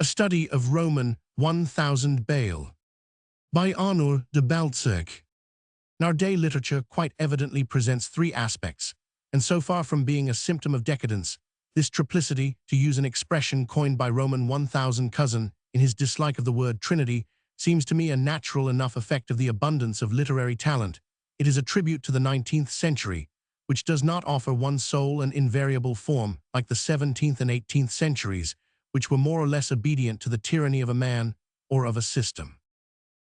A Study of Roman 1000 Bale by Arnaud de Balzac. Our day literature quite evidently presents three aspects, and so far from being a symptom of decadence, this triplicity, to use an expression coined by Roman 1000 cousin in his dislike of the word Trinity, seems to me a natural enough effect of the abundance of literary talent. It is a tribute to the 19th century, which does not offer one sole and invariable form like the 17th and 18th centuries, which were more or less obedient to the tyranny of a man or of a system.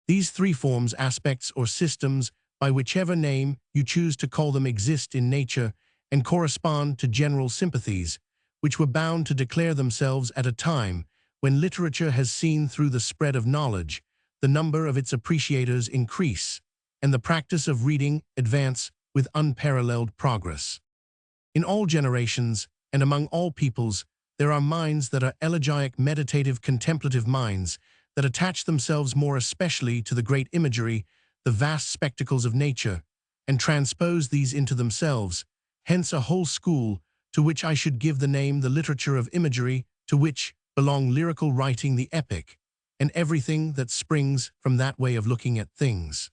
These three forms, aspects, or systems, by whichever name you choose to call them, exist in nature and correspond to general sympathies, which were bound to declare themselves at a time when literature has seen, through the spread of knowledge, the number of its appreciators increase, and the practice of reading advance with unparalleled progress. In all generations, and among all peoples, there are minds that are elegiac, meditative, contemplative minds that attach themselves more especially to the great imagery, the vast spectacles of nature, and transpose these into themselves, hence a whole school, to which I should give the name the literature of imagery, to which belong lyrical writing, the epic, and everything that springs from that way of looking at things.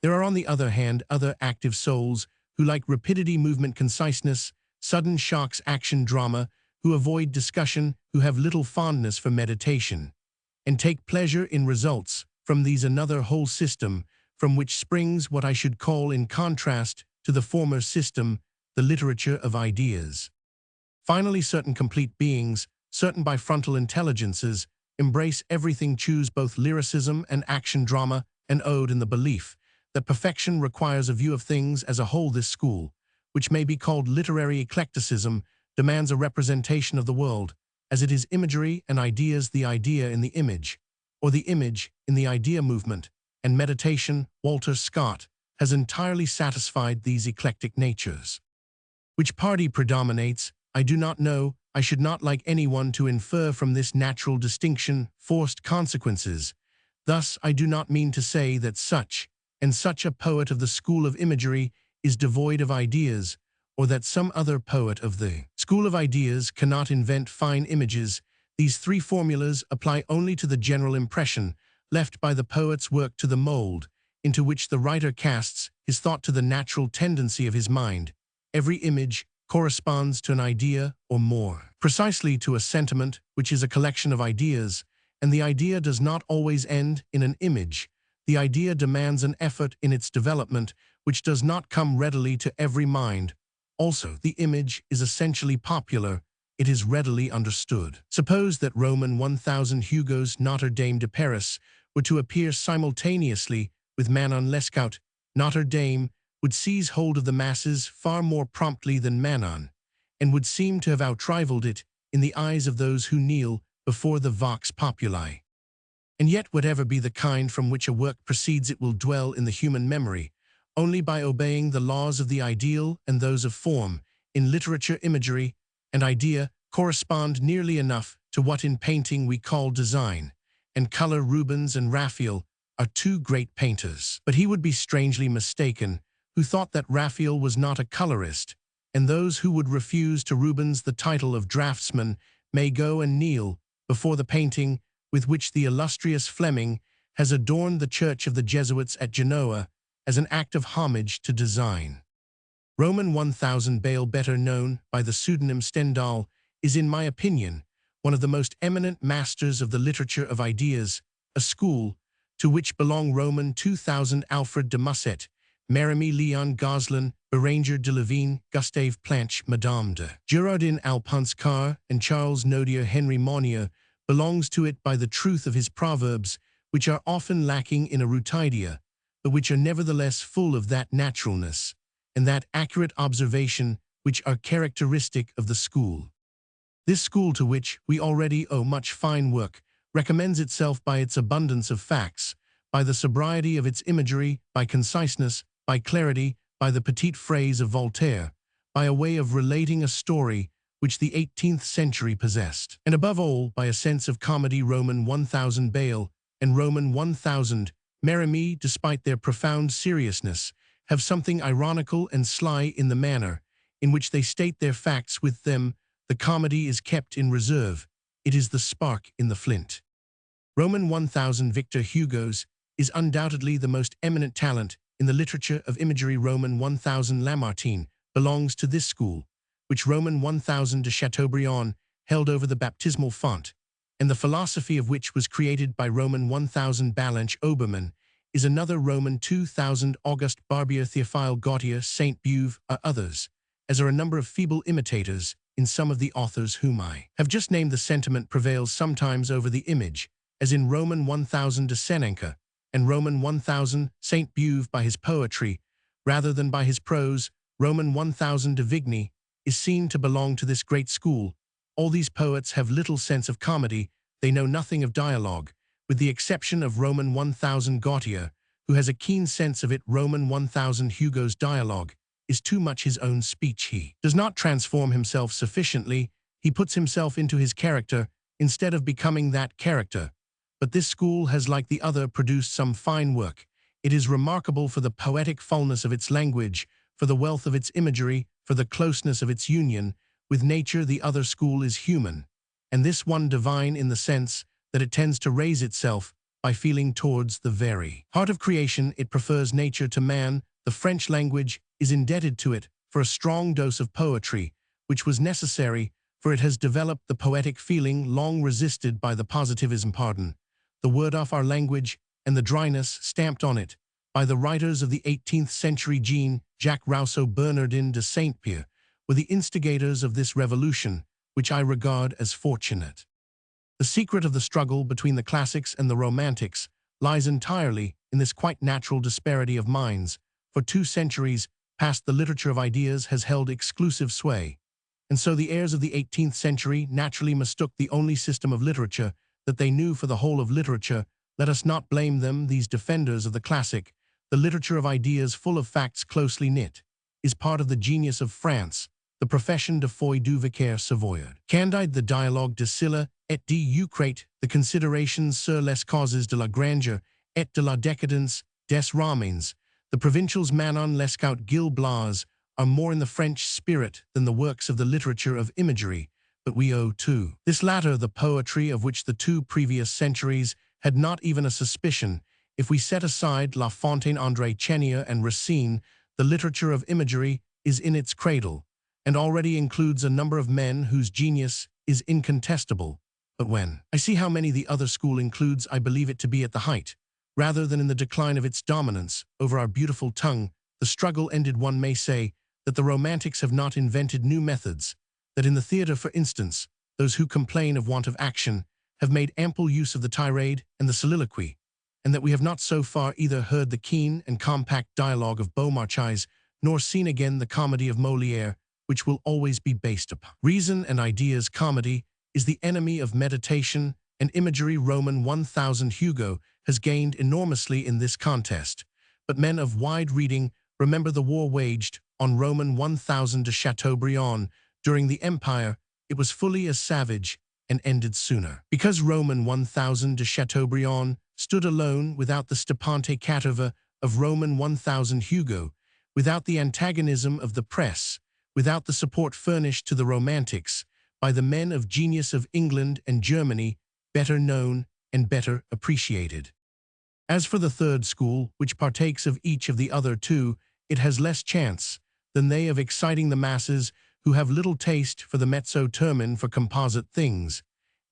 There are, on the other hand, other active souls who like rapidity, movement, conciseness, sudden shocks, action, drama, who avoid discussion, who have little fondness for meditation, and take pleasure in results. From these another whole system, from which springs what I should call, in contrast to the former system, the literature of ideas. Finally, certain complete beings, certain bifrontal intelligences, embrace everything, choose both lyricism and action drama, and ode in the belief that perfection requires a view of things as a whole. This school, which may be called literary eclecticism, demands a representation of the world as it is, imagery and ideas, the idea in the image, or the image in the idea movement, and meditation. Walter Scott has entirely satisfied these eclectic natures. Which party predominates, I do not know. I should not like anyone to infer from this natural distinction forced consequences. Thus, I do not mean to say that such and such a poet of the school of imagery is devoid of ideas, or that some other poet of the school of ideas cannot invent fine images. These three formulas apply only to the general impression left by the poet's work, to the mold into which the writer casts his thought, to the natural tendency of his mind. Every image corresponds to an idea, or more precisely to a sentiment, which is a collection of ideas, and the idea does not always end in an image. The idea demands an effort in its development, which does not come readily to every mind. Also, the image is essentially popular. It is readily understood. Suppose that Roman 1000 Hugo's Notre Dame de Paris were to appear simultaneously with Manon Lescaut. Notre Dame would seize hold of the masses far more promptly than Manon, and would seem to have outrivaled it in the eyes of those who kneel before the vox populi. And yet, whatever be the kind from which a work proceeds, it will dwell in the human memory only by obeying the laws of the ideal and those of form. In literature, imagery and idea correspond nearly enough to what in painting we call design and color. Rubens and Raphael are two great painters, but he would be strangely mistaken who thought that Raphael was not a colorist, and those who would refuse to Rubens the title of draftsman may go and kneel before the painting with which the illustrious Fleming has adorned the church of the Jesuits at Genoa as an act of homage to design. Roman 1000 Bale, better known by the pseudonym Stendhal, is, in my opinion, one of the most eminent masters of the literature of ideas, a school to which belong Roman 2000 Alfred de Musset, Mérimée, Léon Gozlan, Béranger de Levine, Gustave Planche, Madame de Girardin, Alphonse and Charles Nodier. Henry Monnier belongs to it by the truth of his proverbs, which are often lacking in Arutidia, but which are nevertheless full of that naturalness and that accurate observation which are characteristic of the school. This school, to which we already owe much fine work, recommends itself by its abundance of facts, by the sobriety of its imagery, by conciseness, by clarity, by the petite phrase of Voltaire, by a way of relating a story which the 18th century possessed, and above all, by a sense of comedy. Roman 1000 Bale and Roman 1000 Mérimée, despite their profound seriousness, have something ironical and sly in the manner in which they state their facts. With them, the comedy is kept in reserve, it is the spark in the flint. Roman 1000 Victor Hugo's is undoubtedly the most eminent talent in the literature of imagery. Roman 1000 Lamartine belongs to this school, which Roman 1000 de Chateaubriand held over the baptismal font, and the philosophy of which was created by Roman 1000 Ballanche Obermann, is another. Roman 2000 Auguste Barbier, Théophile Gautier, Sainte-Beuve are others, as are a number of feeble imitators in some of the authors whom I have just named. The sentiment prevails sometimes over the image, as in Roman 1000 de Seneca and Roman 1000 Sainte-Beuve by his poetry, rather than by his prose. Roman 1000 de Vigny is seen to belong to this great school. All these poets have little sense of comedy, they know nothing of dialogue, with the exception of Roman 1000 Gautier, who has a keen sense of it. Roman 1000 Hugo's dialogue is too much his own speech. He does not transform himself sufficiently, he puts himself into his character instead of becoming that character. But this school has, like the other, produced some fine work. It is remarkable for the poetic fullness of its language, for the wealth of its imagery, for the closeness of its union with nature. The other school is human, and this one divine in the sense that it tends to raise itself by feeling towards the very heart of creation. It prefers nature to man. The French language is indebted to it for a strong dose of poetry, which was necessary, for it has developed the poetic feeling long resisted by the positivism. The word off our language and the dryness stamped on it by the writers of the 18th century. Jean-Jacques Rousseau, Bernardin de Saint-Pierre were the instigators of this revolution, which I regard as fortunate. The secret of the struggle between the classics and the romantics lies entirely in this quite natural disparity of minds. For 2 centuries past, the literature of ideas has held exclusive sway, and so the heirs of the 18th century naturally mistook the only system of literature that they knew for the whole of literature. Let us not blame them, these defenders of the classic. The literature of ideas, full of facts closely knit, is part of the genius of France, the profession de foi du vicaire Savoyard. Candide, the dialogue de Sylla et de Eucrate, the considerations sur les causes de la grandeur et de la décadence des Romains, the provincials Manon Lescaut Gil Blas, are more in the French spirit than the works of the literature of imagery, but we owe to this latter the poetry of which the 2 previous centuries had not even a suspicion. If we set aside La Fontaine, André Chenier, and Racine, the literature of imagery is in its cradle, and already includes a number of men whose genius is incontestable. But when I see how many the other school includes, I believe it to be at the height, rather than in the decline of its dominance over our beautiful tongue. The struggle ended. One may say that the Romantics have not invented new methods, that in the theatre, for instance, those who complain of want of action have made ample use of the tirade and the soliloquy, and that we have not so far either heard the keen and compact dialogue of Beaumarchais, nor seen again the comedy of Molière, which will always be based upon reason and ideas. Comedy is the enemy of meditation and imagery. Roman 1000 Hugo has gained enormously in this contest, but men of wide reading remember the war waged on Roman 1000 de Chateaubriand during the Empire. It was fully as savage and ended sooner. Because Roman 1000 de Chateaubriand stood alone without the stupente caterva of Roman 1000 Hugo, without the antagonism of the press, without the support furnished to the Romantics by the men of genius of England and Germany, better known and better appreciated. As for the third school, which partakes of each of the other 2, it has less chance than they of exciting the masses who have little taste for the mezzo termine, for composite things,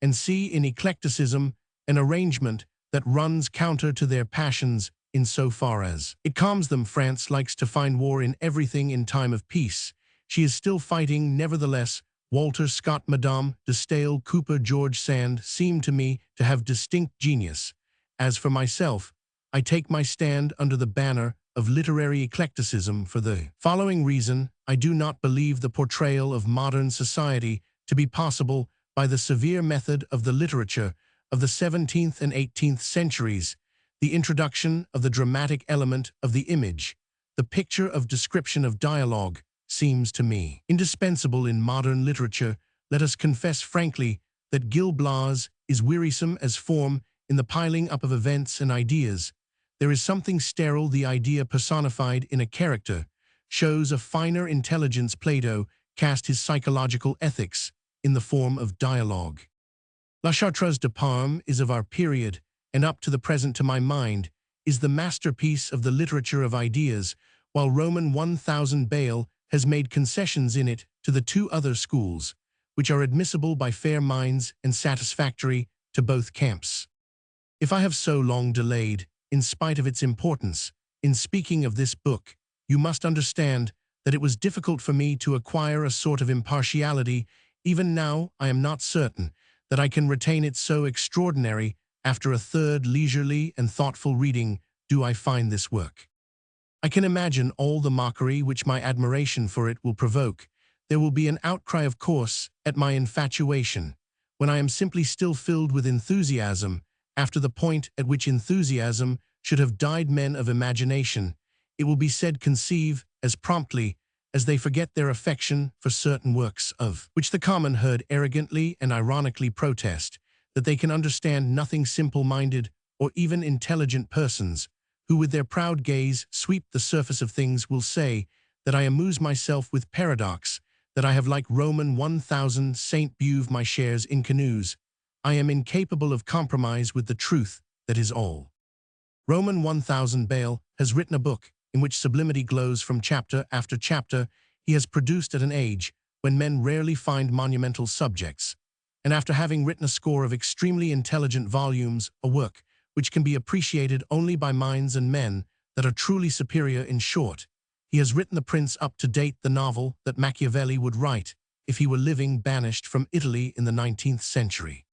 and see in eclecticism an arrangement that runs counter to their passions in so far as it calms them. France likes to find war in everything in time of peace. She is still fighting, nevertheless. Walter Scott, Madame de Staël, Cooper, George Sand seem to me to have distinct genius. As for myself, I take my stand under the banner of literary eclecticism for the following reason. I do not believe the portrayal of modern society to be possible by the severe method of the literature of the 17th and 18th centuries, the introduction of the dramatic element of the image, the picture of description of dialogue, seems to me indispensable in modern literature. Let us confess frankly that Gil Blas is wearisome as form in the piling up of events and ideas. There is something sterile. The idea personified in a character shows a finer intelligence. Plato cast his psychological ethics in the form of dialogue. La Chartreuse de Parme is of our period, and up to the present to my mind, is the masterpiece of the literature of ideas, while Roman 1000 Bale has made concessions in it to the two other schools, which are admissible by fair minds and satisfactory to both camps. If I have so long delayed, in spite of its importance, in speaking of this book, you must understand that it was difficult for me to acquire a sort of impartiality. Even now I am not certain that I can retain it so extraordinary. After a third leisurely and thoughtful reading do I find this work. I can imagine all the mockery which my admiration for it will provoke. There will be an outcry, of course, at my infatuation, when I am simply still filled with enthusiasm, after the point at which enthusiasm should have died. Men of imagination, it will be said, conceive as promptly as they forget their affection for certain works of which the common herd arrogantly and ironically protest that they can understand nothing. Simple-minded or even intelligent persons, who with their proud gaze sweep the surface of things, will say that I amuse myself with paradox, that I have like Roman 1000 Saint Beuve my shares in canoes. I am incapable of compromise with the truth that is all. Roman 1000 Bale has written a book in which sublimity glows from chapter after chapter. He has produced at an age when men rarely find monumental subjects, and after having written a score of extremely intelligent volumes, a work which can be appreciated only by minds and men that are truly superior. In short, he has written the Prince up to date, the novel that Machiavelli would write if he were living banished from Italy in the 19th century.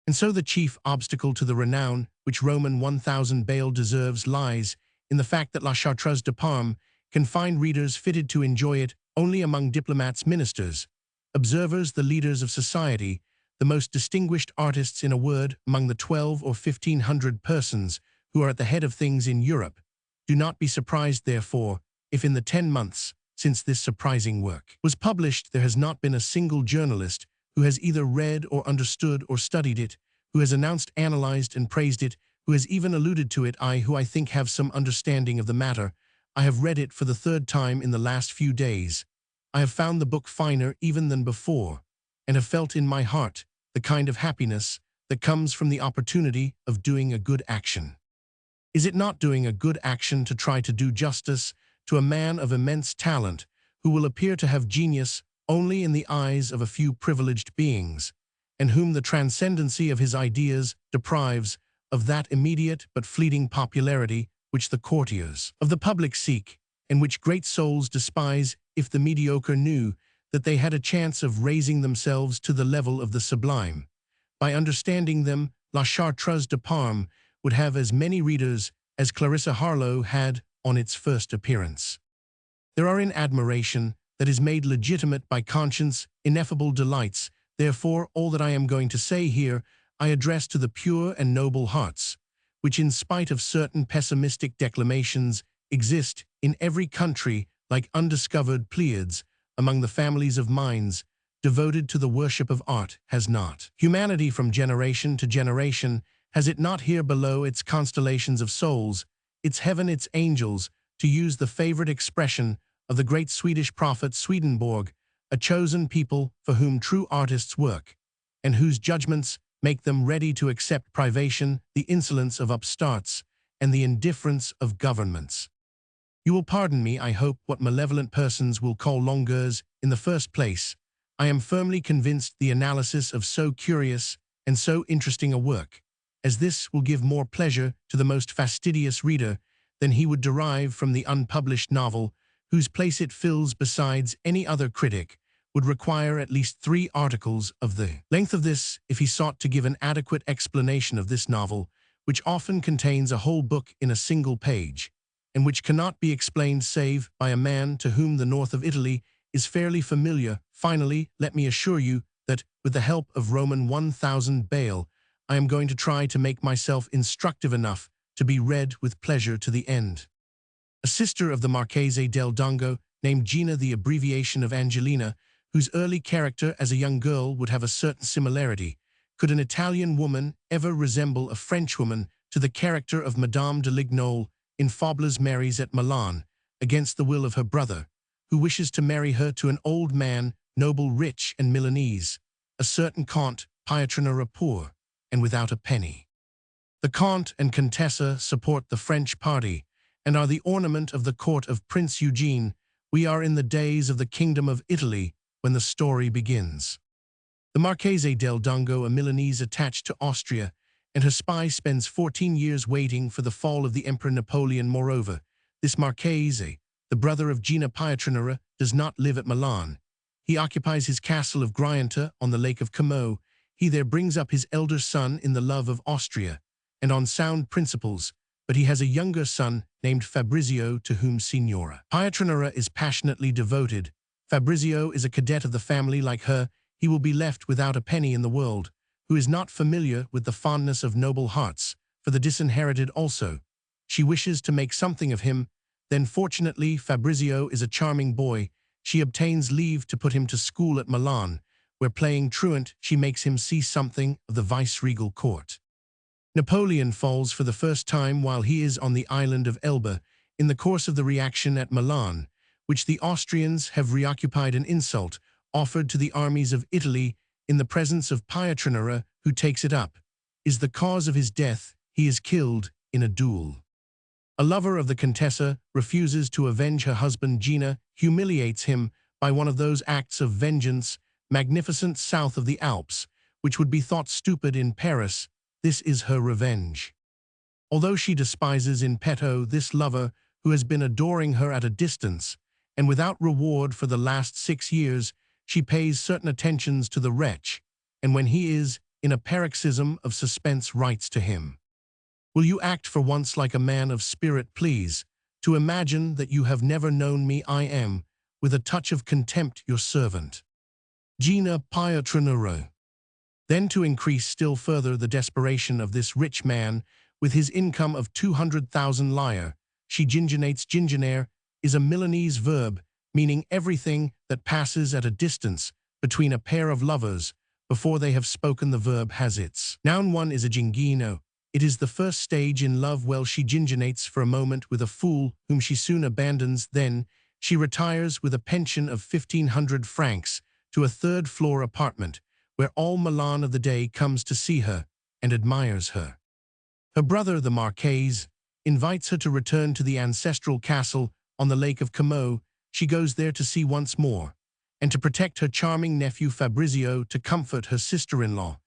And so the chief obstacle to the renown which Roman 1000 Bale deserves lies in the fact that La Chartreuse de Parme can find readers fitted to enjoy it only among diplomats, ministers, observers, the leaders of society, the most distinguished artists, in a word, among the 12 or 1500 persons who are at the head of things in Europe. Do not be surprised, therefore, if in the 10 months since this surprising work was published there has not been a single journalist who has either read or understood or studied it, who has announced, analyzed, and praised it, who has even alluded to it. I, who I think have some understanding of the matter, I have read it for the third time in the last few days. I have found the book finer even than before, and have felt in my heart the kind of happiness that comes from the opportunity of doing a good action. Is it not doing a good action to try to do justice to a man of immense talent who will appear to have genius only in the eyes of a few privileged beings, and whom the transcendency of his ideas deprives of that immediate but fleeting popularity which the courtiers of the public seek, and which great souls despise? If the mediocre knew that they had a chance of raising themselves to the level of the sublime, by understanding them, La Chartreuse de Parme would have as many readers as Clarissa Harlowe had on its first appearance. There are in admiration that is made legitimate by conscience ineffable delights. Therefore, all that I am going to say here I address to the pure and noble hearts, which in spite of certain pessimistic declamations exist in every country like undiscovered Pleiades among the families of minds devoted to the worship of art. Has not humanity from generation to generation, has it not here below its constellations of souls, its heaven, its angels, to use the favorite expression of the great Swedish prophet Swedenborg, a chosen people for whom true artists work, and whose judgments make them ready to accept privation, the insolence of upstarts, and the indifference of governments. You will pardon me, I hope, what malevolent persons will call longueurs. In the first place, I am firmly convinced the analysis of so curious and so interesting a work as this will give more pleasure to the most fastidious reader than he would derive from the unpublished novel, whose place it fills besides any other critic would require at least 3 articles of the length of this if he sought to give an adequate explanation of this novel, which often contains a whole book in a single page, and which cannot be explained save by a man to whom the north of Italy is fairly familiar. Finally, let me assure you that, with the help of Roman 1000 Bale, I am going to try to make myself instructive enough to be read with pleasure to the end. A sister of the Marchese del Dongo, named Gina, the abbreviation of Angelina, whose early character as a young girl would have a certain similarity. Could an Italian woman ever resemble a Frenchwoman to the character of Madame de Lignol in Fables? Marries at Milan, against the will of her brother, who wishes to marry her to an old man, noble, rich, and Milanese, a certain Count Patronage poor, and without a penny. The Count and Contessa support the French party, and are the ornament of the court of Prince Eugene. We are in the days of the Kingdom of Italy when the story begins. The Marchese del Dongo, a Milanese attached to Austria, and her spy spends 14 years waiting for the fall of the Emperor Napoleon. Moreover, this Marchese, the brother of Gina Patronage, does not live at Milan. He occupies his castle of Grianta on the Lake of Como. He there brings up his elder son in the love of Austria, and on sound principles, but he has a younger son named Fabrizio to whom Signora Patronage is passionately devoted. Fabrizio is a cadet of the family like her. He will be left without a penny in the world, who is not familiar with the fondness of noble hearts, for the disinherited also. She wishes to make something of him. Then fortunately Fabrizio is a charming boy. She obtains leave to put him to school at Milan, where playing truant she makes him see something of the viceregal court. Napoleon falls for the first time while he is on the island of Elba, in the course of the reaction at Milan, which the Austrians have reoccupied. An insult offered to the armies of Italy in the presence of Patronage, who takes it up, is the cause of his death. He is killed in a duel. A lover of the Contessa refuses to avenge her husband. Gina humiliates him by one of those acts of vengeance magnificent south of the Alps, which would be thought stupid in Paris. This is her revenge. Although she despises in petto this lover who has been adoring her at a distance, and without reward for the last 6 years, she pays certain attentions to the wretch, and when he is in a paroxysm of suspense writes to him, "Will you act for once like a man of spirit, please, to imagine that you have never known me? I am, with a touch of contempt, your servant, Gina Patronage." Then to increase still further the desperation of this rich man, with his income of 200,000 lire, she ginginates. Ginginare is a Milanese verb, meaning everything that passes at a distance between a pair of lovers before they have spoken. The verb has its noun. One is a gingino. It is the first stage in love. Well, she ginginates for a moment with a fool whom she soon abandons. Then she retires with a pension of 1,500 francs to a third-floor apartment, where all Milan of the day comes to see her and admires her. Her brother, the Marchese, invites her to return to the ancestral castle on the Lake of Como. She goes there to see once more, and to protect her charming nephew Fabrizio, to comfort her sister-in-law,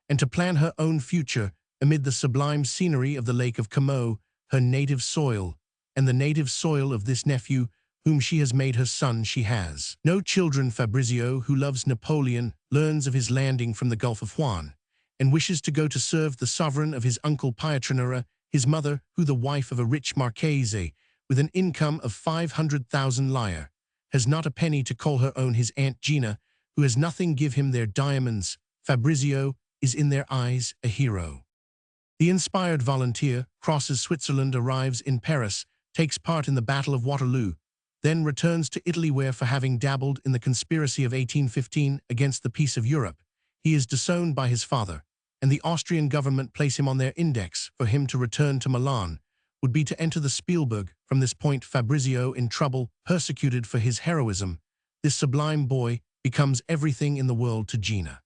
and to plan her own future amid the sublime scenery of the Lake of Como, her native soil, and the native soil of this nephew, whom she has made her son. She has no children. Fabrizio, who loves Napoleon, learns of his landing from the Gulf of Juan, and wishes to go to serve the sovereign of his uncle Patronage. His mother, who, the wife of a rich Marchese, with an income of 500,000 lire, has not a penny to call her own. His aunt Gina, who has nothing, give him their diamonds. Fabrizio is in their eyes a hero. The inspired volunteer crosses Switzerland, arrives in Paris, takes part in the Battle of Waterloo, then returns to Italy, where, for having dabbled in the conspiracy of 1815 against the peace of Europe, he is disowned by his father, and the Austrian government place him on their index. For him to return to Milan would be to enter the Spielberg. From this point, Fabrizio, in trouble, persecuted for his heroism, this sublime boy becomes everything in the world to Gina.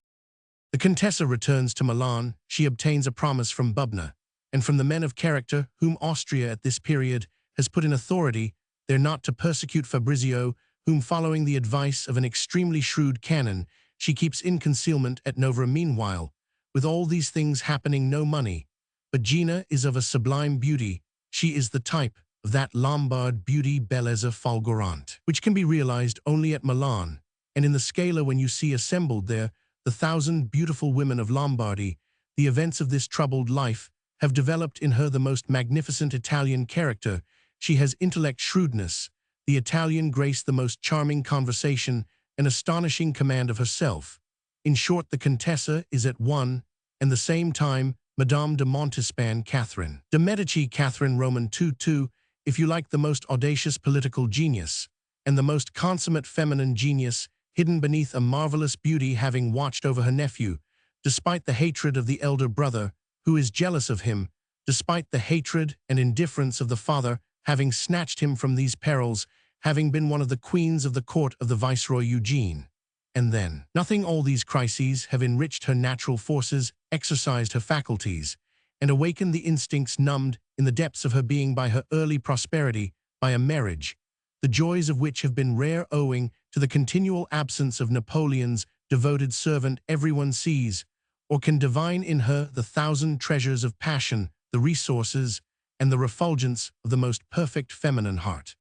The Contessa returns to Milan. She obtains a promise from Bubna, and from the men of character whom Austria at this period has put in authority, they're not to persecute Fabrizio, whom, following the advice of an extremely shrewd canon, she keeps in concealment at Novara. Meanwhile, with all these things happening, no money, but Gina is of a sublime beauty. She is the type of that Lombard beauty, bellezza folgorante, which can be realized only at Milan, and in the Scala. When you see assembled there the 1,000 beautiful women of Lombardy, the events of this troubled life have developed in her the most magnificent Italian character. She has intellect, shrewdness, the Italian grace, the most charming conversation, an astonishing command of herself. In short, the Contessa is at one and the same time Madame de Montespan, Catherine de Medici, Catherine Roman II, if you like, the most audacious political genius, and the most consummate feminine genius, hidden beneath a marvelous beauty, having watched over her nephew, despite the hatred of the elder brother, who is jealous of him, despite the hatred and indifference of the father, having snatched him from these perils, having been one of the queens of the court of the Viceroy Eugene, and then. Nothing all these crises have enriched her natural forces, exercised her faculties, and awakened the instincts numbed in the depths of her being by her early prosperity, by a marriage, the joys of which have been rare owing to the continual absence of Napoleon's devoted servant everyone sees, or can divine in her the thousand treasures of passion, the resources, and the refulgence of the most perfect feminine heart.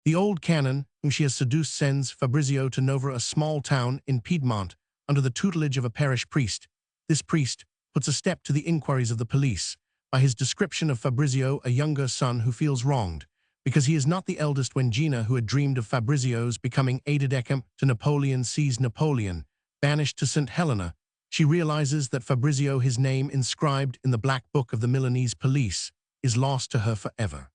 The old canon, whom she has seduced, sends Fabrizio to Novara, a small town in Piedmont, under the tutelage of a parish priest. This priest puts a step to the inquiries of the police, by his description of Fabrizio, a younger son who feels wronged, because he is not the eldest. When Gina, who had dreamed of Fabrizio's becoming aide-de-camp to Napoleon, sees Napoleon banished to St. Helena, she realizes that Fabrizio, his name inscribed in the black book of the Milanese police, is lost to her forever.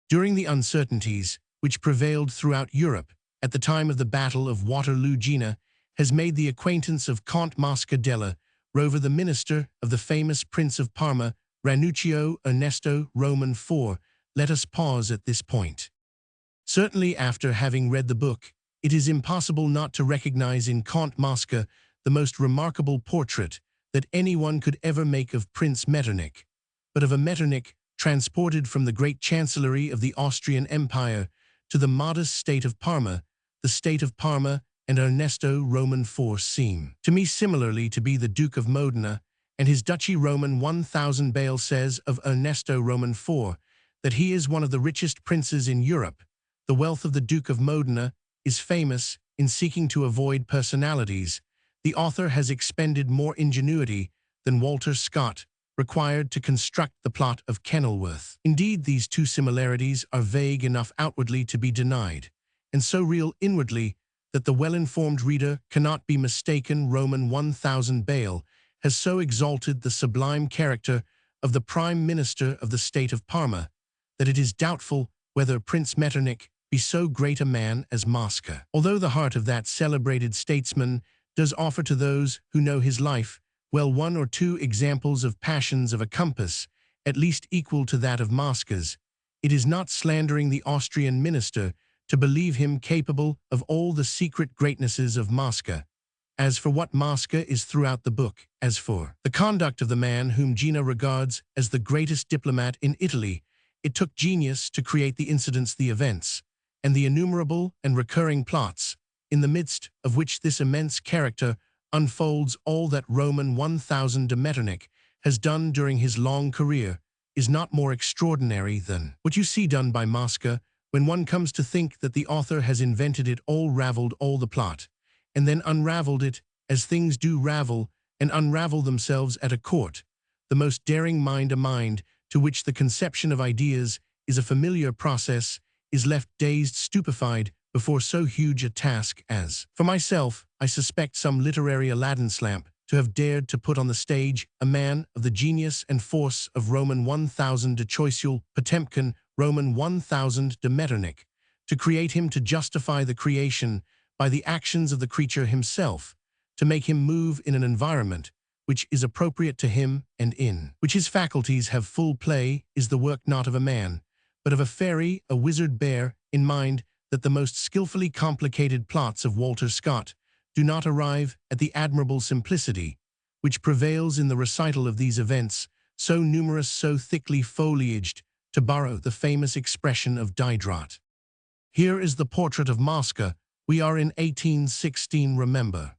During the uncertainties which prevailed throughout Europe at the time of the Battle of Waterloo, Gina has made the acquaintance of Count Mosca della Rovere, the minister of the famous Prince of Parma, Ranuccio Ernesto Roman IV. Let us pause at this point. Certainly, after having read the book, it is impossible not to recognize in Count Mosca the most remarkable portrait that anyone could ever make of Prince Metternich, but of a Metternich transported from the great chancellery of the Austrian Empire to the modest state of Parma. The state of Parma and Ernesto Roman IV seem to me similarly to be the Duke of Modena, and his Duchy Roman 1000. Bale says of Ernesto Roman IV that he is one of the richest princes in Europe. The wealth of the Duke of Modena is famous. In seeking to avoid personalities, the author has expended more ingenuity than Walter Scott required to construct the plot of Kenilworth. Indeed, these two similarities are vague enough outwardly to be denied, and so real inwardly that the well-informed reader cannot be mistaken. Roman 1000 Bale has so exalted the sublime character of the Prime Minister of the state of Parma that it is doubtful whether Prince Metternich be so great a man as Mosca. Although the heart of that celebrated statesman does offer to those who know his life, well, one or two examples of passions of a compass, at least equal to that of Mosca's, it is not slandering the Austrian minister to believe him capable of all the secret greatnesses of Mosca. As for what Mosca is throughout the book, as for the conduct of the man whom Gina regards as the greatest diplomat in Italy, it took genius to create the incidents, the events, and the innumerable and recurring plots, in the midst of which this immense character unfolds. All that Roman 1000 de Metternich has done during his long career is not more extraordinary than what you see done by Mosca when one comes to think that the author has invented it all, raveled all the plot, and then unraveled it as things do ravel and unravel themselves at a court. The most daring mind, a mind to which the conception of ideas is a familiar process, is left dazed, stupefied, before so huge a task as. For myself, I suspect some literary Aladdin's lamp to have dared to put on the stage a man of the genius and force of Roman 1000 de Choiseul Potemkin, Roman 1000 de Metternich, to create him, to justify the creation by the actions of the creature himself, to make him move in an environment which is appropriate to him and in which his faculties have full play, is the work not of a man, but of a fairy, a wizard. Bear in mind that the most skillfully complicated plots of Walter Scott do not arrive at the admirable simplicity which prevails in the recital of these events, so numerous, so thickly foliaged, to borrow the famous expression of Diderot. Here is the portrait of Mosca. We are in 1816, remember.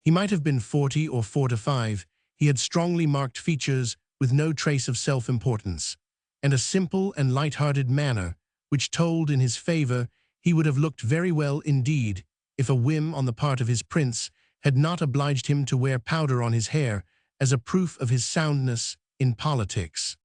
He might have been 40 or 45. He had strongly marked features with no trace of self-importance, and a simple and light-hearted manner which told in his favor. He would have looked very well indeed if a whim on the part of his prince had not obliged him to wear powder on his hair as a proof of his soundness in politics.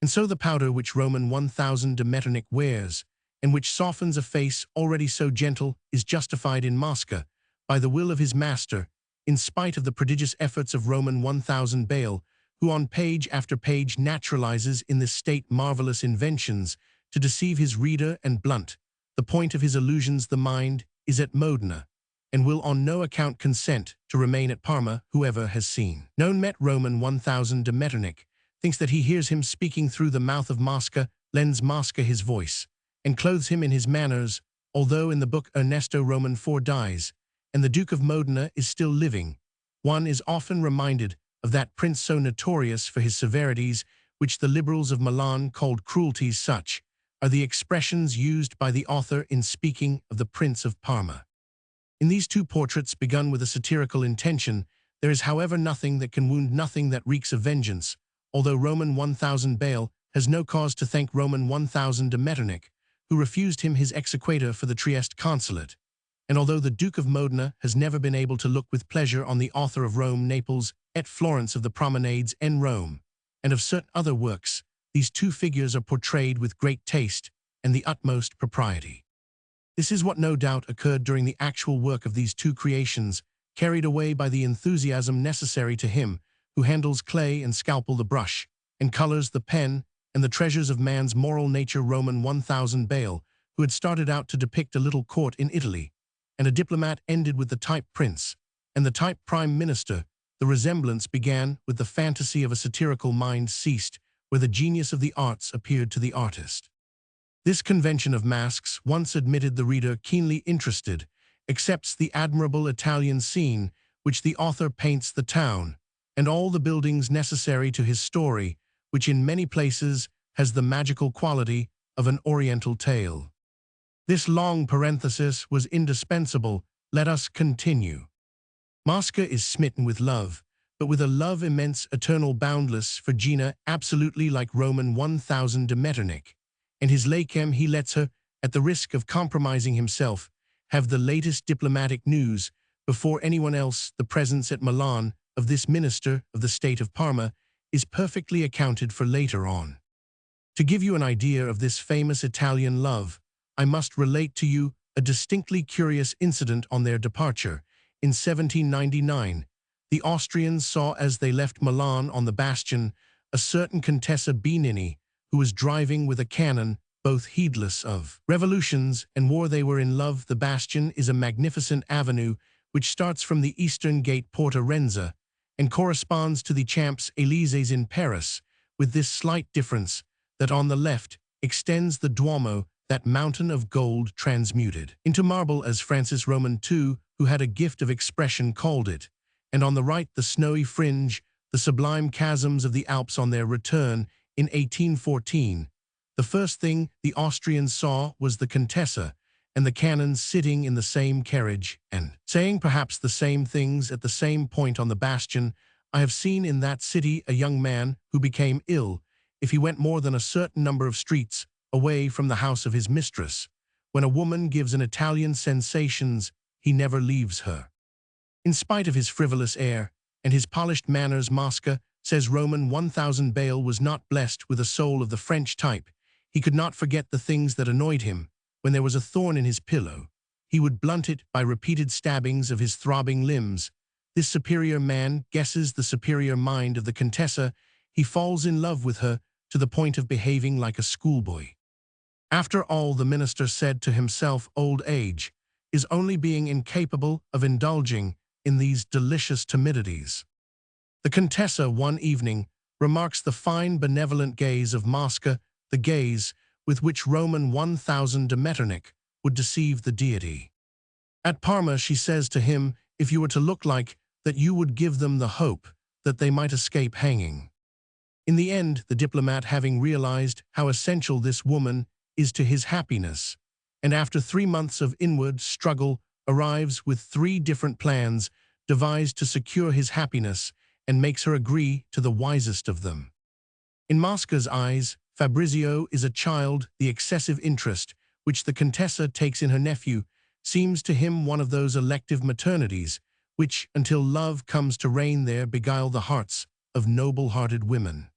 And so the powder which Roman 1000 de Metternich wears, and which softens a face already so gentle, is justified in Mosca by the will of his master, in spite of the prodigious efforts of Roman 1000 Bale, who on page after page naturalizes in this state marvelous inventions to deceive his reader and blunt the point of his illusions. The mind is at Modena, and will on no account consent to remain at Parma. Whoever has seen, known, met Roman 1000 de Metternich, thinks that he hears him speaking through the mouth of Mosca, lends Mosca his voice, and clothes him in his manners. Although in the book Ernesto Roman IV dies, and the Duke of Modena is still living, one is often reminded of that prince so notorious for his severities, which the liberals of Milan called cruelties. Such are the expressions used by the author in speaking of the Prince of Parma. In these two portraits, begun with a satirical intention, there is, however, nothing that can wound, nothing that reeks of vengeance, although Roman 1000 Bayle has no cause to thank Roman 1000 de Metternich, who refused him his exequatur for the Trieste consulate, and although the Duke of Modena has never been able to look with pleasure on the author of Rome, Naples, et Florence, of the Promenades en Rome, and of certain other works, these two figures are portrayed with great taste and the utmost propriety. This is what no doubt occurred during the actual work of these two creations, carried away by the enthusiasm necessary to him who handles clay and scalpel the brush, and colors the pen, and the treasures of man's moral nature. Roman 1000 Bayle, who had started out to depict a little court in Italy, and a diplomat, ended with the type prince, and the type prime minister. The resemblance began with the fantasy of a satirical mind, ceased where the genius of the arts appeared to the artist. This convention of masks, once admitted, the reader, keenly interested, accepts the admirable Italian scene which the author paints, the town, and all the buildings necessary to his story, which in many places has the magical quality of an Oriental tale. This long parenthesis was indispensable. Let us continue. Mosca is smitten with love, but with a love immense, eternal, boundless, for Gina, absolutely like Roman 1000 de Metternich, and his Lachem he lets her, at the risk of compromising himself, have the latest diplomatic news before anyone else. The presence at Milan of this minister of the state of Parma is perfectly accounted for later on. To give you an idea of this famous Italian love, I must relate to you a distinctly curious incident. On their departure in 1799, the Austrians saw, as they left Milan on the bastion, a certain Contessa Benini, who was driving with a cannon, both heedless of revolutions and war. They were in love. The bastion is a magnificent avenue which starts from the eastern gate Porta Renza and corresponds to the Champs-Élysées in Paris, with this slight difference, that on the left extends the Duomo, that mountain of gold transmuted into marble, as Francis Roman II, who had a gift of expression, called it, and on the right the snowy fringe, the sublime chasms of the Alps. On their return in 1814, the first thing the Austrians saw was the Contessa and the canons sitting in the same carriage and saying perhaps the same things at the same point on the bastion. I have seen in that city a young man who became ill if he went more than a certain number of streets away from the house of his mistress. When a woman gives an Italian sensations, he never leaves her. In spite of his frivolous air and his polished manners, Mosca, says Roman 1000 Bayle, was not blessed with a soul of the French type. He could not forget the things that annoyed him. When there was a thorn in his pillow, he would blunt it by repeated stabbings of his throbbing limbs. This superior man guesses the superior mind of the Contessa. He falls in love with her to the point of behaving like a schoolboy. After all, the minister said to himself, old age is only being incapable of indulging in these delicious timidities. The Contessa one evening remarks the fine benevolent gaze of Mosca, the gaze with which Roman 1000 de Metternich would deceive the deity. At Parma, she says to him, if you were to look like that, you would give them the hope that they might escape hanging. In the end, the diplomat, having realized how essential this woman is to his happiness, and after 3 months of inward struggle, arrives with 3 different plans devised to secure his happiness, and makes her agree to the wisest of them. In Mosca's eyes, Fabrizio is a child. The excessive interest which the Contessa takes in her nephew seems to him one of those elective maternities which, until love comes to reign there, beguile the hearts of noble-hearted women.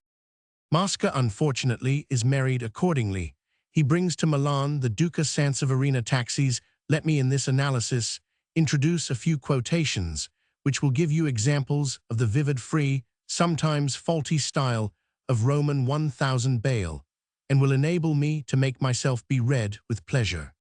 Mosca, unfortunately, is married accordingly. He brings to Milan the Duca Sanseverina taxis. Let me, in this analysis, introduce a few quotations which will give you examples of the vivid, free, sometimes faulty style of Roman 1000 Bayle, and will enable me to make myself be read with pleasure.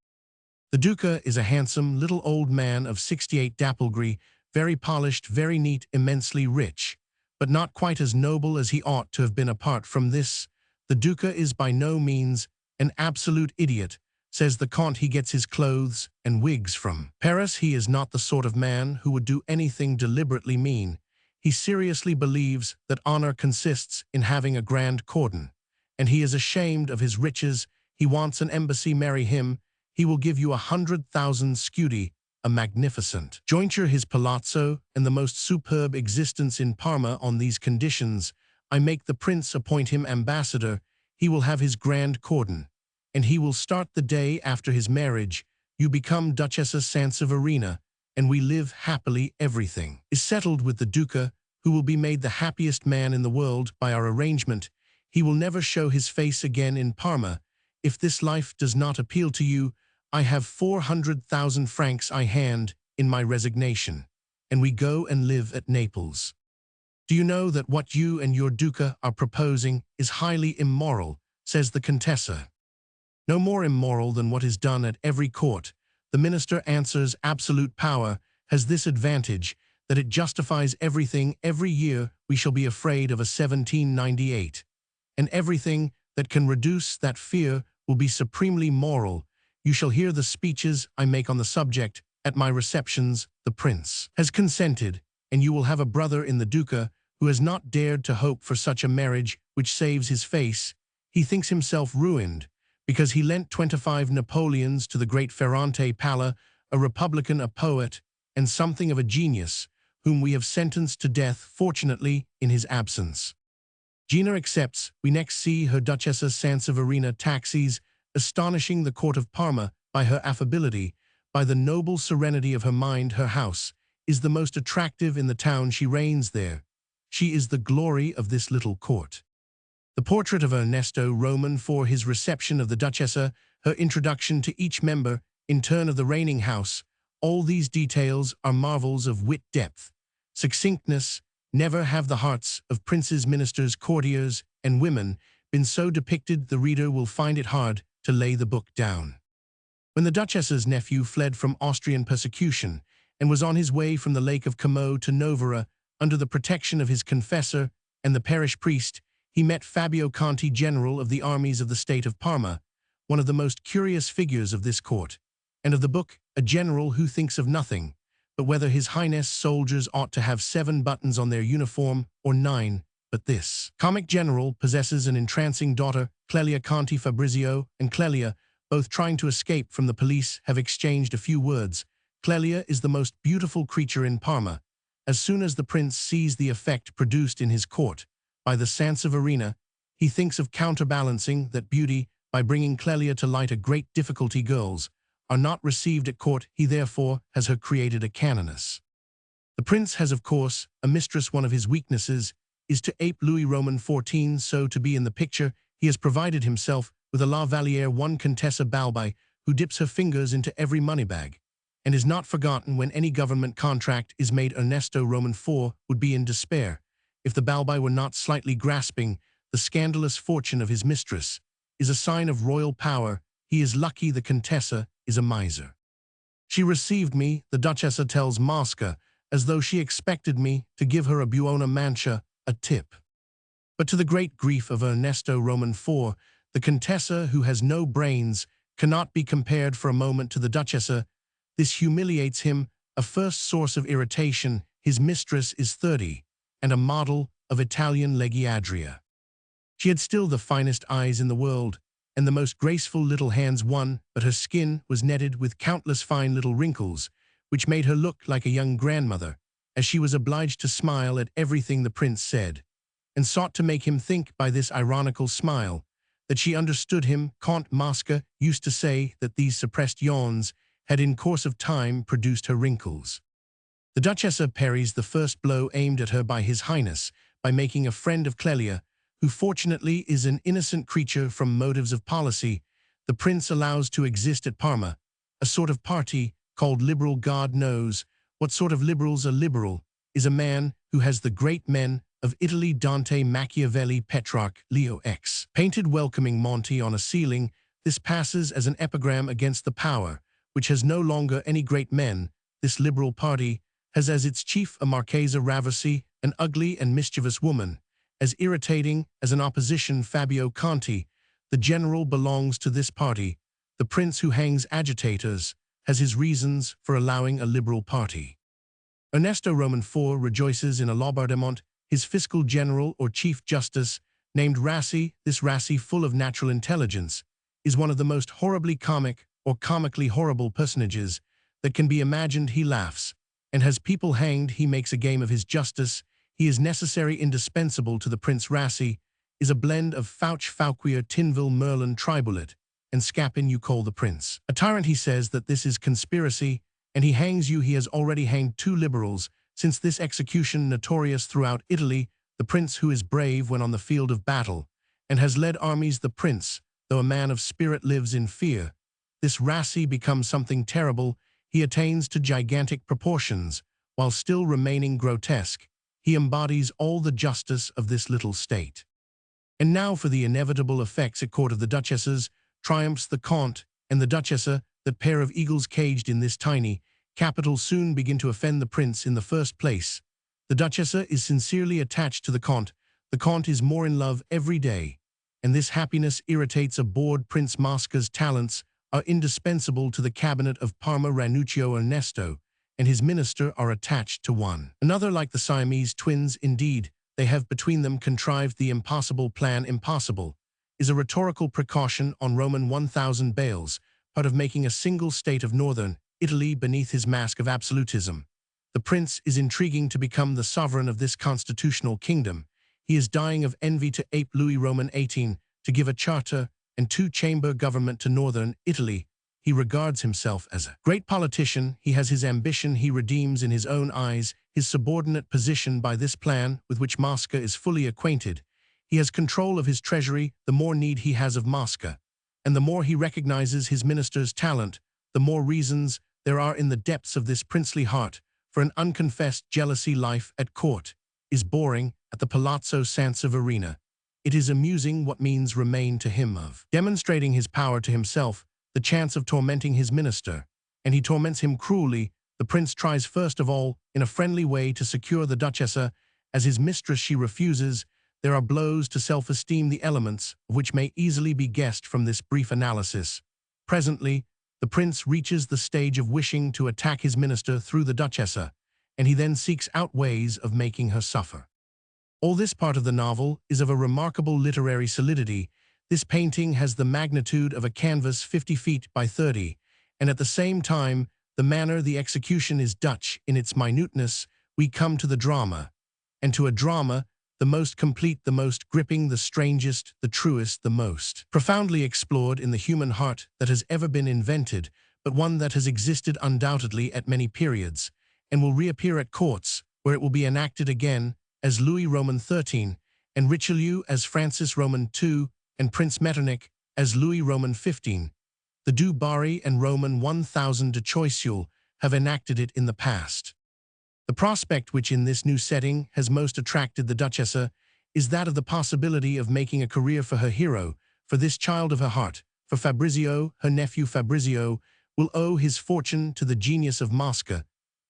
The Duca is a handsome little old man of 68 Dapplegri, very polished, very neat, immensely rich, but not quite as noble as he ought to have been. Apart from this, the Duca is by no means an absolute idiot, says the Comte he gets his clothes and wigs from. Paris, he is not the sort of man who would do anything deliberately mean. He seriously believes that honor consists in having a grand cordon, and he is ashamed of his riches. He wants an embassy marry him. He will give you 100,000 scudi, a magnificent jointure, his palazzo, and the most superb existence in Parma. On these conditions, I make the prince appoint him ambassador. He will have his grand cordon, and he will start the day after his marriage. You become Duchessa Sanseverina, and we live happily. Everything is settled with the Duca, who will be made the happiest man in the world by our arrangement. He will never show his face again in Parma. If this life does not appeal to you, I have 400,000 francs I hand in my resignation, and we go and live at Naples. Do you know that what you and your Duca are proposing is highly immoral, says the Contessa. No more immoral than what is done at every court. The minister answers, absolute power has this advantage, that it justifies everything. Every year we shall be afraid of a 1798, and everything that can reduce that fear will be supremely moral. You shall hear the speeches I make on the subject at my receptions. The prince has consented, and you will have a brother in the Duca who has not dared to hope for such a marriage which saves his face. He thinks himself ruined, because he lent 25 Napoleons to the great Ferrante Palla, a republican, a poet, and something of a genius, whom we have sentenced to death, fortunately, in his absence. Gina accepts. We next see her Duchessa Sanseverina taxis, astonishing the court of Parma by her affability, by the noble serenity of her mind. Her house is the most attractive in the town. She reigns there. She is the glory of this little court. The portrait of Ernesto Roman for his reception of the Duchessa, her introduction to each member in turn of the reigning house, all these details are marvels of wit, depth, succinctness. Never have the hearts of princes, ministers, courtiers, and women been so depicted. The reader will find it hard to lay the book down. When the Duchess's nephew fled from Austrian persecution and was on his way from the Lake of Como to Novara under the protection of his confessor and the parish priest, he met Fabio Conti, general of the armies of the state of Parma, one of the most curious figures of this court, and of the book, a general who thinks of nothing but whether His Highness soldiers ought to have 7 buttons on their uniform or 9, but this comic general possesses an entrancing daughter. Clelia Conti Fabrizio and Clelia, both trying to escape from the police, have exchanged a few words. Clelia is the most beautiful creature in Parma. As soon as the prince sees the effect produced in his court by the Sanseverina, he thinks of counterbalancing that beauty by bringing Clelia to light. A great difficulty. Girls are not received at court. He therefore has her created a canoness. The prince has, of course, a mistress. One of his weaknesses is to ape Louis Roman XIV, so to be in the picture. He has provided himself with a La Valliere, one Contessa Balbi, who dips her fingers into every moneybag, and is not forgotten when any government contract is made. Ernesto Roman IV would be in despair if the Balbi were not slightly grasping. The scandalous fortune of his mistress is a sign of royal power. He is lucky. The Contessa is a miser. She received me, the Duchessa tells Mosca, as though she expected me to give her a buona mancia, a tip. But to the great grief of Ernesto Roman IV, the Contessa, who has no brains, cannot be compared for a moment to the Duchessa. This humiliates him, a first source of irritation. His mistress is 30, and a model of Italian leggiadria. She had still the finest eyes in the world, and the most graceful little hands. But her skin was netted with countless fine little wrinkles, which made her look like a young grandmother, as she was obliged to smile at everything the prince said, and sought to make him think by this ironical smile that she understood him. Count Mosca used to say that these suppressed yawns had in course of time produced her wrinkles. The Duchessa parries the first blow aimed at her by His Highness by making a friend of Clelia, who fortunately is an innocent creature. From motives of policy, the prince allows to exist at Parma a sort of party called liberal. God knows what sort of liberals. A liberal is a man who has the great men of Italy, Dante, Machiavelli, Petrarch, Leo X, painted welcoming Monty on a ceiling. This passes as an epigram against the power which has no longer any great men. This liberal party has as its chief a Marchesa Raversi, an ugly and mischievous woman, as irritating as an opposition. Fabio Conti, the general, belongs to this party, the prince who hangs agitators, has his reasons for allowing a liberal party. Ernesto Roman IV rejoices in a Laubardemont, his fiscal general or chief justice, named Rassi. This Rassi, full of natural intelligence, is one of the most horribly comic or comically horrible personages that can be imagined. He laughs, and has people hanged. He makes a game of his justice. He is necessary, indispensable to the Prince. Rassi is a blend of Fouch, Fauquier, Tinville, Merlin, Tribulet, and Scapin. You call the prince a tyrant. He says that this is conspiracy, and he hangs you. He has already hanged 2 liberals since this execution, notorious throughout Italy, the prince who is brave when on the field of battle, and has led armies. The prince, though a man of spirit, lives in fear. This Rassi becomes something terrible. He attains to gigantic proportions, while still remaining grotesque. He embodies all the justice of this little state. And now for the inevitable effects at court of the duchesses. Triumphs the Comte and the Duchessa, that pair of eagles caged in this tiny capital, soon begin to offend the prince. In the first place, the Duchessa is sincerely attached to the Comte. The Comte is more in love every day, and this happiness irritates a bored Prince. Mosca's talents are indispensable to the cabinet of Parma. Ranuccio Ernesto and his minister are attached to one another like the Siamese twins. Indeed, they have between them contrived the impossible plan. Impossible is a rhetorical precaution on Roman 1000 Bales, part of making a single state of northern Italy beneath his mask of absolutism. The prince is intriguing to become the sovereign of this constitutional kingdom. He is dying of envy to ape Louis Roman 18, to give a charter and 2-chamber government to northern Italy. He regards himself as a great politician. He has his ambition. He redeems in his own eyes his subordinate position by this plan with which Mosca is fully acquainted. He has control of his treasury. The more need he has of Mosca, and the more he recognizes his minister's talent, the more reasons there are in the depths of this princely heart for an unconfessed jealousy. Life at court is boring. At the Palazzo Sanseverina, it is amusing. What means remain to him of demonstrating his power to himself, the chance of tormenting his minister, and he torments him cruelly. The prince tries first of all, in a friendly way, to secure the Duchessa as his mistress. She refuses. There are blows to self-esteem, the elements of which may easily be guessed from this brief analysis. Presently, the prince reaches the stage of wishing to attack his minister through the Duchessa, and he then seeks out ways of making her suffer. All this part of the novel is of a remarkable literary solidity. This painting has the magnitude of a canvas 50 feet by 30, and at the same time, the manner the execution is Dutch in its minuteness. We come to the drama, and to a drama, the most complete, the most gripping, the strangest, the truest, the most profoundly explored in the human heart that has ever been invented, but one that has existed undoubtedly at many periods, and will reappear at courts, where it will be enacted again as Louis Roman XIII, and Richelieu as Francis Roman II, and Prince Metternich as Louis Roman XV. The Du Barry and Roman 1000 de Choiseul have enacted it in the past. The prospect which in this new setting has most attracted the Duchessa is that of the possibility of making a career for her hero, for this child of her heart. For Fabrizio, her nephew Fabrizio will owe his fortune to the genius of Mosca.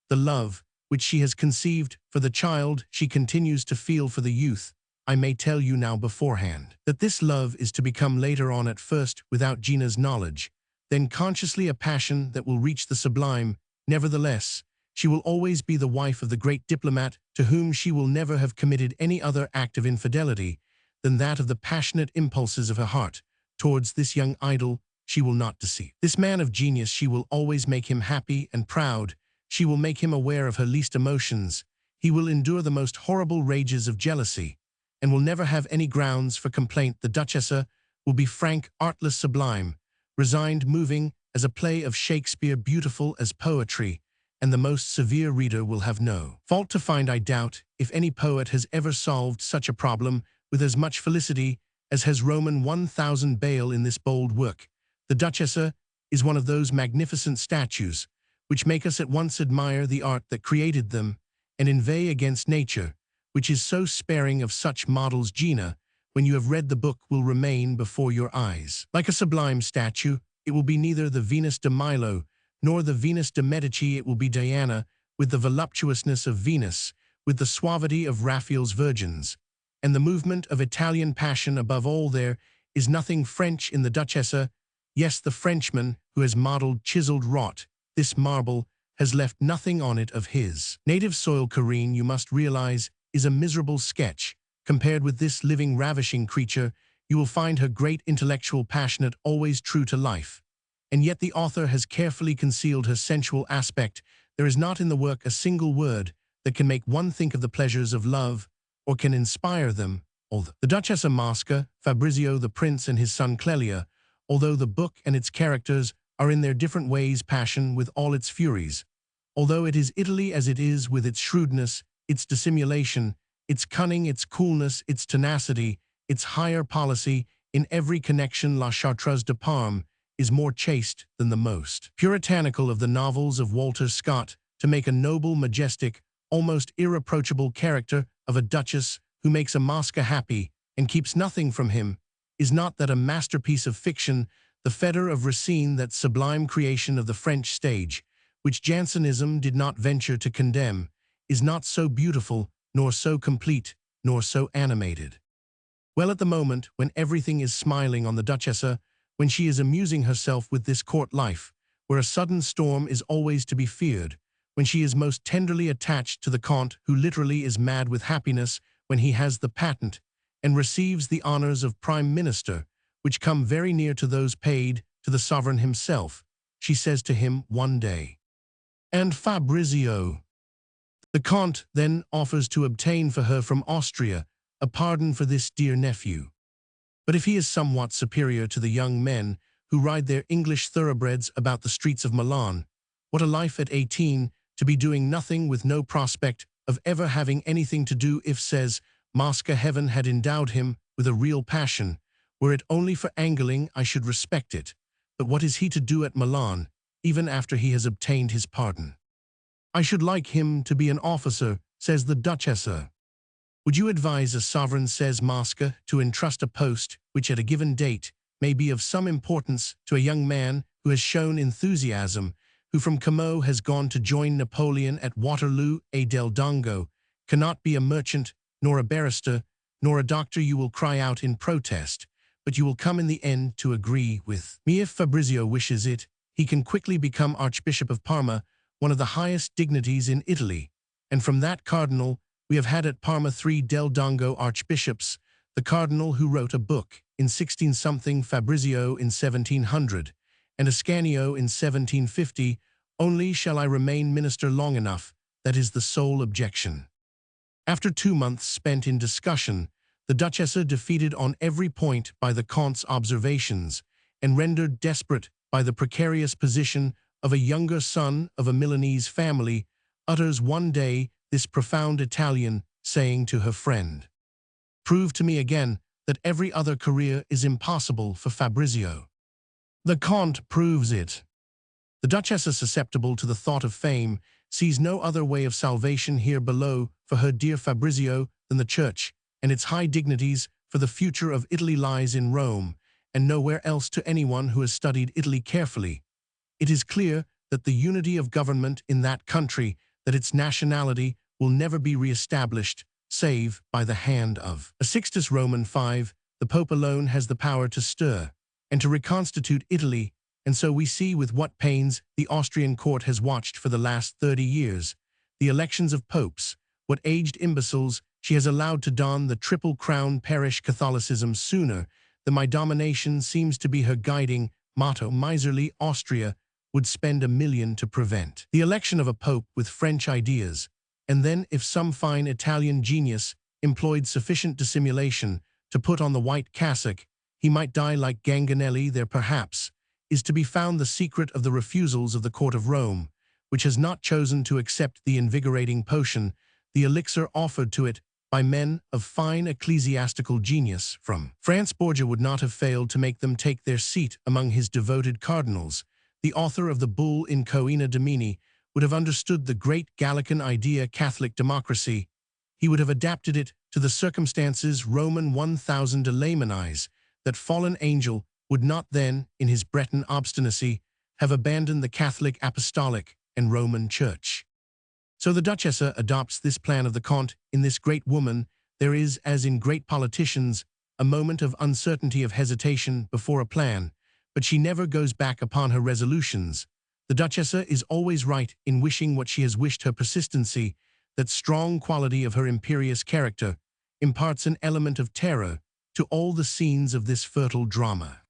The love which she has conceived for the child she continues to feel for the youth. I may tell you now beforehand that this love is to become later on, at first without Gina's knowledge, then consciously, a passion that will reach the sublime. Nevertheless, she will always be the wife of the great diplomat, to whom she will never have committed any other act of infidelity than that of the passionate impulses of her heart. Towards this young idol she will not deceive. This man of genius, she will always make him happy and proud. She will make him aware of her least emotions. He will endure the most horrible rages of jealousy, and will never have any grounds for complaint. The Duchessa will be frank, artless, sublime, resigned, moving as a play of Shakespeare, beautiful as poetry, and the most severe reader will have no fault to find. I doubt if any poet has ever solved such a problem with as much felicity as has Roman 1000 Bale in this bold work. The Duchessa is one of those magnificent statues which make us at once admire the art that created them and inveigh against nature, which is so sparing of such models. Gina, when you have read the book, will remain before your eyes like a sublime statue. It will be neither the Venus de Milo nor the Venus de Medici. It will be Diana, with the voluptuousness of Venus, with the suavity of Raphael's Virgins, and the movement of Italian passion. Above all, there is nothing French in the Duchessa. Yes, the Frenchman, who has modeled chiseled wrought, this marble, has left nothing on it of his native soil. Corinne, you must realize, is a miserable sketch. Compared with this living, ravishing creature, you will find her great intellectual, passionate, always true to life. And yet the author has carefully concealed her sensual aspect. There is not in the work a single word that can make one think of the pleasures of love, or can inspire them. The Duchessa Mosca, Fabrizio the Prince and his son Clelia, although the book and its characters are in their different ways passion with all its furies, although it is Italy as it is with its shrewdness, its dissimulation, its cunning, its coolness, its tenacity, its higher policy, in every connection La Chartreuse de Parme is more chaste than the most puritanical of the novels of Walter Scott, to make a noble, majestic, almost irreproachable character of a duchess who makes a Mosca happy and keeps nothing from him. Is not that a masterpiece of fiction, the Fetter of Racine, that sublime creation of the French stage, which Jansenism did not venture to condemn, is not so beautiful, nor so complete, nor so animated? Well, at the moment when everything is smiling on the Duchessa, when she is amusing herself with this court life, where a sudden storm is always to be feared, when she is most tenderly attached to the Comte, who literally is mad with happiness when he has the patent, and receives the honors of Prime Minister, which come very near to those paid to the sovereign himself, she says to him one day, "And Fabrizio." The Comte then offers to obtain for her from Austria a pardon for this dear nephew. But if he is somewhat superior to the young men who ride their English thoroughbreds about the streets of Milan, what a life at 18, to be doing nothing with no prospect of ever having anything to do. If, says Mosca, heaven had endowed him with a real passion, were it only for angling, I should respect it. But what is he to do at Milan, even after he has obtained his pardon? I should like him to be an officer, says the Duchessa. Would you advise a sovereign, says Mosca, to entrust a post which at a given date may be of some importance to a young man who has shown enthusiasm, who from Como has gone to join Napoleon at Waterloo? A del Dongo cannot be a merchant, nor a barrister, nor a doctor. You will cry out in protest, but you will come in the end to agree with me. If Fabrizio wishes it, he can quickly become Archbishop of Parma, one of the highest dignities in Italy, and from that cardinal we have had at Parma 3 del Dongo archbishops, the cardinal who wrote a book in 16-something, Fabrizio in 1700, and Ascanio in 1750. Only shall I remain minister long enough, that is the sole objection. After 2 months spent in discussion, the Duchessa, defeated on every point by the Comte's observations, and rendered desperate by the precarious position of a younger son of a Milanese family, utters one day this profound Italian saying to her friend, "Prove to me again that every other career is impossible for Fabrizio." The Comte proves it. The Duchessa, susceptible to the thought of fame, sees no other way of salvation here below for her dear Fabrizio than the Church and its high dignities, for the future of Italy lies in Rome, and nowhere else. To anyone who has studied Italy carefully, it is clear that the unity of government in that country, that its nationality will never be re-established, save by the hand of a Sixtus Roman V. The Pope alone has the power to stir and to reconstitute Italy, and so we see with what pains the Austrian court has watched for the last 30 years the elections of popes, what aged imbeciles she has allowed to don the triple crown. Perish Catholicism sooner than my domination seems to be her guiding motto. Miserly Austria would spend $1 million to prevent the election of a pope with French ideas, and then if some fine Italian genius employed sufficient dissimulation to put on the white cassock, he might die like Ganganelli. There perhaps is to be found the secret of the refusals of the court of Rome, which has not chosen to accept the invigorating potion, the elixir offered to it by men of fine ecclesiastical genius from France. Borgia would not have failed to make them take their seat among his devoted cardinals. The author of the bull in Coena Domini would have understood the great Gallican idea, Catholic democracy. He would have adapted it to the circumstances. Roman 1000 de Laymanis. That fallen angel would not then, in his Breton obstinacy, have abandoned the Catholic, Apostolic, and Roman Church. So the Duchessa adopts this plan of the Comte. In this great woman there is, as in great politicians, a moment of uncertainty, of hesitation before a plan, but she never goes back upon her resolutions. The Duchessa is always right in wishing what she has wished. Her persistency, that strong quality of her imperious character, imparts an element of terror to all the scenes of this fertile drama.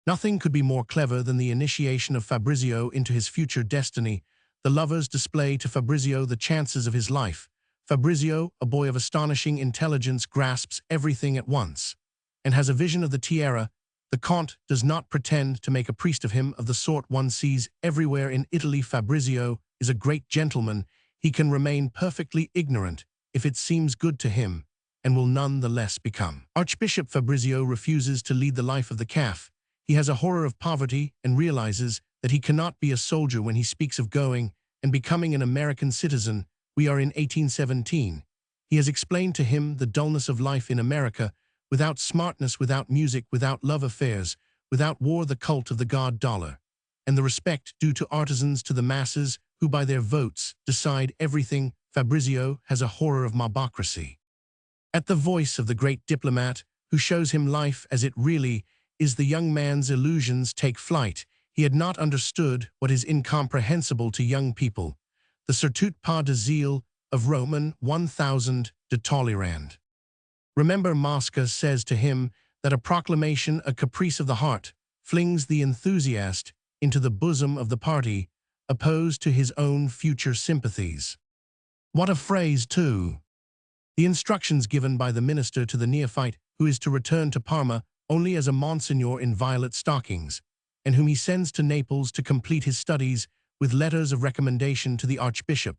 Nothing could be more clever than the initiation of Fabrizio into his future destiny. The lovers display to Fabrizio the chances of his life. Fabrizio, a boy of astonishing intelligence, grasps everything at once, and has a vision of the tiara. The Count does not pretend to make a priest of him of the sort one sees everywhere in Italy. Fabrizio is a great gentleman. He can remain perfectly ignorant if it seems good to him, and will none the less become. Archbishop Fabrizio refuses to lead the life of the calf. He has a horror of poverty and realizes that he cannot be a soldier. When he speaks of going and becoming an American citizen, we are in 1817. He has explained to him the dullness of life in America, without smartness, without music, without love affairs, without war, the cult of the god dollar, and the respect due to artisans, to the masses who by their votes decide everything. Fabrizio has a horror of mobocracy. At the voice of the great diplomat who shows him life as it really is, the young man's illusions take flight. He had not understood what is incomprehensible to young people, the certitude pas de zèle of Roman 1000 de Talleyrand. Remember, Mosca says to him that a proclamation, a caprice of the heart, flings the enthusiast into the bosom of the party, opposed to his own future sympathies. What a phrase, too! The instructions given by the minister to the neophyte who is to return to Parma only as a monsignor in violet stockings, and whom he sends to Naples to complete his studies with letters of recommendation to the archbishop.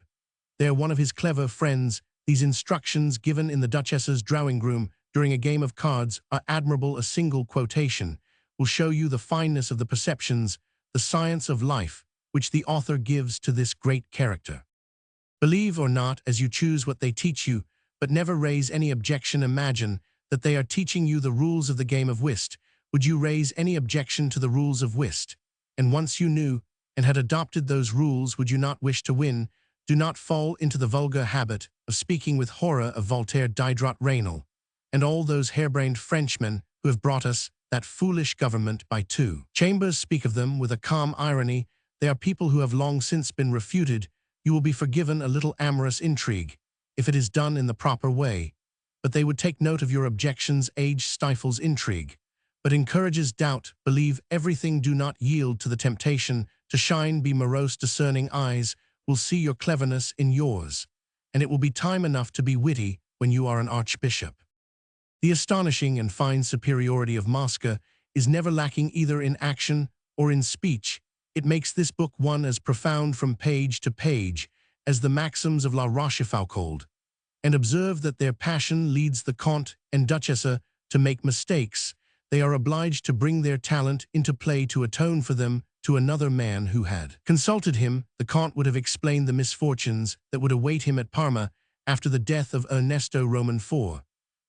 They are one of his clever friends. These instructions, given in the Duchess's drawing-room during a game of cards, are admirable. A single quotation will show you the fineness of the perceptions, the science of life, which the author gives to this great character. Believe or not as you choose what they teach you, but never raise any objection. Imagine that they are teaching you the rules of the game of whist. Would you raise any objection to the rules of whist? And once you knew and had adopted those rules, would you not wish to win? Do not fall into the vulgar habit of speaking with horror of Voltaire, Diderot, Raynal, and all those harebrained Frenchmen who have brought us that foolish government by two chambers. Speak of them with a calm irony. They are people who have long since been refuted. You will be forgiven a little amorous intrigue, if it is done in the proper way, but they would take note of your objections. Age stifles intrigue, but encourages doubt. Believe everything. Do not yield to the temptation to shine. Be morose. Discerning eyes will see your cleverness in yours, and it will be time enough to be witty when you are an archbishop. The astonishing and fine superiority of Mosca is never lacking either in action or in speech. It makes this book one as profound from page to page as the maxims of La Rochefoucauld. And observe that their passion leads the Count and Duchessa to make mistakes. They are obliged to bring their talent into play to atone for them to another man who had consulted him. The Count would have explained the misfortunes that would await him at Parma after the death of Ernesto Roman IV.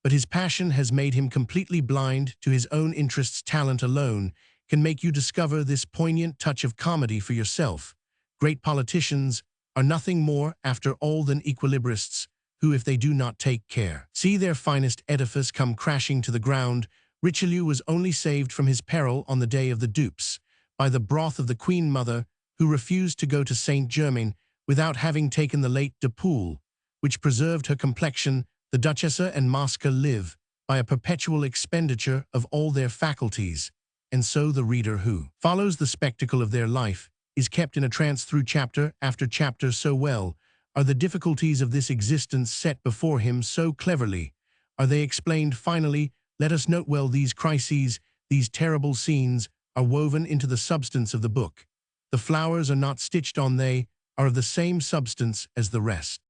But his passion has made him completely blind to his own interests. Talent alone can make you discover this poignant touch of comedy for yourself. Great politicians are nothing more, after all, than equilibrists who, if they do not take care, see their finest edifice come crashing to the ground. Richelieu was only saved from his peril on the day of the dupes by the broth of the Queen Mother, who refused to go to Saint-Germain without having taken the late de Poule, which preserved her complexion. The Duchessa and Mosca live by a perpetual expenditure of all their faculties, and so the reader who follows the spectacle of their life is kept in a trance through chapter after chapter. So well are the difficulties of this existence set before him, so cleverly are they explained. Finally, let us note well these crises, these terrible scenes, are woven into the substance of the book. The flowers are not stitched on, they are of the same substance as the rest.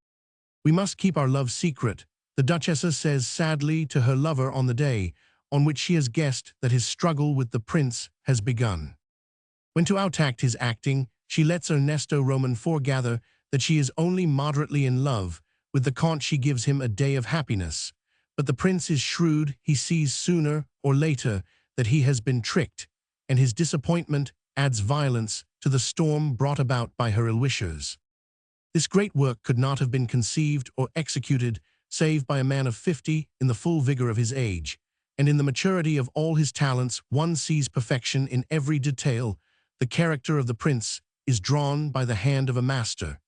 We must keep our love secret, the Duchessa says sadly to her lover on the day on which she has guessed that his struggle with the prince has begun. When to outact his acting, she lets Ernesto Roman foregather that she is only moderately in love with the Count. She gives him a day of happiness, but the prince is shrewd. He sees sooner or later that he has been tricked, and his disappointment adds violence to the storm brought about by her ill-wishers. This great work could not have been conceived or executed save by a man of 50 in the full vigor of his age, and in the maturity of all his talents one sees perfection in every detail. The character of the prince is drawn by the hand of a master,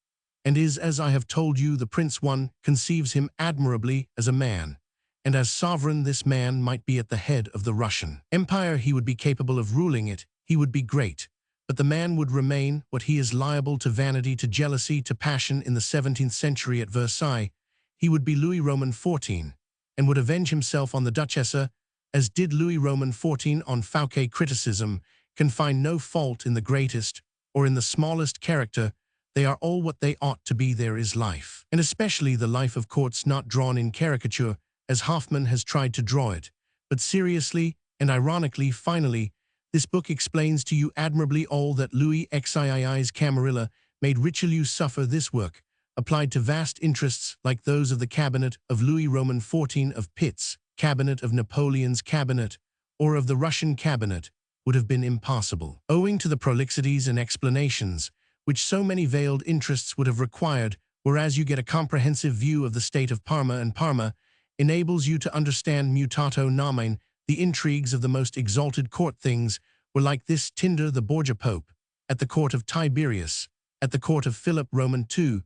and is, as I have told you, the prince one conceives him admirably as a man, and as sovereign this man might be at the head of the Russian Empire. He would be capable of ruling it, he would be great, but the man would remain what he is, liable to vanity, to jealousy, to passion. In the 17th century at Versailles, he would be Louis Roman XIV, and would avenge himself on the Duchessa, as did Louis Roman XIV on Fouquet. Criticism can find no fault in the greatest or in the smallest character. They are all what they ought to be. There is life, and especially the life of courts, not drawn in caricature, as Hoffmann has tried to draw it, but seriously and ironically. Finally, this book explains to you admirably all that Louis XII's Camarilla made Richelieu suffer. This work, applied to vast interests like those of the cabinet of Louis Roman XIV, of Pitt's cabinet, of Napoleon's cabinet, or of the Russian cabinet, would have been impossible, owing to the prolixities and explanations which so many veiled interests would have required, whereas you get a comprehensive view of the state of Parma, and Parma enables you to understand mutato nomen, the intrigues of the most exalted court. Things were like this: Tinder, the Borgia Pope, at the court of Tiberius, at the court of Philip Roman II.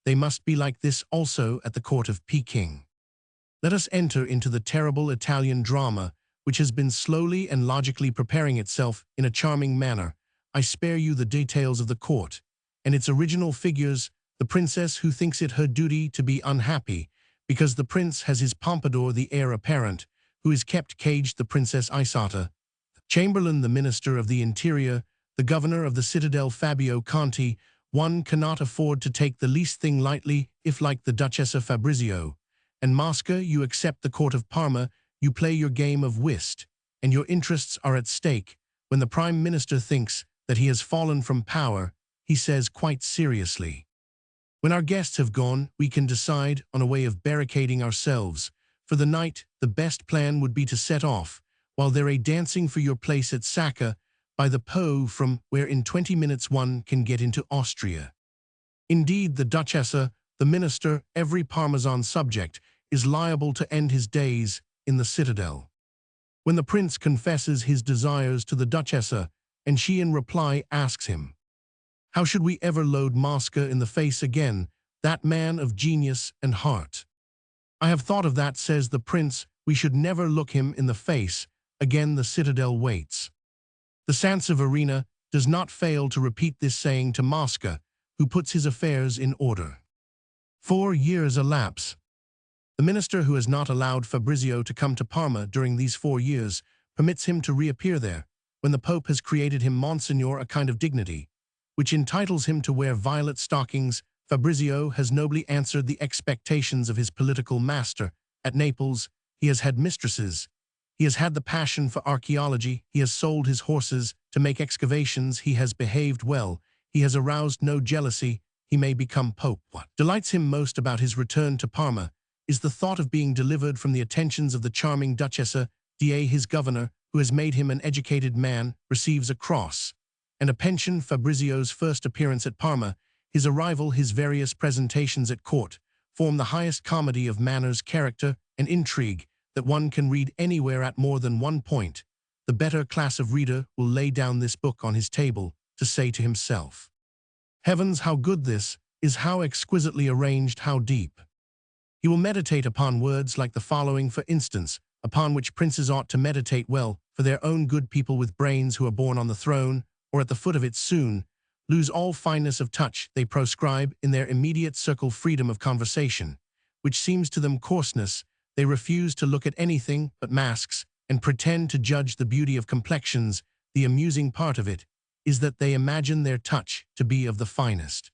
They must be like this also at the court of Peking. Let us enter into the terrible Italian drama, which has been slowly and logically preparing itself in a charming manner. I spare you the details of the court and its original figures: the princess who thinks it her duty to be unhappy because the prince has his pompadour, the heir apparent, who is kept caged, the Princess Isata, Chamberlain, the Minister of the Interior, the Governor of the Citadel, Fabio Conti. One cannot afford to take the least thing lightly if, like the Duchessa Fabrizio and Mosca, you accept the court of Parma. You play your game of whist, and your interests are at stake. When the Prime Minister thinks that he has fallen from power, he says quite seriously, "When our guests have gone, we can decide on a way of barricading ourselves. For the night, the best plan would be to set off, while they're dancing, for your place at Sacca, by the Po, from where in 20 minutes one can get into Austria." Indeed, the Duchessa, the minister, every Parmesan subject, is liable to end his days in the citadel. When the prince confesses his desires to the Duchessa, and she in reply asks him, "How should we ever load Mosca in the face again, that man of genius and heart?" "I have thought of that," says the prince, "we should never look him in the face again." The citadel waits. The Sanseverina does not fail to repeat this saying to Mosca, who puts his affairs in order. 4 years elapse. The minister, who has not allowed Fabrizio to come to Parma during these 4 years, permits him to reappear there, when the Pope has created him Monsignor, a kind of dignity, which entitles him to wear violet stockings. Fabrizio has nobly answered the expectations of his political master. At Naples, he has had mistresses. He has had the passion for archaeology. He has sold his horses to make excavations. He has behaved well. He has aroused no jealousy. He may become Pope. What delights him most about his return to Parma is the thought of being delivered from the attentions of the charming Duchessa d'A. His governor, who has made him an educated man, receives a cross and a pension. Fabrizio's first appearance at Parma, his arrival, his various presentations at court, form the highest comedy of manners, character, and intrigue that one can read anywhere at more than one point. The better class of reader will lay down this book on his table to say to himself, "Heavens, how good this is, how exquisitely arranged, how deep." He will meditate upon words like the following, for instance, upon which princes ought to meditate well, for their own good: people with brains who are born on the throne, or at the foot of it, soon lose all fineness of touch. They proscribe in their immediate circle freedom of conversation, which seems to them coarseness. They refuse to look at anything but masks, and pretend to judge the beauty of complexions. The amusing part of it is that they imagine their touch to be of the finest.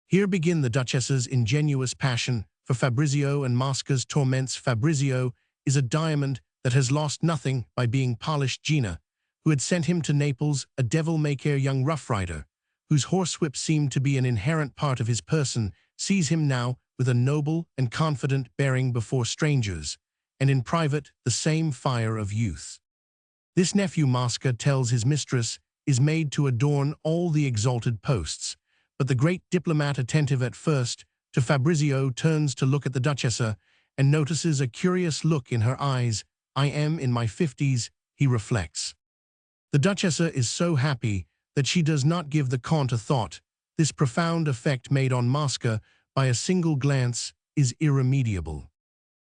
Here begin the Duchess's ingenuous passion for Fabrizio and Mosca's torments. Fabrizio is a diamond that has lost nothing by being polished. Gina, who had sent him to Naples, a devil-may-care young rough-rider, whose horsewhip seemed to be an inherent part of his person, sees him now with a noble and confident bearing before strangers, and in private the same fire of youth. This nephew, Mosca tells his mistress, is made to adorn all the exalted posts, but the great diplomat, attentive at first to Fabrizio, turns to look at the Duchessa and notices a curious look in her eyes, I am in my 50s, he reflects. The Duchessa is so happy that she does not give the Count a thought. This profound effect made on Mosca by a single glance is irremediable.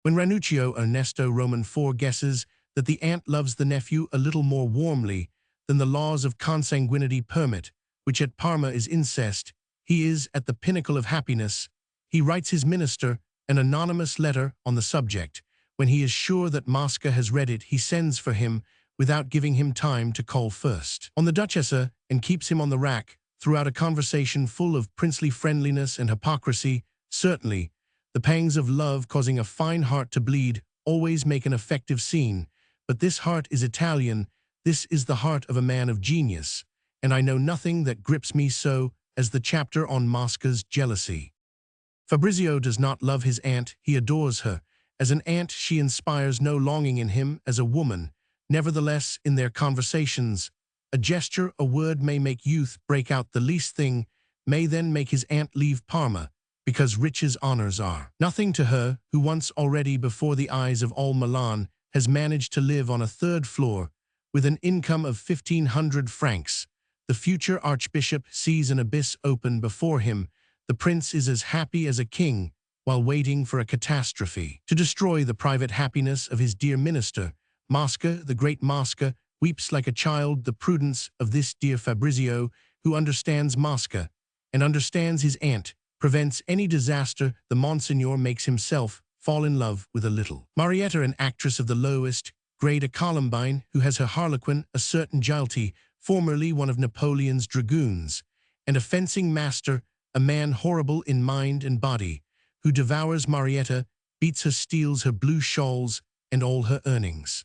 When Ranuccio Ernesto Roman IV guesses that the aunt loves the nephew a little more warmly than the laws of consanguinity permit, which at Parma is incest, he is at the pinnacle of happiness. He writes his minister an anonymous letter on the subject. When he is sure that Mosca has read it, he sends for him without giving him time to call first on the Duchessa and keeps him on the rack throughout a conversation full of princely friendliness and hypocrisy. Certainly, the pangs of love causing a fine heart to bleed always make an effective scene, but this heart is Italian. This is the heart of a man of genius, and I know nothing that grips me so as the chapter on Mosca's jealousy. Fabrizio does not love his aunt, he adores her. As an aunt, she inspires no longing in him as a woman. Nevertheless, in their conversations, a gesture, a word may make youth break out. The least thing may then make his aunt leave Parma, because riches honors are nothing to her, who once already before the eyes of all Milan has managed to live on a third floor with an income of 1,500 francs. The future archbishop sees an abyss open before him. The prince is as happy as a king while waiting for a catastrophe to destroy the private happiness of his dear minister. Mosca, the great Mosca, weeps like a child. The prudence of this dear Fabrizio, who understands Mosca and understands his aunt, prevents any disaster. The Monsignor makes himself fall in love with a little Marietta, an actress of the lowest grade, a Columbine, who has her harlequin, a certain Gialti, formerly one of Napoleon's dragoons, and a fencing master, a man horrible in mind and body, who devours Marietta, beats her, steals her blue shawls and all her earnings.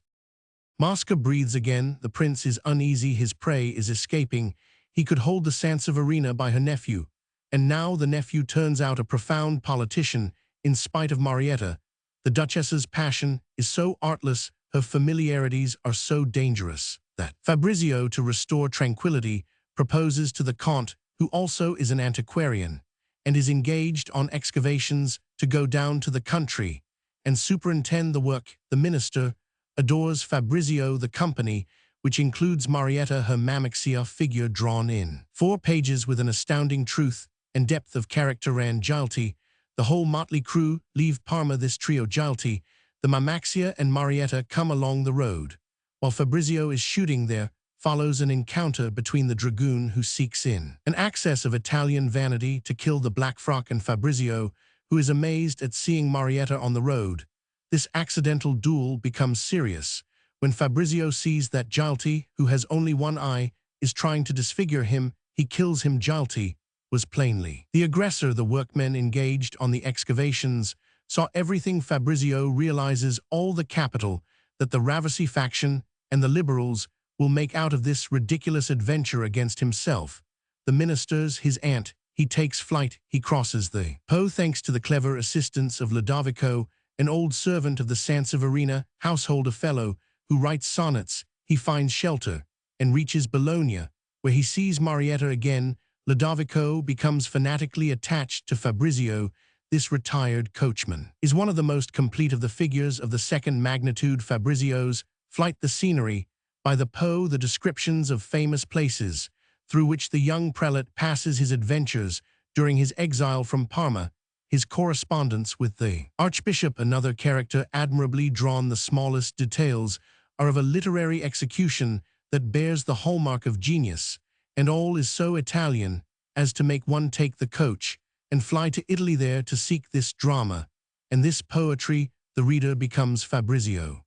Mosca breathes again. The prince is uneasy. His prey is escaping. He could hold the Sanseverina by her nephew, and now the nephew turns out a profound politician in spite of Marietta. The Duchess's passion is so artless, her familiarities are so dangerous, that Fabrizio, to restore tranquility, proposes to the Count, who also is an antiquarian, and is engaged on excavations, to go down to the country and superintend the work. The minister adores Fabrizio. The company, which includes Marietta, her Mammaxia figure drawn in 4 pages with an astounding truth and depth of character, and Gialti, the whole motley crew, leave Parma. This trio, Gialti, the Mammaxia and Marietta, come along the road. While Fabrizio is shooting there, follows an encounter between the dragoon, who seeks in an access of Italian vanity to kill the black frock, and Fabrizio, who is amazed at seeing Marietta on the road. This accidental duel becomes serious when Fabrizio sees that Gialti, who has only one eye, is trying to disfigure him. He kills him. Gialti was plainly the aggressor. The workmen engaged on the excavations saw everything. Fabrizio realizes all the capital that the Ravasi faction and the liberals will make out of this ridiculous adventure against himself, the ministers, his aunt. He takes flight. He crosses the Po thanks to the clever assistance of Ludovico, an old servant of the Sanseverina household, a fellow who writes sonnets. He finds shelter and reaches Bologna, where he sees Marietta again. Ludovico becomes fanatically attached to Fabrizio. This retired coachman is one of the most complete of the figures of the second magnitude. Fabrizio's flight, the scenery by the Po, the descriptions of famous places through which the young prelate passes his adventures during his exile from Parma, his correspondence with the archbishop, another character admirably drawn. The smallest details are of a literary execution that bears the hallmark of genius, and all is so Italian as to make one take the coach and fly to Italy there to seek this drama and this poetry. The reader becomes Fabrizio.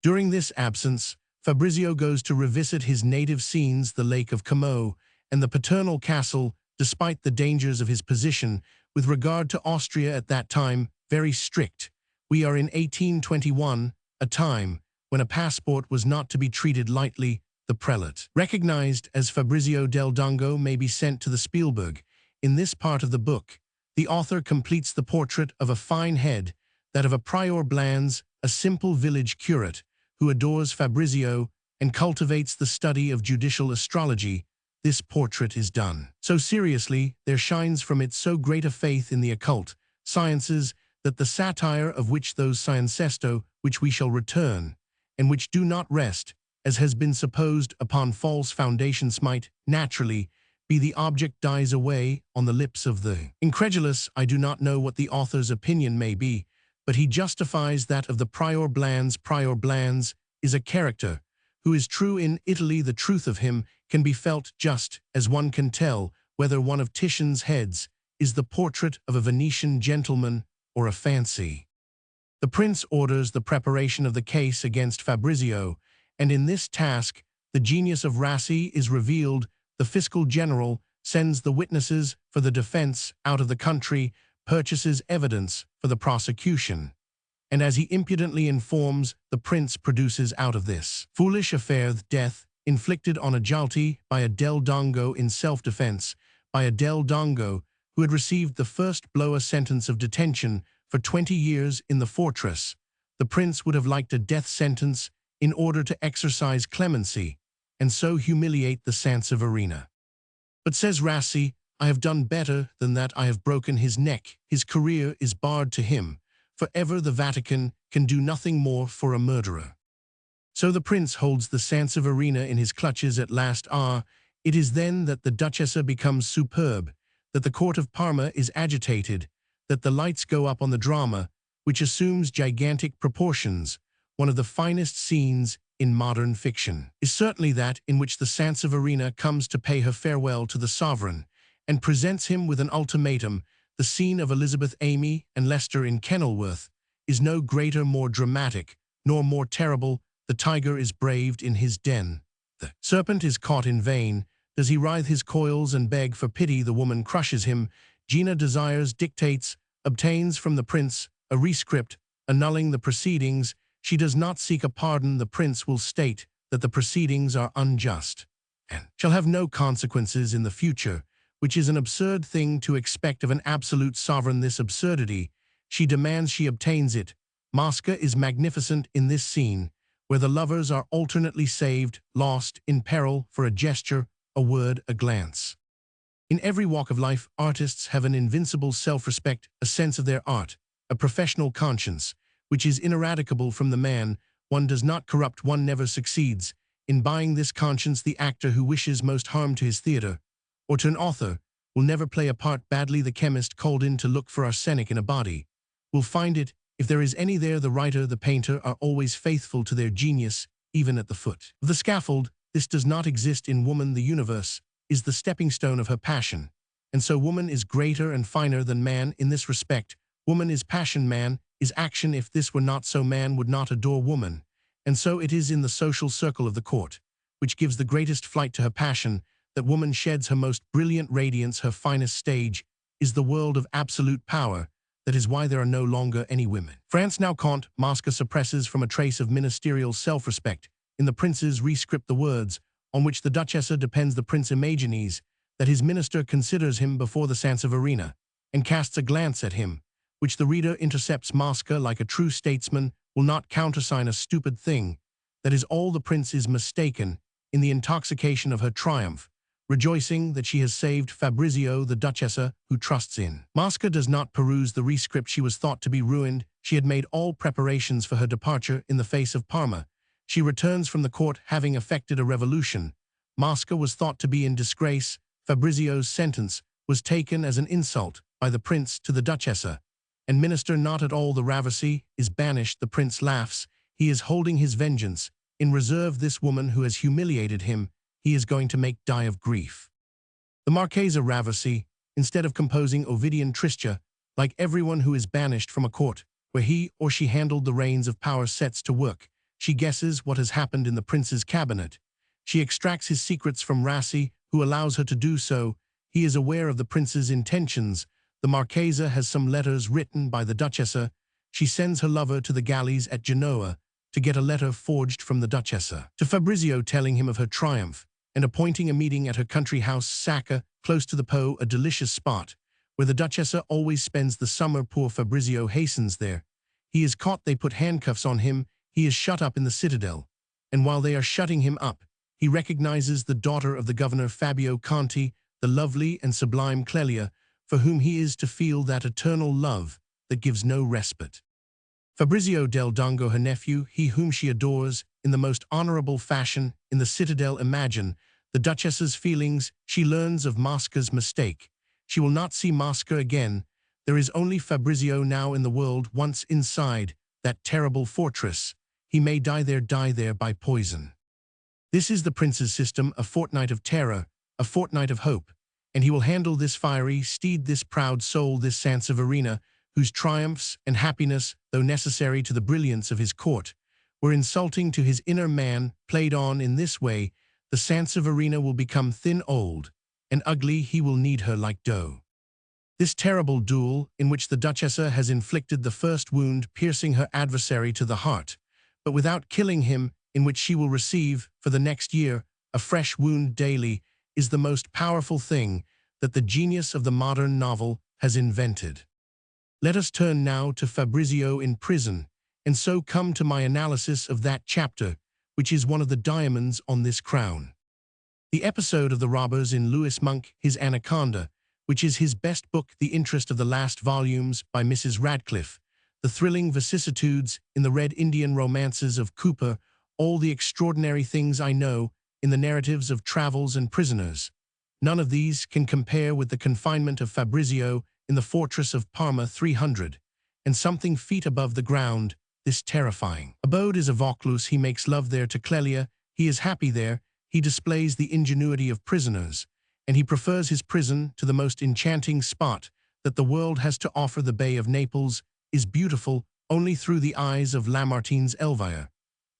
During this absence, Fabrizio goes to revisit his native scenes, the Lake of Como and the paternal castle. Despite the dangers of his position with regard to Austria at that time, very strict. We are in 1821, a time when a passport was not to be treated lightly. The prelate, recognized as Fabrizio del Dongo, may be sent to the Spielberg. In this part of the book, the author completes the portrait of a fine head, that of a prior Blanz, a simple village curate, who adores Fabrizio and cultivates the study of judicial astrology. This portrait is done so seriously, there shines from it so great a faith in the occult sciences, that the satire of which those sciencesto, which we shall return, and which do not rest, as has been supposed, upon false foundations might, naturally, be the object dies away on the lips of the incredulous. I do not know what the author's opinion may be, but he justifies that of the prior Blands. Prior Blands is a character who is true in Italy. The truth of him can be felt just as one can tell whether one of Titian's heads is the portrait of a Venetian gentleman or a fancy. The prince orders the preparation of the case against Fabrizio, and in this task the genius of Rassi is revealed. The fiscal general sends the witnesses for the defense out of the country, purchases evidence for the prosecution, and as he impudently informs, the prince produces out of this foolish affair the death inflicted on a Jalti by a Del Dongo in self-defense, by a Del Dongo who had received the first blow, a sentence of detention for 20 years in the fortress. The prince would have liked a death sentence in order to exercise clemency, and so humiliate the Sanseverina. But says Rassi, I have done better than that. I have broken his neck. His career is barred to him. Forever the Vatican can do nothing more for a murderer. So the prince holds the Sanseverina in his clutches at last hour. It is then that the Duchessa becomes superb, that the court of Parma is agitated, that the lights go up on the drama, which assumes gigantic proportions. One of the finest scenes in modern fiction is certainly that in which the Sanseverina comes to pay her farewell to the sovereign and presents him with an ultimatum. The scene of Elizabeth Amy and Leicester in Kenilworth is no greater, more dramatic, nor more terrible. The tiger is braved in his den. The serpent is caught in vain. Does he writhe his coils and beg for pity? The woman crushes him. Gina desires, dictates, obtains from the prince a rescript, annulling the proceedings. She does not seek a pardon. The prince will state that the proceedings are unjust and shall have no consequences in the future, which is an absurd thing to expect of an absolute sovereign. This absurdity she demands, she obtains it. Mosca is magnificent in this scene, where the lovers are alternately saved, lost, in peril for a gesture, a word, a glance. In every walk of life, artists have an invincible self-respect, a sense of their art, a professional conscience, which is ineradicable from the man. One does not corrupt, one never succeeds in buying this conscience. The actor who wishes most harm to his theater, or to an author, will never play a part badly. The chemist called in to look for arsenic in a body will find it, if there is any there. The writer, the painter are always faithful to their genius, even at the foot of the scaffold. This does not exist in woman. The universe is the stepping stone of her passion, and so woman is greater and finer than man in this respect. Woman is passion, man is action. If this were not so, man would not adore woman. And so it is in the social circle of the court, which gives the greatest flight to her passion, that woman sheds her most brilliant radiance. Her finest stage is the world of absolute power. That is why there are no longer any women. France now can't. Mosca suppresses from a trace of ministerial self-respect in the prince's rescript the words on which the Duchessa depends. The prince imagines that his minister considers him before the Sanseverina and casts a glance at him, which the reader intercepts. Mosca, like a true statesman, will not countersign a stupid thing. That is all. The prince is mistaken in the intoxication of her triumph, rejoicing that she has saved Fabrizio. The Duchessa, who trusts in Mosca, does not peruse the rescript. She was thought to be ruined. She had made all preparations for her departure in the face of Parma. She returns from the court having effected a revolution. Mosca was thought to be in disgrace. Fabrizio's sentence was taken as an insult by the prince to the Duchessa, and minister not at all. The Ravasi is banished. The prince laughs. He is holding his vengeance in reserve. This woman who has humiliated him, he is going to make die of grief. The Marchesa Ravasi, instead of composing Ovidian Tristia, like everyone who is banished from a court where he or she handled the reins of power, sets to work. She guesses what has happened in the prince's cabinet. She extracts his secrets from Rassi, who allows her to do so. He is aware of the prince's intentions. The Marchesa has some letters written by the Duchessa. She sends her lover to the galleys at Genoa to get a letter forged from the Duchessa to Fabrizio telling him of her triumph and appointing a meeting at her country house Sacca, close to the Po, a delicious spot where the Duchessa always spends the summer. Poor Fabrizio hastens there. He is caught. They put handcuffs on him. He is shut up in the citadel, and while they are shutting him up, he recognizes the daughter of the governor, Fabio Conti, the lovely and sublime Clelia, for whom he is to feel that eternal love that gives no respite. Fabrizio del Dongo, her nephew, he whom she adores, in the most honorable fashion, in the citadel imagine, the Duchess's feelings, she learns of Mosca's mistake. She will not see Mosca again. There is only Fabrizio now in the world, once inside that terrible fortress. He may die there by poison. This is the prince's system, a fortnight of terror, a fortnight of hope, and he will handle this fiery steed, this proud soul, this Sanseverina, whose triumphs and happiness, though necessary to the brilliance of his court, were insulting to his inner man. Played on in this way, the Sanseverina will become thin, old, and ugly. He will knead her like dough. This terrible duel, in which the Duchessa has inflicted the first wound, piercing her adversary to the heart, but without killing him, in which she will receive, for the next year, a fresh wound daily, is the most powerful thing that the genius of the modern novel has invented. Let us turn now to Fabrizio in prison, and so come to my analysis of that chapter, which is one of the diamonds on this crown. The episode of the robbers in Lewis Monk, his Anaconda, which is his best book, the interest of the last volumes by Mrs. Radcliffe, the thrilling vicissitudes in the Red Indian romances of Cooper, all the extraordinary things I know in the narratives of travels and prisoners. None of these can compare with the confinement of Fabrizio in the fortress of Parma 300, and something feet above the ground, this terrifying abode is a Vaucluse. He makes love there to Clelia, he is happy there, he displays the ingenuity of prisoners, and he prefers his prison to the most enchanting spot that the world has to offer. The Bay of Naples is beautiful only through the eyes of Lamartine's Elvire,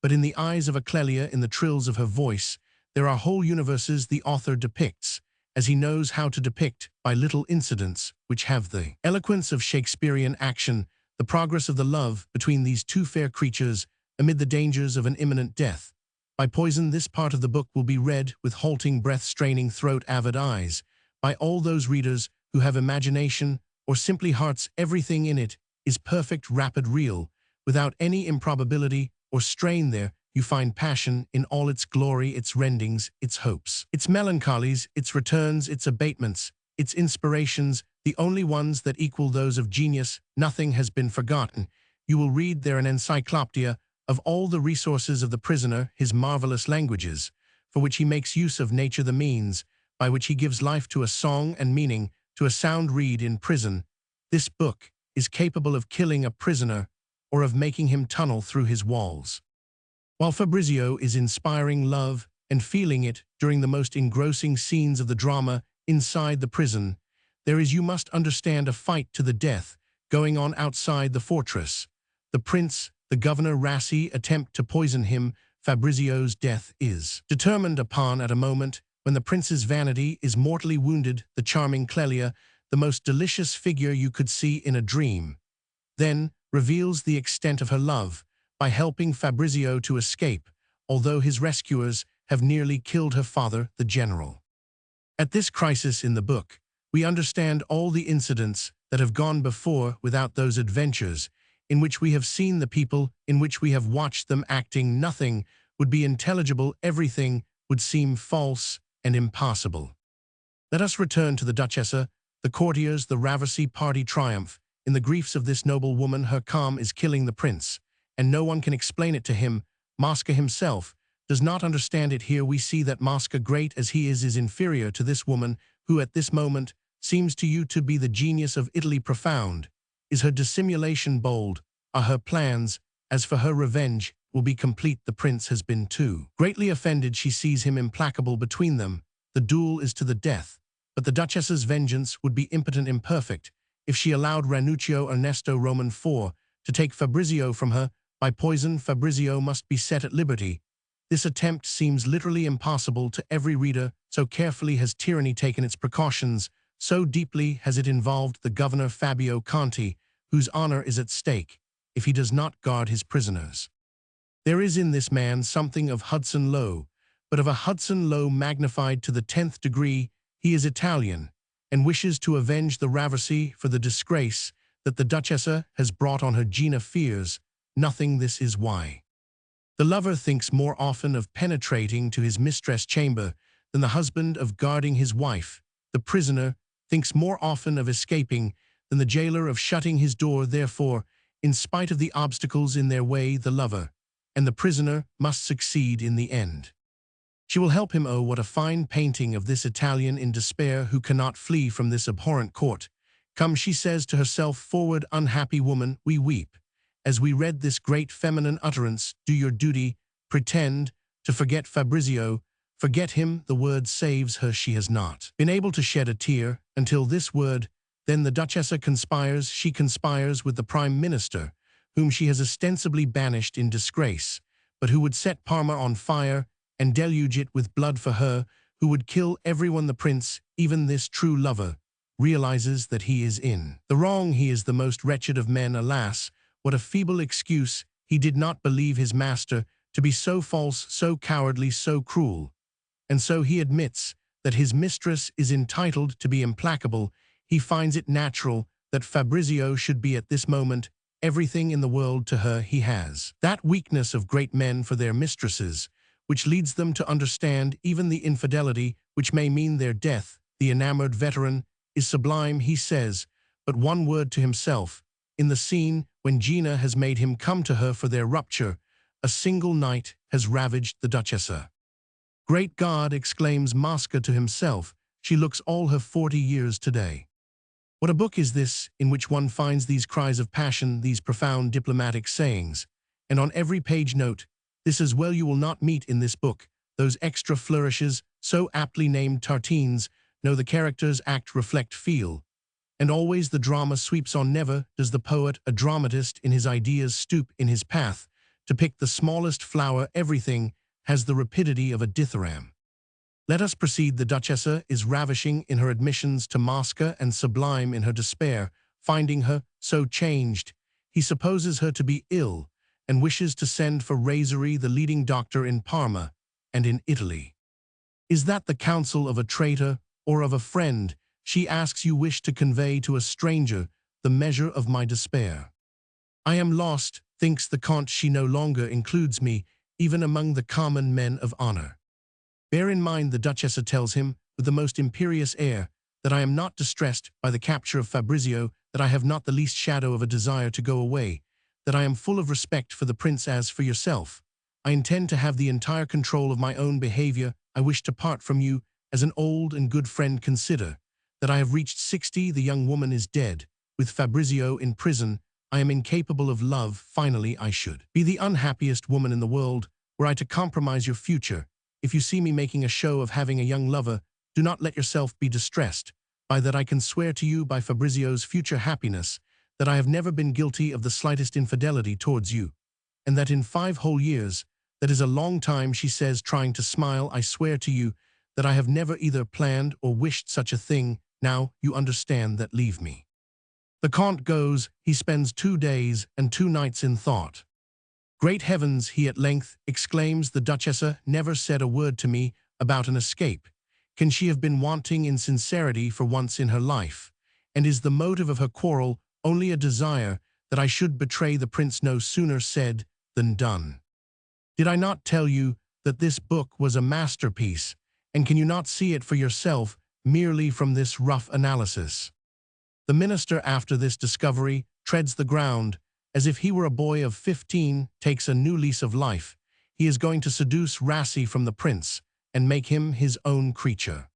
but in the eyes of a Clelia, in the trills of her voice, there are whole universes the author depicts, as he knows how to depict, by little incidents which have the eloquence of Shakespearean action, the progress of the love between these two fair creatures amid the dangers of an imminent death. By poison, this part of the book will be read with halting breath, straining throat, avid eyes, by all those readers who have imagination or simply hearts. Everything in it is perfect, rapid, real, without any improbability or strain. There you find passion in all its glory, its rendings, its hopes, its melancholies, its returns, its abatements, its inspirations, the only ones that equal those of genius. Nothing has been forgotten. You will read there an encyclopedia of all the resources of the prisoner, his marvelous languages, for which he makes use of nature, the means by which he gives life to a song and meaning to a sound reed in prison. This book is capable of killing a prisoner or of making him tunnel through his walls. While Fabrizio is inspiring love and feeling it during the most engrossing scenes of the drama inside the prison, there is, you must understand, a fight to the death going on outside the fortress. The prince, the governor Rassi, attempt to poison him. Fabrizio's death is determined upon at a moment when the prince's vanity is mortally wounded. The charming Clelia, the most delicious figure you could see in a dream, then reveals the extent of her love by helping Fabrizio to escape, although his rescuers have nearly killed her father, the general. At this crisis in the book, we understand all the incidents that have gone before. Without those adventures, in which we have seen the people, in which we have watched them acting, nothing would be intelligible. Everything would seem false and impossible. Let us return to the Duchessa, the courtiers, the Ravasi party triumph. In the griefs of this noble woman, her calm is killing the prince, and no one can explain it to him. Mosca himself does not understand it. Here we see that Mosca, great as he is inferior to this woman, who at this moment seems to you to be the genius of Italy. Profound is her dissimulation, bold are her plans. As for her revenge, will be complete. The prince has been too greatly offended. She sees him implacable between them. The duel is to the death, but the Duchess's vengeance would be impotent, imperfect, if she allowed Ranuccio Ernesto Roman IV to take Fabrizio from her. By poison, Fabrizio must be set at liberty. This attempt seems literally impossible to every reader, so carefully has tyranny taken its precautions, so deeply has it involved the governor Fabio Conti, whose honor is at stake if he does not guard his prisoners. There is in this man something of Hudson Lowe, but of a Hudson Lowe magnified to the 10th degree. He is Italian, and wishes to avenge the Ravasi for the disgrace that the Duchessa has brought on her. Gina fears nothing. This is why. The lover thinks more often of penetrating to his mistress' chamber than the husband of guarding his wife. The prisoner thinks more often of escaping than the jailer of shutting his door. Therefore, in spite of the obstacles in their way, the lover, and the prisoner must succeed in the end. She will help him. Oh, what a fine painting of this Italian in despair who cannot flee from this abhorrent court. Come, she says to herself, forward, unhappy woman, we weep. As we read this great feminine utterance, do your duty, pretend to forget Fabrizio, forget him. The word saves her. She has not been able to shed a tear until this word. Then the Duchessa conspires. She conspires with the Prime Minister, whom she has ostensibly banished in disgrace, but who would set Parma on fire and deluge it with blood for her, who would kill everyone. The prince, even this true lover, realizes that he is in the wrong. He is the most wretched of men. Alas, what a feeble excuse! He did not believe his master to be so false, so cowardly, so cruel. And so he admits that his mistress is entitled to be implacable. He finds it natural that Fabrizio should be at this moment everything in the world to her. He has that weakness of great men for their mistresses, which leads them to understand even the infidelity which may mean their death. The enamored veteran is sublime, he says, but one word to himself. In the scene when Gina has made him come to her for their rupture, a single night has ravaged the Duchessa. Great God, exclaims Mosca to himself, she looks all her 40 years today. What a book is this, in which one finds these cries of passion, these profound diplomatic sayings, and on every page note, this as well you will not meet in this book, those extra flourishes, so aptly named tartines. No, the characters act, reflect, feel. And always the drama sweeps on. Never does the poet, a dramatist in his ideas, stoop in his path to pick the smallest flower. Everything has the rapidity of a dithyramb. Let us proceed. The Duchessa is ravishing in her admissions to Mosca and sublime in her despair, finding her so changed. He supposes her to be ill and wishes to send for Razori, the leading doctor in Parma and in Italy. Is that the counsel of a traitor or of a friend? She asks. You wish to convey to a stranger the measure of my despair. I am lost, thinks the Count. She no longer includes me, even among the common men of honor. Bear in mind, the Duchessa tells him, with the most imperious air, that I am not distressed by the capture of Fabrizio, that I have not the least shadow of a desire to go away, that I am full of respect for the prince. As for yourself, I intend to have the entire control of my own behavior. I wish to part from you as an old and good friend. Consider that I have reached 60, the young woman is dead, with Fabrizio in prison. I am incapable of love. Finally, I should be the unhappiest woman in the world were I to compromise your future. If you see me making a show of having a young lover, do not let yourself be distressed. By that I can swear to you, by Fabrizio's future happiness, that I have never been guilty of the slightest infidelity towards you, and that in 5 whole years, that is a long time, she says, trying to smile, I swear to you that I have never either planned or wished such a thing. Now you understand that. Leave me. The Count goes. He spends 2 days and 2 nights in thought. Great heavens, he at length exclaims, the Duchessa never said a word to me about an escape. Can she have been wanting in sincerity for once in her life? And is the motive of her quarrel only a desire that I should betray the prince? No sooner said than done. Did I not tell you that this book was a masterpiece, and can you not see it for yourself merely from this rough analysis? The minister, after this discovery, treads the ground, as if he were a boy of 15, takes a new lease of life. He is going to seduce Rassi from the prince and make him his own creature.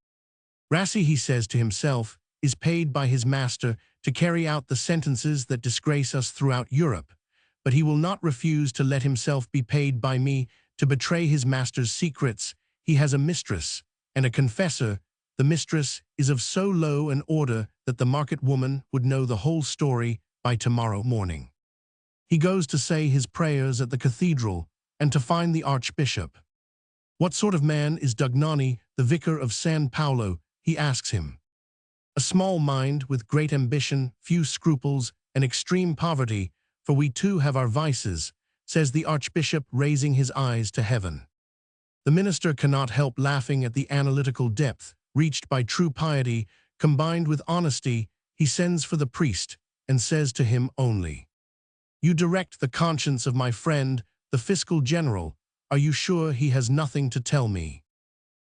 Rassi, he says to himself, is paid by his master to carry out the sentences that disgrace us throughout Europe, but he will not refuse to let himself be paid by me to betray his master's secrets. He has a mistress and a confessor. The mistress is of so low an order that the market woman would know the whole story by tomorrow morning. He goes to say his prayers at the cathedral and to find the archbishop. What sort of man is Dugnani, the vicar of San Paolo? He asks him. A small mind with great ambition, few scruples, and extreme poverty, for we too have our vices, says the archbishop, raising his eyes to heaven. The minister cannot help laughing at the analytical depth reached by true piety combined with honesty. He sends for the priest and says to him only, "You direct the conscience of my friend, the fiscal general. Are you sure he has nothing to tell me?"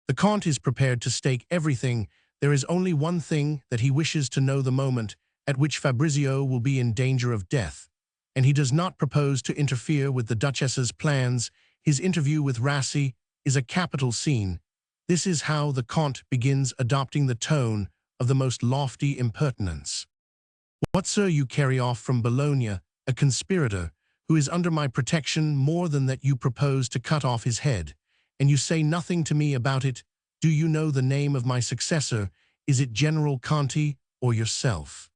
The Count is prepared to stake everything. There is only one thing that he wishes to know: the moment at which Fabrizio will be in danger of death, and he does not propose to interfere with the Duchess's plans. His interview with Rassi is a capital scene. This is how the Comte begins adopting the tone of the most lofty impertinence. What, sir, you carry off from Bologna, a conspirator, who is under my protection more than that you propose to cut off his head, and you say nothing to me about it. Do you know the name of my successor? Is it General Conti or yourself?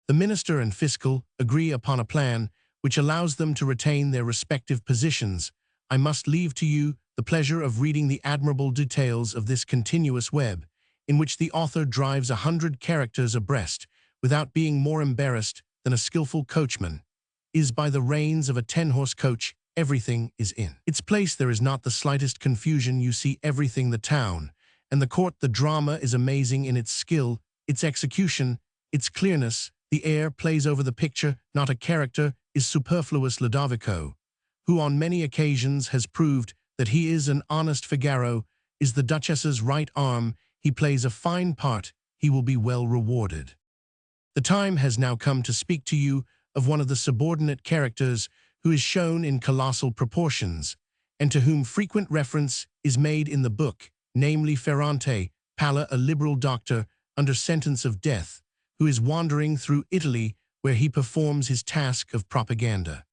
The minister and fiscal agree upon a plan which allows them to retain their respective positions. I must leave to you the pleasure of reading the admirable details of this continuous web, in which the author drives 100 characters abreast, without being more embarrassed than a skillful coachman is by the reins of a 10-horse coach. Everything is in its place. There is not the slightest confusion. You see everything. The town and the court. The drama is amazing in its skill, its execution, its clearness. The air plays over the picture. Not a character is superfluous. Ludovico, who on many occasions has proved that he is an honest Figaro, is the Duchess's right arm. He plays a fine part. He will be well rewarded. The time has now come to speak to you of one of the subordinate characters who is shown in colossal proportions, and to whom frequent reference is made in the book, namely Ferrante Palla, a liberal doctor under sentence of death, who is wandering through Italy where he performs his task of propaganda.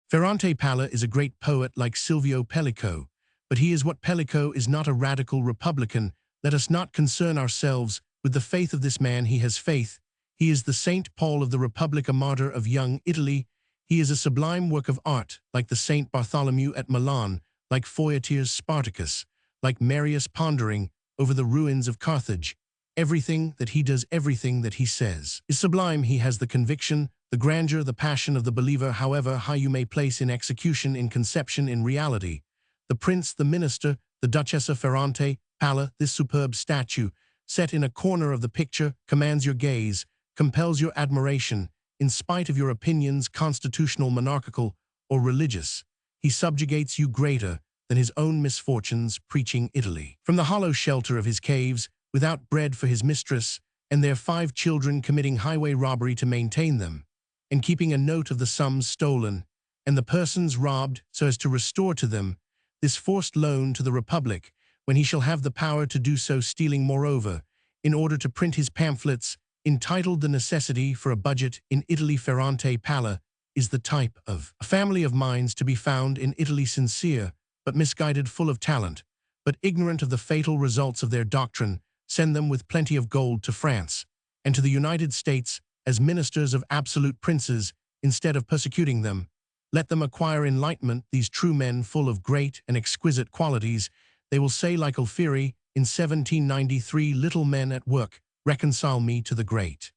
Ferrante Palla is a great poet like Silvio Pellico, but he is what Pellico is not, a radical republican. Let us not concern ourselves with the faith of this man. He has faith. He is the Saint Paul of the Republic, a martyr of young Italy. He is a sublime work of art, like the Saint Bartholomew at Milan, like Feuilleteur's Spartacus, like Marius pondering over the ruins of Carthage. Everything that he does, everything that he says, is sublime. He has the conviction, the grandeur, the passion of the believer, however high you may place in execution, in conception, in reality. The prince, the minister, the Duchessa Ferrante Palla, this superb statue, set in a corner of the picture, commands your gaze, compels your admiration, in spite of your opinions, constitutional, monarchical, or religious. He subjugates you greater than his own misfortunes, preaching Italy. From the hollow shelter of his caves, without bread for his mistress, and their 5 children, committing highway robbery to maintain them, and keeping a note of the sums stolen, and the persons robbed so as to restore to them this forced loan to the Republic, when he shall have the power to do so, stealing moreover, in order to print his pamphlets, entitled The Necessity for a Budget in Italy. Ferrante Palla is the type of a family of minds to be found in Italy, sincere, but misguided, full of talent, but ignorant of the fatal results of their doctrine. Send them with plenty of gold to France and to the United States as ministers of absolute princes, instead of persecuting them. Let them acquire enlightenment, these true men full of great and exquisite qualities. They will say like Alfieri in 1793, little men at work, reconcile me to the great.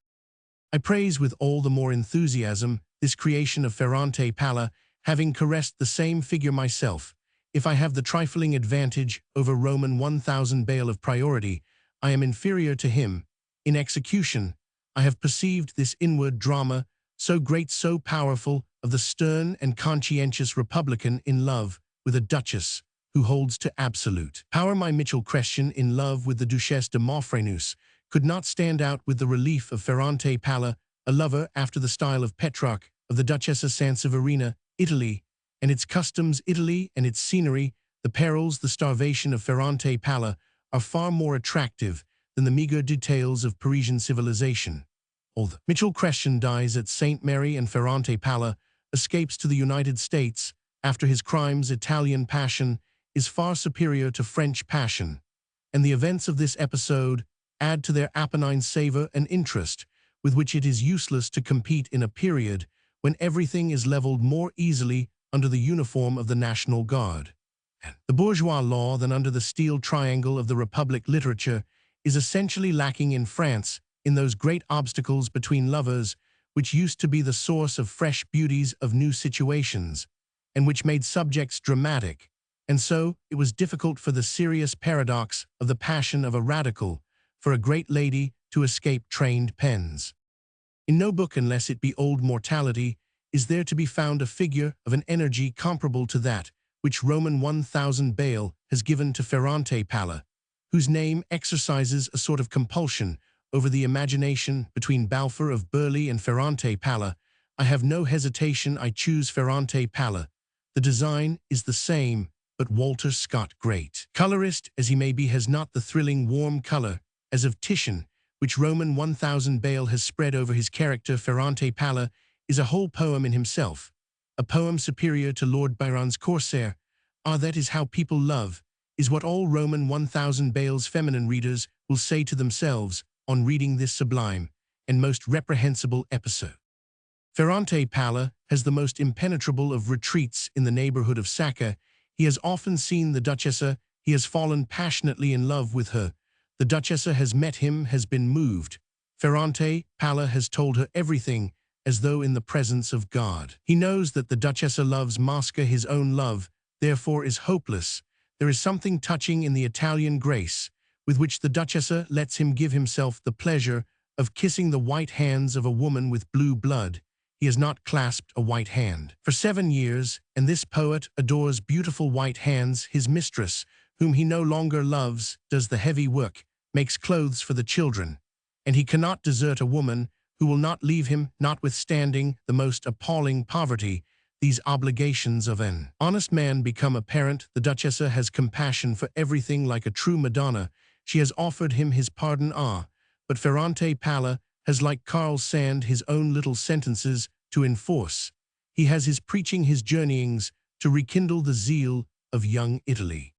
I praise with all the more enthusiasm this creation of Ferrante Palla, having caressed the same figure myself. If I have the trifling advantage over Roman 1000 bale of priority, I am inferior to him. In execution, I have perceived this inward drama, so great, so powerful, of the stern and conscientious republican in love with a duchess who holds to absolute power. My Mitchell Christian, in love with the Duchesse de Maufrigneuse, could not stand out with the relief of Ferrante Palla, a lover after the style of Petrarch, of the Duchessa Sanseverina. Italy and its customs, Italy and its scenery, the perils, the starvation of Ferrante Palla are far more attractive than the meager details of Parisian civilization. Although Mitchell Christian dies at St. Mary and Ferrante Palla escapes to the United States after his crimes, Italian passion is far superior to French passion, and the events of this episode add to their Apennine savor and interest, with which it is useless to compete in a period when everything is leveled more easily under the uniform of the National Guard. The bourgeois law, than under the steel triangle of the Republic. Literature is essentially lacking in France in those great obstacles between lovers which used to be the source of fresh beauties of new situations, and which made subjects dramatic, and so it was difficult for the serious paradox of the passion of a radical for a great lady to escape trained pens. In no book, unless it be Old Mortality, is there to be found a figure of an energy comparable to that which Roman 1000 bale has given to Ferrante Palla, whose name exercises a sort of compulsion over the imagination. Between Balfour of Burleigh and Ferrante Palla, I have no hesitation, I choose Ferrante Palla. The design is the same, but Walter Scott, great colorist as he may be, has not the thrilling warm color, as of Titian, which Roman 1000 Bale has spread over his character. Ferrante Palla is a whole poem in himself, a poem superior to Lord Byron's Corsair. Ah, that is how people love, is what all Roman 1000 Bale's feminine readers will say to themselves on reading this sublime and most reprehensible episode. Ferrante Palla has the most impenetrable of retreats in the neighborhood of Sacca. He has often seen the Duchessa, he has fallen passionately in love with her. The Duchessa has met him, has been moved. Ferrante Palla has told her everything, as though in the presence of God. He knows that the Duchessa loves Mosca, his own love, therefore is hopeless. There is something touching in the Italian grace, with which the Duchessa lets him give himself the pleasure of kissing the white hands of a woman with blue blood. He has not clasped a white hand for 7 years, and this poet adores beautiful white hands. His mistress, whom he no longer loves, does the heavy work, makes clothes for the children, and he cannot desert a woman who will not leave him, notwithstanding the most appalling poverty. These obligations of an honest man become apparent. The Duchessa has compassion for everything like a true Madonna. She has offered him his pardon, but Ferrante Palla has, like Carl Sand, his own little sentences to enforce. He has his preaching, his journeyings, to rekindle the zeal of young Italy.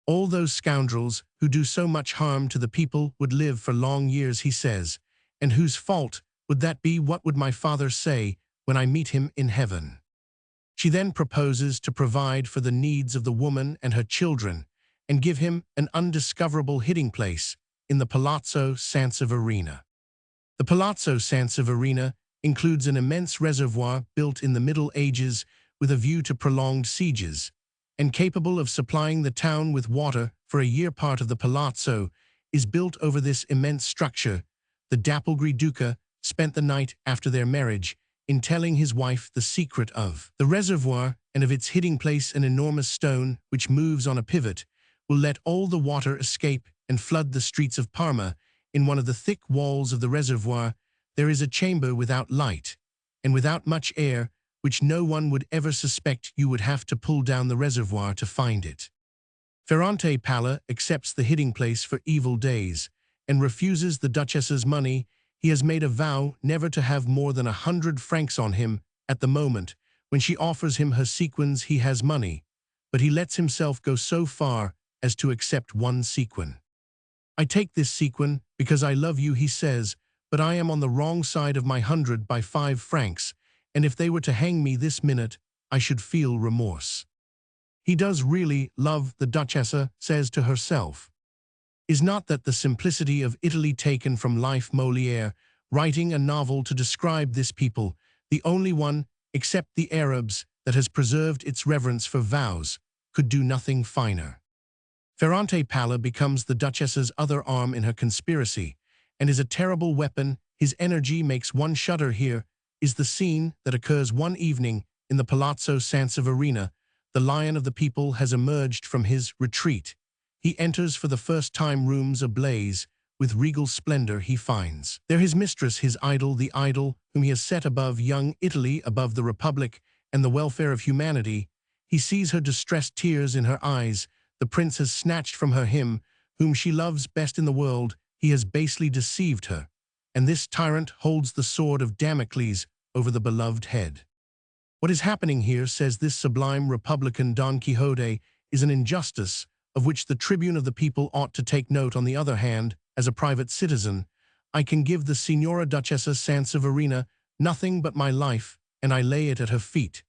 All those scoundrels who do so much harm to the people would live for long years, he says, and whose fault would that be? What would my Father say when I meet him in heaven? She then proposes to provide for the needs of the woman and her children, and give him an undiscoverable hiding place in the Palazzo Sanseverina. The Palazzo Sanseverina includes an immense reservoir built in the Middle Ages with a view to prolonged sieges, and capable of supplying the town with water for a year. Part of the palazzo is built over this immense structure. The Dapplegri Duca spent the night after their marriage in telling his wife the secret of the reservoir and of its hiding place. An enormous stone, which moves on a pivot, will let all the water escape and flood the streets of Parma. In one of the thick walls of the reservoir, there is a chamber without light and without much air, which no one would ever suspect. You would have to pull down the reservoir to find it. Ferrante Palla accepts the hiding place for evil days and refuses the Duchessa's money. He has made a vow never to have more than 100 francs on him at the moment. When she offers him her sequins, he has money, but he lets himself go so far as to accept 1 sequin. I take this sequin because I love you, he says, but I am on the wrong side of my 100 by 5 francs, and if they were to hang me this minute, I should feel remorse. He does really love the Duchessa, says to herself. Is not that the simplicity of Italy taken from life? Molière, writing a novel to describe this people, the only one, except the Arabs, that has preserved its reverence for vows, could do nothing finer. Ferrante Palla becomes the Duchessa's other arm in her conspiracy, and is a terrible weapon. His energy makes one shudder. Here is the scene that occurs one evening in the Palazzo Sanseverina. The lion of the people has emerged from his retreat. He enters for the first time, rooms ablaze with regal splendor. He finds there his mistress, his idol, the idol whom he has set above young Italy, above the Republic and the welfare of humanity. He sees her distressed tears in her eyes. The prince has snatched from her him whom she loves best in the world. He has basely deceived her, and this tyrant holds the sword of Damocles over the beloved head. What is happening here, says this sublime republican Don Quixote, is an injustice of which the tribune of the people ought to take note. On the other hand, as a private citizen, I can give the Signora Duchessa Sanseverina nothing but my life, and I lay it at her feet.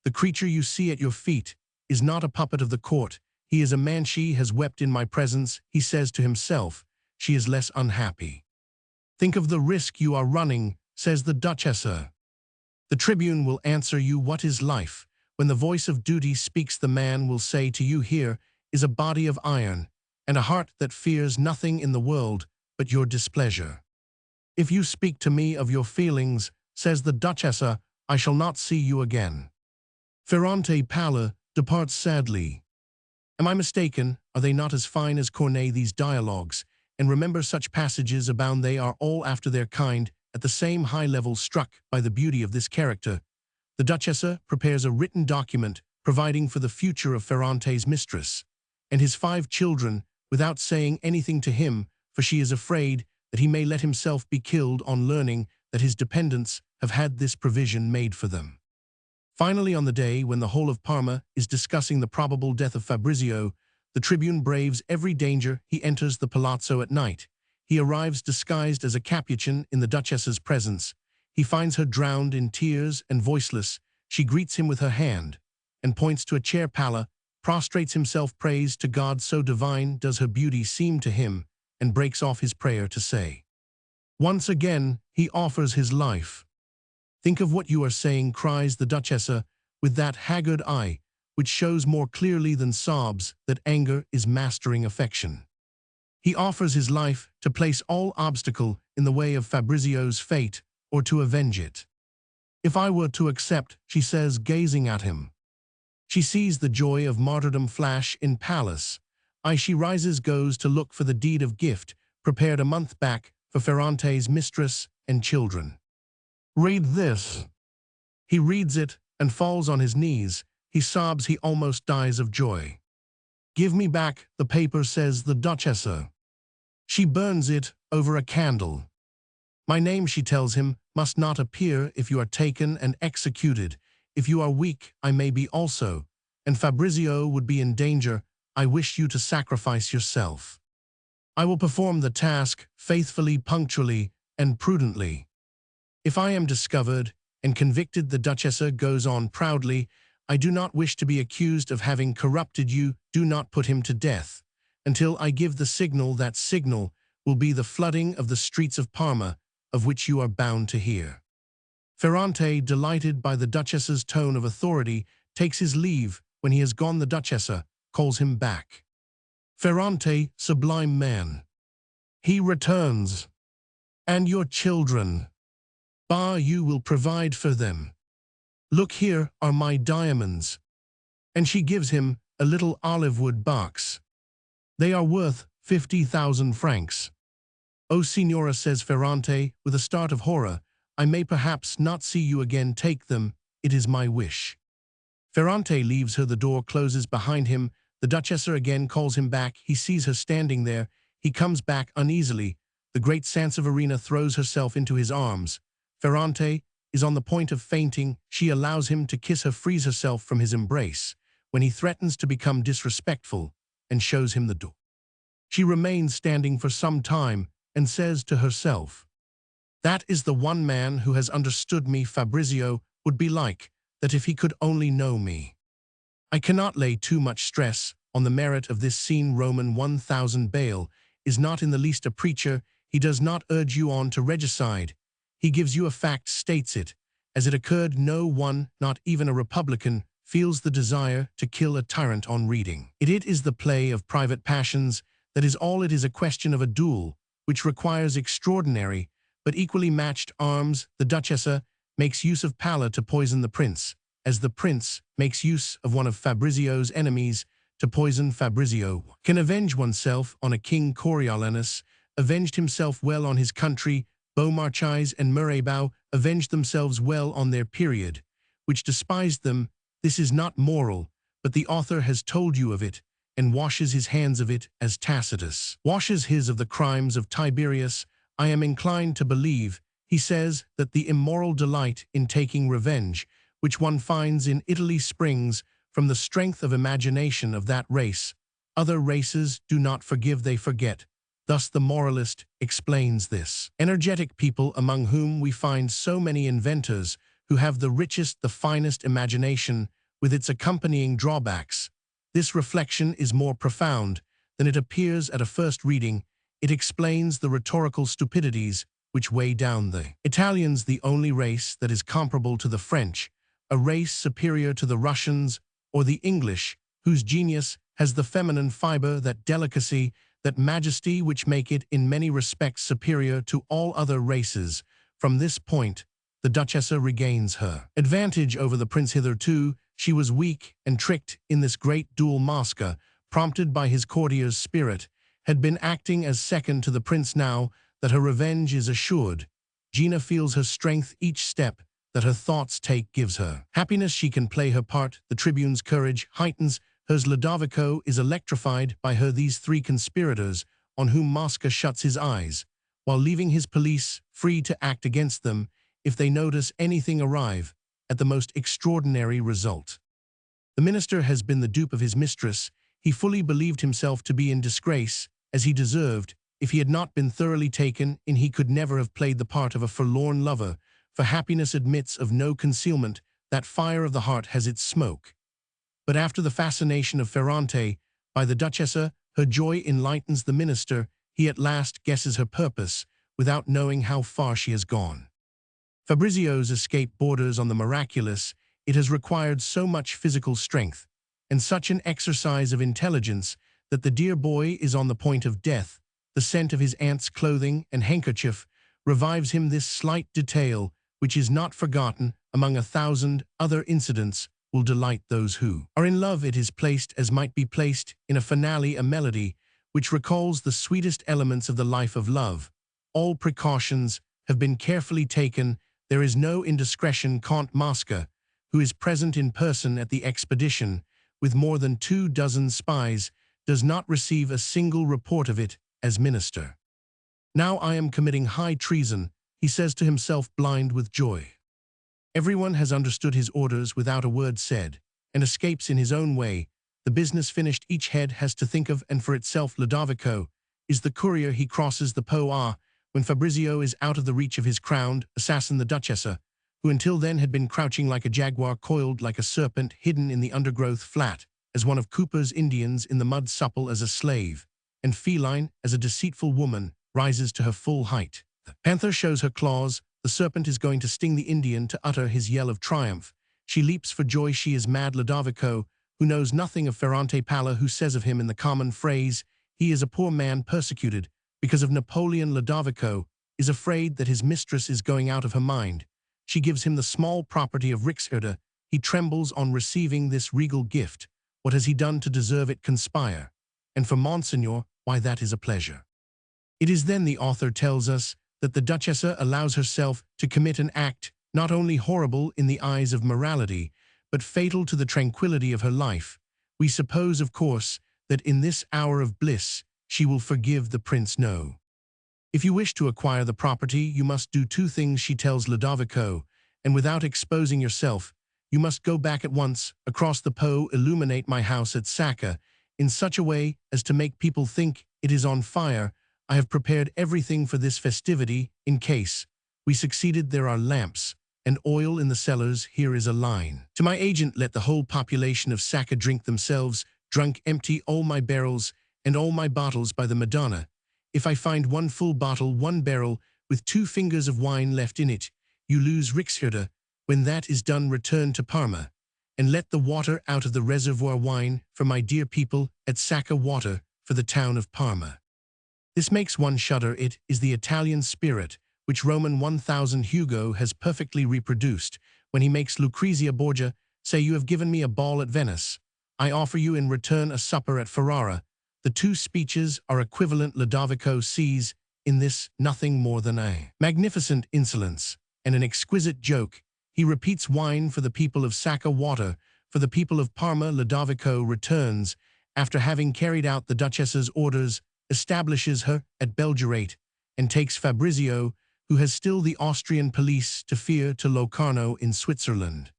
The creature you see at your feet is not a puppet of the court. He is a man. She has wept in my presence, he says to himself. She is less unhappy. Think of the risk you are running, says the Duchessa. The tribune will answer you, what is life? When the voice of duty speaks, the man will say to you, here is a body of iron, and a heart that fears nothing in the world but your displeasure. If you speak to me of your feelings, says the Duchessa, I shall not see you again. Ferrante Palla departs sadly. Am I mistaken? Are they not as fine as Corneille, these dialogues? And remember, such passages abound. They are all after their kind, at the same high level struck by the beauty of this character, the Duchessa prepares a written document providing for the future of Ferrante's mistress and his 5 children without saying anything to him, for she is afraid that he may let himself be killed on learning that his dependents have had this provision made for them. Finally, on the day when the whole of Parma is discussing the probable death of Fabrizio, the tribune braves every danger. He enters the palazzo at night. He arrives disguised as a Capuchin in the Duchess's presence. He finds her drowned in tears and voiceless. She greets him with her hand and points to a chair. Palla prostrates himself, prays to God, so divine does her beauty seem to him, and breaks off his prayer to say, once again, he offers his life. Think of what you are saying, cries the Duchessa with that haggard eye, which shows more clearly than sobs that anger is mastering affection. He offers his life to place all obstacle in the way of Fabrizio's fate or to avenge it. If I were to accept, she says, gazing at him. She sees the joy of martyrdom flash in Palace. She rises, goes to look for the deed of gift prepared a month back for Ferrante's mistress and children. Read this. He reads it and falls on his knees. He sobs, he almost dies of joy. Give me back the paper, says the Duchessa. She burns it over a candle. My name, she tells him, must not appear if you are taken and executed. If you are weak, I may be also, and Fabrizio would be in danger. I wish you to sacrifice yourself. I will perform the task faithfully, punctually, and prudently. If I am discovered and convicted, the Duchessa goes on proudly, I do not wish to be accused of having corrupted you. Do not put him to death until I give the signal. That signal will be the flooding of the streets of Parma, of which you are bound to hear. Ferrante, delighted by the Duchessa's tone of authority, takes his leave. When he has gone, the Duchessa calls him back. Ferrante, sublime man. He returns. And your children? Bah, you will provide for them. Look, here are my diamonds. And she gives him a little olive-wood box. They are worth 50,000 francs. Oh, Signora, says Ferrante, with a start of horror, I may perhaps not see you again. Take them, it is my wish. Ferrante leaves her. The door closes behind him. The Duchessa again calls him back. He sees her standing there. He comes back uneasily. The great Sanseverina throws herself into his arms. Ferrante is on the point of fainting. She allows him to kiss her, frees herself from his embrace, when he threatens to become disrespectful, and shows him the door. She remains standing for some time and says to herself, that is the one man who has understood me. Fabrizio would be like that if he could only know me. I cannot lay too much stress on the merit of this scene. Roman 1000 Bayle is not in the least a preacher. He does not urge you on to regicide. He gives you a fact, states it as it occurred. No one, not even a Republican, feels the desire to kill a tyrant on reading it. It is the play of private passions. That is all. It is a question of a duel, which requires extraordinary but equally matched arms. The Duchessa makes use of Palla to poison the prince, as the prince makes use of one of Fabrizio's enemies to poison Fabrizio. Can avenge oneself on a king. Coriolanus avenged himself well on his country. Beaumarchais and Mirabeau avenged themselves well on their period, which despised them. This is not moral, but the author has told you of it, and washes his hands of it as Tacitus washes his of the crimes of Tiberius. I am inclined to believe, he says, that the immoral delight in taking revenge, which one finds in Italy, springs from the strength of imagination of that race. Other races do not forgive, they forget. Thus the moralist explains this. Energetic people, among whom we find so many inventors who have the richest, the finest imagination, with its accompanying drawbacks. This reflection is more profound than it appears at a first reading. It explains the rhetorical stupidities which weigh down the Italians, the only race that is comparable to the French, a race superior to the Russians or the English, whose genius has the feminine fiber, that delicacy, that majesty which make it in many respects superior to all other races. From this point, the Duchessa regains her advantage over the prince. Hitherto, she was weak and tricked in this great duel. Mosca, prompted by his courtier's spirit, had been acting as second to the prince. Now that her revenge is assured, Gina feels her strength each step that her thoughts take gives her. Happiness she can play her part, the tribune's courage heightens hers. Ludovico is electrified by her these three conspirators on whom Mosca shuts his eyes, while leaving his police free to act against them if they notice anything arrive at the most extraordinary result. The minister has been the dupe of his mistress. He fully believed himself to be in disgrace, as he deserved. If he had not been thoroughly taken in, he could never have played the part of a forlorn lover, for happiness admits of no concealment. That fire of the heart has its smoke. But after the fascination of Ferrante by the Duchessa, her joy enlightens the minister. He at last guesses her purpose, without knowing how far she has gone. Fabrizio's escape borders on the miraculous. It has required so much physical strength, and such an exercise of intelligence, that the dear boy is on the point of death. The scent of his aunt's clothing and handkerchief revives him. This slight detail, which is not forgotten among 1,000 other incidents, will delight those who are in love. It is placed as might be placed in a finale, a melody which recalls the sweetest elements of the life of love. All precautions have been carefully taken. There is no indiscretion. Count Mosca, who is present in person at the expedition with more than 24 spies, does not receive a single report of it as minister. Now I am committing high treason, he says to himself, blind with joy. Everyone has understood his orders without a word said, and escapes in his own way. The business finished, each head has to think of and for itself. Ludovico is the courier. He crosses the Po when Fabrizio is out of the reach of his crowned assassin, the Duchessa, who until then had been crouching like a jaguar, coiled like a serpent, hidden in the undergrowth, flat as one of Cooper's Indians in the mud, supple as a slave, and feline as a deceitful woman, rises to her full height. The panther shows her claws. The serpent is going to sting the Indian to utter his yell of triumph. She leaps for joy. She is mad. Ludovico, who knows nothing of Ferrante Palla, who says of him in the common phrase, he is a poor man persecuted because of Napoleon. Ludovico is afraid that his mistress is going out of her mind. She gives him the small property of Rixherde. He trembles on receiving this regal gift. What has he done to deserve it? Conspire. And for Monseigneur, why, that is a pleasure. It is then the author tells us that the Duchessa allows herself to commit an act not only horrible in the eyes of morality, but fatal to the tranquility of her life. We suppose, of course, that in this hour of bliss she will forgive the prince. No. If you wish to acquire the property, you must do two things, she tells Ludovico, and without exposing yourself, you must go back at once, across the Po, illuminate my house at Sacca, in such a way as to make people think it is on fire. I have prepared everything for this festivity. In case we succeeded, there are lamps and oil in the cellars. Here is a line. To my agent, let the whole population of Sacca drink themselves drunk. Empty all my barrels and all my bottles by the Madonna. If I find one full bottle, one barrel, with 2 fingers of wine left in it, you lose Rixherde. When that is done, return to Parma, and let the water out of the reservoir wine for my dear people at Sacca, water for the town of Parma. This makes one shudder. It is the Italian spirit, which Roman 1000 Hugo has perfectly reproduced, when he makes Lucrezia Borgia say, you have given me a ball at Venice. I offer you in return a supper at Ferrara. The two speeches are equivalent. Ludovico sees in this nothing more than a magnificent insolence and an exquisite joke. He repeats wine for the people of Sacca, water for the people of Parma. Ludovico returns after having carried out the Duchessa's orders, establishes her at Belgirate, and takes Fabrizio, who has still the Austrian police to fear, to Locarno in Switzerland.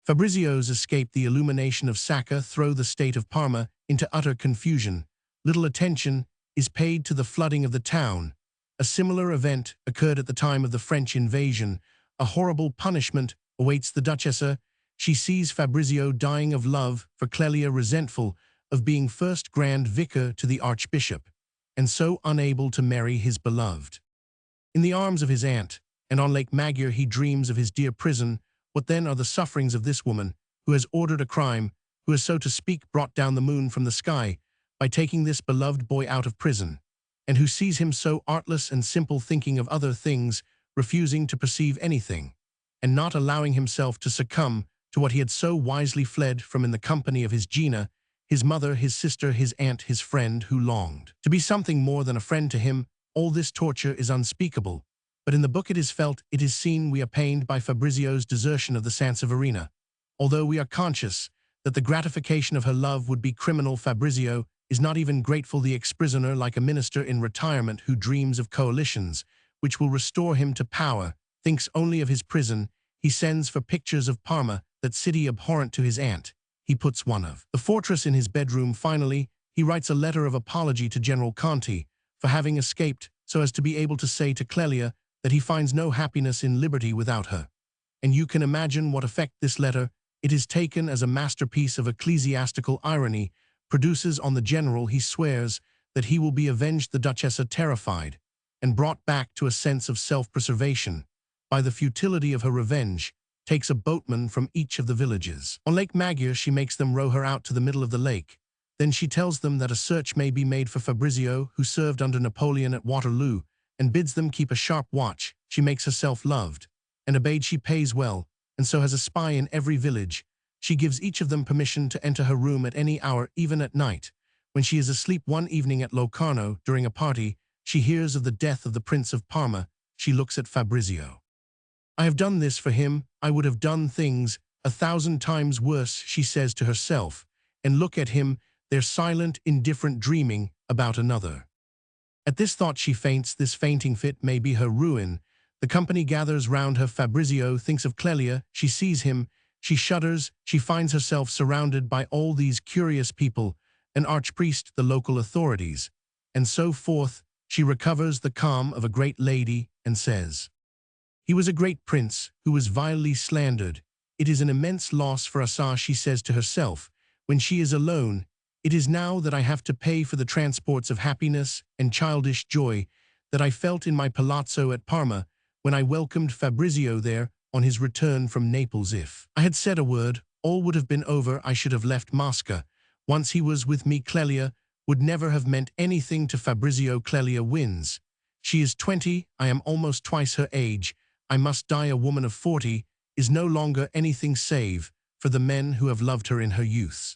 Fabrizio's escape, the illumination of Sacca, throw the state of Parma into utter confusion. Little attention is paid to the flooding of the town. A similar event occurred at the time of the French invasion. A horrible punishment awaits the Duchessa. She sees Fabrizio dying of love for Clelia, resentful of being first Grand Vicar to the Archbishop, and so unable to marry his beloved. In the arms of his aunt, and on Lake Maggiore, he dreams of his dear prison. What then are the sufferings of this woman, who has ordered a crime, who has, so to speak, brought down the moon from the sky, by taking this beloved boy out of prison, and who sees him so artless and simple, thinking of other things, refusing to perceive anything, and not allowing himself to succumb to what he had so wisely fled from in the company of his Gina, his mother, his sister, his aunt, his friend, who longed to be something more than a friend to him. All this torture is unspeakable, But in the book it is felt, it is seen we are pained by Fabrizio's desertion of the Sanseverina. Although we are conscious that the gratification of her love would be criminal, Fabrizio is not even grateful. The ex-prisoner, like a minister in retirement who dreams of coalitions which will restore him to power, thinks only of his prison. He sends for pictures of Parma, that city abhorrent to his aunt. He puts one of the fortress in his bedroom. Finally, he writes a letter of apology to General Conti for having escaped, so as to be able to say to Clelia that he finds no happiness in liberty without her. And you can imagine what effect this letter, it is taken as a masterpiece of ecclesiastical irony, produces on the general. He swears that he will be avenged. The Duchessa, terrified and brought back to a sense of self-preservation by the futility of her revenge, takes a boatman from each of the villages. On Lake Maggiore, she makes them row her out to the middle of the lake. Then she tells them that a search may be made for Fabrizio, who served under Napoleon at Waterloo, and bids them keep a sharp watch. She makes herself loved and obeyed. She pays well, and so has a spy in every village. She gives each of them permission to enter her room at any hour, even at night. When she is asleep one evening at Locarno during a party, she hears of the death of the Prince of Parma. She looks at Fabrizio. I have done this for him. I would have done things 1,000 times worse, she says to herself, and look at him, their silent, indifferent dreaming about another. At this thought she faints. This fainting fit may be her ruin. The company gathers round her. Fabrizio thinks of Clelia. She sees him. She shudders. She finds herself surrounded by all these curious people, an archpriest, the local authorities, and so forth. She recovers the calm of a great lady and says, "He was a great prince who was vilely slandered. It is an immense loss for us," she says to herself, when she is alone. "It is now that I have to pay for the transports of happiness and childish joy that I felt in my palazzo at Parma when I welcomed Fabrizio there on his return from Naples. If I had said a word, all would have been over. I should have left Mosca. Once he was with me. Clelia would never have meant anything to Fabrizio. Clelia wins. She is 20, I am almost twice her age. I must die. A woman of 40 is no longer anything save for the men who have loved her in her youth."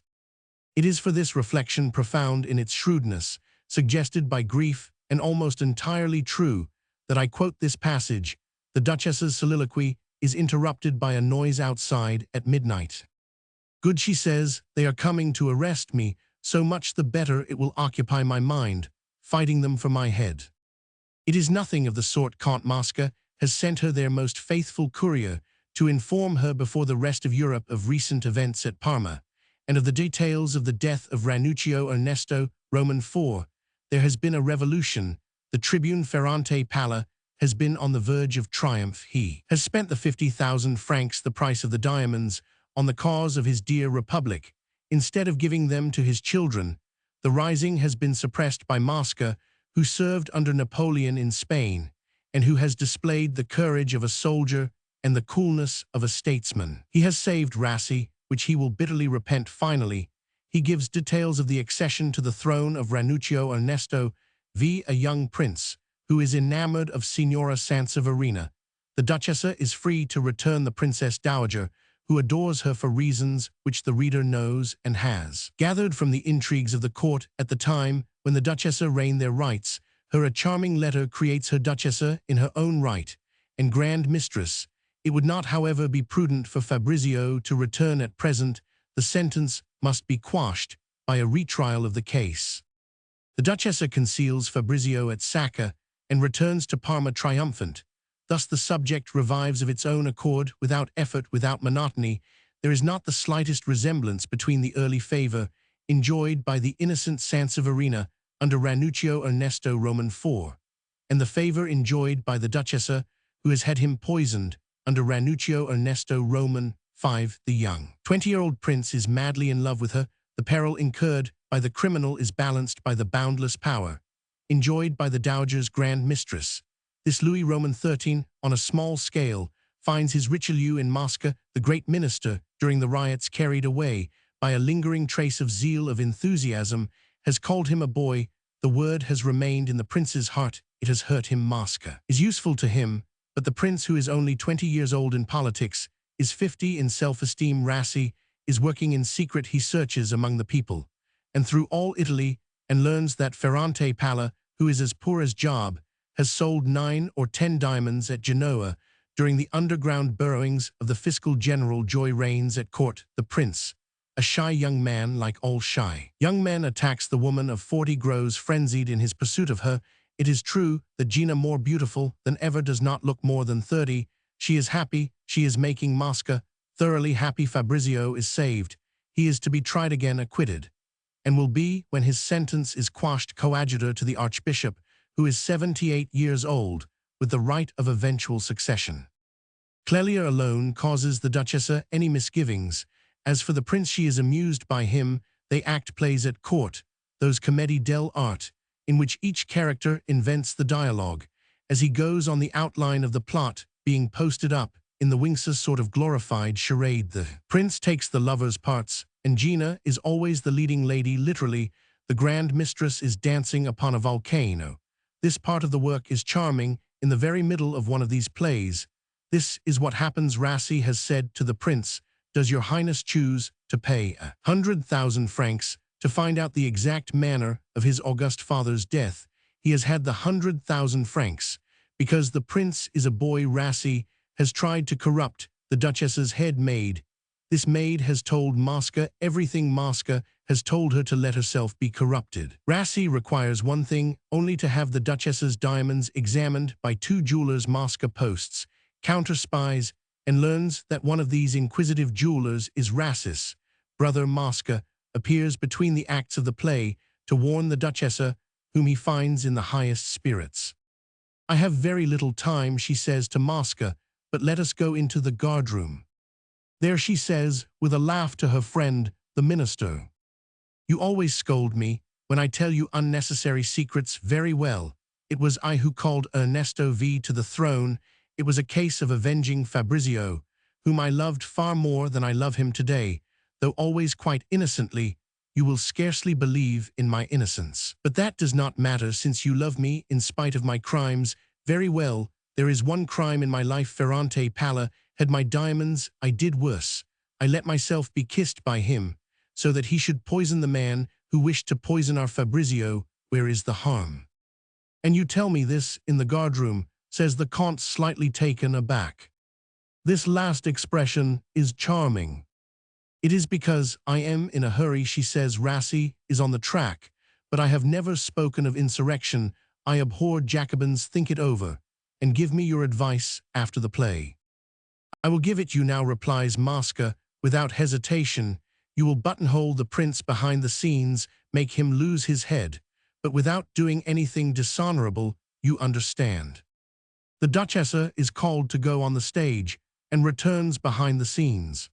It is for this reflection, profound in its shrewdness, suggested by grief, and almost entirely true, that I quote this passage. The Duchess's soliloquy is interrupted by a noise outside at midnight. "Good," she says, "they are coming to arrest me, so much the better. It will occupy my mind, fighting them for my head." It is nothing of the sort. Count Mosca has sent her their most faithful courier to inform her before the rest of Europe of recent events at Parma, and of the details of the death of Ranuccio Ernesto, Roman 4. There has been a revolution. The tribune Ferrante Palla has been on the verge of triumph. He has spent the 50,000 francs, the price of the diamonds, on the cause of his dear republic, instead of giving them to his children. The rising has been suppressed by Mosca, who served under Napoleon in Spain, and who has displayed the courage of a soldier and the coolness of a statesman. He has saved Rassi, which he will bitterly repent. Finally, he gives details of the accession to the throne of Ranuccio Ernesto, a young prince, who is enamored of Signora Sanseverina. The Duchessa is free to return the Princess Dowager, who adores her for reasons which the reader knows and has gathered from the intrigues of the court at the time when the Duchessa reigned. Their rights. Her a charming letter creates her Duchessa in her own right and Grand Mistress. It would not, however, be prudent for Fabrizio to return at present. The sentence must be quashed by a retrial of the case. The Duchessa conceals Fabrizio at Sacca and returns to Parma triumphant. Thus the subject revives of its own accord, without effort, without monotony. There is not the slightest resemblance between the early favor enjoyed by the innocent Sanseverina under Ranuccio Ernesto, Roman 4, and the favor enjoyed by the Duchessa, who has had him poisoned under Ranuccio Ernesto, Roman 5. The young 20-year-old prince is madly in love with her. The peril incurred by the criminal is balanced by the boundless power enjoyed by the Dowager's Grand Mistress. This Louis Roman 13, on a small scale, finds his Richelieu in Mosca, the great minister, during the riots, carried away by a lingering trace of zeal, of enthusiasm, has called him a boy. The word has remained in the prince's heart. It has hurt him. Mosca is useful to him, but the prince, who is only 20 years old in politics, is 50 in self-esteem. Rassi is working in secret. He searches among the people and through all Italy and learns that Ferrante Palla, who is as poor as Job, has sold 9 or 10 diamonds at Genoa during the underground burrowings of the fiscal general. Joy reigns at court. The prince, a shy young man like all shy young men, attacks the woman of 40, grows frenzied in his pursuit of her. It is true that Gina, more beautiful than ever, does not look more than 30. She is happy. She is making Mosca thoroughly happy. Fabrizio is saved. He is to be tried again, acquitted, and will be, when his sentence is quashed, coadjutor to the archbishop, who is 78 years old, with the right of eventual succession. Clelia alone causes the Duchessa any misgivings. As for the prince, she is amused by him. They act plays at court, those commedie dell'arte, in which each character invents the dialogue as he goes on, the outline of the plot being posted up in the wings, a sort of glorified charade. The prince takes the lover's parts, and Gina is always the leading lady. Literally, the grand mistress is dancing upon a volcano. This part of the work is charming. In the very middle of one of these plays, this is what happens. Rassi has said to the prince, "Does your highness choose to pay 100,000 francs to find out the exact manner of his august father's death?" He has had the 100,000 francs because the prince is a boy. Rassi has tried to corrupt the Duchess's head maid. This maid has told Mosca everything. Mosca has told her to let herself be corrupted. Rassi requires one thing only: to have the Duchess's diamonds examined by 2 jewelers. Mosca posts counter spies and learns that one of these inquisitive jewelers is Rassis. Brother Mosca appears between the acts of the play to warn the Duchessa, whom he finds in the highest spirits. "I have very little time," she says to Mosca, "but let us go into the guardroom." There she says, with a laugh, to her friend, the minister, "You always scold me when I tell you unnecessary secrets. Very well. It was I who called Ernesto V to the throne. It was a case of avenging Fabrizio, whom I loved far more than I love him today, though always quite innocently. You will scarcely believe in my innocence. But that does not matter, since you love me in spite of my crimes. Very well. There is one crime in my life. Ferrante Palla had my diamonds. I did worse. I let myself be kissed by him, so that he should poison the man who wished to poison our Fabrizio. Where is the harm?" "And you tell me this in the guardroom," says the Comte, slightly taken aback. This last expression is charming. "It is because I am in a hurry," she says. "Rassi is on the track, but I have never spoken of insurrection. I abhor Jacobins. Think it over, and give me your advice after the play." "I will give it you now," replies Mosca without hesitation. "You will buttonhole the prince behind the scenes, make him lose his head, but without doing anything dishonorable, you understand." The Duchessa is called to go on the stage and returns behind the scenes.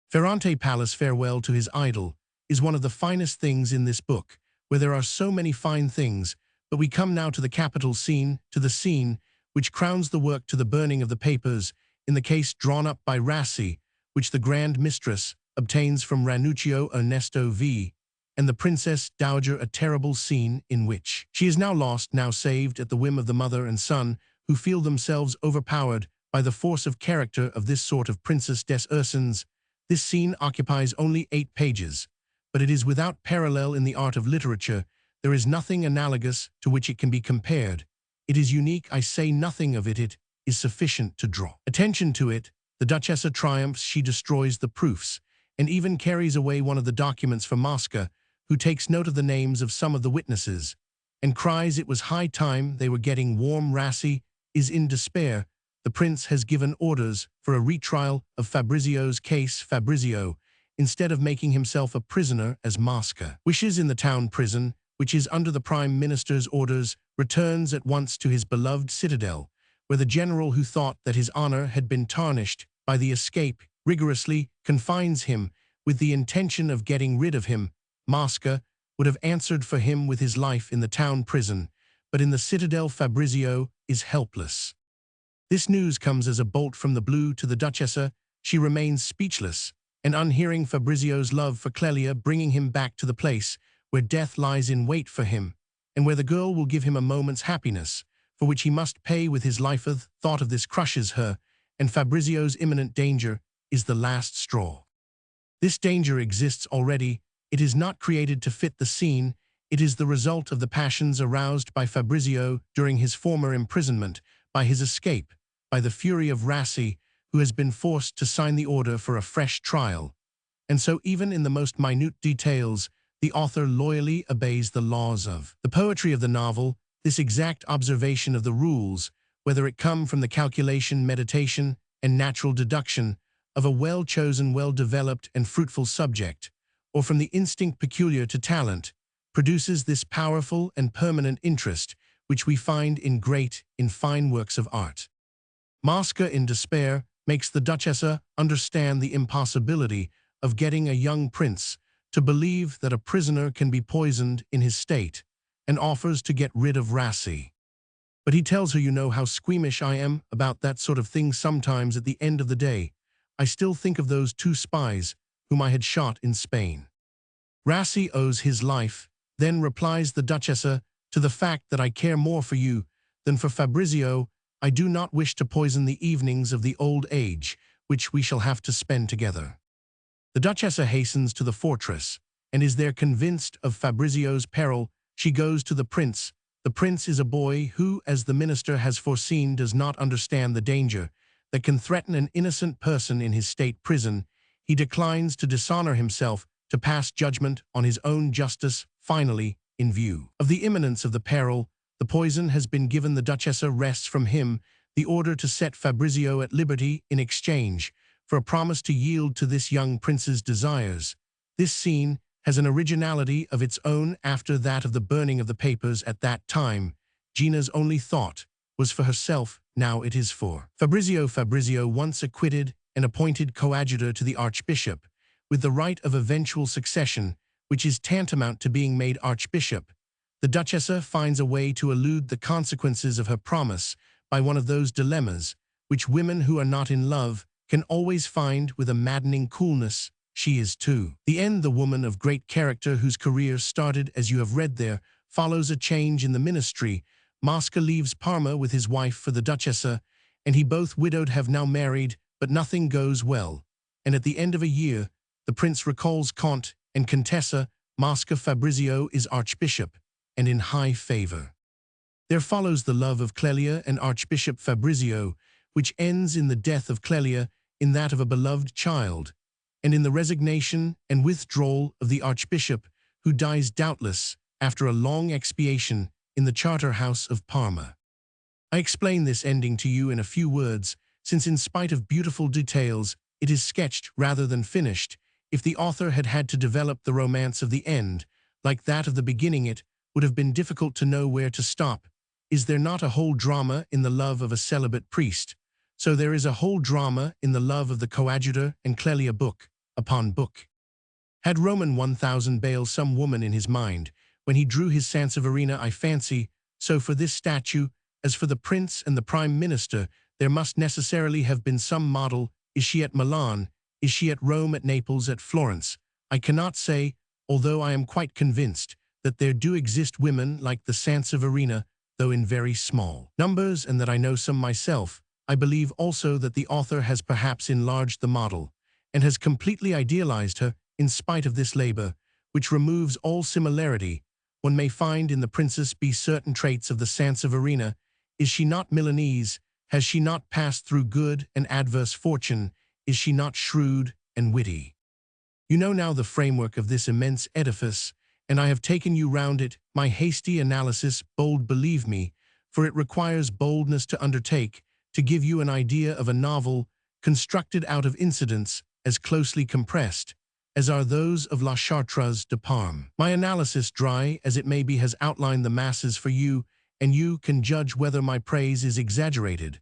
Ferrante Palla's farewell to his idol is one of the finest things in this book, where there are so many fine things. But we come now to the capital scene, to the scene which crowns the work, to the burning of the papers in the case drawn up by Rassi, which the Grand Mistress obtains from Ranuccio Ernesto V, and the Princess Dowager. A terrible scene in which she is now lost, now saved, at the whim of the mother and son, who feel themselves overpowered by the force of character of this sort of Princess des Ursins. This scene occupies only 8 pages, but it is without parallel in the art of literature. There is nothing analogous to which it can be compared. It is unique. I say nothing of it. It is sufficient to draw attention to it. The Duchessa triumphs. She destroys the proofs, and even carries away one of the documents for Mosca, who takes note of the names of some of the witnesses, and cries it was high time they were getting warm. Rassi is in despair. The prince has given orders for a retrial of Fabrizio's case. Fabrizio, instead of making himself a prisoner as Mosca wishes in the town prison, which is under the prime minister's orders, returns at once to his beloved citadel, where the general, who thought that his honor had been tarnished by the escape, rigorously confines him with the intention of getting rid of him. Mosca would have answered for him with his life in the town prison, but in the citadel Fabrizio is helpless. This news comes as a bolt from the blue to the Duchessa. She remains speechless, and unhearing Fabrizio's love for Clelia, bringing him back to the place where death lies in wait for him, and where the girl will give him a moment's happiness, for which he must pay with his life. The thought of this crushes her, and Fabrizio's imminent danger is the last straw. This danger exists already. It is not created to fit the scene. It is the result of the passions aroused by Fabrizio during his former imprisonment, by his escape, by the fury of Rassi, who has been forced to sign the order for a fresh trial. And so even in the most minute details, the author loyally obeys the laws of the poetry of the novel, this exact observation of the rules, whether it come from the calculation, meditation, and natural deduction of a well-chosen, well-developed, and fruitful subject, or from the instinct peculiar to talent, produces this powerful and permanent interest which we find in fine works of art. Mosca, in despair, makes the Duchessa understand the impossibility of getting a young prince to believe that a prisoner can be poisoned in his state, and offers to get rid of Rassi. But he tells her, you know how squeamish I am about that sort of thing sometimes. At the end of the day, I still think of those 2 spies whom I had shot in Spain. Rassi owes his life, then replies the Duchessa, to the fact that I care more for you than for Fabrizio. I do not wish to poison the evenings of the old age, which we shall have to spend together. The Duchessa hastens to the fortress, and is there convinced of Fabrizio's peril. She goes to the prince. The prince is a boy who, as the minister has foreseen, does not understand the danger that can threaten an innocent person in his state prison. He declines to dishonor himself, to pass judgment on his own justice. Finally, in view of the imminence of the peril, the poison has been given. The Duchessa wrests from him the order to set Fabrizio at liberty in exchange for a promise to yield to this young prince's desires. This scene has an originality of its own after that of the burning of the papers. At that time, Gina's only thought was for herself, now it is for Fabrizio. Fabrizio, once acquitted and appointed coadjutor to the archbishop, with the right of eventual succession, which is tantamount to being made archbishop, the Duchessa finds a way to elude the consequences of her promise by one of those dilemmas which women who are not in love can always find with a maddening coolness. She is, too, the end. The woman of great character whose career started, as you have read there, follows a change in the ministry. Mosca leaves Parma with his wife for the Duchessa, and he, both widowed, have now married, but nothing goes well. And at the end of a year, the prince recalls Comte and Contessa. Mosca. Fabrizio is archbishop, and in high favor. There follows the love of Clelia and Archbishop Fabrizio, which ends in the death of Clelia, in that of a beloved child, and in the resignation and withdrawal of the archbishop, who dies doubtless after a long expiation in the Charterhouse of Parma. I explain this ending to you in a few words, since in spite of beautiful details, it is sketched rather than finished. If the author had had to develop the romance of the end, like that of the beginning, it would have been difficult to know where to stop. Is there not a whole drama in the love of a celibate priest? So there is a whole drama in the love of the coadjutor and Clelia, book upon book. Had Roman 1000 Bale some woman in his mind when he drew his Sanseverina, I fancy, so for this statue, as for the prince and the prime minister, there must necessarily have been some model. Is she at Milan? Is she at Rome, at Naples, at Florence? I cannot say, although I am quite convinced that there do exist women like the Sanseverina, though in very small numbers, and that I know some myself. I believe also that the author has perhaps enlarged the model, and has completely idealized her. In spite of this labor, which removes all similarity, one may find in the princess be certain traits of the Sanseverina. Is she not Milanese? Has she not passed through good and adverse fortune? Is she not shrewd and witty? You know now the framework of this immense edifice, and I have taken you round it. My hasty analysis, bold, believe me, for it requires boldness to undertake, to give you an idea of a novel constructed out of incidents as closely compressed as are those of La Chartreuse de Parme. My analysis, dry as it may be, has outlined the masses for you, and you can judge whether my praise is exaggerated.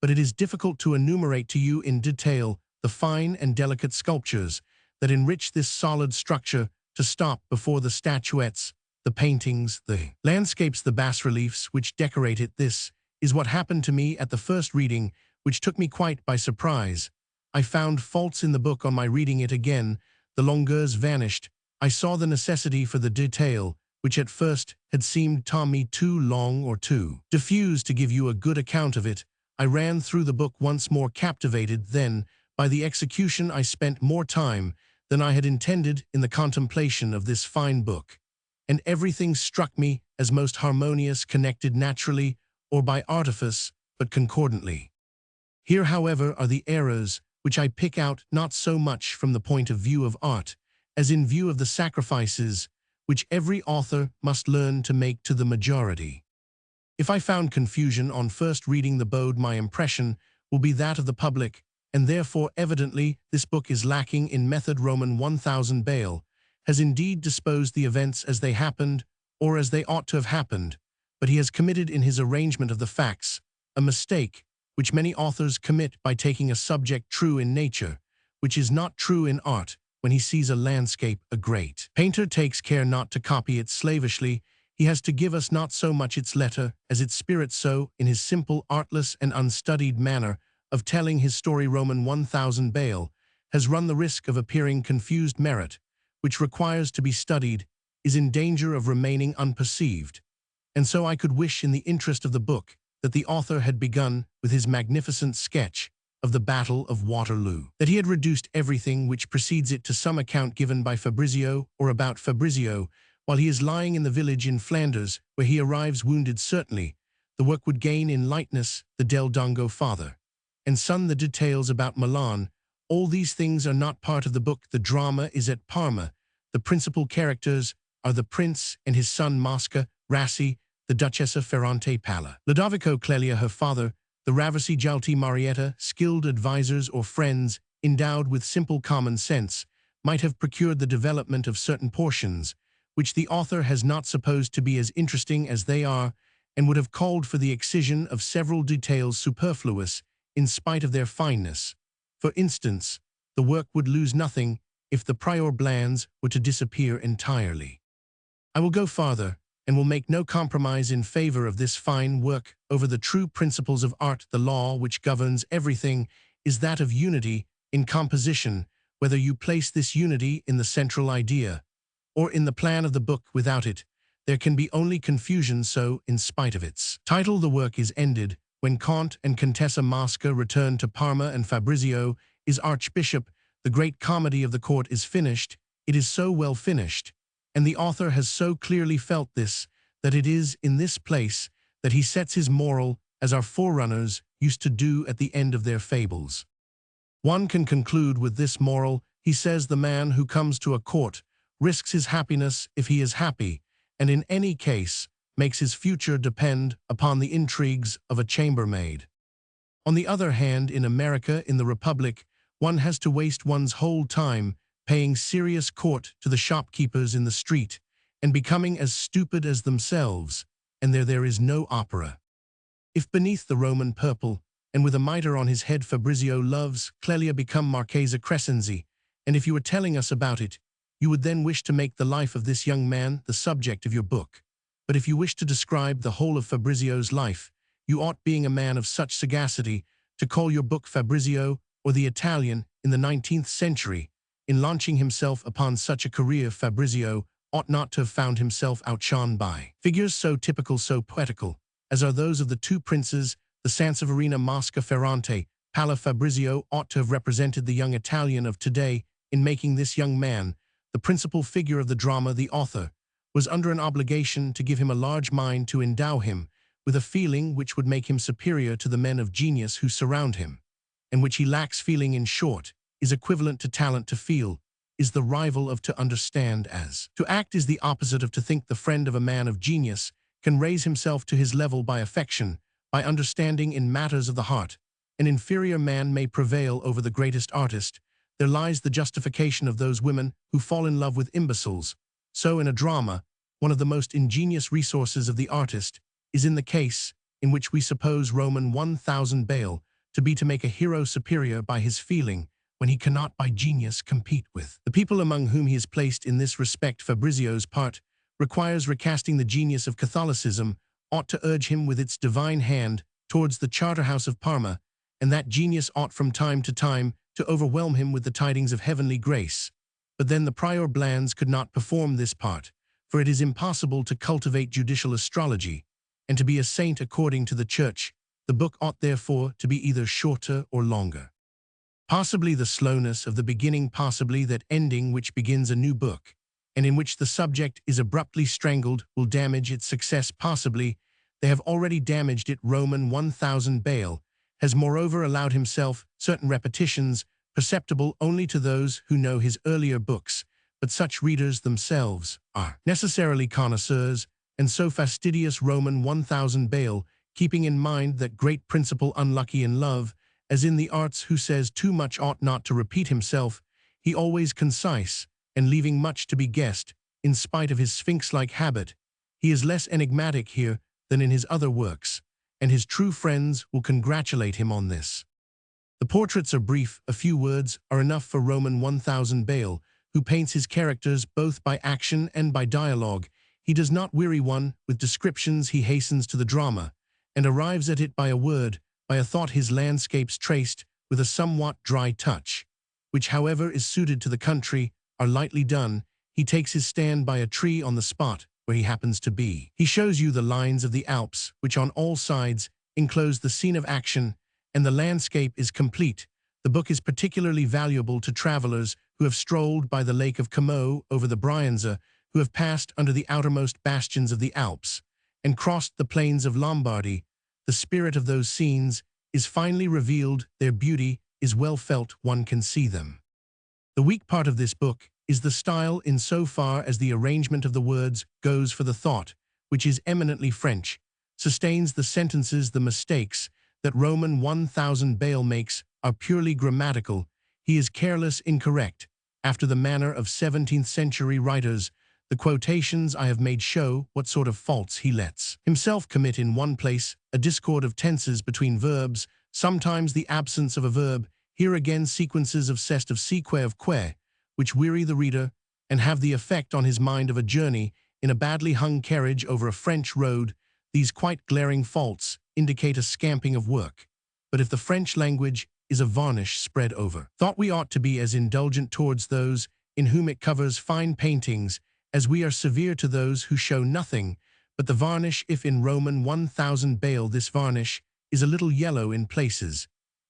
But it is difficult to enumerate to you in detail the fine and delicate sculptures that enrich this solid structure, to stop before the statuettes, the paintings, the landscapes, the bas-reliefs which decorate it. This is what happened to me at the first reading, which took me quite by surprise. I found faults in the book on my reading it again. The longueurs vanished. I saw the necessity for the detail, which at first had seemed to me too long or too diffuse to give you a good account of it. I ran through the book once more, captivated. Then, by the execution, I spent more time than I had intended in the contemplation of this fine book. and everything struck me as most harmonious, connected naturally or by artifice, but concordantly. Here, however, are the errors, which I pick out not so much from the point of view of art, as in view of the sacrifices which every author must learn to make to the majority. If I found confusion on first reading the Bode, my impression will be that of the public, and therefore evidently this book is lacking in method. Roman 1000 Bale has indeed disposed the events as they happened, or as they ought to have happened, but he has committed in his arrangement of the facts a mistake which many authors commit by taking a subject true in nature, which is not true in art. When he sees a landscape, a great painter takes care not to copy it slavishly. He has to give us not so much its letter as its spirit. So, in his simple, artless, and unstudied manner of telling his story, Roman 1000 Bale has run the risk of appearing confused. Merit, which requires to be studied, is in danger of remaining unperceived. And so I could wish, in the interest of the book, that the author had begun with his magnificent sketch of the Battle of Waterloo, that he had reduced everything which precedes it to some account given by Fabrizio or about Fabrizio, while he is lying in the village in Flanders, where he arrives wounded. Certainly, the work would gain in lightness. The Del Dongo father and son, the details about Milan, all these things are not part of the book. The drama is at Parma. The principal characters are the prince and his son Mosca, Rassi, the Duchessa Ferrante Palla, Ludovico Clelia, her father, the Ravasi Jalti Marietta. Skilled advisors or friends, endowed with simple common sense, might have procured the development of certain portions, which the author has not supposed to be as interesting as they are, and would have called for the excision of several details superfluous in spite of their fineness. For instance, the work would lose nothing if the prior blands were to disappear entirely. I will go farther, and will make no compromise in favor of this fine work over the true principles of art. The law which governs everything is that of unity in composition, whether you place this unity in the central idea or in the plan of the book. Without it, there can be only confusion. So, in spite of its title, the work is ended when Count and Contessa Mosca return to Parma and Fabrizio is archbishop. The great comedy of the court is finished. It is so well finished, and the author has so clearly felt this, that it is in this place that he sets his moral, as our forerunners used to do at the end of their fables. One can conclude with this moral. He says the man who comes to a court risks his happiness if he is happy, and in any case makes his future depend upon the intrigues of a chambermaid. On the other hand, in America, in the Republic, one has to waste one's whole time paying serious court to the shopkeepers in the street, and becoming as stupid as themselves, and there is no opera. If beneath the Roman purple, and with a mitre on his head, Fabrizio loves Clelia become Marchesa Crescenzi, and if you were telling us about it, you would then wish to make the life of this young man the subject of your book. But if you wish to describe the whole of Fabrizio's life, you ought, being a man of such sagacity, to call your book Fabrizio, or the Italian, in the 19th century. In launching himself upon such a career, Fabrizio ought not to have found himself outshone by figures so typical, so poetical, as are those of the two princes, the Sanseverina Mosca Ferrante Palla. Fabrizio ought to have represented the young Italian of today. In making this young man the principal figure of the drama, the author was under an obligation to give him a large mind, to endow him with a feeling which would make him superior to the men of genius who surround him, and which he lacks. Feeling, in short, is equivalent to talent. To feel is the rival of to understand. As to act is the opposite of to think. The friend of a man of genius can raise himself to his level by affection, by understanding in matters of the heart. An inferior man may prevail over the greatest artist. There lies the justification of those women who fall in love with imbeciles. So in a drama, one of the most ingenious resources of the artist is in the case in which we suppose Roman 1000 Bale to be, to make a hero superior by his feeling, when he cannot by genius compete with the people among whom he is placed. In this respect, Fabrizio's part requires recasting. The genius of Catholicism ought to urge him with its divine hand towards the Charterhouse of Parma, and that genius ought from time to time to overwhelm him with the tidings of heavenly grace. But then the prior blands could not perform this part, for it is impossible to cultivate judicial astrology, and to be a saint according to the Church. The book ought therefore to be either shorter or longer. Possibly the slowness of the beginning, possibly that ending which begins a new book, and in which the subject is abruptly strangled will damage its success possibly. They have already damaged it. Roman 1000 Bale has moreover allowed himself certain repetitions perceptible only to those who know his earlier books, but such readers themselves are necessarily connoisseurs, and so fastidious. Roman 1000 Bale, keeping in mind that great principle unlucky in love, as in the arts, who says too much ought not to repeat himself, he always concise, and leaving much to be guessed, in spite of his sphinx-like habit. He is less enigmatic here than in his other works, and his true friends will congratulate him on this. The portraits are brief, a few words are enough for Roman 1000 Bale, who paints his characters both by action and by dialogue. He does not weary one with descriptions, he hastens to the drama, and arrives at it by a word, by a thought. His landscapes traced with a somewhat dry touch, which however is suited to the country, are lightly done. He takes his stand by a tree on the spot where he happens to be. He shows you the lines of the Alps, which on all sides enclose the scene of action, and the landscape is complete. The book is particularly valuable to travelers who have strolled by the Lake of Como over the Brianza, who have passed under the outermost bastions of the Alps, and crossed the plains of Lombardy. The spirit of those scenes is finely revealed, their beauty is well felt, one can see them. The weak part of this book is the style, in so far as the arrangement of the words goes, for the thought, which is eminently French, sustains the sentences. The mistakes that Roman 1000 Bale makes are purely grammatical. He is careless, incorrect, after the manner of 17th-century writers. The quotations I have made show what sort of faults he lets himself commit. In one place, a discord of tenses between verbs, sometimes the absence of a verb, here again sequences of cest, of seque, of que, which weary the reader and have the effect on his mind of a journey in a badly hung carriage over a French road. These quite glaring faults indicate a scamping of work. But if the French language is a varnish spread over thought, we ought to be as indulgent towards those in whom it covers fine paintings as we are severe to those who show nothing but the varnish. If in Roman 1000 Bale this varnish is a little yellow in places,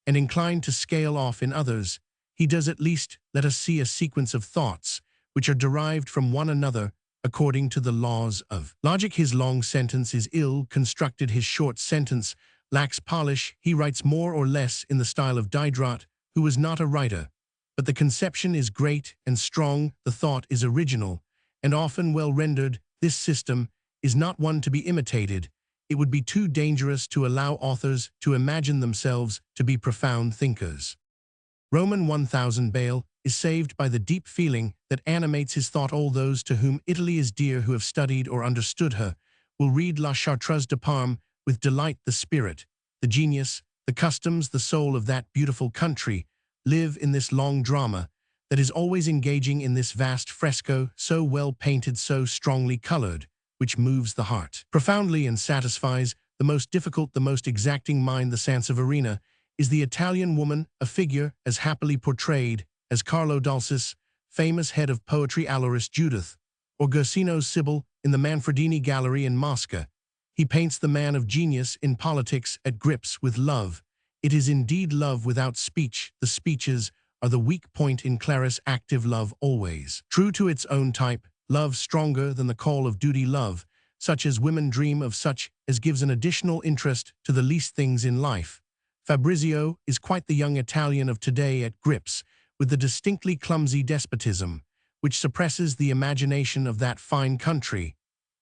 and inclined to scale off in others, he does at least let us see a sequence of thoughts which are derived from one another according to the laws of logic. His long sentence is ill constructed, his short sentence lacks polish. He writes more or less in the style of Diderot, who was not a writer, but the conception is great and strong, the thought is original, and often well rendered. This system is not one to be imitated. It would be too dangerous to allow authors to imagine themselves to be profound thinkers. Roman 1000 Bale is saved by the deep feeling that animates his thought. All those to whom Italy is dear, who have studied or understood her, will read La Chartreuse de Parme with delight. The spirit, the genius, the customs, the soul of that beautiful country live in this long drama that is always engaging, in this vast fresco, so well painted, so strongly colored, which moves the heart profoundly and satisfies the most difficult, the most exacting mind. The Sanseverina is the Italian woman, a figure as happily portrayed as Carlo Dulcis, famous head of poetry, Aloris Judith, or Guercino's Sibyl in the Manfredini Gallery in Moscow. He paints the man of genius in politics at grips with love. It is indeed love without speech. The speeches are the weak point in Clarice. Active love, always true to its own type, love stronger than the call of duty, love such as women dream of, such as gives an additional interest to the least things in life. Fabrizio is quite the young Italian of today, at grips with the distinctly clumsy despotism which suppresses the imagination of that fine country.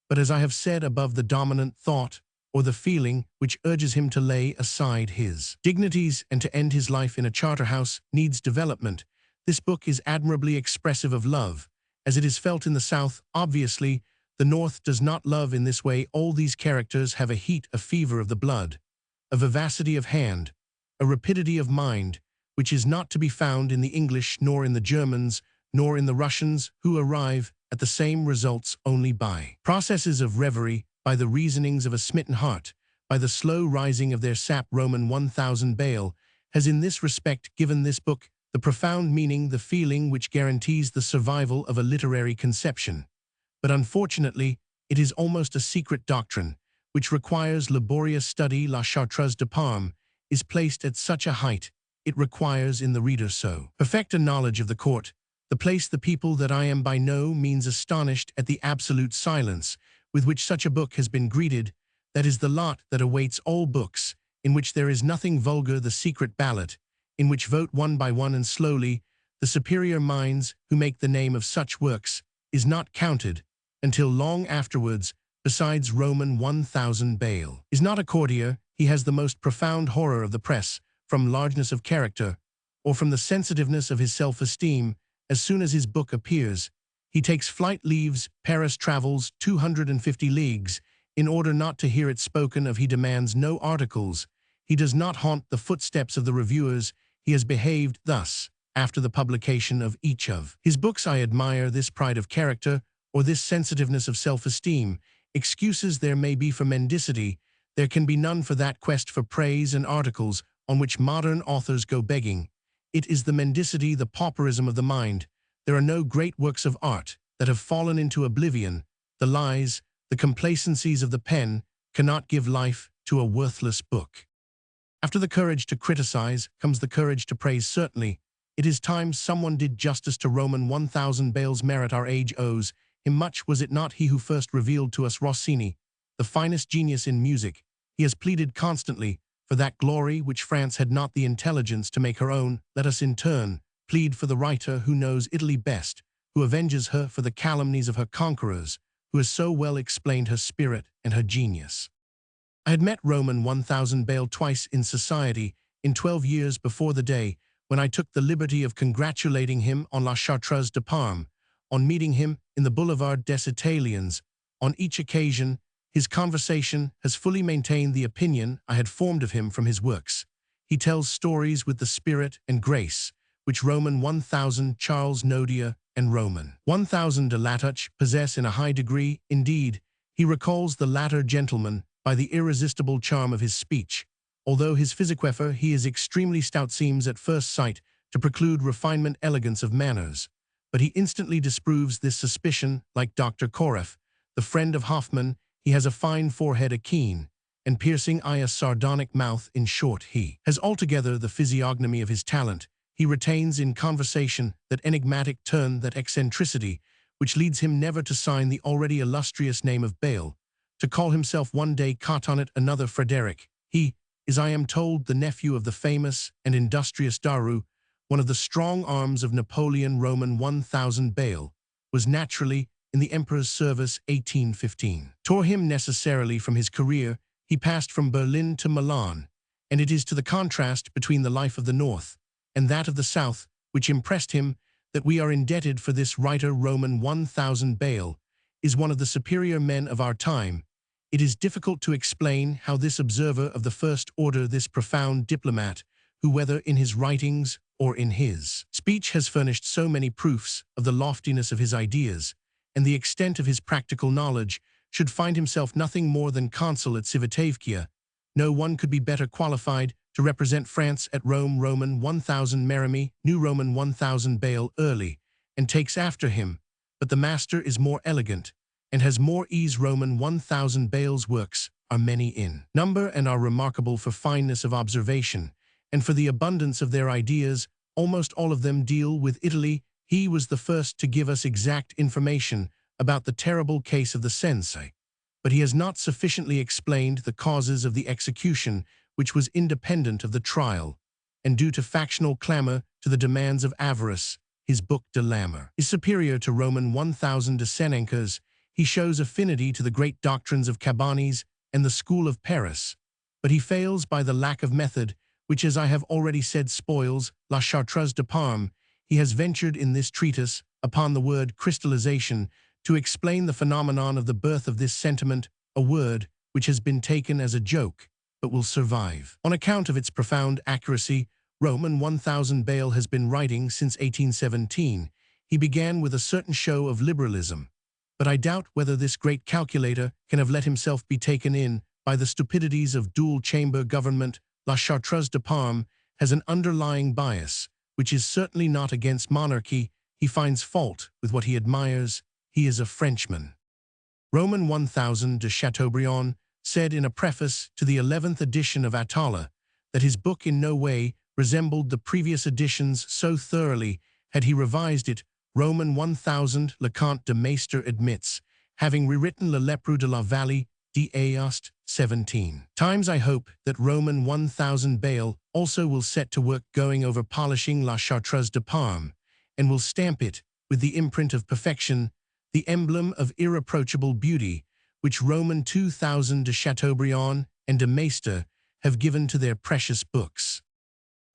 But as I have said above, the dominant thought or the feeling which urges him to lay aside his dignities and to end his life in a Charterhouse needs development. This book is admirably expressive of love, as it is felt in the South. Obviously, the North does not love in this way. All these characters have a heat, a fever of the blood, a vivacity of hand, a rapidity of mind, which is not to be found in the English, nor in the Germans, nor in the Russians, who arrive at the same results only by processes of reverie, by the reasonings of a smitten heart, by the slow rising of their sap. Roman 1000 Bale has in this respect given this book the profound meaning, the feeling which guarantees the survival of a literary conception. But unfortunately, it is almost a secret doctrine, which requires laborious study. La Chartreuse de Parme is placed at such a height, it requires in the reader so perfect a knowledge of the court, The place the people that I am by no means astonished at the absolute silence with which such a book has been greeted. That is the lot that awaits all books, in which there is nothing vulgar, the secret ballot, in which vote one by one and slowly the superior minds who make the name of such works is not counted until long afterwards. Besides Roman 1000 Bale is not a courtier, he has the most profound horror of the press, from largeness of character, or from the sensitiveness of his self-esteem. As soon as his book appears, he takes flight, leaves Paris, travels 250 leagues, in order not to hear it spoken of. He demands no articles. He does not haunt the footsteps of the reviewers. He has behaved thus after the publication of each of his books. I admire this pride of character, or this sensitiveness of self-esteem. Excuses there may be for mendicity, there can be none for that quest for praise and articles on which modern authors go begging. It is the mendicity, the pauperism of the mind. There are no great works of art that have fallen into oblivion. The lies, the complacencies of the pen cannot give life to a worthless book. After the courage to criticize comes the courage to praise. Certainly, it is time someone did justice to Roman 1000 Bale's merit. Our age owes him much. Was it not he who first revealed to us Rossini, the finest genius in music? He has pleaded constantly for that glory which France had not the intelligence to make her own. Let us in turn plead for the writer who knows Italy best, who avenges her for the calumnies of her conquerors, who has so well explained her spirit and her genius. I had met Roman 1000 Bale twice in society in 12 years before the day when I took the liberty of congratulating him on La Chartreuse de Parme, on meeting him in the Boulevard des Italiens. On each occasion, his conversation has fully maintained the opinion I had formed of him from his works. He tells stories with the spirit and grace which Roman 1000 Charles Nodier and Roman 1000 de Latouche possess in a high degree. Indeed, he recalls the latter gentleman by the irresistible charm of his speech. Although his physiquefer he is extremely stout, seems at first sight to preclude refinement, elegance of manners. But he instantly disproves this suspicion. Like Dr. Koreff, the friend of Hoffmann, he has a fine forehead, a keen and piercing eye, a sardonic mouth. In short, he has altogether the physiognomy of his talent. He retains in conversation that enigmatic turn, that eccentricity, which leads him never to sign the already illustrious name of Bale, to call himself one day Cotonnet, another Frederick. He is, I am told, the nephew of the famous and industrious Daru, one of the strong arms of Napoleon. Roman 1000 Bale was naturally in the Emperor's service. 1815 tore him necessarily from his career. He passed from Berlin to Milan, and it is to the contrast between the life of the North and that of the South which impressed him that we are indebted for this writer. Roman 1000 Bale is one of the superior men of our time. It is difficult to explain how this observer of the first order, this profound diplomat, who whether in his writings or in his speech has furnished so many proofs of the loftiness of his ideas and the extent of his practical knowledge, should find himself nothing more than consul at Civitavecchia. No one could be better qualified to represent France at Rome. Roman 1000 Meremy knew Roman 1000 Bale early, and takes after him, but the master is more elegant, and has more ease. Roman 1000 Bale's works are many in number, and are remarkable for fineness of observation, and for the abundance of their ideas. Almost all of them deal with Italy. He was the first to give us exact information about the terrible case of the Sensei, but he has not sufficiently explained the causes of the execution, which was independent of the trial, and due to factional clamor, to the demands of avarice. His book De l'Amour is superior to Roman 1000 de Senecas. He shows affinity to the great doctrines of Cabanis and the school of Paris, but he fails by the lack of method, which, as I have already said, spoils La Chartreuse de Parme. He has ventured in this treatise upon the word crystallization to explain the phenomenon of the birth of this sentiment, a word which has been taken as a joke, but will survive on account of its profound accuracy. Roman 1000 Bale has been writing since 1817. He began with a certain show of liberalism, but I doubt whether this great calculator can have let himself be taken in by the stupidities of dual-chamber government. La Chartreuse de Parme has an underlying bias, which is certainly not against monarchy. He finds fault with what he admires. He is a Frenchman. Roman 1000 de Chateaubriand said in a preface to the 11th edition of Atala that his book in no way resembled the previous editions. So thoroughly had he revised it Roman 1000 Le Comte de Maistre admits, having rewritten Le Lépreux de la Vallée d'Aoste 17 times. I hope that Roman 1000 Bale also will set to work going over polishing La Chartreuse de Parme, and will stamp it with the imprint of perfection, the emblem of irreproachable beauty, which Roman 2000 de Chateaubriand and de Maistre have given to their precious books.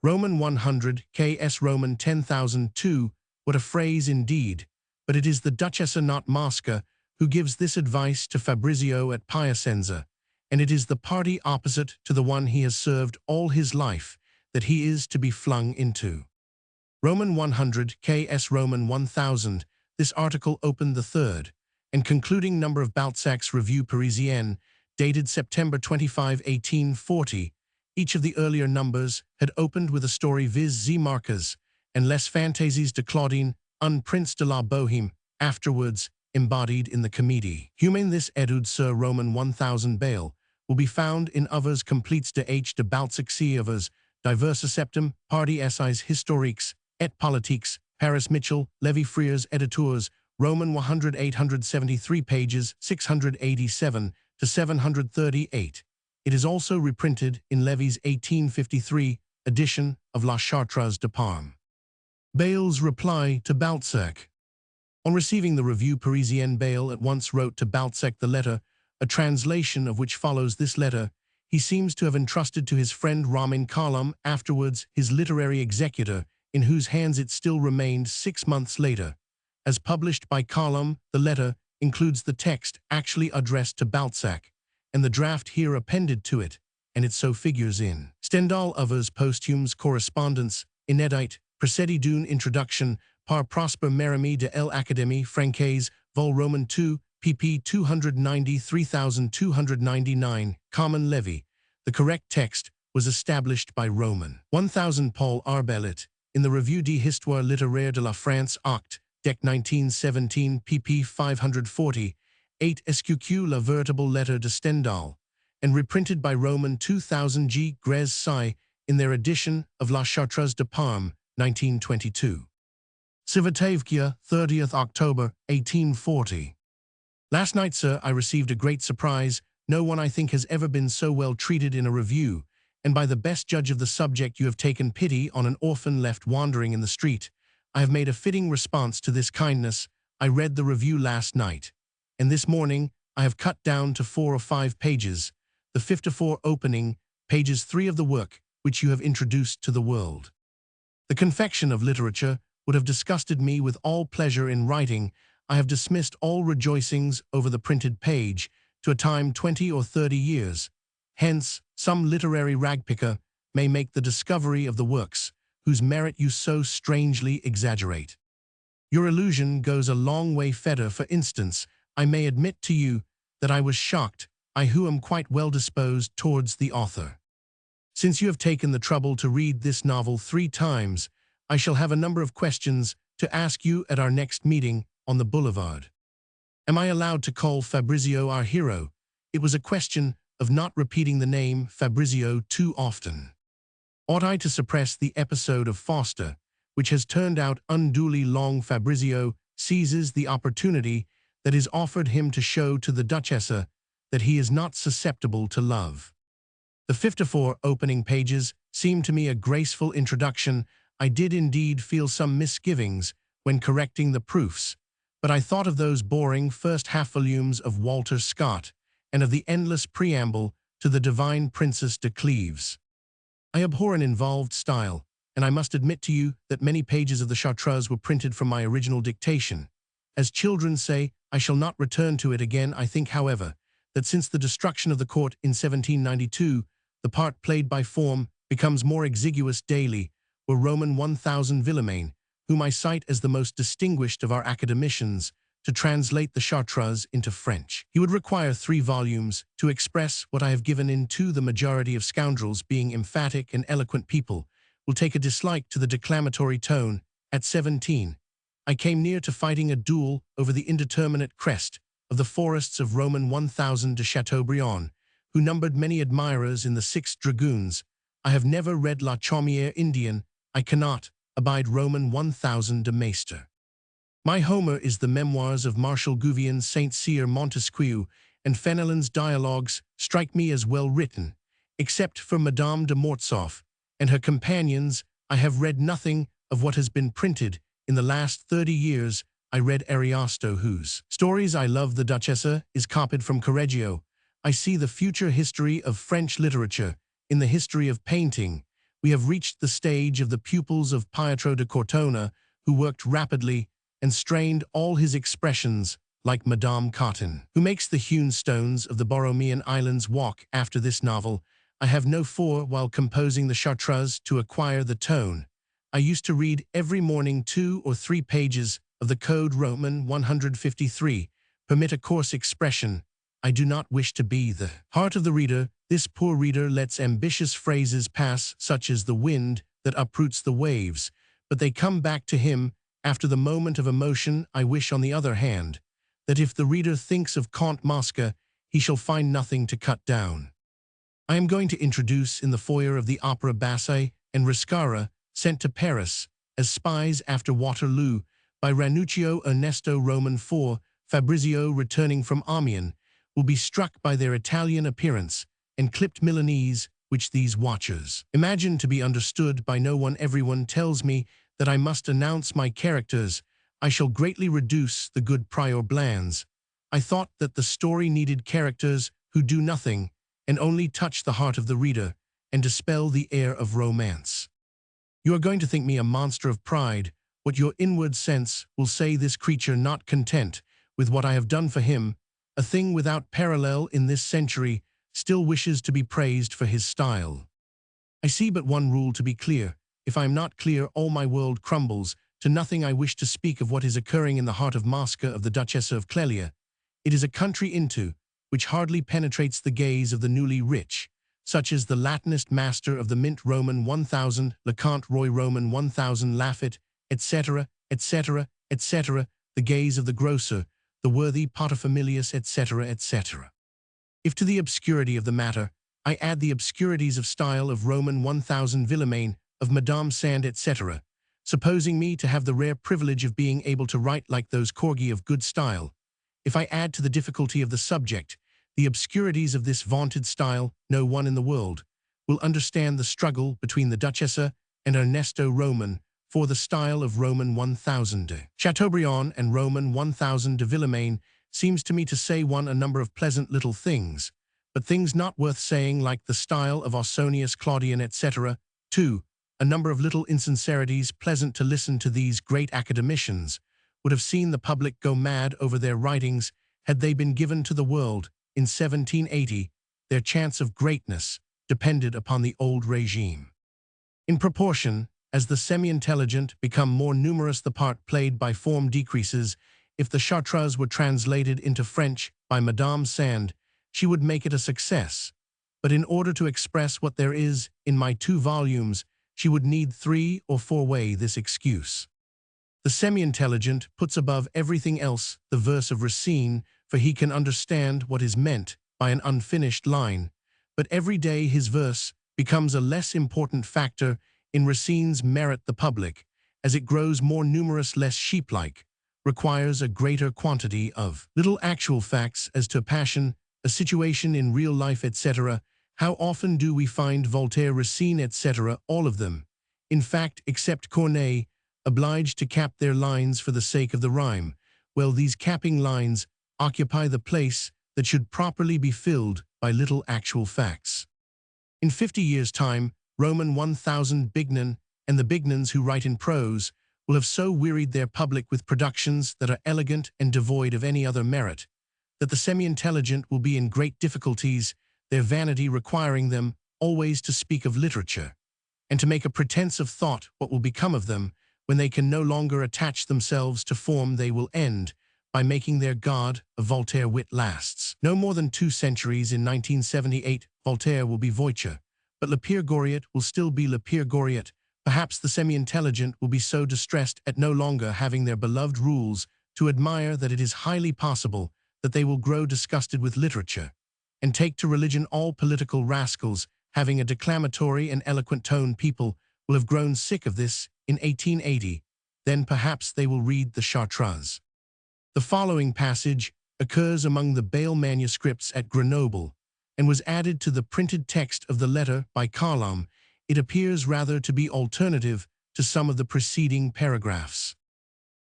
Roman 100 KS Roman 10,002, what a phrase indeed, but it is the Duchessa not Mosca who gives this advice to Fabrizio at Piacenza, and it is the party opposite to the one he has served all his life that he is to be flung into. Roman 100 KS Roman 1000, this article opened the third and concluding number of Balzac's Revue Parisienne, dated September 25, 1840. Each of the earlier numbers had opened with a story viz Marquez and Les Fantasies de Claudine, un prince de la Bohème, afterwards embodied in the Comédie Humaine. This étude sur Roman 1000 Bale will be found in others complètes de H. de Balzac others, diverses septem, party essays historiques, et politiques, Paris Mitchell, Lévi Frears Editeurs, Roman 100 873 pages, 687 to 738. It is also reprinted in Lévy's 1853 edition of La Chartreuse de Parme. Bale's reply to Balzac. On receiving the Revue Parisienne, Bale at once wrote to Balzac the letter, a translation of which follows this letter. He seems to have entrusted to his friend Ramin Colomb, afterwards his literary executor, in whose hands it still remained 6 months later. As published by Colomb, the letter includes the text actually addressed to Balzac, and the draft here appended to it, and it so figures in Stendhal others posthumes correspondence, inédite, précédé d'une introduction, par Prosper Mérimée de l'Académie Française, vol Roman 2, pp 293,299, Common Levy. The correct text was established by Roman 1000 Paul Arbelet, in the Revue d'Histoire littéraire de la France Oct. Dec 1917 pp 540, 8 SQQ La Veritable Letter de Stendhal, and reprinted by Roman 2000 G. Grès Sy in their edition of La Chartreuse de Parme, 1922. Civitavecchia, 30th October, 1840. Last night, sir, I received a great surprise. No one, I think, has ever been so well treated in a review, and by the best judge of the subject you have taken pity on an orphan left wandering in the street. I have made a fitting response to this kindness. I read the review last night, and this morning I have cut down to 4 or 5 pages, the 54 opening, pages 3 of the work which you have introduced to the world. The confection of literature would have disgusted me with all pleasure in writing. I have dismissed all rejoicings over the printed page to a time 20 or 30 years. Hence, some literary ragpicker may make the discovery of the works whose merit you so strangely exaggerate. Your illusion goes a long way further. For instance, I may admit to you that I was shocked, I who am quite well disposed towards the author. Since you have taken the trouble to read this novel 3 times, I shall have a number of questions to ask you at our next meeting on the boulevard. Am I allowed to call Fabrizio our hero? It was a question of not repeating the name Fabrizio too often. Ought I to suppress the episode of Foster, which has turned out unduly long? Fabrizio seizes the opportunity that is offered him to show to the Duchessa that he is not susceptible to love. The 54 opening pages seemed to me a graceful introduction. I did indeed feel some misgivings when correcting the proofs, but I thought of those boring first half volumes of Walter Scott and of the endless preamble to the Divine Princess de Cleves. I abhor an involved style, and I must admit to you that many pages of the Chartreuse were printed from my original dictation. As children say, I shall not return to it again. I think, however, that since the destruction of the court in 1792, the part played by form becomes more exiguous daily, were Roman 1000 Villemain, whom I cite as the most distinguished of our academicians, to translate the Chartreuse into French. He would require 3 volumes to express what I have given in 2. The majority of scoundrels, being emphatic and eloquent people, will take a dislike to the declamatory tone. At 17, I came near to fighting a duel over the indeterminate crest of the forests of Roman 1000 de Chateaubriand, who numbered many admirers in the 6th Dragoons. I have never read La Chaumière Indienne. I cannot abide Roman 1000 de Maistre. My Homer is the memoirs of Marshal Gouvion, Saint Cyr, Montesquieu, and Fenelon's dialogues strike me as well written. Except for Madame de Mortsauf and her companions, I have read nothing of what has been printed. In the last 30 years, I read Ariosto, whose stories I love. The Duchessa is copied from Correggio. I see the future history of French literature in the history of painting. We have reached the stage of the pupils of Pietro de Cortona, who worked rapidly and strained all his expressions like Madame Cottin, who makes the hewn stones of the Borromean Islands walk. After this novel, I have no for while composing the Chartreuse to acquire the tone. I used to read every morning 2 or 3 pages of the Code Roman 153. Permit a coarse expression. I do not wish to be the heart of the reader. This poor reader lets ambitious phrases pass, such as the wind that uproots the waves, but they come back to him after the moment of emotion. I wish, on the other hand, that if the reader thinks of Count Mosca, he shall find nothing to cut down. I am going to introduce in the foyer of the Opera Basse and Riscara, sent to Paris as spies after Waterloo by Ranuccio Ernesto Roman IV. Fabrizio, returning from Amiens, will be struck by their Italian appearance and clipped Milanese, which these watchers imagine to be understood by no one. Everyone tells me that I must announce my characters. I shall greatly reduce the good Prior Bland's. I thought that the story needed characters who do nothing and only touch the heart of the reader and dispel the air of romance. You are going to think me a monster of pride. What your inward sense will say, this creature, not content with what I have done for him, a thing without parallel in this century, still wishes to be praised for his style. I see but one rule to be clear. If I am not clear, all my world crumbles to nothing. I wish to speak of what is occurring in the heart of Mosca, of the Duchessa of Clelia. It is a country into which hardly penetrates the gaze of the newly rich, such as the Latinist master of the Mint Roman 1000, Leconte Roy Roman 1000, Lafitte, etc., etc., etc., the gaze of the grocer, the worthy paterfamilias, etc., etc. If to the obscurity of the matter I add the obscurities of style of Roman 1000 Villemain, of Madame Sand, etc., supposing me to have the rare privilege of being able to write like those corgi of good style, if I add to the difficulty of the subject the obscurities of this vaunted style, no one in the world will understand the struggle between the Duchessa and Ernesto Roman for the style of Roman 1000 de Chateaubriand and Roman 1000 de Villemain. Seems to me to say, 1, a number of pleasant little things, but things not worth saying, like the style of Ausonius Claudian, etc. 2, a number of little insincerities pleasant to listen to. These great academicians would have seen the public go mad over their writings had they been given to the world in 1780. Their chance of greatness depended upon the old regime. In proportion as the semi-intelligent become more numerous, the part played by form decreases. If the Chartreuse were translated into French by Madame Sand, she would make it a success. But in order to express what there is in my 2 volumes, she would need 3 or 4 way this excuse. The semi-intelligent puts above everything else the verse of Racine, for he can understand what is meant by an unfinished line. But every day his verse becomes a less important factor in Racine's merit. The public, as it grows more numerous, less sheep-like, requires a greater quantity of little actual facts as to passion, a situation in real life, etc. How often do we find Voltaire, Racine, etc., all of them, in fact, except Corneille, obliged to cap their lines for the sake of the rhyme? Well, these capping lines occupy the place that should properly be filled by little actual facts. In 50 years' time, Roman 1000 Bignon and the Bignons who write in prose will have so wearied their public with productions that are elegant and devoid of any other merit, that the semi-intelligent will be in great difficulties, their vanity requiring them always to speak of literature, and to make a pretense of thought. What will become of them when they can no longer attach themselves to form? They will end by making their god of Voltaire. Wit lasts no more than 2 centuries. In 1978, Voltaire will be Voiture, but Le Pere Goriot will still be Le Pere Goriot. Perhaps the semi-intelligent will be so distressed at no longer having their beloved rules to admire that it is highly possible that they will grow disgusted with literature and take to religion. All political rascals having a declamatory and eloquent tone. People will have grown sick of this in 1880, then perhaps they will read the Charterhouse. The following passage occurs among the Bale manuscripts at Grenoble, and was added to the printed text of the letter by Carlom. It appears rather to be alternative to some of the preceding paragraphs.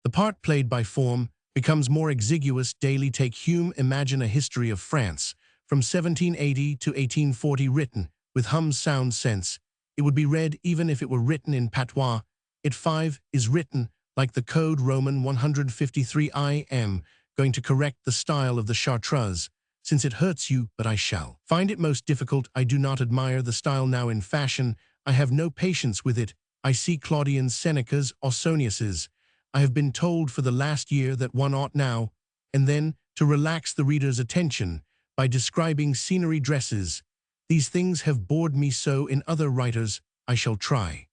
The part played by form becomes more exiguous daily. Take Hume. Imagine a history of France, from 1780 to 1840, written with Hum's sound sense. It would be read even if it were written in patois. It 5 is written like the Code Roman 153. I am going to correct the style of the Chartreuse, since it hurts you, but I shall find it most difficult. I do not admire the style now in fashion. I have no patience with it. I see Claudian's, Seneca's, Ausonius's. I have been told for the last year that one ought now and then to relax the reader's attention by describing scenery, dresses. These things have bored me so in other writers. I shall try.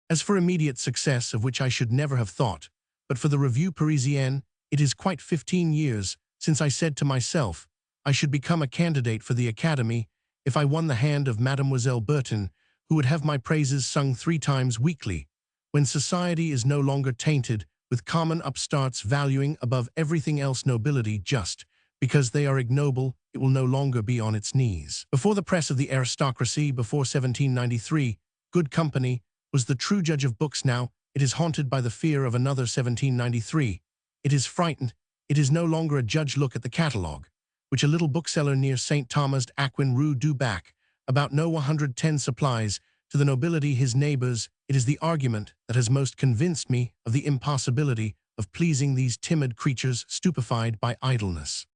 As for immediate success, of which I should never have thought, but for the Revue Parisienne, it is quite 15 years since I said to myself, I should become a candidate for the Academy if I won the hand of Mademoiselle Burton, who would have my praises sung 3 times weekly. When society is no longer tainted with common upstarts valuing above everything else nobility just because they are ignoble, it will no longer be on its knees. Before the press of the aristocracy, before 1793, good company was the true judge of books. Now it is haunted by the fear of another 1793. It is frightened. It is no longer a judge. Look at the catalogue, which a little bookseller near St. Thomas d'Aquin, Rue du Bac, about no 110 supplies to the nobility his neighbors. It is the argument that has most convinced me of the impossibility of pleasing these timid creatures stupefied by idleness.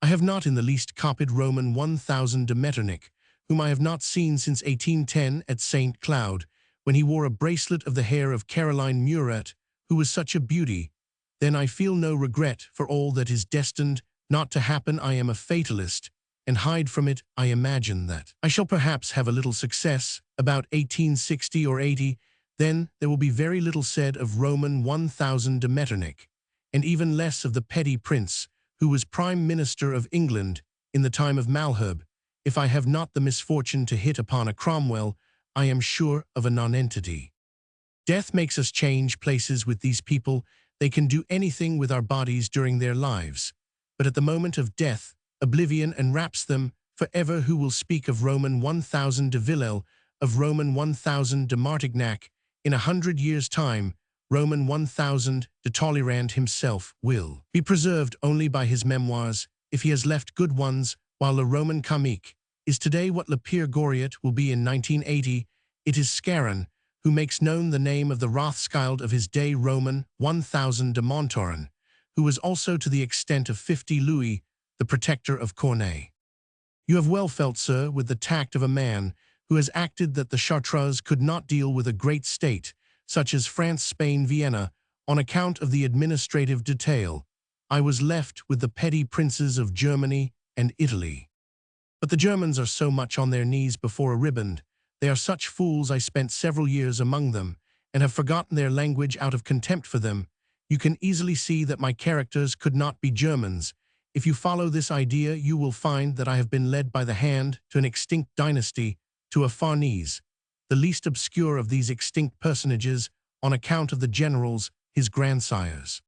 I have not in the least copied Roman 1000 de Metternich, whom I have not seen since 1810 at St. Cloud, when he wore a bracelet of the hair of Caroline Muret, who was such a beauty. Then I feel no regret for all that is destined not to happen. I am a fatalist, and hide from it. I imagine that I shall perhaps have a little success about 1860 or 80. Then there will be very little said of Roman 1000 de Metternich, and even less of the petty prince who was Prime Minister of England in the time of Malherbe. If I have not the misfortune to hit upon a Cromwell, I am sure of a nonentity. Death makes us change places with these people. They can do anything with our bodies during their lives, but at the moment of death, oblivion enwraps them forever. Who will speak of Roman 1000 de Villèle, of Roman 1000 de Martignac? In 100 years' time, Roman 1000 de Talleyrand himself will be preserved only by his memoirs, if he has left good ones, while Le Roman Comique is today what Le Pere Goriot will be in 1980. It is Scarron who makes known the name of the Rothschild of his day, Roman 1000 de Montauran, who was also to the extent of 50 Louis, the protector of Corneille. You have well felt, sir, with the tact of a man who has acted that the Chartreuse could not deal with a great state, such as France, Spain, Vienna, on account of the administrative detail. I was left with the petty princes of Germany and Italy. But the Germans are so much on their knees before a riband. They are such fools. I spent several years among them, and have forgotten their language out of contempt for them. You can easily see that my characters could not be Germans. If you follow this idea, you will find that I have been led by the hand to an extinct dynasty, to a Farnese, the least obscure of these extinct personages, on account of the generals, his grandsires.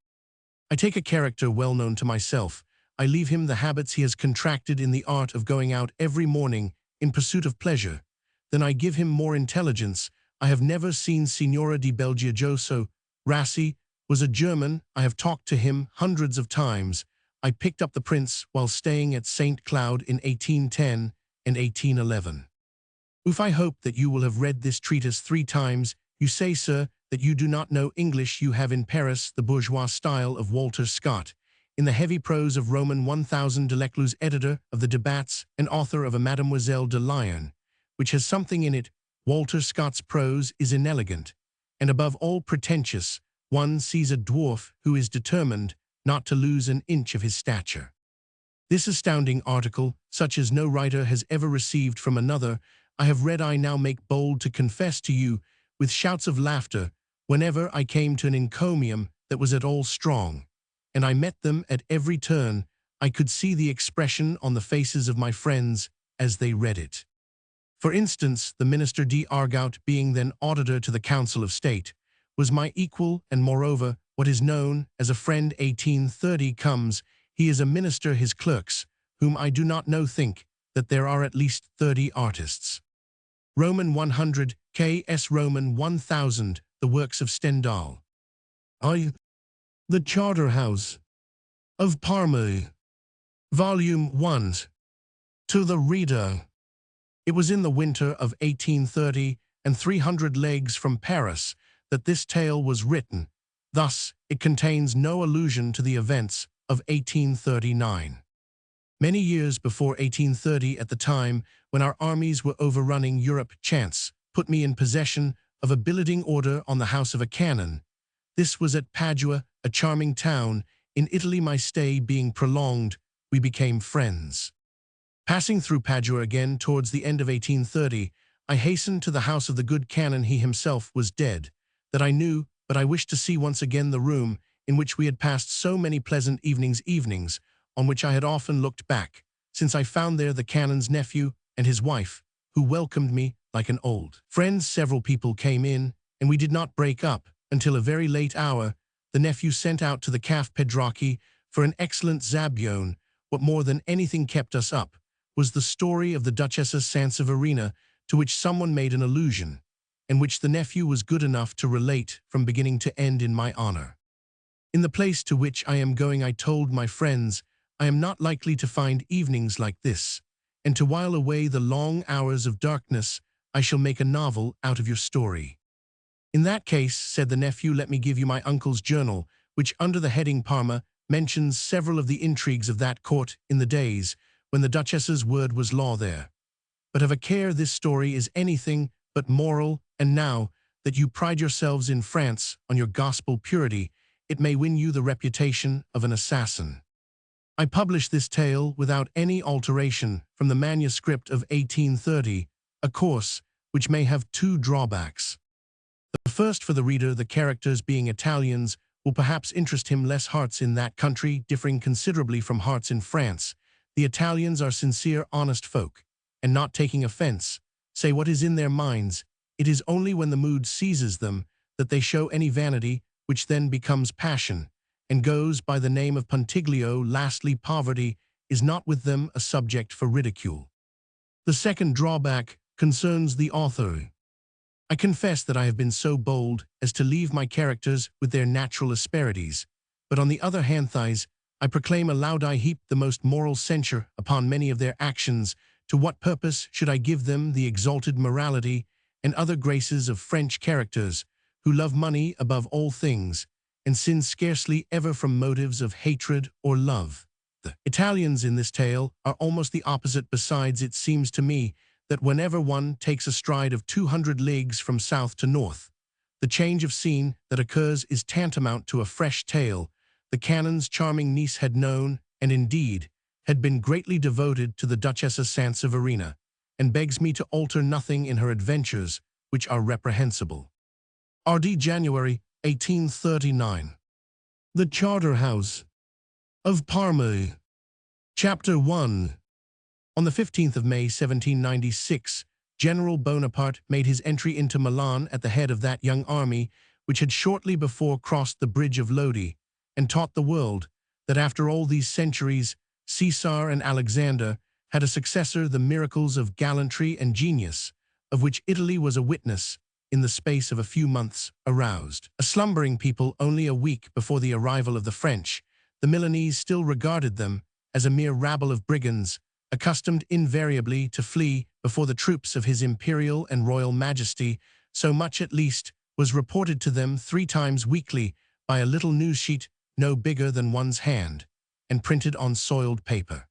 I take a character well known to myself. I leave him the habits he has contracted in the art of going out every morning in pursuit of pleasure. Then I give him more intelligence. I have never seen Signora di Belgiojoso. Rassi was a German. I have talked to him hundreds of times. I picked up the prince while staying at St. Cloud in 1810 and 1811. Oof, I hope that you will have read this treatise 3 times. You say, sir, that you do not know English. You have in Paris the bourgeois style of Walter Scott, in the heavy prose of Roman 1000 de Lecluse, editor of the Debats and author of a Mademoiselle de Lyon, which has something in it. Walter Scott's prose is inelegant, and above all pretentious. One sees a dwarf who is determined not to lose an inch of his stature. This astounding article, such as no writer has ever received from another, I have read. I now make bold to confess to you, with shouts of laughter, whenever I came to an encomium that was at all strong, and I met them at every turn, I could see the expression on the faces of my friends as they read it. For instance, the minister d'Argout, being then auditor to the Council of State, was my equal, and moreover, what is known as a friend. 1830 comes, he is a minister, his clerks, whom I do not know, think that there are at least 30 artists. Roman 100, K.S. Roman 1000, the works of Stendhal. The Charterhouse of Parma. Volume 1. To the reader. It was in the winter of 1830, and 300 leagues from Paris, that this tale was written. Thus, it contains no allusion to the events of 1839. Many years before 1830, at the time when our armies were overrunning Europe, chance put me in possession of a billeting order on the house of a canon. This was at Padua, a charming town. In Italy, my stay being prolonged, we became friends. Passing through Padua again towards the end of 1830, I hastened to the house of the good canon. He himself was dead, that I knew, but I wished to see once again the room in which we had passed so many pleasant evenings, on which I had often looked back, since I found there the canon's nephew and his wife, who welcomed me like an old friend. Several people came in, and we did not break up until a very late hour. The nephew sent out to the Caf Pedrachi for an excellent zabaione. What more than anything kept us up was the story of the Duchessa Sanseverina, to which someone made an allusion, and which the nephew was good enough to relate from beginning to end in my honor. In the place to which I am going, I told my friends, I am not likely to find evenings like this, and to while away the long hours of darkness, I shall make a novel out of your story. In that case, said the nephew, let me give you my uncle's journal, which under the heading Parma mentions several of the intrigues of that court in the days when the Duchess's word was law there. But have a care, this story is anything but moral, and now that you pride yourselves in France on your gospel purity, it may win you the reputation of an assassin. I publish this tale without any alteration from the manuscript of 1830, a course which may have two drawbacks. The first, for the reader, the characters being Italians will perhaps interest him less. Hearts in that country differing considerably from hearts in France. The Italians are sincere, honest folk, and not taking offense, say what is in their minds. It is only when the mood seizes them that they show any vanity, which then becomes passion, and goes by the name of puntiglio. Lastly, poverty is not with them a subject for ridicule. The second drawback concerns the author. I confess that I have been so bold as to leave my characters with their natural asperities, but on the other hand, I proclaim aloud, I heap the most moral censure upon many of their actions. To what purpose should I give them the exalted morality and other graces of French characters, who love money above all things, and sin scarcely ever from motives of hatred or love? The Italians in this tale are almost the opposite. Besides, it seems to me that whenever one takes a stride of 200 leagues from south to north, the change of scene that occurs is tantamount to a fresh tale. The canon's charming niece had known, and indeed had been greatly devoted to the Duchessa Sanseverina, and begs me to alter nothing in her adventures, which are reprehensible. R.D. January 1839. The Charterhouse of Parma. Chapter 1. On the 15th of May 1796, General Bonaparte made his entry into Milan at the head of that young army which had shortly before crossed the bridge of Lodi, and taught the world that after all these centuries, Caesar and Alexander had a successor. The miracles of gallantry and genius, of which Italy was a witness, in the space of a few months, aroused a slumbering people. Only a week before the arrival of the French, the Milanese still regarded them as a mere rabble of brigands, accustomed invariably to flee before the troops of His Imperial and Royal Majesty. So much at least was reported to them 3 times weekly by a little news sheet no bigger than one's hand, and printed on soiled paper.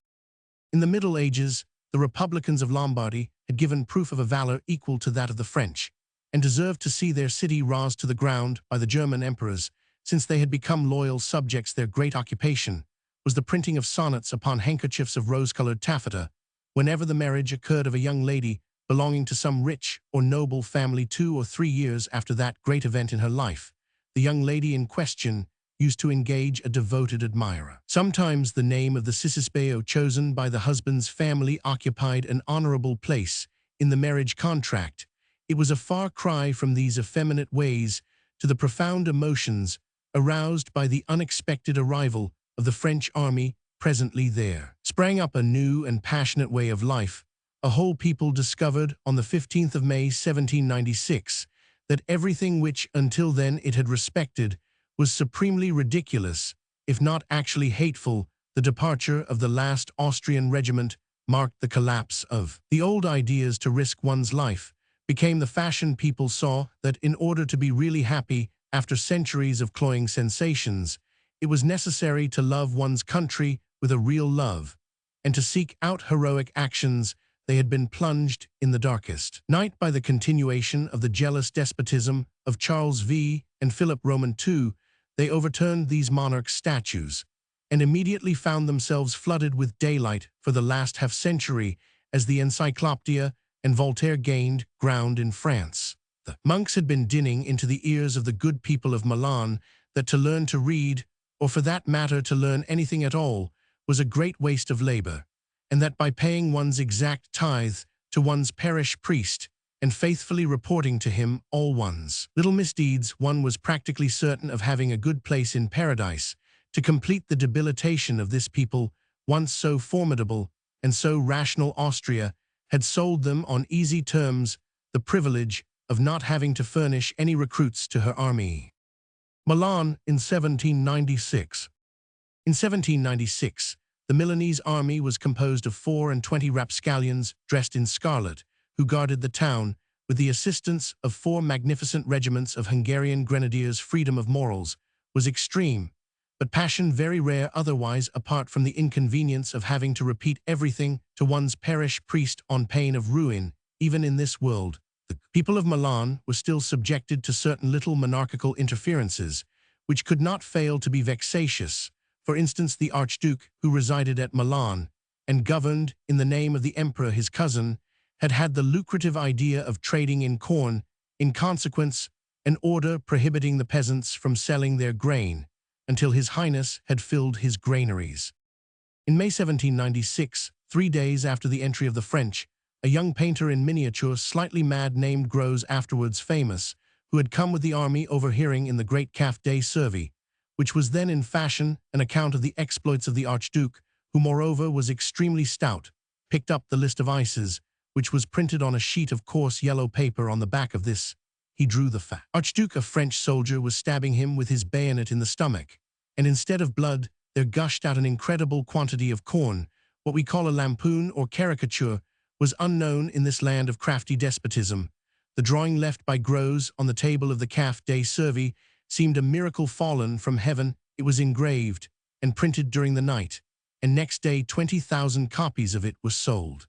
In the Middle Ages, the Republicans of Lombardy had given proof of a valor equal to that of the French, and deserved to see their city razed to the ground by the German emperors. Since they had become loyal subjects, their great occupation was the printing of sonnets upon handkerchiefs of rose-colored taffeta, whenever the marriage occurred of a young lady belonging to some rich or noble family. 2 or 3 years after that great event in her life, the young lady in question used to engage a devoted admirer. Sometimes the name of the cicisbeo chosen by the husband's family occupied an honorable place in the marriage contract. It was a far cry from these effeminate ways to the profound emotions aroused by the unexpected arrival of the French army presently there. Sprang up a new and passionate way of life. A whole people discovered on the 15th of May 1796 that everything which until then it had respected was supremely ridiculous, if not actually hateful. The departure of the last Austrian regiment marked the collapse of the old ideas to risk one's life. Became the fashion. People saw that in order to be really happy after centuries of cloying sensations, it was necessary to love one's country with a real love, and to seek out heroic actions. They had been plunged in the darkest night by the continuation of the jealous despotism of Charles V and Philip Roman II. They overturned these monarchs' statues, and immediately found themselves flooded with daylight for the last half-century as the Encyclopedia and Voltaire gained ground in France. The monks had been dinning into the ears of the good people of Milan that to learn to read, or for that matter to learn anything at all, was a great waste of labor, and that by paying one's exact tithe to one's parish priest and faithfully reporting to him all one's little misdeeds, one was practically certain of having a good place in paradise. To complete the debilitation of this people, once so formidable and so rational, Austria had sold them on easy terms the privilege of not having to furnish any recruits to her army. Milan in 1796. In 1796, the Milanese army was composed of 24 rapscallions dressed in scarlet, who guarded the town with the assistance of 4 magnificent regiments of Hungarian grenadiers. Freedom of morals was extreme, but passion very rare otherwise, apart from the inconvenience of having to repeat everything to one's parish priest on pain of ruin. Even in this world, the people of Milan were still subjected to certain little monarchical interferences, which could not fail to be vexatious. For instance, the Archduke, who resided at Milan and governed in the name of the Emperor his cousin, had had the lucrative idea of trading in corn. In consequence, an order prohibiting the peasants from selling their grain until His Highness had filled his granaries. In May 1796, 3 days after the entry of the French, a young painter in miniature, slightly mad, named Gros, afterwards famous, who had come with the army, overhearing in the great Café des Servis, which was then in fashion, an account of the exploits of the Archduke, who moreover was extremely stout, picked up the list of ices, which was printed on a sheet of coarse yellow paper. On the back of this, he drew the fact: Archduke, a French soldier, was stabbing him with his bayonet in the stomach, and instead of blood, there gushed out an incredible quantity of corn. What we call a lampoon or caricature was unknown in this land of crafty despotism. The drawing left by Gros on the table of the Café des Servis seemed a miracle fallen from heaven. It was engraved and printed during the night, and next day 20,000 copies of it were sold.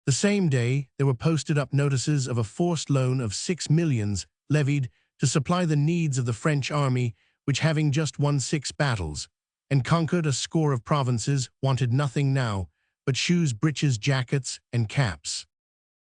The same day, there were posted up notices of a forced loan of 6 millions levied to supply the needs of the French army, which, having just won 6 battles and conquered a score of provinces, wanted nothing now but shoes, breeches, jackets, and caps.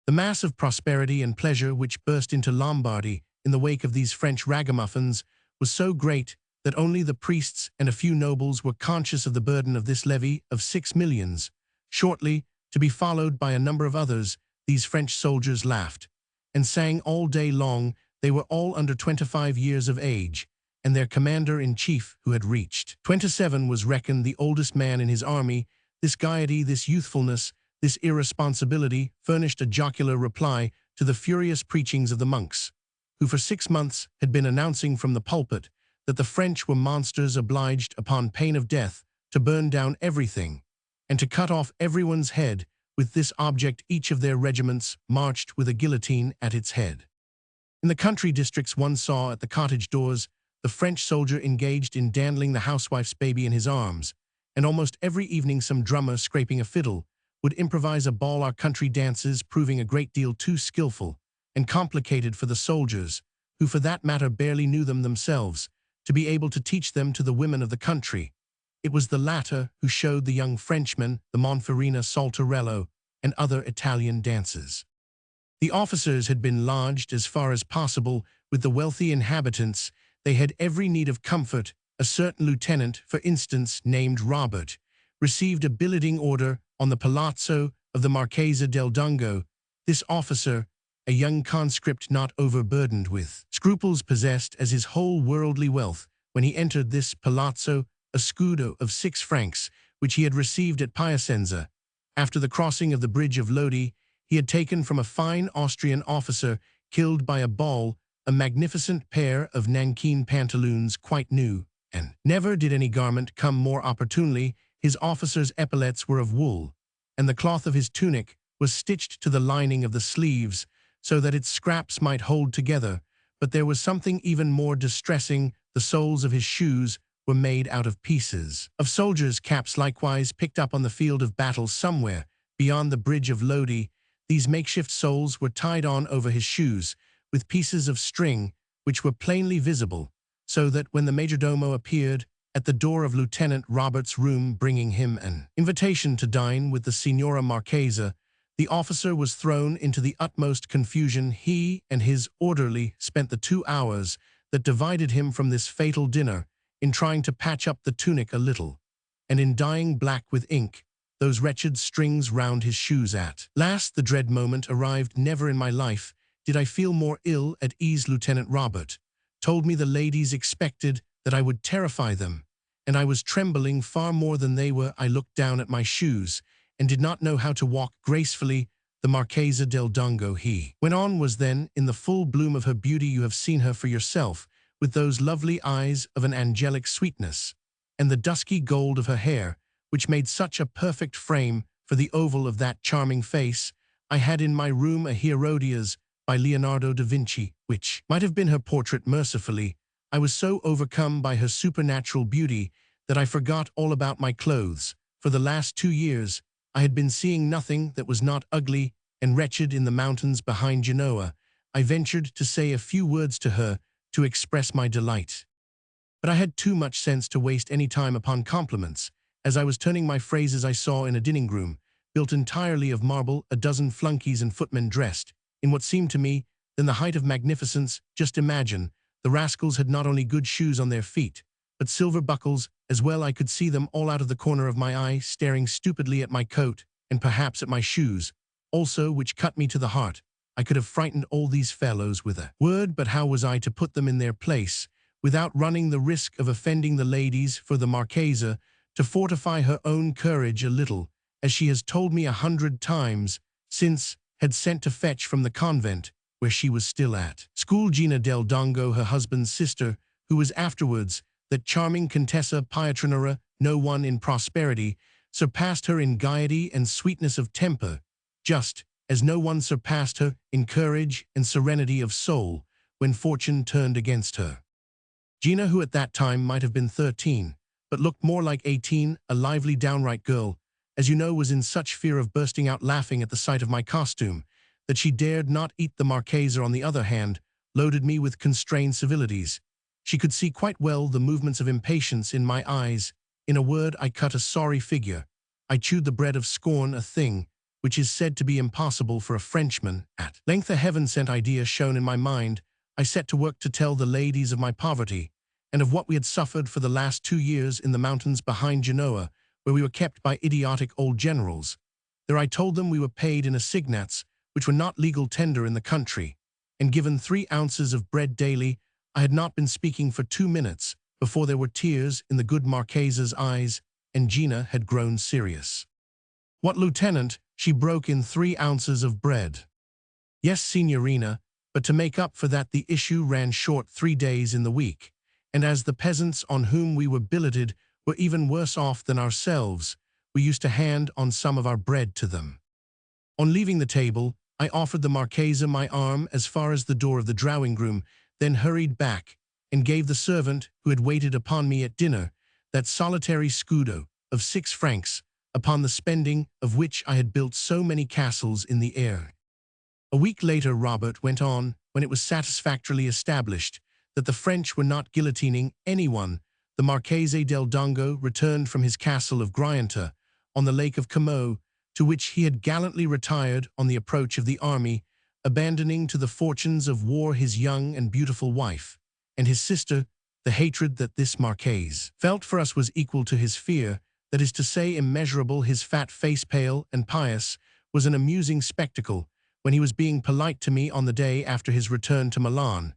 The mass of prosperity and pleasure which burst into Lombardy in the wake of these French ragamuffins was so great that only the priests and a few nobles were conscious of the burden of this levy of 6 millions. Shortly, to be followed by a number of others, these French soldiers laughed and sang all day long. They were all under 25 years of age, and their commander-in-chief, who had reached 27, was reckoned the oldest man in his army. This gaiety, this youthfulness, this irresponsibility furnished a jocular reply to the furious preachings of the monks, who for 6 months had been announcing from the pulpit that the French were monsters obliged upon pain of death to burn down everything and to cut off everyone's head. With this object, each of their regiments marched with a guillotine at its head. In the country districts, one saw at the cottage doors the French soldier engaged in dandling the housewife's baby in his arms, and almost every evening some drummer, scraping a fiddle, would improvise a ball. Our country dances proving a great deal too skillful and complicated for the soldiers, who for that matter barely knew them themselves, to be able to teach them to the women of the country. It was the latter who showed the young Frenchmen the Monferrina, Saltarello, and other Italian dances. The officers had been lodged as far as possible with the wealthy inhabitants. They had every need of comfort. A certain lieutenant, for instance, named Robert, received a billeting order on the palazzo of the Marchesa del Dongo. This officer, a young conscript not overburdened with scruples possessed as his whole worldly wealth when he entered this palazzo, a scudo of 6 francs, which he had received at Piacenza. After the crossing of the bridge of Lodi, he had taken from a fine Austrian officer killed by a ball a magnificent pair of nankeen pantaloons quite new, and never did any garment come more opportunely. His officer's epaulets were of wool, and the cloth of his tunic was stitched to the lining of the sleeves, so that its scraps might hold together. But there was something even more distressing. The soles of his shoes were made out of pieces of soldiers' caps, likewise picked up on the field of battle somewhere beyond the bridge of Lodi. These makeshift soles were tied on over his shoes with pieces of string which were plainly visible, so that when the majordomo appeared at the door of Lieutenant Robert's room bringing him an invitation to dine with the Signora Marchesa, the officer was thrown into the utmost confusion. He and his orderly spent the 2 hours that divided him from this fatal dinner in trying to patch up the tunic a little, and in dyeing black with ink those wretched strings round his shoes. At last the dread moment arrived. Never in my life did I feel more ill at ease. Lieutenant Robert told me the ladies expected that I would terrify them, and I was trembling far more than they were. I looked down at my shoes and did not know how to walk gracefully. The Marchesa del Dongo, he went on, was then in the full bloom of her beauty. You have seen her for yourself, with those lovely eyes of an angelic sweetness, and the dusky gold of her hair, which made such a perfect frame for the oval of that charming face. I had in my room a Herodias by Leonardo da Vinci, which might have been her portrait. Mercifully, I was so overcome by her supernatural beauty that I forgot all about my clothes. For the last 2 years, I had been seeing nothing that was not ugly and wretched. In the mountains behind Genoa, I ventured to say a few words to her to express my delight. But I had too much sense to waste any time upon compliments. As I was turning my phrases, I saw in a dining room, built entirely of marble, a dozen flunkies and footmen dressed in what seemed to me then the height of magnificence. Just imagine, the rascals had not only good shoes on their feet, but silver buckles as well. I could see them all out of the corner of my eye, staring stupidly at my coat and perhaps at my shoes also, which cut me to the heart. I could have frightened all these fellows with a word, but how was I to put them in their place without running the risk of offending the ladies? For the Marchesa, to fortify her own courage a little, as she has told me 100 times since, had sent to fetch from the convent, where she was still at school, Gina del Dongo, her husband's sister, who was afterwards that charming Contessa Pietranera. No one in prosperity surpassed her in gaiety and sweetness of temper, just as no one surpassed her in courage and serenity of soul when fortune turned against her. Gina, who at that time might have been 13, but looked more like 18, a lively, downright girl, as you know, was in such fear of bursting out laughing at the sight of my costume that she dared not eat. The Marchesa, on the other hand, loaded me with constrained civilities. She could see quite well the movements of impatience in my eyes. In a word, I cut a sorry figure. I chewed the bread of scorn, a thing which is said to be impossible for a Frenchman. At length a heaven-sent idea shone in my mind. I set to work to tell the ladies of my poverty, and of what we had suffered for the last 2 years in the mountains behind Genoa, where we were kept by idiotic old generals. There I told them we were paid in assignats, which were not legal tender in the country, and given 3 ounces of bread daily. I had not been speaking for 2 minutes before there were tears in the good Marchesa's eyes, and Gina had grown serious. "What, Lieutenant?" she broke in. 3 ounces of bread? "Yes, Signorina, but to make up for that the issue ran short 3 days in the week, and as the peasants on whom we were billeted were even worse off than ourselves, we used to hand on some of our bread to them." On leaving the table, I offered the Marchesa my arm as far as the door of the drawing-room, then hurried back and gave the servant who had waited upon me at dinner that solitary scudo of 6 francs, upon the spending of which I had built so many castles in the air. A week later Robert went on, when it was satisfactorily established that the French were not guillotining anyone. The Marchese del Dongo returned from his castle of Grianta on the Lake of Como, to which he had gallantly retired on the approach of the army, abandoning to the fortunes of war his young and beautiful wife and his sister. The hatred that this Marchese felt for us was equal to his fear, that is to say, immeasurable. His fat face, pale and pious, was an amusing spectacle, when he was being polite to me on the day after his return to Milan.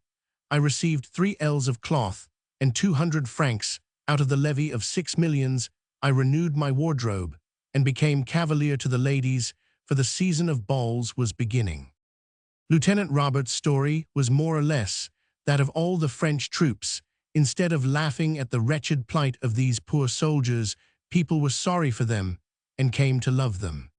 I received 3 ells of cloth and 200 francs out of the levy of 6 millions. I renewed my wardrobe and became cavalier to the ladies, for the season of balls was beginning. Lieutenant Robert's story was more or less that of all the French troops. Instead of laughing at the wretched plight of these poor soldiers, people were sorry for them and came to love them.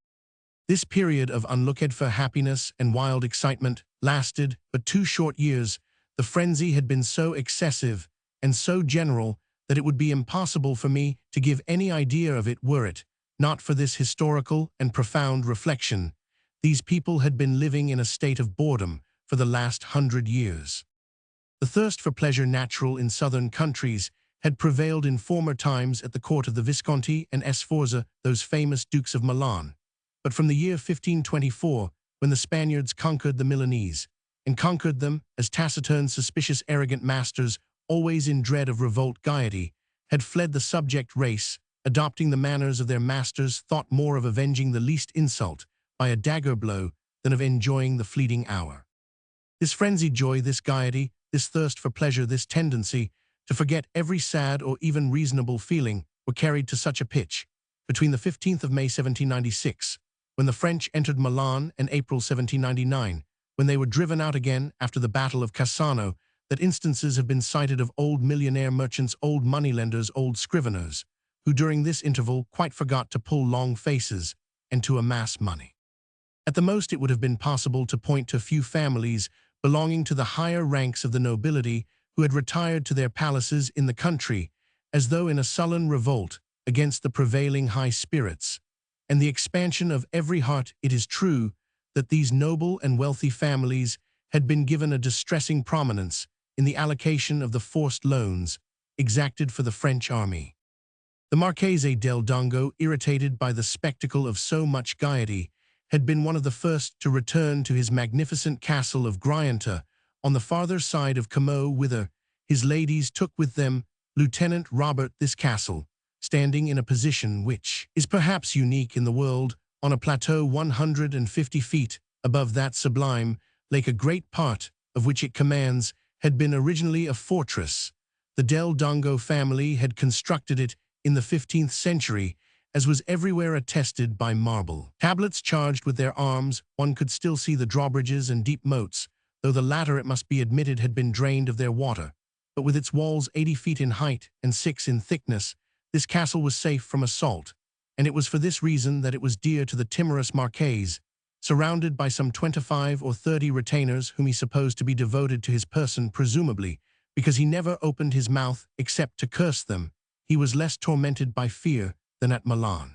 This period of unlooked-for happiness and wild excitement lasted but 2 short years. The frenzy had been so excessive and so general that it would be impossible for me to give any idea of it were it not for this historical and profound reflection. These people had been living in a state of boredom for the last 100 years. The thirst for pleasure natural in southern countries had prevailed in former times at the court of the Visconti and Sforza, those famous dukes of Milan. But from the year 1524, when the Spaniards conquered the Milanese, and conquered them as taciturn, suspicious, arrogant masters, always in dread of revolt gaiety, had fled the subject race, adopting the manners of their masters, thought more of avenging the least insult by a dagger blow than of enjoying the fleeting hour. This frenzied joy, this gaiety, this thirst for pleasure, this tendency to forget every sad or even reasonable feeling were carried to such a pitch, between the 15th of May 1796, when the French entered Milan, and April 1799, when they were driven out again after the Battle of Cassano, that instances have been cited of old millionaire merchants, old moneylenders, old scriveners, who during this interval quite forgot to pull long faces and to amass money. At the most, it would have been possible to point to a few families belonging to the higher ranks of the nobility who had retired to their palaces in the country, as though in a sullen revolt against the prevailing high spirits and the expansion of every heart. It is true that these noble and wealthy families had been given a distressing prominence in the allocation of the forced loans exacted for the French army. The Marchese del Dongo, irritated by the spectacle of so much gaiety, had been one of the first to return to his magnificent castle of Grianta on the farther side of Como, whither his ladies took with them Lieutenant Robert. This castle, standing in a position which is perhaps unique in the world, on a plateau 150 feet above that sublime lake, a great part of which it commands, had been originally a fortress. The Del Dongo family had constructed it in the 15th century, as was everywhere attested by marble tablets charged with their arms. One could still see the drawbridges and deep moats, though the latter, it must be admitted, had been drained of their water. But with its walls 80 feet in height and 6 in thickness, this castle was safe from assault, and it was for this reason that it was dear to the timorous Marquess. Surrounded by some 25 or 30 retainers whom he supposed to be devoted to his person, presumably because he never opened his mouth except to curse them, he was less tormented by fear than at Milan.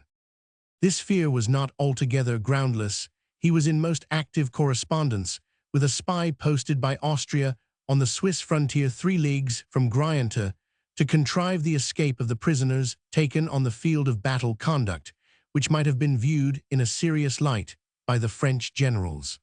This fear was not altogether groundless. He was in most active correspondence with a spy posted by Austria on the Swiss frontier 3 leagues from Grianta to contrive the escape of the prisoners taken on the field of battle, conduct which might have been viewed in a serious light by the French generals.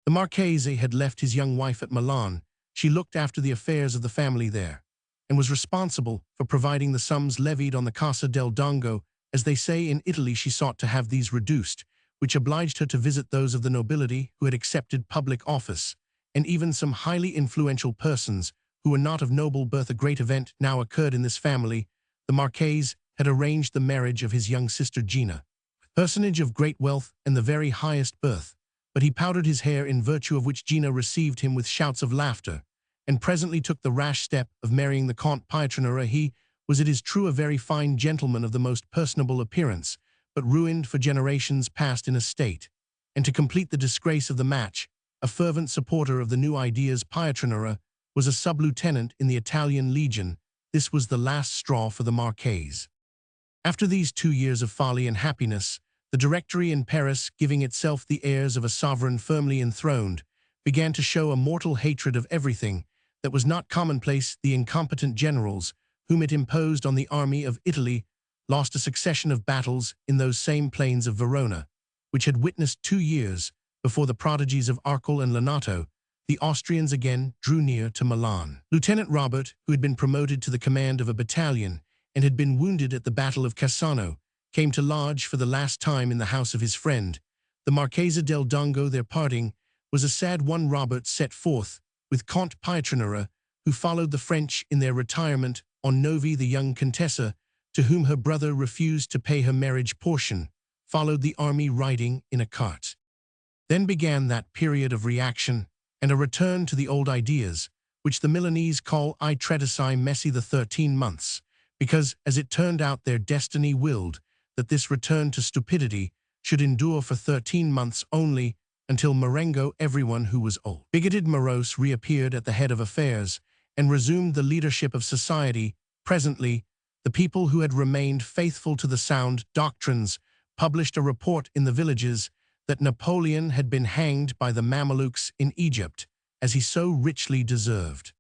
The Marchese had left his young wife at Milan. She looked after the affairs of the family there, and was responsible for providing the sums levied on the Casa del Dongo. As they say in Italy, she sought to have these reduced, which obliged her to visit those of the nobility who had accepted public office, and even some highly influential persons who were not of noble birth. A great event now occurred in this family. The Marquess had arranged the marriage of his young sister Gina, a personage of great wealth and the very highest birth, but he powdered his hair, in virtue of which Gina received him with shouts of laughter, and presently took the rash step of marrying the Comte Pietranera. He was, it is true, a very fine gentleman of the most personable appearance, but ruined for generations past in estate, and to complete the disgrace of the match, a fervent supporter of the new ideas. Pietranera was a sub-lieutenant in the Italian Legion. This was the last straw for the Marquess. After these 2 years of folly and happiness, the Directory in Paris, giving itself the airs of a sovereign firmly enthroned, began to show a mortal hatred of everything that was not commonplace. The incompetent generals whom it imposed on the army of Italy lost a succession of battles in those same plains of Verona, which had witnessed 2 years before the prodigies of Arcole and Lenato. The Austrians again drew near to Milan. Lieutenant Robert, who had been promoted to the command of a battalion and had been wounded at the Battle of Cassano, came to lodge for the last time in the house of his friend, The Marchesa del Dongo, their parting, was a sad one. Robert set forth with Comte Pietranera, who followed the French in their retirement, on Novi, the young Contessa, to whom her brother refused to pay her marriage portion, followed the army riding in a cart. Then began that period of reaction and a return to the old ideas, which the Milanese call I treatise messy the 13 months, because, as it turned out, their destiny willed that this return to stupidity should endure for 13 months only, until Marengo, everyone who was old, bigoted, morose, reappeared at the head of affairs and resumed the leadership of society. Presently, the people who had remained faithful to the sound doctrines published a report in the villages that Napoleon had been hanged by the Mamelukes in Egypt, as he so richly deserved.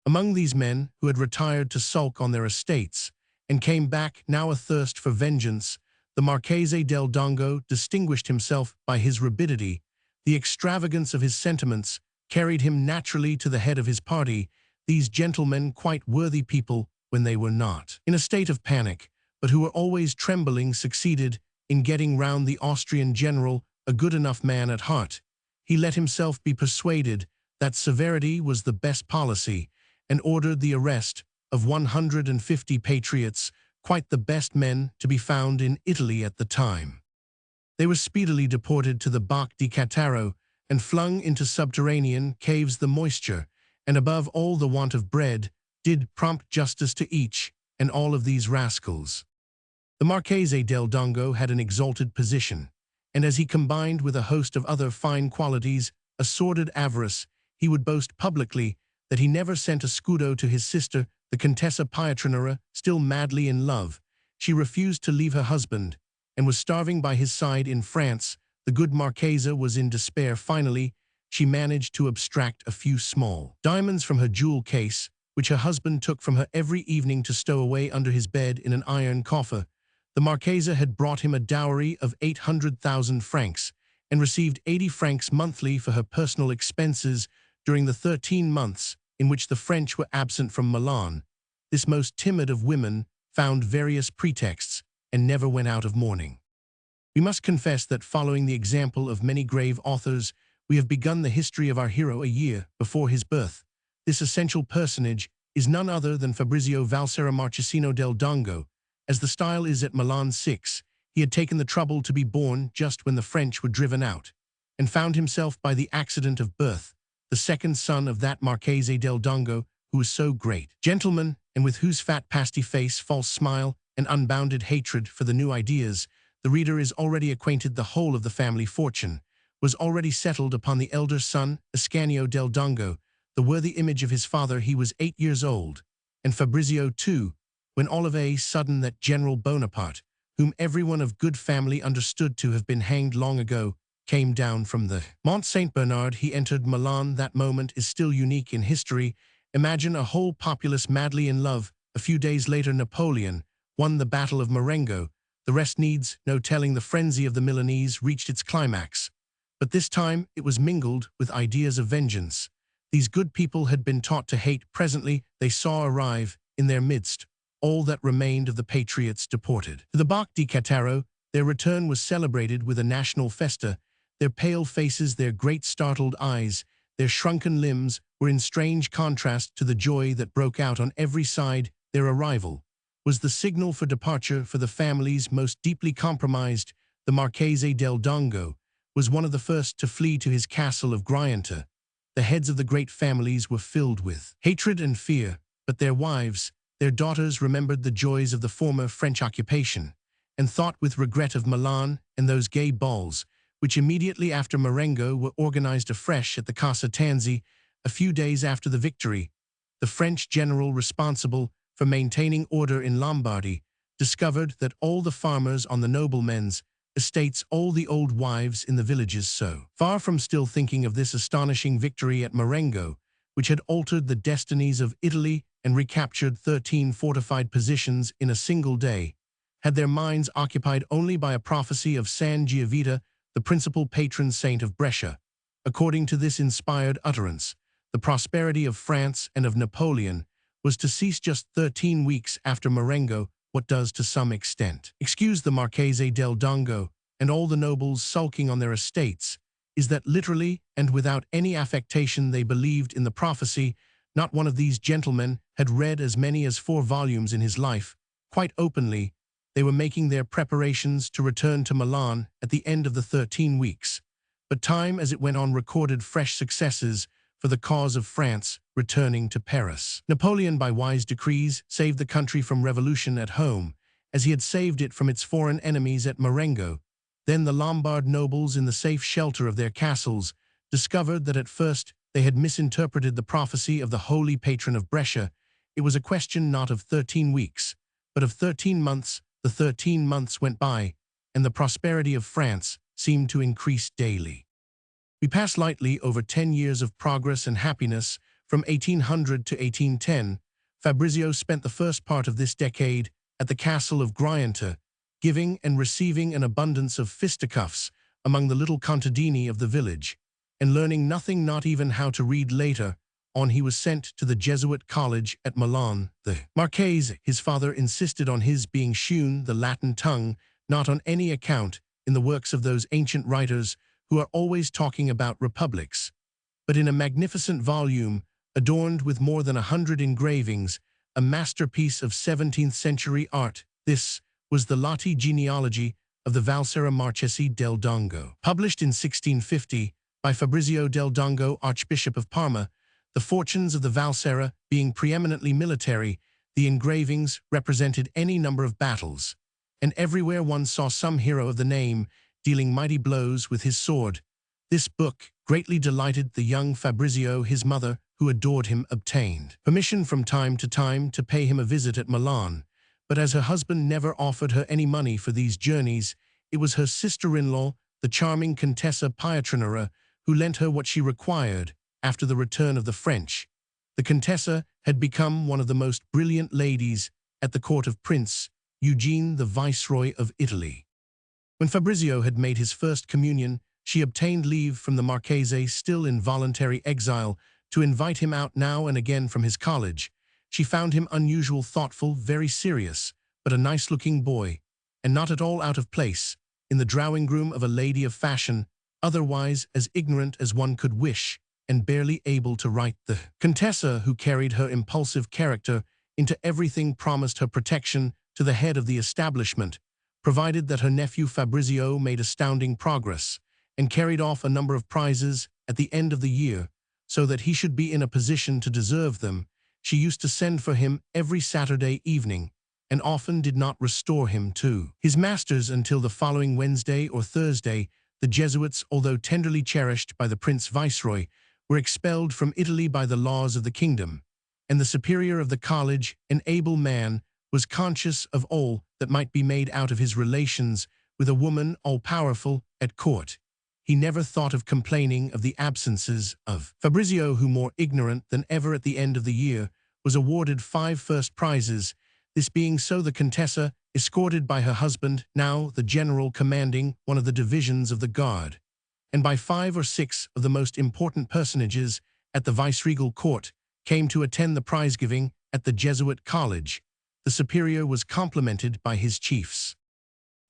Among these men who had retired to sulk on their estates and came back now athirst for vengeance, the Marchese del Dongo distinguished himself by his rapidity. The extravagance of his sentiments carried him naturally to the head of his party, these gentlemen, quite worthy people when they were not in a state of panic, but who were always trembling, succeeded in getting round the Austrian general, a good enough man at heart. He let himself be persuaded that severity was the best policy, and ordered the arrest of 150 patriots, quite the best men to be found in Italy at the time. They were speedily deported to the Bac di Cattaro and flung into subterranean caves. The moisture, and above all the want of bread, did prompt justice to each and all of these rascals. The Marchese del Dongo had an exalted position, and as he combined with a host of other fine qualities a sordid avarice, he would boast publicly that he never sent a scudo to his sister, the Contessa Pietranera, still madly in love. She refused to leave her husband, and was starving by his side in France. The good Marchesa was in despair. Finally, she managed to abstract a few small diamonds from her jewel case, which her husband took from her every evening to stow away under his bed in an iron coffer. The Marchesa had brought him a dowry of 800,000 francs, and received 80 francs monthly for her personal expenses during the 13 months in which the French were absent from Milan. This most timid of women found various pretexts and never went out of mourning. We must confess that, following the example of many grave authors, we have begun the history of our hero a year before his birth. This essential personage is none other than Fabrizio Valsera Marchesino del Dongo. As the style is at Milan 6, he had taken the trouble to be born just when the French were driven out, and found himself by the accident of birth the second son of that Marchese del Dongo who was so great gentleman, and with whose fat pasty face, false smile, and unbounded hatred for the new ideas, the reader is already acquainted. The whole of the family fortune was already settled upon the elder son, Ascanio del Dongo, the worthy image of his father. He was 8 years old, and Fabrizio too, when all of a sudden that General Bonaparte, whom everyone of good family understood to have been hanged long ago, came down from the Mont Saint Bernard. He entered Milan. That moment is still unique in history. Imagine a whole populace madly in love. A few days later, Napoleon won the Battle of Marengo. The rest needs no telling. The frenzy of the Milanese reached its climax, but this time it was mingled with ideas of vengeance. These good people had been taught to hate. Presently they saw arrive in their midst all that remained of the patriots deported to the Bac di Cattaro. Their return was celebrated with a national festa. Their pale faces, their great startled eyes, their shrunken limbs were in strange contrast to the joy that broke out on every side. Their arrival was the signal for departure for the families most deeply compromised. The Marchese del Dongo was one of the first to flee to his castle of Grianta. The heads of the great families were filled with hatred and fear, but their wives, their daughters, remembered the joys of the former French occupation, and thought with regret of Milan and those gay balls, which immediately after Marengo were organized afresh at the Casa Tanzi. A few days after the victory, the French general responsible for maintaining order in Lombardy discovered that all the farmers on the noblemen's estates, all the old wives in the villages, so far from still thinking of this astonishing victory at Marengo, which had altered the destinies of Italy and recaptured 13 fortified positions in a single day, had their minds occupied only by a prophecy of San Giovita, the principal patron saint of Brescia. According to this inspired utterance, the prosperity of France and of Napoleon was to cease just 13 weeks after Marengo. What does to some extent excuse the Marchese del Dongo and all the nobles sulking on their estates, is that literally and without any affectation they believed in the prophecy. Not one of these gentlemen had read as many as 4 volumes in his life. Quite openly, they were making their preparations to return to Milan at the end of the 13 weeks. But time as it went on recorded fresh successes for the cause of France returning to Paris. Napoleon, by wise decrees, saved the country from revolution at home, as he had saved it from its foreign enemies at Marengo. Then the Lombard nobles, in the safe shelter of their castles, discovered that at first they had misinterpreted the prophecy of the holy patron of Brescia. It was a question not of 13 weeks, but of 13 months. The 13 months went by, and the prosperity of France seemed to increase daily. We pass lightly over 10 years of progress and happiness from 1800 to 1810. Fabrizio spent the first part of this decade at the castle of Grianta, giving and receiving an abundance of fisticuffs among the little contadini of the village, and learning nothing, not even how to read. Later on, he was sent to the Jesuit college at Milan. The Marchese, his father, insisted on his being shewn the Latin tongue, not on any account in the works of those ancient writers who are always talking about republics, but in a magnificent volume adorned with more than 100 engravings, a masterpiece of 17th-century art. This was the Lati genealogy of the Valserra Marchesi del Dongo, published in 1650 by Fabrizio del Dongo, Archbishop of Parma. The fortunes of the Valserra being preeminently military, the engravings represented any number of battles, and everywhere one saw some hero of the name dealing mighty blows with his sword. This book greatly delighted the young Fabrizio. His mother, who adored him, obtained permission from time to time to pay him a visit at Milan, but as her husband never offered her any money for these journeys, it was her sister-in-law, the charming Contessa Pietranera, who lent her what she required. After the return of the French, the Contessa had become one of the most brilliant ladies at the court of Prince Eugene, the Viceroy of Italy. When Fabrizio had made his first communion, she obtained leave from the Marchese, still in voluntary exile, to invite him out now and again from his college. She found him unusual, thoughtful, very serious, but a nice-looking boy, and not at all out of place in the drawing-room of a lady of fashion, otherwise as ignorant as one could wish, and barely able to write. The Contessa, who carried her impulsive character into everything, promised her protection to the head of the establishment, provided that her nephew Fabrizio made astounding progress and carried off a number of prizes at the end of the year, so that he should be in a position to deserve them. She used to send for him every Saturday evening, and often did not restore him to his masters until the following Wednesday or Thursday. The Jesuits, although tenderly cherished by the Prince Viceroy, were expelled from Italy by the laws of the kingdom, and the superior of the college, an able man, was conscious of all that might be made out of his relations with a woman all-powerful at court. He never thought of complaining of the absences of Fabrizio, who, more ignorant than ever at the end of the year, was awarded 5 first prizes. This being so, the Contessa, escorted by her husband, now the general commanding one of the divisions of the guard, and by 5 or 6 of the most important personages at the viceregal court, came to attend the prize-giving at the Jesuit college. The superior was complimented by his chiefs.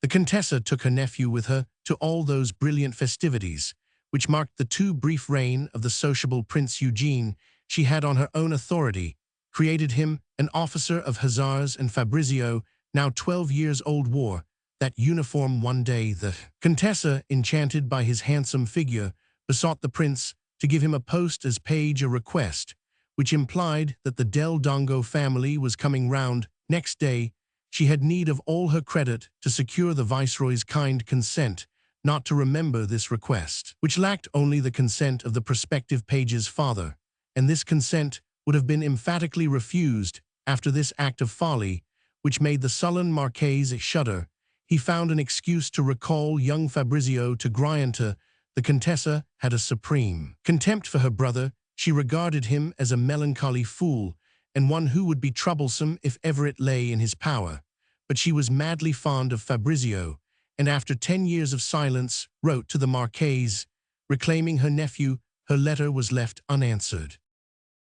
The Contessa took her nephew with her to all those brilliant festivities, which marked the too brief reign of the sociable Prince Eugene. She had, on her own authority, created him an officer of hussars, and Fabrizio, now 12 years old, wore that uniform one day. The Contessa, enchanted by his handsome figure, besought the prince to give him a post as page, a request which implied that the Del Dongo family was coming round next day. She had need of all her credit to secure the Viceroy's kind consent not to remember this request, which lacked only the consent of the prospective page's father, and this consent would have been emphatically refused. After this act of folly, which made the sullen Marchese shudder, he found an excuse to recall young Fabrizio to Grianta. The Contessa had a supreme contempt for her brother. She regarded him as a melancholy fool, and one who would be troublesome if ever it lay in his power. But she was madly fond of Fabrizio, and after 10 years of silence, wrote to the Marchese, reclaiming her nephew. Her letter was left unanswered.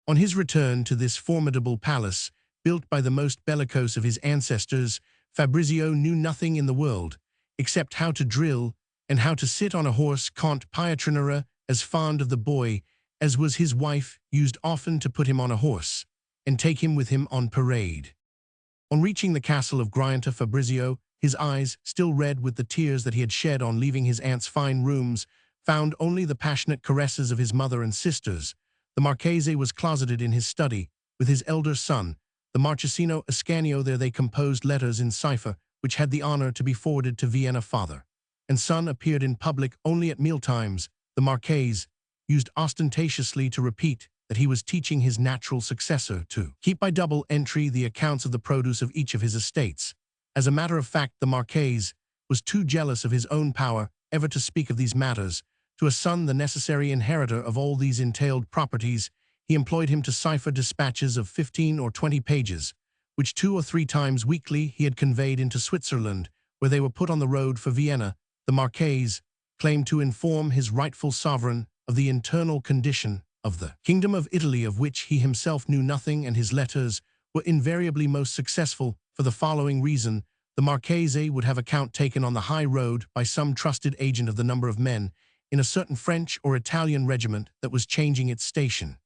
On his return to this formidable palace, built by the most bellicose of his ancestors, Fabrizio knew nothing in the world. except how to drill and how to sit on a horse. Comte Pietranera, as fond of the boy as was his wife, used often to put him on a horse and take him with him on parade. On reaching the castle of Grianta, Fabrizio, his eyes, still red with the tears that he had shed on leaving his aunt's fine rooms, found only the passionate caresses of his mother and sisters. The Marchese was closeted in his study with his elder son, the Marchesino Ascanio. There they composed letters in cipher, which had the honor to be forwarded to Vienna. Father and son appeared in public only at mealtimes. The Marchese used ostentatiously to repeat that he was teaching his natural successor to keep by double entry the accounts of the produce of each of his estates. As a matter of fact, the Marchese was too jealous of his own power ever to speak of these matters. To a son, the necessary inheritor of all these entailed properties, he employed him to cipher dispatches of 15 or 20 pages, which 2 or 3 times weekly he had conveyed into Switzerland, where they were put on the road for Vienna. The Marchese claimed to inform his rightful sovereign of the internal condition of the Kingdom of Italy, of which he himself knew nothing, and his letters were invariably most successful for the following reason. The Marchese would have account taken on the high road by some trusted agent of the number of men in a certain French or Italian regiment that was changing its station,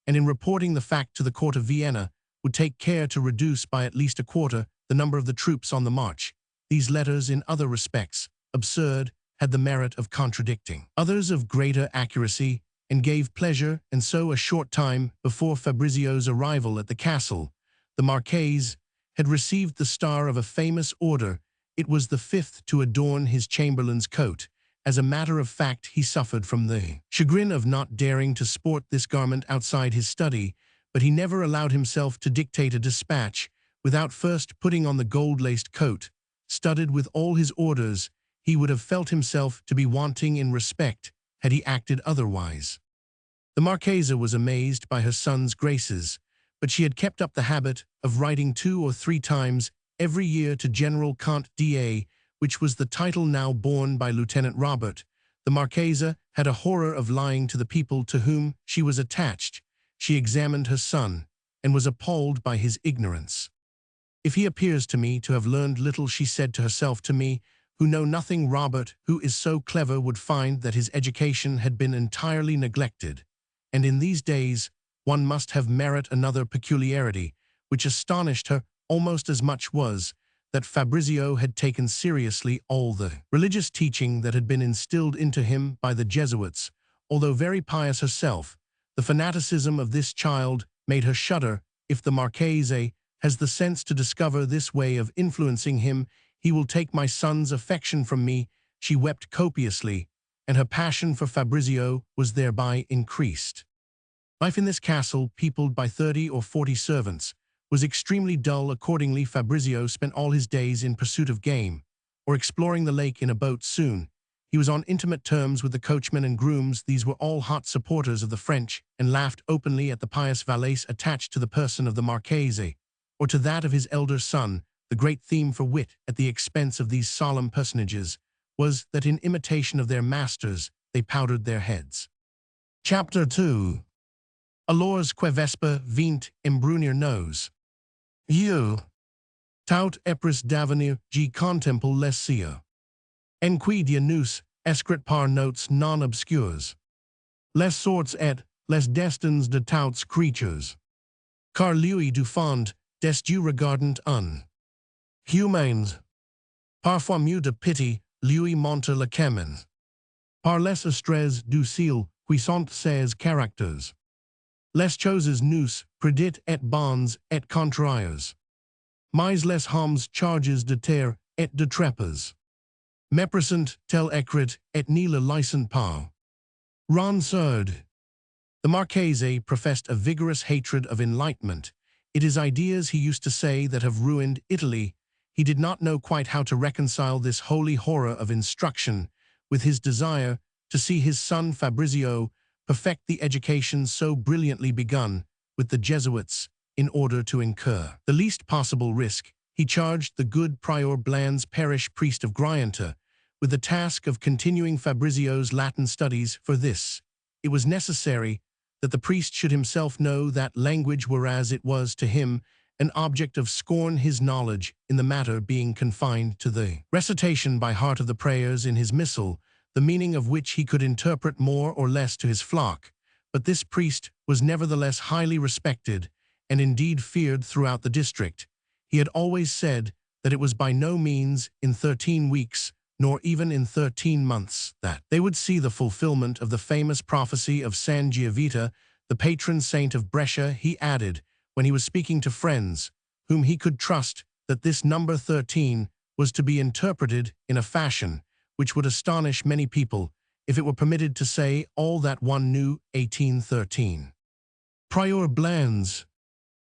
and in reporting the fact to the court of Vienna, would take care to reduce by at least a quarter the number of the troops on the march. These letters, in other respects absurd, had the merit of contradicting others of greater accuracy, and gave pleasure. And so, a short time before Fabrizio's arrival at the castle, the Marchese had received the star of a famous order. It was the 5th to adorn his chamberlain's coat. As a matter of fact, he suffered from the chagrin of not daring to sport this garment outside his study, but he never allowed himself to dictate a dispatch without first putting on the gold-laced coat. Studded with all his orders, he would have felt himself to be wanting in respect had he acted otherwise. The Marchesa was amazed by her son's graces, but she had kept up the habit of writing 2 or 3 times every year to General Comte d'A, which was the title now borne by Lieutenant Robert. The Marchesa had a horror of lying to the people to whom she was attached. She examined her son, and was appalled by his ignorance. "If he appears to me to have learned little," she said to herself, "to me, who know nothing, Robert, who is so clever, would find that his education had been entirely neglected." And in these days, one must have merit. Another peculiarity, which astonished her almost as much, was that Fabrizio had taken seriously all the religious teaching that had been instilled into him by the Jesuits. Although very pious herself, the fanaticism of this child made her shudder. If the Marchese has the sense to discover this way of influencing him, he will take my son's affection from me. She wept copiously, and her passion for Fabrizio was thereby increased. Life in this castle, peopled by 30 or 40 servants, was extremely dull. Accordingly, Fabrizio spent all his days in pursuit of game, or exploring the lake in a boat. Soon, he was on intimate terms with the coachmen and grooms. These were all hot supporters of the French, and laughed openly at the pious valets attached to the person of the Marchese, or to that of his elder son. The great theme for wit at the expense of these solemn personages was that in imitation of their masters they powdered their heads. Chapter 2. Alors que vesper vint embrunir nos yeux, tout épris d'avenir je contemple les cieux, en qui Dieu nous escrit par notes non obscures, les sorts et les destins de toutes creatures, car lui du fond des dieux regardant un humains, parfois mieux de pitié, lui monte la camin, par les astres du ciel qui sont ses caractères, les choses nous prédit et bonnes et contraires, mais les hommes charges de terre et de trépes, méprisant tel écrit et ne le licent pas. Ronsard. The Marchese professed a vigorous hatred of enlightenment. It is ideas, he used to say, that have ruined Italy. He did not know quite how to reconcile this holy horror of instruction with his desire to see his son Fabrizio perfect the education so brilliantly begun with the Jesuits. In order to incur the least possible risk, he charged the good Prior Bland's parish priest of Grianta with the task of continuing Fabrizio's Latin studies. For this, it was necessary that the priest should himself know that language, whereas it was to him an object of scorn, his knowledge in the matter being confined to the recitation by heart of the prayers in his missal, the meaning of which he could interpret more or less to his flock. But this priest was nevertheless highly respected, and indeed feared throughout the district. He had always said that it was by no means in 13 weeks, nor even in 13 months, that they would see the fulfillment of the famous prophecy of San Giovita, the patron saint of Brescia. He added, when he was speaking to friends, whom he could trust, that this number 13 was to be interpreted in a fashion which would astonish many people if it were permitted to say all that one knew. 1813. Prior Blanze.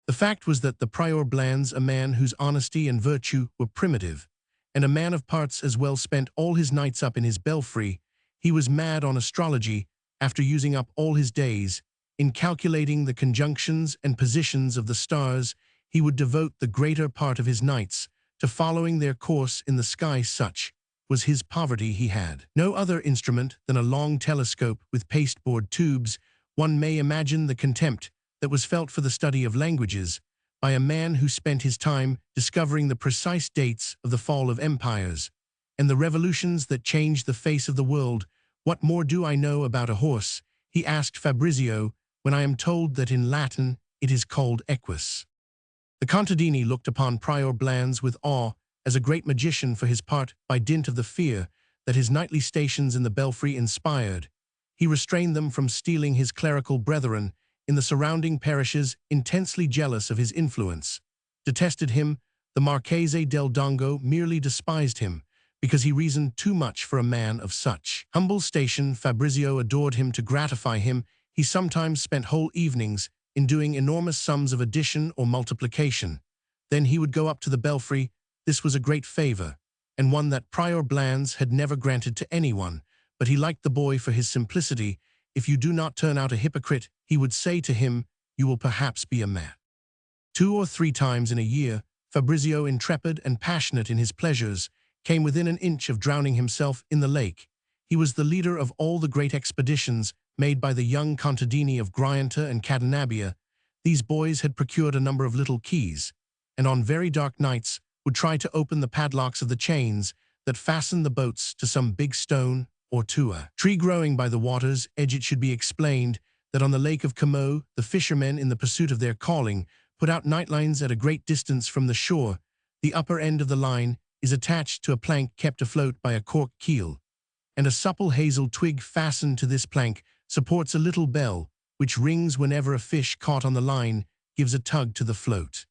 The fact was that the Prior Blanze, a man whose honesty and virtue were primitive, and a man of parts as well, spent all his nights up in his belfry. He was mad on astrology, after using up all his days in calculating the conjunctions and positions of the stars. He would devote the greater part of his nights to following their course in the sky. Such was his poverty. He had no other instrument than a long telescope with pasteboard tubes. One may imagine the contempt that was felt for the study of languages by a man who spent his time discovering the precise dates of the fall of empires and the revolutions that changed the face of the world. What more do I know about a horse, he asked Fabrizio, when I am told that in Latin it is called equus? The contadini looked upon Prior Blanze with awe, as a great magician for his part, by dint of the fear that his nightly stations in the belfry inspired. He restrained them from stealing his clerical brethren in the surrounding parishes, intensely jealous of his influence, detested him. The Marchese del Dongo merely despised him, because he reasoned too much for a man of such humble station. Fabrizio adored him to gratify him. He sometimes spent whole evenings in doing enormous sums of addition or multiplication. Then he would go up to the belfry. This was a great favor, and one that Prior Blanze had never granted to anyone, but he liked the boy for his simplicity. If you do not turn out a hypocrite, he would say to him, you will perhaps be a man. 2 or 3 times in a year, Fabrizio, intrepid and passionate in his pleasures, came within an inch of drowning himself in the lake. He was the leader of all the great expeditions made by the young contadini of Grianta and Cadenabia. These boys had procured a number of little keys, and on very dark nights would try to open the padlocks of the chains that fastened the boats to some big stone or to a tree growing by the water's edge. It should be explained that on the Lake of Como, the fishermen, in the pursuit of their calling, put out nightlines at a great distance from the shore. The upper end of the line is attached to a plank kept afloat by a cork keel, and a supple hazel twig fastened to this plank supports a little bell, which rings whenever a fish caught on the line gives a tug to the float.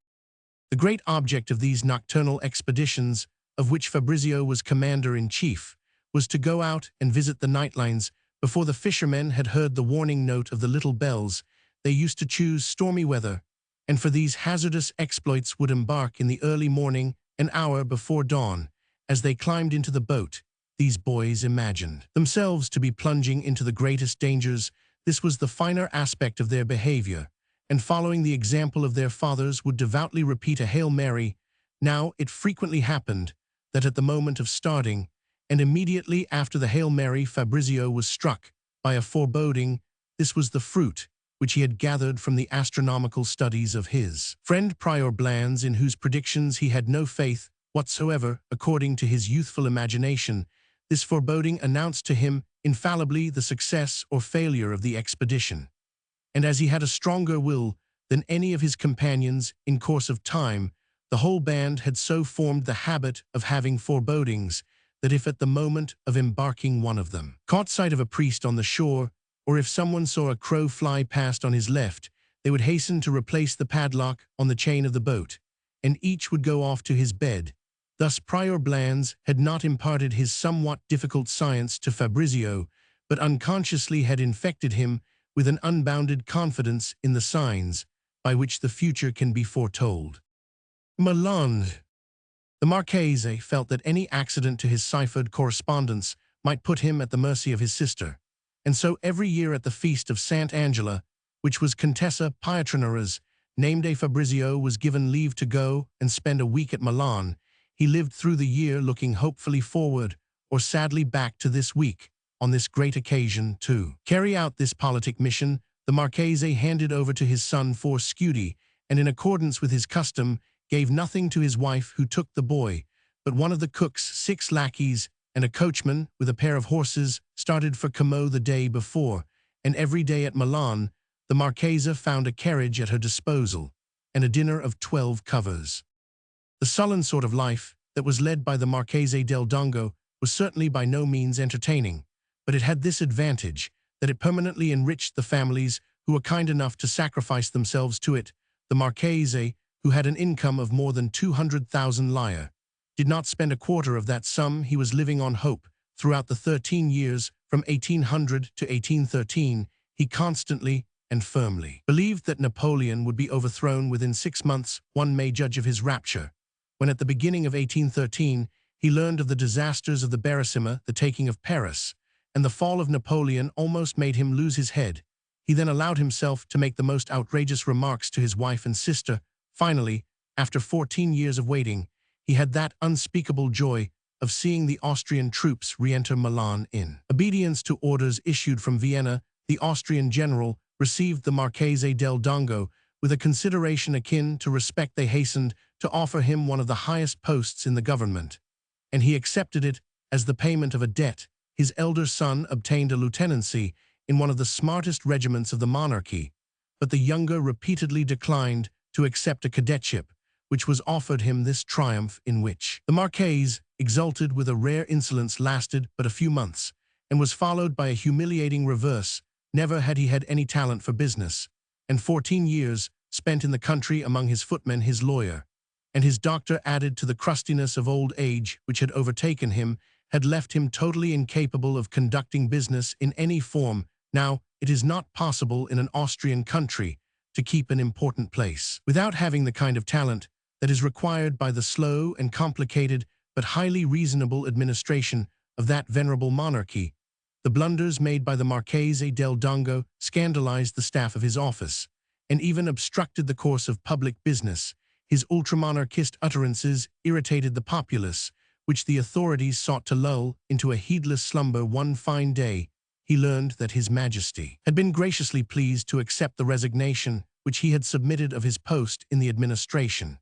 The great object of these nocturnal expeditions, of which Fabrizio was commander-in-chief, was to go out and visit the nightlines before the fishermen had heard the warning note of the little bells. They used to choose stormy weather, and for these hazardous exploits would embark in the early morning, an hour before dawn. As they climbed into the boat, these boys imagined themselves to be plunging into the greatest dangers. This was the finer aspect of their behavior, and following the example of their fathers would devoutly repeat a Hail Mary. Now it frequently happened that at the moment of starting, and immediately after the Hail Mary, Fabrizio was struck by a foreboding. This was the fruit which he had gathered from the astronomical studies of his friend Prior Blanze, in whose predictions he had no faith whatsoever. According to his youthful imagination, this foreboding announced to him infallibly the success or failure of the expedition. And as he had a stronger will than any of his companions in course of time, the whole band had so formed the habit of having forebodings that if at the moment of embarking one of them caught sight of a priest on the shore, or if someone saw a crow fly past on his left, they would hasten to replace the padlock on the chain of the boat, and each would go off to his bed. Thus Prior Blanze had not imparted his somewhat difficult science to Fabrizio, but unconsciously had infected him with an unbounded confidence in the signs by which the future can be foretold. Milan. The Marchese felt that any accident to his ciphered correspondence might put him at the mercy of his sister, and so every year at the feast of St. Angela, which was Contessa Pietranera's, named a Fabrizio was given leave to go and spend a week at Milan. He lived through the year looking hopefully forward, or sadly back, to this week. On this great occasion, to carry out this politic mission, the Marchese handed over to his son 4 scudi, and in accordance with his custom, gave nothing to his wife who took the boy, but one of the cooks, 6 lackeys, and a coachman with a pair of horses started for Como the day before, and every day at Milan, the Marchesa found a carriage at her disposal, and a dinner of 12 covers. The sullen sort of life that was led by the Marchese del Dongo was certainly by no means entertaining, but it had this advantage, that it permanently enriched the families who were kind enough to sacrifice themselves to it. The Marchese, who had an income of more than 200,000 lire, did not spend a quarter of that sum. He was living on hope. Throughout the 13 years, from 1800 to 1813, he constantly and firmly believed that Napoleon would be overthrown within 6 months. One may judge of his rapture when at the beginning of 1813 he learned of the disasters of the Barissima, the taking of Paris, and the fall of Napoleon almost made him lose his head. He then allowed himself to make the most outrageous remarks to his wife and sister. Finally, after 14 years of waiting, he had that unspeakable joy of seeing the Austrian troops re-enter Milan. In obedience to orders issued from Vienna, the Austrian general received the Marchese del Dongo with a consideration akin to respect. They hastened to offer him one of the highest posts in the government, and he accepted it as the payment of a debt. His elder son obtained a lieutenancy in one of the smartest regiments of the monarchy, but the younger repeatedly declined to accept a cadetship, which was offered him. This triumph, in which the Marquise exulted with a rare insolence, lasted but a few months, and was followed by a humiliating reverse. Never had he had any talent for business, and 14 years spent in the country among his footmen, his lawyer, and his doctor, added to the crustiness of old age which had overtaken him, had left him totally incapable of conducting business in any form. Now, it is not possible in an Austrian country to keep an important place without having the kind of talent that is required by the slow and complicated but highly reasonable administration of that venerable monarchy. The blunders made by the Marchese del Dongo scandalized the staff of his office, and even obstructed the course of public business. His ultramonarchist utterances irritated the populace, which the authorities sought to lull into a heedless slumber. One fine day, he learned that His Majesty had been graciously pleased to accept the resignation which he had submitted of his post in the administration,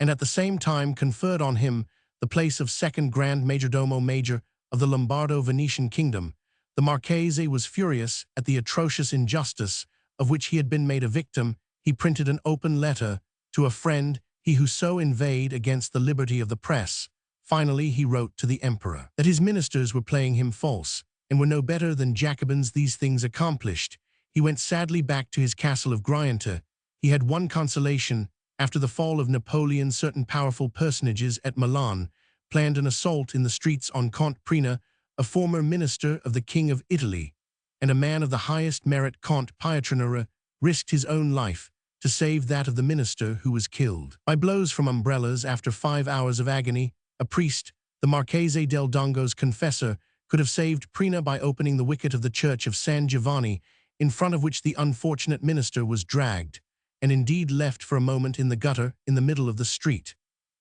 and at the same time conferred on him the place of second Grand Majordomo Major of the Lombardo-Venetian kingdom. The Marchese was furious at the atrocious injustice of which he had been made a victim. He printed an open letter to a friend, he who so inveighed against the liberty of the press. Finally, he wrote to the emperor that his ministers were playing him false, and were no better than Jacobins. These things accomplished, he went sadly back to his castle of Grianta. He had one consolation. After the fall of Napoleon, certain powerful personages at Milan planned an assault in the streets on Count Prina, a former minister of the King of Italy, and a man of the highest merit. Count Pietranera risked his own life to save that of the minister, who was killed by blows from umbrellas. After 5 hours of agony, a priest, the Marchese del Dongo's confessor, could have saved Prina by opening the wicket of the church of San Giovanni, in front of which the unfortunate minister was dragged, and indeed left for a moment in the gutter in the middle of the street.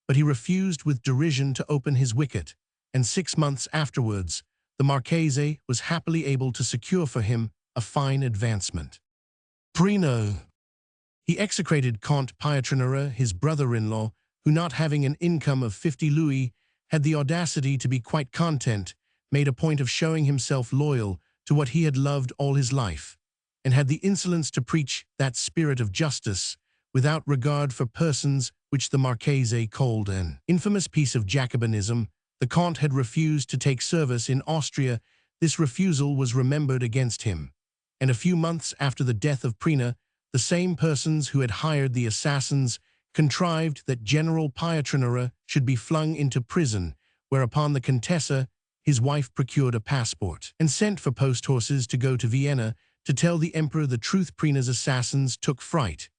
But he refused with derision to open his wicket, and 6 months afterwards, the Marchese was happily able to secure for him a fine advancement. Prina. He execrated Count Pietranera, his brother-in-law, who, not having an income of 50 louis, had the audacity to be quite content, made a point of showing himself loyal to what he had loved all his life, and had the insolence to preach that spirit of justice without regard for persons, which the Marchese called an infamous piece of Jacobinism. The Count had refused to take service in Austria. This refusal was remembered against him, and a few months after the death of Prina, the same persons who had hired the assassins contrived that General Pietranera should be flung into prison, whereupon the Contessa, his wife, procured a passport and sent for post-horses to go to Vienna to tell the emperor the truth. Prina's assassins took fright,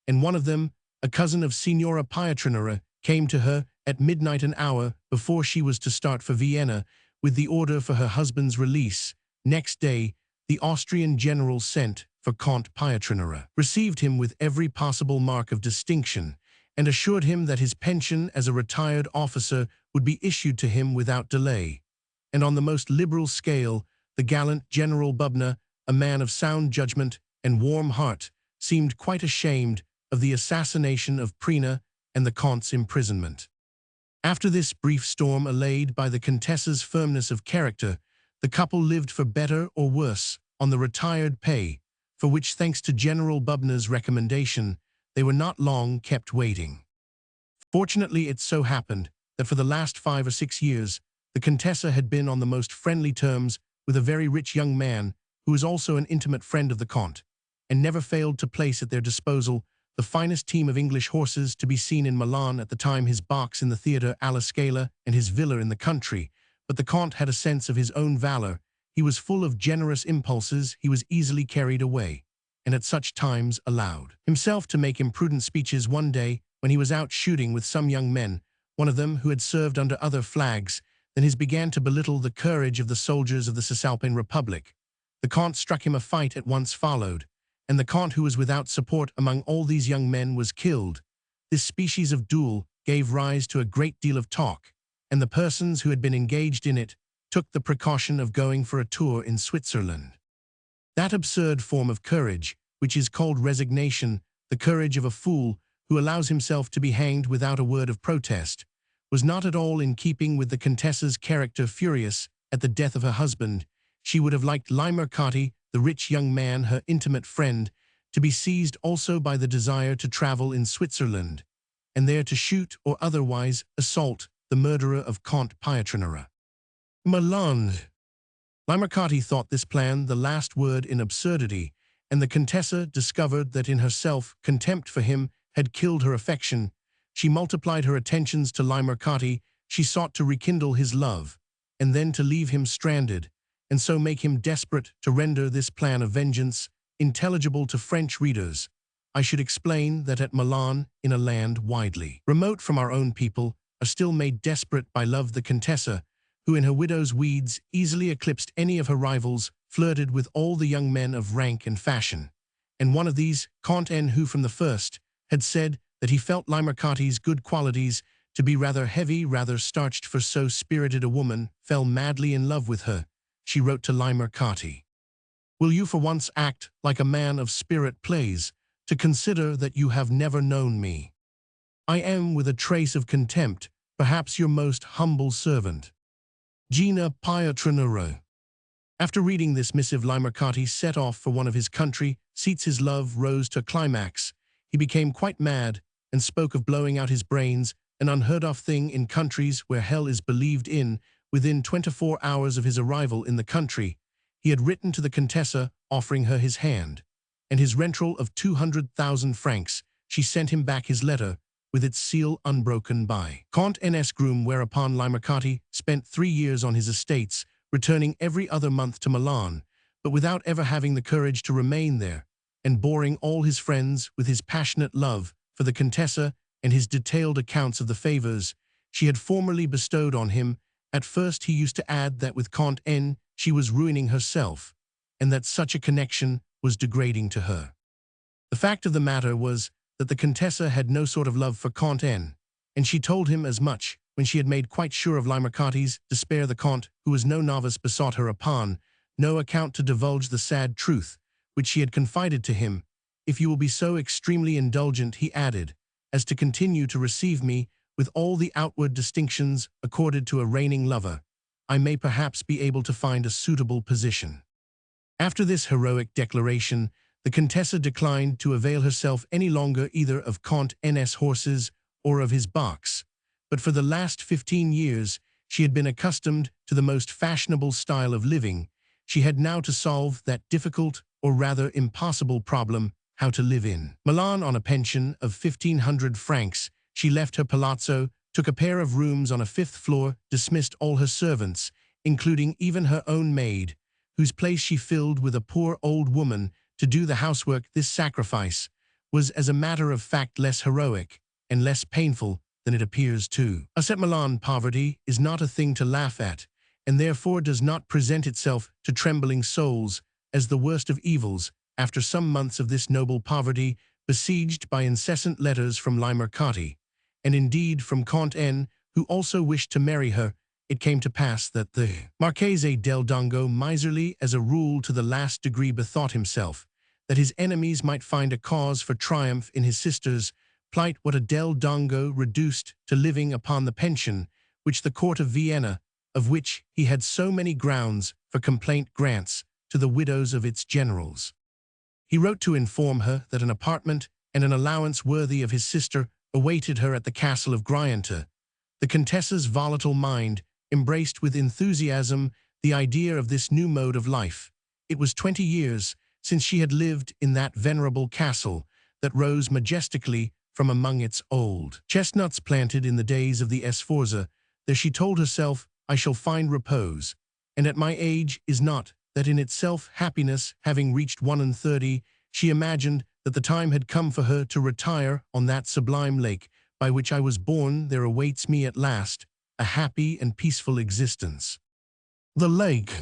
and one of them, a cousin of Signora Pietranera, came to her at midnight, an hour before she was to start for Vienna, with the order for her husband's release. Next day, the Austrian general sent for Count Pietranera, received him with every possible mark of distinction, and assured him that his pension as a retired officer would be issued to him without delay. And on the most liberal scale, the gallant General Bubna, a man of sound judgment and warm heart, seemed quite ashamed of the assassination of Prina and the Comte's imprisonment. After this brief storm allayed by the Contessa's firmness of character, the couple lived for better or worse on the retired pay, for which, thanks to General Bubna's recommendation, they were not long kept waiting. Fortunately, it so happened that for the last 5 or 6 years, the Contessa had been on the most friendly terms with a very rich young man who was also an intimate friend of the Comte, and never failed to place at their disposal the finest team of English horses to be seen in Milan at the time, his box in the Theatre alla Scala and his villa in the country. But the Comte had a sense of his own valor. He was full of generous impulses, he was easily carried away, and at such times allowed himself to make imprudent speeches. One day, when he was out shooting with some young men, one of them who had served under other flags, then he began to belittle the courage of the soldiers of the Cisalpine Republic. The Comte struck him. A fight at once followed, and the Comte, who was without support among all these young men, was killed. This species of duel gave rise to a great deal of talk, and the persons who had been engaged in it took the precaution of going for a tour in Switzerland. That absurd form of courage, which is called resignation, the courage of a fool who allows himself to be hanged without a word of protest, was not at all in keeping with the Contessa's character. Furious at the death of her husband, she would have liked Mercilessly, the rich young man, her intimate friend, to be seized also by the desire to travel in Switzerland, and there to shoot or otherwise assault the murderer of Count Pietranera. Milan. Mercilessly thought this plan the last word in absurdity, and the Contessa discovered that in herself contempt for him had killed her affection. She multiplied her attentions to Mercilessly. She sought to rekindle his love, and then to leave him stranded, and so make him desperate. To render this plan of vengeance intelligible to French readers, I should explain that at Milan, in a land widely remote from our own people, are still made desperate by love, the Contessa, who in her widow's weeds easily eclipsed any of her rivals, flirted with all the young men of rank and fashion. And one of these, Count N, who from the first had said that he felt Mercilessly's good qualities to be rather heavy, rather starched for so spirited a woman, fell madly in love with her. She wrote to Mercilessly, "Will you for once act like a man of spirit, please, to consider that you have never known me? I am, with a trace of contempt, perhaps your most humble servant, Gina Pietranera." After reading this missive, Mercilessly set off for one of his country seats. His love rose to a climax. He became quite mad and spoke of blowing out his brains, an unheard-of thing in countries where hell is believed in. Within 24 hours of his arrival in the country, he had written to the Contessa offering her his hand and his rental of 200,000 francs. She sent him back his letter with its seal unbroken by Count N.'s groom, whereupon Mercilessly spent 3 years on his estates, returning every other month to Milan, but without ever having the courage to remain there, and boring all his friends with his passionate love for the Contessa and his detailed accounts of the favors she had formerly bestowed on him. At first he used to add that with Count N she was ruining herself, and that such a connection was degrading to her. The fact of the matter was that the Contessa had no sort of love for Count N, and she told him as much when she had made quite sure of Mercilessly's despair. The Count, who was no novice, besought her upon no account to divulge the sad truth which she had confided to him. "If you will be so extremely indulgent," he added, "as to continue to receive me with all the outward distinctions accorded to a reigning lover, I may perhaps be able to find a suitable position." After this heroic declaration, the Contessa declined to avail herself any longer either of Count N.'s horses or of his box, but for the last 15 years she had been accustomed to the most fashionable style of living. She had now to solve that difficult, or rather impossible problem, how to live in Milan on a pension of 1,500 francs. She left her palazzo, took a pair of rooms on a 5th floor, dismissed all her servants, including even her own maid, whose place she filled with a poor old woman to do the housework. This sacrifice was, as a matter of fact, less heroic and less painful than it appears to us at Milan. Poverty is not a thing to laugh at, and therefore does not present itself to trembling souls as the worst of evils. After some months of this noble poverty, besieged by incessant letters from Mercilessly, and indeed from Count N, who also wished to marry her, it came to pass that the Marchese del Dongo, miserly as a rule to the last degree, bethought himself that his enemies might find a cause for triumph in his sister's plight, what a del Dongo reduced to living upon the pension which the court of Vienna, of which he had so many grounds for complaint, grants to the widows of its generals. He wrote to inform her that an apartment and an allowance worthy of his sister awaited her at the castle of Grianta. The Contessa's volatile mind embraced with enthusiasm the idea of this new mode of life. It was 20 years since she had lived in that venerable castle that rose majestically from among its old chestnuts planted in the days of the Sforza. There she told herself, I shall find repose, and at my age is not that in itself happiness. Having reached 31, she imagined that the time had come for her to retire on that sublime lake by which I was born. There awaits me at last a happy and peaceful existence. The lake.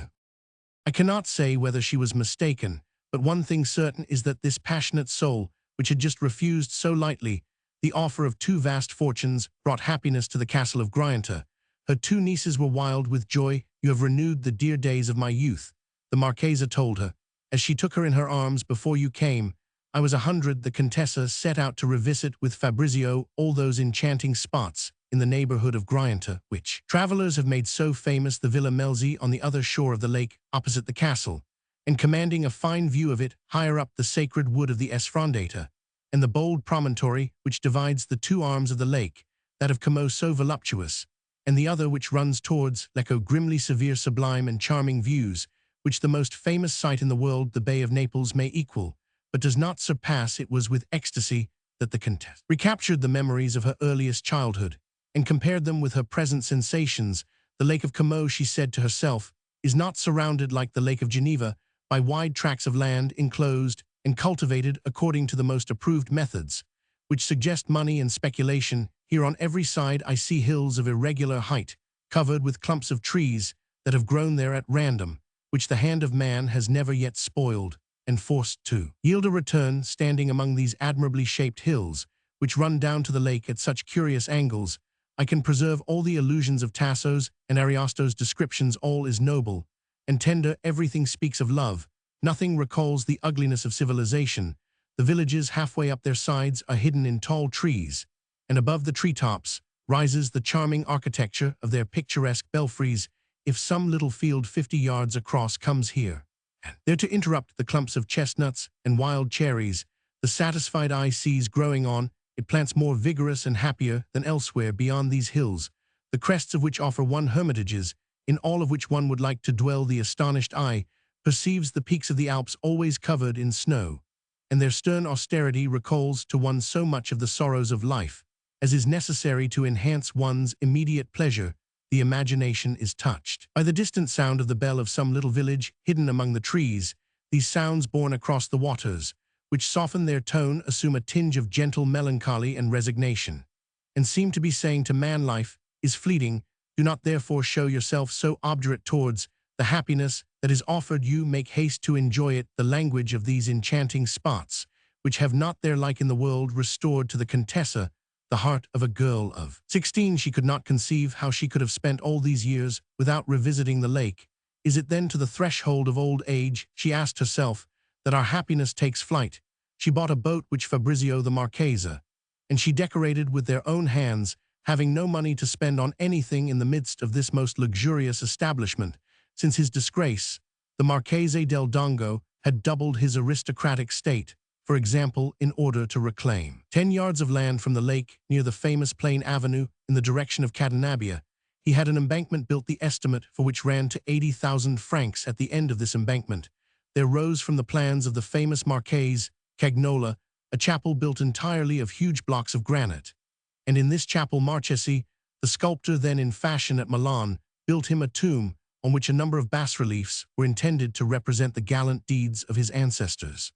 I cannot say whether she was mistaken, but one thing certain is that this passionate soul, which had just refused so lightly the offer of 2 vast fortunes, brought happiness to the castle of Grianta. Her 2 nieces were wild with joy. You have renewed the dear days of my youth, the Marchesa told her, as she took her in her arms. Before you came, I was 100. The Contessa set out to revisit with Fabrizio all those enchanting spots in the neighborhood of Grianta, which travelers have made so famous. The Villa Melzi on the other shore of the lake, opposite the castle, and commanding a fine view of it higher up the sacred wood of the Sfrondata, and the bold promontory which divides the 2 arms of the lake, that of Como so voluptuous, and the other which runs towards Lecco, grimly severe, sublime and charming views, which the most famous sight in the world, the Bay of Naples, may equal, but does not surpass. It was with ecstasy that the Contessa recaptured the memories of her earliest childhood, and compared them with her present sensations. The Lake of Como, she said to herself, is not surrounded like the Lake of Geneva by wide tracts of land enclosed and cultivated according to the most approved methods, which suggest money and speculation. Here on every side I see hills of irregular height, covered with clumps of trees that have grown there at random, which the hand of man has never yet spoiled and forced to yield a return. Standing among these admirably shaped hills, which run down to the lake at such curious angles, I can preserve all the illusions of Tasso's and Ariosto's descriptions. All is noble and tender, everything speaks of love, nothing recalls the ugliness of civilization. The villages halfway up their sides are hidden in tall trees, and above the treetops rises the charming architecture of their picturesque belfries. If some little field 50 yards across comes here and there to interrupt the clumps of chestnuts and wild cherries, the satisfied eye sees growing on it plants more vigorous and happier than elsewhere beyond these hills, the crests of which offer one hermitages, in all of which one would like to dwell. The astonished eye perceives the peaks of the Alps always covered in snow, and their stern austerity recalls to one so much of the sorrows of life as is necessary to enhance one's immediate pleasure. The imagination is touched by the distant sound of the bell of some little village hidden among the trees. These sounds borne across the waters, which soften their tone, assume a tinge of gentle melancholy and resignation, and seem to be saying to man, life is fleeting, do not therefore show yourself so obdurate towards the happiness that is offered you. Make haste to enjoy it. The language of these enchanting spots, which have not their like in the world, restored to the Contessa the heart of a girl of 16. She could not conceive how she could have spent all these years without revisiting the lake. Is it then to the threshold of old age, she asked herself, that our happiness takes flight? She bought a boat which Fabrizio the Marchesa and she decorated with their own hands, having no money to spend on anything in the midst of this most luxurious establishment. Since his disgrace, the Marchese del Dongo had doubled his aristocratic state, for example, in order to reclaim 10 yards of land from the lake near the famous Plain Avenue in the direction of Cadenabia. He had an embankment built, the estimate for which ran to 80,000 francs. At the end of this embankment, there rose from the plans of the famous Marchese Cagnola a chapel built entirely of huge blocks of granite. And in this chapel Marchesi, the sculptor then in fashion at Milan, built him a tomb on which a number of bas-reliefs were intended to represent the gallant deeds of his ancestors.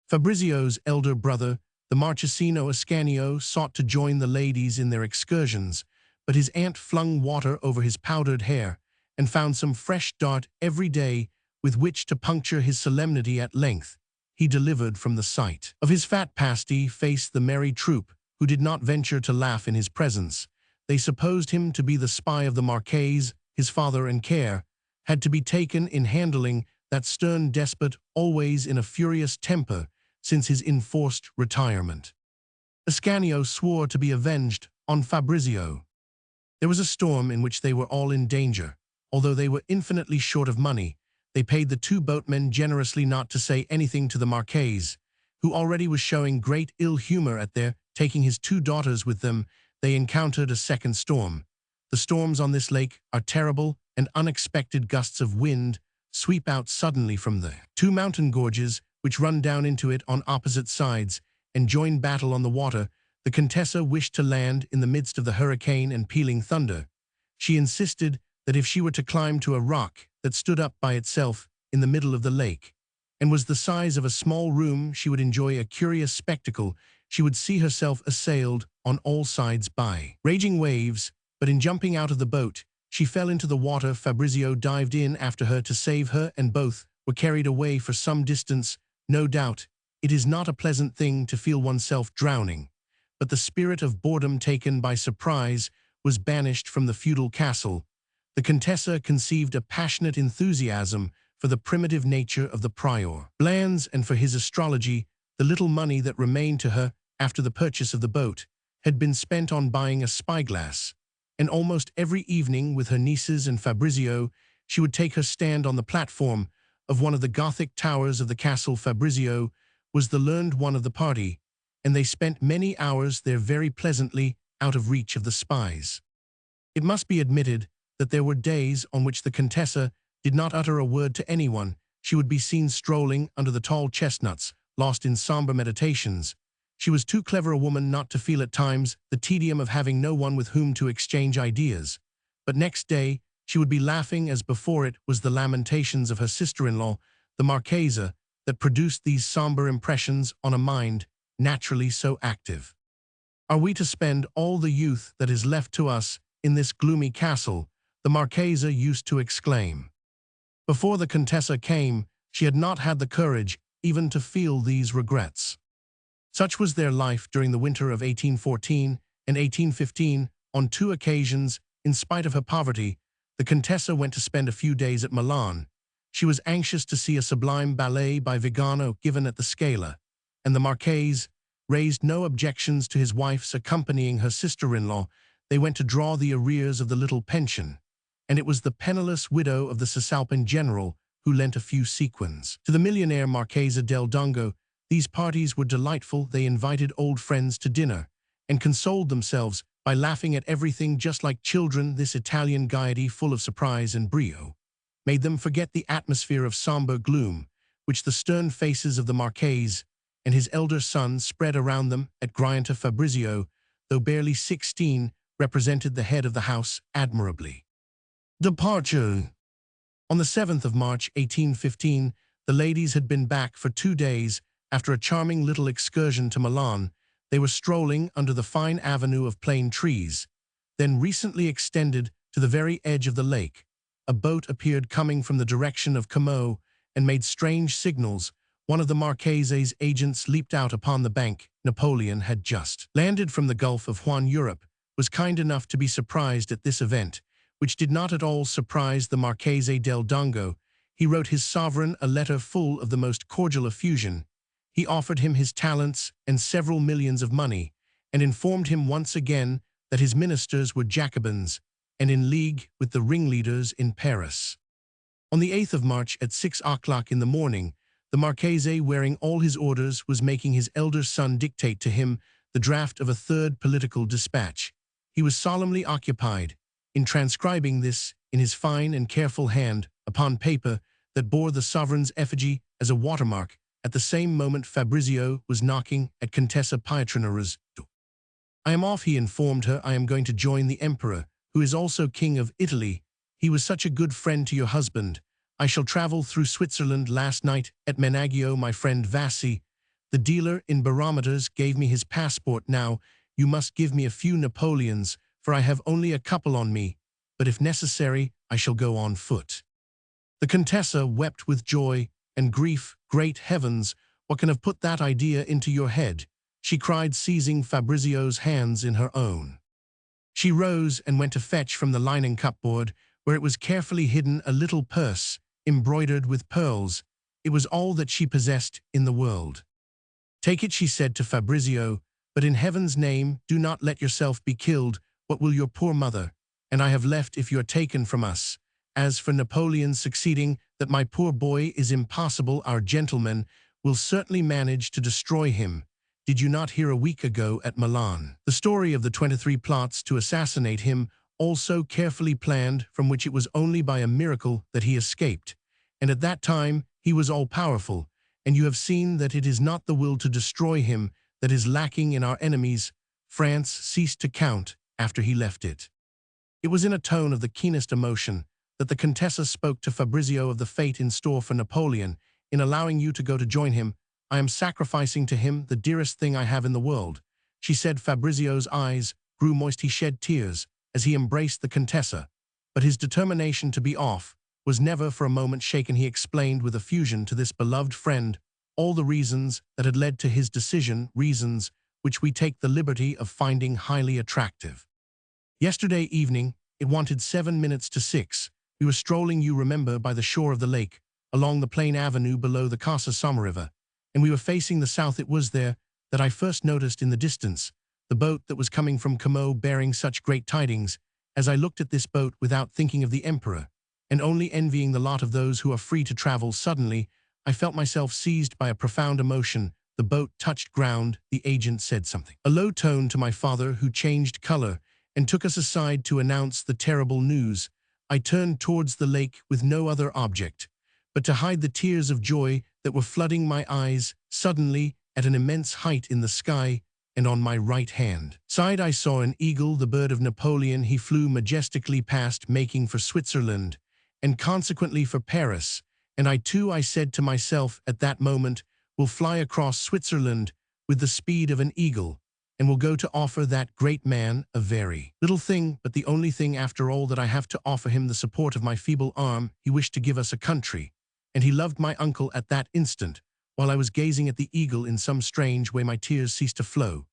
Fabrizio's elder brother, the Marchesino Ascanio, sought to join the ladies in their excursions, but his aunt flung water over his powdered hair and found some fresh dart every day with which to puncture his solemnity. At length, he delivered from the sight of his fat pasty faced the merry troop, who did not venture to laugh in his presence. They supposed him to be the spy of the Marquise. His father and care had to be taken in handling that stern despot always in a furious temper since his enforced retirement. Ascanio swore to be avenged on Fabrizio. There was a storm in which they were all in danger. Although they were infinitely short of money, they paid the two boatmen generously not to say anything to the Marquess, who already was showing great ill humor at their taking his two daughters with them. They encountered a second storm. The storms on this lake are terrible, and unexpected gusts of wind sweep out suddenly from the two mountain gorges which run down into it on opposite sides and join battle on the water. The Contessa wished to land in the midst of the hurricane and pealing thunder. She insisted that if she were to climb to a rock that stood up by itself in the middle of the lake, and was the size of a small room, she would enjoy a curious spectacle. She would see herself assailed on all sides by raging waves, but in jumping out of the boat, she fell into the water. Fabrizio dived in after her to save her, and both were carried away for some distance. No doubt, it is not a pleasant thing to feel oneself drowning, but the spirit of boredom taken by surprise was banished from the feudal castle. The Contessa conceived a passionate enthusiasm for the primitive nature of the prior Blands and for his astrology. The little money that remained to her after the purchase of the boat had been spent on buying a spyglass, and almost every evening with her nieces and Fabrizio she would take her stand on the platform of one of the Gothic towers of the castle. Fabrizio was the learned one of the party, and they spent many hours there very pleasantly out of reach of the spies. It must be admitted that there were days on which the Contessa did not utter a word to anyone. She would be seen strolling under the tall chestnuts, lost in somber meditations. She was too clever a woman not to feel at times the tedium of having no one with whom to exchange ideas. But next day she would be laughing as before. It was the lamentations of her sister-in-law, the Marchesa, that produced these somber impressions on a mind naturally so active. Are we to spend all the youth that is left to us in this gloomy castle? The Marchesa used to exclaim. Before the Contessa came, she had not had the courage even to feel these regrets. Such was their life during the winter of 1814 and 1815. On two occasions, in spite of her poverty, the Contessa went to spend a few days at Milan. She was anxious to see a sublime ballet by Vigano given at the Scala, and the Marchese raised no objections to his wife's accompanying her sister-in-law. They went to draw the arrears of the little pension, and it was the penniless widow of the Cisalpine general who lent a few sequins to the millionaire Marchesa del Dongo. These parties were delightful. They invited old friends to dinner and consoled themselves by laughing at everything just like children. This Italian gaiety, full of surprise and brio, made them forget the atmosphere of somber gloom which the stern faces of the Marchese and his elder son spread around them. At Grianta, Fabrizio, though barely 16, represented the head of the house admirably. Departure. On the 7th of March, 1815, the ladies had been back for 2 days after a charming little excursion to Milan. They were strolling under the fine avenue of plane trees, then recently extended to the very edge of the lake. A boat appeared coming from the direction of Como and made strange signals. One of the Marchese's agents leaped out upon the bank. Napoleon had just landed from the Gulf of Juan. Europe was kind enough to be surprised at this event, which did not at all surprise the Marchese del Dongo. He wrote his sovereign a letter full of the most cordial effusion. He offered him his talents and several millions of money, and informed him once again that his ministers were Jacobins and in league with the ringleaders in Paris. On the 8th of March at 6 o'clock in the morning, the Marchese, wearing all his orders, was making his elder son dictate to him the draft of a third political dispatch. He was solemnly occupied in transcribing this in his fine and careful hand upon paper that bore the sovereign's effigy as a watermark. At the same moment Fabrizio was knocking at Contessa Pietrona's door. "I am off," he informed her. "I am going to join the Emperor, who is also King of Italy. He was such a good friend to your husband. I shall travel through Switzerland. Last night at Menaggio my friend Vassi, the dealer in barometers, gave me his passport. Now you must give me a few Napoleons, for I have only a couple on me, but if necessary I shall go on foot." The Contessa wept with joy and grief. "Great heavens, what can have put that idea into your head?" she cried, seizing Fabrizio's hands in her own. She rose and went to fetch from the linen cupboard, where it was carefully hidden, a little purse embroidered with pearls. It was all that she possessed in the world. "Take it," she said to Fabrizio, "but in heaven's name, do not let yourself be killed. What will your poor mother and I have left if you are taken from us? As for Napoleon's succeeding, that my poor boy is impossible. Our gentlemen will certainly manage to destroy him. Did you not hear a week ago at Milan the story of the 23 plots to assassinate him, all so carefully planned, from which it was only by a miracle that he escaped? And at that time he was all-powerful, and you have seen that it is not the will to destroy him that is lacking in our enemies. France ceased to count after he left it." It was in a tone of the keenest emotion that the Contessa spoke to Fabrizio of the fate in store for Napoleon. "In allowing you to go to join him, I am sacrificing to him the dearest thing I have in the world," she said. Fabrizio's eyes grew moist. He shed tears as he embraced the Contessa, but his determination to be off was never for a moment shaken. He explained with effusion to this beloved friend all the reasons that had led to his decision, reasons which we take the liberty of finding highly attractive. "Yesterday evening, it wanted 7 minutes to 6. We were strolling, you remember, by the shore of the lake, along the plain avenue below the Casa Someriva, and we were facing the south. It was there that I first noticed in the distance the boat that was coming from Como bearing such great tidings. As I looked at this boat without thinking of the emperor, and only envying the lot of those who are free to travel, suddenly I felt myself seized by a profound emotion. The boat touched ground. The agent said something, a low tone, to my father, who changed color and took us aside to announce the terrible news. I turned towards the lake with no other object but to hide the tears of joy that were flooding my eyes. Suddenly, at an immense height in the sky, and on my right hand side, I saw an eagle, the bird of Napoleon. He flew majestically past, making for Switzerland, and consequently for Paris. And I too, I said to myself at that moment, will fly across Switzerland with the speed of an eagle, and will go to offer that great man a very little thing, but the only thing after all that I have to offer him, the support of my feeble arm. He wished to give us a country, and he loved my uncle." At that instant, while I was gazing at the eagle, in some strange way my tears ceased to flow.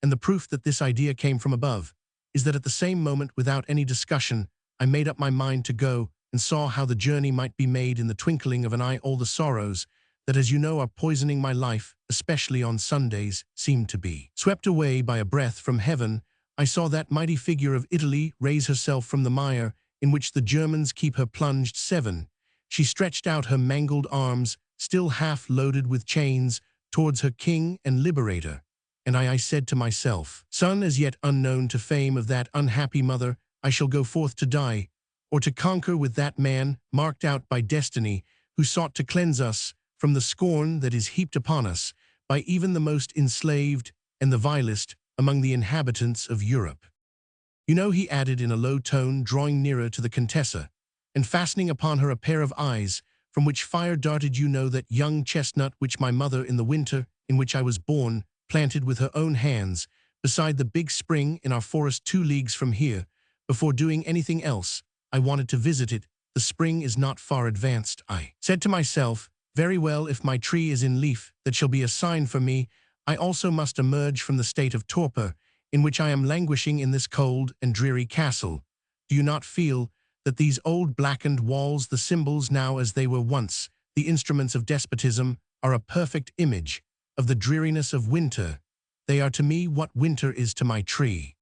And the proof that this idea came from above is that at the same moment, without any discussion, I made up my mind to go, and saw how the journey might be made in the twinkling of an eye. All the sorrows that, as you know, are poisoning my life, especially on Sundays, seemed to be swept away by a breath from heaven. I saw that mighty figure of Italy raise herself from the mire in which the Germans keep her plunged. 7. She stretched out her mangled arms, still half loaded with chains, towards her king and liberator. And I said to myself, "Son as yet unknown to fame of that unhappy mother, I shall go forth to die, or to conquer with that man, marked out by destiny, who sought to cleanse us from the scorn that is heaped upon us by even the most enslaved and the vilest among the inhabitants of Europe. You know," he added in a low tone, drawing nearer to the Contessa, and fastening upon her a pair of eyes from which fire darted, "you know that young chestnut which my mother, in the winter in which I was born, planted with her own hands beside the big spring in our forest 2 leagues from here. Before doing anything else, I wanted to visit it. The spring is not far advanced. I said to myself, very well, if my tree is in leaf, that shall be a sign for me. I also must emerge from the state of torpor in which I am languishing in this cold and dreary castle. Do you not feel that these old blackened walls, the symbols now as they were once, the instruments of despotism, are a perfect image of the dreariness of winter? They are to me what winter is to my tree.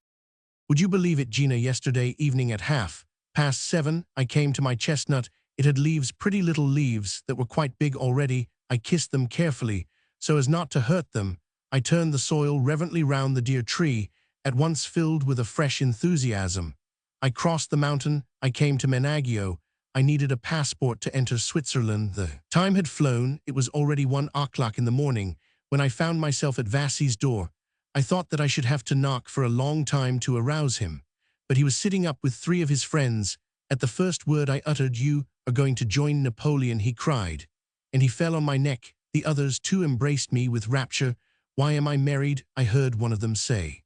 Would you believe it, Gina, yesterday evening at 7:30, I came to my chestnut. It had leaves, pretty little leaves, that were quite big already. I kissed them carefully, so as not to hurt them. I turned the soil reverently round the dear tree, at once filled with a fresh enthusiasm. I crossed the mountain. I came to Menaggio. I needed a passport to enter Switzerland. The time had flown. It was already 1 o'clock in the morning when I found myself at Vassi's door. I thought that I should have to knock for a long time to arouse him, but he was sitting up with 3 of his friends. At the first word I uttered, "You are going to join Napoleon," he cried, and he fell on my neck. The others too embraced me with rapture. "Why am I married?" I heard one of them say.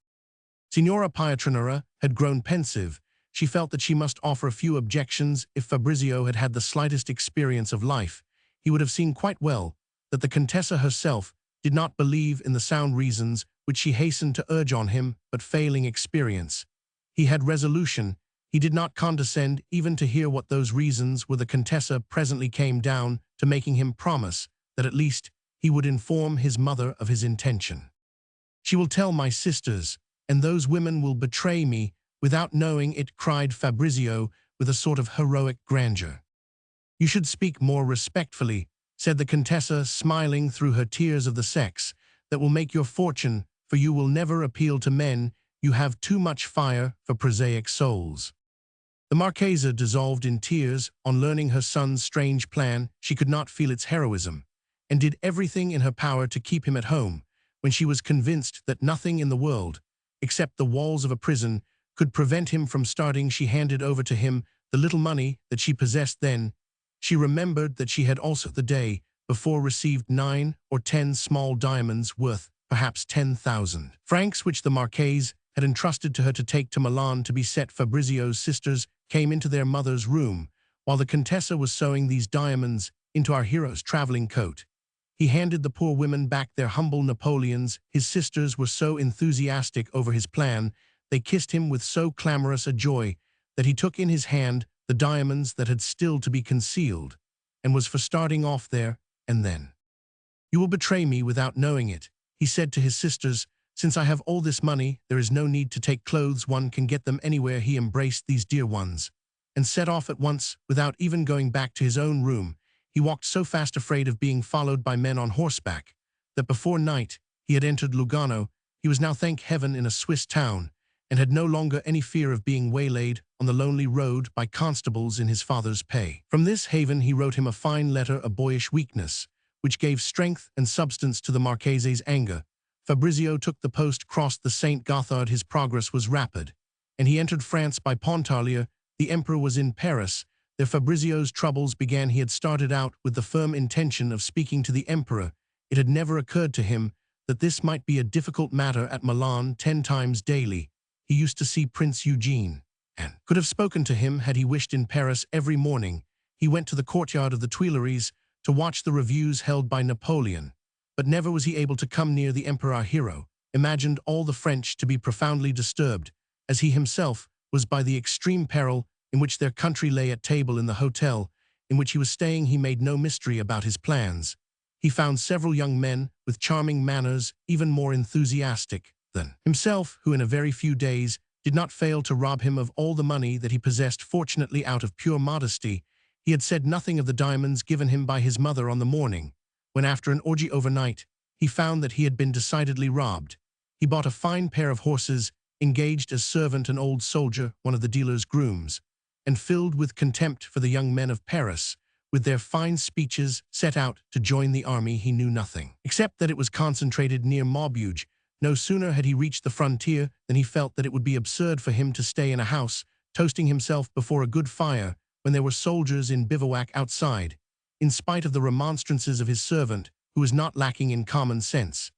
Signora Pietranera had grown pensive. She felt that she must offer a few objections. If Fabrizio had had the slightest experience of life, he would have seen quite well that the Contessa herself did not believe in the sound reasons which she hastened to urge on him, but failing experience, he had resolution. He did not condescend even to hear what those reasons were. The Contessa presently came down to making him promise that at least he would inform his mother of his intention. "She will tell my sisters, and those women will betray me without knowing it," cried Fabrizio with a sort of heroic grandeur. "You should speak more respectfully," said the Contessa, smiling through her tears. "Of the sex that will make your fortune, for you will never appeal to men. You have too much fire for prosaic souls." The Marchesa dissolved in tears on learning her son's strange plan. She could not feel its heroism, and did everything in her power to keep him at home. When she was convinced that nothing in the world, except the walls of a prison, could prevent him from starting, she handed over to him the little money that she possessed. Then she remembered that she had also the day before received 9 or 10 small diamonds worth perhaps 10,000 francs, which the Marchese had entrusted to her to take to Milan to be set. Fabrizio's sisters came into their mother's room while the Contessa was sewing these diamonds into our hero's traveling coat. He handed the poor women back their humble Napoleons. His sisters were so enthusiastic over his plan, they kissed him with so clamorous a joy, that he took in his hand the diamonds that had still to be concealed, and was for starting off there and then. "You will betray me without knowing it," he said to his sisters. "Since I have all this money, there is no need to take clothes. One can get them anywhere." He embraced these dear ones and set off at once without even going back to his own room. He walked so fast, afraid of being followed by men on horseback, that before night he had entered Lugano. He was now, thank heaven, in a Swiss town, and had no longer any fear of being waylaid on the lonely road by constables in his father's pay. From this haven he wrote him a fine letter, a boyish weakness, which gave strength and substance to the Marchese's anger. Fabrizio took the post, crossed the St. Gothard. His progress was rapid, and he entered France by Pontarlier. The emperor was in Paris. There Fabrizio's troubles began. He had started out with the firm intention of speaking to the emperor. It had never occurred to him that this might be a difficult matter. At Milan 10 times daily he used to see Prince Eugene, and could have spoken to him had he wished. In Paris every morning he went to the courtyard of the Tuileries to watch the reviews held by Napoleon. But never was he able to come near the emperor. Our hero imagined all the French to be profoundly disturbed, as he himself was, by the extreme peril in which their country lay. At table in the hotel in which he was staying, he made no mystery about his plans. He found several young men with charming manners, even more enthusiastic than himself, who in a very few days did not fail to rob him of all the money that he possessed. Fortunately, out of pure modesty, he had said nothing of the diamonds given him by his mother on the morning when, after an orgy overnight, he found that he had been decidedly robbed. He bought a fine pair of horses, engaged as servant an old soldier, one of the dealer's grooms, and, filled with contempt for the young men of Paris, with their fine speeches, set out to join the army. He knew nothing, except that it was concentrated near Maubeuge. No sooner had he reached the frontier than he felt that it would be absurd for him to stay in a house, toasting himself before a good fire, when there were soldiers in bivouac outside. In spite of the remonstrances of his servant, who was not lacking in common sense,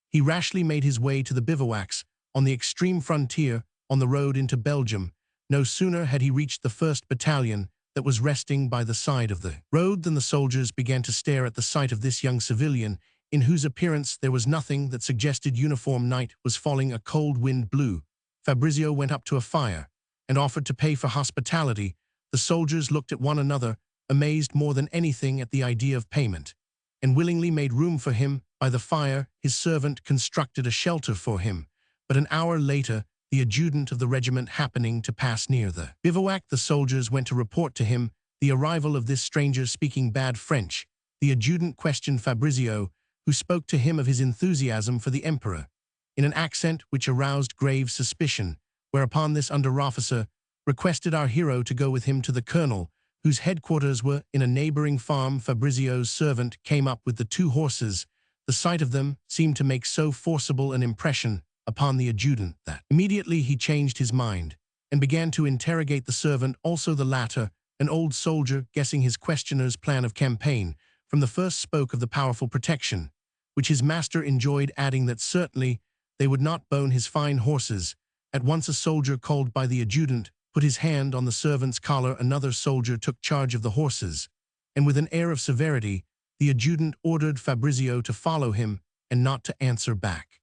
he rashly made his way to the bivouacs on the extreme frontier on the road into Belgium. No sooner had he reached the 1st Battalion that was resting by the side of the road than the soldiers began to stare at the sight of this young civilian, in whose appearance there was nothing that suggested uniform. Night was falling, a cold wind blew. Fabrizio went up to a fire and offered to pay for hospitality. The soldiers looked at one another, amazed more than anything at the idea of payment, and willingly made room for him by the fire. His servant constructed a shelter for him, but an hour later, the adjutant of the regiment happening to pass near the bivouac, the soldiers went to report to him the arrival of this stranger speaking bad French. The adjutant questioned Fabrizio, who spoke to him of his enthusiasm for the emperor, in an accent which aroused grave suspicion, whereupon this under-officer requested our hero to go with him to the colonel, whose headquarters were in a neighboring farm. Fabrizio's servant came up with the 2 horses. The sight of them seemed to make so forcible an impression upon the adjutant that immediately he changed his mind and began to interrogate the servant. Also the latter, an old soldier, guessing his questioner's plan of campaign, from the first spoke of the powerful protection which his master enjoyed, adding that certainly they would not bone his fine horses. At once a soldier called by the adjutant put his hand on the servant's collar. Another soldier took charge of the horses, and with an air of severity, the adjutant ordered Fabrizio to follow him and not to answer back.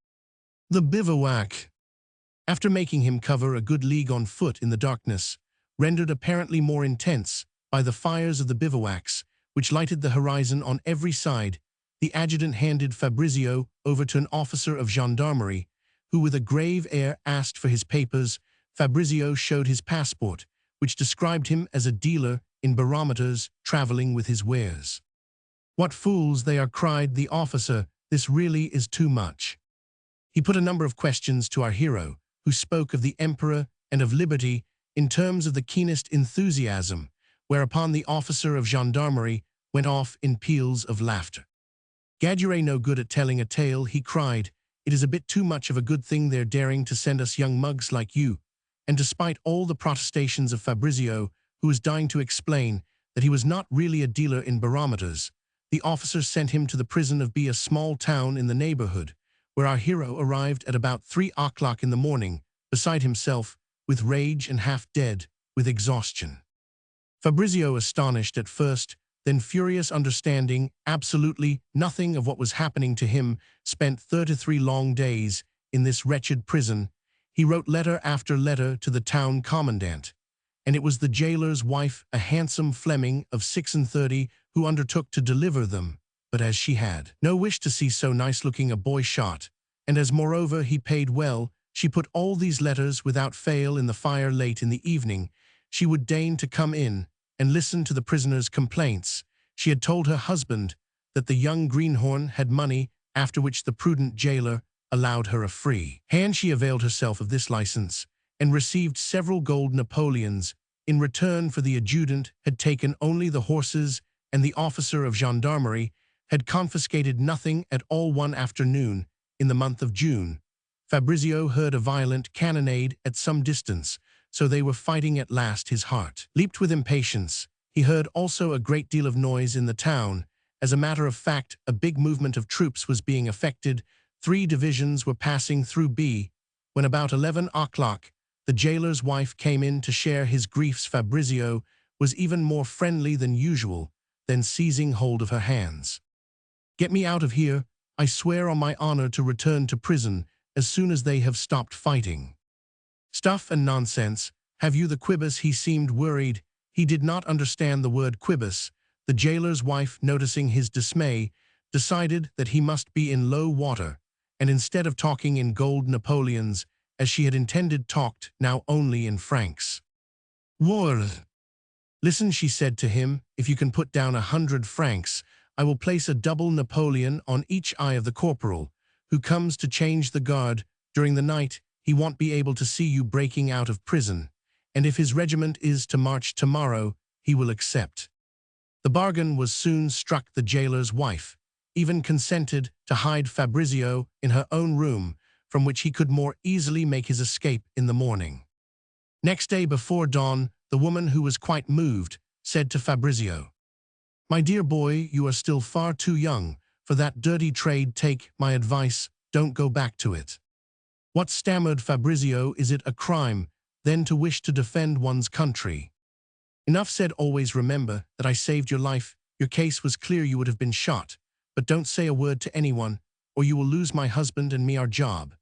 The bivouac. After making him cover a good league on foot in the darkness, rendered apparently more intense by the fires of the bivouacs, which lighted the horizon on every side, the adjutant handed Fabrizio over to an officer of gendarmerie, who with a grave air asked for his papers. Fabrizio showed his passport, which described him as a dealer in barometers traveling with his wares. "What fools they are," cried the officer. "This really is too much." He put a number of questions to our hero, who spoke of the emperor and of liberty in terms of the keenest enthusiasm, whereupon the officer of gendarmerie went off in peals of laughter. "Gad, you're no good at telling a tale," he cried. "It is a bit too much of a good thing they're daring to send us young mugs like you." And despite all the protestations of Fabrizio, who was dying to explain that he was not really a dealer in barometers, the officer sent him to the prison of B, a small town in the neighborhood, where our hero arrived at about 3 o'clock in the morning, beside himself, with rage and half dead with exhaustion. Fabrizio, astonished at first, then furious, understanding absolutely nothing of what was happening to him, spent 33 long days in this wretched prison. He wrote letter after letter to the town commandant, and it was the jailer's wife, a handsome Fleming of 36, who undertook to deliver them. But as she had no wish to see so nice-looking a boy shot, and as moreover he paid well, she put all these letters without fail in the fire late in the evening. She would deign to come in and listen to the prisoner's complaints. She had told her husband that the young greenhorn had money, after which the prudent jailer allowed her a free hand. She availed herself of this license, and received several gold Napoleons in return, for the adjutant had taken only the horses, and the officer of gendarmerie had confiscated nothing at all. One afternoon, in the month of June, Fabrizio heard a violent cannonade at some distance, so they were fighting at last. His heart leaped with impatience. He heard also a great deal of noise in the town. As a matter of fact, a big movement of troops was being effected. 3 divisions were passing through B, when about 11 o'clock, the jailer's wife came in to share his griefs. Fabrizio was even more friendly than usual, then seizing hold of her hands. "Get me out of here. I swear on my honor to return to prison as soon as they have stopped fighting." "Stuff and nonsense. Have you the quibus?" He seemed worried. He did not understand the word quibus. The jailer's wife, noticing his dismay, decided that he must be in low water, and instead of talking in gold Napoleons, as she had intended, talked now only in francs. "Well, listen," she said to him, "if you can put down 100 francs, I will place a double Napoleon on each eye of the corporal, who comes to change the guard during the night. He won't be able to see you breaking out of prison, and if his regiment is to march tomorrow, he will accept." The bargain was soon struck. The jailer's wife even consented to hide Fabrizio in her own room, from which he could more easily make his escape in the morning. Next day before dawn, the woman, who was quite moved, said to Fabrizio, "My dear boy, you are still far too young for that dirty trade. Take my advice, don't go back to it." "What," stammered Fabrizio, "is it a crime, then, to wish to defend one's country?" "Enough said. Always remember that I saved your life. Your case was clear. You would have been shot. But don't say a word to anyone, or you will lose my husband and me our job.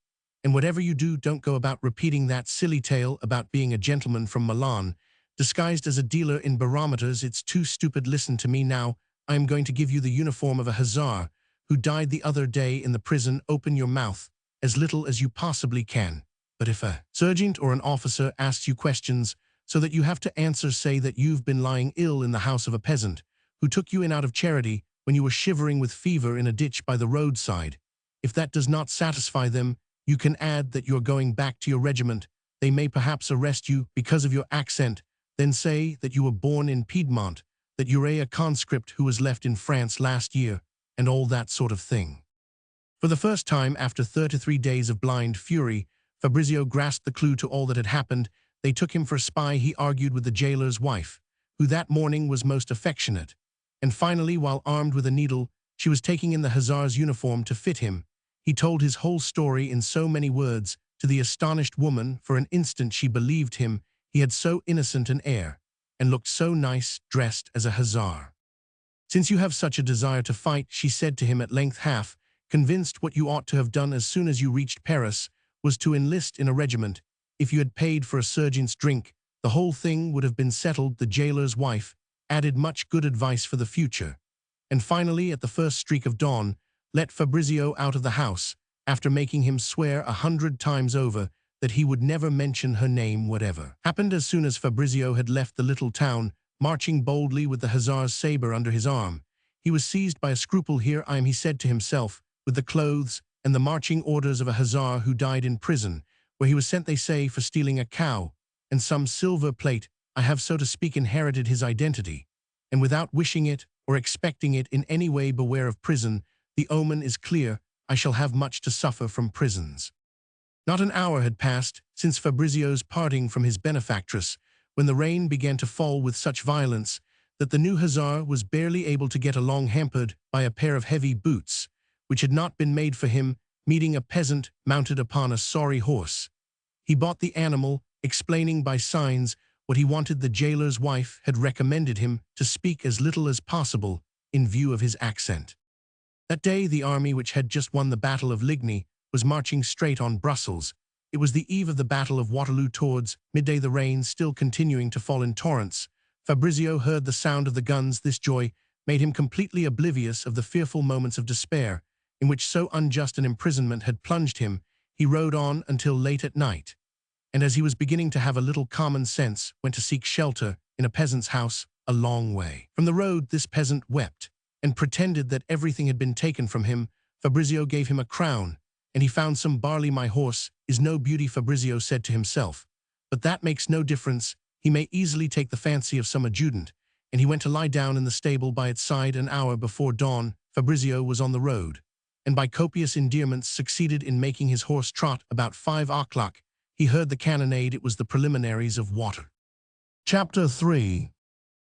And whatever you do, don't go about repeating that silly tale about being a gentleman from Milan, disguised as a dealer in barometers. It's too stupid. Listen to me now. I am going to give you the uniform of a hussar who died the other day in the prison. Open your mouth as little as you possibly can. But if a sergeant or an officer asks you questions so that you have to answer, say that you've been lying ill in the house of a peasant who took you in out of charity when you were shivering with fever in a ditch by the roadside. If that does not satisfy them, you can add that you're going back to your regiment. They may perhaps arrest you because of your accent. Then say that you were born in Piedmont, that you're a conscript who was left in France last year, and all that sort of thing." For the first time after 33 days of blind fury, Fabrizio grasped the clue to all that had happened. They took him for a spy. He argued with the jailer's wife, who that morning was most affectionate. And finally, while armed with a needle, she was taking in the hussar's uniform to fit him. He told his whole story in so many words to the astonished woman. For an instant she believed him. He had so innocent an air, and looked so nice, dressed as a hussar. "Since you have such a desire to fight," she said to him at length, half convinced, "what you ought to have done as soon as you reached Paris was to enlist in a regiment. If you had paid for a sergeant's drink, the whole thing would have been settled. The jailer's wife added much good advice for the future. And finally, at the first streak of dawn, let Fabrizio out of the house, after making him swear 100 times over that he would never mention her name whatever. Happened as soon as Fabrizio had left the little town, marching boldly with the hussar's saber under his arm. He was seized by a scruple. Here I am, he said to himself, with the clothes and the marching orders of a hussar who died in prison, where he was sent, they say, for stealing a cow and some silver plate. I have, so to speak, inherited his identity, and without wishing it or expecting it in any way, beware of prison. The omen is clear. I shall have much to suffer from prisons. Not an hour had passed since Fabrizio's parting from his benefactress, when the rain began to fall with such violence that the new hussar was barely able to get along, hampered by a pair of heavy boots, which had not been made for him, meeting a peasant mounted upon a sorry horse. He bought the animal, explaining by signs what he wanted. The jailer's wife had recommended him to speak as little as possible in view of his accent. That day the army, which had just won the Battle of Ligny, was marching straight on Brussels. It was the eve of the Battle of Waterloo. Towards midday, the rain still continuing to fall in torrents, Fabrizio heard the sound of the guns. This joy made him completely oblivious of the fearful moments of despair in which so unjust an imprisonment had plunged him. He rode on until late at night, and as he was beginning to have a little common sense, went to seek shelter in a peasant's house a long way from the road. This peasant wept and pretended that everything had been taken from him. Fabrizio gave him a crown, and he found some barley. My horse is no beauty, Fabrizio said to himself, but that makes no difference. He may easily take the fancy of some adjutant, and he went to lie down in the stable by its side. An hour before dawn, Fabrizio was on the road, and by copious endearments succeeded in making his horse trot. About 5 o'clock, he heard the cannonade. It was the preliminaries of water. Chapter 3.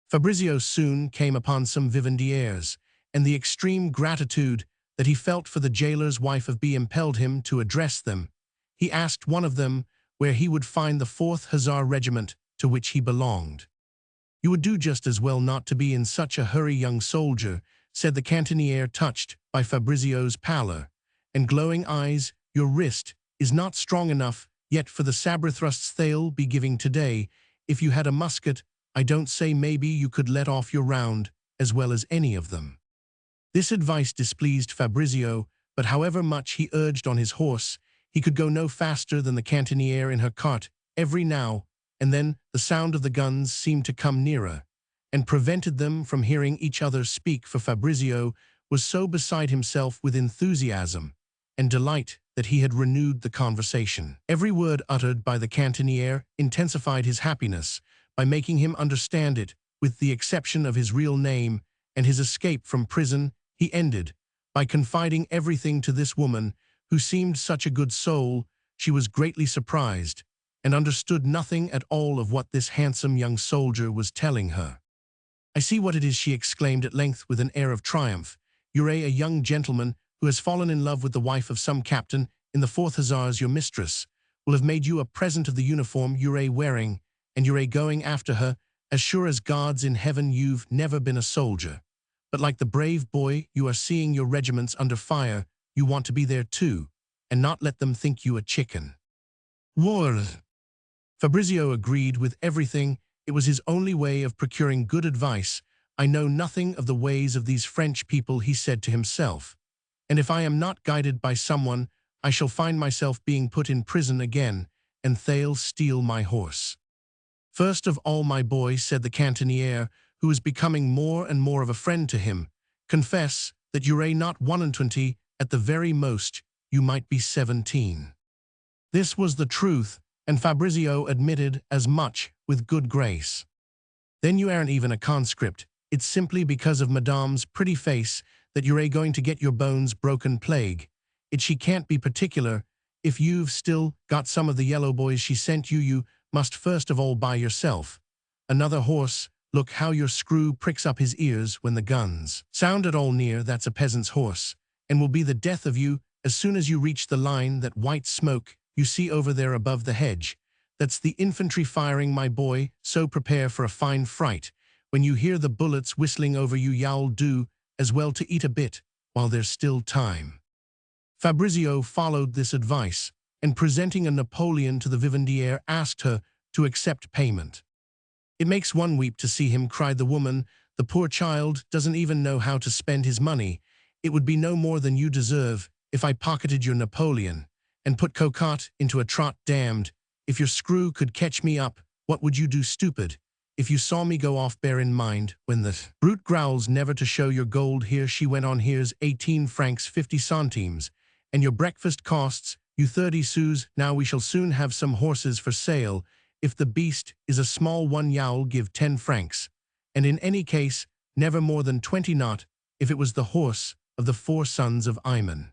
Fabrizio soon came upon some vivandières, and the extreme gratitude that he felt for the jailer's wife of B impelled him to address them. He asked one of them where he would find the 4th Hussar Regiment, to which he belonged. You would do just as well not to be in such a hurry, young soldier, said the cantiniere, touched by Fabrizio's pallor and glowing eyes. Your wrist is not strong enough yet for the sabre thrusts they'll be giving today. If you had a musket, I don't say, maybe you could let off your round as well as any of them. This advice displeased Fabrizio, but however much he urged on his horse, he could go no faster than the cantiniere in her cart. Every now and then the sound of the guns seemed to come nearer, and prevented them from hearing each other speak, for Fabrizio was so beside himself with enthusiasm and delight that he had renewed the conversation. Every word uttered by the cantiniere intensified his happiness by making him understand it. With the exception of his real name and his escape from prison, he ended by confiding everything to this woman, who seemed such a good soul. She was greatly surprised and understood nothing at all of what this handsome young soldier was telling her. I see what it is, she exclaimed at length with an air of triumph. You're a young gentleman who has fallen in love with the wife of some captain in the 4th Hussars. Your mistress will have made you a present of the uniform you're wearing, and you're going after her. As sure as God's in heaven, you've never been a soldier, but like the brave boy you are seeing your regiments under fire, you want to be there too, and not let them think you a chicken. Word. Fabrizio agreed with everything. It was his only way of procuring good advice. I know nothing of the ways of these French people, he said to himself, and if I am not guided by someone, I shall find myself being put in prison again, and they'll steal my horse. First of all, my boy, said the cantiniere, who was becoming more and more of a friend to him, confess that you're not 21, at the very most, you might be 17. This was the truth, and Fabrizio admitted as much with good grace. Then you aren't even a conscript. It's simply because of Madame's pretty face that you're going to get your bones broken. Plague it, she can't be particular. If you've still got some of the yellow boys she sent you, you must first of all buy yourself another horse. Look how your screw pricks up his ears when the guns sound at all near. That's a peasant's horse, and will be the death of you as soon as you reach the line. That white smoke you see over there above the hedge, that's the infantry firing, my boy, so prepare for a fine fright. When you hear the bullets whistling over you, you'll do as well to eat a bit while there's still time. Fabrizio followed this advice, and presenting a Napoleon to the vivandière, asked her to accept payment. It makes one weep to see him, cried the woman. The poor child doesn't even know how to spend his money. It would be no more than you deserve if I pocketed your Napoleon and put cocotte into a trot. Damned, if your screw could catch me up, what would you do, stupid? If you saw me go off, bear in mind, when the brute growls never to show your gold. Here she went on, here's 18 francs 50 centimes, and your breakfast costs you 30 sous. Now we shall soon have some horses for sale. If the beast is a small one, you'll give 10 francs, and in any case, never more than 20, not if it was the horse of the 4 sons of Iman.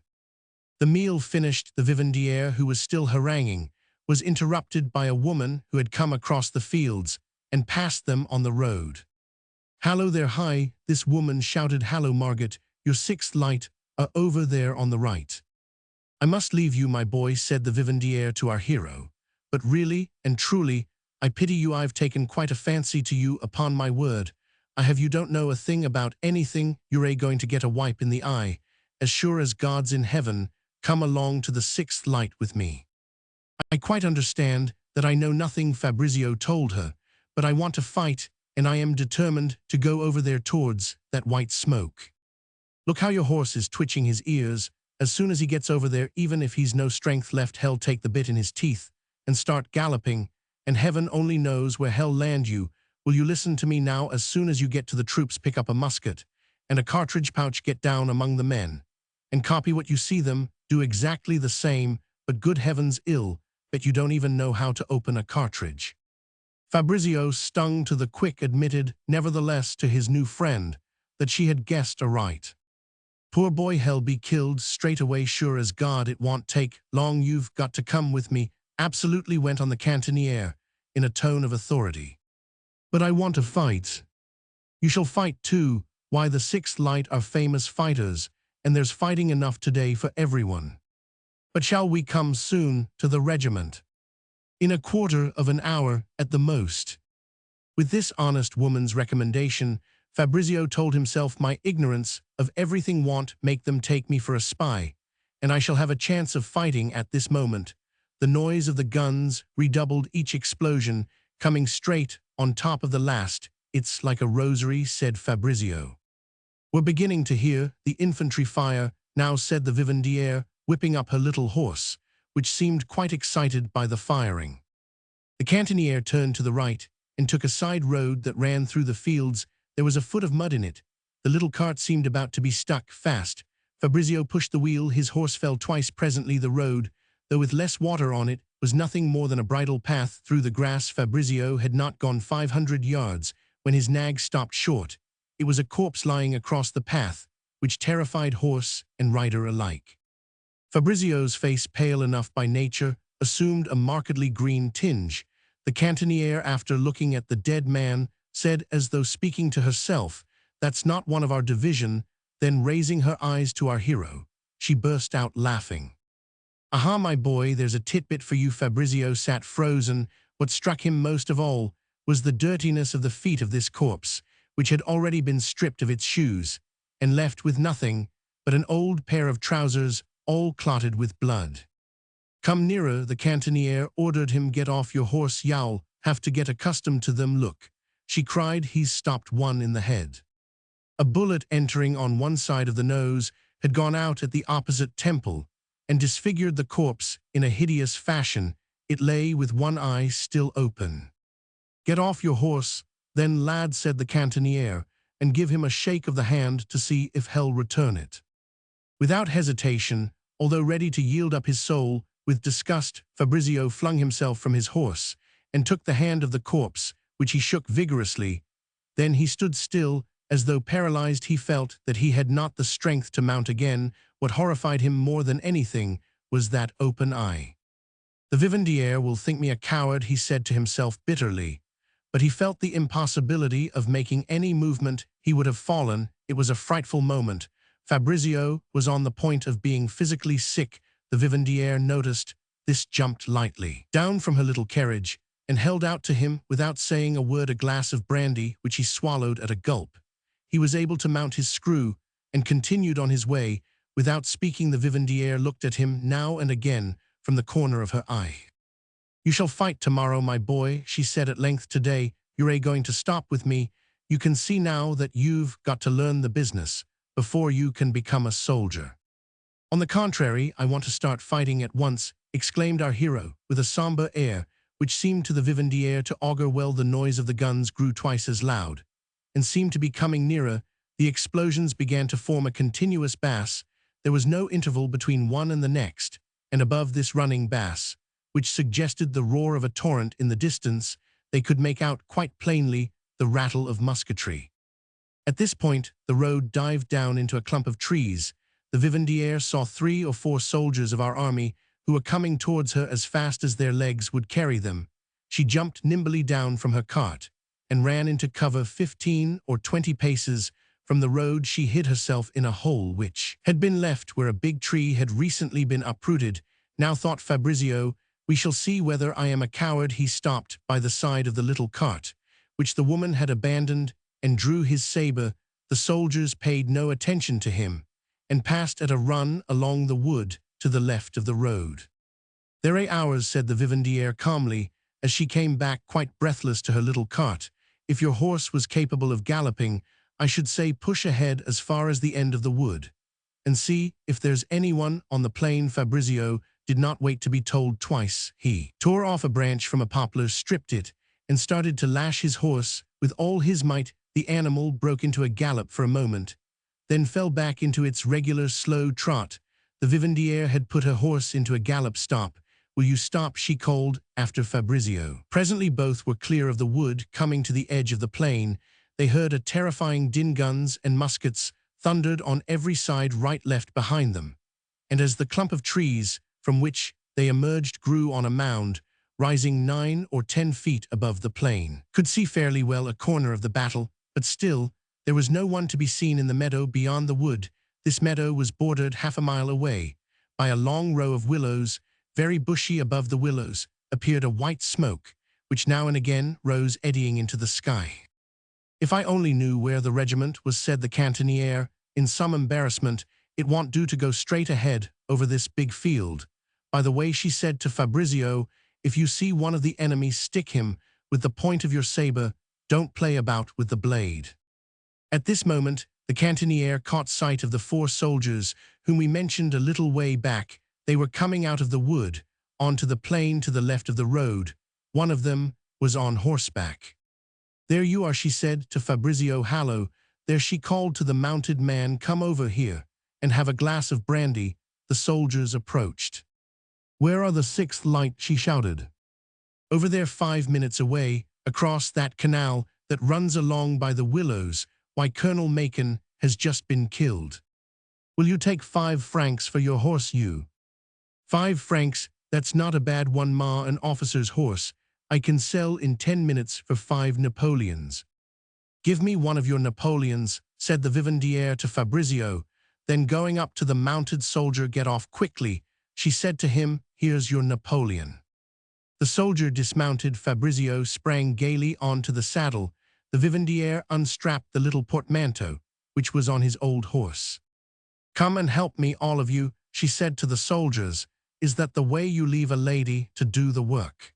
The meal finished, the vivandière, who was still haranguing, was interrupted by a woman who had come across the fields and passed them on the road. "Hallo there, hi," this woman shouted. "Hallo, Margaret, your 6th light are over there on the right." "I must leave you, my boy," said the vivandière to our hero. "But really and truly, I pity you. I've taken quite a fancy to you, upon my word. I have. You don't know a thing about anything. You're going to get a wipe in the eye. As sure as God's in heaven, come along to the 6th light with me." "I quite understand that I know nothing," Fabrizio told her, "but I want to fight, and I am determined to go over there towards that white smoke. Look how your horse is twitching his ears. As soon as he gets over there, even if he's no strength left, hell take the bit in his teeth and start galloping, and heaven only knows where hell land you. Will you listen to me now? As soon as you get to the troops, pick up a musket and a cartridge pouch, get down among the men, and copy what you see them do exactly the same, but good heavens, ill bet you don't even know how to open a cartridge." Fabrizio, stung to the quick, admitted, nevertheless, to his new friend that she had guessed aright. "Poor boy, hell be killed straight away, sure as God. It won't take long. You've got to come with me," absolutely went on the cantiniere in a tone of authority. "But I want to fight." "You shall fight too. Why, the 6th light are famous fighters, and there's fighting enough today for everyone. But shall we come soon to the regiment?" "In a quarter of an hour at the most." With this honest woman's recommendation, Fabrizio told himself, "My ignorance of everything won't make them take me for a spy, and I shall have a chance of fighting at this moment." The noise of the guns redoubled, each explosion coming straight on top of the last. "It's like a rosary," said Fabrizio. "We're beginning to hear the infantry fire now," said the vivandière, whipping up her little horse, which seemed quite excited by the firing. The cantiniere turned to the right and took a side road that ran through the fields. There was a foot of mud in it. The little cart seemed about to be stuck fast. Fabrizio pushed the wheel. His horse fell twice. Presently the road, though with less water on it, was nothing more than a bridle path through the grass. Fabrizio had not gone 500 yards when his nag stopped short. It was a corpse lying across the path, which terrified horse and rider alike. Fabrizio's face, pale enough by nature, assumed a markedly green tinge. The cantiniere, after looking at the dead man, said, as though speaking to herself, "That's not one of our division." Then, raising her eyes to our hero, she burst out laughing. "Aha, my boy, there's a titbit for you." Fabrizio sat frozen. What struck him most of all was the dirtiness of the feet of this corpse, which had already been stripped of its shoes and left with nothing but an old pair of trousers, all clotted with blood. "Come nearer," the cantiniere ordered him. "Get off your horse, you'll have to get accustomed to them. Look," she cried, "he's stopped one in the head." A bullet, entering on one side of the nose, had gone out at the opposite temple and disfigured the corpse in a hideous fashion. It lay with one eye still open. "Get off your horse, then, lad," said the cantiniere, "and give him a shake of the hand to see if hell return it." Without hesitation, although ready to yield up his soul, with disgust, Fabrizio flung himself from his horse and took the hand of the corpse, which he shook vigorously. Then he stood still, as though paralyzed. He felt that he had not the strength to mount again. What horrified him more than anything was that open eye. "The vivandière will think me a coward," he said to himself bitterly. But he felt the impossibility of making any movement. He would have fallen. It was a frightful moment. Fabrizio was on the point of being physically sick. The vivandière noticed this, jumped lightly down from her little carriage, and held out to him, without saying a word, a glass of brandy, which he swallowed at a gulp. He was able to mount his screw, and continued on his way, without speaking. The vivandière looked at him now and again from the corner of her eye. "You shall fight tomorrow, my boy," she said at length. "Today, you're going to stop with me. You can see now that you've got to learn the business before you can become a soldier." "On the contrary, I want to start fighting at once," exclaimed our hero, with a somber air, which seemed to the vivandière to augur well. The noise of the guns grew twice as loud, and seemed to be coming nearer. The explosions began to form a continuous bass. There was no interval between one and the next, and above this running bass, which suggested the roar of a torrent in the distance, they could make out quite plainly the rattle of musketry. At this point, the road dived down into a clump of trees. The vivandière saw 3 or 4 soldiers of our army who were coming towards her as fast as their legs would carry them. She jumped nimbly down from her cart and ran into cover 15 or 20 paces from the road. She hid herself in a hole which had been left where a big tree had recently been uprooted. "Now," thought Fabrizio, "we shall see whether I am a coward." He stopped by the side of the little cart, which the woman had abandoned, and drew his saber. The soldiers paid no attention to him, and passed at a run along the wood to the left of the road. "There are hours," said the vivandière calmly, as she came back quite breathless to her little cart. "If your horse was capable of galloping, I should say push ahead as far as the end of the wood, and see if there's anyone on the plain." Fabrizio did not wait to be told twice. He tore off a branch from a poplar, stripped it, and started to lash his horse with all his might. The animal broke into a gallop for a moment, then fell back into its regular slow trot. The vivandière had put her horse into a gallop. "Stop! Will you stop?" she called after Fabrizio. Presently both were clear of the wood, coming to the edge of the plain. They heard a terrifying din. Guns and muskets thundered on every side, right, left, behind them. And as the clump of trees from which they emerged grew on a mound, rising 9 or 10 feet above the plain, could see fairly well a corner of the battle, but still there was no one to be seen in the meadow beyond the wood. This meadow was bordered half a mile away by a long row of willows. Very bushy above the willows appeared a white smoke, which now and again rose eddying into the sky. "If I only knew where the regiment was," said the cantiniere, in some embarrassment. "It won't do to go straight ahead over this big field. By the way," she said to Fabrizio, "if you see one of the enemy, stick him with the point of your saber. Don't play about with the blade." At this moment, the cantiniere caught sight of the 4 soldiers whom we mentioned a little way back. They were coming out of the wood onto the plain to the left of the road. One of them was on horseback. "There you are," she said to Fabrizio. "Hallo, there," she called to the mounted man. "Come over here and have a glass of brandy." The soldiers approached. "Where are the 6th Light?" she shouted. "Over there, 5 minutes away, across that canal that runs along by the willows. Why, Colonel Macon has just been killed." "Will you take 5 francs for your horse, you?" "5 francs, that's not a bad one, ma. An officer's horse I can sell in 10 minutes for 5 Napoleons." "Give me one of your Napoleons," said the vivandière to Fabrizio. Then going up to the mounted soldier, "Get off quickly," she said to him. "Here's your Napoleon." The soldier dismounted. Fabrizio sprang gaily onto the saddle. The vivandière unstrapped the little portmanteau, which was on his old horse. "Come and help me, all of you," she said to the soldiers. "Is that the way you leave a lady to do the work?"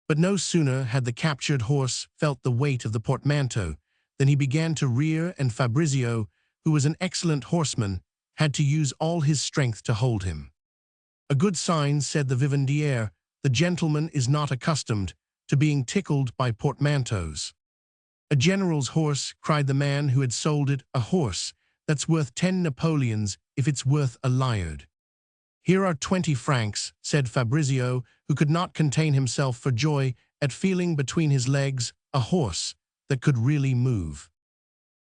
But no sooner had the captured horse felt the weight of the portmanteau than he began to rear, and Fabrizio, who was an excellent horseman, had to use all his strength to hold him. "A good sign," said the vivandière. "The gentleman is not accustomed to being tickled by portmanteaus." "A general's horse," cried the man who had sold it. "A horse that's worth 10 Napoleons if it's worth a liard." "Here are 20 francs, said Fabrizio, who could not contain himself for joy at feeling between his legs a horse that could really move.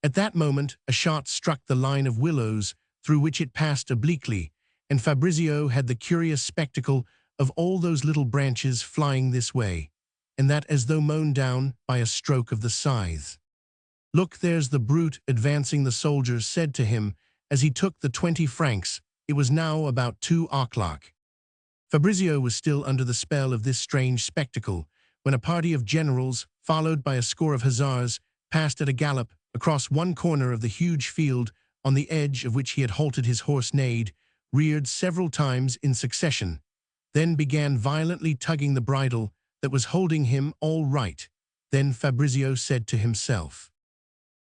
At that moment, a shot struck the line of willows through which it passed obliquely, and Fabrizio had the curious spectacle of all those little branches flying this way and that as though mown down by a stroke of the scythe. "Look, there's the brute advancing," the soldier said to him as he took the 20 francs. It was now about 2 o'clock. Fabrizio was still under the spell of this strange spectacle when a party of generals, followed by a score of hussars, passed at a gallop across one corner of the huge field on the edge of which he had halted. His horse neighed, reared several times in succession, then began violently tugging the bridle that was holding him all right. Then Fabrizio said to himself.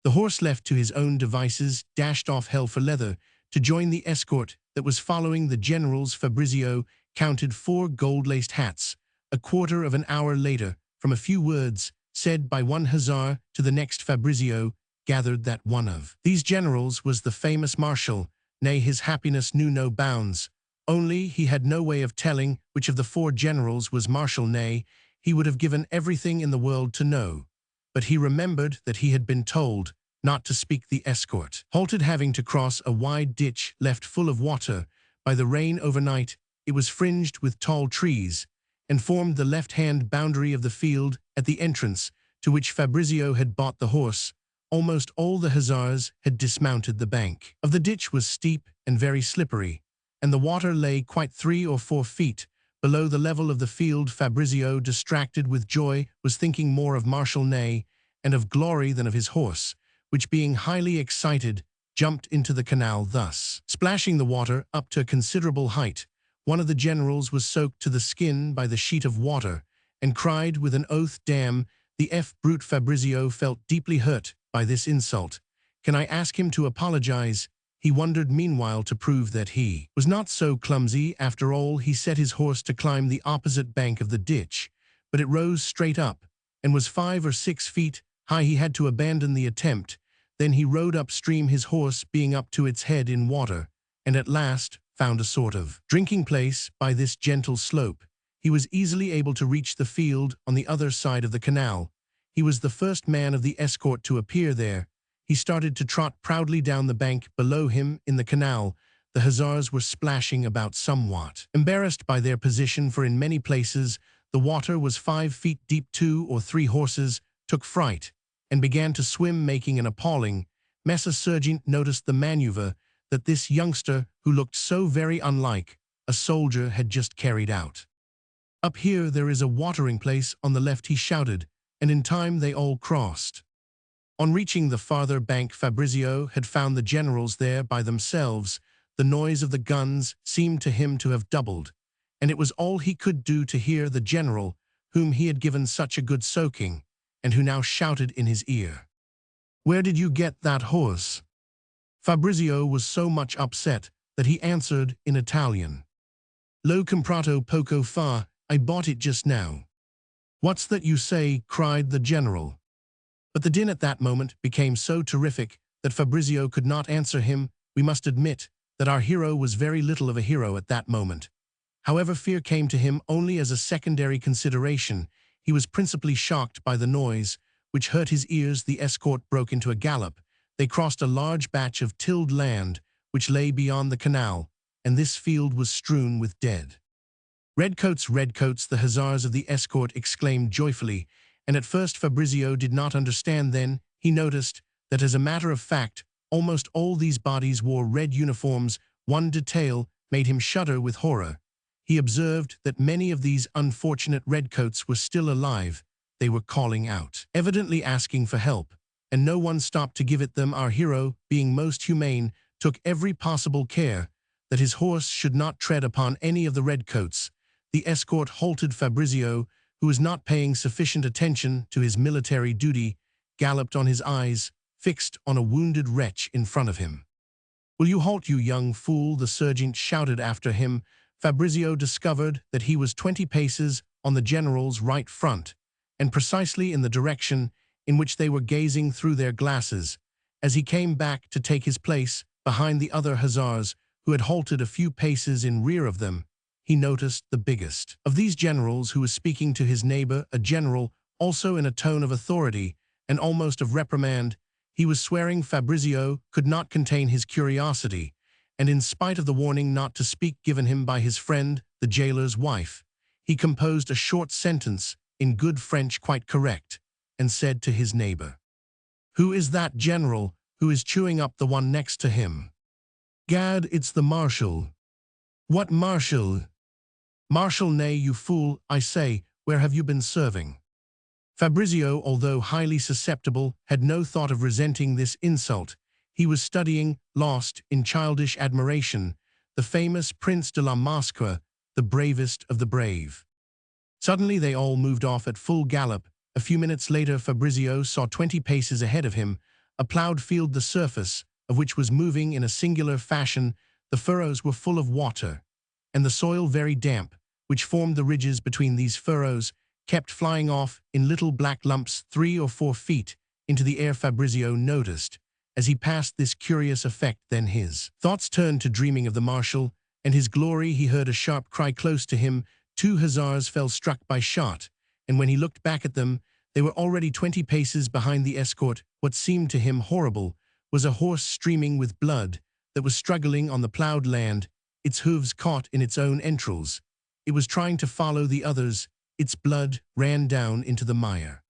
The horse, left to his own devices, dashed off hell for leather to join the escort that was following the generals. Fabrizio counted 4 gold-laced hats. A quarter of an hour later, from a few words said by one hussar to the next, Fabrizio gathered that one of these generals was the famous Marshal. Nay, his happiness knew no bounds. Only he had no way of telling which of the 4 generals was Marshal. Nay, he would have given everything in the world to know. But he remembered that he had been told not to speak. The escort halted, having to cross a wide ditch left full of water by the rain overnight. It was fringed with tall trees and formed the left-hand boundary of the field at the entrance to which Fabrizio had bought the horse. Almost all the hussars had dismounted. The bank of the ditch was steep and very slippery, and the water lay quite 3 or 4 feet below the level of the field. Fabrizio, distracted with joy, was thinking more of Marshal Ney and of glory than of his horse, which, being highly excited, jumped into the canal, thus splashing the water up to a considerable height. One of the generals was soaked to the skin by the sheet of water and cried with an oath, "Damn the brute!" Fabrizio felt deeply hurt by this insult. Can I ask him to apologize? He wondered meanwhile, to prove that he was not so clumsy after all. He set his horse to climb the opposite bank of the ditch, but it rose straight up and was 5 or 6 feet high. He had to abandon the attempt. Then he rode upstream, his horse being up to its head in water, and at last found a sort of drinking place by this gentle slope. He was easily able to reach the field on the other side of the canal. He was the first man of the escort to appear there. He started to trot proudly down the bank. Below him, in the canal, the hussars were splashing about, somewhat embarrassed by their position, for in many places the water was 5 feet deep. 2 or 3 horses took fright and began to swim, making an appalling mess. A sergeant noticed the maneuver that this youngster, who looked so very unlike a soldier, had just carried out. "Up here there is a watering place on the left," he shouted, and in time they all crossed. On reaching the farther bank, Fabrizio had found the generals there by themselves. The noise of the guns seemed to him to have doubled, and it was all he could do to hear the general whom he had given such a good soaking, and who now shouted in his ear, "Where did you get that horse?" Fabrizio was so much upset that he answered in Italian, "L'ho comprato poco fa, I bought it just now." "What's that you say?" cried the general. But the din at that moment became so terrific that Fabrizio could not answer him. We must admit that our hero was very little of a hero at that moment. However, fear came to him only as a secondary consideration. He was principally shocked by the noise, which hurt his ears. The escort broke into a gallop. They crossed a large patch of tilled land which lay beyond the canal, and this field was strewn with dead redcoats. "Redcoats!" the hussars of the escort exclaimed joyfully, and at first Fabrizio did not understand. Then he noticed that, as a matter of fact, almost all these bodies wore red uniforms. One detail made him shudder with horror. He observed that many of these unfortunate redcoats were still alive. They were calling out, evidently asking for help, and no one stopped to give it them. Our hero, being most humane, took every possible care that his horse should not tread upon any of the redcoats. The escort halted. Fabrizio, who was not paying sufficient attention to his military duty, galloped on, his eyes fixed on a wounded wretch in front of him. "Will you halt, you young fool?" the sergeant shouted after him. Fabrizio discovered that he was 20 paces on the general's right front, and precisely in the direction in which they were gazing through their glasses. As he came back to take his place behind the other hussars, who had halted a few paces in rear of them, he noticed the biggest of these generals, who was speaking to his neighbor, a general, also in a tone of authority and almost of reprimand. He was swearing. Fabrizio could not contain his curiosity, and in spite of the warning not to speak given him by his friend, the jailer's wife, he composed a short sentence in good French, quite correct, and said to his neighbor, "Who is that general who is chewing up the one next to him?" "Gad, it's the marshal." "What marshal?" "Marshal Ney, you fool, I say. Where have you been serving?" Fabrizio, although highly susceptible, had no thought of resenting this insult. He was studying, lost in childish admiration, the famous Prince de la Masque, the bravest of the brave. Suddenly they all moved off at full gallop. A few minutes later Fabrizio saw 20 paces ahead of him, a plowed field the surface of which was moving in a singular fashion. The furrows were full of water, and the soil very damp, which formed the ridges between these furrows, kept flying off in little black lumps 3 or 4 feet into the air. Fabrizio noticed, as he passed this curious effect, then his thoughts turned to dreaming of the marshal and his glory. He heard a sharp cry close to him. 2 hussars fell struck by shot, and when he looked back at them, they were already 20 paces behind the escort. What seemed to him horrible was a horse streaming with blood that was struggling on the plowed land, its hooves caught in its own entrails. It was trying to follow the others. Its blood ran down into the mire.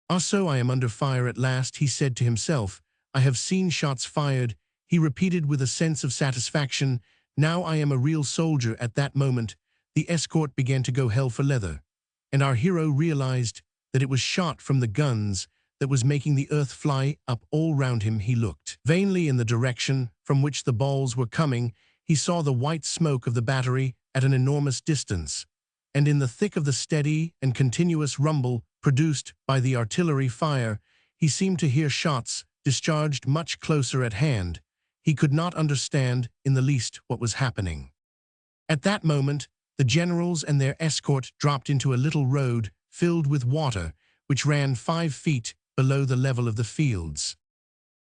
"Ah, so I am under fire at last," he said to himself. "I have seen shots fired," he repeated with a sense of satisfaction. "Now I am a real soldier." At that moment, the escort began to go hell for leather, and our hero realized that it was shot from the guns that was making the earth fly up all round him. He looked vainly in the direction from which the balls were coming. He saw the white smoke of the battery at an enormous distance, and in the thick of the steady and continuous rumble produced by the artillery fire, he seemed to hear shots discharged much closer at hand. He could not understand in the least what was happening. At that moment, the generals and their escort dropped into a little road filled with water, which ran 5 feet below the level of the fields.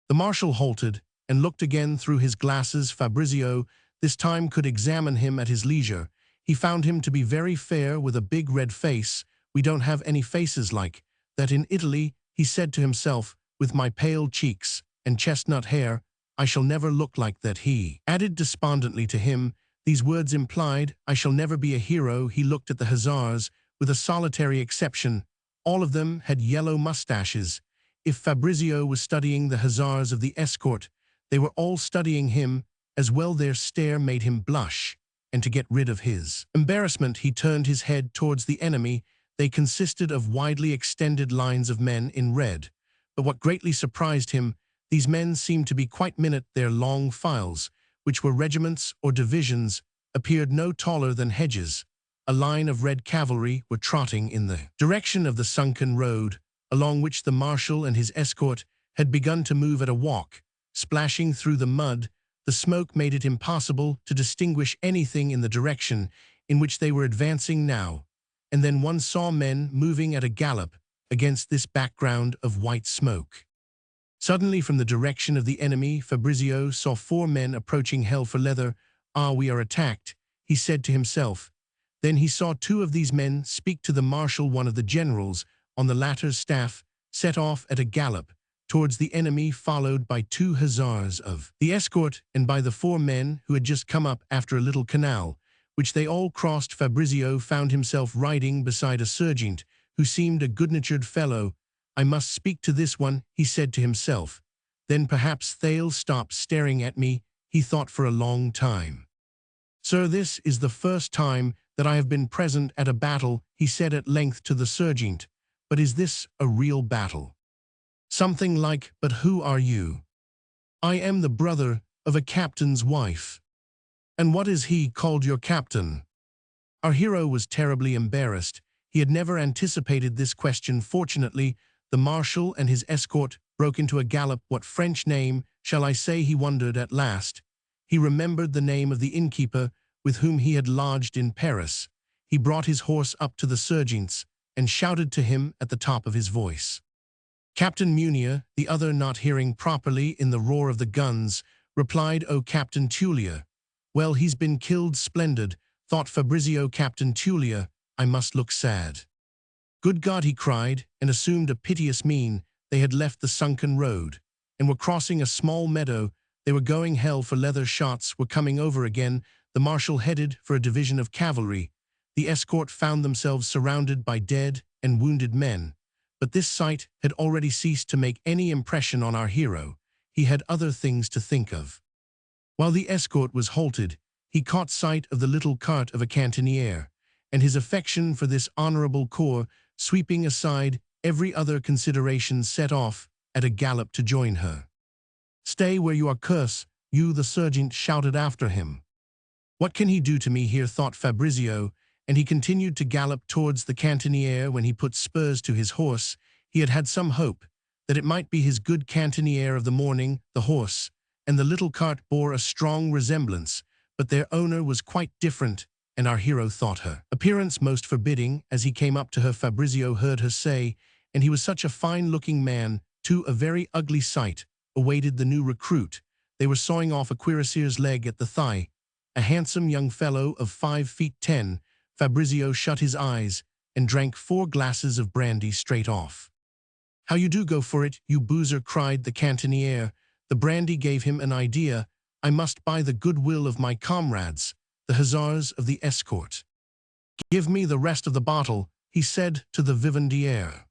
The marshal halted and looked again through his glasses. Fabrizio this time could examine him at his leisure. He found him to be very fair, with a big red face. "We don't have any faces like that in Italy," he said to himself. "With my pale cheeks and chestnut hair, I shall never look like that." He added despondently to him. These words implied, "I shall never be a hero." He looked at the hussars, with a solitary exception. All of them had yellow mustaches. If Fabrizio was studying the hussars of the escort, they were all studying him as well. Their stare made him blush, and to get rid of his embarrassment, he turned his head towards the enemy. They consisted of widely extended lines of men in red. But what greatly surprised him, these men seemed to be quite minute. Their long files, which were regiments or divisions, appeared no taller than hedges. A line of red cavalry were trotting in the direction of the sunken road, along which the marshal and his escort had begun to move at a walk. Splashing through the mud, the smoke made it impossible to distinguish anything in the direction in which they were advancing now, and then one saw men moving at a gallop against this background of white smoke. Suddenly, from the direction of the enemy, Fabrizio saw 4 men approaching hell for leather. "Ah, we are attacked," he said to himself. Then he saw 2 of these men speak to the marshal. One of the generals on the latter's staff set off at a gallop towards the enemy, followed by 2 hussars of the escort and by the 4 men who had just come up after a little canal, which they all crossed. Fabrizio found himself riding beside a sergeant who seemed a good-natured fellow. "I must speak to this one," he said to himself. "Then perhaps they'll stop staring at me," he thought for a long time. "Sir, this is the first time that I have been present at a battle," he said at length to the sergeant. "But is this a real battle?" "Something like, but who are you?" "I am the brother of a captain's wife." "And what is he called, your captain?" Our hero was terribly embarrassed. He had never anticipated this question. Fortunately, the marshal and his escort broke into a gallop. "What French name shall I say?" he wondered at last. He remembered the name of the innkeeper with whom he had lodged in Paris. He brought his horse up to the sergeant's and shouted to him at the top of his voice. Captain Munier, the other, not hearing properly in the roar of the guns, replied, "Oh, Captain Tulia." "Well, he's been killed." "Splendid," thought Fabrizio. "Captain Tulia, I must look sad." "Good God," he cried, and assumed a piteous mien. They had left the sunken road, and were crossing a small meadow. They were going hell for leather. Shots were coming over again. The marshal headed for a division of cavalry. The escort found themselves surrounded by dead and wounded men. But this sight had already ceased to make any impression on our hero. He had other things to think of. While the escort was halted, he caught sight of the little cart of a cantiniere, and his affection for this honorable corps, sweeping aside every other consideration, set off at a gallop to join her. "Stay where you are, curse you!" the sergeant shouted after him. What can he do to me here, thought Fabrizio, and he continued to gallop towards the cantiniere. When he put spurs to his horse, he had had some hope that it might be his good cantiniere of the morning, the horse, and the little cart bore a strong resemblance, but their owner was quite different, and our hero thought her appearance most forbidding. As he came up to her, Fabrizio heard her say, and he was such a fine-looking man, too, a very ugly sight awaited the new recruit. They were sawing off a cuirassier's leg at the thigh. A handsome young fellow of 5'10". Fabrizio shut his eyes and drank 4 glasses of brandy straight off. "How you do go for it, you boozer," cried the cantiniere. The brandy gave him an idea. "I must buy the goodwill of my comrades, the hussars of the escort." "Give me the rest of the bottle," he said to the vivandière.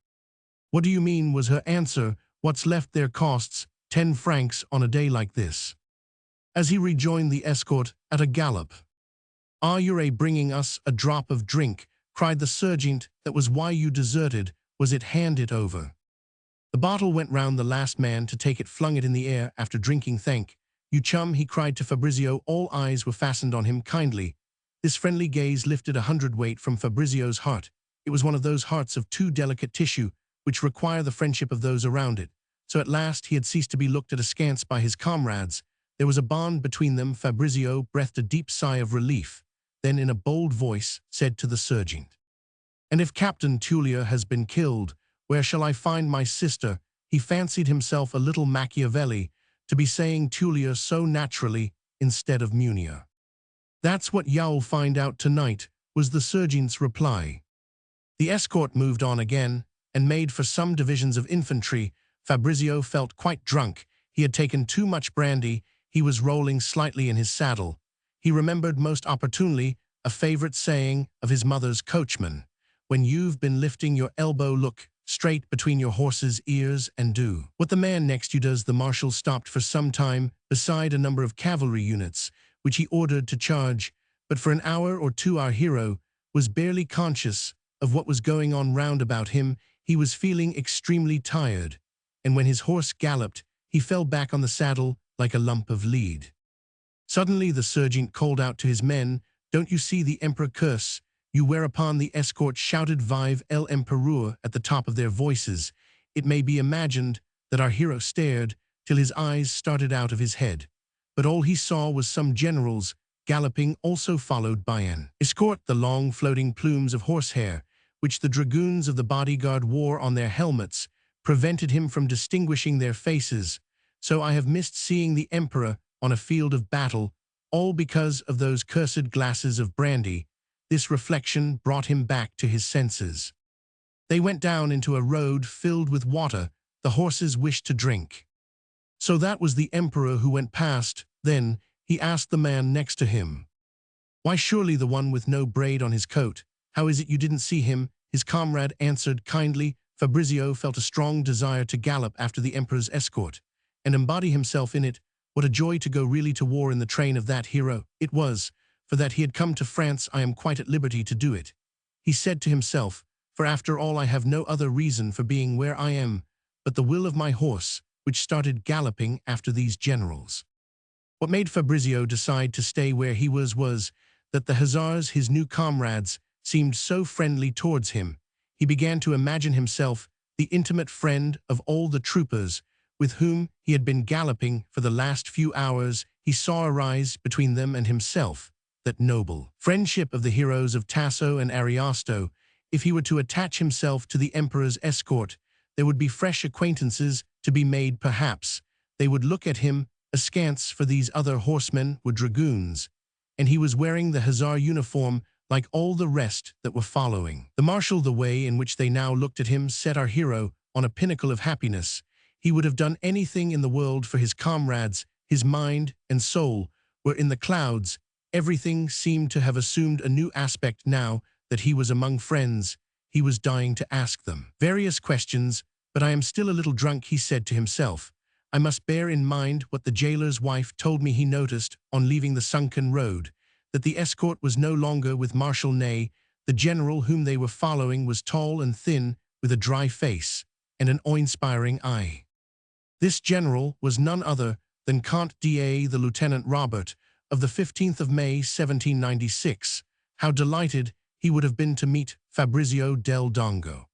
"What do you mean?" was her answer. "What's left there costs 10 francs on a day like this." As he rejoined the escort at a gallop. "Ah, you're bringing us a drop of drink," cried the sergeant. "That was why you deserted, was it? Hand it over." The bottle went round. The last man to take it flung it in the air after drinking. "Thank you, chum," he cried to Fabrizio. All eyes were fastened on him kindly. This friendly gaze lifted 100 weight from Fabrizio's heart. It was one of those hearts of too delicate tissue which require the friendship of those around it. So at last he had ceased to be looked at askance by his comrades. There was a bond between them. Fabrizio breathed a deep sigh of relief, then in a bold voice said to the sergeant, "And if Captain Tulia has been killed, where shall I find my sister?" He fancied himself a little Machiavelli to be saying Tulia so naturally instead of Munia. "That's what you'll find out tonight," was the sergeant's reply. The escort moved on again and made for some divisions of infantry. Fabrizio felt quite drunk. He had taken too much brandy. He was rolling slightly in his saddle. He remembered most opportunely a favorite saying of his mother's coachman: "When you've been lifting your elbow, look straight between your horse's ears and do what the man next you does." The marshal stopped for some time beside a number of cavalry units, which he ordered to charge, but for an hour or two our hero was barely conscious of what was going on round about him. He was feeling extremely tired, and when his horse galloped, he fell back on the saddle like a lump of lead. Suddenly the sergeant called out to his men, "Don't you see the emperor curse you?" Whereupon the escort shouted "Vive l'empereur" at the top of their voices. It may be imagined that our hero stared till his eyes started out of his head. But all he saw was some generals galloping, also followed by an escort. The long floating plumes of horsehair, which the dragoons of the bodyguard wore on their helmets, prevented him from distinguishing their faces. "So I have missed seeing the emperor on a field of battle, all because of those cursed glasses of brandy." This reflection brought him back to his senses. They went down into a road filled with water. The horses wished to drink. "So that was the emperor who went past, then?" he asked the man next to him. "Why, surely the one with no braid on his coat. How is it you didn't see him?" his comrade answered kindly. Fabrizio felt a strong desire to gallop after the emperor's escort and embody himself in it. What a joy to go really to war in the train of that hero. It was for that he had come to France. "I am quite at liberty to do it," he said to himself, "for after all I have no other reason for being where I am but the will of my horse, which started galloping after these generals." What made Fabrizio decide to stay where he was that the hussars, his new comrades, seemed so friendly towards him. He began to imagine himself the intimate friend of all the troopers with whom he had been galloping for the last few hours. He saw arise between them and himself that noble friendship of the heroes of Tasso and Ariosto. If he were to attach himself to the emperor's escort, there would be fresh acquaintances to be made perhaps. They would look at him askance, for these other horsemen were dragoons, and he was wearing the hussar uniform like all the rest that were following. The marshal, the way in which they now looked at him, set our hero on a pinnacle of happiness. He would have done anything in the world for his comrades. His mind and soul were in the clouds. Everything seemed to have assumed a new aspect now that he was among friends. He was dying to ask them various questions, but "I am still a little drunk," he said to himself. "I must bear in mind what the jailer's wife told me." He noticed, on leaving the sunken road, that the escort was no longer with Marshal Ney. The general whom they were following was tall and thin, with a dry face and an awe-inspiring eye. This general was none other than Count d'A, the Lieutenant Robert of the 15th of May, 1796, how delighted he would have been to meet Fabrizio del Dongo.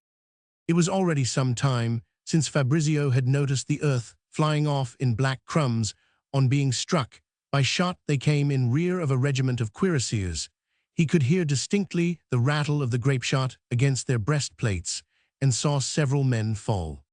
It was already some time since Fabrizio had noticed the earth flying off in black crumbs on being struck by shot they came in rear of a regiment of cuirassiers. He could hear distinctly the rattle of the grapeshot against their breastplates and saw several men fall.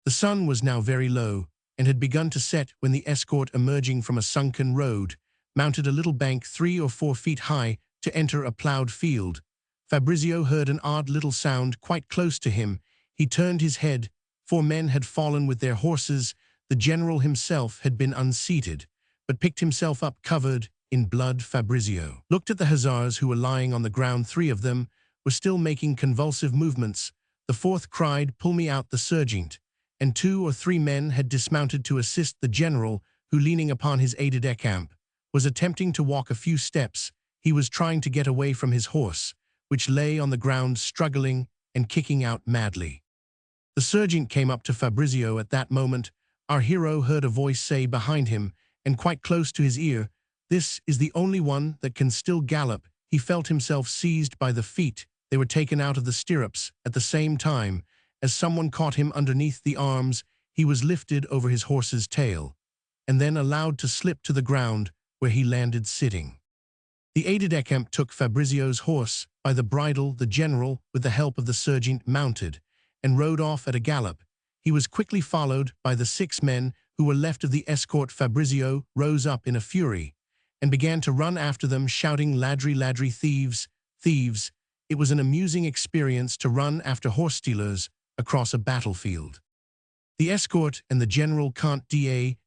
The sun was now very low and had begun to set when the escort, emerging from a sunken road, mounted a little bank 3 or 4 feet high to enter a ploughed field. Fabrizio heard an odd little sound quite close to him. He turned his head. 4 men had fallen with their horses. The general himself had been unseated, but picked himself up covered in blood. Fabrizio looked at the hussars who were lying on the ground. 3 of them were still making convulsive movements. The 4th cried, "Pull me out, the sergeant," and 2 or 3 men had dismounted to assist the general, who, leaning upon his aide-de-camp, was attempting to walk a few steps. He was trying to get away from his horse, which lay on the ground struggling and kicking out madly. The sergeant came up to Fabrizio at that moment. Our hero heard a voice say behind him, and quite close to his ear, "This is the only one that can still gallop." He felt himself seized by the feet. They were taken out of the stirrups at the same time as someone caught him underneath the arms. He was lifted over his horse's tail, and then allowed to slip to the ground, where he landed sitting. The aide-de-camp took Fabrizio's horse by the bridle. The general, with the help of the sergeant, mounted and rode off at a gallop. He was quickly followed by the 6 men who were left of the escort. Fabrizio rose up in a fury and began to run after them, shouting, "Ladri, ladri, thieves, thieves." It was an amusing experience to run after horse-stealers across a battlefield. The escort and the general can't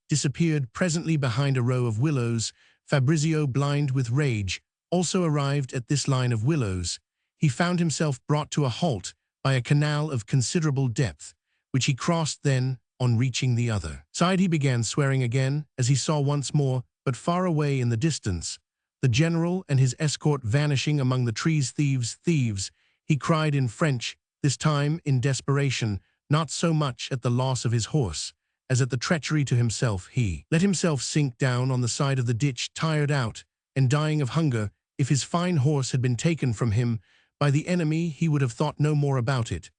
disappeared presently behind a row of willows. Fabrizio, blind with rage, also arrived at this line of willows. He found himself brought to a halt by a canal of considerable depth, which he crossed. Then, on reaching the other side, he began swearing again as he saw once more, but far away in the distance, the general and his escort vanishing among the trees. "Thieves, thieves," he cried in French, this time in desperation, not so much at the loss of his horse as at the treachery to himself. He let himself sink down on the side of the ditch, tired out and dying of hunger. If his fine horse had been taken from him by the enemy, he would have thought no more about it.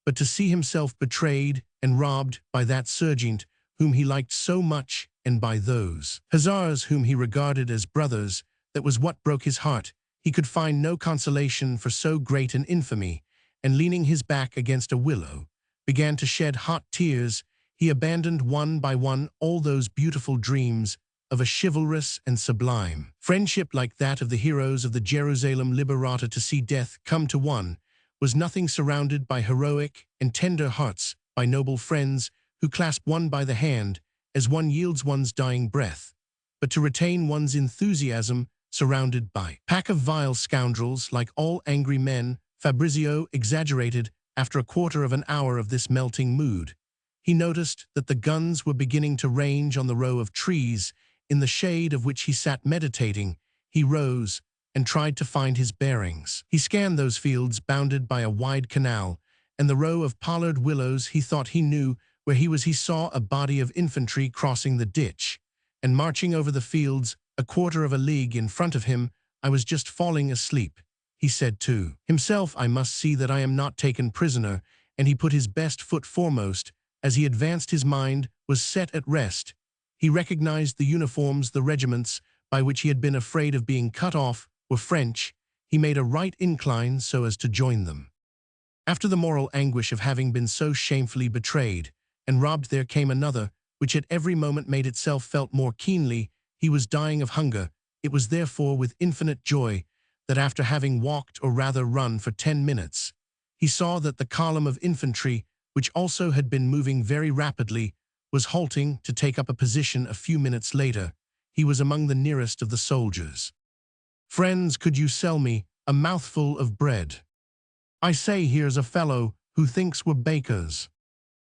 But to see himself betrayed and robbed by that sergeant whom he liked so much, and by those hussars whom he regarded as brothers, that was what broke his heart. He could find no consolation for so great an infamy, and leaning his back against a willow, began to shed hot tears. He abandoned one by one all those beautiful dreams of a chivalrous and sublime friendship like that of the heroes of the Jerusalem Liberata. To see death come to one was nothing, surrounded by heroic and tender hearts, by noble friends who clasp one by the hand as one yields one's dying breath, but to retain one's enthusiasm surrounded by a pack of vile scoundrels like all angry men. Fabrizio exaggerated after a quarter of an hour of this melting mood. He noticed that the guns were beginning to range on the row of trees in the shade of which he sat meditating. He rose and tried to find his bearings. He scanned those fields bounded by a wide canal and the row of pollard willows. He thought he knew where he was. He saw a body of infantry crossing the ditch and marching over the fields a quarter of a league in front of him. "I was just falling asleep," he said to himself. "I must see that I am not taken prisoner," and he put his best foot foremost. As he advanced, his mind was set at rest. He recognized the uniforms. The regiments by which he had been afraid of being cut off were French. He made a right incline so as to join them. After the moral anguish of having been so shamefully betrayed and robbed, there came another, which at every moment made itself felt more keenly. He was dying of hunger. It was therefore with infinite joy that, after having walked, or rather run, for 10 minutes, he saw that the column of infantry, which also had been moving very rapidly, was halting to take up a position. A few minutes later, he was among the nearest of the soldiers. "Friends, could you sell me a mouthful of bread? I say, here's a fellow who thinks we're bakers."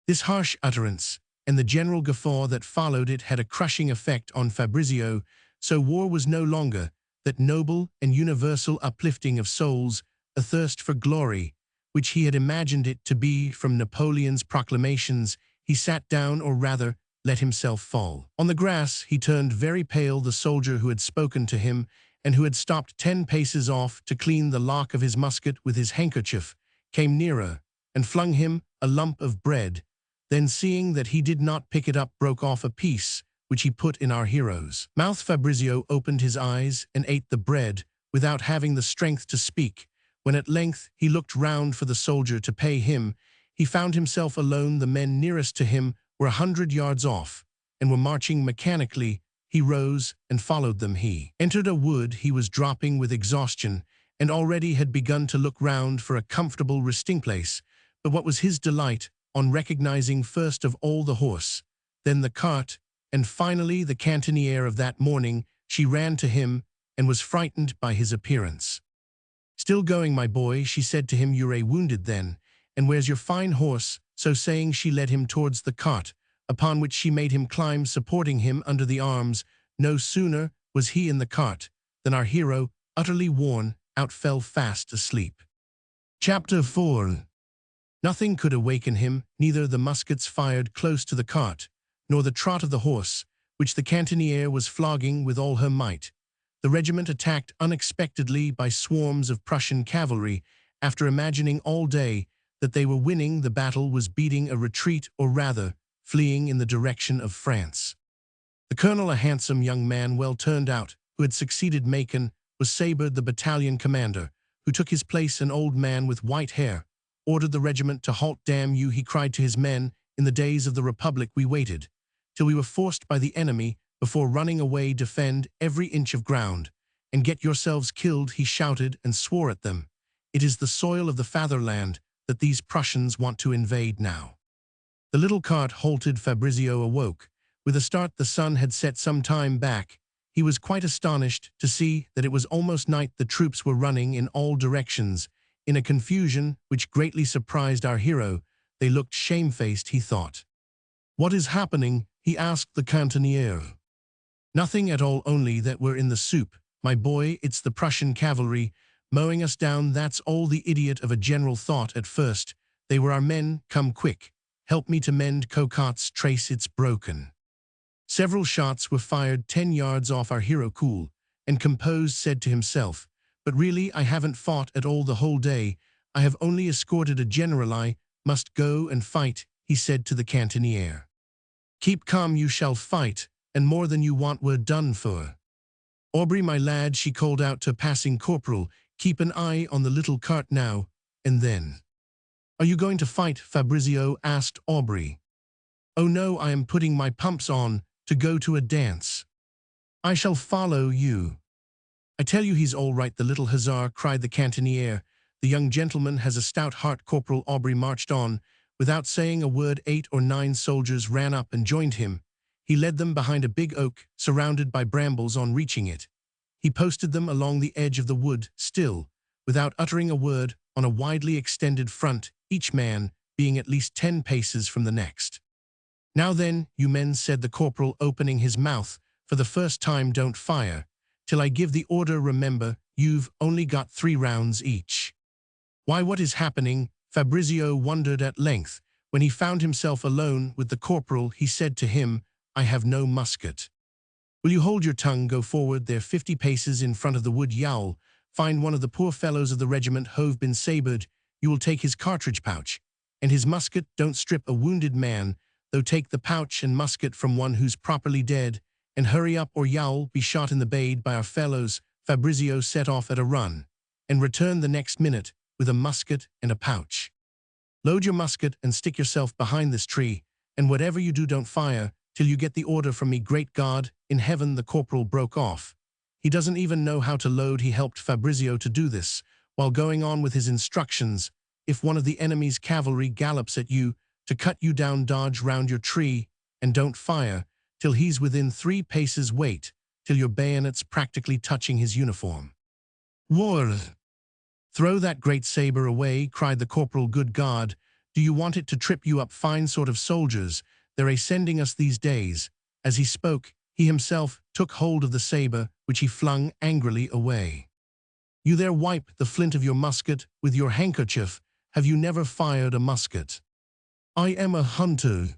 This harsh utterance and the general guffaw that followed it had a crushing effect on Fabrizio. So war was no longer that noble and universal uplifting of souls, a thirst for glory, which he had imagined it to be from Napoleon's proclamations. He sat down, or rather let himself fall. On the grass, he turned very pale. The soldier who had spoken to him and who had stopped 10 paces off to clean the lock of his musket with his handkerchief, came nearer and flung him a lump of bread, then seeing that he did not pick it up, broke off a piece, which he put in our hero's mouth. Fabrizio opened his eyes and ate the bread without having the strength to speak. When at length he looked round for the soldier to pay him, he found himself alone. The men nearest to him were 100 yards off and were marching mechanically. He rose and followed them. He entered a wood. He was dropping with exhaustion and already had begun to look round for a comfortable resting place. But what was his delight on recognizing first of all the horse, then the cart, and finally the cantiniere of that morning. She ran to him and was frightened by his appearance. "Still going, my boy?" she said to him. "You're wounded then, and where's your fine horse?" So saying, she led him towards the cart, upon which she made him climb, supporting him under the arms. No sooner was he in the cart than our hero, utterly worn out, fell fast asleep. Chapter 4. Nothing could awaken him, neither the muskets fired close to the cart, nor the trot of the horse, which the cantiniere was flogging with all her might. The regiment, attacked unexpectedly by swarms of Prussian cavalry, after imagining all day that they were winning the battle, was beating a retreat, or rather, fleeing in the direction of France. The colonel, a handsome young man well turned out, who had succeeded Macon, was sabred. The battalion commander, who took his place, an old man with white hair, ordered the regiment to halt. "Damn you," he cried to his men, "in the days of the Republic we waited till we were forced by the enemy before running away. Defend every inch of ground, and get yourselves killed," he shouted and swore at them. "It is the soil of the fatherland that these Prussians want to invade now." The little cart halted. Fabrizio awoke. With a start. The sun had set some time back. He was quite astonished to see that it was almost night. The troops were running in all directions, in a confusion which greatly surprised our hero. They looked shamefaced, he thought. "What is happening?" he asked the cantiniere. "Nothing at all, only that we're in the soup, my boy. It's the Prussian cavalry mowing us down, that's all." The idiot of a general thought at first. "They were our men. Come quick, help me to mend Cocotte's trace, it's broken." Several shots were fired 10 yards off. Our hero, cool and composed, said to himself, "But really I haven't fought at all the whole day. I have only escorted a general. I must go and fight," he said to the cantiniere. "Keep calm, you shall fight, and more than you want. We're done for." "Aubrey, my lad," she called out to a passing corporal, "keep an eye on the little cart now and then." "Are you going to fight?" Fabrizio asked Aubrey. "Oh no, I am putting my pumps on to go to a dance." "I shall follow you." "I tell you he's all right, the little hussar," cried the cantiniere. "The young gentleman has a stout heart." Corporal Aubrey marched on. Without saying a word, 8 or 9 soldiers ran up and joined him. He led them behind a big oak, surrounded by brambles. On reaching it, he posted them along the edge of the wood, still, without uttering a word, on a widely extended front, each man being at least 10 paces from the next. "Now then, you men," said the corporal, opening his mouth for the first time, "don't fire till I give the order. Remember, you've only got 3 rounds each." "Why, what is happening?" Fabrizio wondered at length. When he found himself alone with the corporal, he said to him, "I have no musket." "Will you hold your tongue? Go forward. They're 50 paces in front of the wood. Yowl, find one of the poor fellows of the regiment who've been sabred. You will take his cartridge pouch and his musket. Don't strip a wounded man, though take the pouch and musket from one who's properly dead, and hurry up, or you'll be shot in the bade by our fellows." Fabrizio set off at a run, and returned the next minute with a musket and a pouch. "Load your musket and stick yourself behind this tree, and whatever you do, don't fire till you get the order from me." "Great God in heaven!" the corporal broke off. "He doesn't even know how to load." He helped Fabrizio to do this, while going on with his instructions. "If one of the enemy's cavalry gallops at you, to cut you down, dodge round your tree, and don't fire till he's within 3 paces. Wait till your bayonet's practically touching his uniform." "War! Throw that great saber away," cried the corporal. "Good God, do you want it to trip you up? Fine sort of soldiers they're sending us these days." As he spoke, he himself took hold of the saber, which he flung angrily away. "You there, wipe the flint of your musket with your handkerchief. Have you never fired a musket?" "I am a hunter."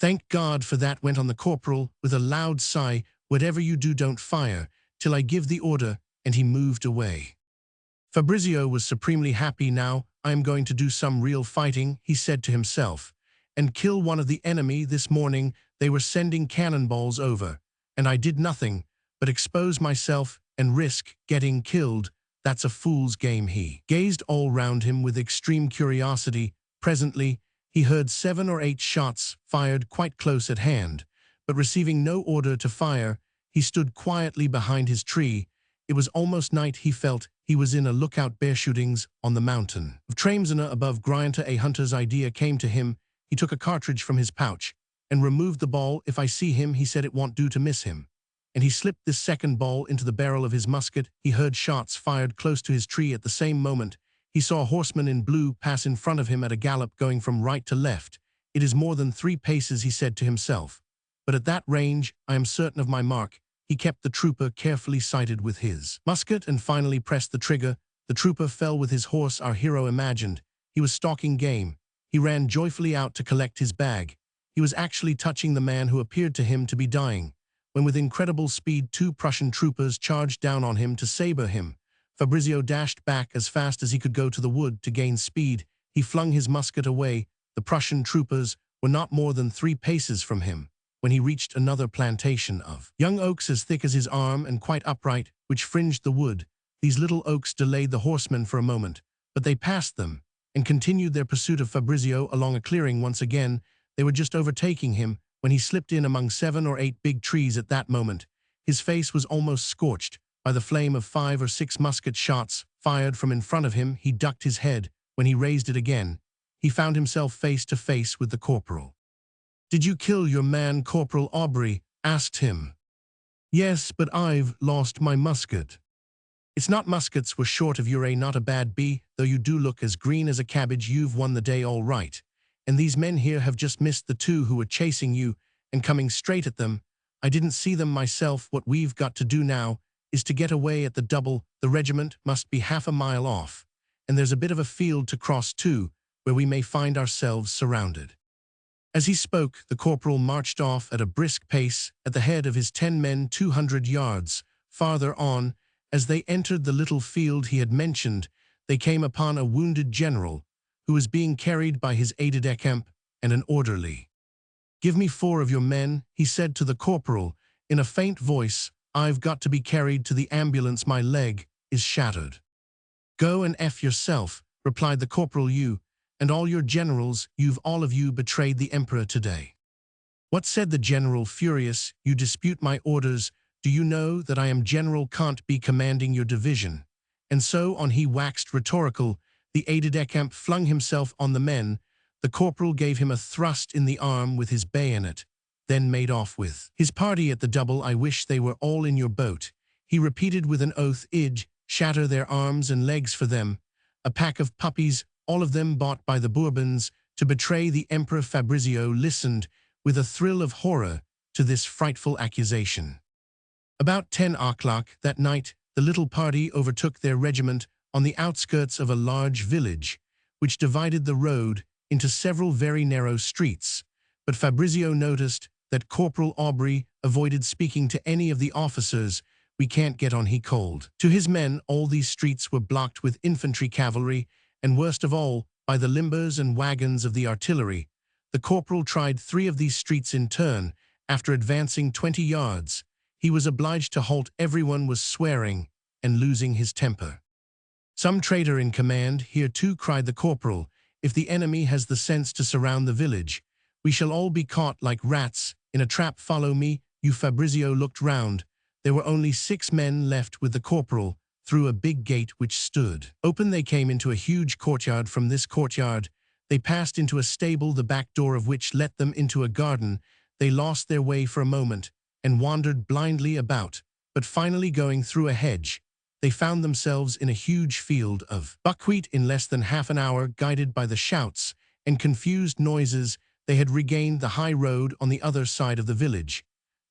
"Thank God for that," went on the corporal with a loud sigh. "Whatever you do, don't fire, till I give the order," and he moved away. Fabrizio was supremely happy. "Now I am going to do some real fighting," he said to himself, "and kill one of the enemy. This morning they were sending cannonballs over, and I did nothing but expose myself and risk getting killed. That's a fool's game." He gazed all round him with extreme curiosity. Presently, he heard 7 or 8 shots fired quite close at hand, but receiving no order to fire, he stood quietly behind his tree. It was almost night. He felt he was in a lookout bear shootings on the mountain of Tramsena above Grianta. A hunter's idea came to him. He took a cartridge from his pouch and removed the ball. "If I see him," he said, "it won't do to miss him." And he slipped this second ball into the barrel of his musket. He heard shots fired close to his tree. At the same moment, he saw a horseman in blue pass in front of him at a gallop, going from right to left. "It is more than 3 paces," he said to himself. "But at that range, I am certain of my mark." He kept the trooper carefully sighted with his musket and finally pressed the trigger. The trooper fell with his horse. Our hero imagined he was stalking game. He ran joyfully out to collect his bag. He was actually touching the man who appeared to him to be dying, when with incredible speed 2 Prussian troopers charged down on him to saber him. Fabrizio dashed back as fast as he could go to the wood to gain speed. He flung his musket away. The Prussian troopers were not more than 3 paces from him when he reached another plantation of young oaks as thick as his arm and quite upright, which fringed the wood. These little oaks delayed the horsemen for a moment, but they passed them and continued their pursuit of Fabrizio along a clearing. Once again, they were just overtaking him when he slipped in among 7 or 8 big trees. At that moment, his face was almost scorched by the flame of 5 or 6 musket shots fired from in front of him. He ducked his head. When he raised it again, he found himself face to face with the corporal. "Did you kill your man?" Corporal Aubrey asked him. "Yes, but I've lost my musket." "It's not muskets we're short of. You're not a bad bee, though you do look as green as a cabbage. You've won the day all right. And these men here have just missed the 2 who were chasing you and coming straight at them. I didn't see them myself. What we've got to do now is to get away at the double. The regiment must be half a mile off, and there's a bit of a field to cross too, where we may find ourselves surrounded." As he spoke, the corporal marched off at a brisk pace at the head of his 10 men. 200 yards farther on, as they entered the little field he had mentioned, they came upon a wounded general who was being carried by his aide-de-camp and an orderly. "Give me 4 of your men," he said to the corporal in a faint voice. "I've got to be carried to the ambulance. My leg is shattered." "Go and F yourself," replied the corporal. "You and all your generals, you've all of you betrayed the emperor today." "What?" said the general, furious. "You dispute my orders. Do you know that I am general? Can't be commanding your division." And so on he waxed rhetorical. The aide-de-camp flung himself on the men. The corporal gave him a thrust in the arm with his bayonet, then made off with his party at the double. "I wish they were all in your boat," he repeated with an oath. "Id shatter their arms and legs for them. A pack of puppies, all of them bought by the Bourbons to betray the emperor." Fabrizio listened with a thrill of horror to this frightful accusation. About 10 o'clock that night, the little party overtook their regiment on the outskirts of a large village, which divided the road into several very narrow streets. But Fabrizio noticed that Corporal Aubrey avoided speaking to any of the officers. "We can't get on," he called to his men. All these streets were blocked with infantry, cavalry, and worst of all, by the limbers and wagons of the artillery. The corporal tried 3 of these streets in turn. After advancing 20 yards, he was obliged to halt. Everyone was swearing and losing his temper. "Some traitor in command here too," cried the corporal. "If the enemy has the sense to surround the village, we shall all be caught like rats in a trap. Follow me, you." Fabrizio looked round. There were only 6 men left with the corporal. Through a big gate which stood open, they came into a huge courtyard. From this courtyard, they passed into a stable, the back door of which let them into a garden. They lost their way for a moment and wandered blindly about, but finally going through a hedge, they found themselves in a huge field of buckwheat. In less than half an hour, guided by the shouts and confused noises, they had regained the high road on the other side of the village.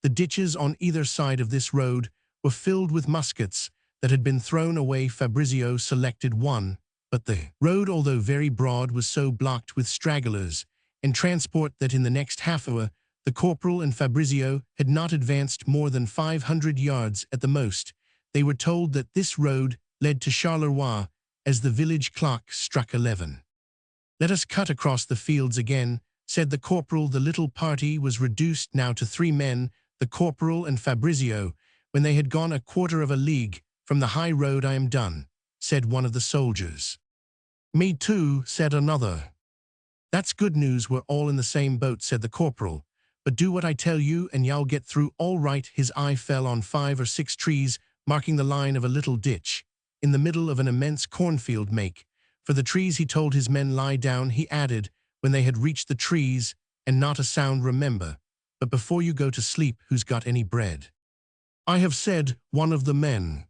The ditches on either side of this road were filled with muskets that had been thrown away. Fabrizio selected one, but the road, although very broad, was so blocked with stragglers and transport that in the next half hour The corporal and Fabrizio had not advanced more than 500 yards at the most. They were told that this road led to Charleroi as the village clock struck 11. "Let us cut across the fields again," said the corporal. The little party was reduced now to 3 men, the corporal and Fabrizio. "When they had gone a quarter of a league from the high road, I am done," said one of the soldiers. "Me too," said another. "That's good news, we're all in the same boat," said the corporal. "But do what I tell you and y'all get through all right." His eye fell on 5 or 6 trees marking the line of a little ditch in the middle of an immense cornfield. "Make for the trees," he told his men. "Lie down," he added, when they had reached the trees, "and not a sound, remember. But before you go to sleep, who's got any bread?" "I have," said one of the men.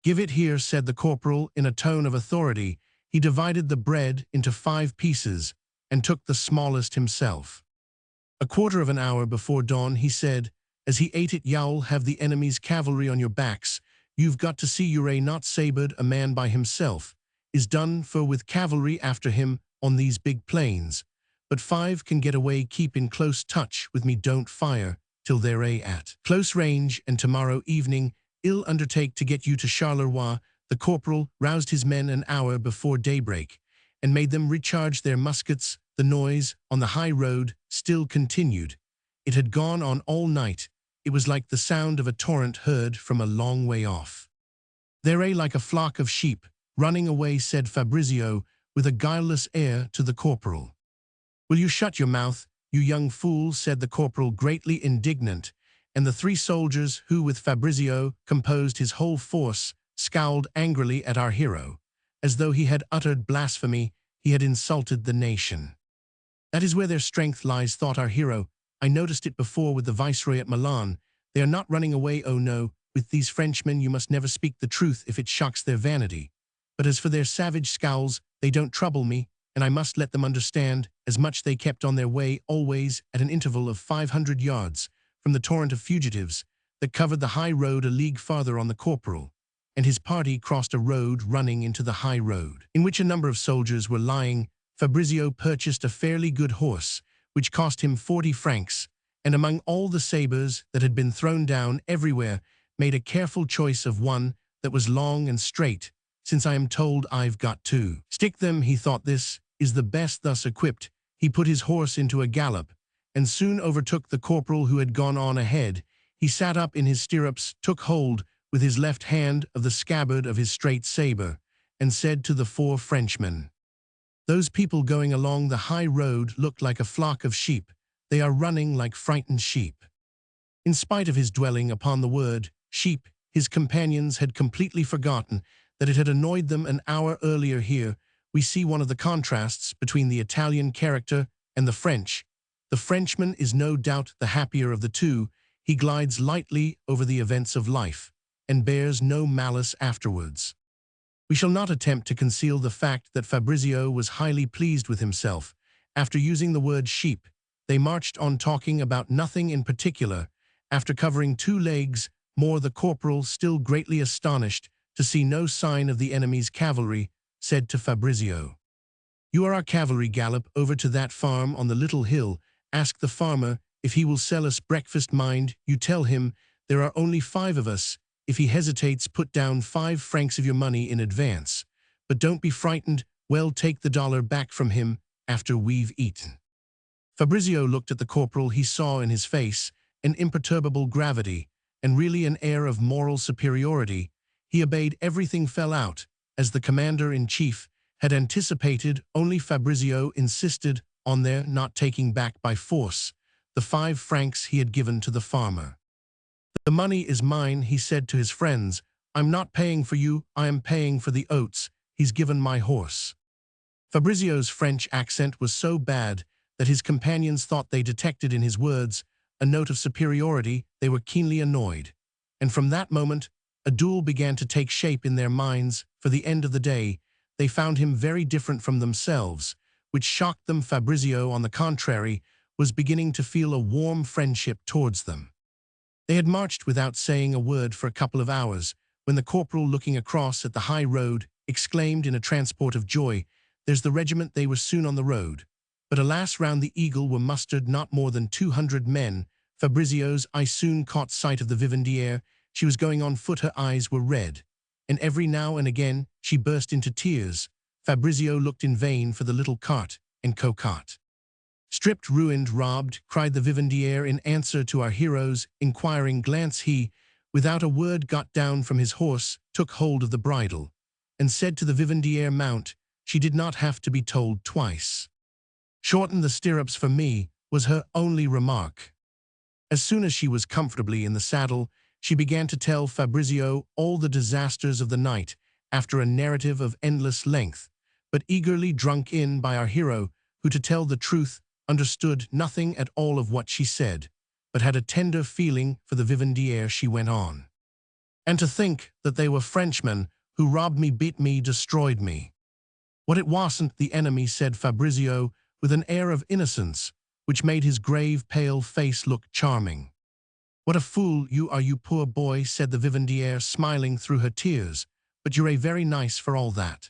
"Give it here," said the corporal in a tone of authority. He divided the bread into 5 pieces and took the smallest himself. "A quarter of an hour before dawn," he said, as he ate it, "y'all have the enemy's cavalry on your backs. You've got to see you're not sabred. A man by himself is done for with cavalry after him on these big plains. But 5 can get away. Keep in close touch with me. Don't fire till they're at close range, and tomorrow evening I'll undertake to get you to Charleroi." The corporal roused his men an hour before daybreak and made them recharge their muskets. The noise on the high road still continued. It had gone on all night. It was like the sound of a torrent heard from a long way off. "They're like a flock of sheep running away," said Fabrizio with a guileless air to the corporal. "Will you shut your mouth, you young fool?" said the corporal, greatly indignant, and the 3 soldiers who with Fabrizio composed his whole force scowled angrily at our hero. As though he had uttered blasphemy, he had insulted the nation. "That is where their strength lies," thought our hero. "I noticed it before with the viceroy at Milan. They are not running away, oh no. With these Frenchmen you must never speak the truth if it shocks their vanity. But as for their savage scowls, they don't trouble me, and I must let them understand as much. They kept on their way, always at an interval of 500 yards from the torrent of fugitives that covered the high road. A league farther on, the corporal and his party crossed a road running into the high road, in which a number of soldiers were lying. Fabrizio purchased a fairly good horse, which cost him 40 francs, and among all the sabres that had been thrown down everywhere, made a careful choice of one that was long and straight, since I am told I've got to stick them. He thought this is the best. Thus equipped, he put his horse into a gallop, and soon overtook the corporal who had gone on ahead. He sat up in his stirrups, took hold with his left hand of the scabbard of his straight sabre, and said to the 4 Frenchmen, "Those people going along the high road look like a flock of sheep. They are running like frightened sheep." In spite of his dwelling upon the word sheep, his companions had completely forgotten that it had annoyed them an hour earlier. Here we see one of the contrasts between the Italian character and the French. The Frenchman is no doubt the happier of the two. He glides lightly over the events of life and bears no malice afterwards. We shall not attempt to conceal the fact that Fabrizio was highly pleased with himself. After using the word sheep, they marched on talking about nothing in particular. After covering 2 leagues more, the corporal, still greatly astonished to see no sign of the enemy's cavalry, said to Fabrizio, "You are our cavalry. Gallop over to that farm on the little hill. Ask the farmer if he will sell us breakfast. Mind, you tell him there are only 5 of us. If he hesitates, put down 5 francs of your money in advance. But don't be frightened. We'll take the dollar back from him after we've eaten." Fabrizio looked at the corporal. He saw in his face an imperturbable gravity and really an air of moral superiority. He obeyed. Everything fell out as the commander-in-chief had anticipated. Only Fabrizio insisted on their not taking back by force the 5 francs he had given to the farmer. "The money is mine," he said to his friends. "I'm not paying for you, I am paying for the oats he's given my horse." Fabrizio's French accent was so bad that his companions thought they detected in his words a note of superiority. They were keenly annoyed, and from that moment a duel began to take shape in their minds. For the end of the day, they found him very different from themselves, which shocked them. Fabrizio, on the contrary, was beginning to feel a warm friendship towards them. They had marched without saying a word for a couple of hours, when the corporal, looking across at the high road, exclaimed in a transport of joy, "There's the regiment." They were soon on the road. But alas, round the Eagle were mustered not more than 200 men. Fabrizio's eye soon caught sight of the vivandière. She was going on foot, her eyes were red, and every now and again she burst into tears. Fabrizio looked in vain for the little cart and co-cart. Stripped, ruined, robbed, cried the vivandière in answer to our hero's inquiring glance. He, without a word, got down from his horse, took hold of the bridle, and said to the vivandière, "Mount." She did not have to be told twice. "Shorten the stirrups for me," was her only remark. As soon as she was comfortably in the saddle, she began to tell Fabrizio all the disasters of the night, after a narrative of endless length, but eagerly drunk in by our hero, who, to tell the truth, understood nothing at all of what she said, but had a tender feeling for the vivandière. She went on. "And to think that they were Frenchmen, who robbed me, beat me, destroyed me." "What, it wasn't the enemy," said Fabrizio, with an air of innocence, which made his grave, pale face look charming. "What a fool you are, you poor boy," said the vivandière, smiling through her tears, "but you're a very nice for all that."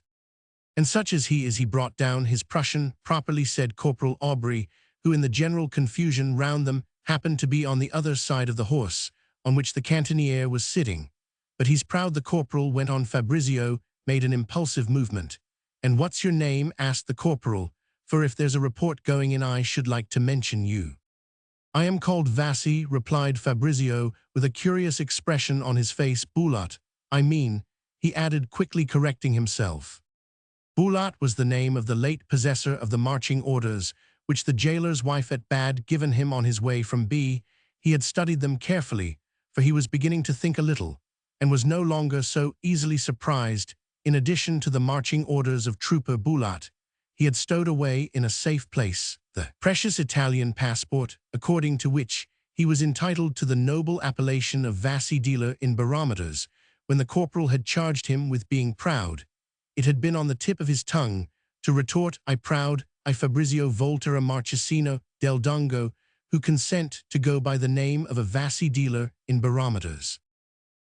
"And such as he is, he brought down his Prussian properly," said Corporal Aubrey, who in the general confusion round them happened to be on the other side of the horse, on which the cantinière was sitting. "But he's proud, the corporal," went on. Fabrizio made an impulsive movement. "And what's your name?" asked the corporal, "for if there's a report going in, I should like to mention you." "I am called Vassy," replied Fabrizio, with a curious expression on his face. "Bulat, I mean," he added, quickly correcting himself. Bulat was the name of the late possessor of the marching orders, which the jailer's wife had bad given him on his way from B. He had studied them carefully, for he was beginning to think a little, and was no longer so easily surprised. In addition to the marching orders of Trooper Bulat, he had stowed away in a safe place the precious Italian passport, according to which he was entitled to the noble appellation of Vassy dealer in barometers. When the corporal had charged him with being proud, it had been on the tip of his tongue to retort, "I proud, I Fabrizio Volterra Marchesino del Dongo, who consent to go by the name of a Vassy dealer in barometers."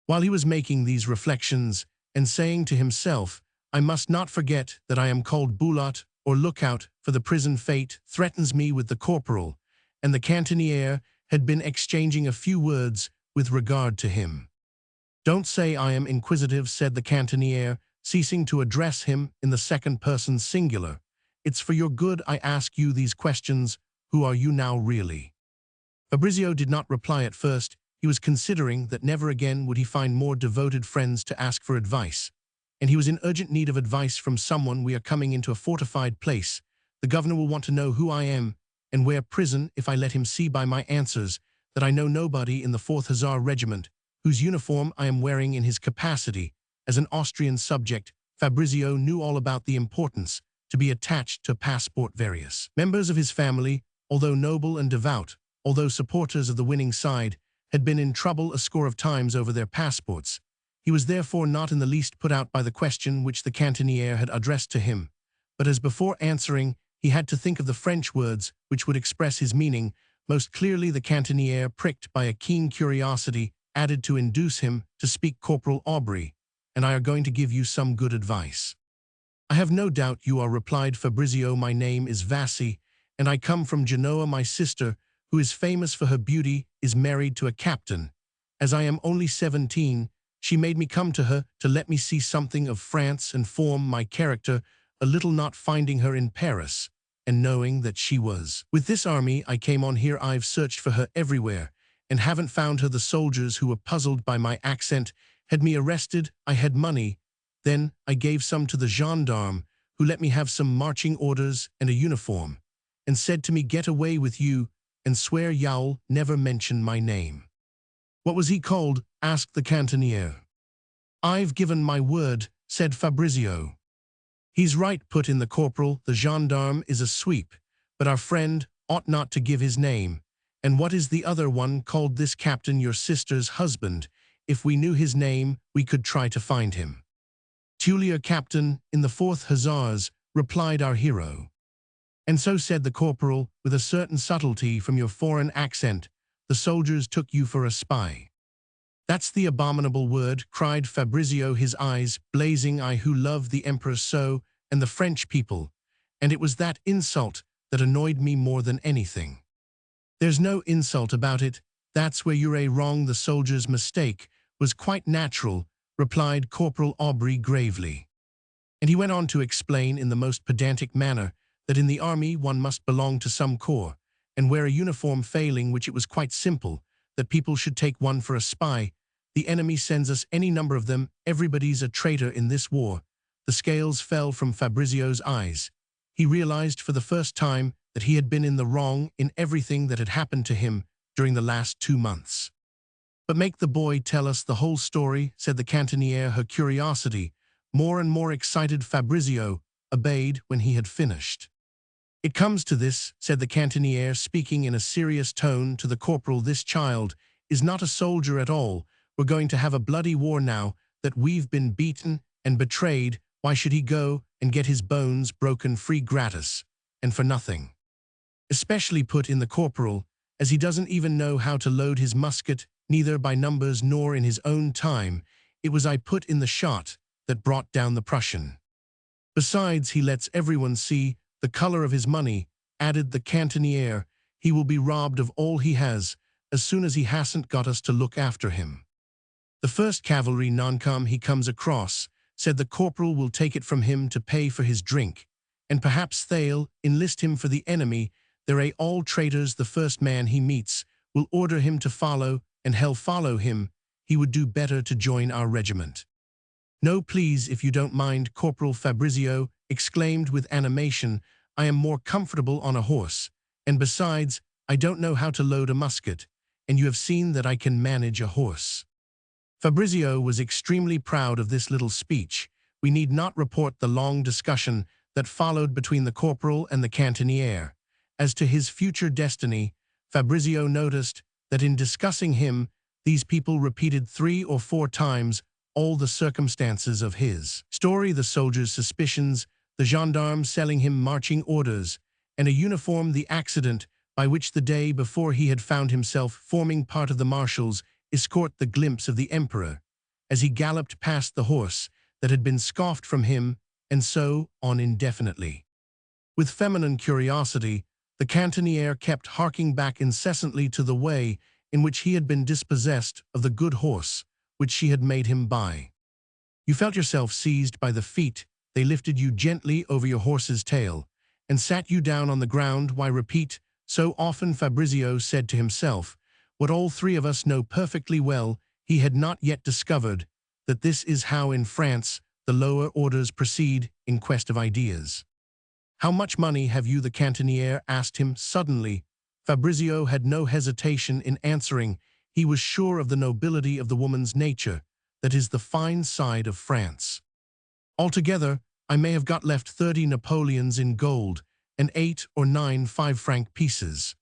While he was making these reflections and saying to himself, "I must not forget that I am called Bulat, or look out, for the prison fate threatens me," with the corporal and the cantinière had been exchanging a few words with regard to him. "Don't say I am inquisitive," said the cantinière, ceasing to address him in the second person singular. "It's for your good I ask you these questions. Who are you now, really?" Fabrizio did not reply at first. He was considering that never again would he find more devoted friends to ask for advice, and he was in urgent need of advice from someone. "We are coming into a fortified place. The governor will want to know who I am and where prison if I let him see by my answers that I know nobody in the 4th Hussar Regiment, whose uniform I am wearing in his capacity as an Austrian subject." Fabrizio knew all about the importance to be attached to a passport. Various members of his family, although noble and devout, although supporters of the winning side, had been in trouble a score of times over their passports. He was therefore not in the least put out by the question which the cantinière had addressed to him, but as before answering, he had to think of the French words which would express his meaning most clearly. The cantinière, pricked by a keen curiosity, added to induce him to speak, "Corporal Aubrey and I are going to give you some good advice." "I have no doubt you are," replied Fabrizio. "My name is Vassy, and I come from Genoa. My sister, who is famous for her beauty, is married to a captain. As I am only 17, she made me come to her to let me see something of France and form my character a little, not finding her in Paris, and knowing that she was with this army, I came on here. I've searched for her everywhere, and haven't found her. The soldiers, who were puzzled by my accent, had me arrested. I had money. Then I gave some to the gendarme, who let me have some marching orders and a uniform, and said to me, 'Get away with you, and swear you'll never mention my name.'" "What was he called?" asked the cantinière. "I've given my word," said Fabrizio. "He's right," put in the corporal. "The gendarme is a sweep, but our friend ought not to give his name." "And what is the other one called?" "This captain, your sister's husband. If we knew his name, we could try to find him." "Tulier, captain in the 4th Hussars," replied our hero. "And so," said the corporal, with a certain subtlety, "from your foreign accent, the soldiers took you for a spy." "That's the abominable word," cried Fabrizio, his eyes blazing. "I who love the emperor so, and the French people. And it was that insult that annoyed me more than anything. There's no insult about it. That's where you're wrong. The soldier's mistake was quite natural, replied Corporal Aubrey gravely. And he went on to explain in the most pedantic manner that in the army one must belong to some corps, and wear a uniform, failing which it was quite simple that people should take one for a spy. The enemy sends us any number of them. Everybody's a traitor in this war. The scales fell from Fabrizio's eyes. He realized for the first time that he had been in the wrong in everything that had happened to him during the last 2 months. But make the boy tell us the whole story, said the cantiniere, her curiosity. More and more excited, Fabrizio obeyed when he had finished. It comes to this, said the cantiniere, speaking in a serious tone to the corporal. This child is not a soldier at all. We're going to have a bloody war now that we've been beaten and betrayed. Why should he go and get his bones broken free gratis, and for nothing? Especially, put in the corporal, as he doesn't even know how to load his musket, neither by numbers nor in his own time. It was I put in the shot that brought down the Prussian. Besides, he lets everyone see the color of his money, added the cantiniere. He will be robbed of all he has as soon as he hasn't got us to look after him. The first cavalry non-com he comes across, said the corporal, will take it from him to pay for his drink, and perhaps they'll enlist him for the enemy. They're all traitors. The first man he meets will order him to follow, and hell follow him. He would do better to join our regiment. No, please, if you don't mind, Corporal, Fabrizio exclaimed with animation. I am more comfortable on a horse, and besides, I don't know how to load a musket, and you have seen that I can manage a horse. Fabrizio was extremely proud of this little speech. We need not report the long discussion that followed between the corporal and the cantiniere. As to his future destiny, Fabrizio noticed that in discussing him, these people repeated 3 or 4 times all the circumstances of his story: the soldier's suspicions, the gendarme selling him marching orders, and a uniform; the accident by which the day before he had found himself forming part of the marshal's escort; the glimpse of the emperor as he galloped past the horse that had been scoffed from him, and so on indefinitely. With feminine curiosity, the cantiniere kept harking back incessantly to the way in which he had been dispossessed of the good horse which she had made him buy. You felt yourself seized by the feet. They lifted you gently over your horse's tail and sat you down on the ground. Why repeat so often? Fabrizio said to himself what all 3 of us know perfectly well. He had not yet discovered that this is how in France the lower orders proceed in quest of ideas. How much money have you? The cantiniere asked him suddenly. Fabrizio had no hesitation in answering. He was sure of the nobility of the woman's nature. That is the fine side of France. Altogether, I may have got left 30 Napoleons in gold and 8 or 9 5-franc pieces.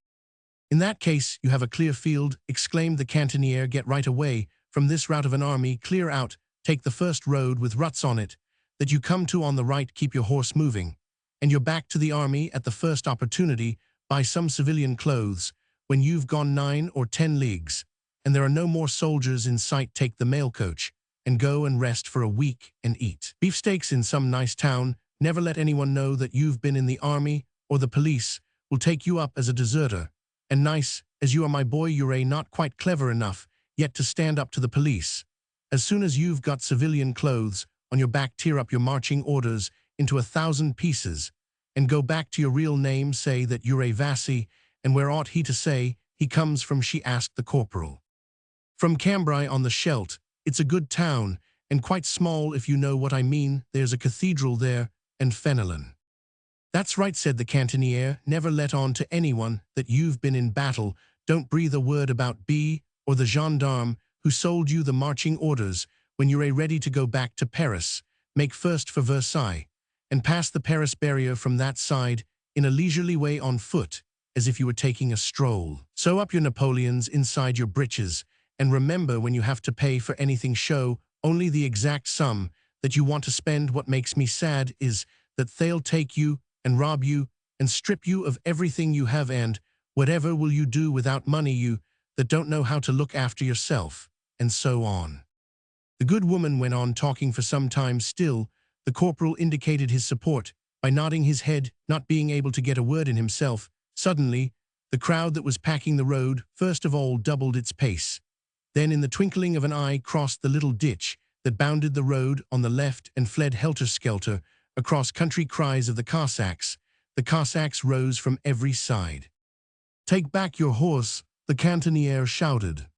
In that case, you have a clear field, exclaimed the cantiniere. Get right away from this route of an army. Clear out. Take the first road with ruts on it that you come to on the right. Keep your horse moving, and you're back to the army at the first opportunity. Buy some civilian clothes when you've gone 9 or 10 leagues, and there are no more soldiers in sight. Take the mail coach and go and rest for a week and eat beefsteaks in some nice town. Never let anyone know that you've been in the army, or the police will take you up as a deserter. And nice as you are, my boy, you're not quite clever enough yet to stand up to the police. As soon as you've got civilian clothes on your back, tear up your marching orders into 1,000 pieces and go back to your real name. Say that you're a Vassy, and where ought he to say he comes from? She asked the corporal. From Cambrai on the Scheldt. It's a good town, and quite small, if you know what I mean. There's a cathedral there, and Fenelon. That's right, said the cantiniere. Never let on to anyone that you've been in battle. Don't breathe a word about B or the gendarme who sold you the marching orders. When you're ready to go back to Paris, make first for Versailles, and pass the Paris barrier from that side in a leisurely way on foot, as if you were taking a stroll. Sew up your Napoleons inside your breeches, and remember, when you have to pay for anything, show only the exact sum that you want to spend. What makes me sad is that they'll take you and rob you and strip you of everything you have, and whatever will you do without money, you that don't know how to look after yourself, and so on. The good woman went on talking for some time still. The corporal indicated his support. by nodding his head, not being able to get a word in himself. Suddenly, the crowd that was packing the road first of all doubled its pace. Then in the twinkling of an eye crossed the little ditch that bounded the road on the left and fled helter-skelter across country cries of the Cossacks. The Cossacks rose from every side. "Take back your horse," the cantonniere shouted.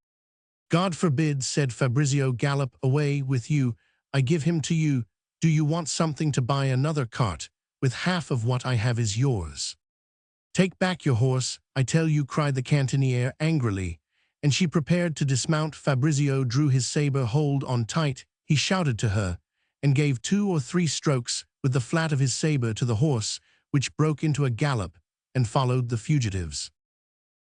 "God forbid," said Fabrizio, "gallop away with you. I give him to you. Do you want something to buy another cart? With half of what I have is yours." "Take back your horse, I tell you," cried the cantonniere angrily, and she prepared to dismount. Fabrizio drew his saber. "Hold on tight," he shouted to her, and gave 2 or 3 strokes with the flat of his saber to the horse, which broke into a gallop and followed the fugitives.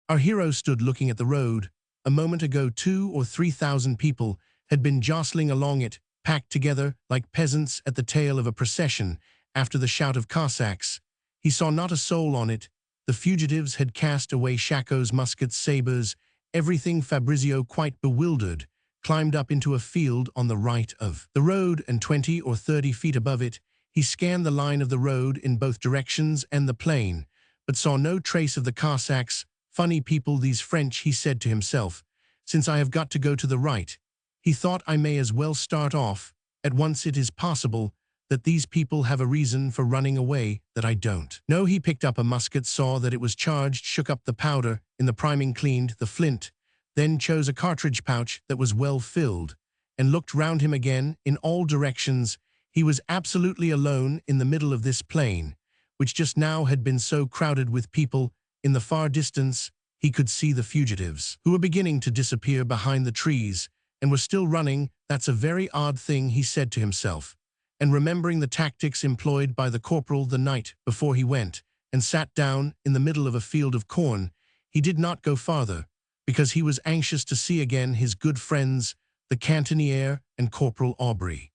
Our hero stood looking at the road. A moment ago 2 or 3,000 people had been jostling along it, packed together like peasants at the tail of a procession after the shout of Cossacks. He saw not a soul on it. The fugitives had cast away shakos, muskets, sabers, everything. Fabrizio, quite bewildered, climbed up into a field on the right of the road, and 20 or 30 feet above it, he scanned the line of the road in both directions and the plain, but saw no trace of the Cossacks. "Funny people, these French," he said to himself. "Since I have got to go to the right," he thought, "I may as well start off at once. It is possible that these people have a reason for running away that I don't." No, he picked up a musket, saw that it was charged, shook up the powder in the priming, cleaned the flint, then chose a cartridge pouch that was well filled, and looked round him again in all directions. He was absolutely alone in the middle of this plain, which just now had been so crowded with people. In the far distance, he could see the fugitives, who were beginning to disappear behind the trees, and were still running. "That's a very odd thing," he said to himself, and remembering the tactics employed by the corporal the night before, he went and sat down in the middle of a field of corn. He did not go farther, because he was anxious to see again his good friends, the cantonniere and Corporal Aubrey.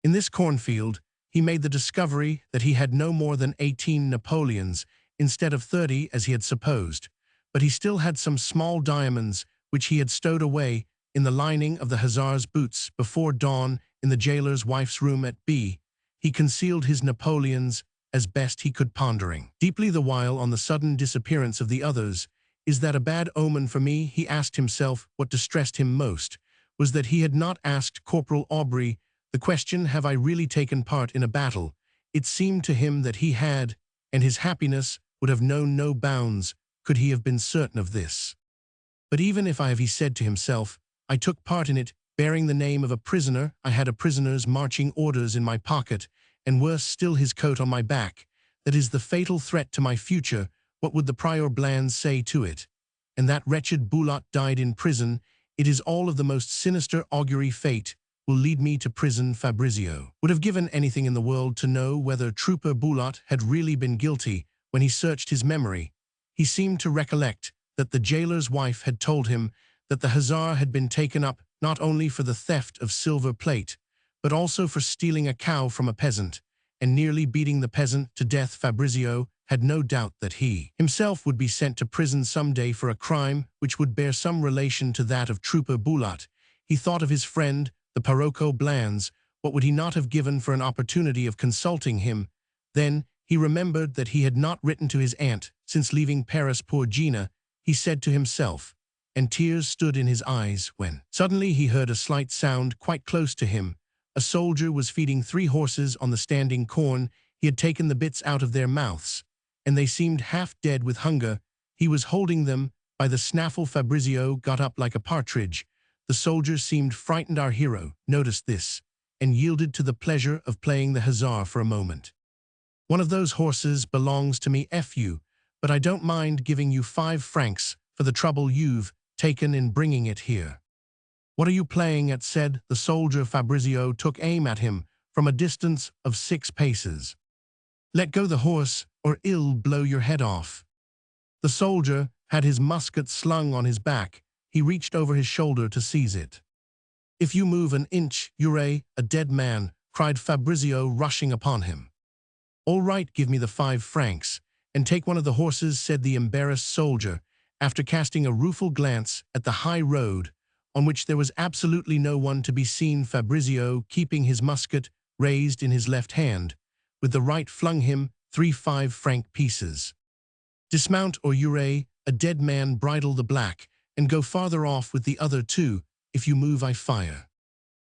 In this cornfield, he made the discovery that he had no more than 18 Napoleons, instead of 30 as he had supposed, but he still had some small diamonds which he had stowed away in the lining of the hussar's boots. Before dawn, in the jailer's wife's room at B, he concealed his Napoleons as best he could, pondering deeply the while on the sudden disappearance of the others. "Is that a bad omen for me?" he asked himself. What distressed him most was that he had not asked Corporal Aubrey the question, "Have I really taken part in a battle?" It seemed to him that he had, and his happiness would have known no bounds could he have been certain of this. "But even if I have," he said to himself, "I took part in it, bearing the name of a prisoner. I had a prisoner's marching orders in my pocket, and worse still, his coat on my back. That is the fatal threat to my future. What would the Prior Blands say to it? And that wretched Boulot died in prison. It is all of the most sinister augury. Fate will lead me to prison." Fabrizio would have given anything in the world to know whether Trooper Boulot had really been guilty. When he searched his memory, he seemed to recollect that the jailer's wife had told him that the hussar had been taken up not only for the theft of silver plate, but also for stealing a cow from a peasant, and nearly beating the peasant to death. Fabrizio had no doubt that he himself would be sent to prison some day for a crime which would bear some relation to that of Trooper Boulot. He thought of his friend, the Parrocho Blands. What would he not have given for an opportunity of consulting him? Then he remembered that he had not written to his aunt since leaving Paris. "Poor Gina," he said to himself, and tears stood in his eyes when suddenly he heard a slight sound quite close to him. A soldier was feeding 3 horses on the standing corn. He had taken the bits out of their mouths, and they seemed half dead with hunger. He was holding them by the snaffle. Fabrizio got up like a partridge. The soldier seemed frightened. Our hero noticed this, and yielded to the pleasure of playing the hussar for a moment. "One of those horses belongs to me, but I don't mind giving you 5 francs for the trouble you've taken in bringing it here." "What are you playing at?" said the soldier. Fabrizio took aim at him from a distance of 6 paces. "Let go the horse, or I'll blow your head off." The soldier had his musket slung on his back. He reached over his shoulder to seize it. "If you move an inch, you're a dead man," cried Fabrizio, rushing upon him. "All right, give me the 5 francs, and take one of the horses," said the embarrassed soldier, after casting a rueful glance at the high road, on which there was absolutely no one to be seen. Fabrizio, keeping his musket raised in his left hand, with the right flung him 3 5-franc pieces. Dismount or you're a dead man, bridle the black, and go farther off with the other 2, if you move I fire.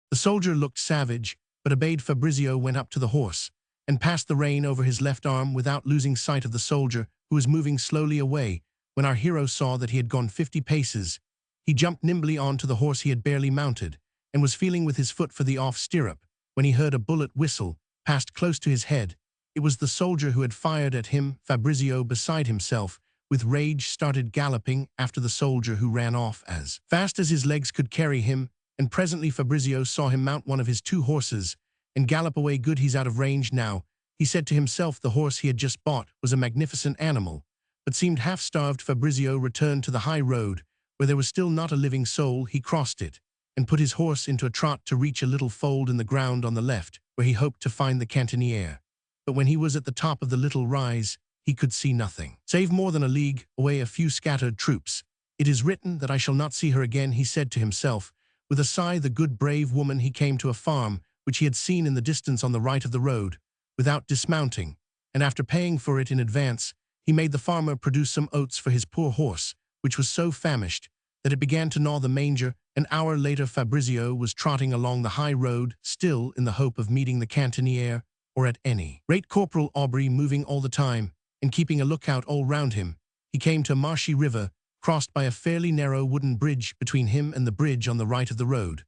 The soldier looked savage, but obeyed. Fabrizio went up to the horse, and passed the rein over his left arm without losing sight of the soldier, who was moving slowly away. When our hero saw that he had gone 50 paces, he jumped nimbly on to the horse he had barely mounted, and was feeling with his foot for the off stirrup, when he heard a bullet whistle, passed close to his head. It was the soldier who had fired at him. Fabrizio, beside himself, with rage, started galloping after the soldier, who ran off as fast as his legs could carry him, and presently Fabrizio saw him mount one of his 2 horses, and gallop away. Good, he's out of range now, he said to himself. The horse he had just bought was a magnificent animal, but seemed half-starved. Fabrizio returned to the high road, where there was still not a living soul. He crossed it, and put his horse into a trot to reach a little fold in the ground on the left, where he hoped to find the cantiniere. But when he was at the top of the little rise, he could see nothing, save more than a league away a few scattered troops. It is written that I shall not see her again, he said to himself. With a sigh, the good brave woman, he came to a farm, which he had seen in the distance on the right of the road, without dismounting, and after paying for it in advance, he made the farmer produce some oats for his poor horse, which was so famished that it began to gnaw the manger. An hour later Fabrizio was trotting along the high road, still in the hope of meeting the cantiniere, or at any rate Corporal Aubry, moving all the time, and keeping a lookout all round him. He came to a marshy river, crossed by a fairly narrow wooden bridge. Between him and the bridge on the right of the road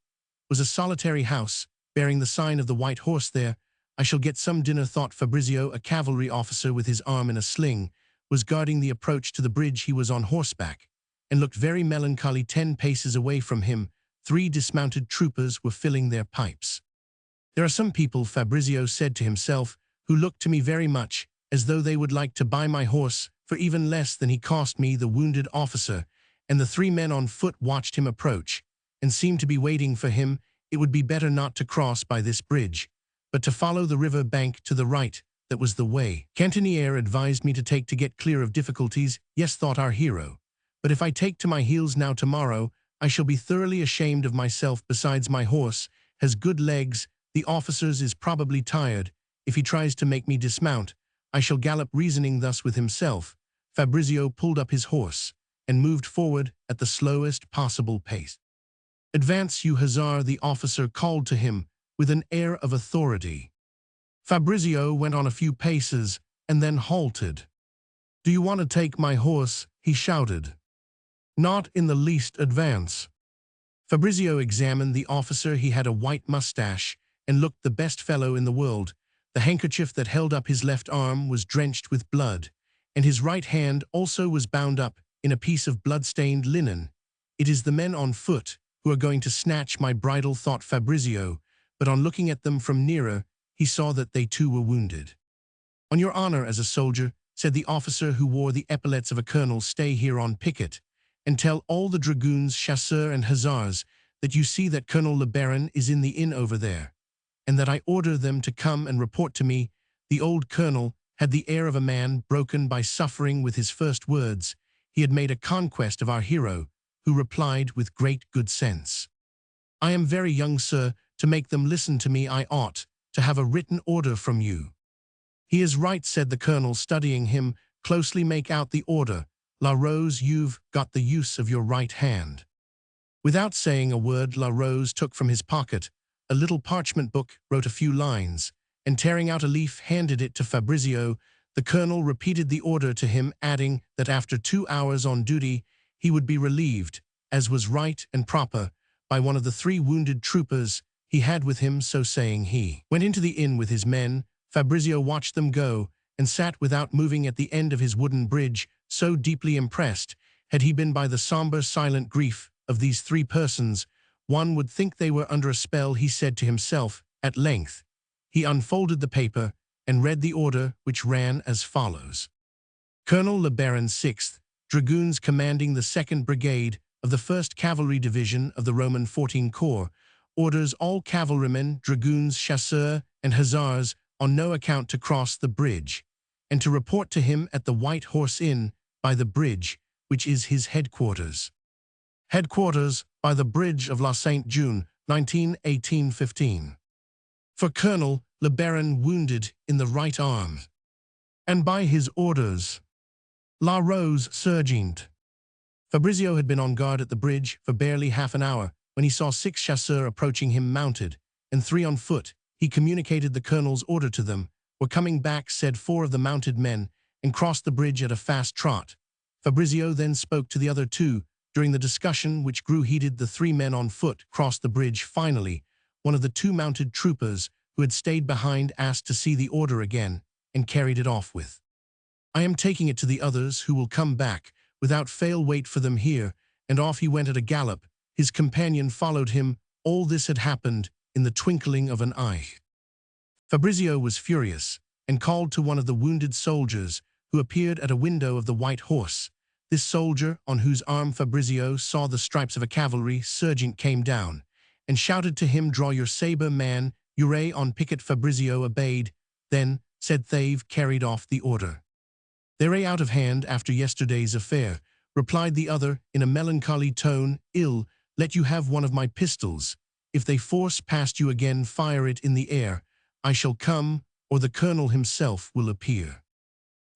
was a solitary house, bearing the sign of the White Horse there. I shall get some dinner, thought Fabrizio. A cavalry officer with his arm in a sling was guarding the approach to the bridge. He was on horseback, and looked very melancholy. 10 paces away from him, 3 dismounted troopers were filling their pipes. There are some people, Fabrizio said to himself, who look to me very much as though they would like to buy my horse for even less than he cost me. The wounded officer and the 3 men on foot watched him approach, and seemed to be waiting for him. It would be better not to cross by this bridge, but to follow the river bank to the right. That was the way Cantiniere advised me to take to get clear of difficulties. Yes, thought our hero, but if I take to my heels now tomorrow, I shall be thoroughly ashamed of myself. Besides, my horse has good legs. The officer's is probably tired. If he tries to make me dismount, I shall gallop. Reasoning thus with himself, Fabrizio pulled up his horse, and moved forward at the slowest possible pace. Advance, you hussar, the officer called to him, with an air of authority. Fabrizio went on a few paces, and then halted. Do you want to take my horse? He shouted. Not in the least, advance. Fabrizio examined the officer. He had a white mustache, and looked the best fellow in the world. The handkerchief that held up his left arm was drenched with blood, and his right hand also was bound up in a piece of blood-stained linen. It is the men on foot who are going to snatch my bridle, thought Fabrizio, but on looking at them from nearer, he saw that they too were wounded. On your honor as a soldier, said the officer who wore the epaulets of a colonel, stay here on picket, and tell all the dragoons, chasseurs, and hussars that you see that Colonel Le Baron is in the inn over there, and that I order them to come and report to me. The old colonel had the air of a man broken by suffering. With his first words, he had made a conquest of our hero, who replied with great good sense. I am very young, sir, to make them listen to me. I ought to have a written order from you. He is right, said the colonel, studying him closely. Make out the order. La Rose, you've got the use of your right hand. Without saying a word, La Rose took from his pocket a little parchment book, wrote a few lines, and tearing out a leaf, handed it to Fabrizio. The colonel repeated the order to him, adding that after 2 hours on duty, he would be relieved, as was right and proper, by one of the 3 wounded troopers he had with him. So saying, he went into the inn with his men. Fabrizio watched them go, and sat without moving at the end of his wooden bridge. So deeply impressed had he been by the somber, silent grief of these 3 persons, one would think they were under a spell. He said to himself. At length, he unfolded the paper and read the order, which ran as follows. Colonel Le Baron, 6th Dragoons, commanding the 2nd Brigade of the 1st Cavalry Division of the Roman 14 Corps, orders all cavalrymen, dragoons, chasseurs, and hussars on no account to cross the bridge, and to report to him at the White Horse Inn by the bridge, which is his headquarters. Headquarters by the bridge of La Sainte June, 19, 1815. For Colonel Le Baron wounded in the right arm. And by his orders, La Rose sergeant. Fabrizio had been on guard at the bridge for barely half an hour when he saw 6 chasseurs approaching him mounted, and 3 on foot. He communicated the colonel's order to them. "We're coming back," said 4 of the mounted men, and crossed the bridge at a fast trot. Fabrizio then spoke to the other 2. During the discussion, which grew heated, the 3 men on foot crossed the bridge. Finally, one of the 2 mounted troopers who had stayed behind asked to see the order again, and carried it off with, "I am taking it to the others who will come back. Without fail, wait for them here," and off he went at a gallop. His companion followed him. All this had happened in the twinkling of an eye. Fabrizio was furious, and called to one of the wounded soldiers, who appeared at a window of the White Horse. This soldier, on whose arm Fabrizio saw the stripes of a cavalry sergeant, came down, and shouted to him, "Draw your saber, man. You're on picket." Fabrizio obeyed. "Then," said Thave, "carried off the order." "They're out of hand after yesterday's affair," replied the other in a melancholy tone. "Ill, let you have one of my pistols. If they force past you again, fire it in the air. I shall come, or the colonel himself will appear."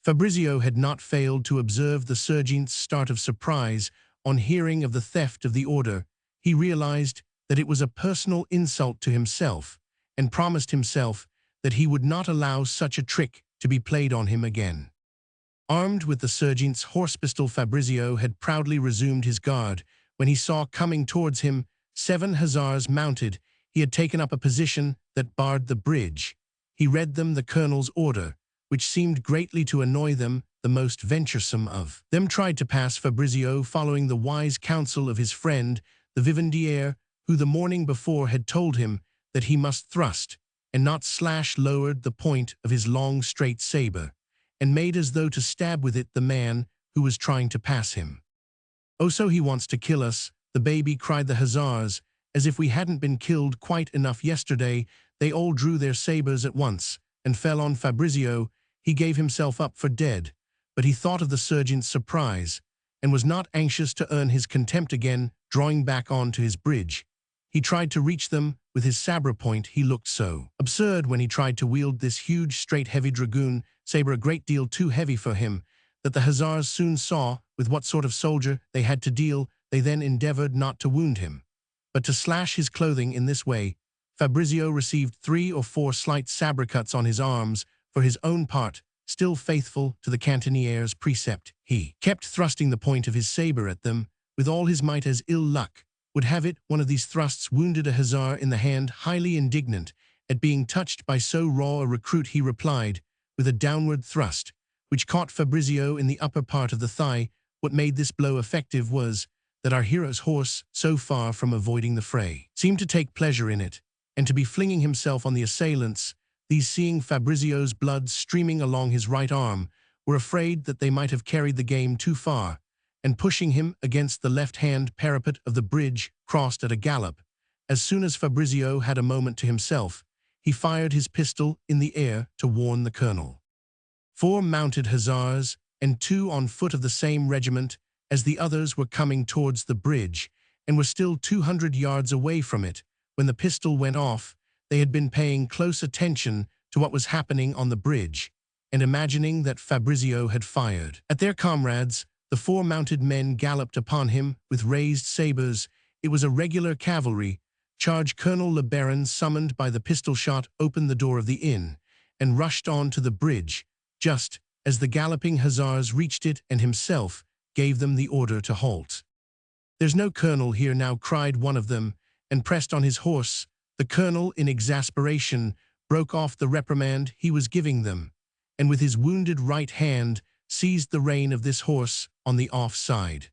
Fabrizio had not failed to observe the sergeant's start of surprise on hearing of the theft of the order. He realized that it was a personal insult to himself, and promised himself that he would not allow such a trick to be played on him again. Armed with the sergeant's horse pistol, Fabrizio had proudly resumed his guard when he saw coming towards him 7 hussars mounted. He had taken up a position that barred the bridge. He read them the colonel's order, which seemed greatly to annoy them. The most venturesome of them tried to pass Fabrizio, following the wise counsel of his friend, the vivandière, who the morning before had told him that he must thrust and not slash. Lowered the point of his long straight saber, and made as though to stab with it the man who was trying to pass him. "Oh, so he wants to kill us, the baby," cried the hussars. "As if we hadn't been killed quite enough yesterday." They all drew their sabers at once, and fell on Fabrizio. He gave himself up for dead, but he thought of the sergeant's surprise, and was not anxious to earn his contempt again. Drawing back on to his bridge, he tried to reach them with his sabre point. He looked so absurd when he tried to wield this huge, straight, heavy dragoon saber, a great deal too heavy for him, that the hussars soon saw with what sort of soldier they had to deal. They then endeavored not to wound him, but to slash his clothing. In this way, Fabrizio received 3 or 4 slight sabre cuts on his arms. For his own part, still faithful to the cantonniere's precept, he kept thrusting the point of his saber at them with all his might. As ill luck would have it, one of these thrusts wounded a hussar in the hand. Highly indignant at being touched by so raw a recruit, he replied with a downward thrust, which caught Fabrizio in the upper part of the thigh. What made this blow effective was that our hero's horse, so far from avoiding the fray, seemed to take pleasure in it, and to be flinging himself on the assailants. These, seeing Fabrizio's blood streaming along his right arm, were afraid that they might have carried the game too far, and pushing him against the left-hand parapet of the bridge, crossed at a gallop. As soon as Fabrizio had a moment to himself, he fired his pistol in the air to warn the colonel. 4 mounted hussars, and 2 on foot of the same regiment as the others, were coming towards the bridge, and were still 200 yards away from it when the pistol went off. They had been paying close attention to what was happening on the bridge, and imagining that Fabrizio had fired at their comrades, the 4 mounted men galloped upon him with raised sabers. It was a regular cavalry charge. Colonel Le Baron, summoned by the pistol shot, opened the door of the inn and rushed on to the bridge, just as the galloping hussars reached it, and himself gave them the order to halt. "There's no colonel here now," cried one of them, and pressed on his horse. The colonel, in exasperation, broke off the reprimand he was giving them, and with his wounded right hand seized the rein of this horse on the off side.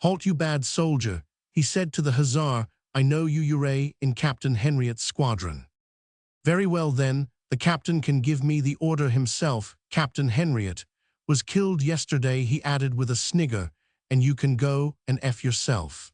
"Halt, you bad soldier," he said to the hussar. "I know you're in Captain Henriotte's squadron." "Very well then, the captain can give me the order himself. Captain Henriette was killed yesterday," he added with a snigger, "and you can go and F yourself."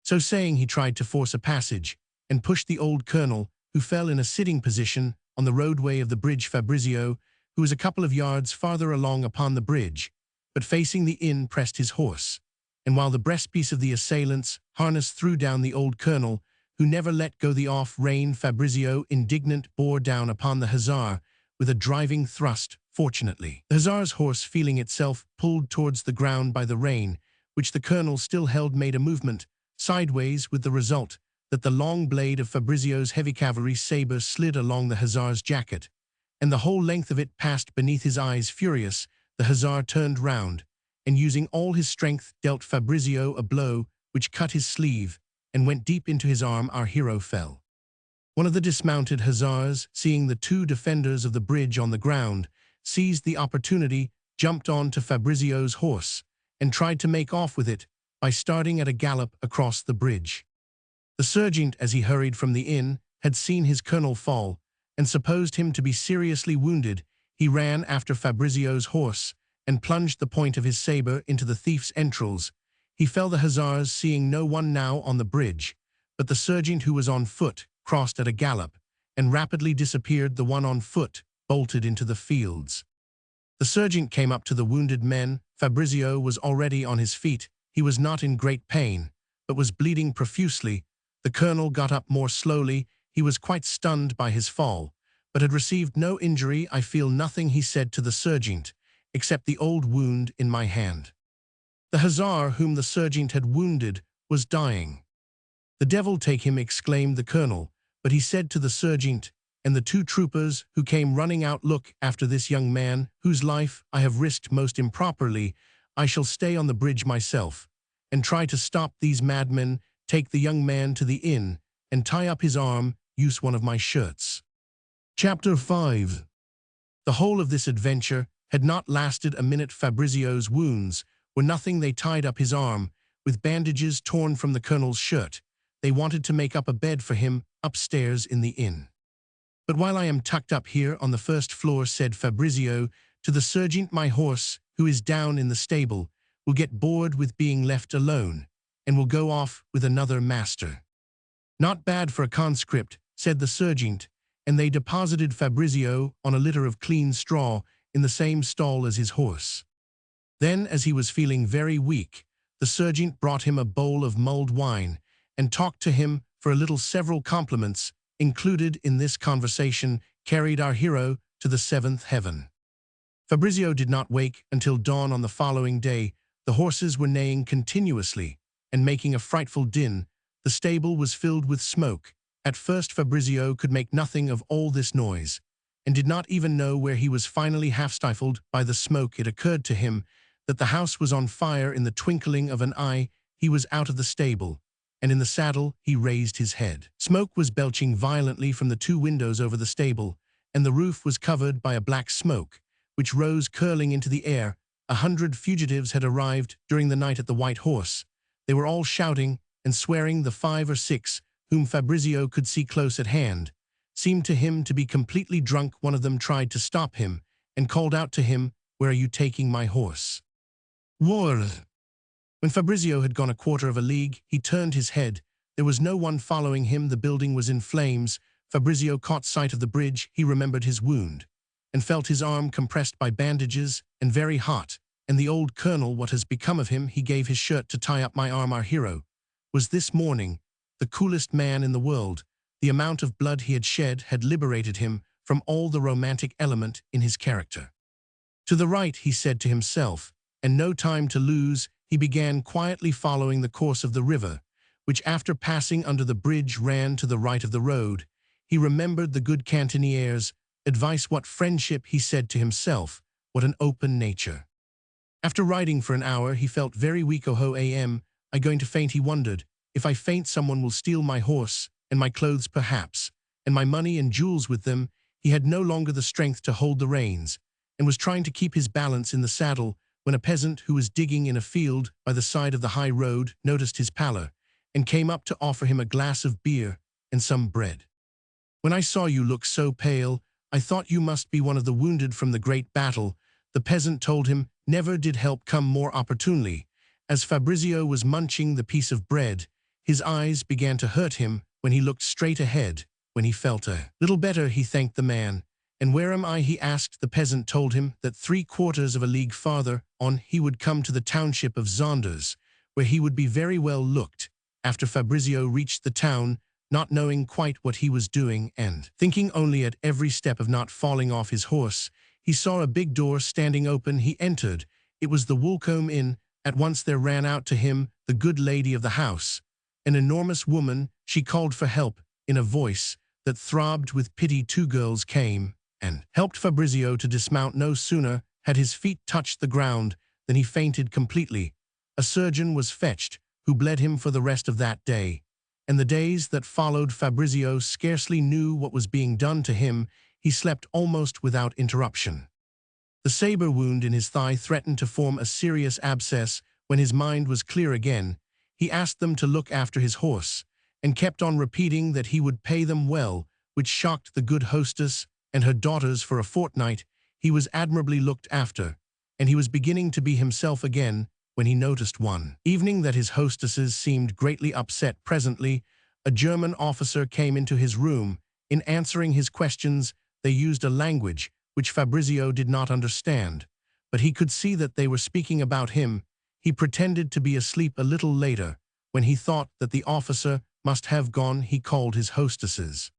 So saying, he tried to force a passage, and pushed the old colonel, who fell in a sitting position on the roadway of the bridge. Fabrizio, who was a couple of yards farther along upon the bridge, but facing the inn, pressed his horse, and while the breastpiece of the assailants' harness threw down the old colonel, who never let go the off-rein. Fabrizio, indignant, bore down upon the hussar with a driving thrust. Fortunately, the hussar's horse, feeling itself pulled towards the ground by the rein, which the colonel still held, made a movement sideways, with the result that the long blade of Fabrizio's heavy cavalry saber slid along the hussar's jacket, and the whole length of it passed beneath his eyes. Furious, the hussar turned round, and using all his strength dealt Fabrizio a blow which cut his sleeve and went deep into his arm. Our hero fell. One of the dismounted hussars, seeing the two defenders of the bridge on the ground, seized the opportunity, jumped on to Fabrizio's horse, and tried to make off with it by starting at a gallop across the bridge. The sergeant, as he hurried from the inn, had seen his colonel fall, and supposed him to be seriously wounded. He ran after Fabrizio's horse, and plunged the point of his saber into the thief's entrails. He fell. The hussars, seeing no one now on the bridge, but the sergeant, who was on foot, crossed at a gallop, and rapidly disappeared. The one on foot bolted into the fields. The sergeant came up to the wounded men. Fabrizio was already on his feet. He was not in great pain, but was bleeding profusely. The colonel got up more slowly. He was quite stunned by his fall, but had received no injury. I feel nothing, he said to the sergeant, except the old wound in my hand. The hussar whom the sergeant had wounded was dying. The devil take him, exclaimed the colonel, but he said to the sergeant and the two troopers who came running out, look after this young man, whose life I have risked most improperly. I shall stay on the bridge myself, and try to stop these madmen. Take the young man to the inn, and tie up his arm. Use one of my shirts. Chapter 5. The whole of this adventure had not lasted a minute. Fabrizio's wounds were nothing. They tied up his arm with bandages torn from the colonel's shirt. They wanted to make up a bed for him upstairs in the inn. But while I am tucked up here on the first floor, said Fabrizio to the sergeant, my horse, who is down in the stable, will get bored with being left alone, and will go off with another master. Not bad for a conscript, said the sergeant, and they deposited Fabrizio on a litter of clean straw in the same stall as his horse. Then, as he was feeling very weak, the sergeant brought him a bowl of mulled wine, and talked to him for a little. Several compliments included in this conversation carried our hero to the seventh heaven. Fabrizio did not wake until dawn on the following day. The horses were neighing continuously and making a frightful din. The stable was filled with smoke. At first Fabrizio could make nothing of all this noise, and did not even know where he was. Finally, half stifled by the smoke, it occurred to him that the house was on fire. In the twinkling of an eye, he was out of the stable, and in the saddle he raised his head. Smoke was belching violently from the two windows over the stable, and the roof was covered by a black smoke, which rose curling into the air. 100 fugitives had arrived during the night at the White Horse. They were all shouting and swearing. The 5 or 6, whom Fabrizio could see close at hand, seemed to him to be completely drunk. One of them tried to stop him, and called out to him, where are you taking my horse? War. When Fabrizio had gone a quarter of a league, he turned his head. There was no one following him. The building was in flames. Fabrizio caught sight of the bridge. He remembered his wound, and felt his arm compressed by bandages and very hot. And the old colonel, what has become of him? He gave his shirt to tie up my arm. Our hero was this morning the coolest man in the world. The amount of blood he had shed had liberated him from all the romantic element in his character. To the right, he said to himself, and no time to lose. He began quietly following the course of the river, which after passing under the bridge ran to the right of the road. He remembered the good cantonier's advice. What friendship, he said to himself, what an open nature. After riding for an hour, he felt very weak. Oh, am I going to faint? He wondered. If I faint, someone will steal my horse, and my clothes perhaps, and my money and jewels with them. He had no longer the strength to hold the reins, and was trying to keep his balance in the saddle, when a peasant who was digging in a field by the side of the high road noticed his pallor, and came up to offer him a glass of beer and some bread. When I saw you look so pale, I thought you must be one of the wounded from the great battle, the peasant told him. Never did help come more opportunely. As Fabrizio was munching the piece of bread, his eyes began to hurt him when he looked straight ahead. When he felt a little better, he thanked the man. And where am I? He asked. The peasant told him that 3/4 of a league farther on he would come to the township of Zonders, where he would be very well looked. After Fabrizio reached the town, not knowing quite what he was doing and thinking only at every step of not falling off his horse. He saw a big door standing open. He entered. It was the Woolcombe Inn. At once there ran out to him the good lady of the house, an enormous woman. She called for help in a voice that throbbed with pity. Two girls came and helped Fabrizio to dismount. No sooner had his feet touched the ground than he fainted completely. A surgeon was fetched, who bled him for the rest of that day. And the days that followed, Fabrizio scarcely knew what was being done to him. He slept almost without interruption. The saber wound in his thigh threatened to form a serious abscess. When his mind was clear again, he asked them to look after his horse, and kept on repeating that he would pay them well, which shocked the good hostess and her daughters. For a fortnight he was admirably looked after, and he was beginning to be himself again, when he noticed one evening that his hostesses seemed greatly upset. Presently a German officer came into his room. In answering his questions they used a language which Fabrizio did not understand, but he could see that they were speaking about him. He pretended to be asleep. A little later, when he thought that the officer must have gone, he called his hostesses.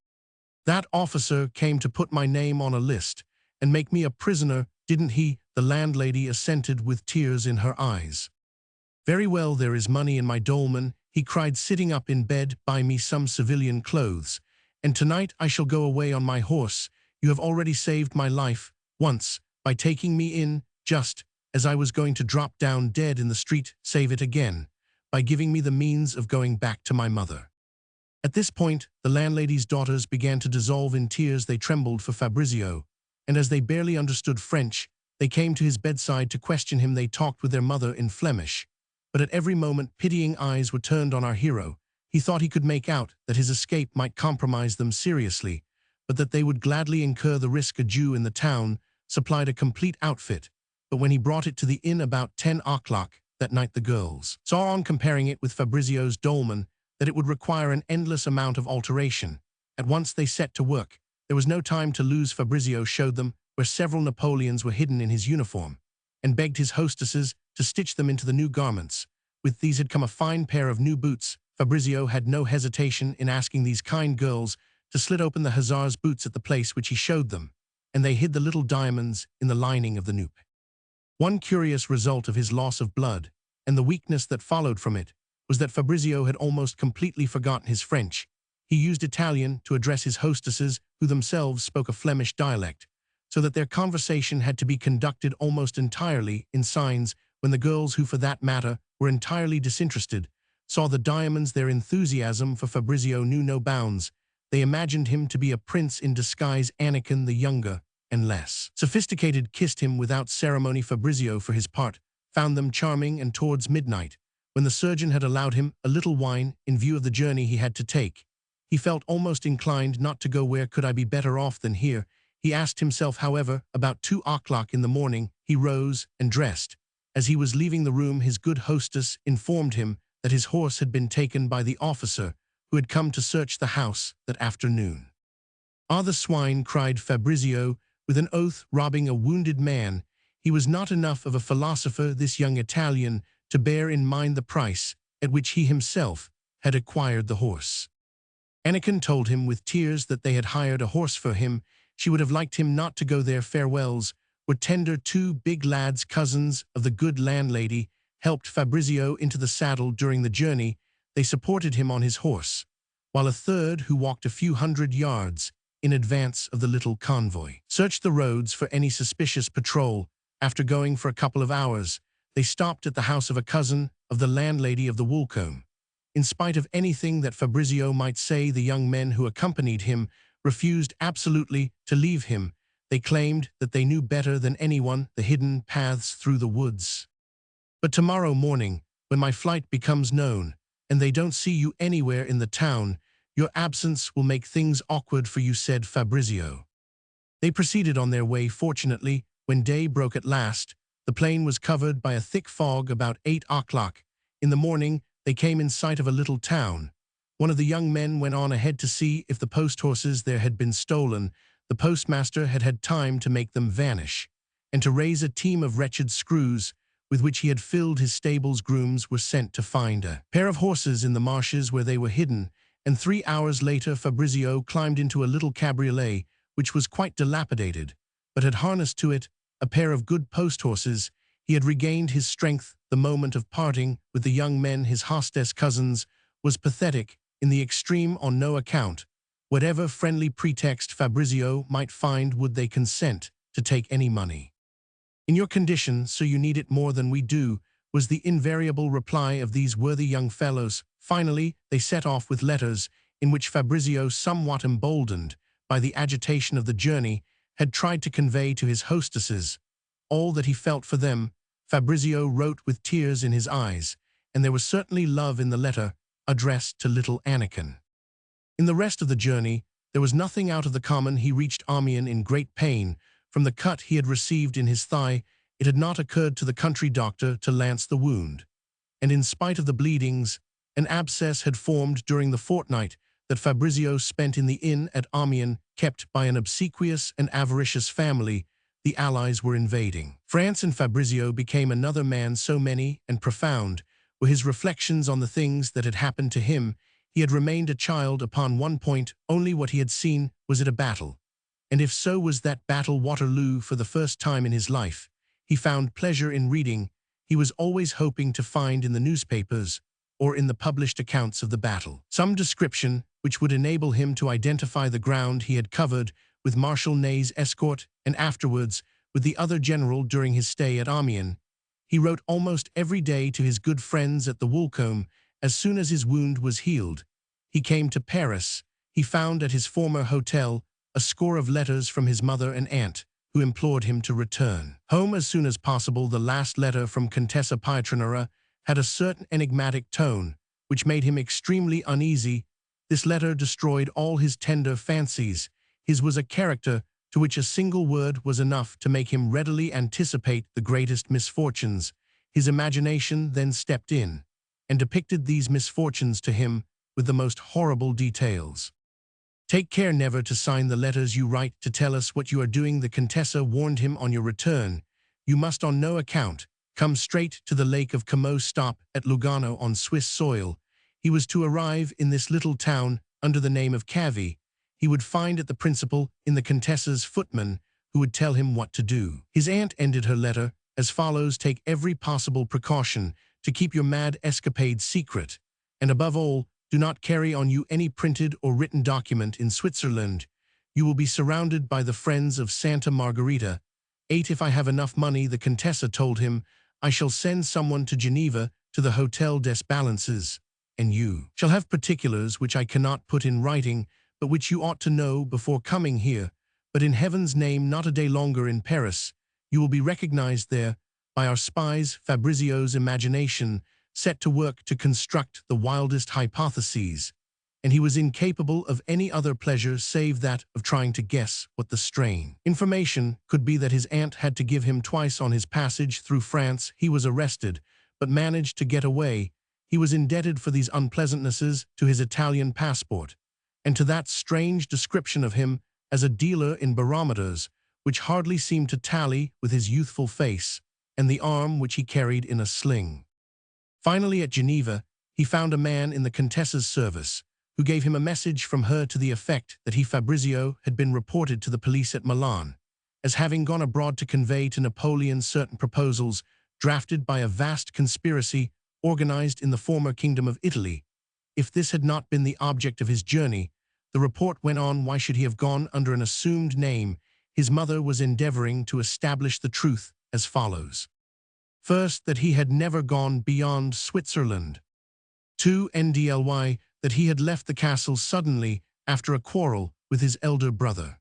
That officer came to put my name on a list and make me a prisoner, didn't he? The landlady assented with tears in her eyes. Very well, there is money in my dolman, he cried, sitting up in bed. Buy me some civilian clothes, and tonight I shall go away on my horse. You have already saved my life once by taking me in just as I was going to drop down dead in the street. Save it again by giving me the means of going back to my mother. At this point the landlady's daughters began to dissolve in tears. They trembled for Fabrizio, and as they barely understood French, they came to his bedside to question him. They talked with their mother in Flemish, but at every moment pitying eyes were turned on our hero. He thought he could make out that his escape might compromise them seriously, but that they would gladly incur the risk. A Jew in the town supplied a complete outfit, but when he brought it to the inn about 10 o'clock that night, the girls saw, on comparing it with Fabrizio's dolman, that it would require an endless amount of alteration. At once they set to work. There was no time to lose. Fabrizio showed them where several Napoleons were hidden in his uniform, and begged his hostesses to stitch them into the new garments. With these had come a fine pair of new boots. Fabrizio had no hesitation in asking these kind girls to slit open the hussar's boots at the place which he showed them, and they hid the little diamonds in the lining of the noop. One curious result of his loss of blood, and the weakness that followed from it, was that Fabrizio had almost completely forgotten his French. He used Italian to address his hostesses, who themselves spoke a Flemish dialect, so that their conversation had to be conducted almost entirely in signs. When the girls, who for that matter were entirely disinterested, saw the diamonds, their enthusiasm for Fabrizio knew no bounds. They imagined him to be a prince in disguise. Anakin the younger and less sophisticated kissed him without ceremony. Fabrizio, for his part, found them charming, and towards midnight, when the surgeon had allowed him a little wine in view of the journey he had to take, he felt almost inclined not to go. Where could I be better off than here? He asked himself. However, about 2 o'clock in the morning he rose and dressed. As he was leaving the room, his good hostess informed him that his horse had been taken by the officer who had come to search the house that afternoon. "Ah, the swine!" cried Fabrizio with an oath, robbing a wounded man. He was not enough of a philosopher, this young Italian, to bear in mind the price at which he himself had acquired the horse. Anakin told him with tears that they had hired a horse for him. She would have liked him not to go there. Farewells were tender. Two big lads, cousins of the good landlady, helped Fabrizio into the saddle during the journey. They supported him on his horse, while a third, who walked a few hundred yards in advance of the little convoy, searched the roads for any suspicious patrol. After going for a couple of hours, they stopped at the house of a cousin of the landlady of the Woolcombe. In spite of anything that Fabrizio might say, the young men who accompanied him refused absolutely to leave him. They claimed that they knew better than anyone the hidden paths through the woods. "But tomorrow morning, when my flight becomes known, and they don't see you anywhere in the town, your absence will make things awkward for you," said Fabrizio. They proceeded on their way. Fortunately, when day broke at last, the plain was covered by a thick fog. About 8 o'clock in the morning, they came in sight of a little town. One of the young men went on ahead to see if the post horses there had been stolen. The postmaster had had time to make them vanish, and to raise a team of wretched screws, with which he had filled his stables. Grooms were sent to find a pair of horses in the marshes where they were hidden, and 3 hours later Fabrizio climbed into a little cabriolet, which was quite dilapidated, but had harnessed to it a pair of good post-horses. He had regained his strength. The moment of parting with the young men, his hostess cousins, was pathetic in the extreme. On no account, whatever friendly pretext Fabrizio might find, would they consent to take any money. "In your condition, so you need it more than we do," was the invariable reply of these worthy young fellows. Finally, they set off with letters in which Fabrizio, somewhat emboldened by the agitation of the journey, had tried to convey to his hostesses all that he felt for them. Fabrizio wrote with tears in his eyes, and there was certainly love in the letter addressed to little Anakin. In the rest of the journey, there was nothing out of the common. He reached Amiens in great pain from the cut he had received in his thigh. It had not occurred to the country doctor to lance the wound, and in spite of the bleedings, an abscess had formed during the fortnight that Fabrizio spent in the inn at Amiens, kept by an obsequious and avaricious family. The Allies were invading France, and Fabrizio became another man. So many and profound were his reflections on the things that had happened to him. He had remained a child upon one point only. What he had seen, was it a battle? And if so, was that battle Waterloo? For the first time in his life, he found pleasure in reading. He was always hoping to find in the newspapers or in the published accounts of the battle some description which would enable him to identify the ground he had covered with Marshal Ney's escort, and afterwards with the other general during his stay at Amiens. He wrote almost every day to his good friends at the Woolcombe. As soon as his wound was healed, he came to Paris. He found at his former hotel a score of letters from his mother and aunt, who implored him to return home as soon as possible. The last letter from Contessa Pietranera had a certain enigmatic tone, which made him extremely uneasy. This letter destroyed all his tender fancies. His was a character to which a single word was enough to make him readily anticipate the greatest misfortunes. His imagination then stepped in and depicted these misfortunes to him with the most horrible details. "Take care never to sign the letters you write to tell us what you are doing," the Contessa warned him on your return. "You must on no account come straight to the Lake of Como. Stop at Lugano on Swiss soil." He was to arrive in this little town under the name of Cavi. He would find at the principal in the Contessa's footman, who would tell him what to do. His aunt ended her letter as follows: "Take every possible precaution to keep your mad escapade secret, and above all, do not carry on you any printed or written document in Switzerland. You will be surrounded by the friends of Santa Margherita. 8. If I have enough money," the Contessa told him, "I shall send someone to Geneva to the Hotel des Balances, and you shall have particulars which I cannot put in writing, but which you ought to know before coming here. But in heaven's name, not a day longer in Paris. You will be recognized there by our spies." Fabrizio's imagination set to work to construct the wildest hypotheses, and he was incapable of any other pleasure save that of trying to guess what the strain information could be that his aunt had to give him twice on his passage through France. He was arrested, but managed to get away. He was indebted for these unpleasantnesses to his Italian passport, and to that strange description of him as a dealer in barometers, which hardly seemed to tally with his youthful face and the arm which he carried in a sling. Finally, at Geneva, he found a man in the Contessa's service, who gave him a message from her to the effect that he, Fabrizio, had been reported to the police at Milan as having gone abroad to convey to Napoleon certain proposals drafted by a vast conspiracy organized in the former Kingdom of Italy. If this had not been the object of his journey, the report went on, why should he have gone under an assumed name? His mother was endeavoring to establish the truth as follows. First, that he had never gone beyond Switzerland. 2. Ndly, that he had left the castle suddenly after a quarrel with his elder brother.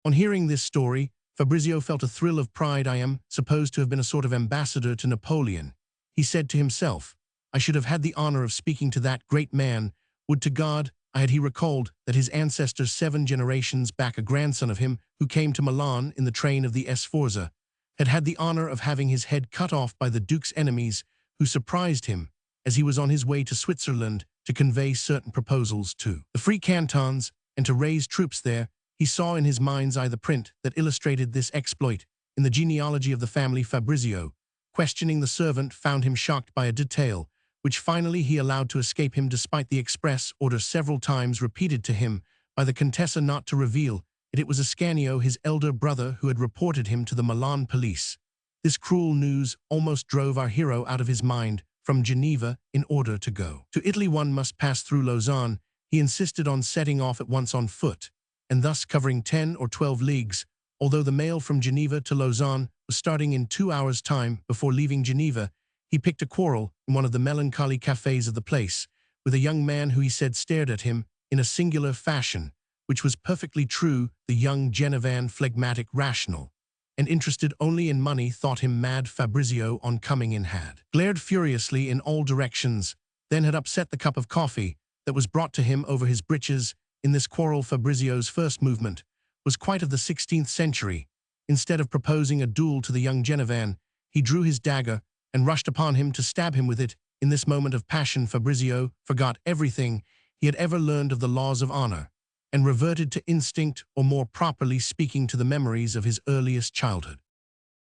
On hearing this story, Fabrizio felt a thrill of pride. "I am supposed to have been a sort of ambassador to Napoleon," he said to himself. "I should have had the honor of speaking to that great man. Would to God I had." He recalled that his ancestor 7 generations back, a grandson of him who came to Milan in the train of the Sforza, had had the honor of having his head cut off by the Duke's enemies, who surprised him as he was on his way to Switzerland to convey certain proposals to the free cantons and to raise troops there. He saw in his mind's eye the print that illustrated this exploit in the genealogy of the family. Fabrizio, questioning the servant, found him shocked by a detail which finally he allowed to escape him despite the express order several times repeated to him by the Contessa not to reveal it was Ascanio, his elder brother, who had reported him to the Milan police. This cruel news almost drove our hero out of his mind. From Geneva, in order to go to Italy, one must pass through Lausanne. He insisted on setting off at once on foot, and thus covering 10 or 12 leagues, although the mail from Geneva to Lausanne was starting in 2 hours' time. Before leaving Geneva, he picked a quarrel in one of the melancholy cafes of the place, with a young man who he said stared at him in a singular fashion, which was perfectly true. The young Genevan, phlegmatic, rational, and interested only in money, thought him mad. Fabrizio, on coming in, had glared furiously in all directions, then had upset the cup of coffee that was brought to him over his breeches. In this quarrel, Fabrizio's first movement was quite of the 16th century. Instead of proposing a duel to the young Genevan, he drew his dagger and rushed upon him to stab him with it. In this moment of passion, Fabrizio forgot everything he had ever learned of the laws of honor, and reverted to instinct, or more properly speaking, to the memories of his earliest childhood.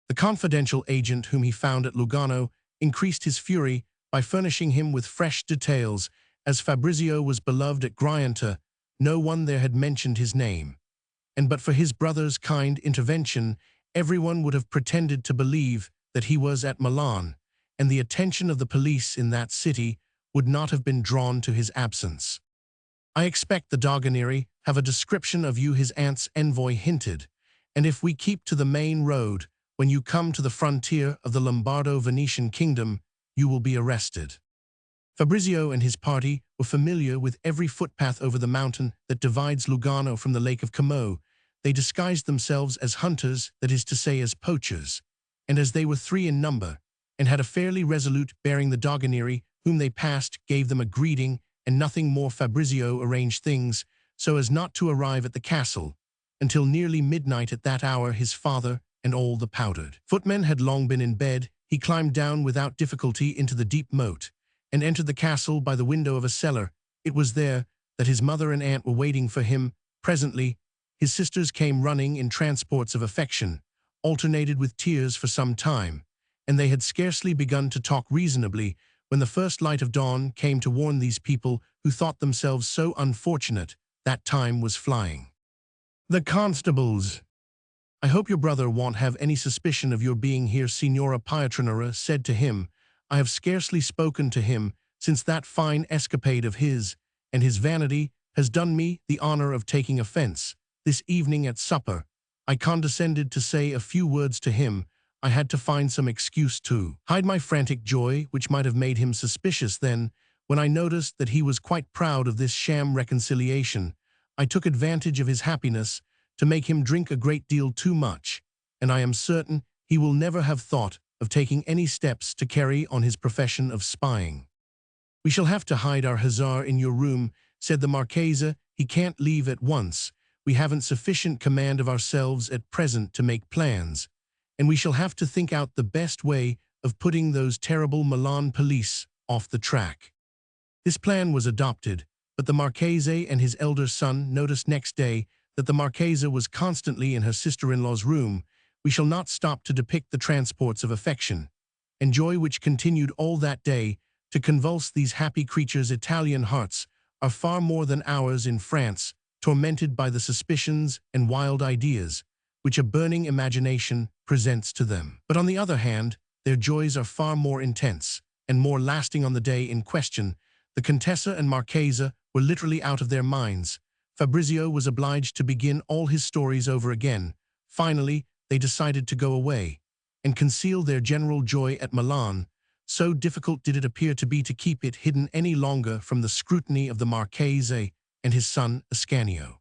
The confidential agent whom he found at Lugano increased his fury by furnishing him with fresh details. As Fabrizio was beloved at Grianta, no one there had mentioned his name, and but for his brother's kind intervention, everyone would have pretended to believe that he was at Milan, and the attention of the police in that city would not have been drawn to his absence. "I expect the Doganieri have a description of you," his aunt's envoy hinted, "and if we keep to the main road, when you come to the frontier of the Lombardo-Venetian kingdom, you will be arrested." Fabrizio and his party were familiar with every footpath over the mountain that divides Lugano from the Lake of Como. They disguised themselves as hunters, that is to say, as poachers, and as they were 3 in number, and had a fairly resolute bearing, the Doganieri, whom they passed, gave them a greeting, and nothing more. Fabrizio arranged things so as not to arrive at the castle until nearly midnight. At that hour his father and all the powdered footmen had long been in bed. He climbed down without difficulty into the deep moat, and entered the castle by the window of a cellar. It was there that his mother and aunt were waiting for him. Presently his sisters came running in transports of affection, alternated with tears for some time, and they had scarcely begun to talk reasonably when the first light of dawn came to warn these people, who thought themselves so unfortunate, that time was flying. "The constables. I hope your brother won't have any suspicion of your being here," Signora Pietranera said to him. "I have scarcely spoken to him since that fine escapade of his, and his vanity has done me the honor of taking offense. This evening at supper, I condescended to say a few words to him. I had to find some excuse to hide my frantic joy, which might have made him suspicious. Then, when I noticed that he was quite proud of this sham reconciliation, I took advantage of his happiness to make him drink a great deal too much, and I am certain he will never have thought of taking any steps to carry on his profession of spying." "We shall have to hide our hussar in your room," said the Marchesa. "He can't leave at once. We haven't sufficient command of ourselves at present to make plans, and we shall have to think out the best way of putting those terrible Milan police off the track." This plan was adopted, but the Marchese and his elder son noticed next day that the Marchesa was constantly in her sister-in-law's room. We shall not stop to depict the transports of affection and joy which continued all that day to convulse these happy creatures. Italian hearts are far more than ours in France, tormented by the suspicions and wild ideas which a burning imagination presents to them. But on the other hand, their joys are far more intense and more lasting. On the day in question, the Contessa and Marchesa were literally out of their minds. Fabrizio was obliged to begin all his stories over again. Finally, they decided to go away and conceal their general joy at Milan. So difficult did it appear to be to keep it hidden any longer from the scrutiny of the Marchese and his son Ascanio.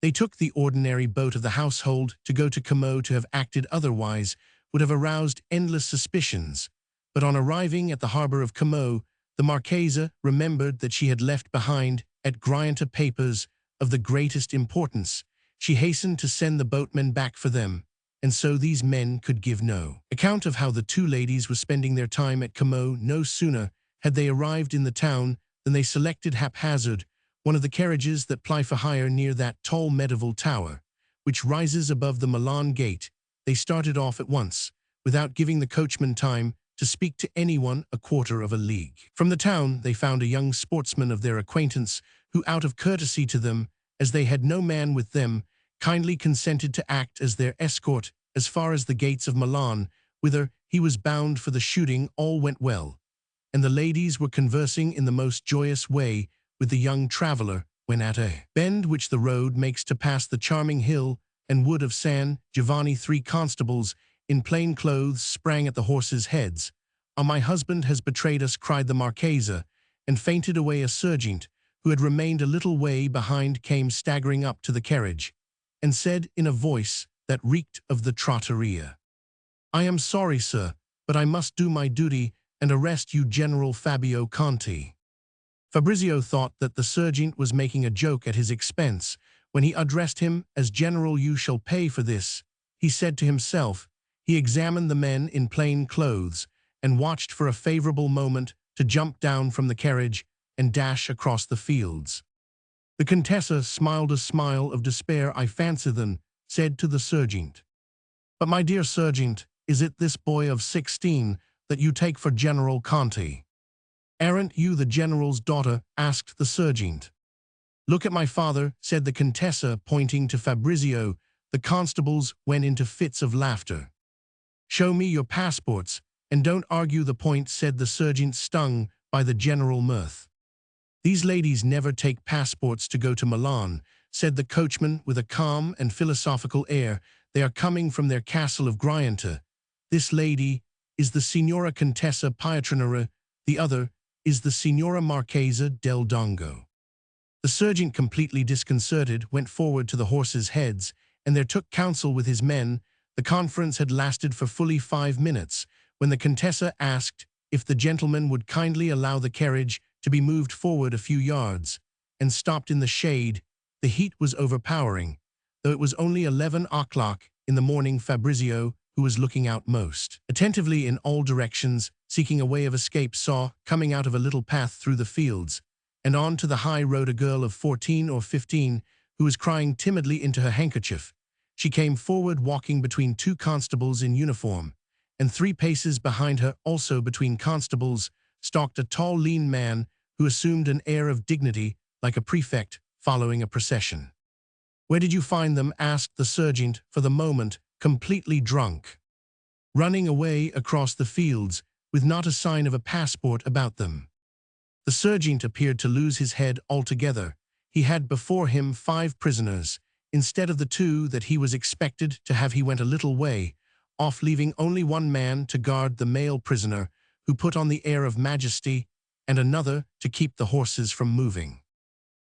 They took the ordinary boat of the household. To go to Como, to have acted otherwise, would have aroused endless suspicions. But on arriving at the harbor of Como, the Marchesa remembered that she had left behind at Grianta papers of the greatest importance. She hastened to send the boatmen back for them, and so these men could give no account of how the two ladies were spending their time at Como. No sooner had they arrived in the town than they selected haphazard one of the carriages that ply for hire near that tall medieval tower, which rises above the Milan gate. They started off at once, without giving the coachman time to speak to anyone a quarter of a league. From the town, they found a young sportsman of their acquaintance who, out of courtesy to them, as they had no man with them, kindly consented to act as their escort as far as the gates of Milan, whither he was bound for the shooting. All went well, and the ladies were conversing in the most joyous way with the young traveller, when at a bend which the road makes to pass the charming hill and wood of San Giovanni, 3 constables in plain clothes sprang at the horses' heads. "Ah, my husband has betrayed us," cried the Marchesa, and fainted away. A sergeant, who had remained a little way behind, came staggering up to the carriage, and said in a voice that reeked of the trattoria, "I am sorry, sir, but I must do my duty and arrest you, General Fabio Conti." Fabrizio thought that the sergeant was making a joke at his expense. When he addressed him as "General, you shall pay for this," he said to himself. He examined the men in plain clothes and watched for a favorable moment to jump down from the carriage and dash across the fields. The Contessa smiled a smile of despair. "I fancy then," said to the sergeant. "But my dear sergeant, is it this boy of 16 that you take for General Conti?" "Aren't you the general's daughter?" asked the sergeant. "Look at my father," said the Contessa, pointing to Fabrizio. The constables went into fits of laughter. "Show me your passports, and don't argue the point," said the sergeant, stung by the general mirth. "These ladies never take passports to go to Milan," said the coachman with a calm and philosophical air. "They are coming from their castle of Grianta. This lady is the Signora Contessa Pietranera, the other is the Signora Marchesa del Dongo." The sergeant, completely disconcerted, went forward to the horses' heads, and there took counsel with his men. The conference had lasted for fully 5 minutes, when the Contessa asked if the gentleman would kindly allow the carriage to be moved forward a few yards, and stopped in the shade. The heat was overpowering, though it was only 11 o'clock in the morning. Fabrizio, who was looking out most attentively in all directions, seeking a way of escape, saw, coming out of a little path through the fields and on to the high road, a girl of 14 or 15 who was crying timidly into her handkerchief. She came forward walking between 2 constables in uniform, and 3 paces behind her, also between constables, stalked a tall, lean man who assumed an air of dignity like a prefect following a procession. "Where did you find them?" asked the sergeant, for the moment completely drunk. "Running away across the fields, with not a sign of a passport about them." The sergeant appeared to lose his head altogether. He had before him 5 prisoners, instead of the 2 that he was expected to have. He went a little way off, leaving only 1 man to guard the male prisoner, who put on the air of majesty, and another to keep the horses from moving.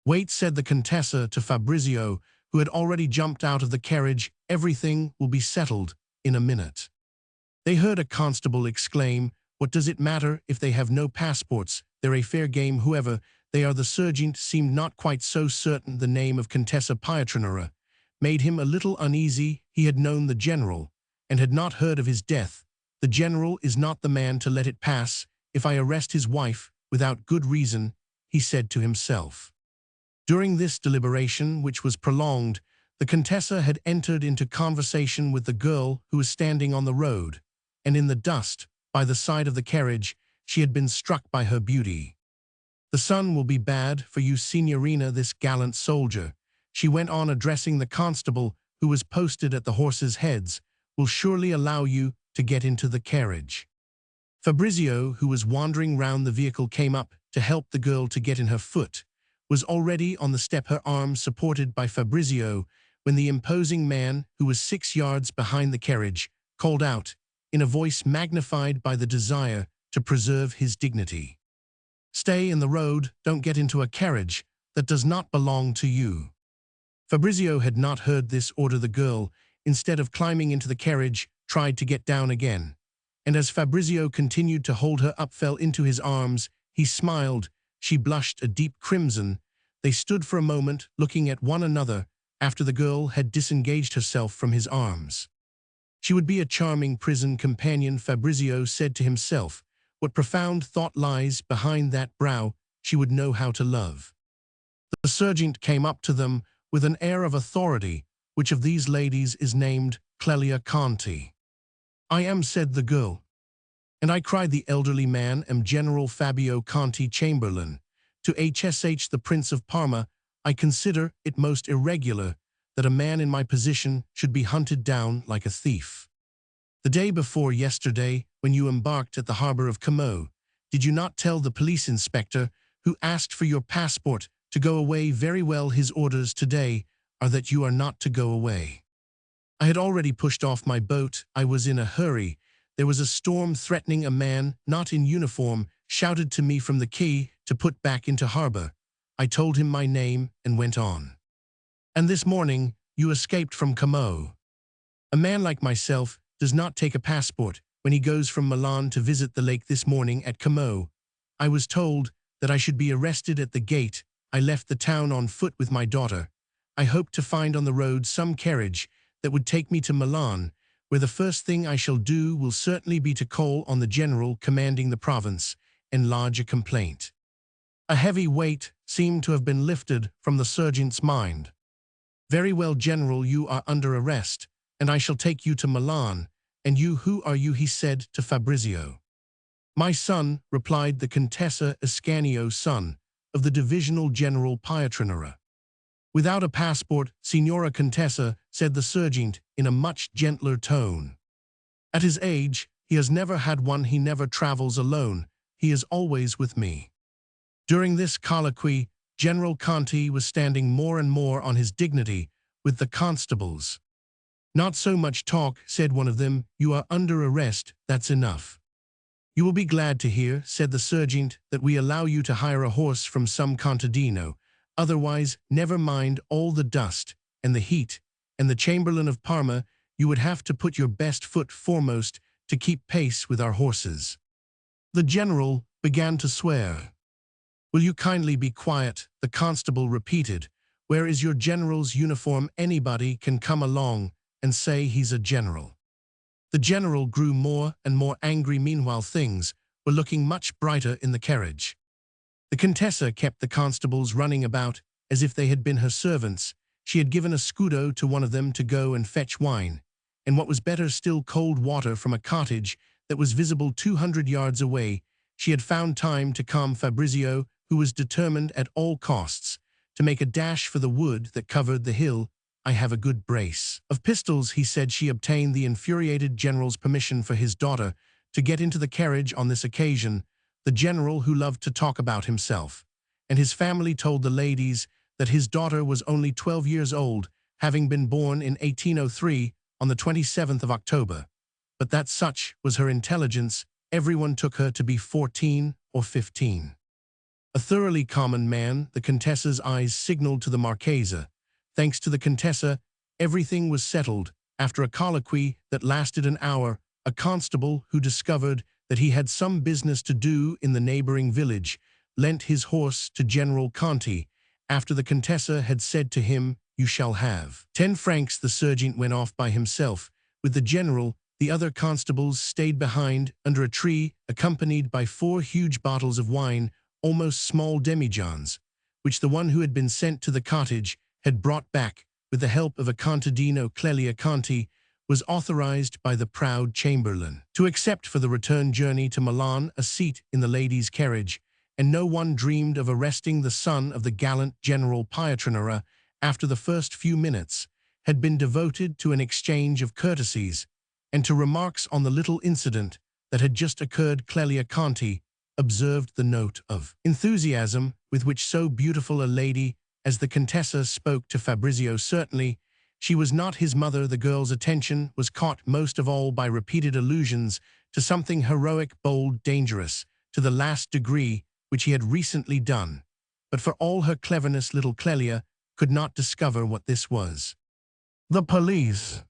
"Wait," said the Contessa to Fabrizio, who had already jumped out of the carriage. "Everything will be settled in a minute." They heard a constable exclaim, "What does it matter if they have no passports? They're a fair game, whoever they are." The sergeant seemed not quite so certain. The name of Contessa Pietranera made him a little uneasy. He had known the general, and had not heard of his death. "The general is not the man to let it pass if I arrest his wife without good reason," he said to himself. During this deliberation, which was prolonged, the Contessa had entered into conversation with the girl who was standing on the road, and in the dust, by the side of the carriage, she had been struck by her beauty. "The sun will be bad for you, Signorina, this gallant soldier," she went on, addressing the constable who was posted at the horses' heads, "will surely allow you to get into the carriage." Fabrizio, who was wandering round the vehicle, came up to help the girl to get in. Her foot was already on the step, her arm supported by Fabrizio, when the imposing man, who was 6 yards behind the carriage, called out, in a voice magnified by the desire to preserve his dignity, "Stay in the road, don't get into a carriage that does not belong to you." Fabrizio had not heard this order. The girl, instead of climbing into the carriage, tried to get down again, and as Fabrizio continued to hold her up, fell into his arms. He smiled. She blushed a deep crimson. They stood for a moment, looking at one another, after the girl had disengaged herself from his arms. She would be a charming prison companion, Fabrizio said to himself. What profound thought lies behind that brow? She would know how to love. The sergeant came up to them with an air of authority. "Which of these ladies is named Clelia Conti?" "I am," said the girl. And I cried, the elderly man am General Fabio Conti Chamberlain. To HSH the Prince of Parma, I consider it most irregular that a man in my position should be hunted down like a thief. The day before yesterday, when you embarked at the harbor of Como, did you not tell the police inspector who asked for your passport to go away? Very well, his orders today are that you are not to go away. I had already pushed off my boat. I was in a hurry. There was a storm threatening. A man, not in uniform, shouted to me from the quay to put back into harbor. I told him my name and went on. And this morning, you escaped from Como. A man like myself does not take a passport when he goes from Milan to visit the lake. This morning at Como, I was told that I should be arrested at the gate. I left the town on foot with my daughter. I hoped to find on the road some carriage that would take me to Milan, where the first thing I shall do will certainly be to call on the general commanding the province and lodge a complaint. A heavy weight seemed to have been lifted from the sergeant's mind. Very well, General, you are under arrest, and I shall take you to Milan. And you, who are you? He said to Fabrizio. My son, replied the Contessa Ascanio, son of the divisional general Pietranera. Without a passport, Signora Contessa, said the sergeant in a much gentler tone. At his age, he has never had one. He never travels alone. He is always with me. During this colloquy, General Conti was standing more and more on his dignity with the constables. Not so much talk, said one of them. You are under arrest, that's enough. You will be glad to hear, said the sergeant, that we allow you to hire a horse from some contadino. Otherwise, never mind all the dust and the heat and the Chamberlain of Parma, you would have to put your best foot foremost to keep pace with our horses. The general began to swear. Will you kindly be quiet? The constable repeated. Where is your general's uniform? Anybody can come along and say he's a general. The general grew more and more angry. Meanwhile, things were looking much brighter in the carriage. The Contessa kept the constables running about as if they had been her servants. She had given a scudo to one of them to go and fetch wine, and what was better still, cold water from a cottage that was visible 200 yards away. She had found time to calm Fabrizio, who was determined at all costs to make a dash for the wood that covered the hill. I have a good brace of pistols, he said. She obtained the infuriated general's permission for his daughter to get into the carriage on this occasion. The general, who loved to talk about himself and his family, told the ladies that his daughter was only 12 years old, having been born in 1803 on the 27th of October, but that such was her intelligence, everyone took her to be 14 or 15. A thoroughly common man, the Contessa's eyes signaled to the Marchesa. Thanks to the Contessa, everything was settled. After a colloquy that lasted an hour, a constable, who discovered that he had some business to do in the neighboring village, lent his horse to General Conti. After the Contessa had said to him, you shall have 10 francs, the sergeant went off by himself. With the general, the other constables stayed behind under a tree, accompanied by 4 huge bottles of wine, almost small demijohns, which the one who had been sent to the cottage had brought back. With the help of a contadino, Clelia Conti was authorized by the proud chamberlain to accept for the return journey to Milan a seat in the ladies' carriage, and no one dreamed of arresting the son of the gallant General Pietranera. After the first few minutes had been devoted to an exchange of courtesies and to remarks on the little incident that had just occurred, Clelia Conti observed the note of enthusiasm with which so beautiful a lady as the Contessa spoke to Fabrizio. Certainly, she was not his mother. The girl's attention was caught most of all by repeated allusions to something heroic, bold, dangerous, to the last degree, which he had recently done. But for all her cleverness, little Clelia could not discover what this was. The police.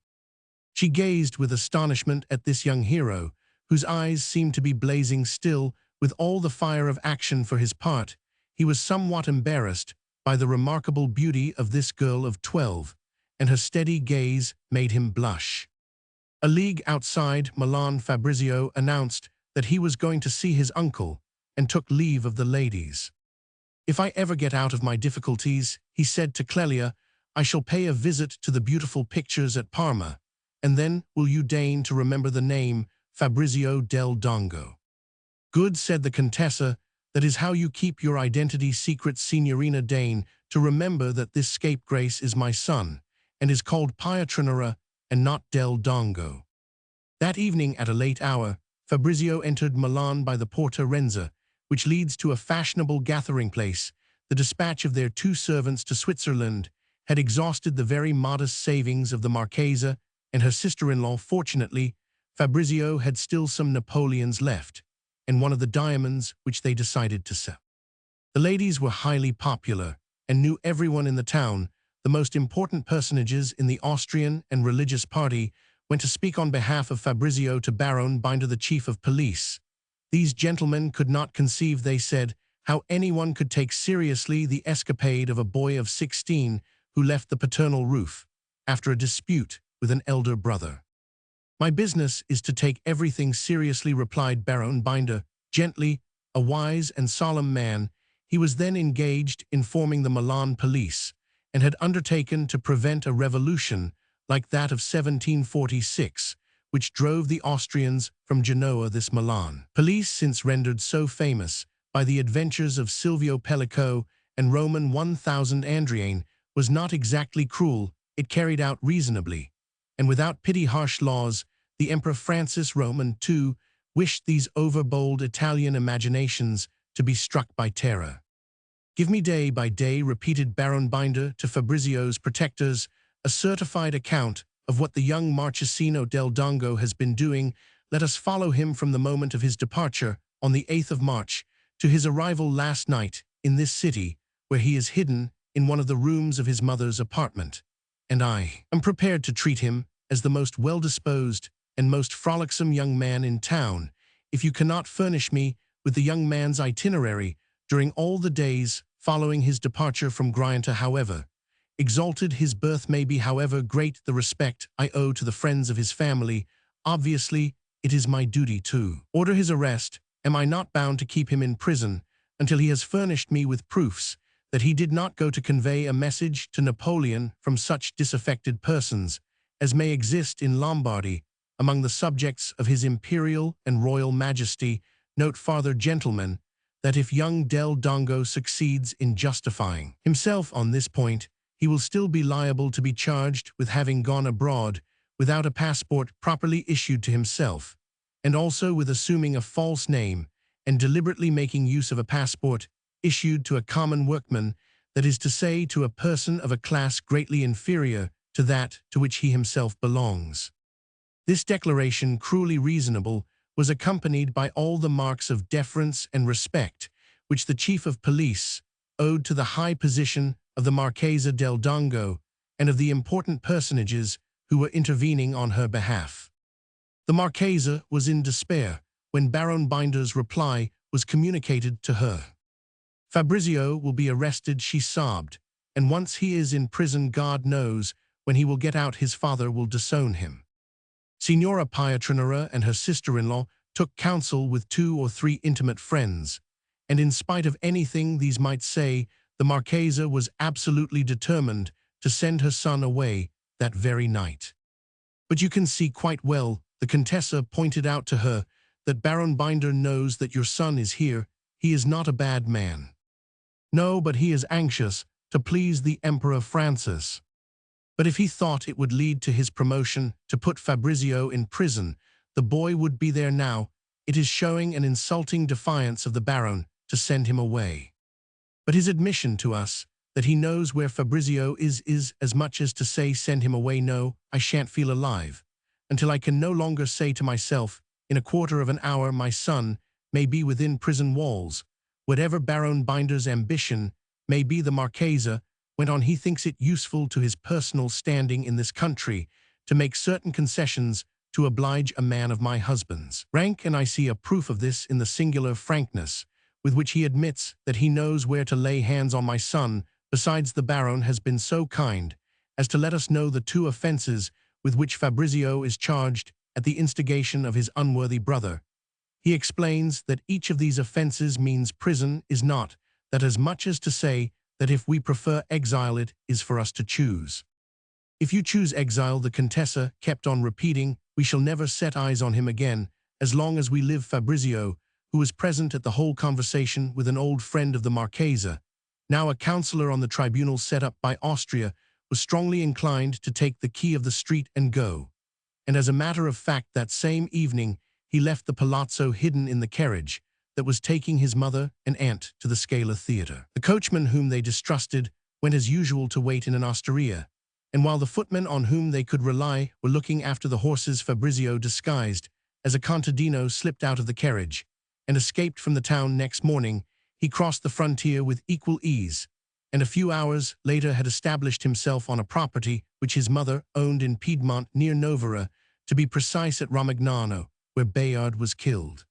She gazed with astonishment at this young hero, whose eyes seemed to be blazing still with all the fire of action. For his part, he was somewhat embarrassed by the remarkable beauty of this girl of 12, and her steady gaze made him blush. A league outside Milan, Fabrizio announced that he was going to see his uncle and took leave of the ladies. If I ever get out of my difficulties, he said to Clelia, I shall pay a visit to the beautiful pictures at Parma, and then will you deign to remember the name Fabrizio del Dongo. "Good," said the Contessa, "that is how you keep your identity secret, Signorina Dane, to remember that this scapegrace is my son, and is called Pietranera and not del Dongo." That evening at a late hour, Fabrizio entered Milan by the Porta Renza, which leads to a fashionable gathering place. The dispatch of their 2 servants to Switzerland had exhausted the very modest savings of the Marchesa and her sister-in-law. Fortunately, Fabrizio had still some Napoleons left, and one of the diamonds which they decided to sell. The ladies were highly popular and knew everyone in the town. The most important personages in the Austrian and religious party went to speak on behalf of Fabrizio to Baron Binder, the chief of police. These gentlemen could not conceive, they said, how anyone could take seriously the escapade of a boy of 16 who left the paternal roof after a dispute with an elder brother. "My business is to take everything seriously," replied Baron Binder, gently, a wise and solemn man. He was then engaged in forming the Milan police, and had undertaken to prevent a revolution like that of 1746, which drove the Austrians from Genoa. This Milan police, since rendered so famous by the adventures of Silvio Pellico and Roman 1000 Andriane, was not exactly cruel. It carried out reasonably, and without pity, harsh laws. The Emperor Francis Roman II wished these overbold Italian imaginations to be struck by terror. "Give me day by day," repeated Baron Binder to Fabrizio's protectors, "a certified account of what the young Marchesino del Dongo has been doing. Let us follow him from the moment of his departure on the 8th of March to his arrival last night in this city, where he is hidden in one of the rooms of his mother's apartment. And I am prepared to treat him as the most well-disposed and most frolicsome young man in town. If you cannot furnish me with the young man's itinerary during all the days following his departure from Grianta, however exalted his birth may be, however great the respect I owe to the friends of his family, obviously it is my duty to order his arrest. Am I not bound to keep him in prison until he has furnished me with proofs that he did not go to convey a message to Napoleon from such disaffected persons as may exist in Lombardy among the subjects of his imperial and royal majesty? Note farther, gentlemen, that if young del Dongo succeeds in justifying himself on this point, he will still be liable to be charged with having gone abroad without a passport properly issued to himself, and also with assuming a false name and deliberately making use of a passport issued to a common workman, that is to say, to a person of a class greatly inferior to that to which he himself belongs." This declaration, cruelly reasonable, was accompanied by all the marks of deference and respect which the chief of police owed to the high position of the Marchesa del Dongo and of the important personages who were intervening on her behalf. The Marchesa was in despair when Baron Binder's reply was communicated to her. "Fabrizio will be arrested," she sobbed, "and once he is in prison, God knows when he will get out. His father will disown him." Signora Pietranera and her sister-in-law took counsel with 2 or 3 intimate friends, and in spite of anything these might say, the Marchesa was absolutely determined to send her son away that very night. "But you can see quite well," the Contessa pointed out to her, "that Baron Binder knows that your son is here. He is not a bad man." "No, but he is anxious to please the Emperor Francis." "But if he thought it would lead to his promotion to put Fabrizio in prison, the boy would be there now. It is showing an insulting defiance of the Baron to send him away. But his admission to us that he knows where Fabrizio is as much as to say, send him away. No, I shan't feel alive until I can no longer say to myself, in a quarter of an hour my son may be within prison walls. Whatever Baron Binder's ambition may be, the Marchesa went on, he thinks it useful to his personal standing in this country to make certain concessions to oblige a man of my husband's rank, and I see a proof of this in the singular frankness with which he admits that he knows where to lay hands on my son. Besides, the Baron has been so kind as to let us know the 2 offenses with which Fabrizio is charged at the instigation of his unworthy brother. He explains that each of these offenses means prison, is not that as much as to say that if we prefer exile it is for us to choose. If you choose exile," the Contessa kept on repeating, "we shall never set eyes on him again, as long as we live. Fabrizio, who was present at the whole conversation with an old friend of the Marchesa, now a counselor on the tribunal set up by Austria, was strongly inclined to take the key of the street and go. And as a matter of fact, that same evening, he left the palazzo hidden in the carriage that was taking his mother and aunt to the Scala Theatre. The coachman, whom they distrusted, went as usual to wait in an osteria, and while the footmen on whom they could rely were looking after the horses, Fabrizio, disguised as a contadino, slipped out of the carriage and escaped from the town. Next morning, he crossed the frontier with equal ease, and a few hours later had established himself on a property which his mother owned in Piedmont, near Novara, to be precise, at Romagnano, where Bayard was killed.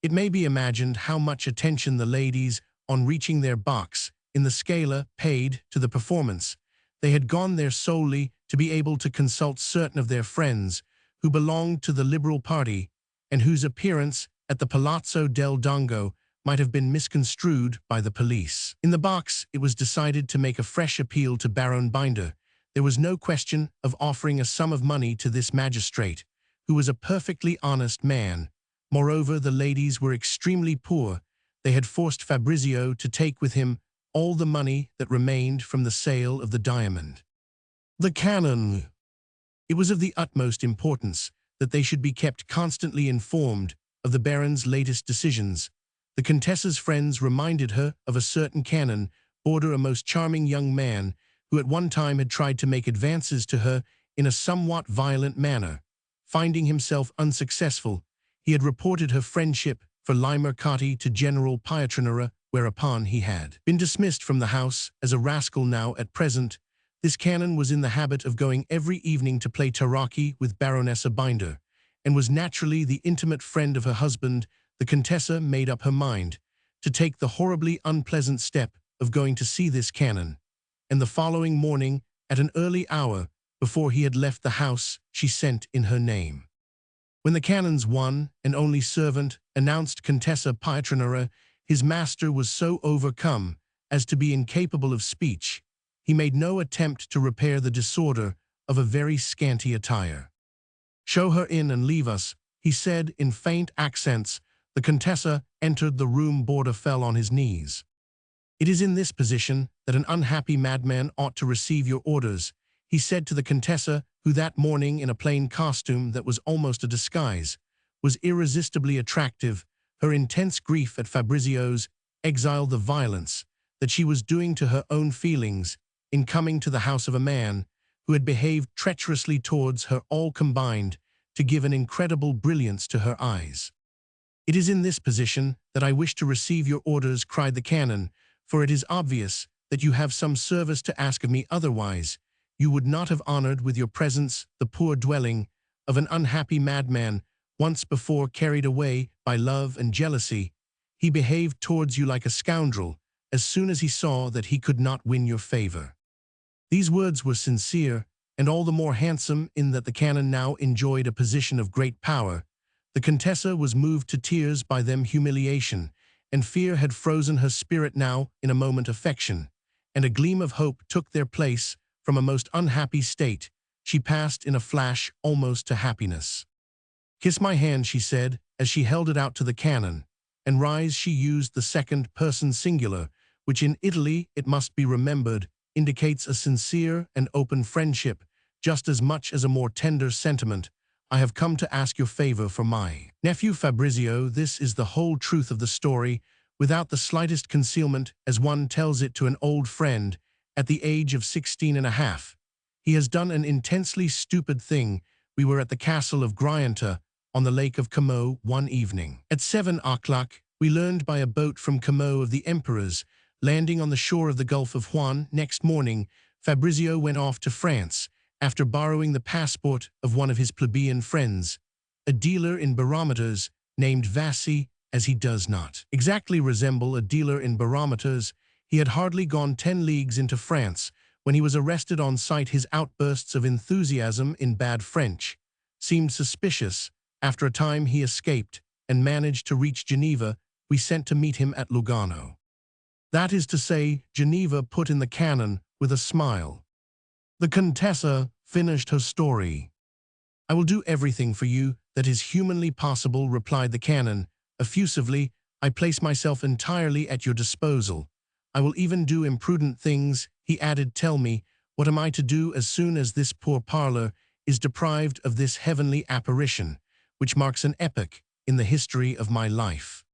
It may be imagined how much attention the ladies, on reaching their box in the Scala, paid to the performance. They had gone there solely to be able to consult certain of their friends who belonged to the Liberal party and whose appearance at the Palazzo del Dongo might have been misconstrued by the police. In the box, it was decided to make a fresh appeal to Baron Binder. There was no question of offering a sum of money to this magistrate, who was a perfectly honest man. Moreover, the ladies were extremely poor. They had forced Fabrizio to take with him all the money that remained from the sale of the diamond. The canon. It was of the utmost importance that they should be kept constantly informed of the Baron's latest decisions. The Contessa's friends reminded her of a certain canon, Border, a most charming young man, who at one time had tried to make advances to her in a somewhat violent manner. Finding himself unsuccessful, he had reported her friendship for Limercati to General Pietranera, whereupon he had been dismissed from the house as a rascal. Now, at present, this canon was in the habit of going every evening to play tarocchi with Baronessa Binder, and was naturally the intimate friend of her husband. The Contessa made up her mind to take the horribly unpleasant step of going to see this canon, and the following morning, at an early hour, before he had left the house, she sent in her name. When the canon's one and only servant announced Contessa Pietranera, his master was so overcome as to be incapable of speech. He made no attempt to repair the disorder of a very scanty attire. "Show her in and leave us," he said in faint accents. The Contessa entered the room. Border fell on his knees. "It is in this position that an unhappy madman ought to receive your orders," he said to the Contessa, who that morning, in a plain costume that was almost a disguise, was irresistibly attractive. Her intense grief at Fabrizio's exile, the violence that she was doing to her own feelings in coming to the house of a man who had behaved treacherously towards her, all combined to give an incredible brilliance to her eyes. "It is in this position that I wish to receive your orders," cried the canon, "for it is obvious that you have some service to ask of me. Otherwise, you would not have honored with your presence the poor dwelling of an unhappy madman, once before carried away by love and jealousy. He behaved towards you like a scoundrel as soon as he saw that he could not win your favor." These words were sincere, and all the more handsome in that the canon now enjoyed a position of great power. The Contessa was moved to tears by them. Humiliation and fear had frozen her spirit. Now, in a moment, affection and a gleam of hope took their place. From a most unhappy state, she passed in a flash almost to happiness. "Kiss my hand," she said, as she held it out to the canon, and rise. She used the second person singular, which in Italy, it must be remembered, indicates a sincere and open friendship, just as much as a more tender sentiment. "I have come to ask your favor for my nephew Fabrizio. This is the whole truth of the story, without the slightest concealment, as one tells it to an old friend. At the age of 16.5, he has done an intensely stupid thing. We were at the castle of Grianta on the Lake of Como one evening. At 7 o'clock, we learned by a boat from Como of the Emperor's landing on the shore of the Gulf of Juan. Next morning, Fabrizio went off to France, after borrowing the passport of one of his plebeian friends, a dealer in barometers named Vassi, as he does not exactly resemble a dealer in barometers. He had hardly gone 10 leagues into France when he was arrested on sight. His outbursts of enthusiasm in bad French seemed suspicious. After a time he escaped and managed to reach Geneva. We sent to meet him at Lugano. That is to say, Geneva, put in the canon with a smile. The Contessa finished her story. "I will do everything for you that is humanly possible," replied the canon. Effusively, "I place myself entirely at your disposal. I will even do imprudent things," he added. "Tell me, what am I to do as soon as this poor parlor is deprived of this heavenly apparition, which marks an epoch in the history of my life?"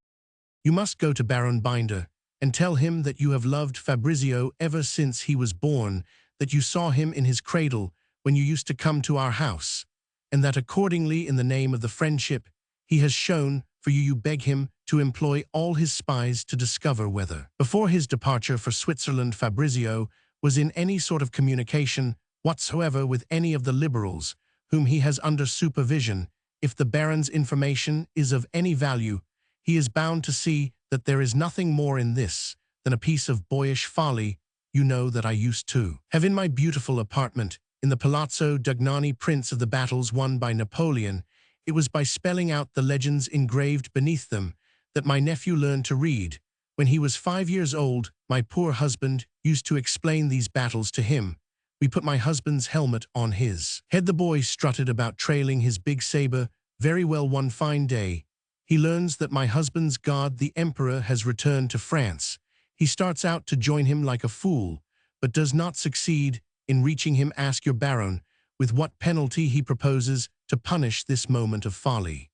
"You must go to Baron Binder, and tell him that you have loved Fabrizio ever since he was born, that you saw him in his cradle when you used to come to our house, and that accordingly, in the name of the friendship he has shown for you, you beg him to employ all his spies to discover whether, before his departure for Switzerland, Fabrizio was in any sort of communication whatsoever with any of the liberals whom he has under supervision. If the Baron's information is of any value, he is bound to see that there is nothing more in this than a piece of boyish folly. You know that I used to have in my beautiful apartment in the Palazzo Dugnani prints of the battles won by Napoleon. It was by spelling out the legends engraved beneath them that my nephew learned to read. When he was 5 years old, my poor husband used to explain these battles to him. We put my husband's helmet on his head. The boy strutted about trailing his big saber. Very well, one fine day, he learns that my husband's god, the emperor, has returned to France. He starts out to join him like a fool, but does not succeed in reaching him. Ask your baron with what penalty he proposes to punish this moment of folly."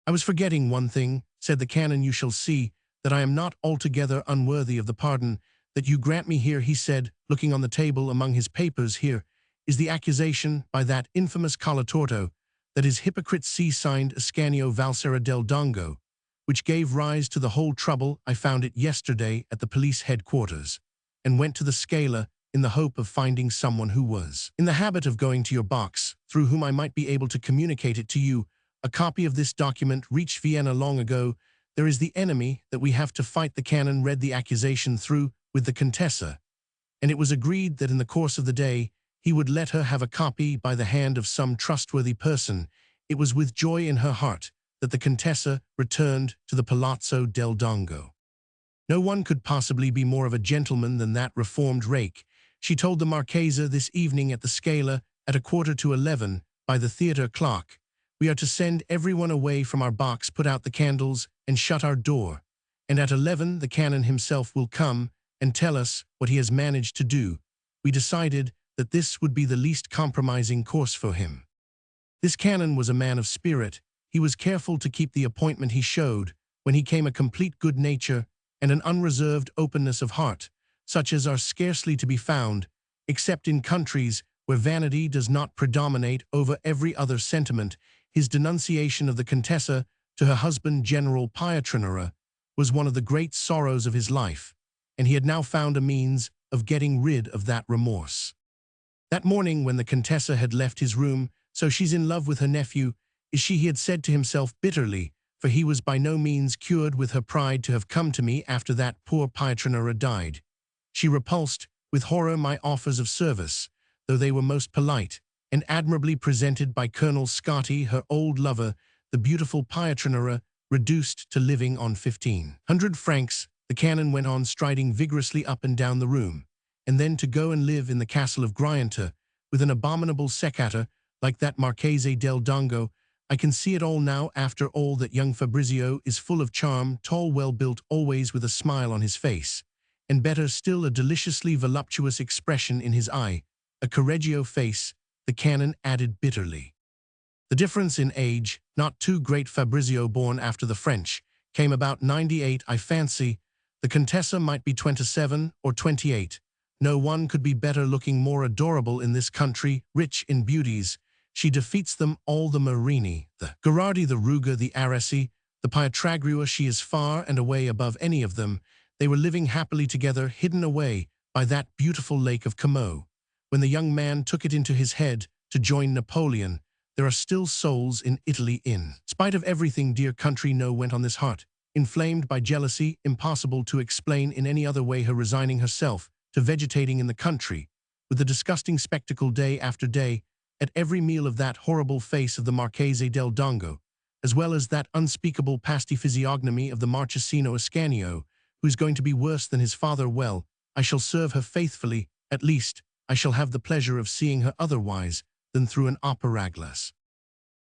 "I was forgetting one thing," said the canon. "You shall see that I am not altogether unworthy of the pardon that you grant me. Here," he said, looking on the table among his papers, "here is the accusation by that infamous Colatorto that his hypocrite signed Ascanio Valsera del Dongo, which gave rise to the whole trouble. I found it yesterday at the police headquarters, and went to the Scala in the hope of finding someone who was in the habit of going to your box, through whom I might be able to communicate it to you. A copy of this document reached Vienna long ago. There is the enemy that we have to fight." The canon read the accusation through with the Contessa, and it was agreed that in the course of the day he would let her have a copy by the hand of some trustworthy person. It was with joy in her heart that the Contessa returned to the Palazzo del Dongo. No one could possibly be more of a gentleman than that reformed rake. She told the Marchesa this evening at the Scala at 11:15 by the theatre clock. "We are to send everyone away from our box, put out the candles, and shut our door. And at 11 the canon himself will come and tell us what he has managed to do." We decided that this would be the least compromising course for him. This canon was a man of spirit. He was careful to keep the appointment. He showed, when he came, a complete good nature and an unreserved openness of heart, such as are scarcely to be found, except in countries where vanity does not predominate over every other sentiment. His denunciation of the Contessa to her husband, General Pietranera, was one of the great sorrows of his life, and he had now found a means of getting rid of that remorse. That morning, when the Contessa had left his room, "So she's in love with her nephew, is she?" he had said to himself bitterly, for he was by no means cured with her pride to have come to me after that poor Pietranera died. She repulsed with horror my offers of service, though they were most polite, and admirably presented by Colonel Scotti, her old lover, the beautiful Pietranera, reduced to living on 1,500 francs. The canon went on striding vigorously up and down the room, and then to go and live in the castle of Grianta with an abominable seccator like that Marchese del Dongo. "I can see it all now. After all, that young Fabrizio is full of charm, tall, well-built, always with a smile on his face, and better still, a deliciously voluptuous expression in his eye, a Correggio face," the canon added bitterly. "The difference in age, not too great. Fabrizio, born after the French, came about 98, I fancy. The Contessa might be 27 or 28. No one could be better looking, more adorable in this country, rich in beauties. She defeats them all, the Marini, the Gherardi, the Ruga, the Aresi, the Pietragrua. She is far and away above any of them. They were living happily together, hidden away by that beautiful lake of Como, when the young man took it into his head to join Napoleon. There are still souls in Italy in spite of everything. Dear country, no," went on this heart, inflamed by jealousy, impossible to explain in any other way, her resigning herself to vegetating in the country, with the disgusting spectacle day after day, at every meal, of that horrible face of the Marchese del Dongo, as well as that unspeakable pasty physiognomy of the Marchesino Ascanio, who is going to be worse than his father. Well, I shall serve her faithfully. At least, I shall have the pleasure of seeing her otherwise than through an opera glass.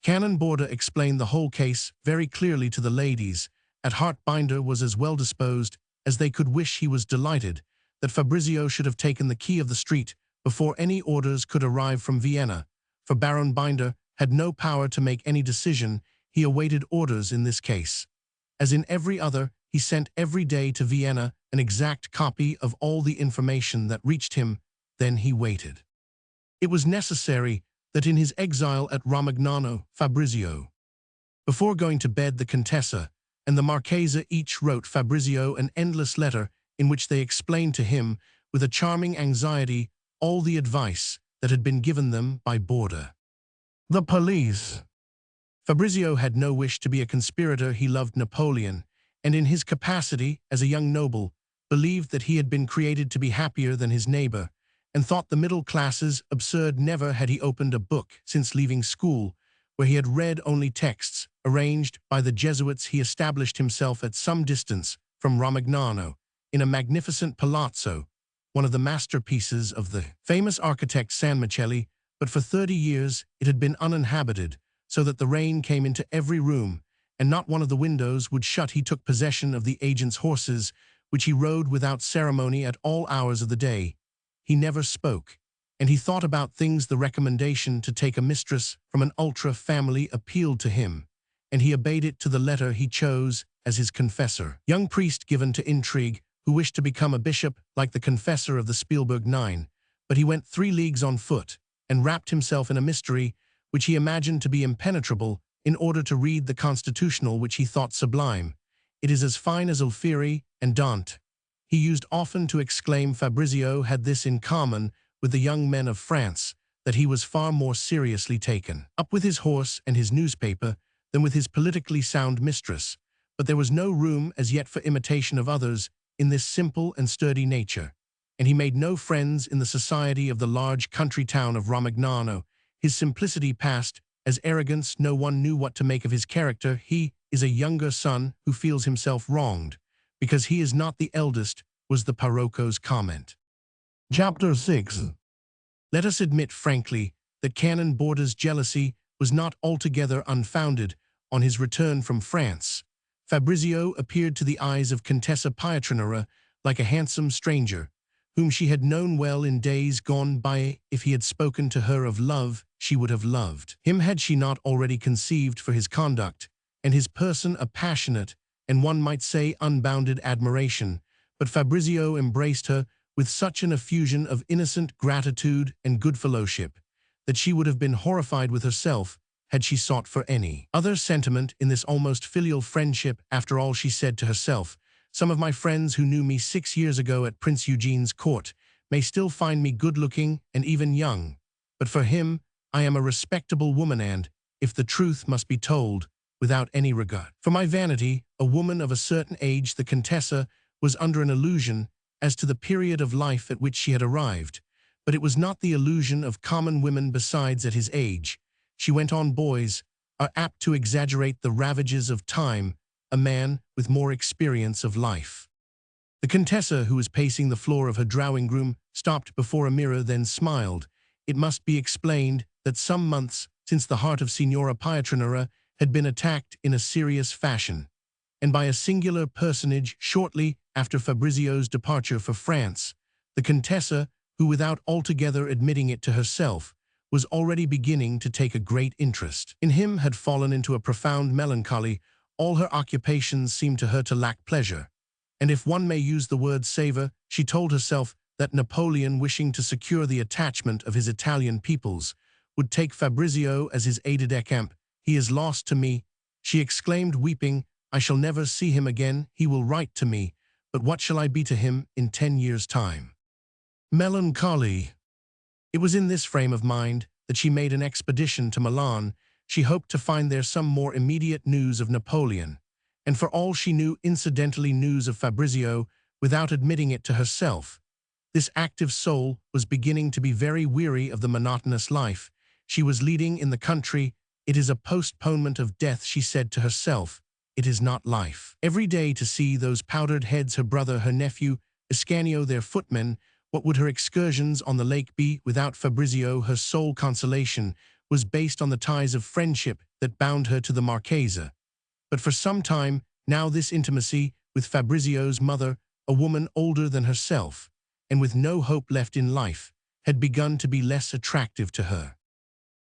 Canon Borda explained the whole case very clearly to the ladies. At heart, Binder was as well disposed as they could wish. He was delighted that Fabrizio should have taken the key of the street before any orders could arrive from Vienna, for Baron Binder had no power to make any decision. He awaited orders in this case. As in every other, he sent every day to Vienna an exact copy of all the information that reached him. Then he waited. It was necessary that in his exile at Romagnano, Fabrizio, before going to bed, the Contessa and the Marchesa each wrote Fabrizio an endless letter in which they explained to him, with a charming anxiety, all the advice that had been given them by Borda. The police. Fabrizio had no wish to be a conspirator. He loved Napoleon, and in his capacity as a young noble, believed that he had been created to be happier than his neighbor, and thought the middle classes absurd. Never had he opened a book since leaving school, where he had read only texts arranged by the Jesuits. He established himself at some distance from Romagnano, in a magnificent palazzo, one of the masterpieces of the famous architect Sanmicheli, but for 30 years it had been uninhabited, so that the rain came into every room, and not one of the windows would shut. He took possession of the agent's horses, which he rode without ceremony at all hours of the day. He never spoke, and he thought about things. The recommendation to take a mistress from an ultra family appealed to him, and he obeyed it to the letter. He chose as his confessor young priest given to intrigue, who wished to become a bishop like the confessor of the Spielberg Nine, but he went 3 leagues on foot and wrapped himself in a mystery which he imagined to be impenetrable in order to read the constitutional, which he thought sublime. It is as fine as Alfieri and Dante. He used often to exclaim. Fabrizio had this in common with the young men of France, that he was far more seriously taken up with his horse and his newspaper than with his politically sound mistress, but there was no room as yet for imitation of others in this simple and sturdy nature, and he made no friends in the society of the large country town of Romagnano. His simplicity passed as arrogance. No one knew what to make of his character. He is a younger son who feels himself wronged, because he is not the eldest, was the Parrocho's comment. Chapter 6. Let us admit frankly that Canon Borda's jealousy was not altogether unfounded. On his return from France, Fabrizio appeared to the eyes of Contessa Pietranera like a handsome stranger, whom she had known well in days gone by. If he had spoken to her of love, she would have loved him had she not already conceived for his conduct and his person a passionate, and one might say unbounded, admiration. But Fabrizio embraced her with such an effusion of innocent gratitude and goodfellowship that she would have been horrified with herself had she sought for any other sentiment in this almost filial friendship. After all, she said to herself, some of my friends who knew me 6 years ago at Prince Eugene's court may still find me good-looking and even young, but for him I am a respectable woman, and, if the truth must be told, without any regard for my vanity, a woman of a certain age. The Contessa was under an illusion as to the period of life at which she had arrived, but it was not the illusion of common women. Besides, at his age, she went on, boys are apt to exaggerate the ravages of time. A man with more experience of life. The Contessa, who was pacing the floor of her drawing-room, stopped before a mirror, then smiled. It must be explained that some months since the heart of Signora Pietranera had been attacked in a serious fashion, and by a singular personage. Shortly after Fabrizio's departure for France, the Contessa, who without altogether admitting it to herself, was already beginning to take a great interest in him, had fallen into a profound melancholy. All her occupations seemed to her to lack pleasure, and if one may use the word savor, she told herself that Napoleon, wishing to secure the attachment of his Italian peoples, would take Fabrizio as his aide-de-camp. He is lost to me, she exclaimed, weeping. I shall never see him again. He will write to me, but what shall I be to him in 10 years' time? Melancholy. It was in this frame of mind that she made an expedition to Milan. She hoped to find there some more immediate news of Napoleon, and for all she knew, incidentally, news of Fabrizio, without admitting it to herself. This active soul was beginning to be very weary of the monotonous life she was leading in the country. It is a postponement of death, she said to herself. It is not life. Every day to see those powdered heads, her brother, her nephew, Ascanio, their footmen. What would her excursions on the lake be without Fabrizio? Her sole consolation was based on the ties of friendship that bound her to the Marchesa. But for some time, now this intimacy with Fabrizio's mother, a woman older than herself, and with no hope left in life, had begun to be less attractive to her.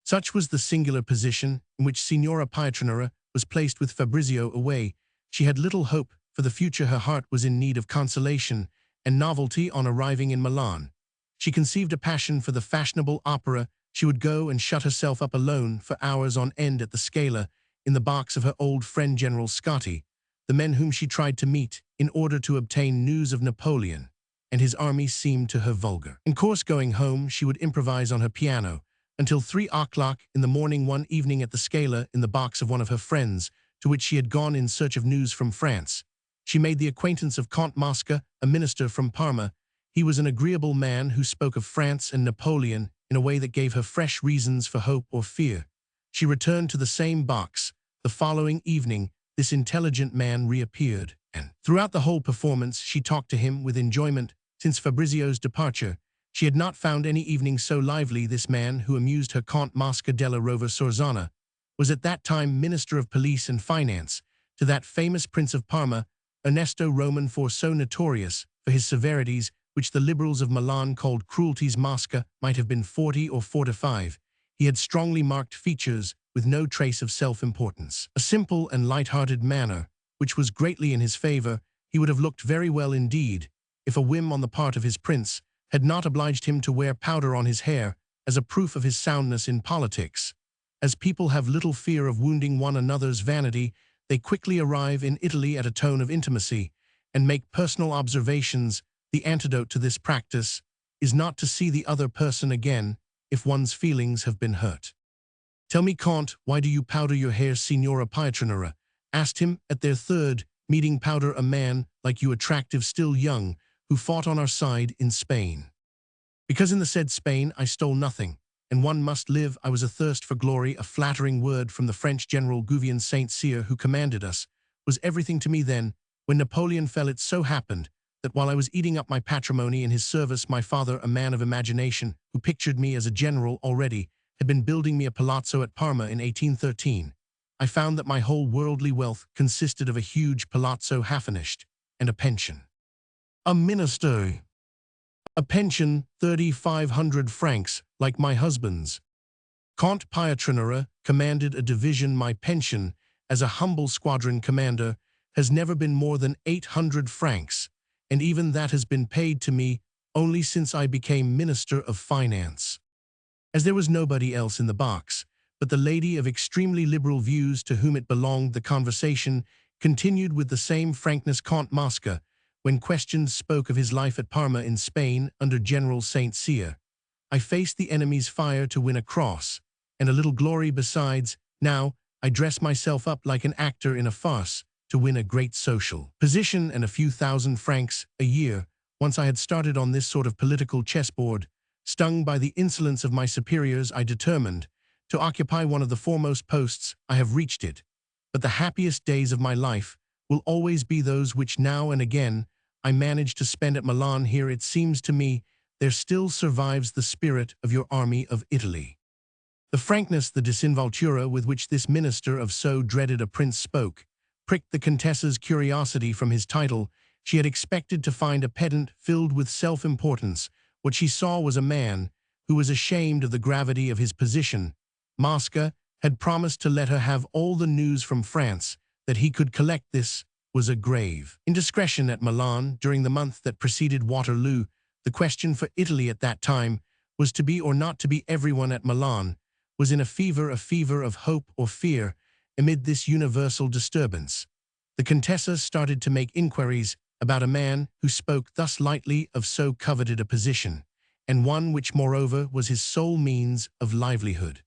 Such was the singular position in which Signora Pietranera was placed with Fabrizio away. She had little hope for the future. Her heart was in need of consolation and novelty on arriving in Milan. She conceived a passion for the fashionable opera. She would go and shut herself up alone for hours on end at the Scala, in the box of her old friend General Scotti, the men whom she tried to meet in order to obtain news of Napoleon, and his army seemed to her vulgar. In course going home, she would improvise on her piano until 3 o'clock in the morning one evening at the Scala, in the box of one of her friends, to which she had gone in search of news from France. She made the acquaintance of Count Mosca, a minister from Parma. He was an agreeable man who spoke of France and Napoleon in a way that gave her fresh reasons for hope or fear. She returned to the same box. The following evening, this intelligent man reappeared, and throughout the whole performance she talked to him with enjoyment. Since Fabrizio's departure, she had not found any evening so lively. This man, who amused her, Count Mosca della Rovere Sorzana, was at that time Minister of Police and Finance to that famous Prince of Parma, Ernesto Roman, for so notorious for his severities, which the liberals of Milan called cruelties. Mosca might have been 40 or 45. He had strongly marked features with no trace of self-importance. A simple and light-hearted manner, which was greatly in his favor. He would have looked very well indeed if a whim on the part of his prince had not obliged him to wear powder on his hair as a proof of his soundness in politics. As people have little fear of wounding one another's vanity, they quickly arrive in Italy at a tone of intimacy and make personal observations. The antidote to this practice is not to see the other person again if one's feelings have been hurt. "Tell me, Count, why do you powder your hair?" Signora Pietranera asked him at their third meeting. "Powder a man like you, attractive, still young, who fought on our side in Spain." "Because in the said Spain I stole nothing, and one must live. I was athirst for glory. A flattering word from the French General Gouvion Saint-Cyr, who commanded us, was everything to me then. When Napoleon fell, it so happened that while I was eating up my patrimony in his service, my father, a man of imagination, who pictured me as a general already, had been building me a palazzo at Parma in 1813. I found that my whole worldly wealth consisted of a huge palazzo half furnished, and a pension. A minister. A pension, 3,500 francs, like my husband's. Count Pietranera commanded a division. My pension, as a humble squadron commander, has never been more than 800 francs, and even that has been paid to me only since I became Minister of Finance." As there was nobody else in the box but the lady of extremely liberal views to whom it belonged, the conversation continued with the same frankness. Count Mosca, when questioned, spoke of his life at Parma in Spain under General Saint-Cyr. "I faced the enemy's fire to win a cross, and a little glory besides. Now I dress myself up like an actor in a farce to win a great social position and a few thousand francs a year. Once I had started on this sort of political chessboard. Stung by the insolence of my superiors, I determined to occupy one of the foremost posts. I have reached it. But the happiest days of my life will always be those which now and again I manage to spend at Milan. Here, it seems to me, there still survives the spirit of your army of Italy." The frankness, the disinvoltura with which this minister of so dreaded a prince spoke, pricked the Contessa's curiosity. From his title, she had expected to find a pedant filled with self-importance. What she saw was a man who was ashamed of the gravity of his position. Mosca had promised to let her have all the news from France that he could collect. This was a grave indiscretion at Milan. During the month that preceded Waterloo, the question for Italy at that time was to be or not to be. Everyone at Milan was in a fever of hope or fear. Amid this universal disturbance, the Contessa started to make inquiries about a man who spoke thus lightly of so coveted a position, and one which moreover was his sole means of livelihood.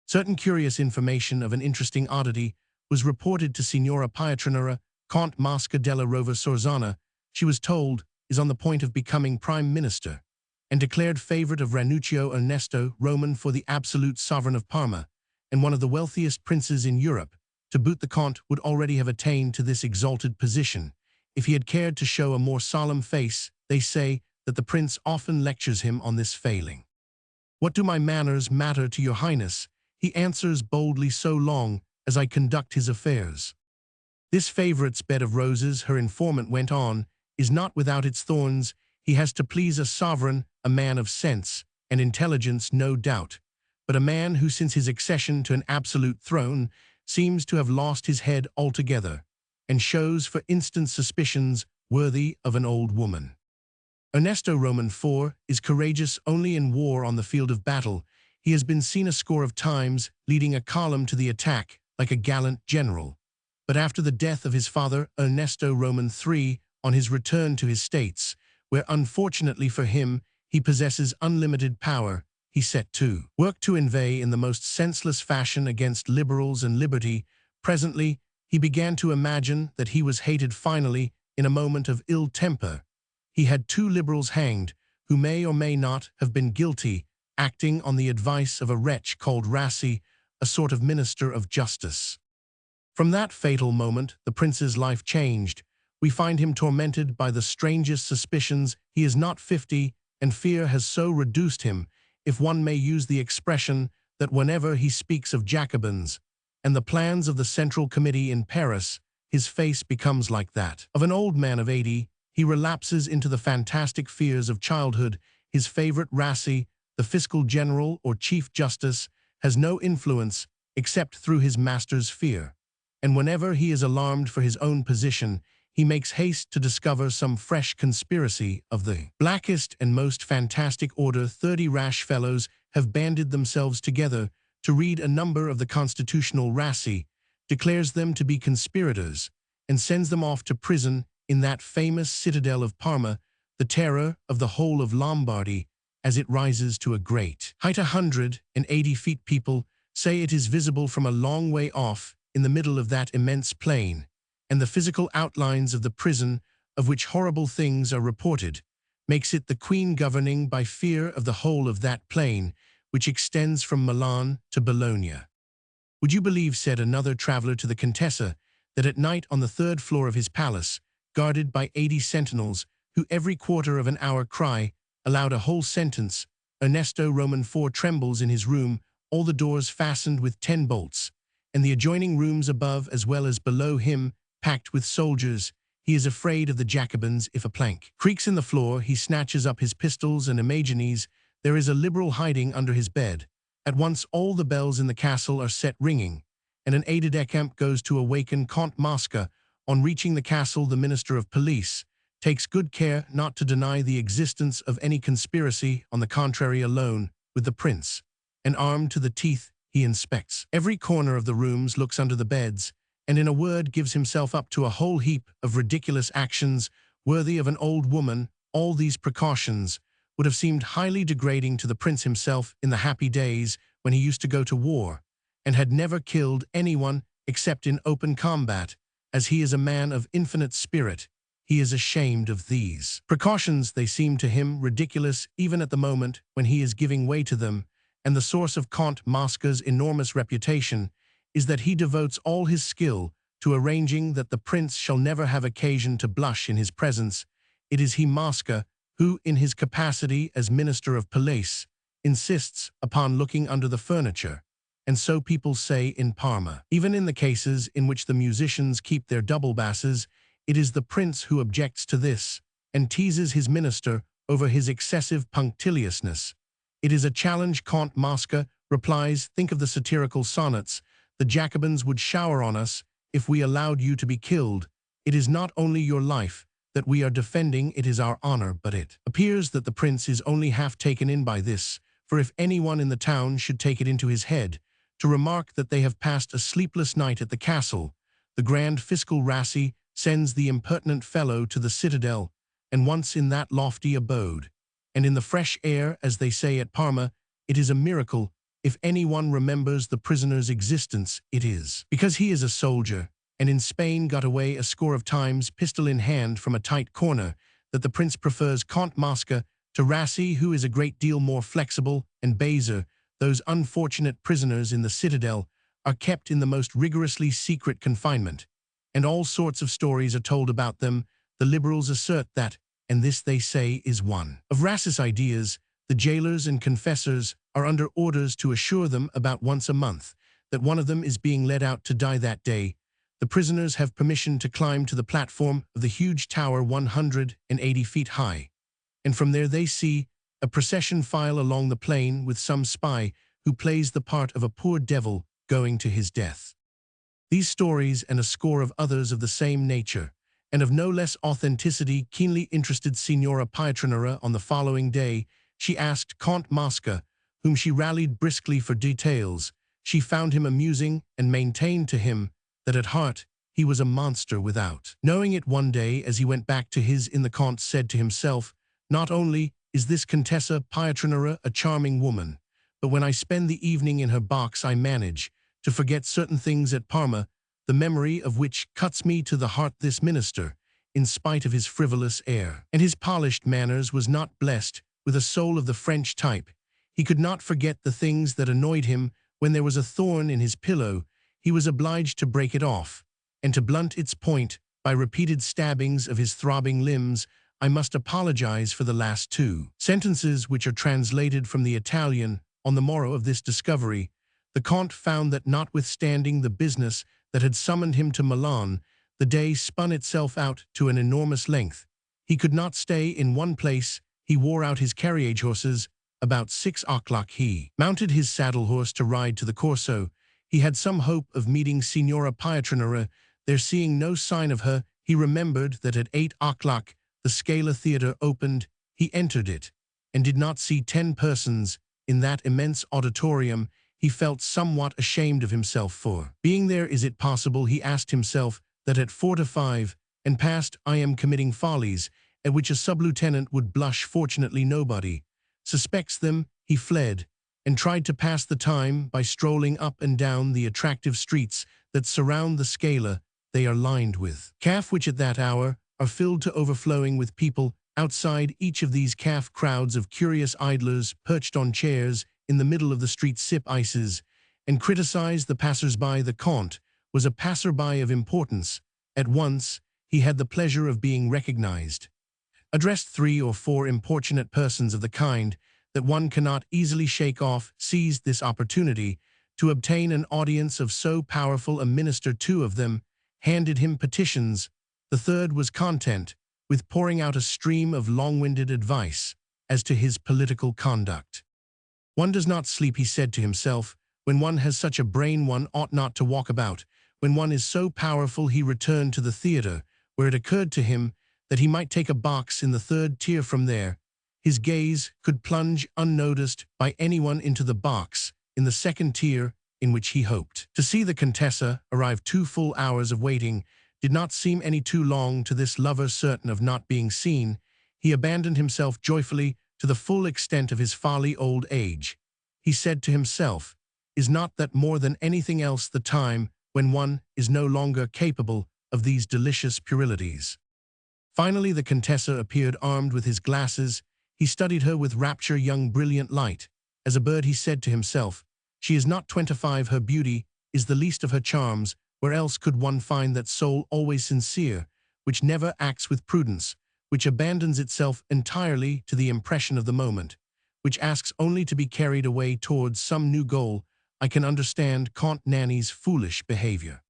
Certain curious information of an interesting oddity was reported to Signora Pietranera. Count Mosca della Rovere Sorzana, she was told, is on the point of becoming prime minister, and declared favorite of Ranuccio Ernesto Roman for the absolute sovereign of Parma, and one of the wealthiest princes in Europe. To boot, the Count would already have attained to this exalted position if he had cared to show a more solemn face. They say that the prince often lectures him on this failing. "What do my manners matter to your highness?" he answers boldly so long as I conduct his affairs. This favourite's bed of roses, her informant went on, is not without its thorns. He has to please a sovereign, a man of sense and intelligence, no doubt, but a man who since his accession to an absolute throne seems to have lost his head altogether, and shows, for instance, suspicions worthy of an old woman. Ernesto Roman IV is courageous only in war on the field of battle. He has been seen a score of times leading a column to the attack like a gallant general. But after the death of his father, Ernesto Roman III, on his return to his states, where unfortunately for him he possesses unlimited power, he set to work to inveigh in the most senseless fashion against liberals and liberty. Presently, he began to imagine that he was hated finally in a moment of ill temper. He had 2 liberals hanged, who may or may not have been guilty, acting on the advice of a wretch called Rassi, a sort of minister of justice. From that fatal moment, the prince's life changed. We find him tormented by the strangest suspicions. He is not 50, and fear has so reduced him, if one may use the expression, that whenever he speaks of Jacobins and the plans of the Central Committee in Paris, his face becomes like that of an old man of 80. He relapses into the fantastic fears of childhood. His favorite Rassi, the fiscal general or chief justice, has no influence except through his master's fear, and whenever he is alarmed for his own position, he makes haste to discover some fresh conspiracy of the blackest and most fantastic order. 30 rash fellows have banded themselves together to read a number of the constitutional Rassi, declares them to be conspirators, and sends them off to prison in that famous citadel of Parma, the terror of the whole of Lombardy, as it rises to a great height. 180 feet. People say it is visible from a long way off in the middle of that immense plain, and the physical outlines of the prison, of which horrible things are reported, makes it the queen governing by fear of the whole of that plain, which extends from Milan to Bologna. Would you believe, said another traveller to the Contessa, that at night on the 3rd floor of his palace, guarded by 80 sentinels, who every quarter of an hour cry aloud a whole sentence, Ernesto Roman IV trembles in his room, all the doors fastened with 10 bolts, and the adjoining rooms above as well as below him packed with soldiers. He is afraid of the Jacobins. If a plank creaks in the floor, he snatches up his pistols and imagines there is a liberal hiding under his bed. At once all the bells in the castle are set ringing, and an aide-de-camp goes to awaken Count Mosca. On reaching the castle, the Minister of Police takes good care not to deny the existence of any conspiracy. On the contrary, alone with the prince, and armed to the teeth, he inspects every corner of the rooms, looks under the beds, and in a word gives himself up to a whole heap of ridiculous actions worthy of an old woman. All these precautions would have seemed highly degrading to the prince himself in the happy days when he used to go to war, and had never killed anyone except in open combat. As he is a man of infinite spirit, he is ashamed of these precautions. They seem to him ridiculous even at the moment when he is giving way to them, and the source of Count Mosca's enormous reputation is that he devotes all his skill to arranging that the prince shall never have occasion to blush in his presence. It is he, Mosca, who, in his capacity as Minister of Police, insists upon looking under the furniture, and so people say in Parma. Even in the cases in which the musicians keep their double basses, it is the prince who objects to this, and teases his minister over his excessive punctiliousness. It is a challenge. Count Mosca replies, think of the satirical sonnets the Jacobins would shower on us if we allowed you to be killed. It is not only your life that we are defending, it is our honor. But it appears that the prince is only half taken in by this, for if anyone in the town should take it into his head to remark that they have passed a sleepless night at the castle, the grand fiscal Rassi sends the impertinent fellow to the citadel, and once in that lofty abode, and in the fresh air, as they say at Parma, it is a miracle. If anyone remembers the prisoner's existence, it is because he is a soldier, and in Spain got away a score of times, pistol in hand, from a tight corner, that the prince prefers Count Mosca to Rassi, who is a great deal more flexible and baser. Those unfortunate prisoners in the citadel are kept in the most rigorously secret confinement, and all sorts of stories are told about them. The liberals assert that, and this they say is one of Rassi's ideas, the jailers and confessors are under orders to assure them about once a month that one of them is being led out to die that day. The prisoners have permission to climb to the platform of the huge tower 180 feet high, and from there they see a procession file along the plain with some spy who plays the part of a poor devil going to his death. These stories and a score of others of the same nature, and of no less authenticity, keenly interested Signora Pietranera. On the following day, she asked Count Mosca, whom she rallied briskly for details. She found him amusing and maintained to him that at heart he was a monster without. Knowing it one day as he went back to his inn, the Count said to himself, "Not only is this Contessa Pietranera a charming woman, but when I spend the evening in her box I manage to forget certain things at Parma, the memory of which cuts me to the heart. This minister, in spite of his frivolous air and his polished manners, was not blessed with a soul of the French type. He could not forget the things that annoyed him. When there was a thorn in his pillow, he was obliged to break it off, and to blunt its point by repeated stabbings of his throbbing limbs. I must apologize for the last two sentences, which are translated from the Italian. On the morrow of this discovery, the Count found that notwithstanding the business that had summoned him to Milan, the day spun itself out to an enormous length. He could not stay in one place. He wore out his carriage horses. About 6 o'clock he mounted his saddle horse to ride to the Corso. He had some hope of meeting Signora Pietranera there. Seeing no sign of her, he remembered that at 8 o'clock the Scala Theatre opened. He entered it, and did not see 10 persons in that immense auditorium. He felt somewhat ashamed of himself for being there. Is it possible, he asked himself, that at 4 to 5 and past I am committing follies at which a sub-lieutenant would blush? Fortunately nobody suspects them. He fled, and tried to pass the time by strolling up and down the attractive streets that surround the Scala. They are lined with calf, which at that hour are filled to overflowing with people. Outside each of these calf, crowds of curious idlers perched on chairs in the middle of the street sip ices and criticize the passers-by. The Count was a passer-by of importance. At once he had the pleasure of being recognized. Addressed 3 or 4 importunate persons of the kind that one cannot easily shake off, seized this opportunity to obtain an audience of so powerful a minister. 2 of them handed him petitions. The third was content with pouring out a stream of long-winded advice as to his political conduct. One does not sleep, he said to himself. When one has such a brain, one ought not to walk about. When one is so powerful. He returned to the theatre, where it occurred to him that he might take a box in the 3rd tier. From there, his gaze could plunge unnoticed by anyone into the box in the 2nd tier, in which he hoped to see the Contessa arrive. 2 full hours of waiting did not seem any too long to this lover. Certain of not being seen, he abandoned himself joyfully to the full extent of his folly. Old age, he said to himself, is not that more than anything else the time when one is no longer capable of these delicious puerilities? Finally the Contessa appeared, armed with his glasses. He studied her with rapture. Young, brilliant light as a bird, he said to himself. She is not 25. Her beauty is the least of her charms. Where else could one find that soul always sincere, which never acts with prudence, which abandons itself entirely to the impression of the moment, which asks only to be carried away towards some new goal? I can understand Count Nanny's foolish behavior.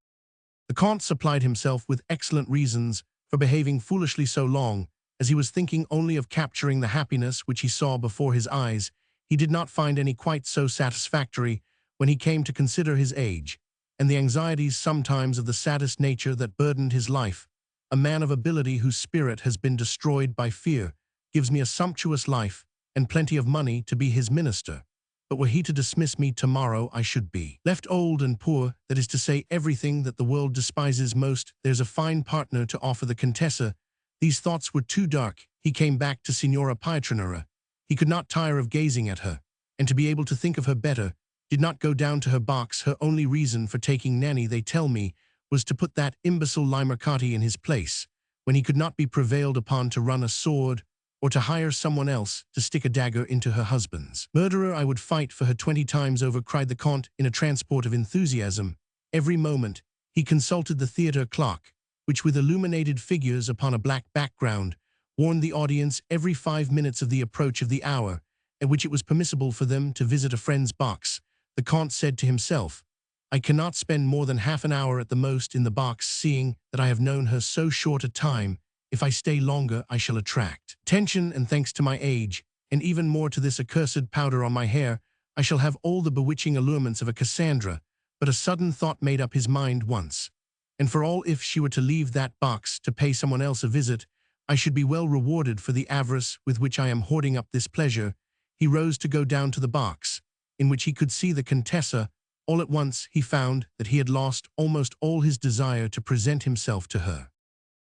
The Count supplied himself with excellent reasons for behaving foolishly so long as he was thinking only of capturing the happiness which he saw before his eyes. He did not find any quite so satisfactory when he came to consider his age, and the anxieties sometimes of the saddest nature that burdened his life. A man of ability whose spirit has been destroyed by fear gives me a sumptuous life and plenty of money to be his minister. But were he to dismiss me tomorrow, I should be left old and poor, that is to say, everything that the world despises most. There's a fine partner to offer the Contessa. These thoughts were too dark. He came back to Signora Pietranera. He could not tire of gazing at her, and to be able to think of her better, did not go down to her box. Her only reason for taking Nanny, they tell me, was to put that imbecile Limercati in his place, when he could not be prevailed upon to run a sword, or to hire someone else to stick a dagger into her husband's murderer. I would fight for her 20 times over, cried the Count in a transport of enthusiasm. Every moment he consulted the theatre clock, which with illuminated figures upon a black background warned the audience every 5 minutes of the approach of the hour, at which it was permissible for them to visit a friend's box, the Count said to himself, "I cannot spend more than half an hour at the most in the box, seeing that I have known her so short a time. If I stay longer, I shall attract attention, and thanks to my age, and even more to this accursed powder on my hair, I shall have all the bewitching allurements of a Cassandra." But a sudden thought made up his mind once. "And for all if she were to leave that box to pay someone else a visit, I should be well rewarded for the avarice with which I am hoarding up this pleasure." He rose to go down to the box, in which he could see the Contessa. All at once he found that he had lost almost all his desire to present himself to her.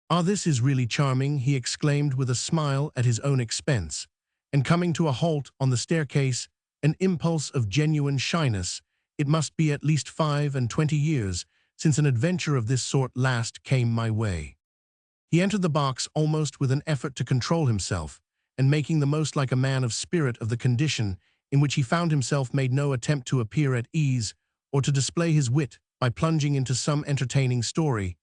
"Ah, this is really charming," he exclaimed with a smile at his own expense, and coming to a halt on the staircase, an impulse of genuine shyness. "It must be at least 25 years since an adventure of this sort last came my way." He entered the box almost with an effort to control himself, and making the most like a man of spirit of the condition in which he found himself, made no attempt to appear at ease or to display his wit by plunging into some entertaining story.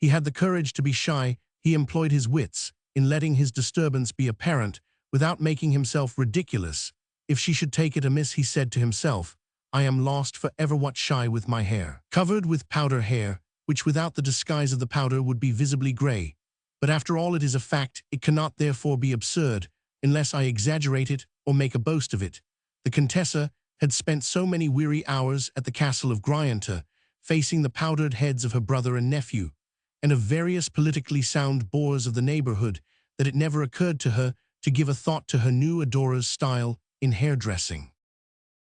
He had the courage to be shy. He employed his wits in letting his disturbance be apparent without making himself ridiculous. If she should take it amiss, he said to himself, "I am lost for ever. What shy with my hair covered with powder hair, which without the disguise of the powder would be visibly grey. But after all, it is a fact. It cannot therefore be absurd, unless I exaggerate it or make a boast of it." The Contessa had spent so many weary hours at the castle of Grianta, facing the powdered heads of her brother and nephew, and of various politically sound boors of the neighborhood, that it never occurred to her to give a thought to her new adorer's style in hairdressing.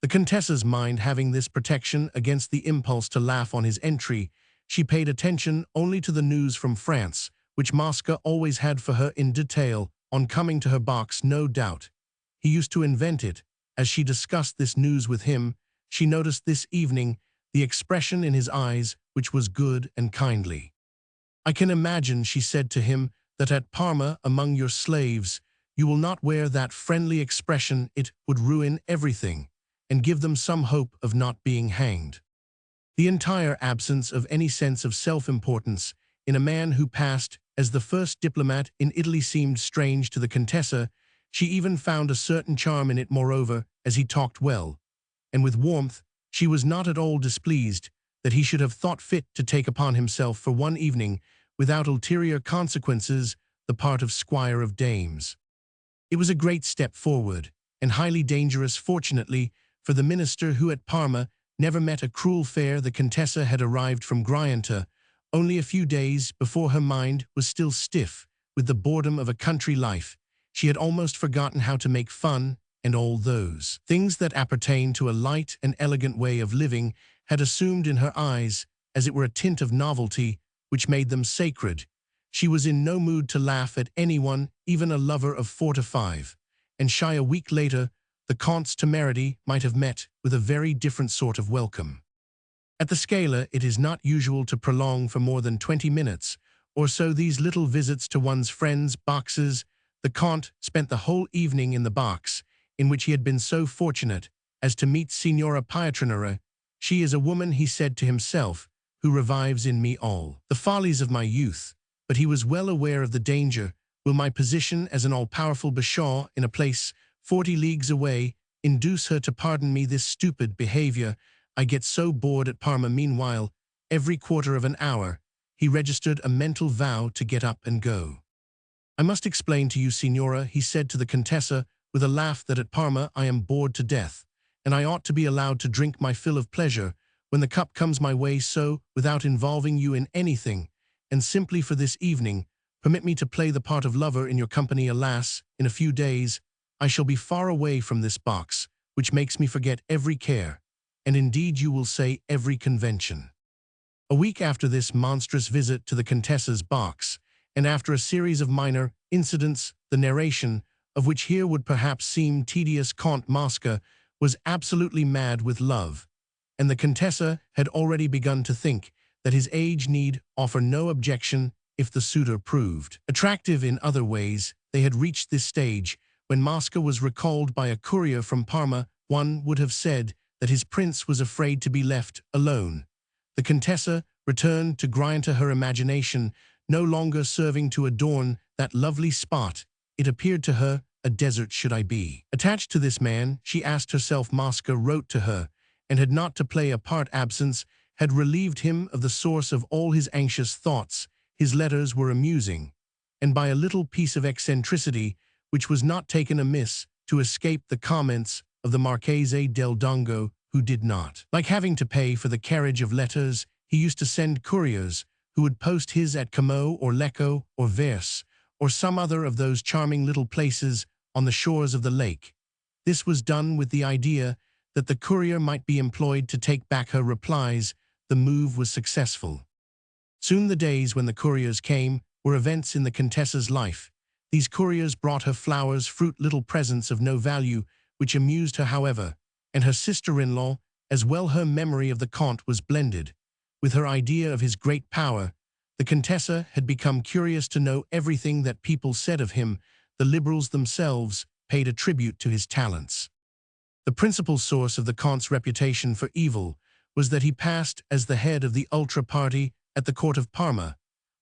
The Contessa's mind having this protection against the impulse to laugh on his entry, she paid attention only to the news from France, which Mosca always had for her in detail on coming to her box. No doubt he used to invent it. As she discussed this news with him, she noticed this evening the expression in his eyes, which was good and kindly. "I can imagine," she said to him, "that at Parma, among your slaves, you will not wear that friendly expression. It would ruin everything, and give them some hope of not being hanged." The entire absence of any sense of self-importance in a man who passed as the first diplomat in Italy seemed strange to the Contessa. She even found a certain charm in it. Moreover, as he talked well and with warmth, she was not at all displeased that he should have thought fit to take upon himself for one evening, without ulterior consequences, the part of squire of dames. It was a great step forward, and highly dangerous, fortunately, for the minister, who at Parma never met a cruel fare. The Contessa had arrived from Grianta only a few days before. Her mind was still stiff with the boredom of a country life. She had almost forgotten how to make fun, and all those things that appertain to a light and elegant way of living had assumed in her eyes, as it were, a tint of novelty which made them sacred. She was in no mood to laugh at anyone, even a lover of 4 to 5, and shy. A week later, the Count's temerity might have met with a very different sort of welcome. At the Scala, it is not usual to prolong for more than 20 minutes or so these little visits to one's friends' boxes. The Count spent the whole evening in the box, in which he had been so fortunate as to meet Signora Pietranera. "She is a woman," he said to himself, "who revives in me all the follies of my youth." But he was well aware of the danger. Will my position as an all-powerful bashaw in a place 40 leagues away induce her to pardon me this stupid behavior? I get so bored at Parma. Meanwhile, every quarter of an hour, he registered a mental vow to get up and go. "I must explain to you, Signora," he said to the Contessa with a laugh, "that at Parma I am bored to death, and I ought to be allowed to drink my fill of pleasure when the cup comes my way, so, without involving you in anything, and simply for this evening, permit me to play the part of lover in your company. Alas, in a few days, I shall be far away from this box, which makes me forget every care, and indeed you will say every convention." A week after this monstrous visit to the Contessa's box, and after a series of minor incidents, the narration of which here would perhaps seem tedious, Count Mosca was absolutely mad with love, and the Contessa had already begun to think that his age need offer no objection if the suitor proved attractive in other ways. They had reached this stage when Mosca was recalled by a courier from Parma. One would have said that his prince was afraid to be left alone. The Contessa returned to Grianta, her imagination no longer serving to adorn that lovely spot. It appeared to her a desert should I be. Attached to this man, she asked herself, Mosca wrote to her, and had not to play a part. Absence had relieved him of the source of all his anxious thoughts. His letters were amusing, and by a little piece of eccentricity, which was not taken amiss, to escape the comments of the Marchese del Dongo, who did not like having to pay for the carriage of letters. He used to send couriers, who would post his at Como or Lecco or Verse, or some other of those charming little places on the shores of the lake. This was done with the idea that the courier might be employed to take back her replies. The move was successful. Soon the days when the couriers came were events in the Contessa's life. These couriers brought her flowers, fruit, little presents of no value, which amused her, however, and her sister-in-law, as well. Her memory of the Count was blended with her idea of his great power. The Contessa had become curious to know everything that people said of him. The liberals themselves paid a tribute to his talents. The principal source of the Count's reputation for evil was that he passed as the head of the Ultra party at the court of Parma,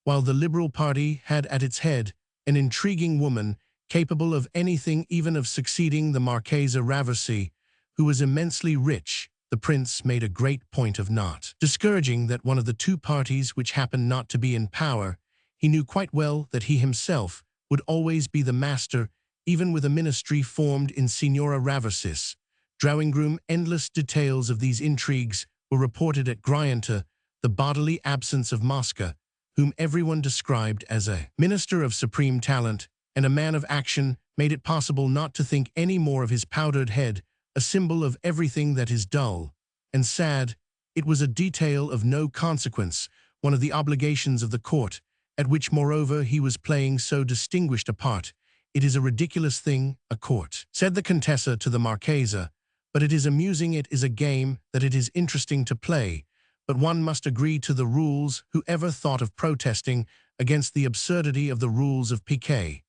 while the Liberal party had at its head an intriguing woman capable of anything, even of succeeding the Marchesa Raversi, who was immensely rich. The prince made a great point of not discouraging that one of the two parties which happened not to be in power. He knew quite well that he himself would always be the master, even with a ministry formed in Signora Raversi's drawing room. Endless details of these intrigues were reported at Grianta. The bodily absence of Mosca, whom everyone described as a minister of supreme talent and a man of action, made it possible not to think any more of his powdered head, a symbol of everything that is dull and sad. It was a detail of no consequence, one of the obligations of the court, at which moreover he was playing so distinguished a part. It is a ridiculous thing, a court, said the Contessa to the Marchesa, but it is amusing. It is a game that it is interesting to play, but one must agree to the rules. Who ever thought of protesting against the absurdity of the rules of piquet?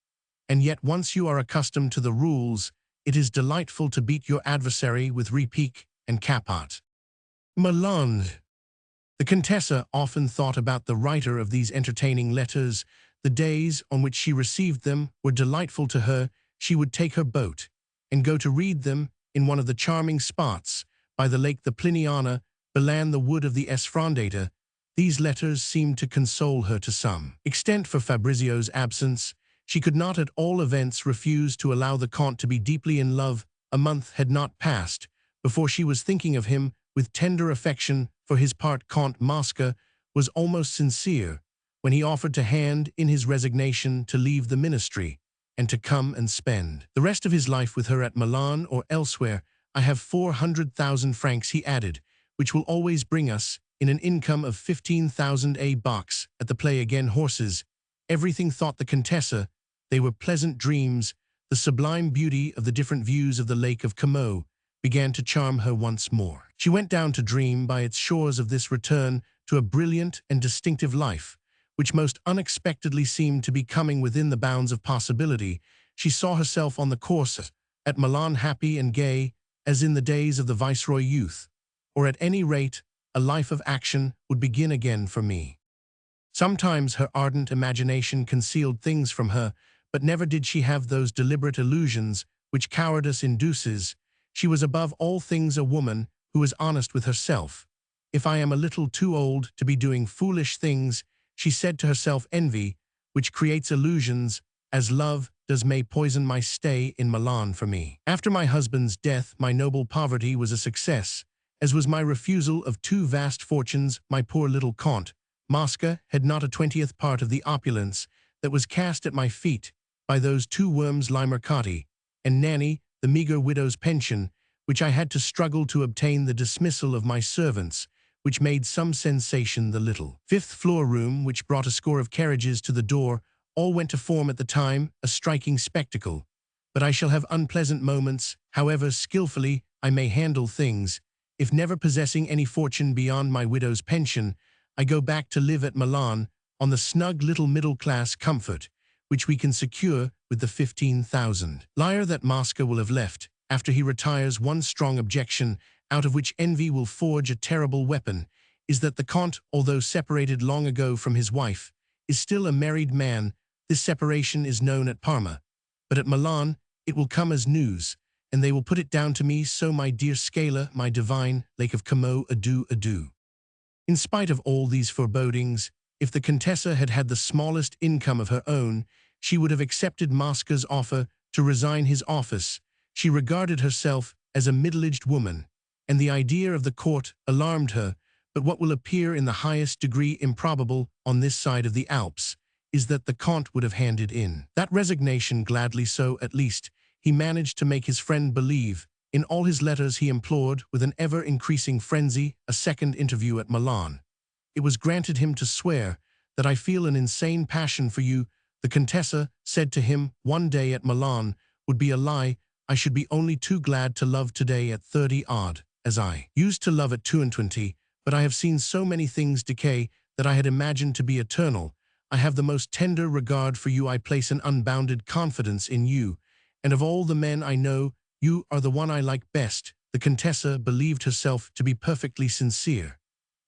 And yet once you are accustomed to the rules, it is delightful to beat your adversary with repique and capote. Milan. The Contessa often thought about the writer of these entertaining letters. The days on which she received them were delightful to her. She would take her boat and go to read them in one of the charming spots by the lake, the Pliniana, Milan, the wood of the Esfrondata. These letters seemed to console her to some extent for Fabrizio's absence. She could not at all events refuse to allow the Count to be deeply in love. A month had not passed before she was thinking of him with tender affection. For his part, Count Mosca was almost sincere when he offered to hand in his resignation to leave the ministry and to come and spend the rest of his life with her at Milan or elsewhere. I have 400,000 francs, he added, which will always bring us in an income of 15,000 a box at the play again. Horses, everything, thought the Contessa. They were pleasant dreams. The sublime beauty of the different views of the Lake of Como began to charm her once more. She went down to dream by its shores of this return to a brilliant and distinctive life, which most unexpectedly seemed to be coming within the bounds of possibility. She saw herself on the course at Milan, happy and gay as in the days of the Viceroy youth, or at any rate, a life of action would begin again for me. Sometimes her ardent imagination concealed things from her, but never did she have those deliberate illusions which cowardice induces. She was above all things a woman who was honest with herself. If I am a little too old to be doing foolish things, she said to herself, envy, which creates illusions, as love does, may poison my stay in Milan for me. After my husband's death, my noble poverty was a success, as was my refusal of two vast fortunes. My poor little Count Mosca had not a 20th part of the opulence that was cast at my feet by those two worms, Limercati and Nanny, the meager widow's pension, which I had to struggle to obtain, the dismissal of my servants, which made some sensation, the little fifth-floor room, which brought a score of carriages to the door, all went to form at the time a striking spectacle. But I shall have unpleasant moments, however skillfully I may handle things. If never possessing any fortune beyond my widow's pension, I go back to live at Milan on the snug little middle-class comfort which we can secure with the 15,000 lire that Mosca will have left after he retires. One strong objection, out of which envy will forge a terrible weapon, is that the Count, although separated long ago from his wife, is still a married man. This separation is known at Parma, but at Milan it will come as news, and they will put it down to me, so my dear Scala, my divine Lake of Como, adieu, adieu. In spite of all these forebodings, if the Contessa had had the smallest income of her own, she would have accepted Mosca's offer to resign his office. She regarded herself as a middle-aged woman, and the idea of the court alarmed her, but what will appear in the highest degree improbable on this side of the Alps is that the Count would have handed in that resignation gladly. So, at least, he managed to make his friend believe. In all his letters he implored, with an ever-increasing frenzy, a second interview at Milan. It was granted him to swear that I feel an insane passion for you, the Contessa said to him one day at Milan, would be a lie. I should be only too glad to love today at 30-odd, as I used to love at 22, but I have seen so many things decay that I had imagined to be eternal. I have the most tender regard for you. I place an unbounded confidence in you, and of all the men I know, you are the one I like best. The Contessa believed herself to be perfectly sincere,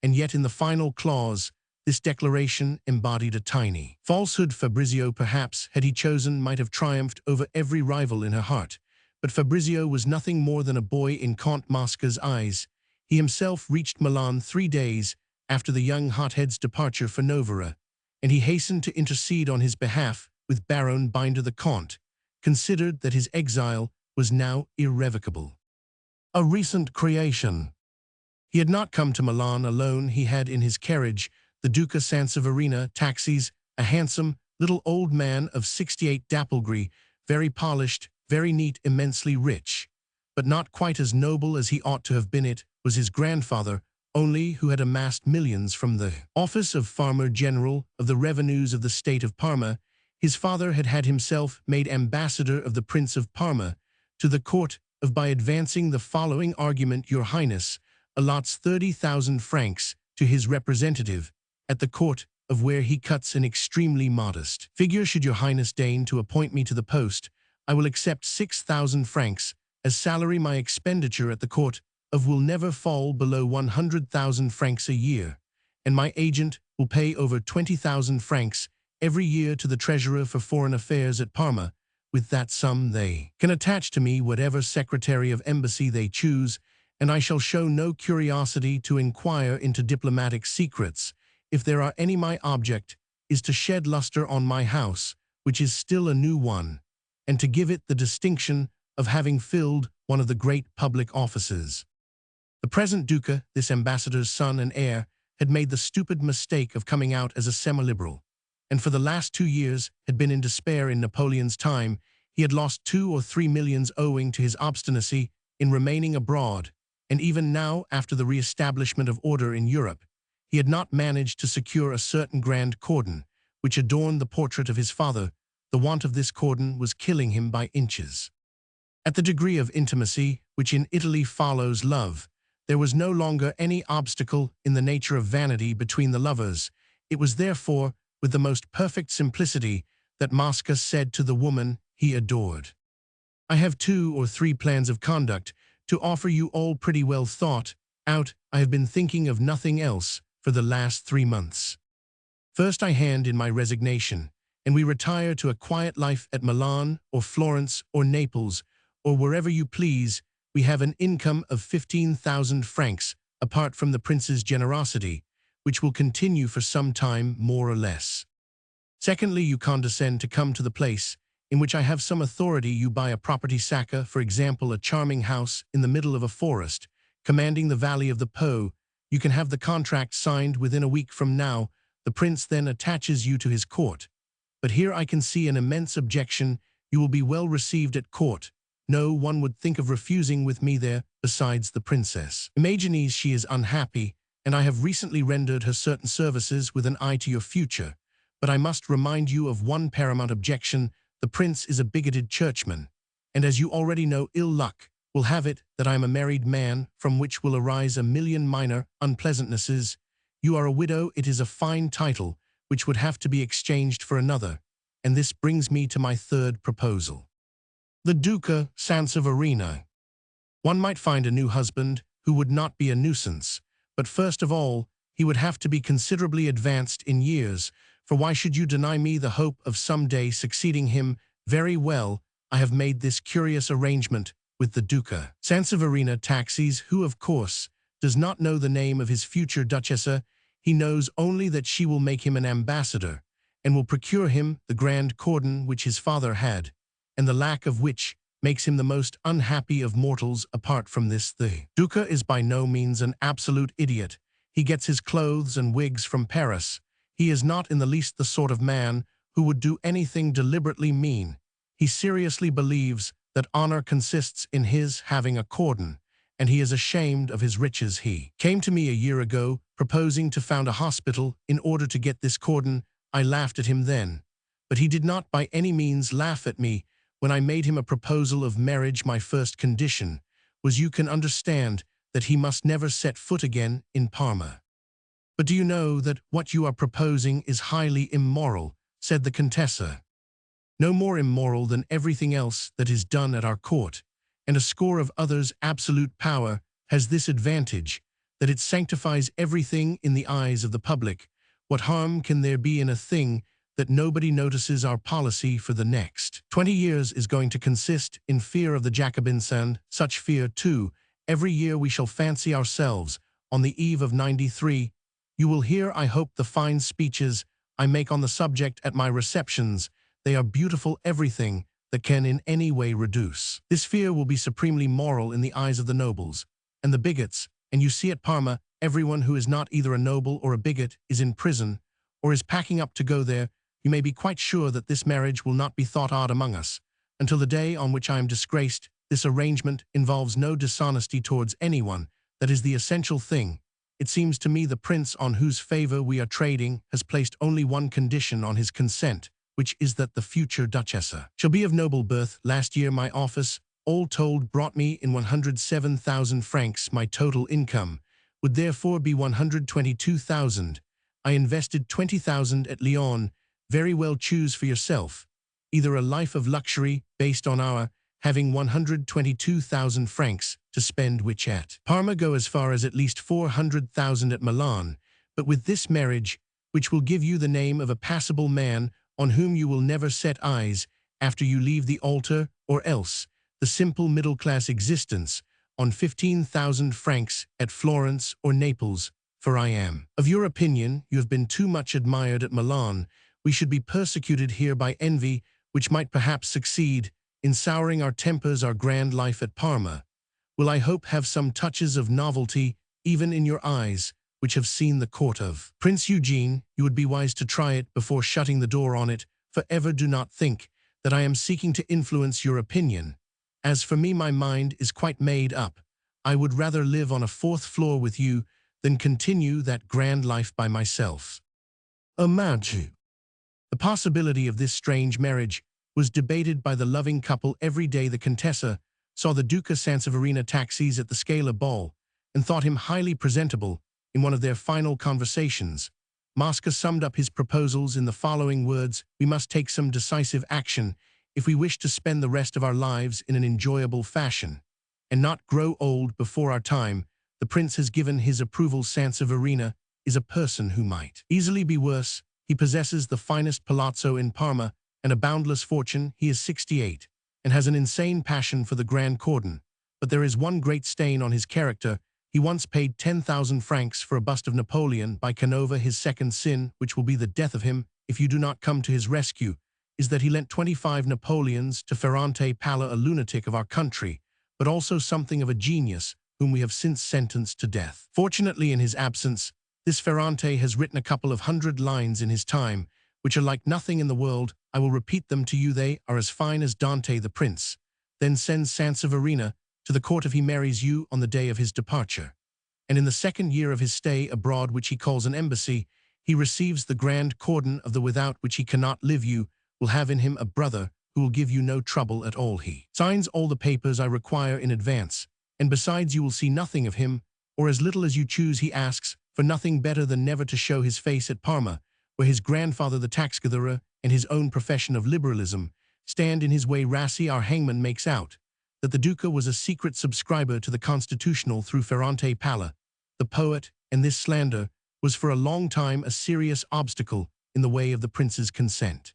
and yet in the final clause, this declaration embodied a tiny falsehood. Fabrizio, perhaps, had he chosen, might have triumphed over every rival in her heart, but Fabrizio was nothing more than a boy in Count Mosca's eyes. He himself reached Milan 3 days after the young hothead's departure for Novara, and he hastened to intercede on his behalf with Baron Binder. The Count considered that his exile was now irrevocable. A recent creation. He had not come to Milan alone. He had in his carriage the Duca Sanseverina, taxis, a handsome little old man of 68, dappled, very polished, very neat, immensely rich, but not quite as noble as he ought to have been. It was his grandfather only who had amassed millions from the office of Farmer General of the revenues of the state of Parma. His father had had himself made ambassador of the Prince of Parma to the court of by advancing the following argument: Your Highness allots 30,000 francs to his representative at the court of where he cuts an extremely modest figure. Should your Highness deign to appoint me to the post, I will accept 6,000 francs as salary. My expenditure at the court of will never fall below 100,000 francs a year, and my agent will pay over 20,000 francs every year to the treasurer for foreign affairs at Parma. With that sum they can attach to me whatever secretary of embassy they choose, and I shall show no curiosity to inquire into diplomatic secrets. If there are any, my object is to shed luster on my house, which is still a new one, and to give it the distinction of having filled one of the great public offices. The present Duca, this ambassador's son and heir, had made the stupid mistake of coming out as a semi-liberal, and for the last 2 years had been in despair. In Napoleon's time, he had lost 2 or 3 millions owing to his obstinacy in remaining abroad, and even now, after the re-establishment of order in Europe, he had not managed to secure a certain grand cordon, which adorned the portrait of his father. The want of this cordon was killing him by inches. At the degree of intimacy which in Italy follows love, there was no longer any obstacle in the nature of vanity between the lovers. It was therefore with the most perfect simplicity that Mosca said to the woman he adored, I have 2 or 3 plans of conduct to offer you, all pretty well thought out. I have been thinking of nothing else for the last 3 months. First, I hand in my resignation, and we retire to a quiet life at Milan or Florence or Naples or wherever you please. We have an income of 15,000 francs, apart from the prince's generosity, which will continue for some time, more or less. Secondly, you condescend to come to the place in which I have some authority. You buy a property, Sacca, for example, a charming house in the middle of a forest, commanding the valley of the Po. You can have the contract signed within a week from now. The prince then attaches you to his court. But here I can see an immense objection. You will be well received at court. No one would think of refusing with me there. Besides, the princess imagines she is unhappy, and I have recently rendered her certain services with an eye to your future. But I must remind you of one paramount objection. The prince is a bigoted churchman, and as you already know, ill luck will have it that I am a married man, from which will arise a million minor unpleasantnesses. You are a widow. It is a fine title, which would have to be exchanged for another, and this brings me to my third proposal. The Duca Sanseverina. One might find a new husband who would not be a nuisance, but first of all, he would have to be considerably advanced in years, for why should you deny me the hope of some day succeeding him? Very well, I have made this curious arrangement with the Duca. Sanseverina taxis, who, of course, does not know the name of his future duchessa. He knows only that she will make him an ambassador, and will procure him the grand cordon which his father had, and the lack of which makes him the most unhappy of mortals. Apart from this, the Duca is by no means an absolute idiot. He gets his clothes and wigs from Paris. He is not in the least the sort of man who would do anything deliberately mean. He seriously believes that honor consists in his having a cordon, and he is ashamed of his riches. He came to me a year ago, proposing to found a hospital in order to get this cordon. I laughed at him then, but he did not by any means laugh at me when I made him a proposal of marriage. My first condition was, you can understand, that he must never set foot again in Parma. But do you know that what you are proposing is highly immoral, said the Contessa. No more immoral than everything else that is done at our court, and a score of others. Absolute power has this advantage, that it sanctifies everything in the eyes of the public. What harm can there be in a thing that nobody notices? Our policy for the next 20 years is going to consist in fear of the Jacobins, and such fear, too. Every year we shall fancy ourselves on the eve of 93. You will hear, I hope, the fine speeches I make on the subject at my receptions. They are beautiful. Everything that can in any way reduce this fear will be supremely moral in the eyes of the nobles and the bigots. And you see, at Parma, everyone who is not either a noble or a bigot is in prison, or is packing up to go there. You may be quite sure that this marriage will not be thought odd among us, until the day on which I am disgraced. This arrangement involves no dishonesty towards anyone. That is the essential thing. It seems to me the prince on whose favor we are trading has placed only one condition on his consent, which is that the future duchessa shall be of noble birth. Last year my office, all told, brought me in 107,000 francs. My total income would therefore be 122,000. I invested 20,000 at Lyon. Very well, choose for yourself. Either a life of luxury, based on our having 122,000 francs to spend, which at Parma go as far as at least 400,000 at Milan, but with this marriage, which will give you the name of a passable man on whom you will never set eyes after you leave the altar, or else the simple middle-class existence on 15,000 francs at Florence or Naples. For I am of your opinion, you have been too much admired at Milan. We should be persecuted here by envy, which might perhaps succeed in souring our tempers. Our grand life at Parma will, I hope, have some touches of novelty, even in your eyes, which have seen the court of Prince Eugene. You would be wise to try it before shutting the door on it, for ever do not think that I am seeking to influence your opinion. As for me, my mind is quite made up. I would rather live on a fourth floor with you than continue that grand life by myself. Imagine. The possibility of this strange marriage was debated by the loving couple every day. The Contessa saw the Duca Sanseverina taxis at the Scala ball and thought him highly presentable. In one of their final conversations, Mosca summed up his proposals in the following words: we must take some decisive action if we wish to spend the rest of our lives in an enjoyable fashion, and not grow old before our time. The prince has given his approval. Sanseverina is a person who might easily be worse. He possesses the finest palazzo in Parma and a boundless fortune. He is 68 and has an insane passion for the grand cordon. But there is one great stain on his character. He once paid 10,000 francs for a bust of Napoleon by Canova. His second sin, which will be the death of him if you do not come to his rescue, is that he lent 25 Napoleons to Ferrante Palla, a lunatic of our country, but also something of a genius, whom we have since sentenced to death. Fortunately, in his absence, this Ferrante has written a couple of 100 lines in his time, which are like nothing in the world. I will repeat them to you. They are as fine as Dante. The prince then sends Sanseverina to the court if he marries you on the day of his departure. And in the second year of his stay abroad, which he calls an embassy, he receives the grand cordon of the without, which he cannot live. You will have in him a brother who will give you no trouble at all. He signs all the papers I require in advance, and besides, you will see nothing of him, or as little as you choose. He asks for nothing better than never to show his face at Parma, where his grandfather, the tax-gatherer, and his own profession of liberalism stand in his way. Rassi, our hangman, makes out that the Duca was a secret subscriber to the Constitutional through Ferrante Palla, the poet, and this slander was for a long time a serious obstacle in the way of the prince's consent.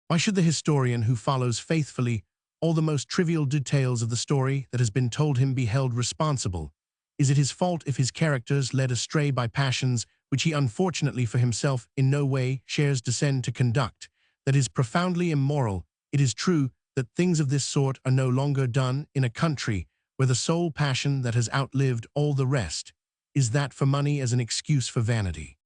Why should the historian who follows faithfully all the most trivial details of the story that has been told him be held responsible? Is it his fault if his characters, led astray by passions which he unfortunately for himself in no way shares descend to conduct, that is profoundly immoral? It is true that things of this sort are no longer done in a country where the sole passion that has outlived all the rest is that for money as an excuse for vanity.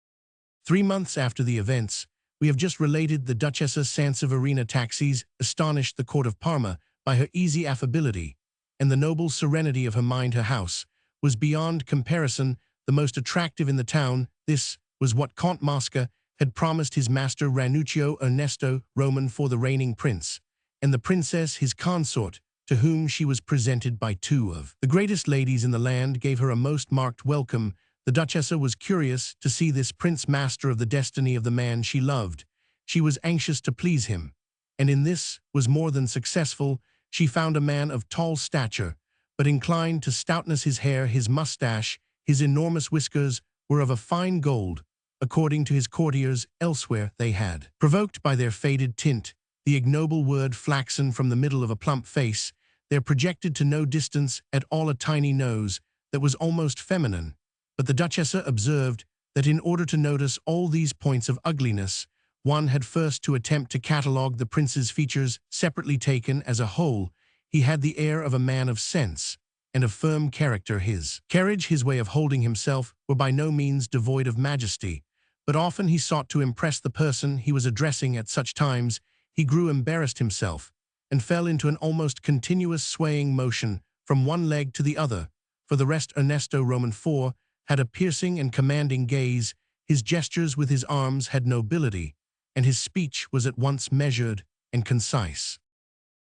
3 months after the events we have just related, the Duchessa Sanseverina Taxis astonished the court of Parma by her easy affability, and the noble serenity of her mind. Her house was beyond comparison the most attractive in the town. This was what Count Mosca had promised his master Ranuccio Ernesto Roman for the reigning prince, and the princess his consort, to whom she was presented by 2 of the greatest ladies in the land, gave her a most marked welcome. The Duchessa was curious to see this prince master of the destiny of the man she loved. She was anxious to please him, and in this was more than successful. She found a man of tall stature, but inclined to stoutness. His hair, his mustache, his enormous whiskers were of a fine gold, according to his courtiers. Elsewhere they had provoked by their faded tint the ignoble word flaxen from the middle of a plump face. There projected to no distance at all a tiny nose that was almost feminine. But the Duchessa observed that in order to notice all these points of ugliness, one had first to attempt to catalogue the prince's features separately taken as a whole. He had the air of a man of sense and of firm character. His carriage, his way of holding himself, were by no means devoid of majesty, but often he sought to impress the person he was addressing. At such times he grew embarrassed himself, and fell into an almost continuous swaying motion from one leg to the other. For the rest, Ernesto Roman IV had a piercing and commanding gaze. His gestures with his arms had nobility, and his speech was at once measured and concise.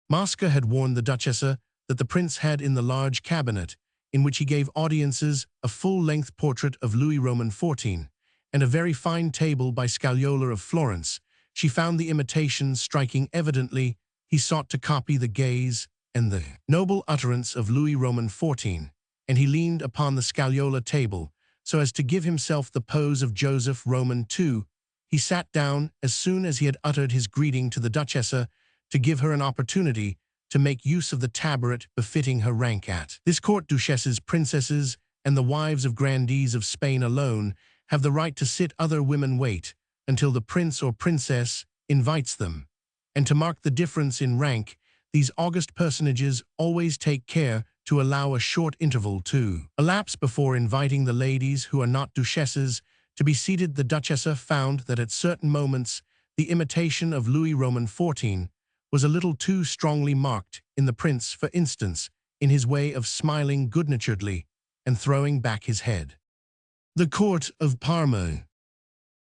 Mosca had warned the Duchessa that the prince had in the large cabinet, in which he gave audiences, a full-length portrait of Louis Roman XIV, and a very fine table by Scagliola of Florence. She found the imitations striking. Evidently, he sought to copy the gaze and the noble utterance of Louis Roman XIV, and he leaned upon the Scagliola table so as to give himself the pose of Joseph Roman II. He sat down as soon as he had uttered his greeting to the Duchessa, to give her an opportunity to make use of the tabaret befitting her rank at this court. Duchesses, princesses, and the wives of grandees of Spain alone have the right to sit. Other women wait until the prince or princess invites them. And to mark the difference in rank, these august personages always take care to allow a short interval to elapse before inviting the ladies who are not duchesses to be seated. The Duchessa found that at certain moments the imitation of Louis Roman XIV was a little too strongly marked in the prince, for instance, in his way of smiling good-naturedly and throwing back his head. The court of Parma.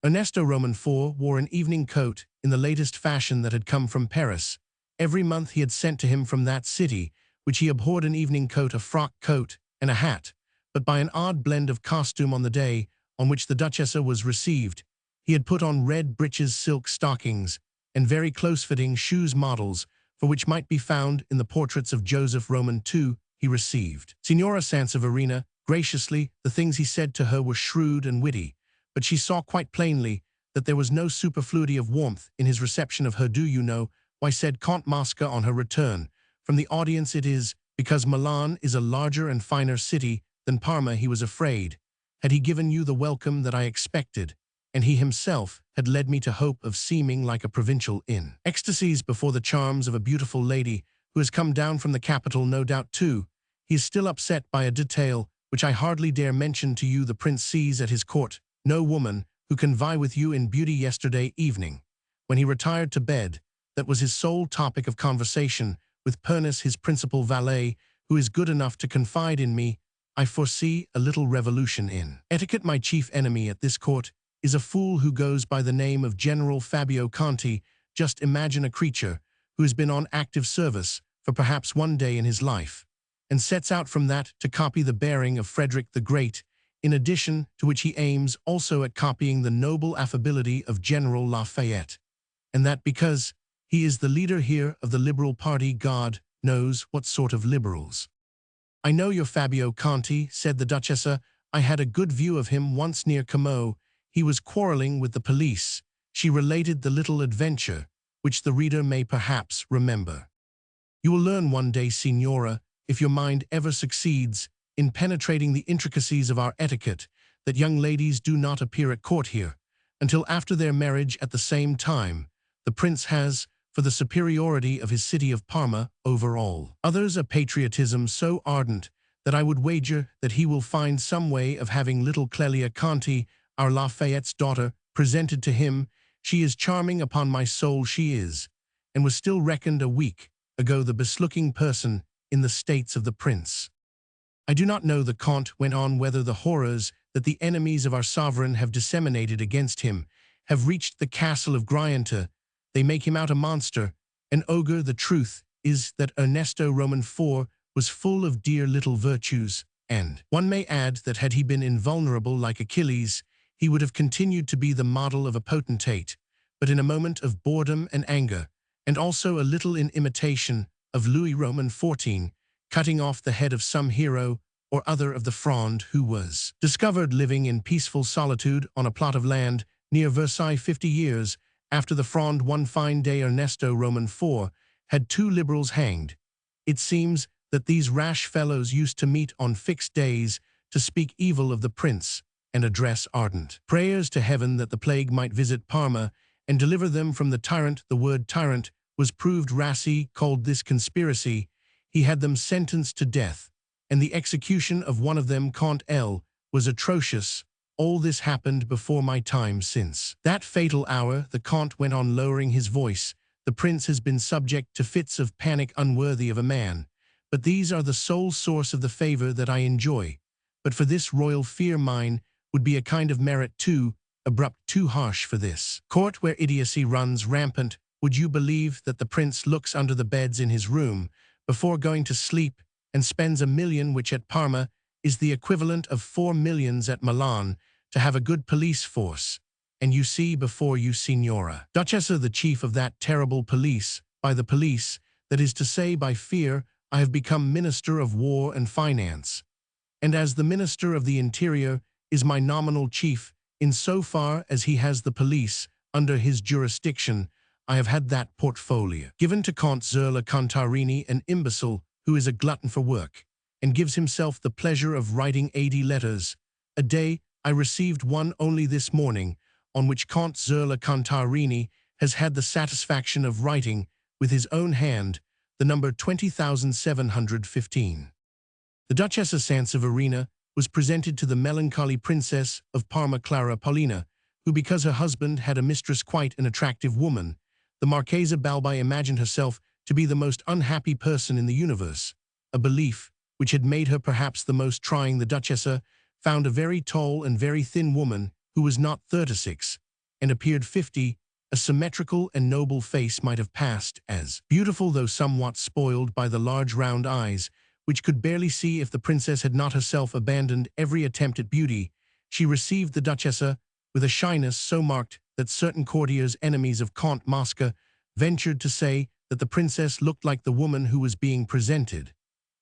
Ernesto Roman IV wore an evening coat in the latest fashion that had come from Paris. Every month he had sent to him from that city, which he abhorred, an evening coat, a frock coat, and a hat. But by an odd blend of costume, on the day on which the Duchessa was received, he had put on red breeches, silk stockings, and very close-fitting shoes, models for which might be found in the portraits of Joseph Roman II. He received Signora Sanseverina graciously. The things he said to her were shrewd and witty, but she saw quite plainly that there was no superfluity of warmth in his reception of her. "Do you know why," said Count Mosca on her return from the audience, "it is because Milan is a larger and finer city than Parma. He was afraid, had he given you the welcome that I expected, and he himself had led me to hope of seeming like a provincial in ecstasies before the charms of a beautiful lady who has come down from the capital. No doubt, too, he is still upset by a detail which I hardly dare mention to you. The prince sees at his court no woman who can vie with you in beauty. Yesterday evening, when he retired to bed, that was his sole topic of conversation with Pernis, his principal valet, who is good enough to confide in me. I foresee a little revolution in etiquette. My chief enemy at this court is a fool who goes by the name of General Fabio Conti. Just imagine a creature who has been on active service for perhaps one day in his life, and sets out from that to copy the bearing of Frederick the Great, in addition to which he aims also at copying the noble affability of General Lafayette, and that because he is the leader here of the Liberal party. God knows what sort of liberals. I know your Fabio Conti," said the Duchessa. "I had a good view of him once near Como. He was quarreling with the police." She related the little adventure, which the reader may perhaps remember. You will learn one day, Signora, if your mind ever succeeds in penetrating the intricacies of our etiquette, that young ladies do not appear at court here until after their marriage at the same time. The prince has, for the superiority of his city of Parma over all others, a patriotism so ardent that I would wager that he will find some way of having little Clelia Conti, our Lafayette's daughter, presented to him. She is charming, upon my soul she is, and was still reckoned a week ago the best-looking person in the states of the prince. I do not know, the Comte went on, whether the horrors that the enemies of our sovereign have disseminated against him have reached the castle of Grianta. They make him out a monster, an ogre. The truth is that Ernesto Roman IV was full of dear little virtues, and one may add that had he been invulnerable like Achilles, he would have continued to be the model of a potentate, but in a moment of boredom and anger, and also a little in imitation of Louis Roman XIV, cutting off the head of some hero or other of the Fronde who was discovered living in peaceful solitude on a plot of land near Versailles 50 years after the Fronde. One fine day Ernesto Roman IV had 2 liberals hanged. It seems that these rash fellows used to meet on fixed days to speak evil of the prince and address ardent prayers to heaven that the plague might visit Parma and deliver them from the tyrant. The word tyrant was proved. Rassi called this conspiracy. He had them sentenced to death, and the execution of one of them, Comte L, was atrocious. All this happened before my time. Since that fatal hour, the Comte went on, lowering his voice, the prince has been subject to fits of panic unworthy of a man. But these are the sole source of the favor that I enjoy. But for this royal fear, mine would be a kind of merit too abrupt, too harsh for this court where idiocy runs rampant. Would you believe that the prince looks under the beds in his room before going to sleep and spends 1 million, which at Parma is the equivalent of 4 millions at Milan, to have a good police force? And you see before you, Signora Duchessa, the chief of that terrible police. By the police, that is to say by fear, I have become Minister of War and Finance. And as the Minister of the Interior is my nominal chief, in so far as he has the police under his jurisdiction, I have had that portfolio given to Count Zerla Contarini, an imbecile who is a glutton for work, and gives himself the pleasure of writing 80 letters a day. I received one only this morning, on which Count Zerla Contarini has had the satisfaction of writing, with his own hand, the number 20,715. The Duchessa Sanseverina was presented to the melancholy Princess of Parma, Clara Paulina, who, because her husband had a mistress, quite an attractive woman, the Marchesa Balbi imagined herself to be the most unhappy person in the universe, a belief which had made her perhaps the most trying. The Duchessa found a very tall and very thin woman who was not 36 and appeared 50. A symmetrical and noble face might have passed as beautiful, though somewhat spoiled by the large round eyes, which could barely see if the princess had not herself abandoned every attempt at beauty. She received the Duchessa with a shyness so marked that certain courtiers, enemies of Count Mosca, ventured to say that the princess looked like the woman who was being presented,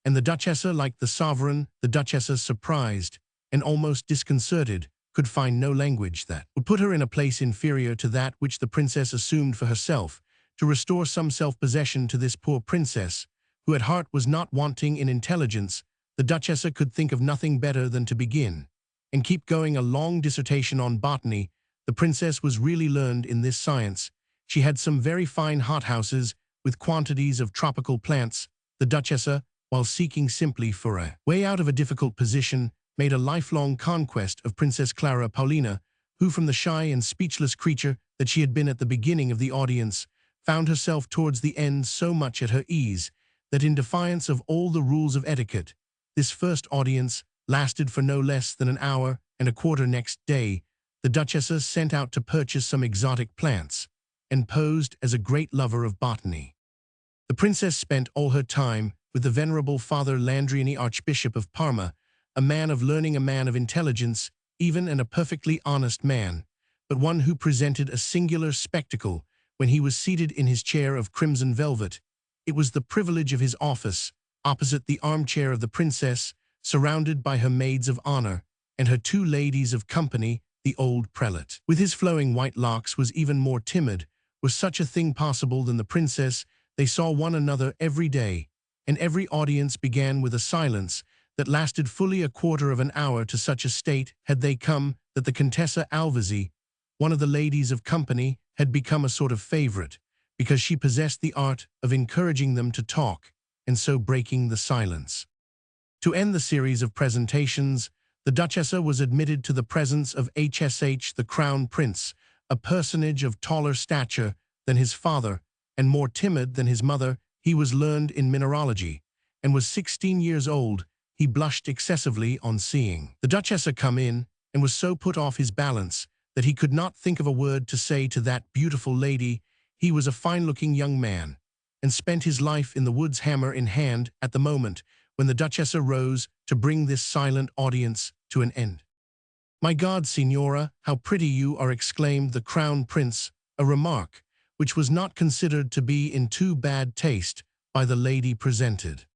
and the Duchessa like the sovereign. The Duchessa, surprised and almost disconcerted, could find no language that would put her in a place inferior to that which the princess assumed for herself, to restore some self-possession to this poor princess, who at heart was not wanting in intelligence. The Duchessa could think of nothing better than to begin and keep going a long dissertation on botany. The princess was really learned in this science. She had some very fine hothouses with quantities of tropical plants. The Duchessa, while seeking simply for a way out of a difficult position, made a lifelong conquest of Princess Clara Paulina, who, from the shy and speechless creature that she had been at the beginning of the audience, found herself towards the end so much at her ease that, in defiance of all the rules of etiquette, this first audience lasted for no less than 1 hour and a quarter. Next day, the Duchessa sent out to purchase some exotic plants and posed as a great lover of botany. The princess spent all her time with the venerable Father Landriani, Archbishop of Parma, a man of learning, a man of intelligence, even, and a perfectly honest man, but one who presented a singular spectacle when he was seated in his chair of crimson velvet. It was the privilege of his office, opposite the armchair of the princess, surrounded by her maids of honor and her 2 ladies of company. The old prelate, with his flowing white locks, was even more timid. Was such a thing possible than the princess? They saw one another every day, and every audience began with a silence that lasted fully a quarter of an hour. To such a state had they come that the Contessa Alvisi, one of the ladies of company, had become a sort of favorite, because she possessed the art of encouraging them to talk, and so breaking the silence. To end the series of presentations, the Duchessa was admitted to the presence of HSH, the Crown Prince, a personage of taller stature than his father and more timid than his mother. He was learned in mineralogy, and was 16 years old. He blushed excessively on seeing the Duchessa come in, and was so put off his balance that he could not think of a word to say to that beautiful lady. He was a fine-looking young man, and spent his life in the woods hammer in hand at the moment when the Duchessa rose to bring this silent audience to an end. "My God, Signora, how pretty you are!" exclaimed the Crown Prince, a remark which was not considered to be in too bad taste by the lady presented.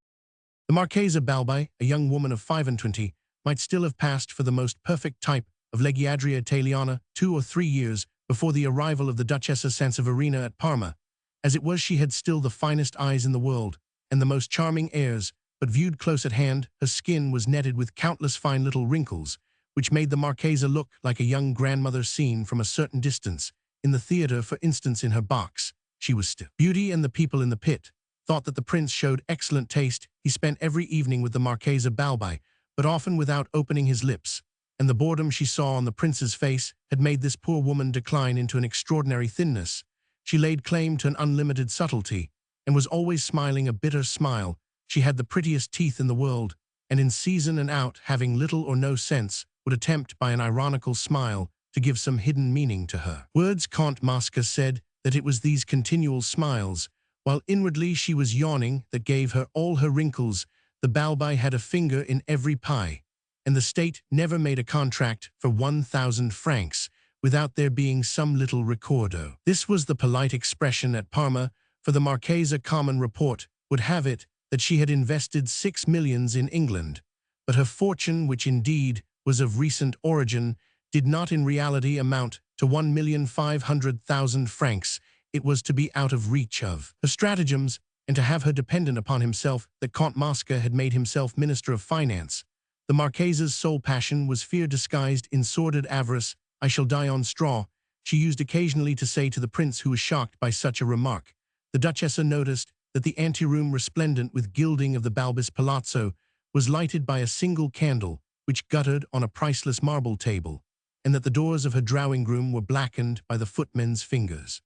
The Marchesa Balbi, a young woman of 25, might still have passed for the most perfect type of leggiadria Italiana 2 or 3 years before the arrival of the Duchessa Sanseverina at Parma. As it was, she had still the finest eyes in the world, and the most charming airs, but viewed close at hand, her skin was netted with countless fine little wrinkles, which made the Marchesa look like a young grandmother seen from a certain distance. In the theatre, for instance, in her box, she was still beauty, and the people in the pit thought that the prince showed excellent taste. He spent every evening with the Marchesa Balbi, but often without opening his lips, and the boredom she saw on the prince's face had made this poor woman decline into an extraordinary thinness. She laid claim to an unlimited subtlety, and was always smiling a bitter smile. She had the prettiest teeth in the world, and in season and out, having little or no sense, would attempt by an ironical smile to give some hidden meaning to her words. Count Mosca said that it was these continual smiles, while inwardly she was yawning, that gave her all her wrinkles. The Balbi had a finger in every pie, and the state never made a contract for 1,000 francs without there being some little ricordo. This was the polite expression at Parma, for the Marchesa. Common report would have it that she had invested 6 millions in England, but her fortune, which indeed was of recent origin, did not in reality amount to 1,500,000 francs. It was to be out of reach of her stratagems, and to have her dependent upon himself, that Count Mosca had made himself Minister of Finance. The Marchesa's sole passion was fear disguised in sordid avarice. "I shall die on straw," she used occasionally to say to the prince, who was shocked by such a remark. The Duchessa noticed that the anteroom, resplendent with gilding of the Balbis Palazzo, was lighted by a single candle, which guttered on a priceless marble table, and that the doors of her drawing-room were blackened by the footmen's fingers.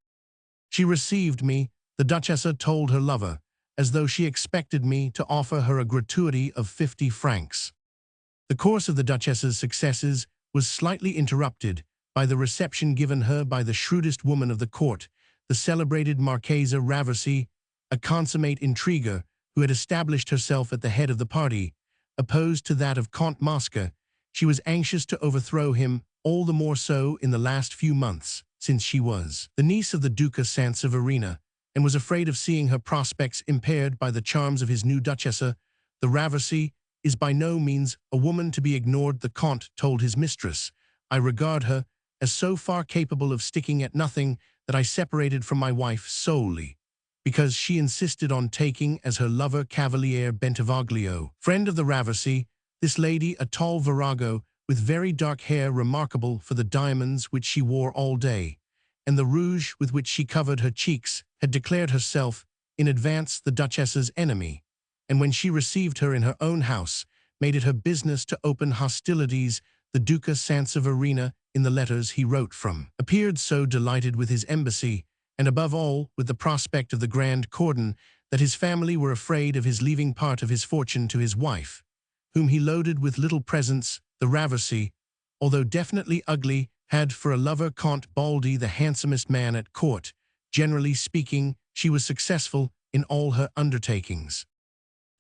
"She received me," the Duchessa told her lover, "as though she expected me to offer her a gratuity of 50 francs. The course of the Duchessa's successes was slightly interrupted by the reception given her by the shrewdest woman of the court, the celebrated Marchesa Raversi, a consummate intriguer who had established herself at the head of the party, opposed to that of Count Mosca. She was anxious to overthrow him, all the more so in the last few months, since she was the niece of the Duca Sanseverina, and was afraid of seeing her prospects impaired by the charms of his new Duchessa. The Raversi is by no means a woman to be ignored," the Count told his mistress. "I regard her as so far capable of sticking at nothing that I separated from my wife solely because she insisted on taking as her lover Cavaliere Bentivoglio, friend of the Raversi. This lady, a tall virago with very dark hair, remarkable for the diamonds which she wore all day, and the rouge with which she covered her cheeks, had declared herself in advance the Duchessa's enemy, and when she received her in her own house, made it her business to open hostilities. The Duca Sanseverina, in the letters he wrote from, appeared so delighted with his embassy, and above all with the prospect of the grand cordon, that his family were afraid of his leaving part of his fortune to his wife, whom he loaded with little presents. The Raversi, although definitely ugly, had for a lover Count Baldi, the handsomest man at court. Generally speaking, she was successful in all her undertakings.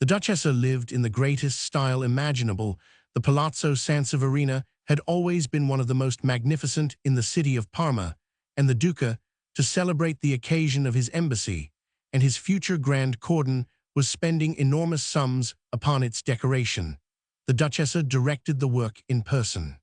The Duchessa lived in the greatest style imaginable. The Palazzo Sanseverina had always been one of the most magnificent in the city of Parma, and the Duca, to celebrate the occasion of his embassy and his future grand cordon, was spending enormous sums upon its decoration. The Duchessa directed the work in person.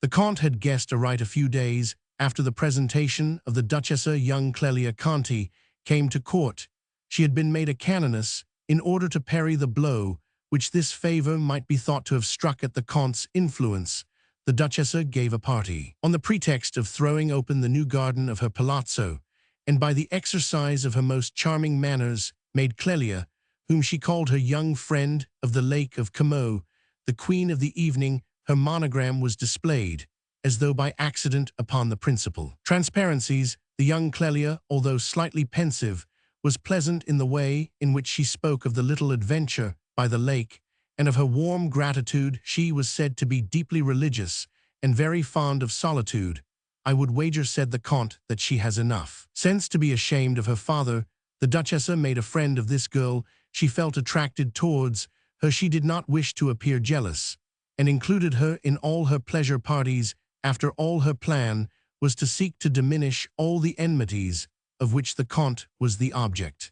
The Count had guessed aright a few days after the presentation of the Duchessa. Young Clelia Conti came to court. she had been made a canoness in order to parry the blow which this favor might be thought to have struck at the Comte's influence. The Duchessa gave a party, on the pretext of throwing open the new garden of her palazzo, and by the exercise of her most charming manners made Clelia, whom she called her young friend of the Lake of Como, the queen of the evening. Her monogram was displayed, as though by accident, upon the principal transparencies. The young Clelia, although slightly pensive, was pleasant in the way in which she spoke of the little adventure by the lake, and of her warm gratitude. She was said to be deeply religious and very fond of solitude. I would wager, said the Comte, that she has enough sense to be ashamed of her father. The Duchessa made a friend of this girl. She felt attracted towards her. She did not wish to appear jealous, and included her in all her pleasure parties. After all, her plan was to seek to diminish all the enmities of which the Comte was the object.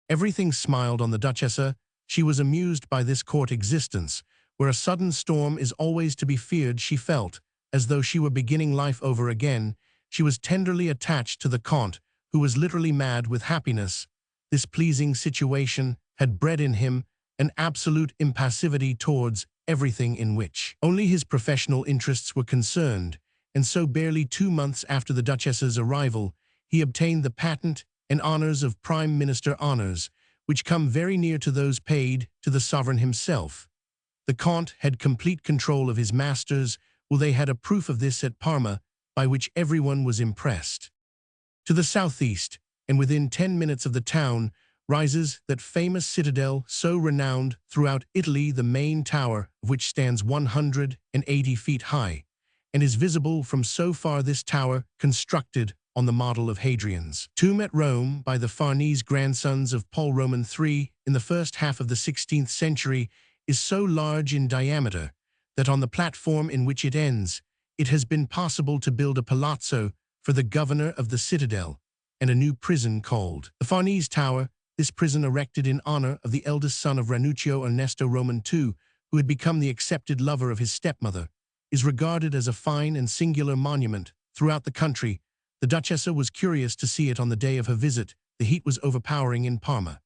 Everything smiled on the Duchessa. She was amused by this court existence, where a sudden storm is always to be feared. She felt as though she were beginning life over again. She was tenderly attached to the Comte, who was literally mad with happiness. This pleasing situation had bred in him an absolute impassivity towards everything in which only his professional interests were concerned, and so barely 2 months after the Duchessa's arrival, he obtained the patent and honors of Prime Minister honors, which come very near to those paid to the sovereign himself. The Comte had complete control of his masters. Well, they had a proof of this at Parma, by which everyone was impressed. To the southeast, and within 10 minutes of the town, rises that famous citadel so renowned throughout Italy, the main tower of which stands 180 feet high, and is visible from so far. This tower, constructed on the model of Hadrian's tomb at Rome by the Farnese grandsons of Paul Roman III in the first half of the 16th century, is so large in diameter that on the platform in which it ends, it has been possible to build a palazzo for the governor of the citadel and a new prison called the Farnese Tower. This prison, erected in honor of the eldest son of Ranuccio Ernesto Roman II, who had become the accepted lover of his stepmother, is regarded as a fine and singular monument throughout the country. The Duchessa was curious to see it on the day of her visit. The heat was overpowering in Parma,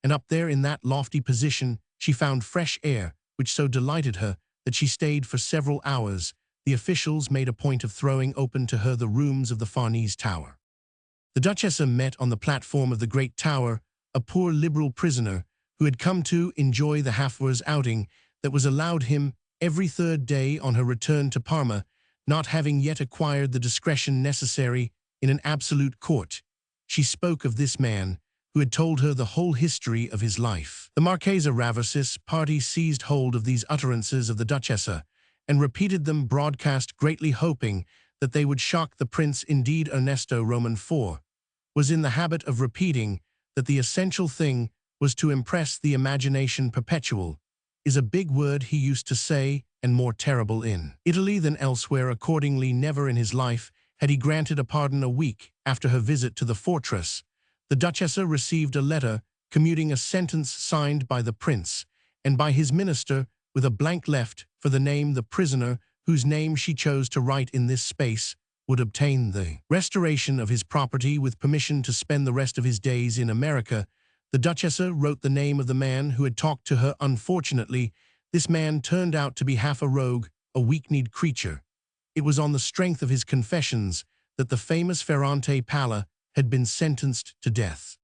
and up there in that lofty position she found fresh air, which so delighted her that she stayed for several hours. The officials made a point of throwing open to her the rooms of the Farnese Tower. The Duchessa met on the platform of the great tower a poor liberal prisoner who had come to enjoy the half-hour's outing that was allowed him every third day on her return to Parma, not having yet acquired the discretion necessary in an absolute court. She spoke of this man, who had told her the whole history of his life. The Marchesa Raversi's party seized hold of these utterances of the Duchessa, and repeated them broadcast, greatly hoping that they would shock the prince. Indeed, Ernesto Roman IV was in the habit of repeating that the essential thing was to impress the imagination. Perpetual is a big word, he used to say, and more terrible in Italy than elsewhere. Accordingly, never in his life had he granted a pardon. A week after her visit to the fortress, the Duchessa received a letter commuting a sentence signed by the prince and by his minister, with a blank left for the name. The prisoner, whose name she chose to write in this space, would obtain the restoration of his property with permission to spend the rest of his days in America. The Duchessa wrote the name of the man who had talked to her. Unfortunately, this man turned out to be half a rogue, a weak-kneed creature. It was on the strength of his confessions that the famous Ferrante Palla had been sentenced to death.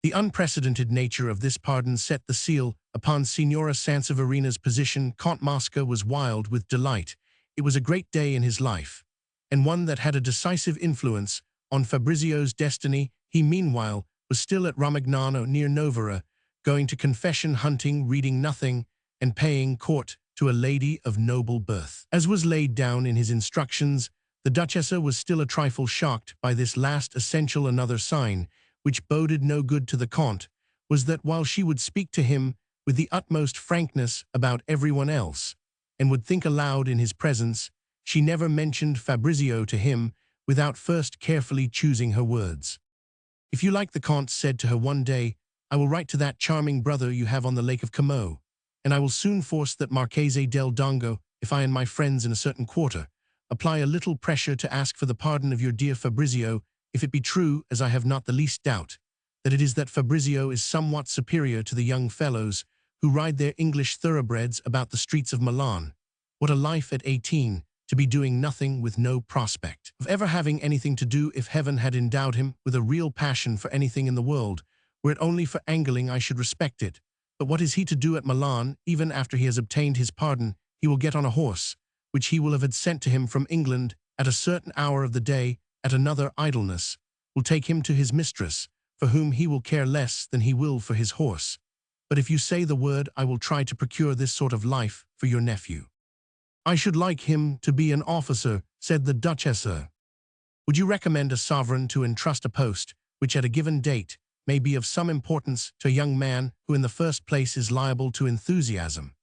The unprecedented nature of this pardon set the seal upon Signora Sanseverina's position. Count Mosca was wild with delight. It was a great day in his life, and one that had a decisive influence on Fabrizio's destiny. He meanwhile was still at Romagnano near Novara, going to confession, hunting, reading nothing, and paying court to a lady of noble birth. As was laid down in his instructions, the Duchessa was still a trifle shocked by this last essential. Another sign, which boded no good to the Comte, was that while she would speak to him with the utmost frankness about everyone else, and would think aloud in his presence, she never mentioned Fabrizio to him without first carefully choosing her words. "If you like," the Comte said to her one day, "I will write to that charming brother you have on the Lake of Como, and I will soon force that Marchese del Dongo, if I and my friends in a certain quarter apply a little pressure to ask for the pardon of your dear Fabrizio, if it be true, as I have not the least doubt, that it is that Fabrizio is somewhat superior to the young fellows who ride their English thoroughbreds about the streets of Milan. What a life at 18, to be doing nothing with no prospect of ever having anything to do. If heaven had endowed him with a real passion for anything in the world, were it only for angling, I should respect it. But what is he to do at Milan? Even after he has obtained his pardon, he will get on a horse, which he will have had sent to him from England at a certain hour of the day, at another idleness, will take him to his mistress, for whom he will care less than he will for his horse. But if you say the word, I will try to procure this sort of life for your nephew. I should like him to be an officer, said the Duchess. Would you recommend a sovereign to entrust a post, which at a given date may be of some importance to a young man who in the first place is liable to enthusiasm,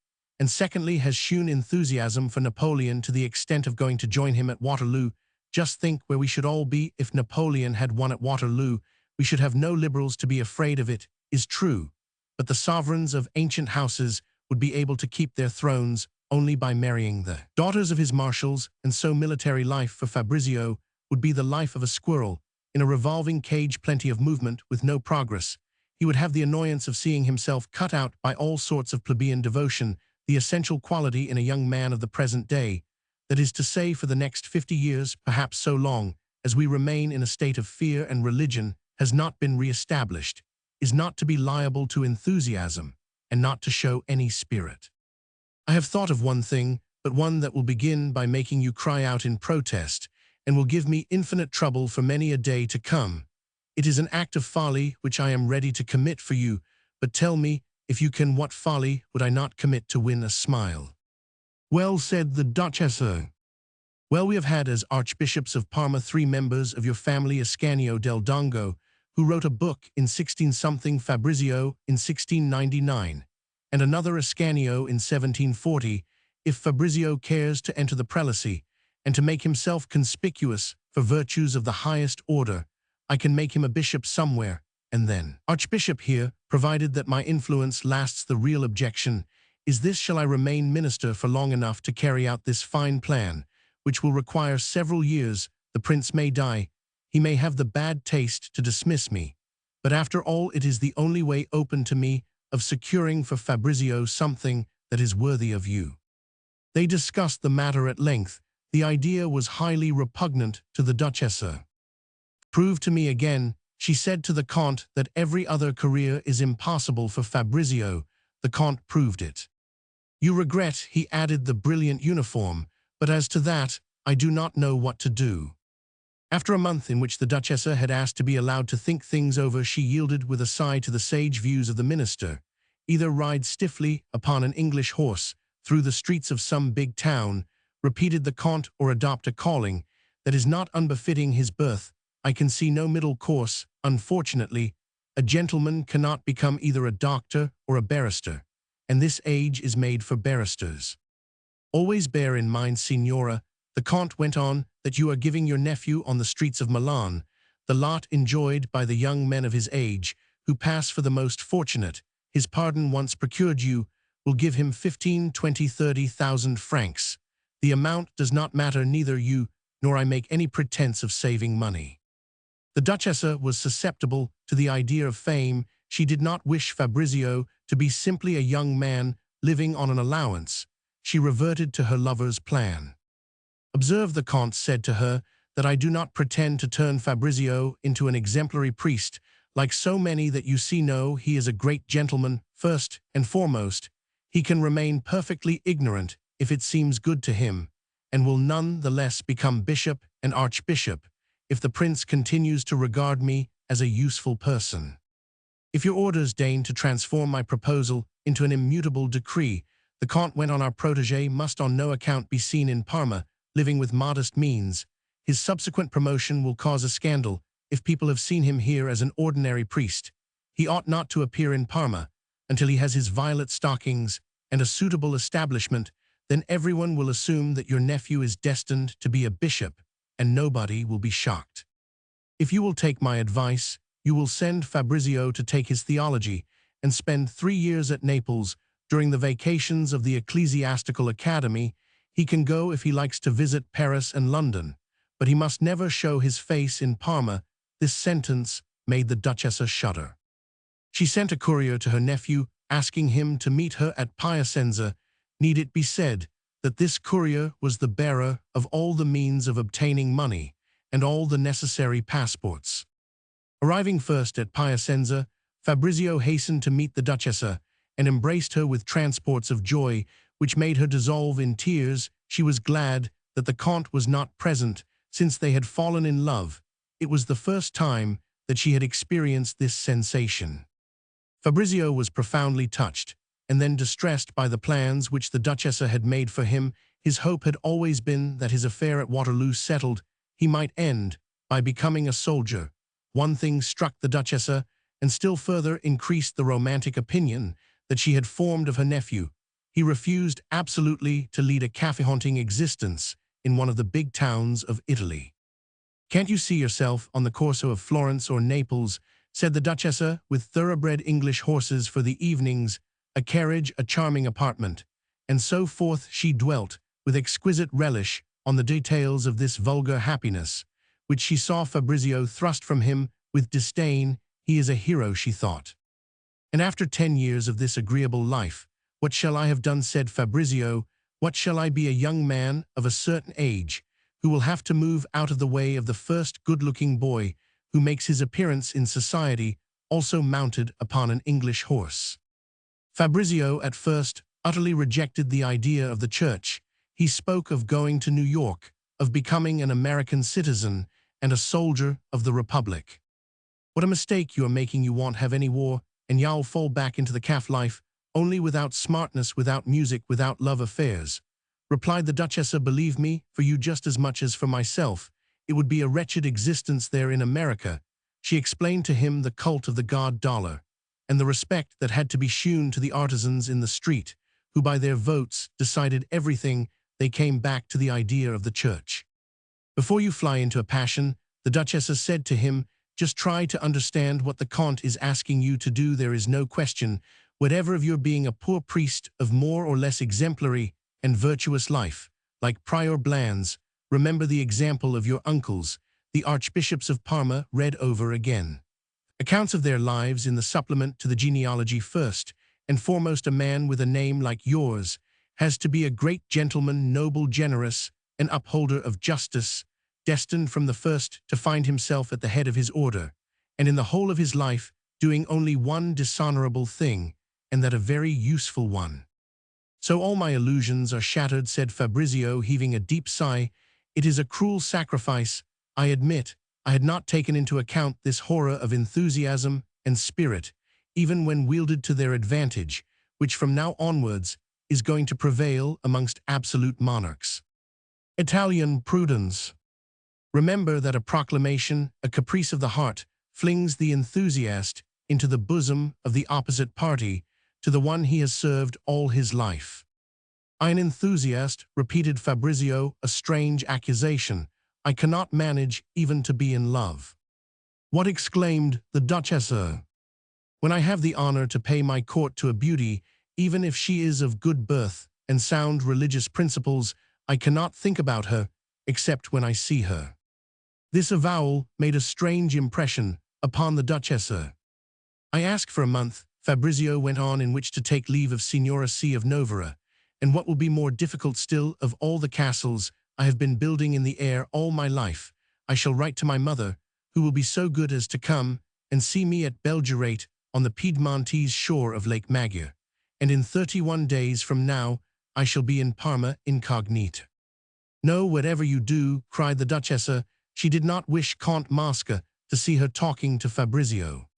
and secondly has shewn enthusiasm for Napoleon to the extent of going to join him at Waterloo? Just think where we should all be if Napoleon had won at Waterloo. We should have no liberals to be afraid of. It is true, but the sovereigns of ancient houses would be able to keep their thrones only by marrying the daughters of his marshals, and so military life for Fabrizio would be the life of a squirrel in a revolving cage, plenty of movement with no progress. He would have the annoyance of seeing himself cut out by all sorts of plebeian devotion, the essential quality in a young man of the present day, that is to say for the next 50 years, perhaps so long as we remain in a state of fear and religion has not been re-established, is not to be liable to enthusiasm and not to show any spirit. I have thought of one thing, but one that will begin by making you cry out in protest, and will give me infinite trouble for many a day to come. It is an act of folly which I am ready to commit for you, but tell me, if you can, what folly would I not commit to win a smile? Well, said the Duchess. Well, we have had as archbishops of Parma 3 members of your family, Ascanio del Dongo, who wrote a book in 16-something, Fabrizio in 1699, and another Ascanio in 1740. If Fabrizio cares to enter the prelacy, and to make himself conspicuous for virtues of the highest order, I can make him a bishop somewhere, and then archbishop here, provided that my influence lasts. The real objection is this: shall I remain minister for long enough to carry out this fine plan, which will require several years? The prince may die, he may have the bad taste to dismiss me, but after all it is the only way open to me of securing for Fabrizio something that is worthy of you. They discussed the matter at length. The idea was highly repugnant to the Duchess. Prove to me again, she said to the Comte, that every other career is impossible for Fabrizio. The Comte proved it. You regret, he added, the brilliant uniform, but as to that, I do not know what to do. After a month in which the Duchess had asked to be allowed to think things over, she yielded with a sigh to the sage views of the minister. Either ride stiffly upon an English horse through the streets of some big town, repeated the Comte, or adopt a calling that is not unbefitting his birth. I can see no middle course. Unfortunately, a gentleman cannot become either a doctor or a barrister, and this age is made for barristers. Always bear in mind, Signora, the Comte went on, that you are giving your nephew on the streets of Milan the lot enjoyed by the young men of his age, who pass for the most fortunate. His pardon once procured, you will give him 15, 20, 30,000 francs. The amount does not matter, neither you nor I make any pretense of saving money. The Duchess was susceptible to the idea of fame. She did not wish Fabrizio to be simply a young man living on an allowance. She reverted to her lover's plan. Observe, the Comte said to her, that I do not pretend to turn Fabrizio into an exemplary priest, like so many that you see. No, he is a great gentleman, first and foremost. He can remain perfectly ignorant if it seems good to him, and will none the less become bishop and archbishop if the prince continues to regard me as a useful person. If your orders deign to transform my proposal into an immutable decree, the Comte went on, our protégé must on no account be seen in Parma, living with modest means. His subsequent promotion will cause a scandal if people have seen him here as an ordinary priest. He ought not to appear in Parma until he has his violet stockings and a suitable establishment. Then everyone will assume that your nephew is destined to be a bishop, and nobody will be shocked. If you will take my advice, you will send Fabrizio to take his theology and spend 3 years at Naples during the vacations of the Ecclesiastical Academy. He can go if he likes to visit Paris and London, but he must never show his face in Parma. This sentence made the Duchess shudder. She sent a courier to her nephew, asking him to meet her at Piacenza. Need it be said that this courier was the bearer of all the means of obtaining money and all the necessary passports. Arriving first at Piacenza, Fabrizio hastened to meet the Duchessa and embraced her with transports of joy which made her dissolve in tears. She was glad that the Count was not present, since they had fallen in love. It was the first time that she had experienced this sensation. Fabrizio was profoundly touched, and then distressed by the plans which the Duchessa had made for him. His hope had always been that his affair at Waterloo settled, he might end by becoming a soldier. One thing struck the Duchessa, and still further increased the romantic opinion that she had formed of her nephew. He refused absolutely to lead a cafe-haunting existence in one of the big towns of Italy. "Can't you see yourself on the Corso of Florence or Naples?" said the Duchessa, "with thoroughbred English horses for the evenings, a carriage, a charming apartment." And so forth she dwelt, with exquisite relish, on the details of this vulgar happiness, which she saw Fabrizio thrust from him with disdain. He is a hero, she thought. "And after 10 years of this agreeable life, what shall I have done?" said Fabrizio. "What shall I be? A young man of a certain age, who will have to move out of the way of the first good-looking boy who makes his appearance in society, also mounted upon an English horse." Fabrizio at first utterly rejected the idea of the church. He spoke of going to New York, of becoming an American citizen and a soldier of the Republic. "What a mistake you are making! You won't have any war, and you'll fall back into the calf life, only without smartness, without music, without love affairs," replied the Duchessa. "Believe me, for you just as much as for myself, it would be a wretched existence there in America." She explained to him the cult of the god dollar, and the respect that had to be shewn to the artisans in the street, who by their votes decided everything. They came back to the idea of the church. "Before you fly into a passion," the Duchessa said to him, "just try to understand what the Count is asking you to do. There is no question whatever of your being a poor priest of more or less exemplary and virtuous life, like Prior Bland's. Remember the example of your uncles, the Archbishops of Parma." Read over again. Accounts of their lives in the supplement to the genealogy. "First and foremost, a man with a name like yours has to be a great gentleman, noble, generous, an upholder of justice, destined from the first to find himself at the head of his order, and in the whole of his life doing only one dishonorable thing, and that a very useful one." "So all my illusions are shattered," said Fabrizio, heaving a deep sigh. "It is a cruel sacrifice, I admit. I had not taken into account this horror of enthusiasm and spirit, even when wielded to their advantage, which from now onwards is going to prevail amongst absolute monarchs. Italian prudence. Remember that a proclamation, a caprice of the heart, flings the enthusiast into the bosom of the opposite party, to the one he has served all his life." "I an enthusiast," repeated Fabrizio, a strange accusation. "I cannot manage even to be in love." "What?" exclaimed the Duchessa. "When I have the honor to pay my court to a beauty, even if she is of good birth and sound religious principles, I cannot think about her except when I see her." This avowal made a strange impression upon the Duchessa. "I ask for a month," Fabrizio went on, "in which to take leave of Signora C. of Novara, and what will be more difficult still, of all the castles I have been building in the air all my life, I shall write to my mother, who will be so good as to come and see me at Belgirate on the Piedmontese shore of Lake Maggiore, and in 31 days from now I shall be in Parma incognito." "No, whatever you do," cried the Duchessa. She did not wish Count Mosca to see her talking to Fabrizio.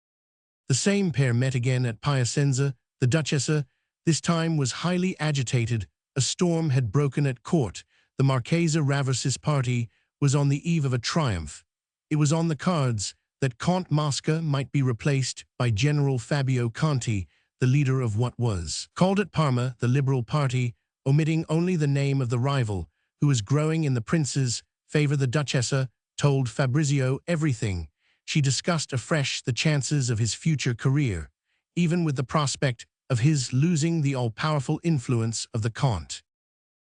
The same pair met again at Piacenza. The Duchessa this time was highly agitated. A storm had broken at court. The Marchesa Raversi's party was on the eve of a triumph. It was on the cards that Count Mosca might be replaced by General Fabio Conti, the leader of what was called at Parma the Liberal Party, omitting only the name of the rival, who was growing in the prince's favor. The Duchessa told Fabrizio everything. She discussed afresh the chances of his future career, even with the prospect of his losing the all-powerful influence of the Count.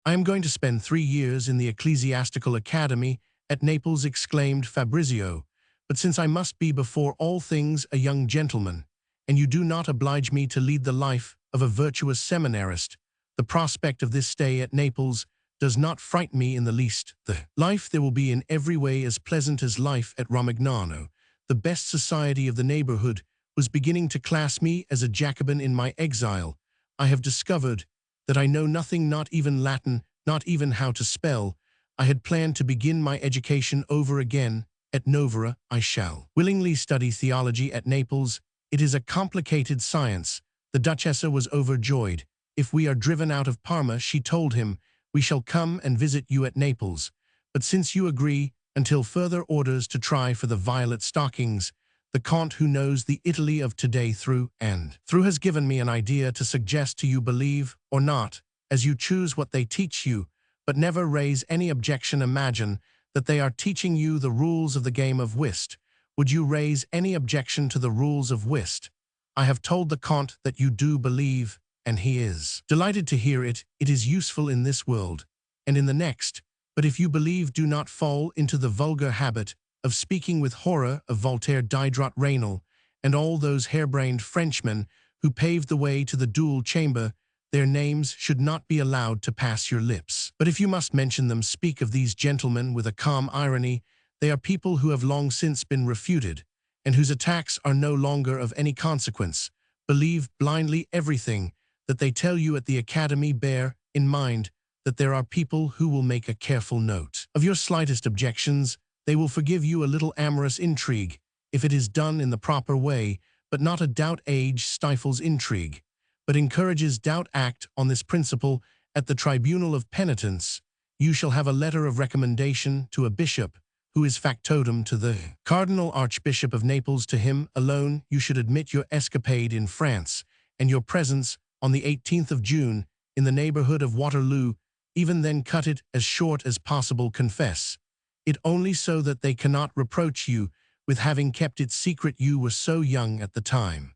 "I am going to spend 3 years in the Ecclesiastical Academy at Naples," exclaimed Fabrizio. "But since I must be before all things a young gentleman, and you do not oblige me to lead the life of a virtuous seminarist. The prospect of this stay at Naples does not frighten me in the least. The life there will be in every way as pleasant as life at Romagnano. The best society of the neighborhood was beginning to class me as a Jacobin in my exile. I have discovered that I know nothing, not even Latin, not even how to spell. I had planned to begin my education over again. At Novara I shall willingly study theology at Naples. It is a complicated science. The Duchessa was overjoyed. If we are driven out of Parma, she told him, we shall come and visit you at Naples. But since you agree, until further orders, to try for the violet stockings, the Count, who knows the Italy of today through and through, has given me an idea to suggest to you. Believe or not, as you choose, what they teach you, but never raise any objection. Imagine that they are teaching you the rules of the game of whist. Would you raise any objection to the rules of whist? I have told the Count that you do believe, and he is delighted to hear it. It is useful in this world and in the next. But if you believe, do not fall into the vulgar habit of speaking with horror of Voltaire, Diderot, Raynal, and all those harebrained Frenchmen who paved the way to the dual chamber. Their names should not be allowed to pass your lips. But if you must mention them, speak of these gentlemen with a calm irony. They are people who have long since been refuted, and whose attacks are no longer of any consequence. Believe blindly everything that they tell you at the Academy. Bear in mind that there are people who will make a careful note of your slightest objections. They will forgive you a little amorous intrigue, if it is done in the proper way, but not a doubt. Age stifles intrigue, but encourages doubt. Act on this principle at the tribunal of penitence. You shall have a letter of recommendation to a bishop, who is factotum to the Cardinal Archbishop of Naples. To him alone you should admit your escapade in France, and your presence on the 18th of June in the neighborhood of Waterloo. Even then cut it as short as possible. Confess it only so that they cannot reproach you with having kept it secret. You were so young at the time.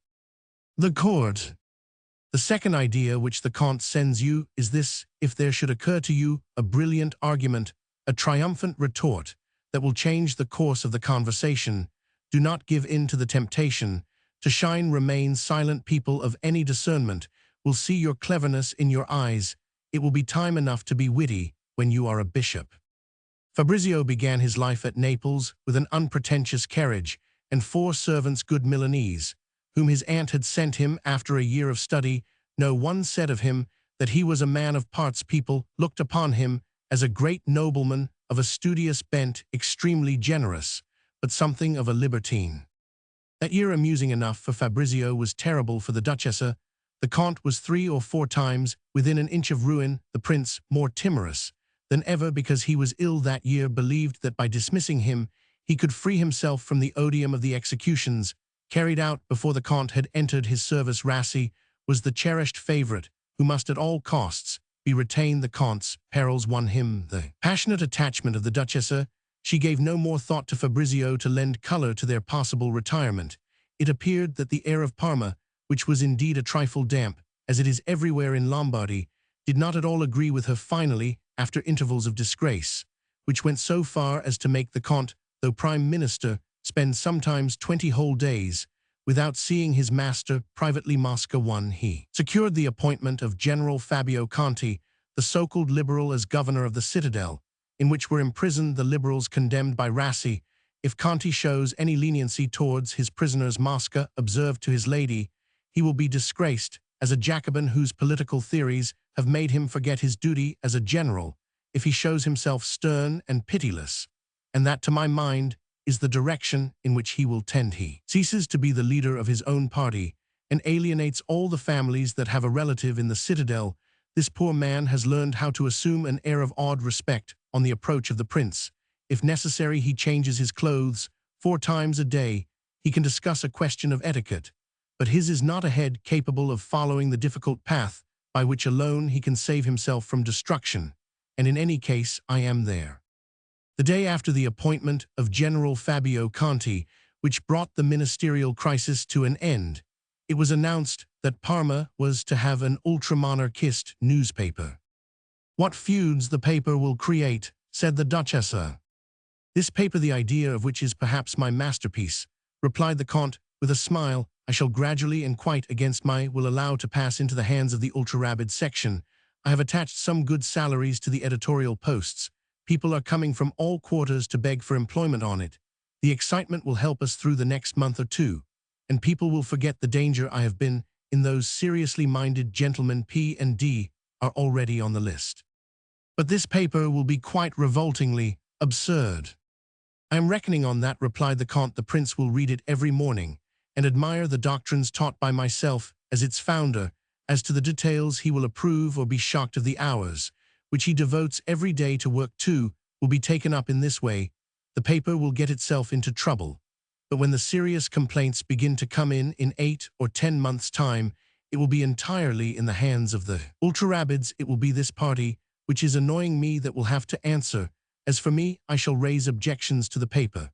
The court. The second idea which the Count sends you is this: if there should occur to you a brilliant argument, a triumphant retort that will change the course of the conversation, do not give in to the temptation to shine. Remain silent. People of any discernment will see your cleverness in your eyes. It will be time enough to be witty when you are a bishop. Fabrizio began his life at Naples with an unpretentious carriage and 4 servants, good Milanese, whom his aunt had sent him after a year of study. No one said of him that he was a man of parts. People looked upon him as a great nobleman of a studious bent, extremely generous, but something of a libertine. That year, amusing enough for Fabrizio, was terrible for the Duchessa. The Count was 3 or 4 times within an inch of ruin. The prince, more timorous than ever because he was ill that year, believed that by dismissing him he could free himself from the odium of the executions carried out before the Count had entered his service. Rassi was the cherished favorite who must at all costs be retained. The Count's perils won him the passionate attachment of the Duchessa. She gave no more thought to Fabrizio to lend color to their possible retirement. It appeared that the air of Parma, which was indeed a trifle damp, as it is everywhere in Lombardy, did not at all agree with her. Finally, after intervals of disgrace, which went so far as to make the Count, though prime minister, spend sometimes 20 whole days without seeing his master privately. Mosca won. He secured the appointment of General Fabio Conti, the so-called liberal, as governor of the citadel, in which were imprisoned the liberals condemned by Rassi. If Conti shows any leniency towards his prisoners, Mosca observed to his lady, he will be disgraced as a Jacobin whose political theories have made him forget his duty as a general, if he shows himself stern and pitiless, and that, to my mind, is the direction in which he will tend. He ceases to be the leader of his own party and alienates all the families that have a relative in the citadel. This poor man has learned how to assume an air of awed respect on the approach of the prince. If necessary, he changes his clothes 4 times a day. He can discuss a question of etiquette, but his is not a head capable of following the difficult path by which alone he can save himself from destruction. And in any case, I am there. The day after the appointment of General Fabio Conti, which brought the ministerial crisis to an end, it was announced that Parma was to have an ultramonarchist newspaper. What feuds the paper will create, said the Duchessa. This paper, the idea of which is perhaps my masterpiece, replied the Count with a smile. I shall gradually and quite against my will allow to pass into the hands of the ultra-rabid section. I have attached some good salaries to the editorial posts. People are coming from all quarters to beg for employment on it. The excitement will help us through the next month or two, and people will forget the danger I have been in. Those seriously minded gentlemen P and D are already on the list. But this paper will be quite revoltingly absurd. I am reckoning on that, replied the Comte. The Prince will read it every morning and admire the doctrines taught by myself as its founder. As to the details, he will approve or be shocked of the hours, which he devotes every day to work too, will be taken up in this way. The paper will get itself into trouble. But when the serious complaints begin to come in 8 or 10 months' time, it will be entirely in the hands of the ultra-rabids. It will be this party, which is annoying me, that will have to answer. As for me, I shall raise objections to the paper.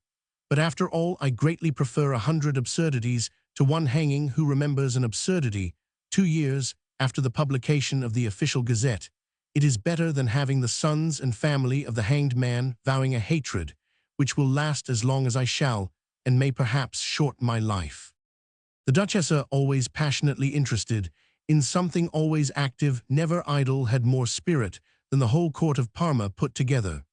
But after all, I greatly prefer 100 absurdities to one hanging who remembers an absurdity 2 years after the publication of the official gazette. It is better than having the sons and family of the hanged man vowing a hatred, which will last as long as I shall, and may perhaps shorten my life. The Duchess, always passionately interested in something, always active, never idle, had more spirit than the whole court of Parma put together.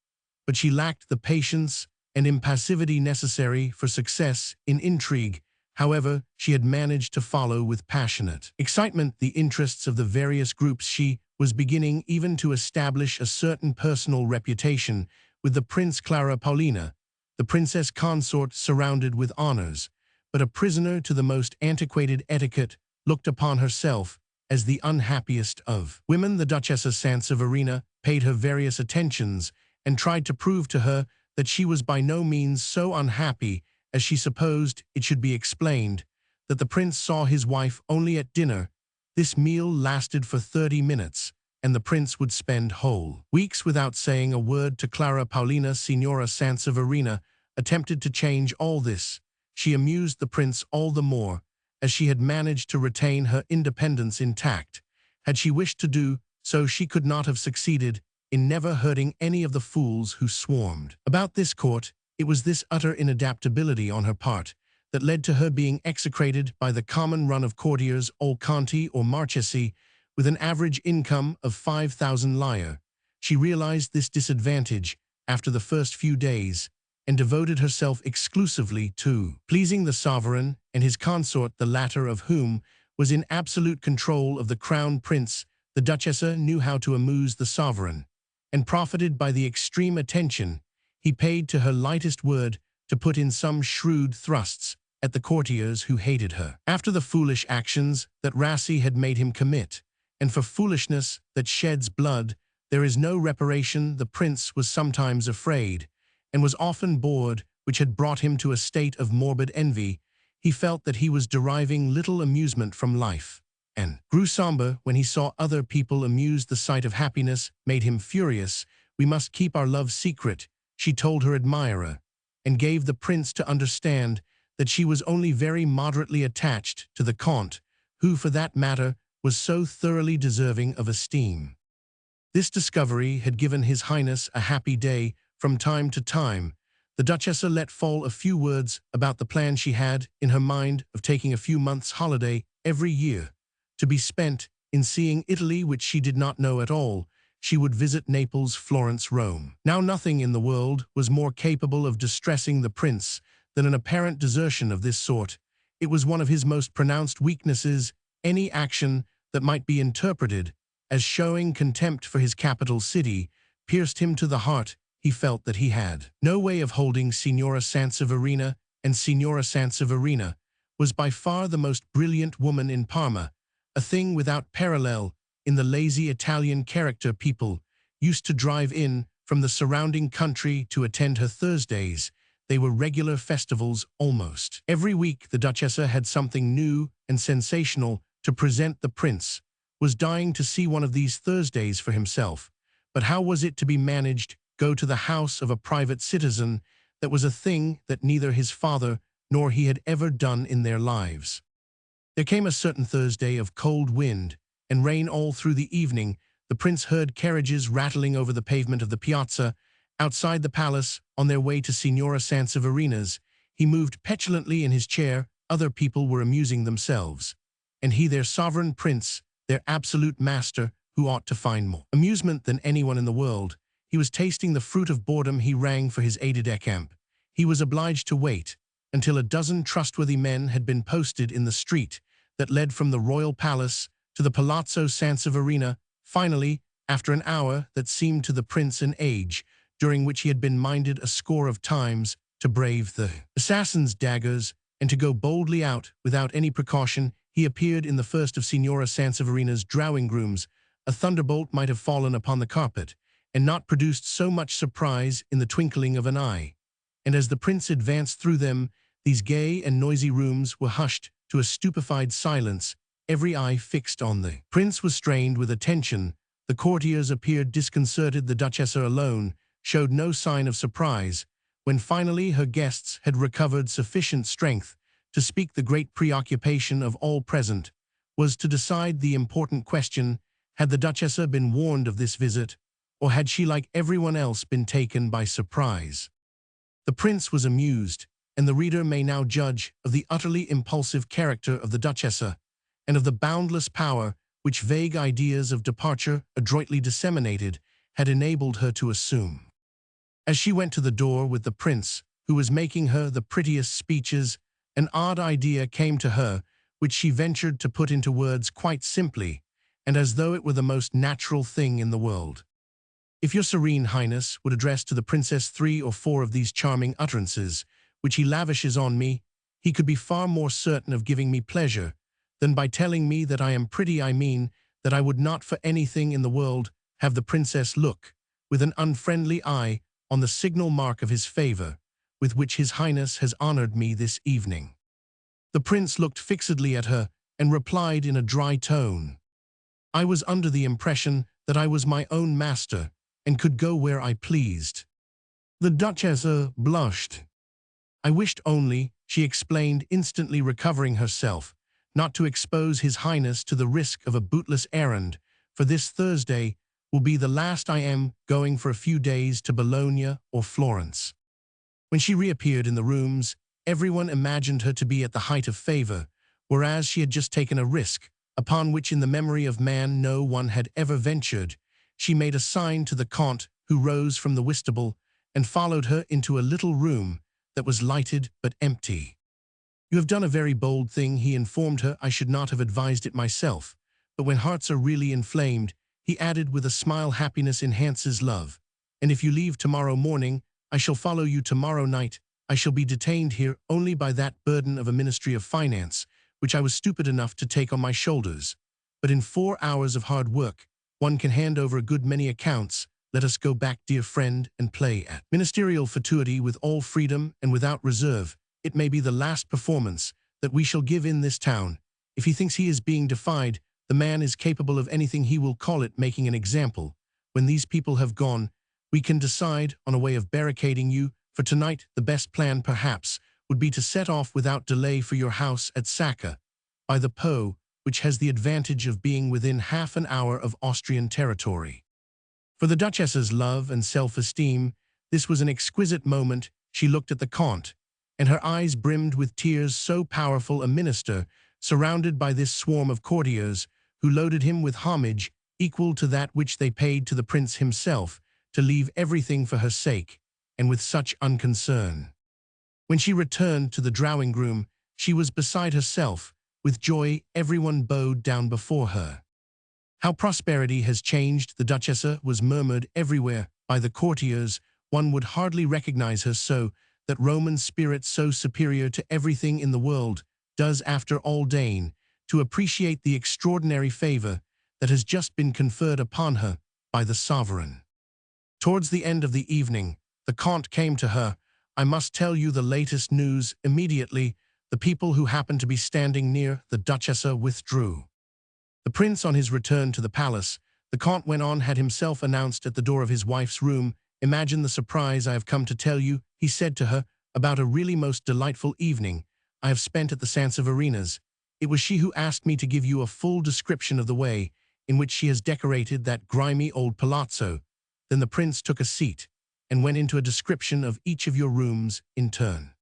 But she lacked the patience and impassivity necessary for success in intrigue. However, she had managed to follow with passionate excitement the interests of the various groups. She was beginning even to establish a certain personal reputation with the Prince. Clara Paulina, the princess consort, surrounded with honors, but a prisoner to the most antiquated etiquette, looked upon herself as the unhappiest of women. The Duchess of Sanseverina paid her various attentions and tried to prove to her that she was by no means so unhappy as she supposed. It should be explained that the prince saw his wife only at dinner. This meal lasted for 30 minutes, and the prince would spend whole weeks without saying a word to Clara Paulina. Signora Sanseverina attempted to change all this. She amused the prince all the more, as she had managed to retain her independence intact. Had she wished to do so, she could not have succeeded in never hurting any of the fools who swarmed about this court. It was this utter inadaptability on her part that led to her being execrated by the common run of courtiers, all conti or marchesi, with an average income of 5,000 lire. She realized this disadvantage after the first few days, and devoted herself exclusively to pleasing the sovereign and his consort, the latter of whom was in absolute control of the crown prince. The Duchess knew how to amuse the sovereign, and profited by the extreme attention he paid to her lightest word to put in some shrewd thrusts at the courtiers who hated her. After the foolish actions that Rassi had made him commit, and for foolishness that sheds blood, there is no reparation. The prince was sometimes afraid, and was often bored, which had brought him to a state of morbid envy. He felt that he was deriving little amusement from life, and grew somber when he saw other people amused. The sight of happiness made him furious. We must keep our love secret, she told her admirer, and gave the prince to understand that she was only very moderately attached to the Comte, who, for that matter, was so thoroughly deserving of esteem. This discovery had given His Highness a happy day. From time to time, the Duchess let fall a few words about the plan she had in her mind of taking a few months' holiday every year, to be spent in seeing Italy, which she did not know at all. She would visit Naples, Florence, Rome. Now nothing in the world was more capable of distressing the prince than an apparent desertion of this sort. It was one of his most pronounced weaknesses. Any action that might be interpreted as showing contempt for his capital city pierced him to the heart. He felt that he had no way of holding Signora Sanseverina, and Signora Sanseverina was by far the most brilliant woman in Parma, a thing without parallel in the lazy Italian character. People used to drive in from the surrounding country to attend her Thursdays. They were regular festivals almost every week. The Duchess had something new and sensational to present. The prince was dying to see one of these Thursdays for himself, but how was it to be managed? Go to the house of a private citizen? That was a thing that neither his father nor he had ever done in their lives. There came a certain Thursday of cold wind and rain all through the evening. The prince heard carriages rattling over the pavement of the piazza outside the palace on their way to Signora Sanseverina's. He moved petulantly in his chair, other people were amusing themselves, and he their sovereign prince, their absolute master, who ought to find more amusement than anyone in the world. He was tasting the fruit of boredom. He rang for his aide-de-camp. He was obliged to wait until a dozen trustworthy men had been posted in the street that led from the royal palace to the Palazzo Sanseverina. Finally, after an hour that seemed to the prince an age, during which he had been minded a score of times to brave the assassin's daggers and to go boldly out without any precaution, he appeared in the first of Signora Sanseverina's drawing-rooms. A thunderbolt might have fallen upon the carpet, and not produced so much surprise in the twinkling of an eye. And as the prince advanced through them, these gay and noisy rooms were hushed to a stupefied silence, every eye fixed on the prince was strained with attention. The courtiers appeared disconcerted. The Duchess alone showed no sign of surprise. When finally her guests had recovered sufficient strength to speak, the great preoccupation of all present was to decide the important question: had the Duchess been warned of this visit, or had she, like everyone else, been taken by surprise? The prince was amused, and the reader may now judge of the utterly impulsive character of the Duchess, and of the boundless power which vague ideas of departure, adroitly disseminated, had enabled her to assume. As she went to the door with the prince, who was making her the prettiest speeches, an odd idea came to her, which she ventured to put into words quite simply, and as though it were the most natural thing in the world. If your Serene Highness would address to the princess 3 or 4 of these charming utterances, which he lavishes on me, he could be far more certain of giving me pleasure than by telling me that I am pretty. I mean that I would not for anything in the world have the princess look with an unfriendly eye on the signal mark of his favor, with which his highness has honored me this evening. The prince looked fixedly at her and replied in a dry tone, "I was under the impression that I was my own master and could go where I pleased." The Duchess blushed. "I wished only," she explained, instantly recovering herself, "not to expose his highness to the risk of a bootless errand, for this Thursday will be the last. I am going for a few days to Bologna or Florence." When she reappeared in the rooms, everyone imagined her to be at the height of favor, whereas she had just taken a risk, upon which in the memory of man no one had ever ventured. She made a sign to the Comte, who rose from the vestibule and followed her into a little room that was lighted but empty. "You have done a very bold thing," he informed her. "I should not have advised it myself, but when hearts are really inflamed," he added with a smile, "happiness enhances love. And if you leave tomorrow morning, I shall follow you tomorrow night. I shall be detained here only by that burden of a Ministry of Finance, which I was stupid enough to take on my shoulders. But in 4 hours of hard work, one can hand over a good many accounts. Let us go back, dear friend, and play at ministerial fatuity with all freedom and without reserve. It may be the last performance that we shall give in this town. If he thinks he is being defied, the man is capable of anything. He will call it making an example. When these people have gone, we can decide on a way of barricading you. For tonight, the best plan, perhaps, would be to set off without delay for your house at Sacca, by the Po, which has the advantage of being within half an hour of Austrian territory." For the Duchess's love and self-esteem, this was an exquisite moment. She looked at the Comte, and her eyes brimmed with tears. So powerful a minister, surrounded by this swarm of courtiers, who loaded him with homage equal to that which they paid to the prince himself, to leave everything for her sake, and with such unconcern. When she returned to the drawing-room, she was beside herself. With joy, everyone bowed down before her. "How prosperity has changed the Duchess," was murmured everywhere by the courtiers. One would hardly recognize her so, that Roman spirit so superior to everything in the world does after all deign to appreciate the extraordinary favor that has just been conferred upon her by the sovereign. Towards the end of the evening, the Comte came to her. "I must tell you the latest news immediately." The people who happened to be standing near the Duchess withdrew. The prince, on his return to the palace, the Comte went on, had himself announced at the door of his wife's room. "Imagine the surprise I have come to tell you," he said to her, "about a really most delightful evening I have spent at the Sanseverina's. It was she who asked me to give you a full description of the way in which she has decorated that grimy old palazzo." Then the prince took a seat and went into a description of each of your rooms in turn.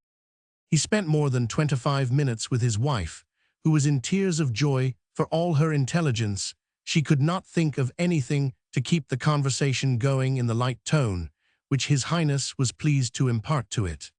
He spent more than 25 minutes with his wife, who was in tears of joy. For all her intelligence, she could not think of anything to keep the conversation going in the light tone, which His Highness was pleased to impart to it.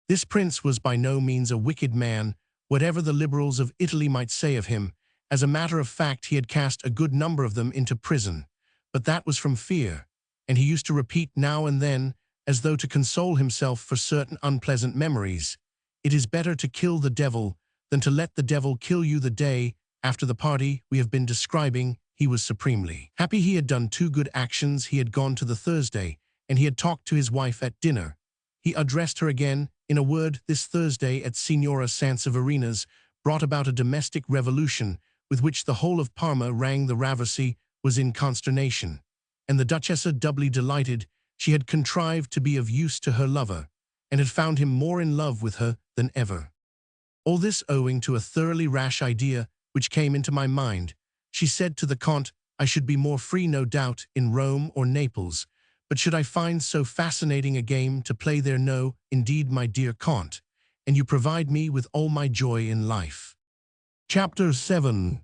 This prince was by no means a wicked man, whatever the liberals of Italy might say of him. As a matter of fact, he had cast a good number of them into prison, but that was from fear, and he used to repeat now and then, as though to console himself for certain unpleasant memories, "It is better to kill the devil than to let the devil kill you." The day after the party we have been describing, he was supremely happy. He had done two good actions. He had gone to the Thursday, and he had talked to his wife at dinner. He addressed her again. In a word, this Thursday at Signora Sanseverina's brought about a domestic revolution with which the whole of Parma rang. The Ravasi was in consternation, and the Duchessa doubly delighted. She had contrived to be of use to her lover, and had found him more in love with her than ever. All this owing to a thoroughly rash idea which came into my mind. She said to the Count, "I should be more free, no doubt, in Rome or Naples, but should I find so fascinating a game to play there? No, indeed, my dear Count, and you provide me with all my joy in life." Chapter 7.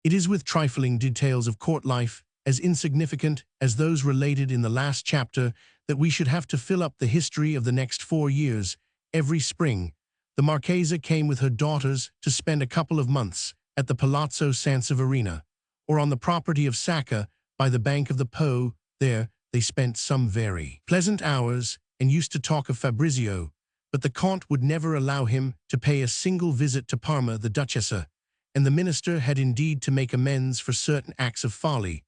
It is with trifling details of court life, as insignificant as those related in the last chapter, that we should have to fill up the history of the next 4 years. Every spring, the Marchesa came with her daughters to spend a couple of months at the Palazzo Sanseverina, or on the property of Sacca by the bank of the Po. There they spent some very pleasant hours, and used to talk of Fabrizio, but the Count would never allow him to pay a single visit to Parma. The Duchessa and the minister had indeed to make amends for certain acts of folly,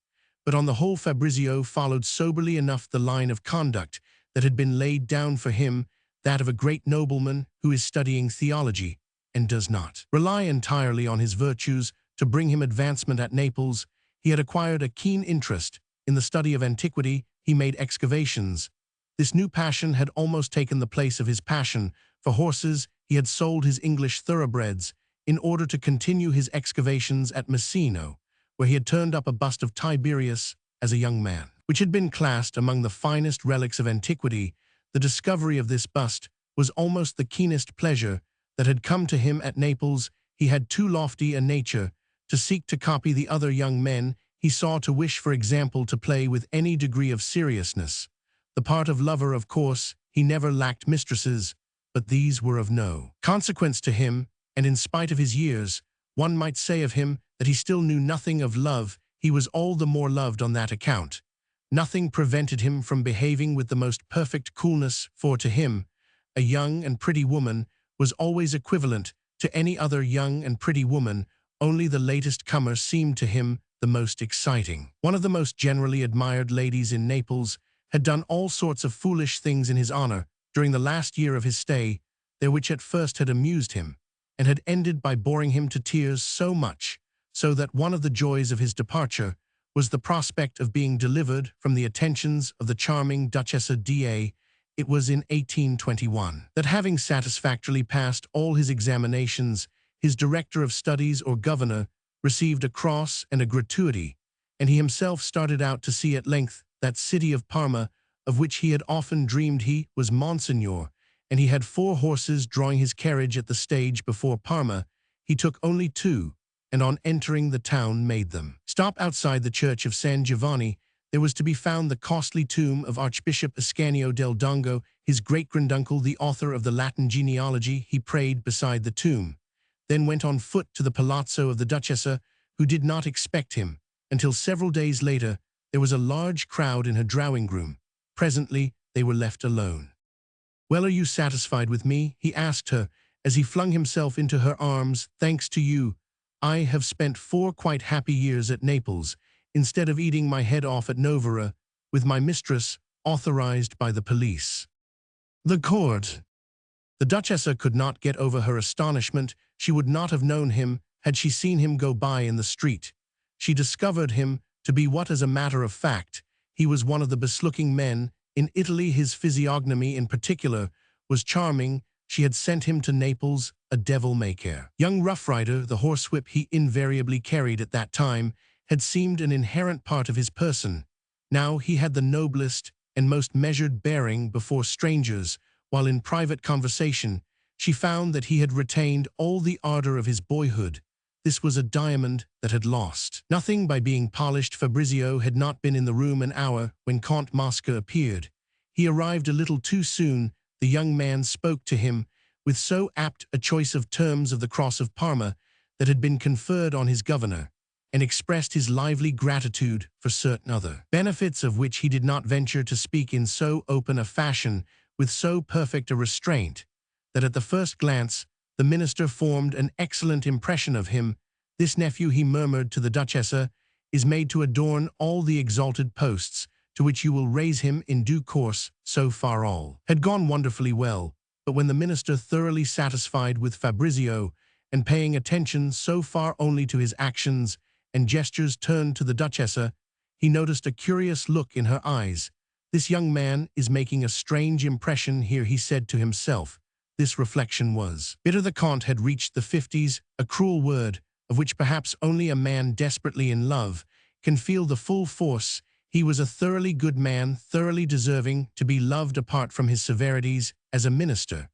but on the whole Fabrizio followed soberly enough the line of conduct that had been laid down for him, that of a great nobleman who is studying theology, and does not rely entirely on his virtues to bring him advancement. At Naples, he had acquired a keen interest in the study of antiquity. He made excavations. This new passion had almost taken the place of his passion for horses. He had sold his English thoroughbreds in order to continue his excavations at Messino, where he had turned up a bust of Tiberius as a young man, which had been classed among the finest relics of antiquity. The discovery of this bust was almost the keenest pleasure that had come to him at Naples. He had too lofty a nature to seek to copy the other young men he saw, to wish, for example, to play with any degree of seriousness the part of lover. Of course, he never lacked mistresses, but these were of no consequence to him, and in spite of his years, one might say of him that he still knew nothing of love. He was all the more loved on that account. Nothing prevented him from behaving with the most perfect coolness, for to him, a young and pretty woman was always equivalent to any other young and pretty woman. Only the latest comer seemed to him the most exciting. One of the most generally admired ladies in Naples had done all sorts of foolish things in his honor during the last year of his stay there, which at first had amused him, and had ended by boring him to tears, so much so that one of the joys of his departure was the prospect of being delivered from the attentions of the charming Duchessa d'A. It was in 1821 that, having satisfactorily passed all his examinations, his director of studies or governor received a cross and a gratuity, and he himself started out to see at length that city of Parma, of which he had often dreamed. He was Monsignor, and he had 4 horses drawing his carriage at the stage before Parma. He took only 2, and on entering the town made them stop outside the church of San Giovanni. There was to be found the costly tomb of Archbishop Ascanio del Dongo, his great-granduncle, the author of the Latin genealogy. He prayed beside the tomb, then went on foot to the palazzo of the Duchessa, who did not expect him until several days later. There was a large crowd in her drawing-room. Presently they were left alone. "Well, are you satisfied with me?" he asked her, as he flung himself into her arms. "Thanks to you, I have spent 4 quite happy years at Naples, instead of eating my head off at Novara, with my mistress, authorized by the police." The court. The Duchessa could not get over her astonishment. She would not have known him had she seen him go by in the street. She discovered him to be what, as a matter of fact, he was one of the best-looking men in Italy. His physiognomy, in particular, was charming. She had sent him to Naples, a devil-may-care young rough-rider. The horsewhip he invariably carried at that time had seemed an inherent part of his person. Now he had the noblest and most measured bearing before strangers, while in private conversation she found that he had retained all the ardor of his boyhood. This was a diamond that had lost nothing by being polished. Fabrizio had not been in the room an hour when Count Mosca appeared. He arrived a little too soon. The young man spoke to him with so apt a choice of terms of the cross of Parma that had been conferred on his governor, and expressed his lively gratitude for certain other benefits of which he did not venture to speak in so open a fashion, with so perfect a restraint, that at the first glance the minister formed an excellent impression of him. This nephew, he murmured to the Duchessa, is made to adorn all the exalted posts to which you will raise him in due course. So far all had gone wonderfully well, but when the minister, thoroughly satisfied with Fabrizio, and paying attention so far only to his actions and gestures, turned to the Duchessa, he noticed a curious look in her eyes. This young man is making a strange impression here, he said to himself. This reflection was bitter. The Count had reached the 50s, a cruel word, of which perhaps only a man desperately in love can feel the full force. He was a thoroughly good man, thoroughly deserving to be loved apart from his severities as a minister.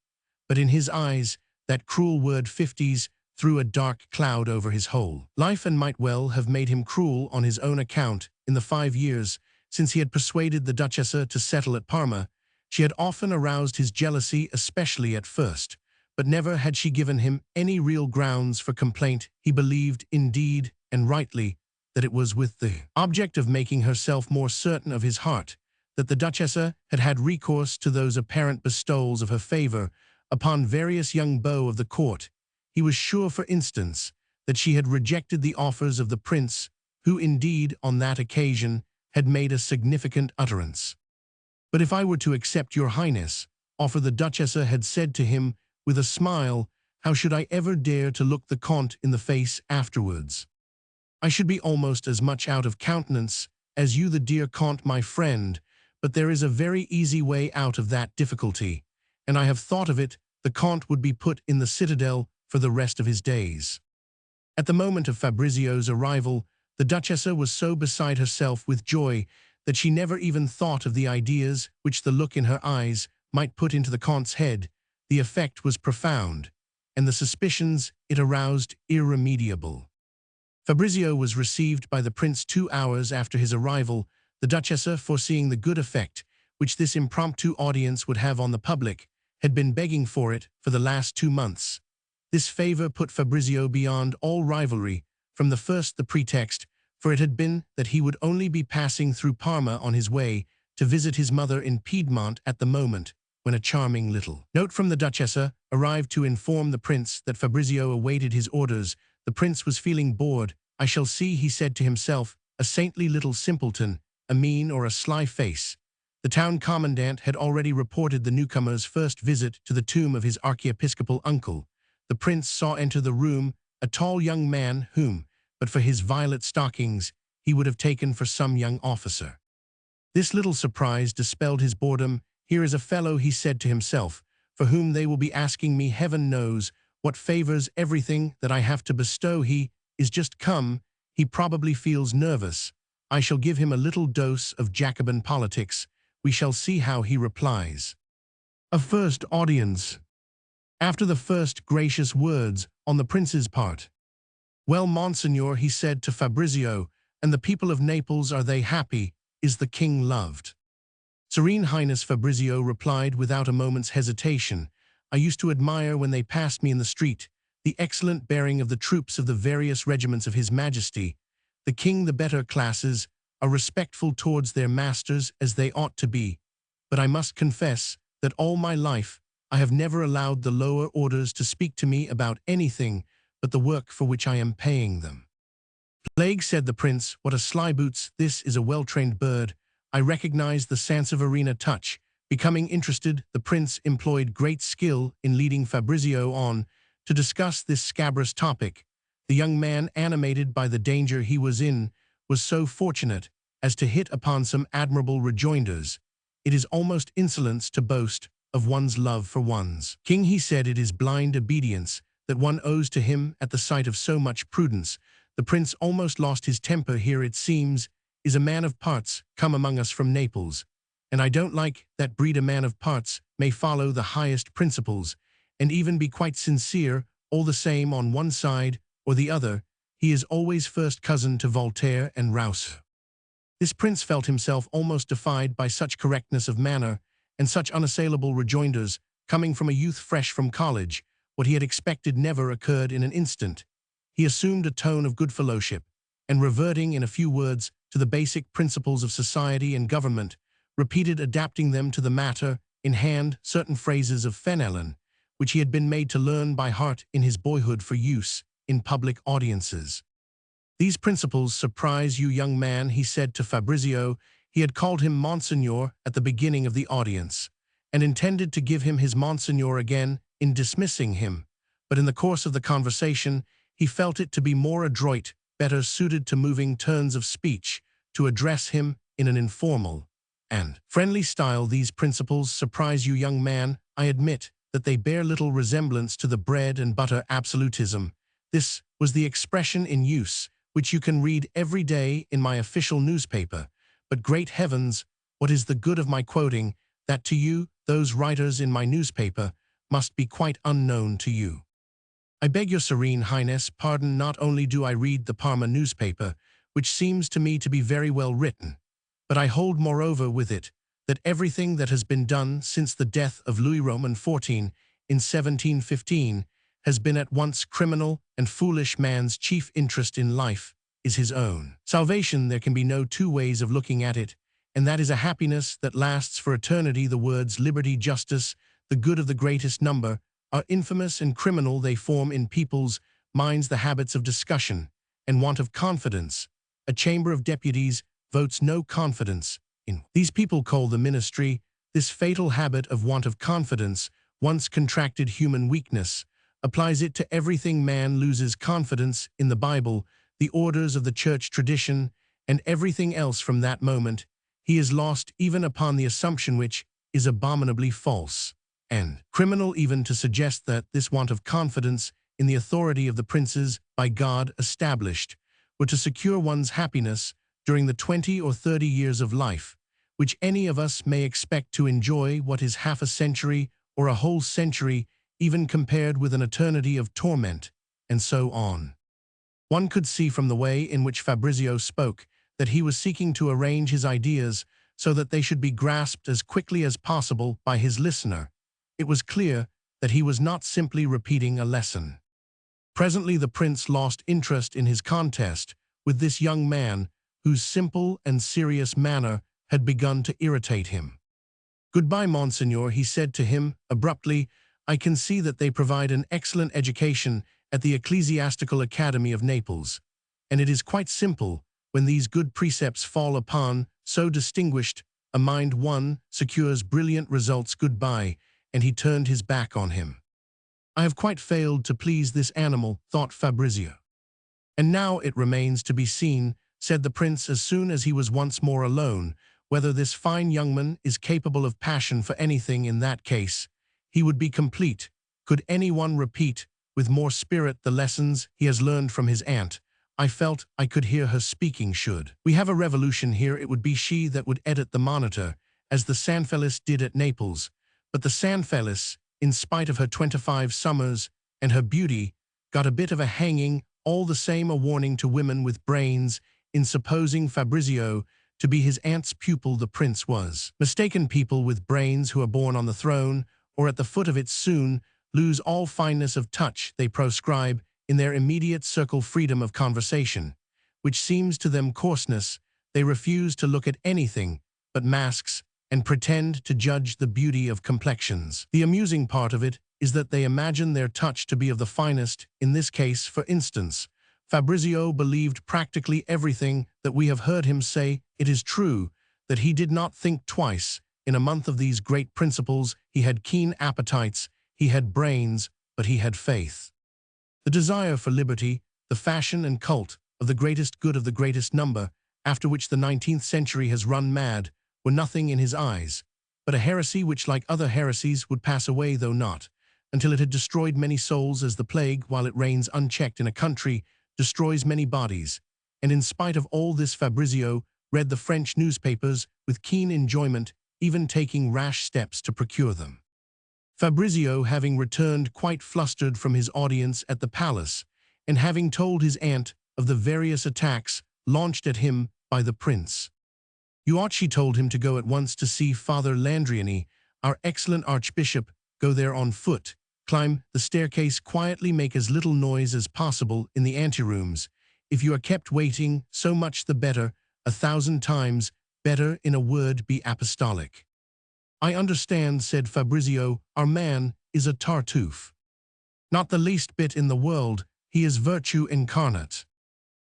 But in his eyes, that cruel word 50s threw a dark cloud over his whole life, and might well have made him cruel on his own account. In the 5 years since he had persuaded the Duchessa to settle at Parma, she had often aroused his jealousy, especially at first, but never had she given him any real grounds for complaint. He believed, indeed, and rightly, that it was with the object of making herself more certain of his heart that the Duchessa had had recourse to those apparent bestowals of her favor upon various young beaux of the court. He was sure, for instance, that she had rejected the offers of the prince, who indeed, on that occasion, had made a significant utterance. "But if I were to accept your highness' offer," the Duchessa had said to him with a smile, "how should I ever dare to look the Count in the face afterwards? I should be almost as much out of countenance as you, the dear Count, my friend, but there is a very easy way out of that difficulty, and I have thought of it. The Count would be put in the citadel for the rest of his days." At the moment of Fabrizio's arrival, the Duchessa was so beside herself with joy that she never even thought of the ideas which the look in her eyes might put into the Count's head. The effect was profound, and the suspicions it aroused irremediable. Fabrizio was received by the prince 2 hours after his arrival. The Duchessa, foreseeing the good effect which this impromptu audience would have on the public, had been begging for it for the last 2 months. This favor put Fabrizio beyond all rivalry. From the first, the pretext for it had been that he would only be passing through Parma on his way to visit his mother in Piedmont at the moment when a charming little note from the Duchessa arrived to inform the prince that Fabrizio awaited his orders. The prince was feeling bored. "I shall see," he said to himself, "a saintly little simpleton, a mean or a sly face." The town commandant had already reported the newcomer's first visit to the tomb of his archiepiscopal uncle. The prince saw enter the room a tall young man whom, but for his violet stockings, he would have taken for some young officer. This little surprise dispelled his boredom. "Here is a fellow," he said to himself, "for whom they will be asking me heaven knows what favors, everything that I have to bestow. He is just come. He probably feels nervous. I shall give him a little dose of Jacobin politics. We shall see how he replies." A first audience. After the first gracious words on the prince's part, "Well, Monseigneur," he said to Fabrizio, "and the people of Naples, are they happy? Is the king loved?" "Serene Highness," Fabrizio replied without a moment's hesitation, "I used to admire, when they passed me in the street, the excellent bearing of the troops of the various regiments of His Majesty. The king, the better classes, are respectful towards their masters as they ought to be, but I must confess that all my life I have never allowed the lower orders to speak to me about anything but the work for which I am paying them." "Plague," said the prince, "what a slyboots! This is a well-trained bird. I recognize the Sanseverina touch." Becoming interested, the prince employed great skill in leading Fabrizio on to discuss this scabrous topic. The young man, animated by the danger he was in, was so fortunate as to hit upon some admirable rejoinders. "It is almost insolence to boast of one's love for one's king," he said. "It is blind obedience that one owes to him at the sight of so much prudence." The prince almost lost his temper. "Here, it seems, is a man of parts come among us from Naples, and I don't like that breed. A man of parts may follow the highest principles and even be quite sincere, all the same on one side or the other, he is always first cousin to Voltaire and Rousseau. This prince felt himself almost defied by such correctness of manner and such unassailable rejoinders coming from a youth fresh from college. What he had expected never occurred in an instant. He assumed a tone of good fellowship, and reverting in a few words to the basic principles of society and government, repeated adapting them to the matter in hand certain phrases of Fenelon, which he had been made to learn by heart in his boyhood for use in public audiences. "These principles surprise you, young man," he said to Fabrizio. He had called him Monseigneur at the beginning of the audience, and intended to give him his Monseigneur again in dismissing him, but in the course of the conversation he felt it to be more adroit, better suited to moving turns of speech, to address him in an informal and friendly style. "These principles surprise you, young man. I admit that they bear little resemblance to the bread and butter absolutism." This was the expression in use, which you can read every day in my official newspaper. But great heavens, what is the good of my quoting that to you, those writers in my newspaper, must be quite unknown to you? I beg your serene highness pardon. Not only do I read the Parma newspaper, which seems to me to be very well written, but I hold moreover with it that everything that has been done since the death of Louis Roman XIV in 1715 has been at once criminal and foolish. Man's chief interest in life is his own salvation. There can be no two ways of looking at it, and that is a happiness that lasts for eternity. The words liberty, justice, the good of the greatest number, are infamous and criminal. They form in people's minds the habits of discussion and want of confidence. A chamber of deputies votes no confidence in. These people call the ministry. This fatal habit of want of confidence, once contracted human weakness, applies it to everything. Man loses confidence in the Bible, the orders of the church tradition, and everything else. From that moment, he is lost even upon the assumption, which is abominably false and criminal, even to suggest that this want of confidence in the authority of the princes by God established were to secure one's happiness during the 20 or 30 years of life, which any of us may expect to enjoy. What is half a century or a whole century, even compared with an eternity of torment, and so on. One could see from the way in which Fabrizio spoke that he was seeking to arrange his ideas so that they should be grasped as quickly as possible by his listener. It was clear that he was not simply repeating a lesson. Presently the prince lost interest in his contest with this young man, whose simple and serious manner had begun to irritate him. "Goodbye, Monseigneur," he said to him abruptly. "I can see that they provide an excellent education at the Ecclesiastical Academy of Naples, and it is quite simple when these good precepts fall upon so distinguished a mind. One secures brilliant results. Goodbye," and he turned his back on him. "I have quite failed to please this animal," thought Fabrizio. "And now it remains to be seen," said the prince as soon as he was once more alone, "whether this fine young man is capable of passion for anything. In that case, he would be complete. Could anyone repeat with more spirit the lessons he has learned from his aunt? I felt I could hear her speaking. Should we have a revolution here, it would be she that would edit the Monitor, as the Sanfelice did at Naples. But the Sanfelice, in spite of her 25 summers and her beauty, got a bit of a hanging. All the same, a warning to women with brains in supposing Fabrizio to be his aunt's pupil. The prince was mistaken. People with brains who are born on the throne or at the foot of it soon lose all fineness of touch. They proscribe in their immediate circle freedom of conversation, which seems to them coarseness. They refuse to look at anything but masks and pretend to judge the beauty of complexions. The amusing part of it is that they imagine their touch to be of the finest. In this case, for instance, Fabrizio believed practically everything that we have heard him say. It is true that he did not think twice. In a month of these great principles, he had keen appetites, he had brains, but he had faith. The desire for liberty, the fashion and cult of the greatest good of the greatest number, after which the 19th century has run mad, were nothing in his eyes, but a heresy which, like other heresies, would pass away, though not until it had destroyed many souls, as the plague, while it reigns unchecked in a country, destroys many bodies. And in spite of all this, Fabrizio read the French newspapers with keen enjoyment, even taking rash steps to procure them. Fabrizio, having returned quite flustered from his audience at the palace, and having told his aunt of the various attacks launched at him by the prince. You ought, she told him, to go at once to see Father Landriani, our excellent archbishop. Go there on foot, climb the staircase quietly, make as little noise as possible in the anterooms. If you are kept waiting, so much the better, 1,000 times better. In a word, be apostolic. I understand, said Fabrizio. Our man is a Tartuffe. Not the least bit in the world. He is virtue incarnate.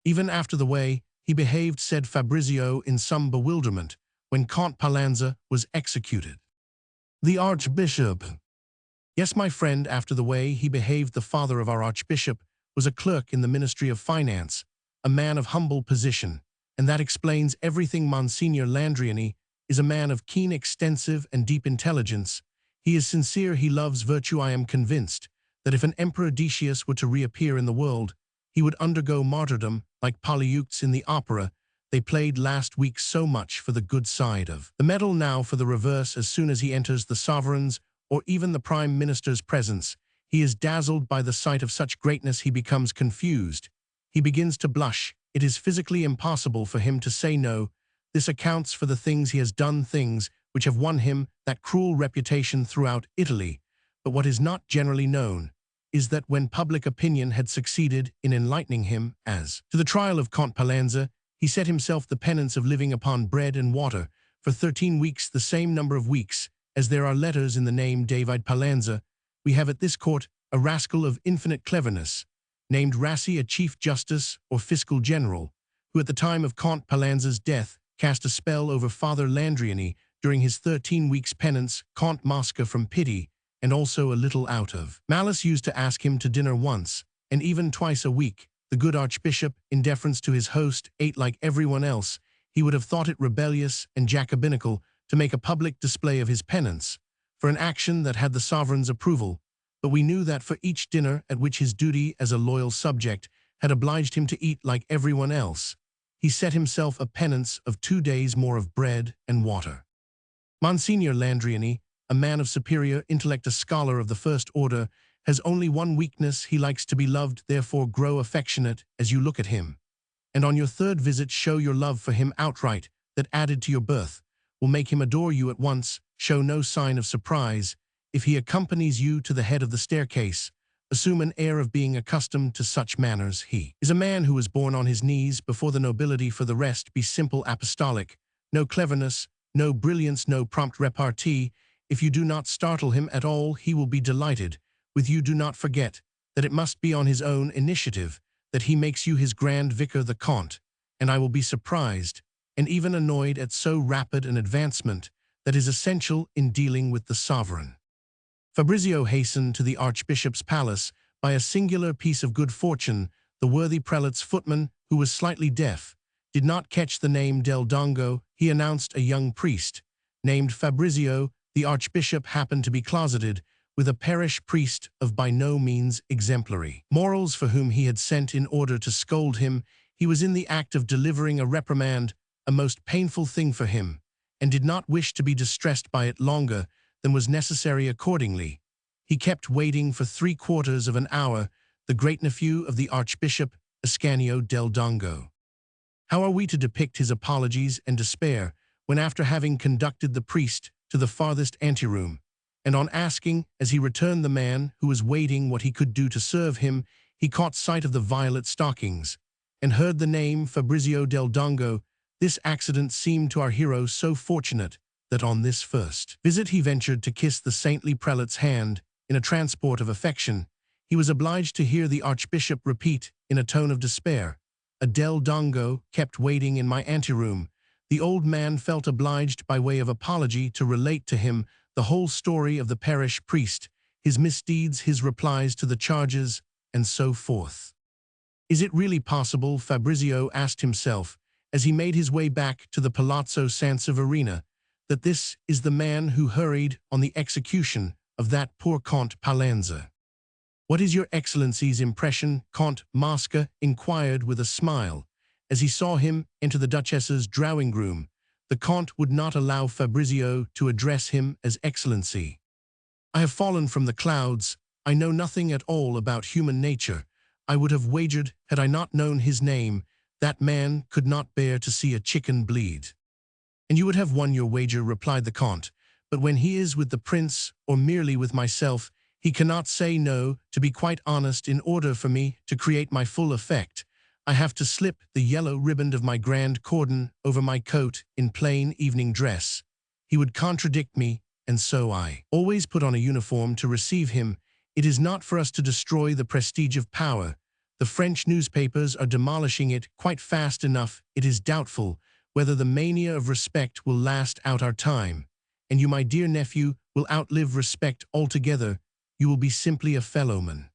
Even after the way he behaved, said Fabrizio in some bewilderment, when Count Palanza was executed. The archbishop. Yes, my friend, after the way he behaved. The father of our archbishop was a clerk in the Ministry of Finance, a man of humble position, and that explains everything. Monsignor Landriani is a man of keen, extensive, and deep intelligence. He is sincere, he loves virtue. I am convinced that if an Emperor Decius were to reappear in the world, he would undergo martyrdom like Polyeuctus in the opera they played last week. So much for the good side of the medal. Now for the reverse. As soon as he enters the sovereign's or even the prime minister's presence, he is dazzled by the sight of such greatness. He becomes confused. He begins to blush. It is physically impossible for him to say no. This accounts for the things he has done, things which have won him that cruel reputation throughout Italy. But what is not generally known is that when public opinion had succeeded in enlightening him as to the trial of Count Palanza, he set himself the penance of living upon bread and water for 13 weeks, the same number of weeks as there are letters in the name David Palanza. We have at this court a rascal of infinite cleverness, named Rassi, a chief justice or fiscal general, who at the time of Count Palanza's death cast a spell over Father Landriani during his 13 weeks' penance. Count Mosca, from pity and also a little out of malice, used to ask him to dinner once and even twice a week. The good archbishop, in deference to his host, ate like everyone else. He would have thought it rebellious and Jacobinical to make a public display of his penance for an action that had the sovereign's approval, but we knew that for each dinner at which his duty as a loyal subject had obliged him to eat like everyone else, he set himself a penance of 2 days more of bread and water. Monsignor Landriani, a man of superior intellect, a scholar of the first order, has only one weakness: he likes to be loved. Therefore grow affectionate as you look at him, and on your 3rd visit show your love for him outright. That, added to your birth, will make him adore you at once. Show no sign of surprise. If he accompanies you to the head of the staircase, assume an air of being accustomed to such manners. He is a man who was born on his knees before the nobility. For the rest, be simple, apostolic. No cleverness, no brilliance, no prompt repartee. If you do not startle him at all, he will be delighted with you. Do not forget that it must be on his own initiative that he makes you his grand vicar, the Count, and I will be surprised and even annoyed at so rapid an advancement that is essential in dealing with the sovereign. Fabrizio hastened to the archbishop's palace. By a singular piece of good fortune, the worthy prelate's footman, who was slightly deaf, did not catch the name del Dongo. He announced a young priest named Fabrizio. The archbishop happened to be closeted with a parish priest of by no means exemplary morals, for whom he had sent in order to scold him. He was in the act of delivering a reprimand, a most painful thing for him, and did not wish to be distressed by it longer than was necessary. Accordingly, he kept waiting for 3/4 of an hour the great-nephew of the archbishop, Ascanio del Dongo. How are we to depict his apologies and despair when, after having conducted the priest to the farthest anteroom, and on asking as he returned the man who was waiting what he could do to serve him, he caught sight of the violet stockings and heard the name Fabrizio del Dongo, this accident seemed to our hero so fortunate that on this first visit he ventured to kiss the saintly prelate's hand in a transport of affection. He was obliged to hear the archbishop repeat in a tone of despair, "A del Dongo kept waiting in my anteroom." The old man felt obliged by way of apology to relate to him the whole story of the parish priest, his misdeeds, his replies to the charges, and so forth. Is it really possible, Fabrizio asked himself, as he made his way back to the Palazzo Sanseverina, that this is the man who hurried on the execution of that poor Count Palanza? "What is your Excellency's impression?" Count Mosca inquired with a smile, as he saw him enter the Duchess's drawing-room. The Count would not allow Fabrizio to address him as Excellency. I have fallen from the clouds. I know nothing at all about human nature. I would have wagered, had I not known his name, that man could not bear to see a chicken bleed. And you would have won your wager, replied the Count. But when he is with the prince, or merely with myself, he cannot say no. To be quite honest, in order for me to create my full effect, I have to slip the yellow riband of my grand cordon over my coat in plain evening dress. He would contradict me, and so I always put on a uniform to receive him. It is not for us to destroy the prestige of power. The French newspapers are demolishing it quite fast enough. It is doubtful whether the mania of respect will last out our time. And you, my dear nephew, will outlive respect altogether. You will be simply a fellowman.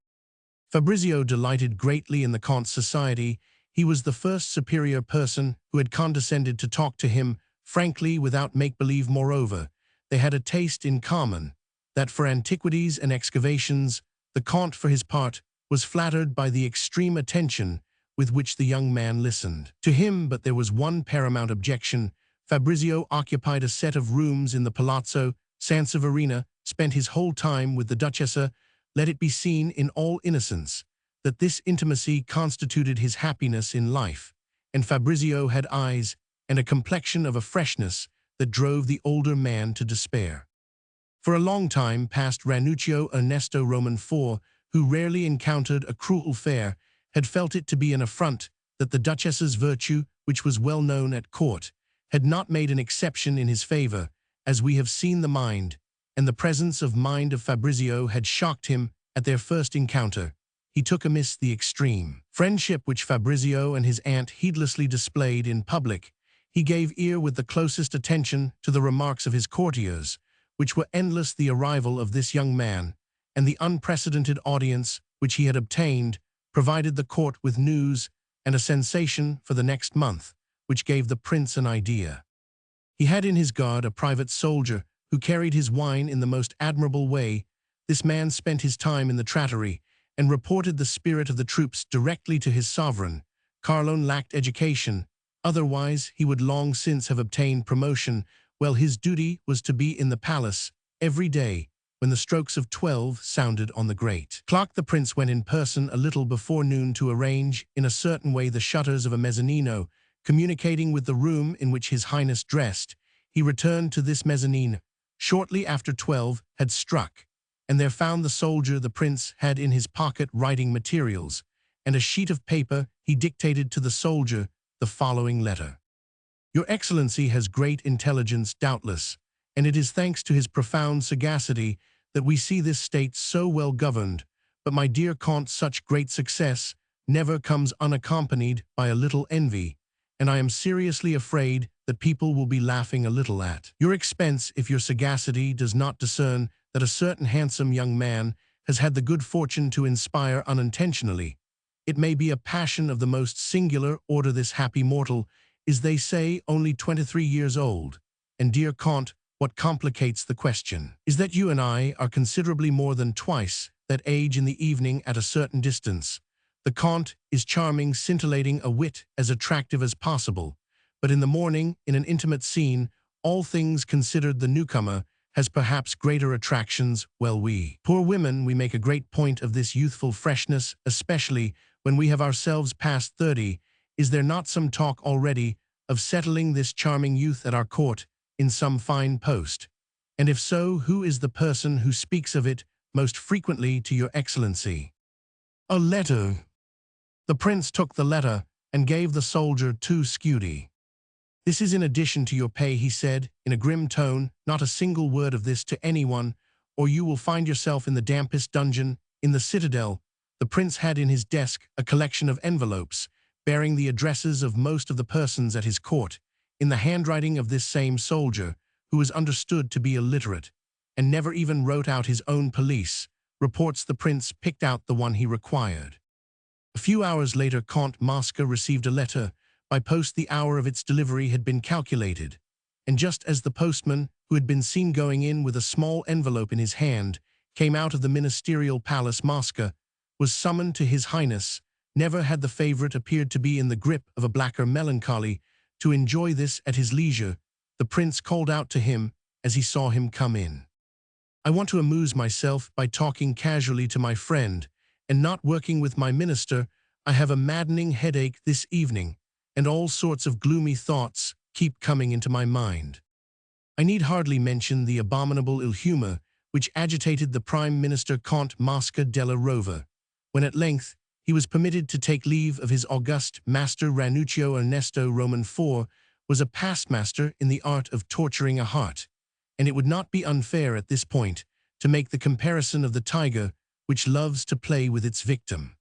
Fabrizio delighted greatly in the Count's society. He was the first superior person who had condescended to talk to him frankly without make-believe. Moreover, they had a taste in common, that for antiquities and excavations, the Count, for his part, was flattered by the extreme attention with which the young man listened to him. But there was one paramount objection. Fabrizio occupied a set of rooms in the Palazzo Sanseverina, spent his whole time with the Duchessa. Let it be seen in all innocence that this intimacy constituted his happiness in life, and Fabrizio had eyes and a complexion of a freshness that drove the older man to despair. For a long time past, Ranuccio Ernesto Roman IV, who rarely encountered a cruel fair, had felt it to be an affront that the Duchess's virtue, which was well known at court, had not made an exception in his favor. As we have seen, the mind and the presence of mind of Fabrizio had shocked him at their first encounter. He took amiss the extreme friendship which Fabrizio and his aunt heedlessly displayed in public. He gave ear with the closest attention to the remarks of his courtiers, which were endless. The arrival of this young man and the unprecedented audience which he had obtained provided the court with news and a sensation for the next month, which gave the prince an idea. He had in his guard a private soldier who carried his wine in the most admirable way. This man spent his time in the trattoria and reported the spirit of the troops directly to his sovereign. Carlone lacked education, otherwise he would long since have obtained promotion. Well, his duty was to be in the palace every day when the strokes of 12 sounded on the great clock. The prince went in person a little before noon to arrange in a certain way the shutters of a mezzanino communicating with the room in which His Highness dressed. He returned to this mezzanine shortly after 12 had struck, and there found the soldier. The prince had in his pocket writing materials and a sheet of paper. He dictated to the soldier the following letter. Your Excellency has great intelligence, doubtless, and it is thanks to his profound sagacity that we see this state so well governed. But my dear Count, such great success never comes unaccompanied by a little envy, and I am seriously afraid that people will be laughing a little at your expense if your sagacity does not discern that a certain handsome young man has had the good fortune to inspire unintentionally. It may be a passion of the most singular order. This happy mortal is, they say, only 23 years old. And, dear Count, what complicates the question is that you and I are considerably more than twice that age. In the evening, at a certain distance, the Count is charming, scintillating, a wit as attractive as possible. But in the morning, in an intimate scene, all things considered, the newcomer has perhaps greater attractions. Well, we poor women, we make a great point of this youthful freshness, especially when we have ourselves passed 30. Is there not some talk already of settling this charming youth at our court in some fine post? And if so, who is the person who speaks of it most frequently to your Excellency? A letter. The prince took the letter and gave the soldier 2 scudi. This is in addition to your pay, he said, in a grim tone. Not a single word of this to anyone, or you will find yourself in the dampest dungeon in the citadel. The prince had in his desk a collection of envelopes bearing the addresses of most of the persons at his court, in the handwriting of this same soldier, who was understood to be illiterate, and never even wrote out his own police reports. The prince picked out the one he required. A few hours later, Count Mosca received a letter by post. The hour of its delivery had been calculated, and just as the postman, who had been seen going in with a small envelope in his hand, came out of the ministerial palace, Mosca was summoned to His Highness. Never had the favorite appeared to be in the grip of a blacker melancholy. To enjoy this at his leisure, the prince called out to him as he saw him come in. I want to amuse myself by talking casually to my friend, and not working with my minister. I have a maddening headache this evening, and all sorts of gloomy thoughts keep coming into my mind. I need hardly mention the abominable ill humor which agitated the Prime Minister Count Mosca della Rova, when at length he was permitted to take leave of his august master. Ranuccio Ernesto Roman IV was a past master in the art of torturing a heart, and it would not be unfair at this point to make the comparison of the tiger which loves to play with its victim.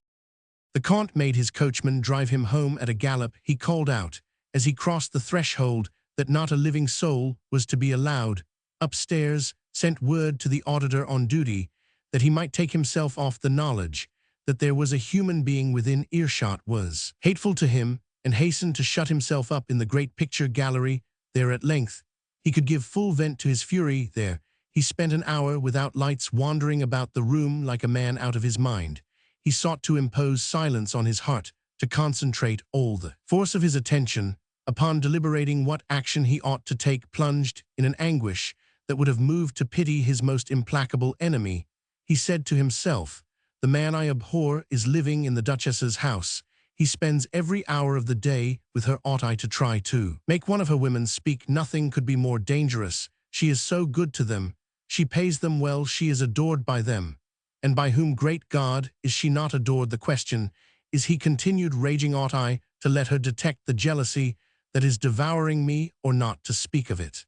The Count made his coachman drive him home at a gallop. He called out, as he crossed the threshold, that not a living soul was to be allowed. Upstairs, sent word to the auditor on duty that he might take himself off. The knowledge that there was a human being within earshot was hateful to him, and hastened to shut himself up in the great picture gallery. There at length he could give full vent to his fury. There he spent an hour without lights, wandering about the room like a man out of his mind. He sought to impose silence on his heart, to concentrate all the force of his attention upon deliberating what action he ought to take. Plunged in an anguish that would have moved to pity his most implacable enemy, he said to himself, "The man I abhor is living in the Duchess's house. He spends every hour of the day with her. Ought I to try to make one of her women speak? Nothing could be more dangerous. She is so good to them. She pays them well. She is adored by them. And by whom, great God, is she not adored? The question is," he continued, raging, "ought I to let her detect the jealousy that is devouring me, or not to speak of it?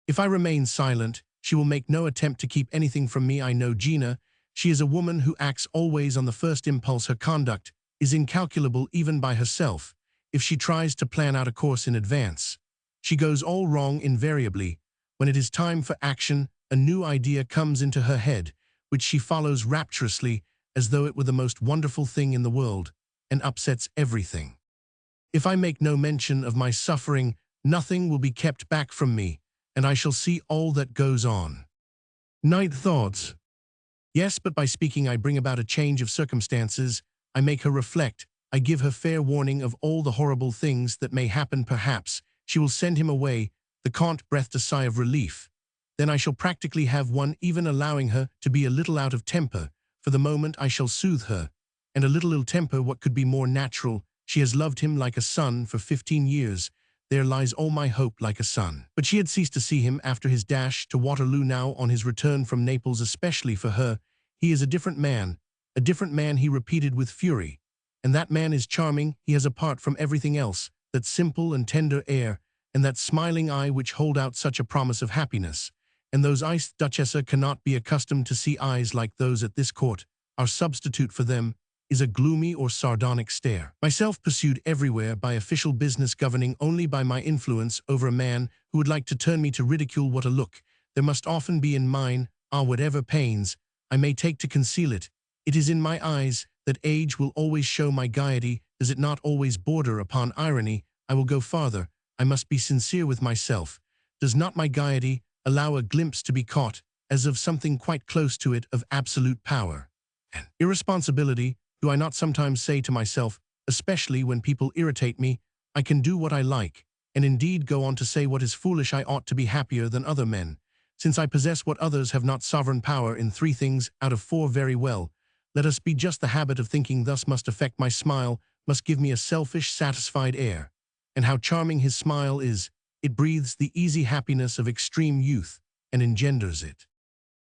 If I remain silent, she will make no attempt to keep anything from me. I know Gina. She is a woman who acts always on the first impulse. Her conduct is incalculable even by herself. If she tries to plan out a course in advance, she goes all wrong invariably. When it is time for action, a new idea comes into her head, which she follows rapturously as though it were the most wonderful thing in the world, and upsets everything. If I make no mention of my suffering, nothing will be kept back from me, and I shall see all that goes on." Night thoughts. Yes, but by speaking I bring about a change of circumstances. I make her reflect. I give her fair warning of all the horrible things that may happen. Perhaps she will send him away. The Count breathed a sigh of relief. Then I shall practically have one, even allowing her to be a little out of temper. For the moment I shall soothe her. And a little ill-temper, what could be more natural? She has loved him like a son for 15 years. There lies all my hope. Like a son. But she had ceased to see him after his dash to Waterloo. Now, on his return from Naples, especially for her, he is a different man, he repeated with fury. And that man is charming. He has, apart from everything else, that simple and tender air, and that smiling eye which hold out such a promise of happiness. And those eyes, Duchessa cannot be accustomed to see eyes like those at this court. Our substitute for them is a gloomy or sardonic stare. Myself pursued everywhere by official business, governing only by my influence over a man who would like to turn me to ridicule. What a look there must often be in mine! Ah, whatever pains I may take to conceal it, it is in my eyes that age will always show my gaiety. Does it not always border upon irony? I will go farther. I must be sincere with myself. Does not my gaiety allow a glimpse to be caught, as of something quite close to it, of absolute power and irresponsibility? Do I not sometimes say to myself, especially when people irritate me, I can do what I like, and indeed go on to say what is foolish? I ought to be happier than other men, since I possess what others have not, sovereign power in 3 things out of 4. Very well, let us be just. The habit of thinking thus must affect my smile, must give me a selfish, satisfied air. And how charming his smile is! It breathes the easy happiness of extreme youth, and engenders it.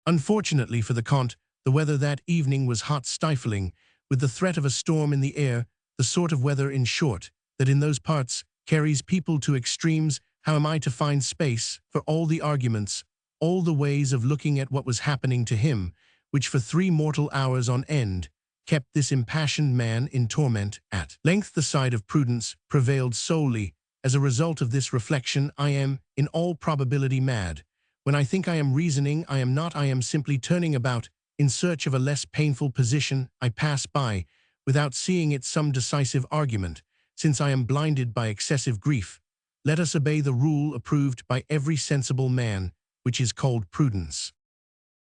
Unfortunately for the Count, the weather that evening was hot, stifling, with the threat of a storm in the air, the sort of weather, in short, that in those parts carries people to extremes. How am I to find space for all the arguments, all the ways of looking at what was happening to him, which for 3 mortal hours on end kept this impassioned man in torment? At length the side of prudence prevailed solely. As a result of this reflection, I am, in all probability, mad. When I think I am reasoning, I am not. I am simply turning about in search of a less painful position. I pass by, without seeing it, some decisive argument, since I am blinded by excessive grief. Let us obey the rule approved by every sensible man, which is called prudence.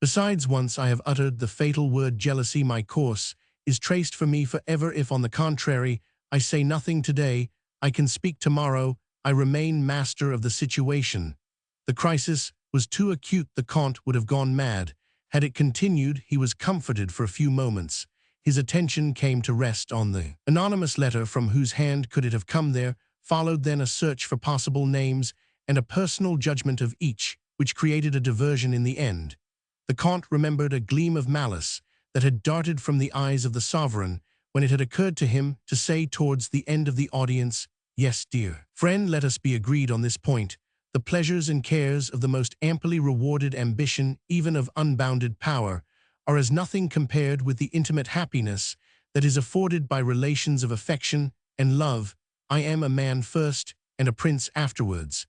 Besides, once I have uttered the fatal word jealousy, my course is traced for me forever. If, on the contrary, I say nothing today, I can speak tomorrow. I remain master of the situation. The crisis was too acute. The Comte would have gone mad. Had it continued, he was comforted for a few moments. His attention came to rest on the anonymous letter. From whose hand could it have come there? Followed then a search for possible names and a personal judgment of each, which created a diversion in the end. The Comte remembered a gleam of malice that had darted from the eyes of the sovereign when it had occurred to him to say towards the end of the audience, "Yes, dear friend, let us be agreed on this point. The pleasures and cares of the most amply rewarded ambition, even of unbounded power, are as nothing compared with the intimate happiness that is afforded by relations of affection and love. I am a man first and a prince afterwards,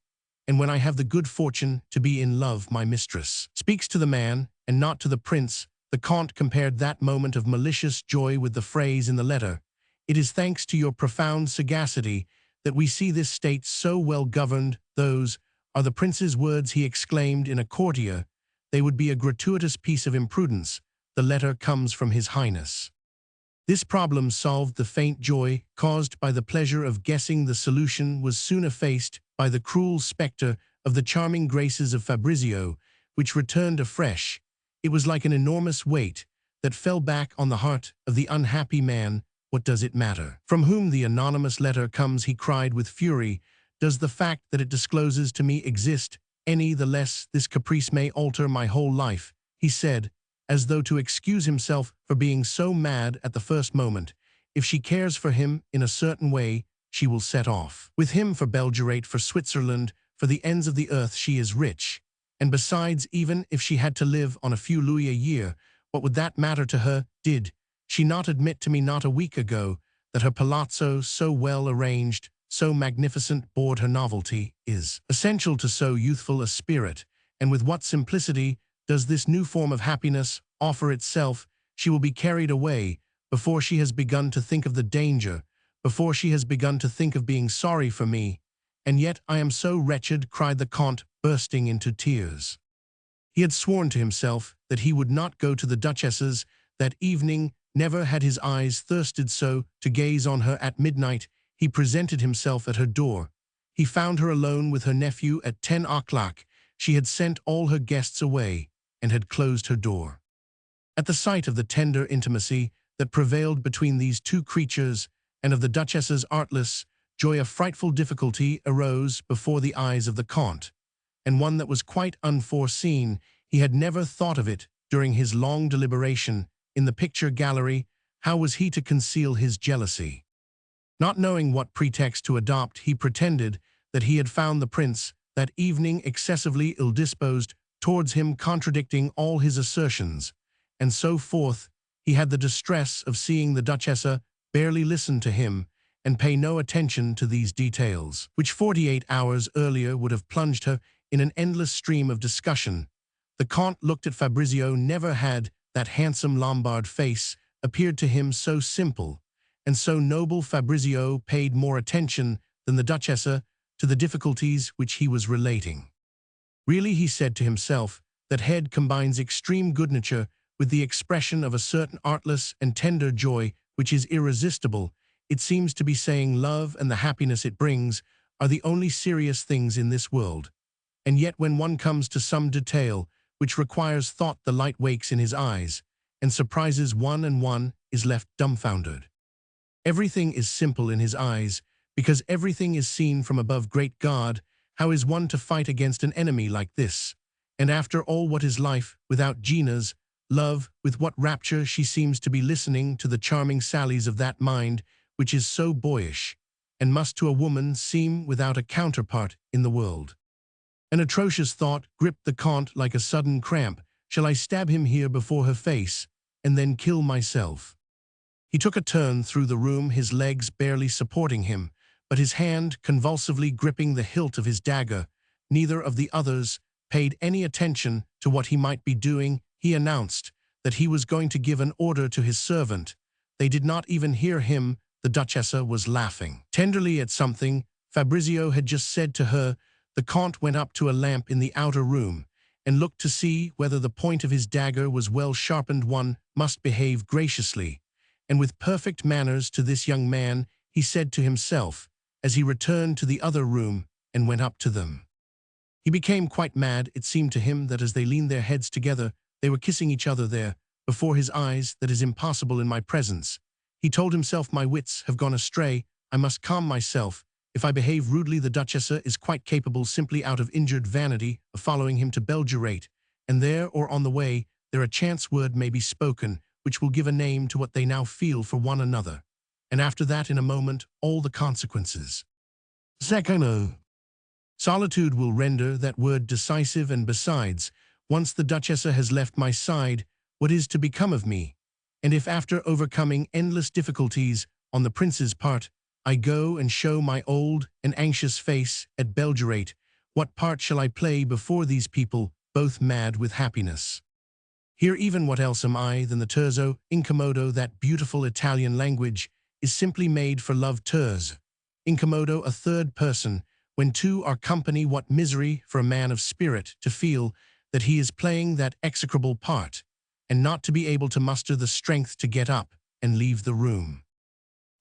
and when I have the good fortune to be in love, my mistress speaks to the man and not to the prince." The Comte compared that moment of malicious joy with the phrase in the letter, "It is thanks to your profound sagacity that we see this state so well governed. Those are the prince's words," he exclaimed in a courtier. "They would be a gratuitous piece of imprudence. The letter comes from His Highness." This problem solved, the faint joy caused by the pleasure of guessing the solution was soon effaced by the cruel spectre of the charming graces of Fabrizio, which returned afresh. It was like an enormous weight that fell back on the heart of the unhappy man. "What does it matter from whom the anonymous letter comes?" he cried with fury. "Does the fact that it discloses to me exist any the less? This caprice may alter my whole life," he said, as though to excuse himself for being so mad at the first moment. "If she cares for him in a certain way, she will set off with him for Belgirate, for Switzerland, for the ends of the earth. She is rich. And besides, even if she had to live on a few louis a year, what would that matter to her? Did she not admit to me not a week ago that her palazzo, so well arranged, so magnificent, bored her? Novelty is essential to so youthful a spirit, and with what simplicity does this new form of happiness offer itself? She will be carried away before she has begun to think of the danger, before she has begun to think of being sorry for me. And yet I am so wretched," cried the Comte, bursting into tears. He had sworn to himself that he would not go to the Duchess's that evening. Never had his eyes thirsted so to gaze on her. At midnight he presented himself at her door. He found her alone with her nephew at 10 o'clock. She had sent all her guests away and had closed her door. At the sight of the tender intimacy that prevailed between these two creatures and of the Duchess's artless joy, a frightful difficulty arose before the eyes of the Comte, and one that was quite unforeseen. He had never thought of it during his long deliberation in the picture gallery. How was he to conceal his jealousy? Not knowing what pretext to adopt, he pretended that he had found the prince that evening excessively ill-disposed towards him, contradicting all his assertions, and so forth. He had the distress of seeing the Duchessa barely listen to him and pay no attention to these details, which 48 hours earlier would have plunged her in an endless stream of discussion. The Comte looked at Fabrizio. Never had that handsome Lombard face appeared to him so simple and so noble. Fabrizio paid more attention than the Duchessa to the difficulties which he was relating. "Really," he said to himself, "that head combines extreme good-nature with the expression of a certain artless and tender joy which is irresistible. It seems to be saying love and the happiness it brings are the only serious things in this world. And yet when one comes to some detail which requires thought, the light wakes in his eyes and surprises one, and one is left dumbfounded. Everything is simple in his eyes, because everything is seen from above. Great God, how is one to fight against an enemy like this? And after all, what is life without Gina's love? With what rapture she seems to be listening to the charming sallies of that mind which is so boyish, and must to a woman seem without a counterpart in the world." An atrocious thought gripped the Comte like a sudden cramp. "Shall I stab him here before her face, and then kill myself?" He took a turn through the room, his legs barely supporting him, but his hand convulsively gripping the hilt of his dagger. Neither of the others paid any attention to what he might be doing. He announced that he was going to give an order to his servant. They did not even hear him. The Duchessa was laughing tenderly at something Fabrizio had just said to her. The Comte went up to a lamp in the outer room and looked to see whether the point of his dagger was well sharpened. One must behave graciously and with perfect manners to this young man, he said to himself, as he returned to the other room and went up to them. He became quite mad. It seemed to him that as they leaned their heads together, they were kissing each other there, before his eyes. That is impossible in my presence. He told himself, my wits have gone astray, I must calm myself. If I behave rudely, the Duchessa is quite capable, simply out of injured vanity, of following him to Belgirate, and there, or on the way, there a chance word may be spoken, which will give a name to what they now feel for one another. And after that, in a moment, all the consequences. Second, solitude will render that word decisive, and besides, once the Duchessa has left my side, what is to become of me? And if after overcoming endless difficulties on the prince's part, I go and show my old and anxious face at Belgirate, what part shall I play before these people, both mad with happiness? Here even what else am I than the terzo incommodo? That beautiful Italian language is simply made for love. Terzo incommodo, a third person. When two are company, what misery for a man of spirit to feel that he is playing that execrable part, and not to be able to muster the strength to get up and leave the room.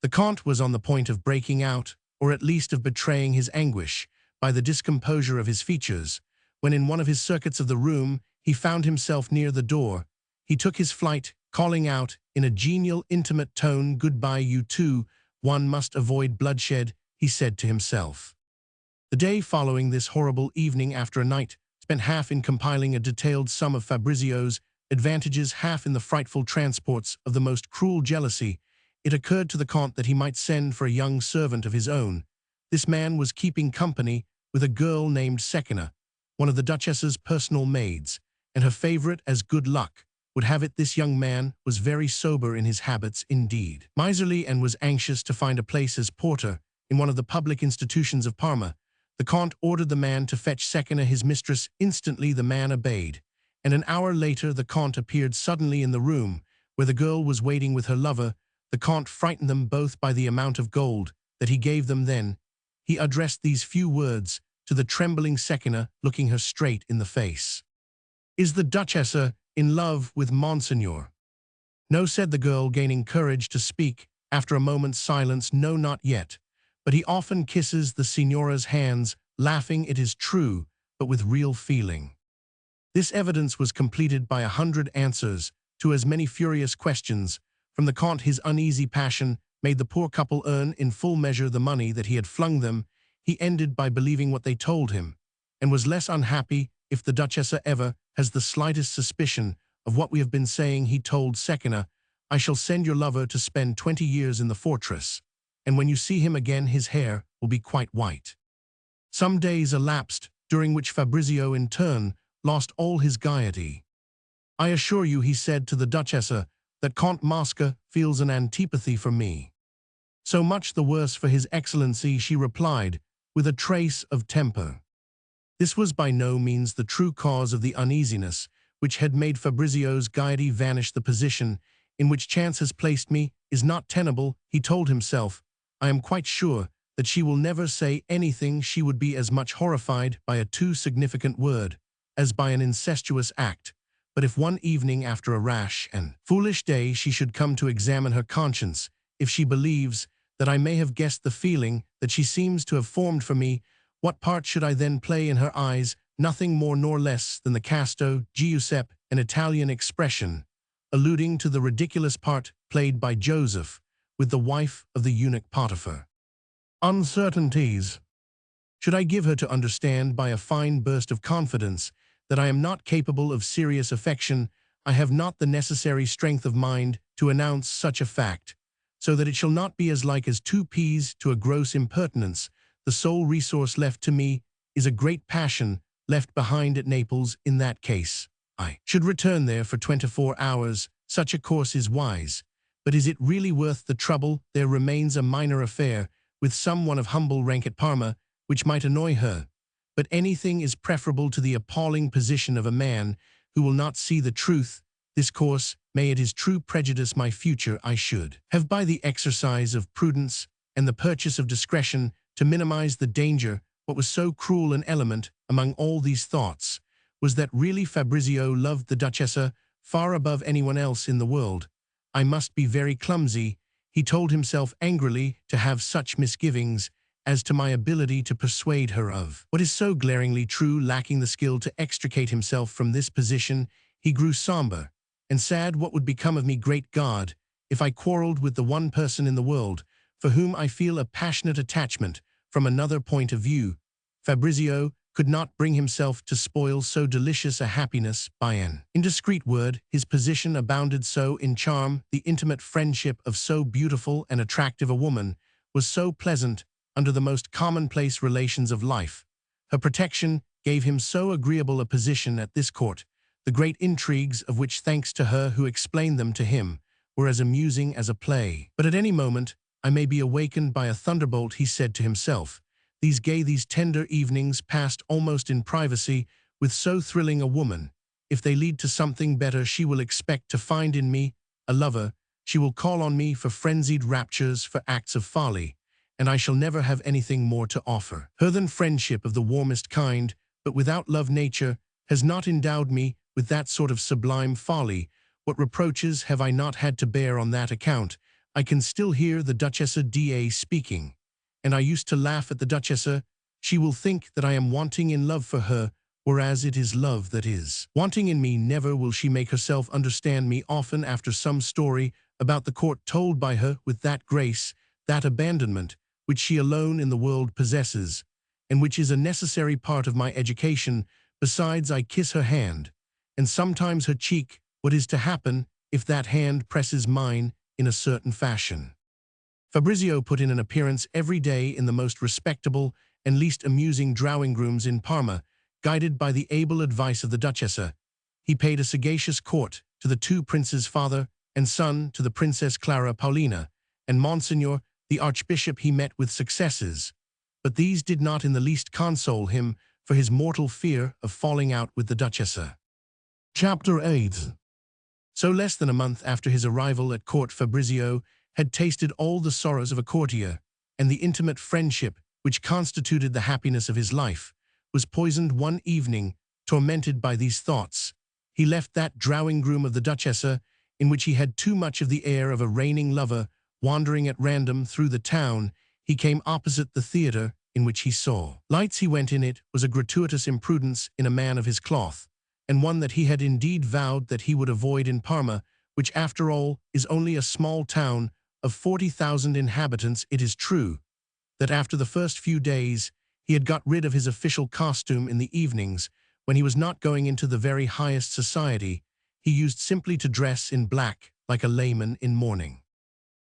The Count was on the point of breaking out, or at least of betraying his anguish, by the discomposure of his features, when in one of his circuits of the room he found himself near the door. He took his flight, calling out, in a genial, intimate tone, "Goodbye, you two, one must avoid bloodshed," he said to himself. The day following this horrible evening, after a night spent half in compiling a detailed sum of Fabrizio's advantages, half in the frightful transports of the most cruel jealousy, it occurred to the Count that he might send for a young servant of his own. This man was keeping company with a girl named Secina, one of the Duchess's personal maids, and her favorite, as good luck would have it. This young man was very sober in his habits indeed, miserly, and was anxious to find a place as porter in one of the public institutions of Parma. The Count ordered the man to fetch Secina, his mistress. Instantly the man obeyed, and an hour later the Count appeared suddenly in the room where the girl was waiting with her lover. The Count frightened them both by the amount of gold that he gave them. Then he addressed these few words to the trembling Secina, looking her straight in the face. "Is the Duchessa in love with Monseigneur?" "No," said the girl, gaining courage to speak after a moment's silence. "No, not yet. But he often kisses the Signora's hands, laughing, it is true, but with real feeling." This evidence was completed by 100 answers to as many furious questions from the Count. His uneasy passion made the poor couple earn in full measure the money that he had flung them. He ended by believing what they told him, and was less unhappy. "If the Duchessa ever has the slightest suspicion of what we have been saying," he told Secina, "I shall send your lover to spend 20 years in the fortress, and when you see him again his hair will be quite white." Some days elapsed, during which Fabrizio in turn lost all his gaiety. "I assure you," he said to the Duchessa, "that Count Mosca feels an antipathy for me." "So much the worse for his excellency," she replied, with a trace of temper. This was by no means the true cause of the uneasiness which had made Fabrizio's gaiety vanish. "The position in which chance has placed me is not tenable," he told himself. "I am quite sure that she will never say anything. She would be as much horrified by a too significant word as by an incestuous act. But if one evening after a rash and foolish day she should come to examine her conscience, if she believes that I may have guessed the feeling that she seems to have formed for me, what part should I then play in her eyes? Nothing more nor less than the casto Giuseppe, an Italian expression, alluding to the ridiculous part played by Joseph with the wife of the eunuch Potiphar. Uncertainties. Should I give her to understand by a fine burst of confidence that I am not capable of serious affection, I have not the necessary strength of mind to announce such a fact, so that it shall not be as like as 2 peas to a gross impertinence. The sole resource left to me is a great passion left behind at Naples. In that case, I should return there for 24 hours. Such a course is wise. But is it really worth the trouble? There remains a minor affair with someone of humble rank at Parma, which might annoy her. But anything is preferable to the appalling position of a man who will not see the truth. This course, may it is true prejudice my future, I should have by the exercise of prudence and the purchase of discretion to minimize the danger. What was so cruel an element among all these thoughts was that really Fabrizio loved the Duchessa far above anyone else in the world. I must be very clumsy, he told himself angrily, to have such misgivings, as to my ability to persuade her of what is so glaringly true. Lacking the skill to extricate himself from this position, he grew somber and sad. What would become of me, great God, if I quarreled with the one person in the world for whom I feel a passionate attachment from another point of view? Fabrizio could not bring himself to spoil so delicious a happiness by an indiscreet word. His position abounded so in charm, the intimate friendship of so beautiful and attractive a woman was so pleasant under the most commonplace relations of life. Her protection gave him so agreeable a position at this court, the great intrigues of which, thanks to her who explained them to him, were as amusing as a play. But at any moment I may be awakened by a thunderbolt, he said to himself. These gay, these tender evenings passed almost in privacy with so thrilling a woman. If they lead to something better, she will expect to find in me a lover. She will call on me for frenzied raptures, for acts of folly, and I shall never have anything more to offer her than friendship of the warmest kind. But without love, nature has not endowed me with that sort of sublime folly. What reproaches have I not had to bear on that account? I can still hear the Duchessa d'A speaking, and I used to laugh at the Duchessa. She will think that I am wanting in love for her, whereas it is love that is wanting in me. Never will she make herself understand me. Often, after some story about the court told by her with that grace, that abandonment, which she alone in the world possesses, and which is a necessary part of my education, besides, I kiss her hand, and sometimes her cheek. What is to happen if that hand presses mine in a certain fashion? Fabrizio put in an appearance every day in the most respectable and least amusing drawing-rooms in Parma, guided by the able advice of the Duchessa. He paid a sagacious court to the two princes, father and son, to the Princess Clara Paolina, and Monsignor, the Archbishop. He met with successes, but these did not in the least console him for his mortal fear of falling out with the Duchessa. Chapter 8. So less than a month after his arrival at court, Fabrizio had tasted all the sorrows of a courtier, and the intimate friendship which constituted the happiness of his life was poisoned one evening. Tormented by these thoughts, he left that drawing-room of the Duchessa, in which he had too much of the air of a reigning lover. Wandering at random through the town, he came opposite the theatre, in which he saw lights. He went in. It was a gratuitous imprudence in a man of his cloth, and one that he had indeed vowed that he would avoid in Parma, which after all is only a small town of 40,000 inhabitants. It is true that after the first few days he had got rid of his official costume. In the evenings, when he was not going into the very highest society, he used simply to dress in black like a layman in mourning.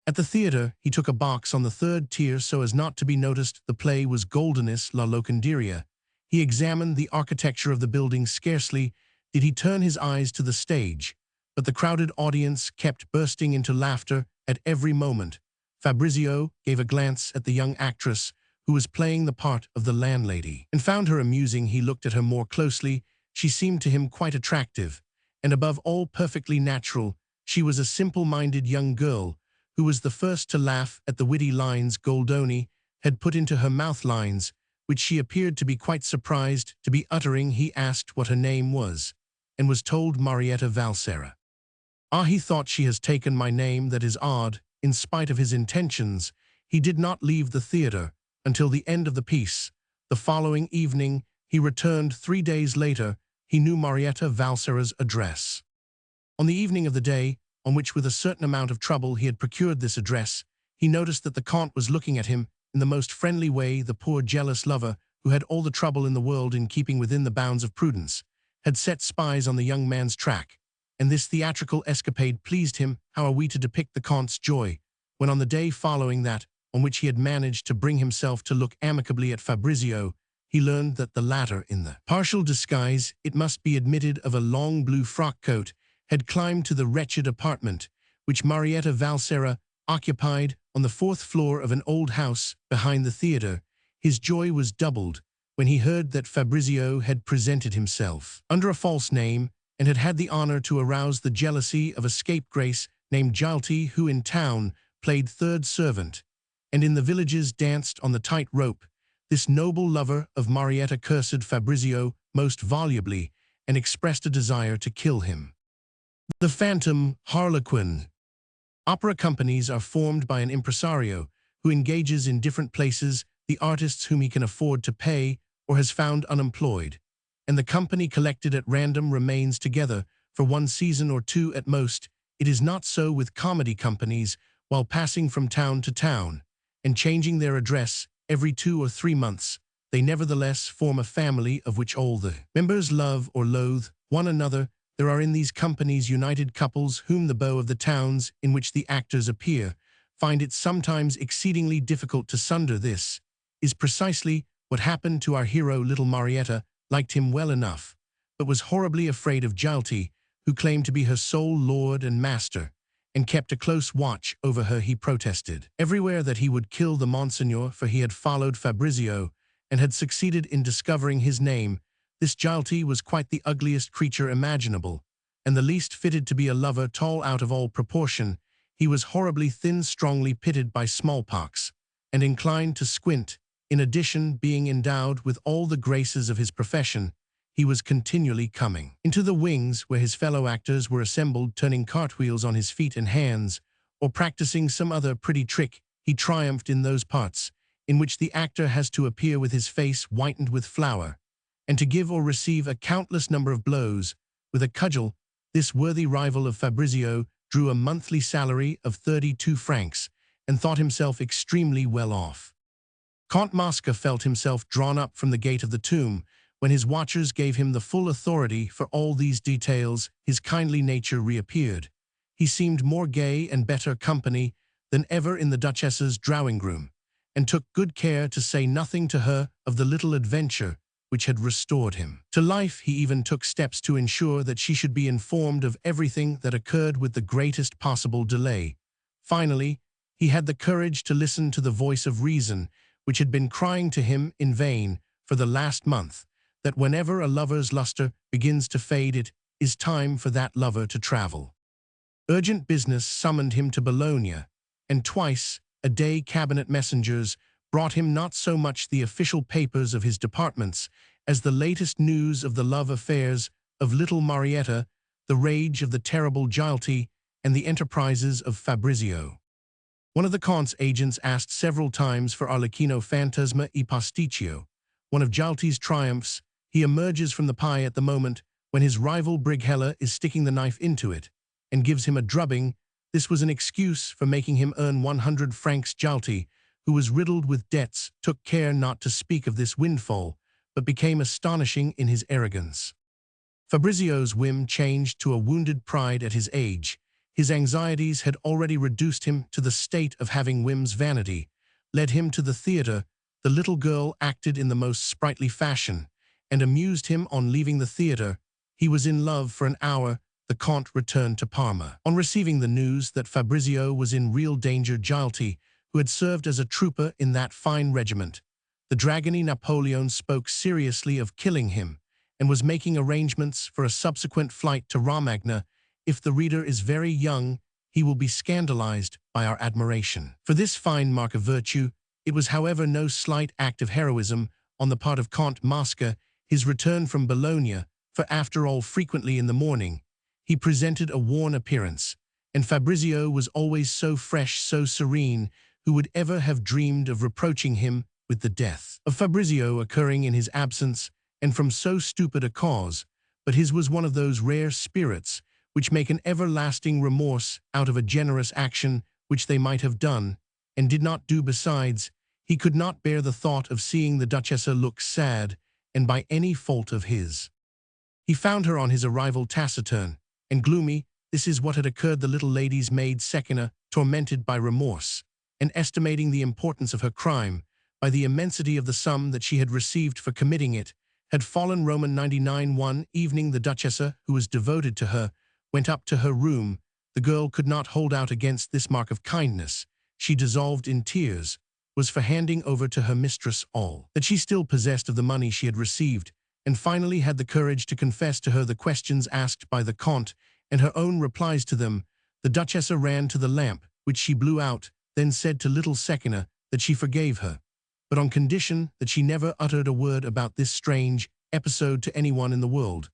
At the theatre, he took a box on the third tier so as not to be noticed. The play was Goldenus La Locanderia. He examined the architecture of the building. Scarcely did he turn his eyes to the stage, but the crowded audience kept bursting into laughter at every moment. Fabrizio gave a glance at the young actress who was playing the part of the landlady, and found her amusing. He looked at her more closely. She seemed to him quite attractive, and above all perfectly natural. She was a simple-minded young girl who was the first to laugh at the witty lines Goldoni had put into her mouth, lines which she appeared to be quite surprised to be uttering. He asked what her name was, and was told Marietta Valsera. Ah, he thought, she has taken my name. That is odd. In spite of his intentions, he did not leave the theatre until the end of the piece. The following evening he returned. 3 days later he knew Marietta Valsera's address. On the evening of the day on which, with a certain amount of trouble, he had procured this address, he noticed that the Count was looking at him in the most friendly way. The poor jealous lover, who had all the trouble in the world in keeping within the bounds of prudence, had set spies on the young man's track, and this theatrical escapade pleased him. How are we to depict the Count's joy when, on the day following that on which he had managed to bring himself to look amicably at Fabrizio, he learned that the latter, in the partial disguise, it must be admitted, of a long blue frock coat, had climbed to the wretched apartment which Marietta Valsera occupied on the 4th floor of an old house behind the theatre. His joy was doubled when he heard that Fabrizio had presented himself under a false name, and had had the honor to arouse the jealousy of a scapegrace named Jalti, who in town played third servant, and in the villages danced on the tight rope. This noble lover of Marietta cursed Fabrizio most volubly, and expressed a desire to kill him. The Phantom Harlequin. Opera companies are formed by an impresario who engages in different places the artists whom he can afford to pay or has found unemployed, and the company collected at random remains together for one season or two at most. It is not so with comedy companies. While passing from town to town and changing their address every 2 or 3 months, they nevertheless form a family of which all the members love or loathe one another. There are in these companies united couples whom the beaux of the towns in which the actors appear find it sometimes exceedingly difficult to sunder. This is precisely what happened to our hero. Little Marietta liked him well enough, but was horribly afraid of Jalti, who claimed to be her sole lord and master, and kept a close watch over her. He protested everywhere that he would kill the Monsignor, for he had followed Fabrizio and had succeeded in discovering his name. This Jalti was quite the ugliest creature imaginable, and the least fitted to be a lover. Tall out of all proportion, he was horribly thin, strongly pitted by smallpox, and inclined to squint. In addition, being endowed with all the graces of his profession, he was continually coming into the wings where his fellow actors were assembled, turning cartwheels on his feet and hands, or practicing some other pretty trick. He triumphed in those parts in which the actor has to appear with his face whitened with flour, and to give or receive a countless number of blows with a cudgel. This worthy rival of Fabrizio drew a monthly salary of 32 francs, and thought himself extremely well off. Count Mosca felt himself drawn up from the gate of the tomb, when his watchers gave him the full authority for all these details. His kindly nature reappeared. He seemed more gay and better company than ever in the Duchess's drawing-room, and took good care to say nothing to her of the little adventure which had restored him to life. He even took steps to ensure that she should be informed of everything that occurred with the greatest possible delay. Finally, he had the courage to listen to the voice of reason, which had been crying to him in vain for the last month, that whenever a lover's luster begins to fade, it is time for that lover to travel. Urgent business summoned him to Bologna, and twice a day cabinet messengers brought him not so much the official papers of his departments as the latest news of the love affairs of little Marietta, the rage of the terrible Jalti, and the enterprises of Fabrizio. One of the Count's agents asked several times for Arlecchino Fantasma e Pasticcio, one of Jalti's triumphs. He emerges from the pie at the moment when his rival Brighella is sticking the knife into it, and gives him a drubbing. This was an excuse for making him earn 100 francs. Jalti, who was riddled with debts, took care not to speak of this windfall, but became astonishing in his arrogance. Fabrizio's whim changed to a wounded pride at his age. His anxieties had already reduced him to the state of having whim's vanity, led him to the theatre. The little girl acted in the most sprightly fashion, and amused him. On leaving the theatre, he was in love for an hour. The Count returned to Parma. On receiving the news that Fabrizio was in real danger, Jalti, who had served as a trooper in that fine regiment, the dragony Napoleon, spoke seriously of killing him, and was making arrangements for a subsequent flight to Romagna. If the reader is very young, he will be scandalized by our admiration for this fine mark of virtue. It was, however, no slight act of heroism on the part of Count Mosca, his return from Bologna, for after all, frequently in the morning, he presented a worn appearance, and Fabrizio was always so fresh, so serene. Who would ever have dreamed of reproaching him with the death of Fabrizio occurring in his absence, and from so stupid a cause? But his was one of those rare spirits which make an everlasting remorse out of a generous action which they might have done, and did not do. Besides, he could not bear the thought of seeing the Duchessa look sad, and by any fault of his. He found her on his arrival taciturn and gloomy. This is what had occurred. The little lady's maid Sekina, tormented by remorse, and estimating the importance of her crime by the immensity of the sum that she had received for committing it, had fallen. Roman 99. One evening the Duchessa, who was devoted to her, went up to her room. The girl could not hold out against this mark of kindness. She dissolved in tears, was for handing over to her mistress all that she still possessed of the money she had received, and finally had the courage to confess to her the questions asked by the Count, and her own replies to them. The Duchessa ran to the lamp, which she blew out, then said to little Sekina that she forgave her, but on condition that she never uttered a word about this strange episode to anyone in the world.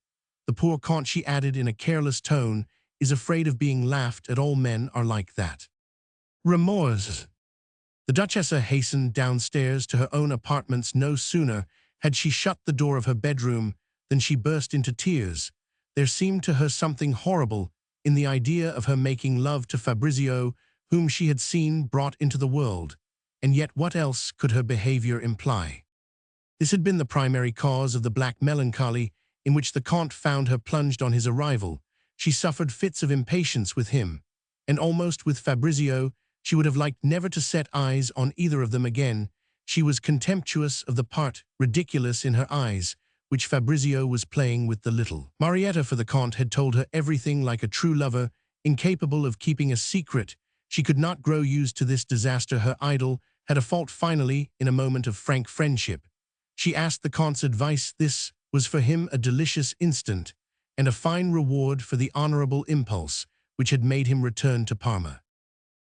The poor Count, she added in a careless tone, is afraid of being laughed at. All men are like that. Remorse. The Duchessa hastened downstairs to her own apartments. No sooner had she shut the door of her bedroom than she burst into tears. There seemed to her something horrible in the idea of her making love to Fabrizio, whom she had seen brought into the world, and yet what else could her behavior imply? This had been the primary cause of the black melancholy in which the Comte found her plunged on his arrival. She suffered fits of impatience with him, and almost with Fabrizio. She would have liked never to set eyes on either of them again. She was contemptuous of the part, ridiculous in her eyes, which Fabrizio was playing with the little Marietta, for the Comte had told her everything like a true lover, incapable of keeping a secret. She could not grow used to this disaster. Her idol had a fault finally in a moment of frank friendship. She asked the Comte's advice. This was for him a delicious instant, and a fine reward for the honorable impulse which had made him return to Parma.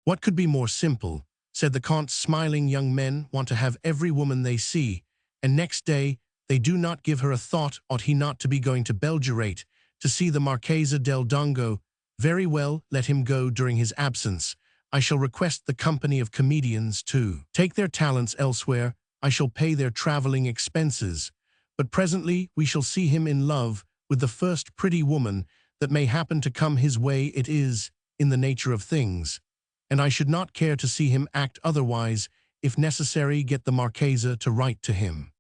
What could be more simple, said the Comte, smiling. Young men want to have every woman they see, and next day they do not give her a thought. Ought he not to be going to Belgirate to see the Marchesa del Dongo? Very well, let him go during his absence. I shall request the company of comedians to take their talents elsewhere. I shall pay their traveling expenses. But presently we shall see him in love with the first pretty woman that may happen to come his way. It is in the nature of things, and I should not care to see him act otherwise. If necessary, get the Marchesa to write to him.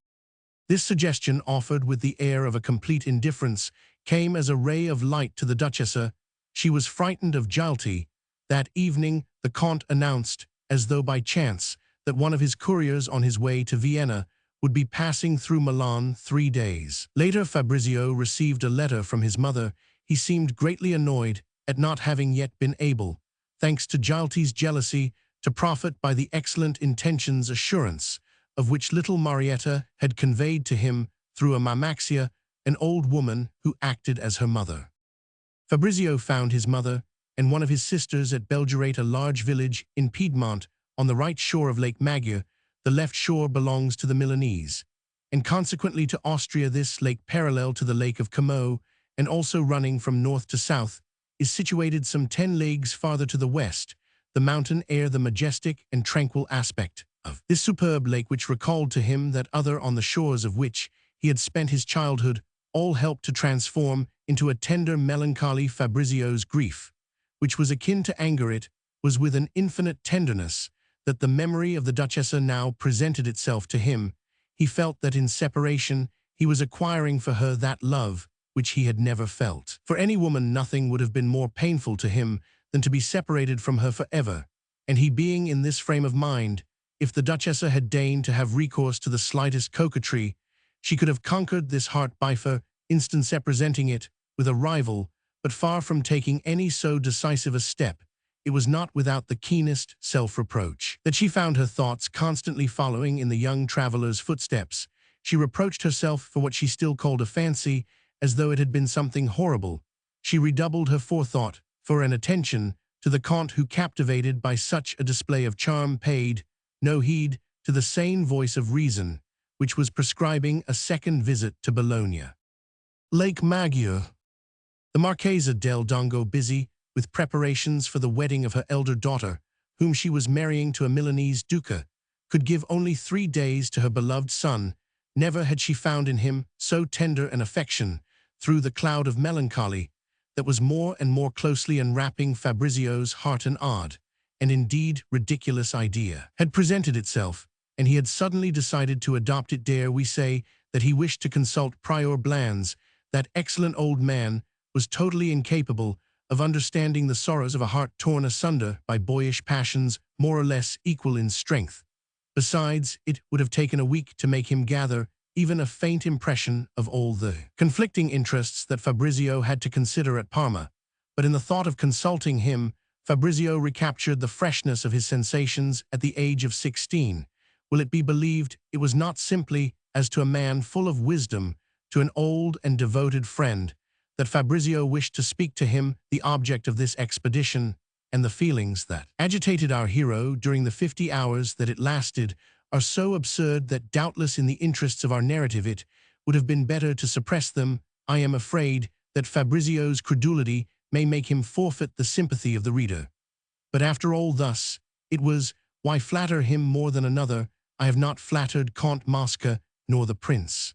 This suggestion, offered with the air of a complete indifference, came as a ray of light to the Duchessa. She was frightened of Jalti. That evening the Comte announced, as though by chance, that one of his couriers on his way to Vienna would be passing through Milan 3 days. Later Fabrizio received a letter from his mother. He seemed greatly annoyed at not having yet been able, thanks to Jalti's jealousy, to profit by the excellent intentions assurance of which little Marietta had conveyed to him through a Mamaxia, an old woman who acted as her mother. Fabrizio found his mother and one of his sisters at Belgirate, a large village in Piedmont on the right shore of Lake Maggiore. The left shore belongs to the Milanese, and consequently to Austria. This lake, parallel to the Lake of Como, and also running from north to south, is situated some 10 leagues farther to the west. The mountain air, the majestic and tranquil aspect of this superb lake, which recalled to him that other on the shores of which he had spent his childhood, all helped to transform into a tender melancholy. Fabrizio's grief, which was akin to anger, it was with an infinite tenderness that the memory of the Duchessa now presented itself to him. He felt that in separation he was acquiring for her that love which he had never felt. For any woman nothing would have been more painful to him than to be separated from her forever, and he being in this frame of mind, if the Duchessa had deigned to have recourse to the slightest coquetry, she could have conquered this heart by for instance representing it with a rival, but far from taking any so decisive a step, it was not without the keenest self-reproach that she found her thoughts constantly following in the young traveller's footsteps. She reproached herself for what she still called a fancy, as though it had been something horrible. She redoubled her forethought for an attention to the Comte, who, captivated by such a display of charm, paid no heed to the sane voice of reason, which was prescribing a second visit to Bologna. Lake Maggiore. The Marchesa del Dongo, busy with preparations for the wedding of her elder daughter, whom she was marrying to a Milanese duca, could give only 3 days to her beloved son. Never had she found in him so tender an affection. Through the cloud of melancholy that was more and more closely enwrapping Fabrizio's heart, an odd, and indeed ridiculous idea had presented itself, and he had suddenly decided to adopt it. Dare we say that he wished to consult Prior Blanz? That excellent old man was totally incapable of understanding the sorrows of a heart torn asunder by boyish passions more or less equal in strength. Besides, it would have taken a week to make him gather even a faint impression of all the conflicting interests that Fabrizio had to consider at Parma. But in the thought of consulting him, Fabrizio recaptured the freshness of his sensations at the age of 16. Will it be believed it was not simply as to a man full of wisdom, to an old and devoted friend, that Fabrizio wished to speak to him? The object of this expedition and the feelings that agitated our hero during the 50 hours that it lasted are so absurd that doubtless in the interests of our narrative it would have been better to suppress them. I am afraid that Fabrizio's credulity may make him forfeit the sympathy of the reader. But after all, thus, it was Why flatter him more than another? I have not flattered Count Mosca nor the prince.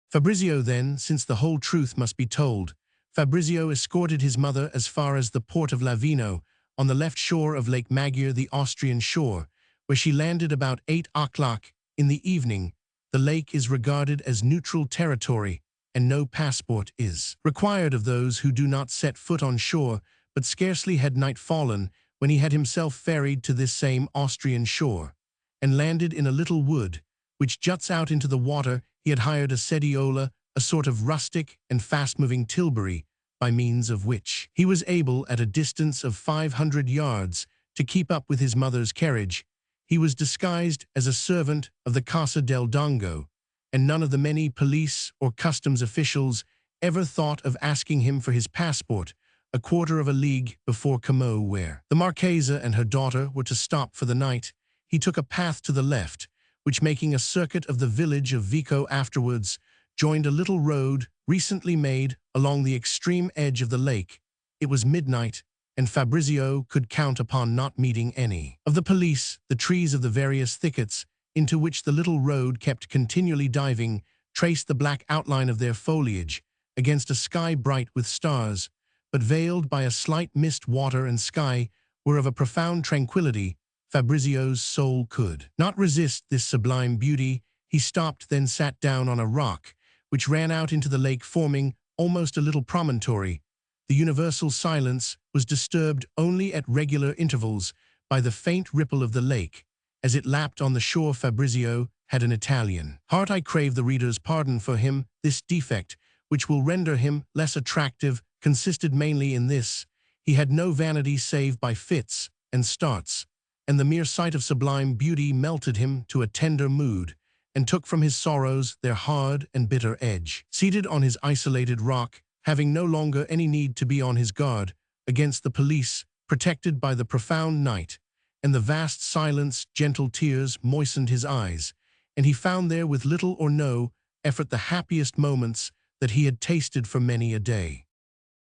Fabrizio then, since the whole truth must be told, Fabrizio escorted his mother as far as the port of Lavino, on the left shore of Lake Maggiore, the Austrian shore, where she landed about 8 o'clock in the evening. The lake is regarded as neutral territory, and no passport is required of those who do not set foot on shore, but scarcely had night fallen when he had himself ferried to this same Austrian shore, and landed in a little wood, which juts out into the water. He had hired a sediola, a sort of rustic and fast-moving tilbury, by means of which he was able, at a distance of 500 yards, to keep up with his mother's carriage. He was disguised as a servant of the Casa del Dongo, and none of the many police or customs officials ever thought of asking him for his passport, a quarter of a league before Como, where the Marchesa and her daughter were to stop for the night. He took a path to the left, which, making a circuit of the village of Vico, afterwards joined a little road recently made along the extreme edge of the lake. It was midnight, and Fabrizio could count upon not meeting any of the police. The trees of the various thickets, into which the little road kept continually diving, traced the black outline of their foliage against a sky bright with stars, but veiled by a slight mist. Water and sky were of a profound tranquility. Fabrizio's soul could not resist this sublime beauty. He stopped, then sat down on a rock, which ran out into the lake, forming almost a little promontory. The universal silence was disturbed only at regular intervals by the faint ripple of the lake, as it lapped on the shore. Fabrizio had an Italian heart. I crave the reader's pardon for him. This defect, which will render him less attractive, consisted mainly in this: he had no vanity save by fits and starts, and the mere sight of sublime beauty melted him to a tender mood, and took from his sorrows their hard and bitter edge. Seated on his isolated rock, having no longer any need to be on his guard against the police, protected by the profound night and the vast silence, gentle tears moistened his eyes, and he found there with little or no effort the happiest moments that he had tasted for many a day.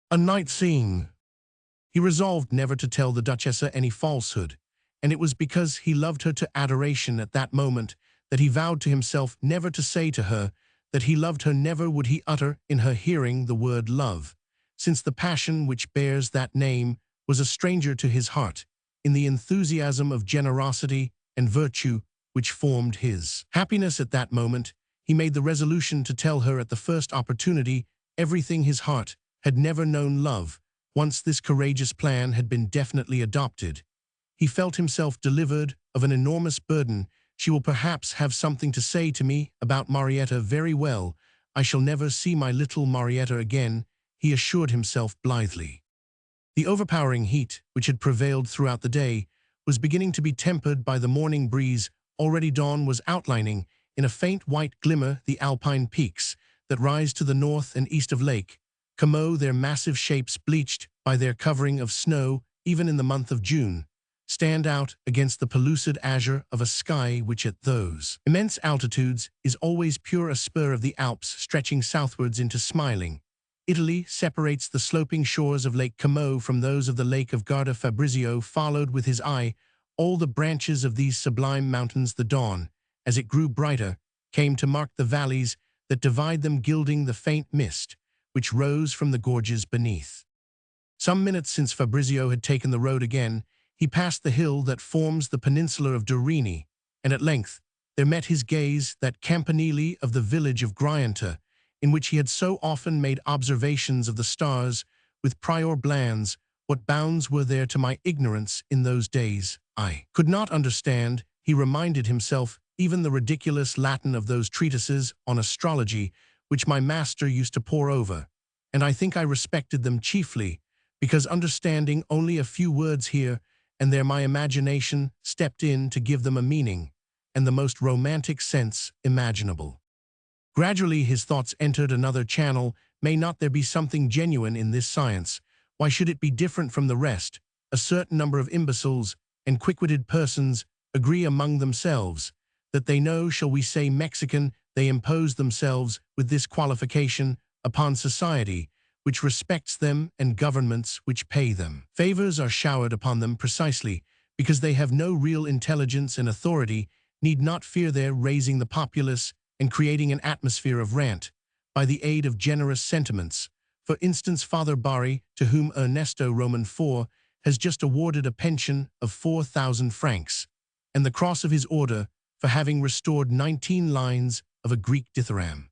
A night scene. He resolved never to tell the Duchessa any falsehood, and it was because he loved her to adoration at that moment that he vowed to himself never to say to her that he loved her. Never would he utter in her hearing the word love, since the passion which bears that name was a stranger to his heart. In the enthusiasm of generosity and virtue which formed his happiness at that moment, he made the resolution to tell her at the first opportunity everything. His heart had never known love. Once this courageous plan had been definitely adopted, he felt himself delivered of an enormous burden. She will perhaps have something to say to me about Marietta. Very well, I shall never see my little Marietta again, he assured himself blithely. The overpowering heat, which had prevailed throughout the day, was beginning to be tempered by the morning breeze. Already dawn was outlining, in a faint white glimmer, the alpine peaks that rise to the north and east of Lake Como, their massive shapes bleached by their covering of snow. Even in the month of June, stand out against the pellucid azure of a sky which at those immense altitudes is always pure. A spur of the Alps stretching southwards into smiling Italy separates the sloping shores of Lake Como from those of the Lake of Garda. Fabrizio followed with his eye all the branches of these sublime mountains. The dawn, as it grew brighter, came to mark the valleys that divide them, gilding the faint mist which rose from the gorges beneath. Some minutes since Fabrizio had taken the road again. He passed the hill that forms the peninsula of Durini, and at length there met his gaze that campanile of the village of Grianta, in which he had so often made observations of the stars with Prior Bland's. What bounds were there to my ignorance in those days? I could not understand, he reminded himself, even the ridiculous Latin of those treatises on astrology which my master used to pore over, and I think I respected them chiefly because, understanding only a few words here and there, my imagination stepped in to give them a meaning and the most romantic sense imaginable. Gradually his thoughts entered another channel. May not there be something genuine in this science? Why should it be different from the rest? A certain number of imbeciles and quick-witted persons agree among themselves that they know, shall we say, Mexican. They impose themselves with this qualification upon society, which respects them, and governments which pay them. Favors are showered upon them precisely because they have no real intelligence and authority, need not fear their raising the populace and creating an atmosphere of rant by the aid of generous sentiments. For instance, Father Bari, to whom Ernesto Roman IV has just awarded a pension of 4,000 francs, and the cross of his order for having restored 19 lines of a Greek dithyramb.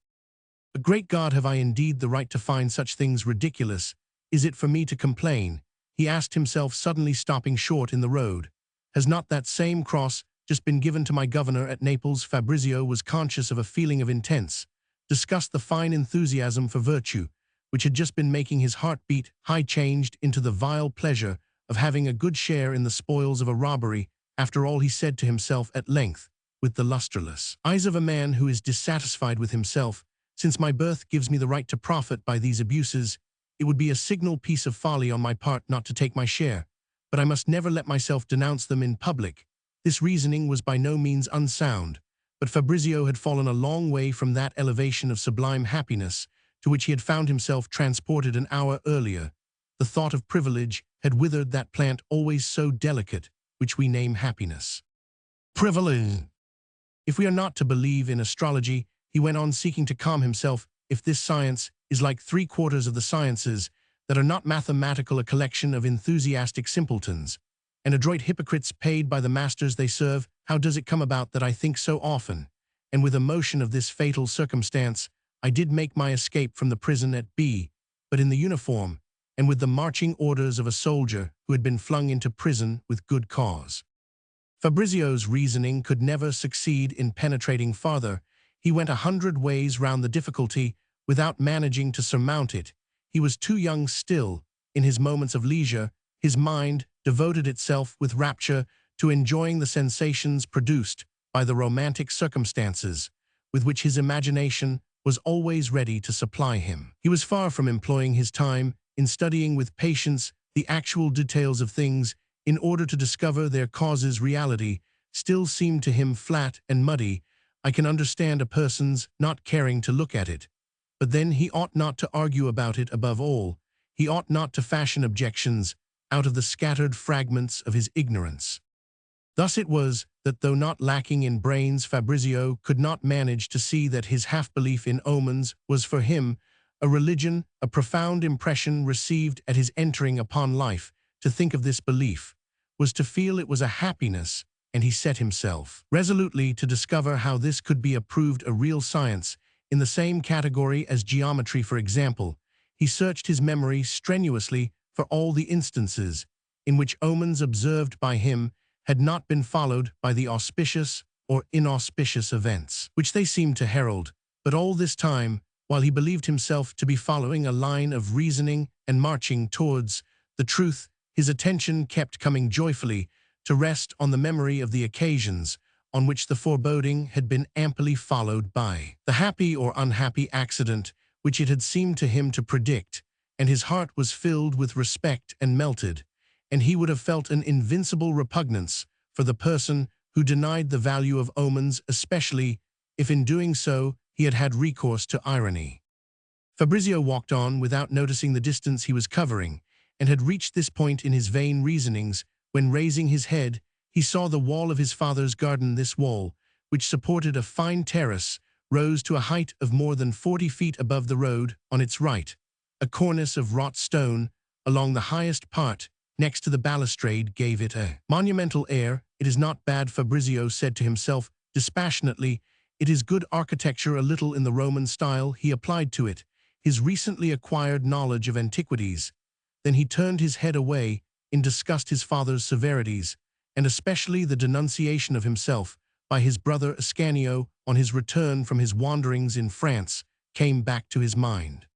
But great God, have I indeed the right to find such things ridiculous? Is it for me to complain? He asked himself, suddenly stopping short in the road. Has not that same cross just been given to my governor at Naples? Fabrizio was conscious of a feeling of intense, discussed the fine enthusiasm for virtue, which had just been making his heart beat high, changed into the vile pleasure of having a good share in the spoils of a robbery. After all, he said to himself at length, with the lustreless eyes of a man who is dissatisfied with himself, since my birth gives me the right to profit by these abuses, it would be a signal piece of folly on my part not to take my share, but I must never let myself denounce them in public. This reasoning was by no means unsound, but Fabrizio had fallen a long way from that elevation of sublime happiness to which he had found himself transported an hour earlier. The thought of privilege had withered that plant always so delicate, which we name happiness. Privilege. If we are not to believe in astrology, he went on, seeking to calm himself, if this science is like 3/4 of the sciences that are not mathematical, a collection of enthusiastic simpletons and adroit hypocrites paid by the masters they serve, how does it come about that I think so often, and with emotion, of this fatal circumstance? I did make my escape from the prison at B, but in the uniform, and with the marching orders of a soldier who had been flung into prison with good cause. Fabrizio's reasoning could never succeed in penetrating farther. He went 100 ways round the difficulty without managing to surmount it. He was too young still. In his moments of leisure, his mind devoted itself with rapture to enjoying the sensations produced by the romantic circumstances with which his imagination was always ready to supply him. He was far from employing his time in studying with patience the actual details of things in order to discover their causes. Reality still seemed to him flat and muddy. I can understand a person's not caring to look at it, but then he ought not to argue about it. Above all, he ought not to fashion objections out of the scattered fragments of his ignorance. Thus it was that, though not lacking in brains, Fabrizio could not manage to see that his half-belief in omens was for him a religion, a profound impression received at his entering upon life. To think of this belief was to feel it was a happiness, and he set himself resolutely to discover how this could be approved a real science, in the same category as geometry, for example. He searched his memory strenuously for all the instances in which omens observed by him had not been followed by the auspicious or inauspicious events which they seemed to herald. But all this time, while he believed himself to be following a line of reasoning and marching towards the truth, his attention kept coming joyfully to rest on the memory of the occasions on which the foreboding had been amply followed by the happy or unhappy accident which it had seemed to him to predict, and his heart was filled with respect and melted, and he would have felt an invincible repugnance for the person who denied the value of omens, especially if in doing so he had had recourse to irony. Fabrizio walked on without noticing the distance he was covering, and had reached this point in his vain reasonings when, raising his head, he saw the wall of his father's garden. This wall, which supported a fine terrace, rose to a height of more than 40 feet above the road. On its right, a cornice of wrought stone along the highest part, next to the balustrade, gave it a monumental air. It is not bad, Fabrizio said to himself dispassionately. It is good architecture, a little in the Roman style. He applied to it his recently acquired knowledge of antiquities. Then he turned his head away in disgust. His father's severities, and especially the denunciation of himself by his brother Ascanio on his return from his wanderings in France, came back to his mind.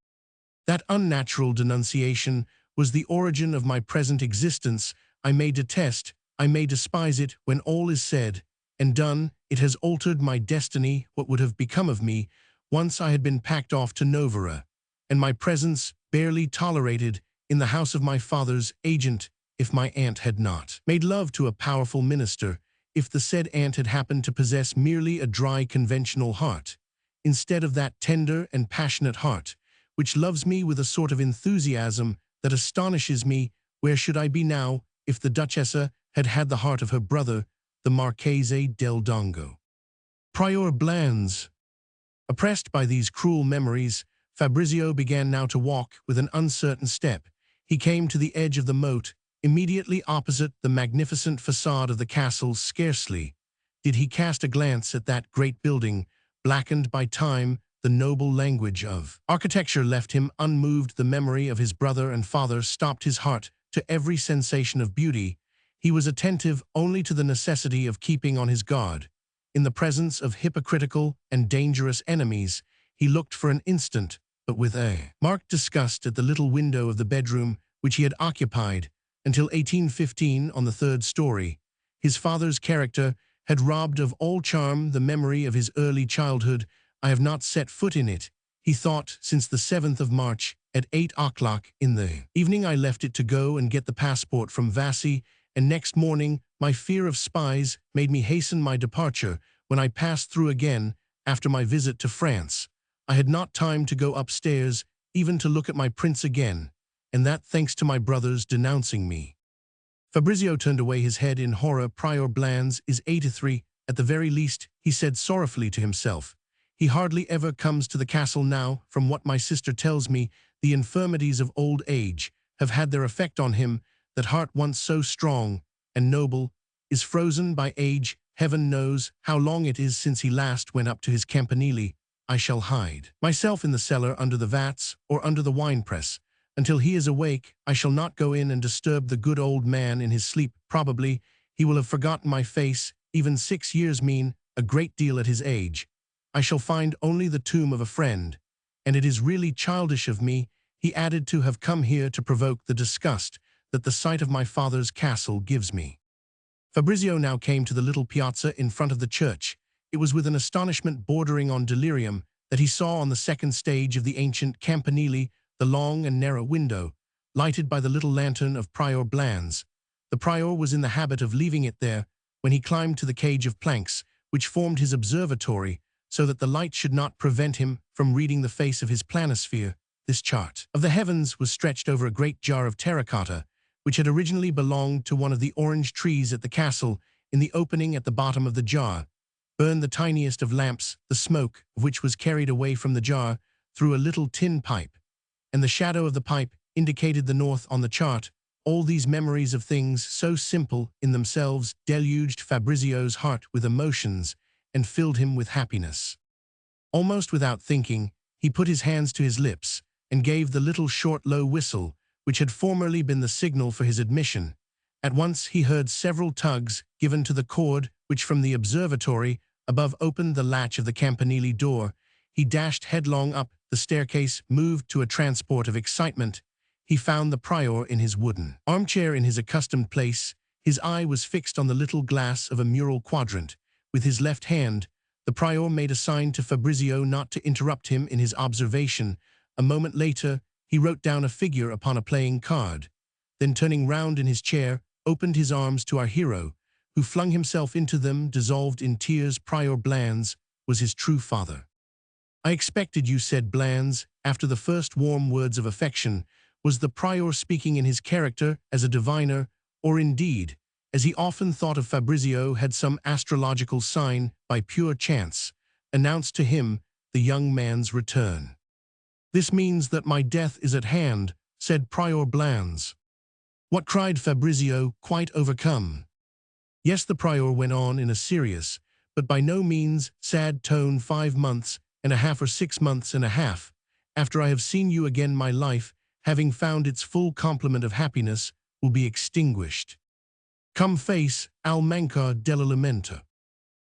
That unnatural denunciation was the origin of my present existence. I may detest, I may despise it. When all is said and done, it has altered my destiny. What would have become of me once I had been packed off to Novara, and my presence barely tolerated in the house of my father's agent, if my aunt had not made love to a powerful minister, if the said aunt had happened to possess merely a dry conventional heart, instead of that tender and passionate heart, which loves me with a sort of enthusiasm that astonishes me. Where should I be now if the Duchessa had had the heart of her brother, the Marchese del Dongo. Prior Blanze. Oppressed by these cruel memories, Fabrizio began now to walk with an uncertain step. He came to the edge of the moat, immediately opposite the magnificent facade of the castle. Scarcely did he cast a glance at that great building, blackened by time. The noble language of architecture left him unmoved. The memory of his brother and father stopped his heart to every sensation of beauty. He was attentive only to the necessity of keeping on his guard. In the presence of hypocritical and dangerous enemies, he looked for an instant, but with a marked disgust at the little window of the bedroom which he had occupied until 1815 on the third story. His father's character had robbed of all charm the memory of his early childhood. I have not set foot in it, he thought, since the 7th of March at 8 o'clock in the evening. I left it to go and get the passport from Vassy, and next morning my fear of spies made me hasten my departure. When I passed through again, after my visit to France, I had not time to go upstairs, even to look at my prince again, and that thanks to my brother's denouncing me. Fabrizio turned away his head in horror. Prior Blanze is 83, at the very least, he said sorrowfully to himself. He hardly ever comes to the castle now. From what my sister tells me, the infirmities of old age have had their effect on him. That heart once so strong and noble is frozen by age. Heaven knows how long it is since he last went up to his campanile. I shall hide myself in the cellar under the vats or under the winepress. Until he is awake, I shall not go in and disturb the good old man in his sleep. Probably he will have forgotten my face. Even 6 years mean a great deal at his age. I shall find only the tomb of a friend, and it is really childish of me, he added, to have come here to provoke the disgust that the sight of my father's castle gives me. Fabrizio now came to the little piazza in front of the church. It was with an astonishment bordering on delirium that he saw on the second stage of the ancient campanile the long and narrow window, lighted by the little lantern of Prior Blanze. The prior was in the habit of leaving it there when he climbed to the cage of planks, which formed his observatory, so that the light should not prevent him from reading the face of his planisphere. This chart of the heavens was stretched over a great jar of terracotta, which had originally belonged to one of the orange trees at the castle. In the opening at the bottom of the jar burned the tiniest of lamps, the smoke of which was carried away from the jar through a little tin pipe, and the shadow of the pipe indicated the north on the chart. All these memories of things so simple in themselves deluged Fabrizio's heart with emotions and filled him with happiness. Almost without thinking, he put his hands to his lips and gave the little short low whistle which had formerly been the signal for his admission. At once he heard several tugs given to the cord which from the observatory above opened the latch of the campanile door. He dashed headlong up the staircase, moved to a transport of excitement. He found the prior in his wooden armchair in his accustomed place. His eye was fixed on the little glass of a mural quadrant. With his left hand, the prior made a sign to Fabrizio not to interrupt him in his observation. A moment later, he wrote down a figure upon a playing card. Then, turning round in his chair, opened his arms to our hero, who flung himself into them, dissolved in tears. Prior Blanze was his true father. I expected you, said Blanze, after the first warm words of affection. Was the prior speaking in his character as a diviner, or indeed, as he often thought of Fabrizio, had some astrological sign, by pure chance, announced to him the young man's return? This means that my death is at hand, said Prior Blanze. What, cried Fabrizio, quite overcome. Yes, the prior went on in a serious, but by no means sad tone. 5 months and a half or 6 months and a half, after I have seen you again, my life, having found its full complement of happiness, will be extinguished. Come face al mancar della lamenta.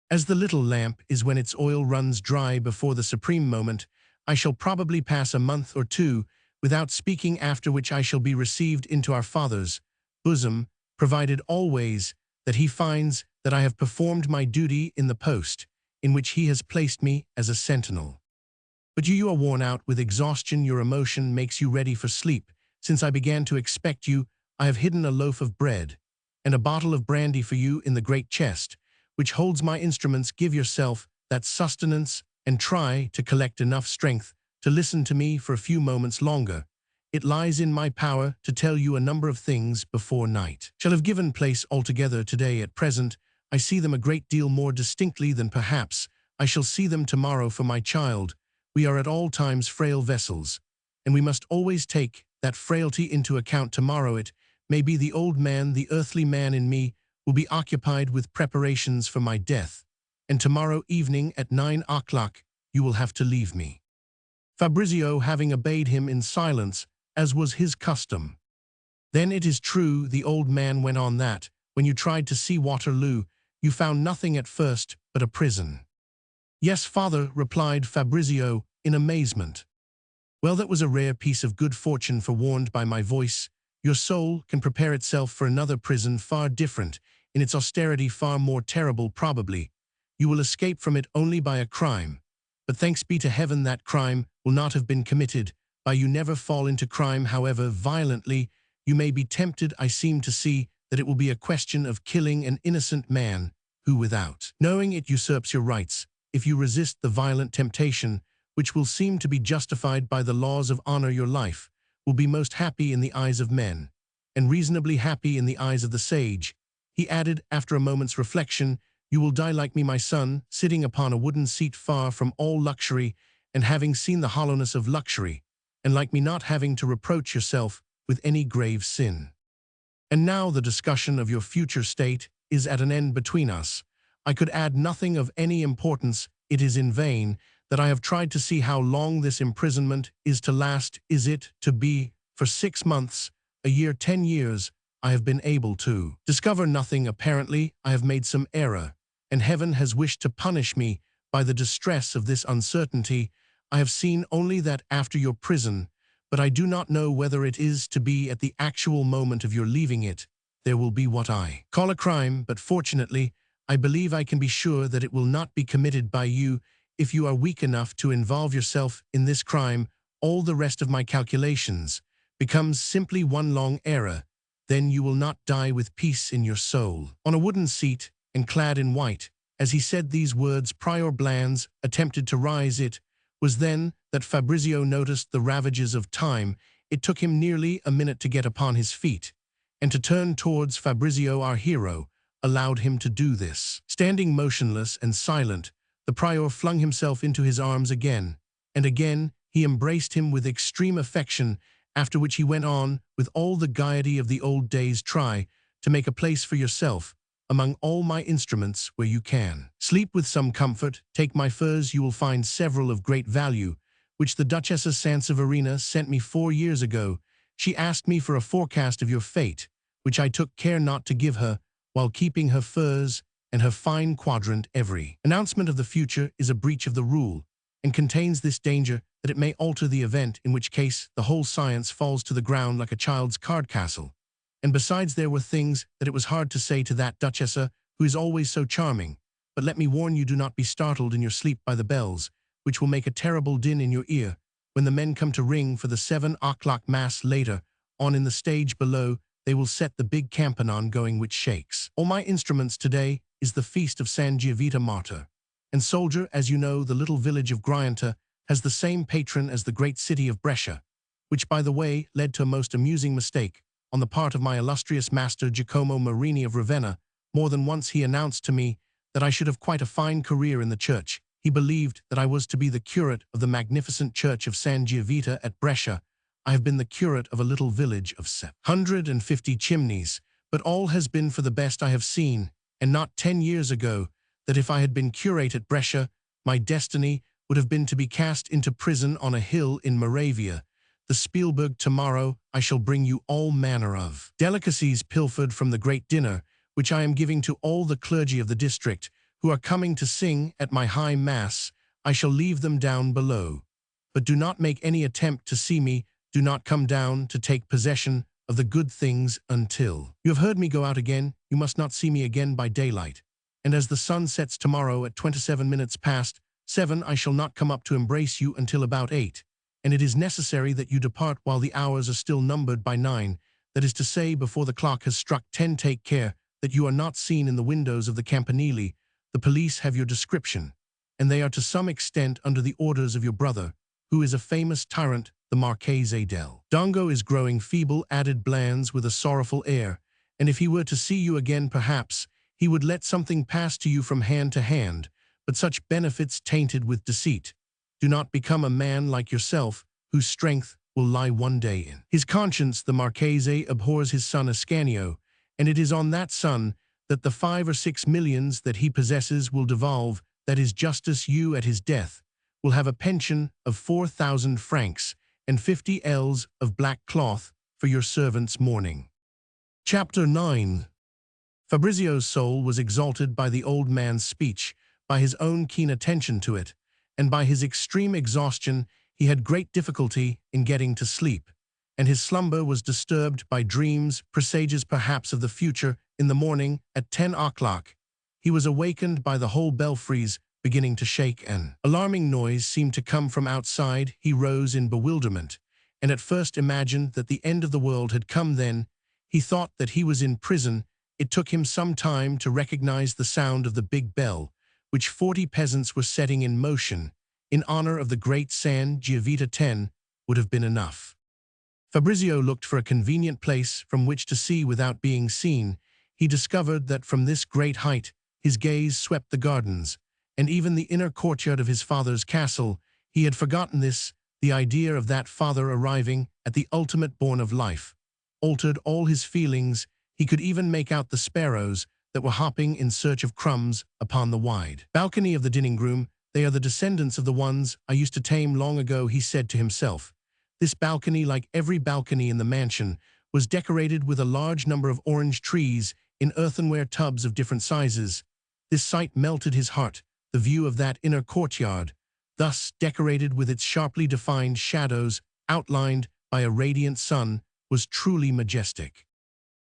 As the little lamp is when its oil runs dry before the supreme moment, I shall probably pass a month or 2 without speaking, after which I shall be received into our Father's bosom, provided always that he finds that I have performed my duty in the post in which he has placed me as a sentinel. But you are worn out with exhaustion. Your emotion makes you ready for sleep. Since I began to expect you, I have hidden a loaf of bread and a bottle of brandy for you in the great chest, which holds my instruments. Give yourself that sustenance and try to collect enough strength to listen to me for a few moments longer, it lies in my power to tell you a number of things before night shall have given place altogether today. At present, I see them a great deal more distinctly than perhaps I shall see them tomorrow. For my child, we are at all times frail vessels, and we must always take that frailty into account. Tomorrow it may be the old man, the earthly man in me, will be occupied with preparations for my death, and tomorrow evening at 9 o'clock you will have to leave me. Fabrizio having obeyed him in silence, as was his custom. Then it is true, the old man went on, that, when you tried to see Waterloo, you found nothing at first but a prison. Yes, father, replied Fabrizio, in amazement. Well, that was a rare piece of good fortune, for warned by my voice, your soul can prepare itself for another prison far different, in its austerity far more terrible probably. You will escape from it only by a crime. But thanks be to heaven that crime will not have been committed by you. Never fall into crime, however violently you may be tempted. I seem to see that it will be a question of killing an innocent man who, without knowing it, usurps your rights. If you resist the violent temptation, which will seem to be justified by the laws of honor, your life will be most happy in the eyes of men, and reasonably happy in the eyes of the sage. He added, after a moment's reflection, you will die like me, my son, sitting upon a wooden seat far from all luxury, and having seen the hollowness of luxury, and like me not having to reproach yourself with any grave sin. And now the discussion of your future state is at an end between us. I could add nothing of any importance. It is in vain that I have tried to see how long this imprisonment is to last. Is it to be for 6 months, a year, 10 years? I have been able to discover nothing. Apparently, I have made some error, and heaven has wished to punish me by the distress of this uncertainty. I have seen only that after your prison, but I do not know whether it is to be at the actual moment of your leaving it. There will be what I call a crime, but fortunately, I believe I can be sure that it will not be committed by you. If you are weak enough to involve yourself in this crime, all the rest of my calculations becomes simply one long error. Then you will not die with peace in your soul. On a wooden seat, and clad in white, as he said these words, Prior Blands attempted to rise. It was then that Fabrizio noticed the ravages of time. It took him nearly a minute to get upon his feet, and to turn towards Fabrizio. Our hero allowed him to do this. Standing motionless and silent, the prior flung himself into his arms again, and again he embraced him with extreme affection, after which he went on with all the gaiety of the old days. Try to make a place for yourself among all my instruments where you can. Sleep with some comfort. Take my furs. You will find several of great value, which the Duchessa Sanseverina sent me 4 years ago. She asked me for a forecast of your fate, which I took care not to give her, while keeping her furs and her fine quadrant. Every announcement of the future is a breach of the rule, and contains this danger that it may alter the event, in which case the whole science falls to the ground like a child's card castle. And besides, there were things that it was hard to say to that Duchessa, who is always so charming. But let me warn you, do not be startled in your sleep by the bells, which will make a terrible din in your ear when the men come to ring for the 7 o'clock mass. Later on in the stage below, they will set the big campanone going, which shakes all my instruments. Today is the feast of San Giovita Martyr. And soldier, as you know, the little village of Grianta has the same patron as the great city of Brescia, which, by the way, led to a most amusing mistake on the part of my illustrious master Giacomo Marini of Ravenna. More than once he announced to me that I should have quite a fine career in the church. He believed that I was to be the curate of the magnificent church of San Giovita at Brescia. I have been the curate of a little village of 750 chimneys, but all has been for the best. I have seen, and not 10 years ago, that if I had been curate at Brescia, my destiny would have been to be cast into prison on a hill in Moravia. The Spielberg. Tomorrow I shall bring you all manner of delicacies pilfered from the great dinner, which I am giving to all the clergy of the district, who are coming to sing at my high mass. I shall leave them down below. But do not make any attempt to see me. Do not come down to take possession of the good things until you have heard me go out again. You must not see me again by daylight. And as the sun sets tomorrow at 27 minutes past 7, I shall not come up to embrace you until about 8. And it is necessary that you depart while the hours are still numbered by 9, that is to say, before the clock has struck 10. Take care that you are not seen in the windows of the campanile. The police have your description, and they are to some extent under the orders of your brother, who is a famous tyrant the Marchese del Dongo is growing feeble, added Blands with a sorrowful air, and if he were to see you again perhaps, he would let something pass to you from hand to hand, but such benefits tainted with deceit. Do not become a man like yourself, whose strength will lie one day in his conscience. The Marchese abhors his son Ascanio, and it is on that son that the 5 or 6 millions that he possesses will devolve, that his justice you at his death will have a pension of 4,000 francs and 50 ells of black cloth for your servant's mourning. Chapter 9. Fabrizio's soul was exalted by the old man's speech, by his own keen attention to it, and by his extreme exhaustion. He had great difficulty in getting to sleep, and his slumber was disturbed by dreams, presages perhaps of the future. In the morning, at 10 o'clock, he was awakened by the whole belfries beginning to shake. An alarming noise seemed to come from outside. He rose in bewilderment, and at first imagined that the end of the world had come. Then he thought that he was in prison. It took him some time to recognize the sound of the big bell, which 40 peasants were setting in motion, in honor of the great San Giovita. 10 would have been enough. Fabrizio looked for a convenient place from which to see without being seen. He discovered that from this great height his gaze swept the gardens, and even the inner courtyard of his father's castle. He had forgotten this. The idea of that father arriving at the ultimate bourne of life altered all his feelings. He could even make out the sparrows that were hopping in search of crumbs upon the wide balcony of the dining room. They are the descendants of the ones I used to tame long ago, he said to himself. This balcony, like every balcony in the mansion, was decorated with a large number of orange trees in earthenware tubs of different sizes. This sight melted his heart. The view of that inner courtyard, thus decorated with its sharply defined shadows outlined by a radiant sun, was truly majestic.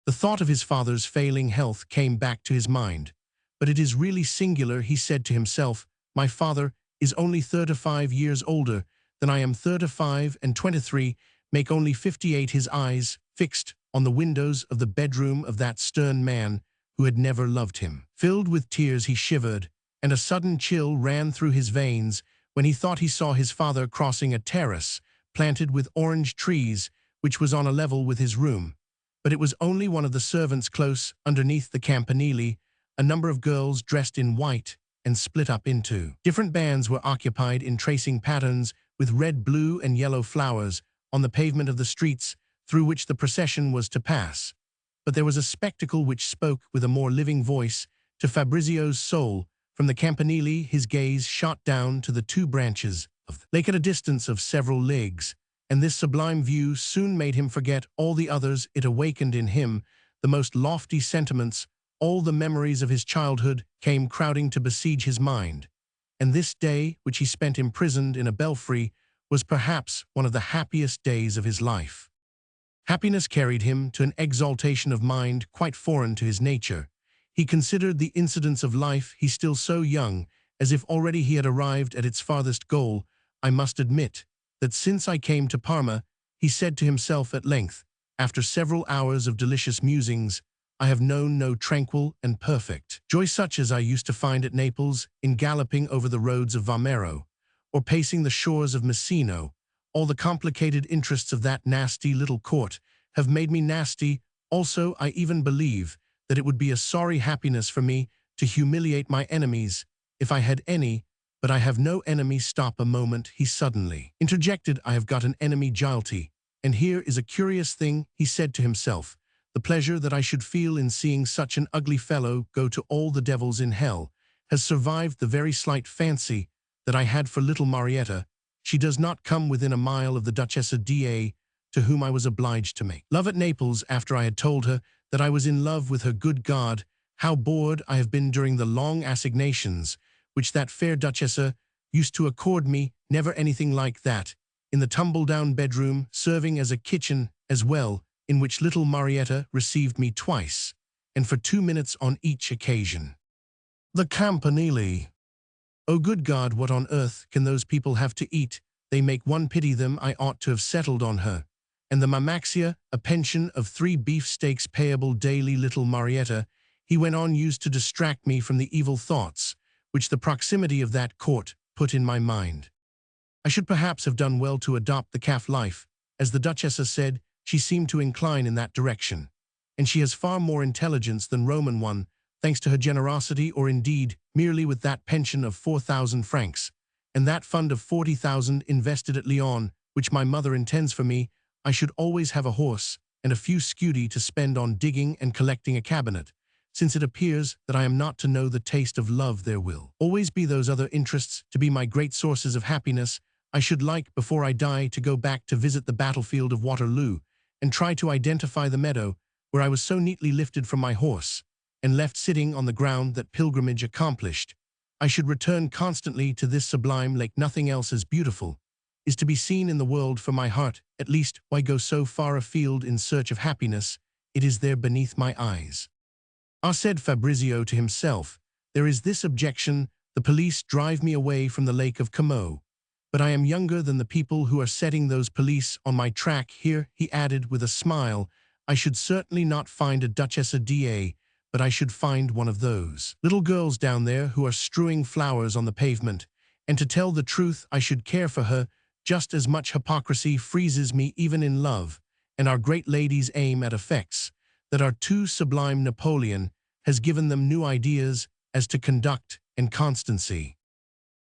The thought of his father's failing health came back to his mind. But it is really singular, he said to himself. My father is only 35 years older than I am. 35 and 23 make only 58. His eyes fixed on the windows of the bedroom of that stern man who had never loved him. Filled with tears, he shivered, and a sudden chill ran through his veins when he thought he saw his father crossing a terrace planted with orange trees, which was on a level with his room. But it was only one of the servants close underneath the campanile. A number of girls dressed in white and split up into different bands were occupied in tracing patterns with red, blue, and yellow flowers on the pavement of the streets through which the procession was to pass. But there was a spectacle which spoke with a more living voice to Fabrizio's soul. From the campanile his gaze shot down to the 2 branches of the lake at a distance of several leagues, and this sublime view soon made him forget all the others. It awakened in him the most lofty sentiments. All the memories of his childhood came crowding to besiege his mind, and this day, which he spent imprisoned in a belfry, was perhaps one of the happiest days of his life. Happiness carried him to an exaltation of mind quite foreign to his nature. He considered the incidents of life, he still so young, as if already he had arrived at its farthest goal. I must admit that since I came to Parma, he said to himself at length, after several hours of delicious musings, I have known no tranquil and perfect joy such as I used to find at Naples in galloping over the roads of Vomero, or pacing the shores of Messino. All the complicated interests of that nasty little court have made me nasty. Also, I even believe that it would be a sorry happiness for me to humiliate my enemies, if I had any, but I have no enemy. Stop a moment, he suddenly interjected. I have got an enemy, Gialti, and here is a curious thing, he said to himself. The pleasure that I should feel in seeing such an ugly fellow go to all the devils in hell has survived the very slight fancy that I had for little Marietta. She does not come within a mile of the Duchessa d'A, to whom I was obliged to make love at Naples after I had told her that I was in love with her. Good God, how bored I have been during the long assignations which that fair Duchessa used to accord me. Never anything like that. In the tumble-down bedroom, serving as a kitchen as well, in which little Marietta received me twice, and for 2 minutes on each occasion. The campanile. Oh, good God, what on earth can those people have to eat? They make one pity them. I ought to have settled on her. And the mamaxia, a pension of 3 beefsteaks payable daily. Little Marietta, he went on, used to distract me from the evil thoughts which the proximity of that court put in my mind. I should perhaps have done well to adopt the calf life. As the Duchessa said, she seemed to incline in that direction. And she has far more intelligence than Roman one, thanks to her generosity, or indeed, merely with that pension of 4,000 francs, and that fund of 40,000 invested at Lyon, which my mother intends for me, I should always have a horse and a few scudi to spend on digging and collecting a cabinet, since it appears that I am not to know the taste of love. There will always be those other interests to be my great sources of happiness. I should like, before I die, to go back to visit the battlefield of Waterloo, and try to identify the meadow where I was so neatly lifted from my horse, and left sitting on the ground, that pilgrimage accomplished. I should return constantly to this sublime lake. Nothing else as beautiful is to be seen in the world for my heart. At least, why go so far afield in search of happiness? It is there beneath my eyes. Ah, said Fabrizio to himself, there is this objection: the police drive me away from the Lake of Como. But I am younger than the people who are setting those police on my track here, he added with a smile. I should certainly not find a Duchessa d'A, but I should find one of those little girls down there who are strewing flowers on the pavement, and to tell the truth, I should care for her just as much. Hypocrisy freezes me even in love, and our great ladies aim at effects that are too sublime. Napoleon has given them new ideas as to conduct and constancy.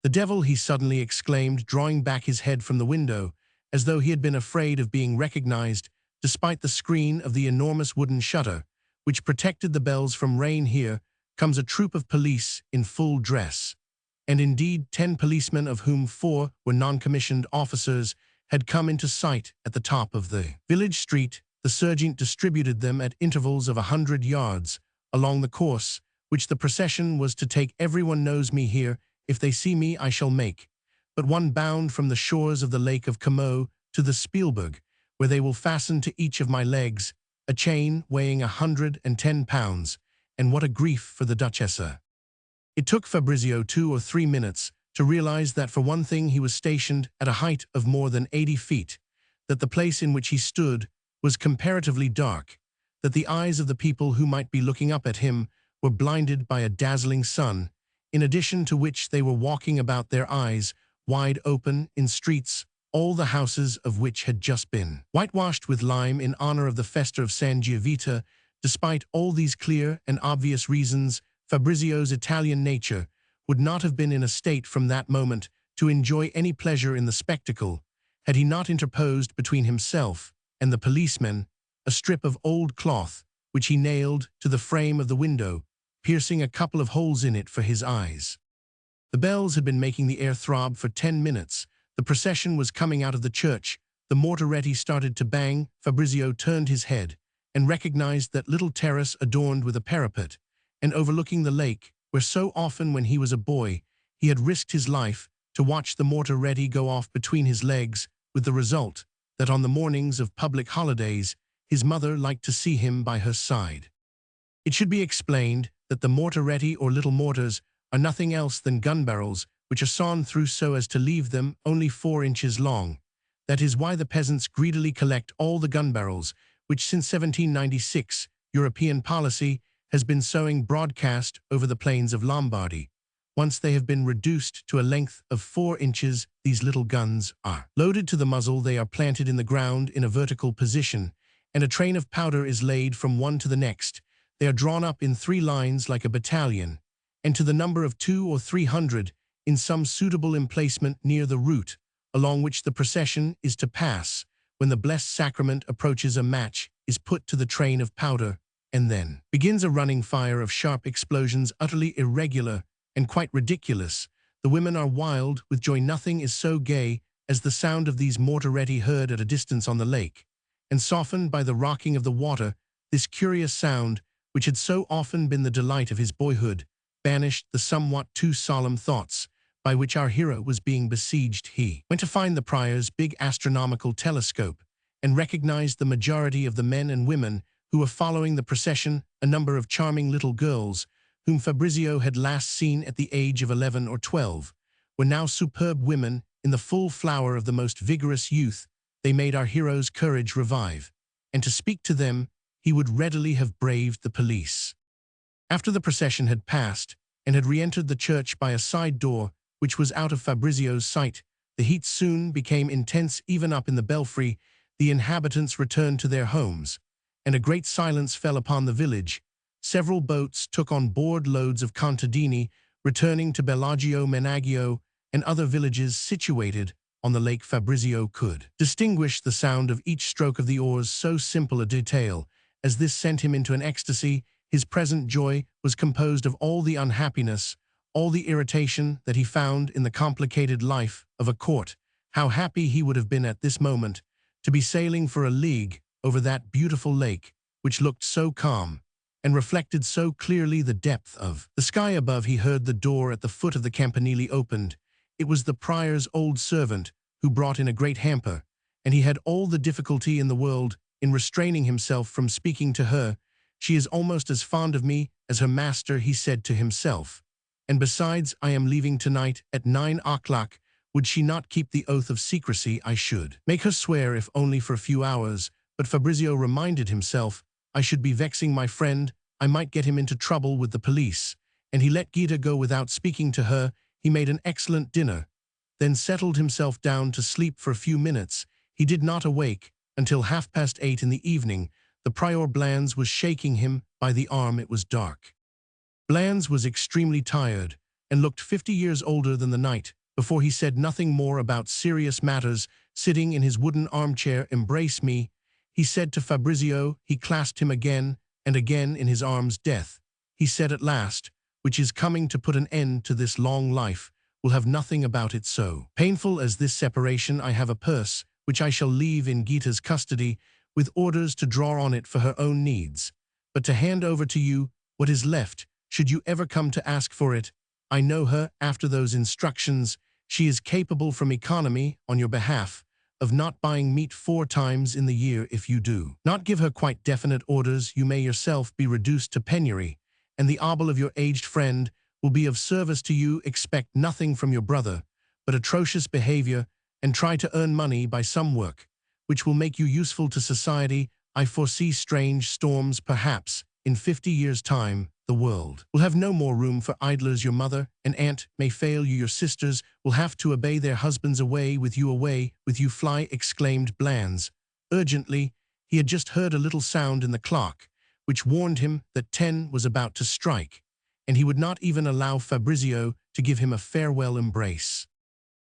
The devil, he suddenly exclaimed, drawing back his head from the window, as though he had been afraid of being recognized, despite the screen of the enormous wooden shutter, which protected the bells from rain. Here comes a troop of police in full dress. And indeed 10 policemen, of whom 4 were non-commissioned officers, had come into sight at the top of the village street. The sergeant distributed them at intervals of 100 yards along the course which the procession was to take. Everyone knows me here. If they see me, I shall make but one bound from the shores of the Lake of Como to the Spielberg, where they will fasten to each of my legs a chain weighing 110 pounds. And what a grief for the Duchessa! It took Fabrizio 2 or 3 minutes to realize that, for one thing, he was stationed at a height of more than 80 feet, that the place in which he stood was comparatively dark, that the eyes of the people who might be looking up at him were blinded by a dazzling sun, in addition to which they were walking about, their eyes wide open, in streets, all the houses of which had just been whitewashed with lime in honor of the Festa of San Giovita. Despite all these clear and obvious reasons, Fabrizio's Italian nature would not have been in a state from that moment to enjoy any pleasure in the spectacle, had he not interposed between himself and the policemen a strip of old cloth, which he nailed to the frame of the window, piercing a couple of holes in it for his eyes. The bells had been making the air throb for 10 minutes. The procession was coming out of the church. The mortaretti started to bang. Fabrizio turned his head and recognized that little terrace adorned with a parapet, and overlooking the lake, where so often when he was a boy he had risked his life to watch the mortaretti go off between his legs, with the result that on the mornings of public holidays his mother liked to see him by her side. It should be explained that the mortaretti, or little mortars, are nothing else than gun barrels which are sawn through so as to leave them only 4 inches long. That is why the peasants greedily collect all the gun barrels, which since 1796 European policy has been sowing broadcast over the plains of Lombardy. Once they have been reduced to a length of 4 inches, these little guns are loaded to the muzzle. They are planted in the ground in a vertical position, and a train of powder is laid from one to the next. They are drawn up in 3 lines like a battalion, and to the number of 200 or 300 in some suitable emplacement near the route along which the procession is to pass. When the blessed sacrament approaches, a match is put to the train of powder, and then begins a running fire of sharp explosions, utterly irregular and quite ridiculous. The women are wild with joy. Nothing is so gay as the sound of these mortaretti heard at a distance on the lake, and softened by the rocking of the water. This curious sound, which had so often been the delight of his boyhood, banished the somewhat too solemn thoughts by which our hero was being besieged. He went to find the prior's big astronomical telescope, and recognized the majority of the men and women who were following the procession, a number of charming little girls, whom Fabrizio had last seen at the age of 11 or 12, were now superb women in the full flower of the most vigorous youth. They made our hero's courage revive, and to speak to them, he would readily have braved the police. After the procession had passed, and had re-entered the church by a side door which was out of Fabrizio's sight, The heat soon became intense even up in the belfry. The inhabitants returned to their homes, and a great silence fell upon the village. Several boats took on board loads of contadini, returning to Bellagio, Menaggio, and other villages situated on the lake. Fabrizio could distinguish the sound of each stroke of the oars. So simple a detail as this sent him into an ecstasy. His present joy was composed of all the unhappiness, all the irritation that he found in the complicated life of a court. How happy he would have been at this moment to be sailing for a league over that beautiful lake, which looked so calm and reflected so clearly the depth of the sky above. He heard the door at the foot of the campanile opened. It was the prior's old servant who brought in a great hamper, and he had all the difficulty in the world in restraining himself from speaking to her. She is almost as fond of me as her master, he said to himself. And besides, I am leaving tonight at 9 o'clock. Would she not keep the oath of secrecy? I should make her swear, if only for a few hours. But Fabrizio reminded himself, I should be vexing my friend. I might get him into trouble with the police. And he let Gita go without speaking to her. He made an excellent dinner, then settled himself down to sleep for a few minutes. He did not awake until 8:30 in the evening. The prior Blanze was shaking him by the arm. It was dark. Blanze was extremely tired and looked 50 years older than the night before. He said nothing more about serious matters, sitting in his wooden armchair. Embrace me, he said to Fabrizio. He clasped him again and again in his arms. Death, he said at last, which is coming to put an end to this long life, will have nothing about it so painful as this separation. I have a purse, which I shall leave in Gita's custody, with orders to draw on it for her own needs, but to hand over to you what is left, should you ever come to ask for it. I know her. After those instructions, she is capable, from economy on your behalf, of not buying meat 4 times in the year. If you do not give her quite definite orders, you may yourself be reduced to penury, and the obol of your aged friend will be of service to you. Expect nothing from your brother but atrocious behavior, and try to earn money by some work which will make you useful to society. I foresee strange storms. Perhaps in 50 years' time the world will have no more room for idlers. Your mother and aunt may fail you. Your sisters will have to obey their husbands. Away with you, fly, exclaimed Blanze urgently. He had just heard a little sound in the clock which warned him that 10 was about to strike, and he would not even allow Fabrizio to give him a farewell embrace.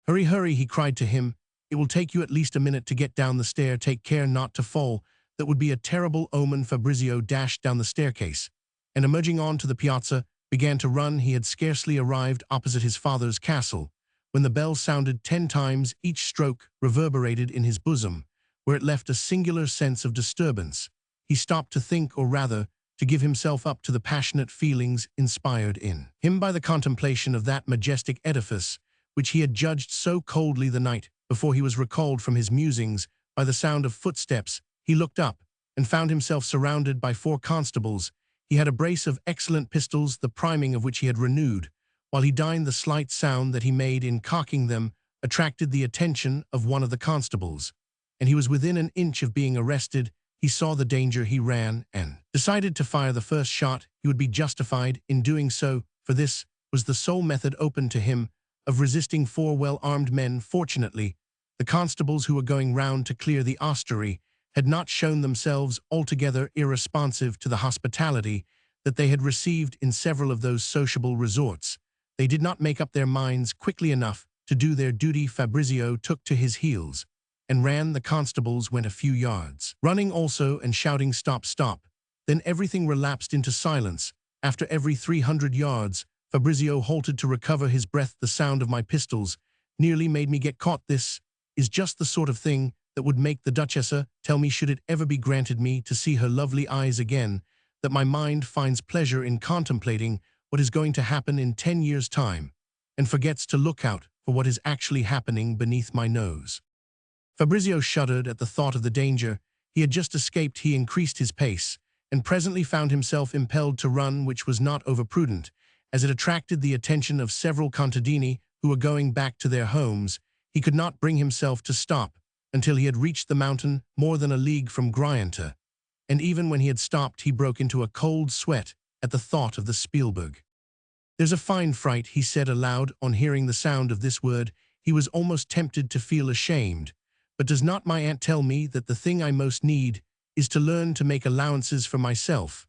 Hurry, hurry, he cried to him. It will take you at least a minute to get down the stair. Take care not to fall. That would be a terrible omen. Fabrizio dashed down the staircase, and emerging onto the piazza, began to run. He had scarcely arrived opposite his father's castle when the bell sounded 10 times. Each stroke reverberated in his bosom, where it left a singular sense of disturbance. He stopped to think, or rather, to give himself up to the passionate feelings inspired in him by the contemplation of that majestic edifice, which he had judged so coldly the night before he was recalled from his musings by the sound of footsteps. He looked up and found himself surrounded by 4 constables. He had a brace of excellent pistols, the priming of which he had renewed. While he dined, the slight sound that he made in cocking them attracted the attention of one of the constables, and he was within an inch of being arrested. He saw the danger. He ran and decided to fire the first shot. He would be justified in doing so, for this was the sole method open to him of resisting 4 well-armed men. Fortunately, the constables who were going round to clear the ostery had not shown themselves altogether irresponsive to the hospitality that they had received in several of those sociable resorts. They did not make up their minds quickly enough to do their duty. Fabrizio took to his heels and ran. The constables went a few yards, running also and shouting, "Stop, stop." Then everything relapsed into silence. After every 300 yards, Fabrizio halted to recover his breath. The sound of my pistols nearly made me get caught. This is just the sort of thing that would make the Duchessa tell me, should it ever be granted me to see her lovely eyes again, that my mind finds pleasure in contemplating what is going to happen in 10 years' time, and forgets to look out for what is actually happening beneath my nose. Fabrizio shuddered at the thought of the danger he had just escaped. He increased his pace, and presently found himself impelled to run, which was not overprudent, as it attracted the attention of several contadini who were going back to their homes. He could not bring himself to stop until he had reached the mountain, more than a league from Grianta, and even when he had stopped he broke into a cold sweat at the thought of the Spielberg. "There's a fine fright," he said aloud on hearing the sound of this word. he was almost tempted to feel ashamed. But does not my aunt tell me that the thing I most need is to learn to make allowances for myself?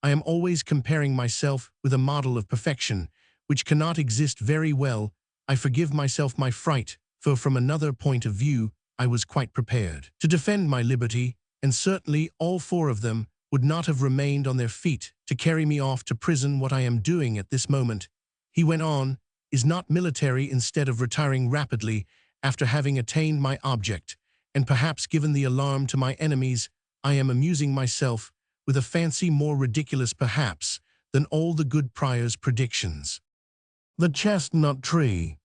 I am always comparing myself with a model of perfection, which cannot exist very well. I forgive myself my fright, for from another point of view, I was quite prepared to defend my liberty, and certainly all four of them would not have remained on their feet to carry me off to prison. What I am doing at this moment, he went on, is not military. Instead of retiring rapidly after having attained my object, and perhaps given the alarm to my enemies, I am amusing myself with a fancy more ridiculous perhaps than all the good prior's predictions. The chestnut tree.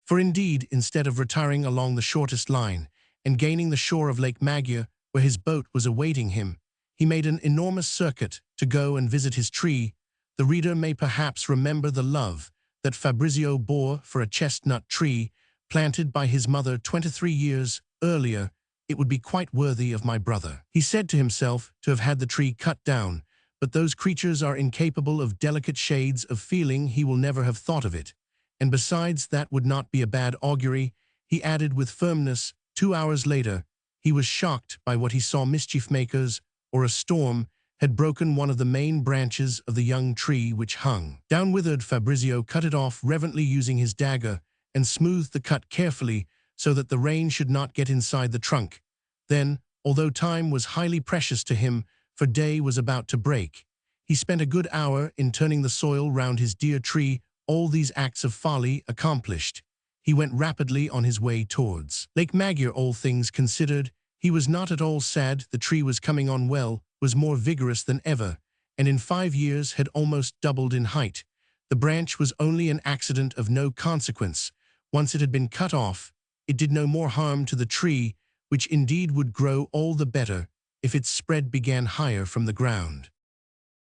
For indeed, instead of retiring along the shortest line and gaining the shore of Lake Maggiore, where his boat was awaiting him, he made an enormous circuit to go and visit his tree. The reader may perhaps remember the love that Fabrizio bore for a chestnut tree planted by his mother 23 years earlier. It would be quite worthy of my brother, he said to himself, to have had the tree cut down, but those creatures are incapable of delicate shades of feeling. He will never have thought of it. And besides, that would not be a bad augury, he added with firmness. 2 hours later, he was shocked by what he saw. Mischief makers, or a storm, had broken one of the main branches of the young tree which hung down. Withered, Fabrizio cut it off reverently using his dagger, and smoothed the cut carefully so that the rain should not get inside the trunk. Then, although time was highly precious to him, for day was about to break, he spent a good hour in turning the soil round his dear tree. All these acts of folly accomplished, he went rapidly on his way towards Lake Maggiore. All things considered, he was not at all sad. The tree was coming on well, was more vigorous than ever, and in 5 years had almost doubled in height. The branch was only an accident of no consequence. Once it had been cut off, it did no more harm to the tree, which indeed would grow all the better if its spread began higher from the ground.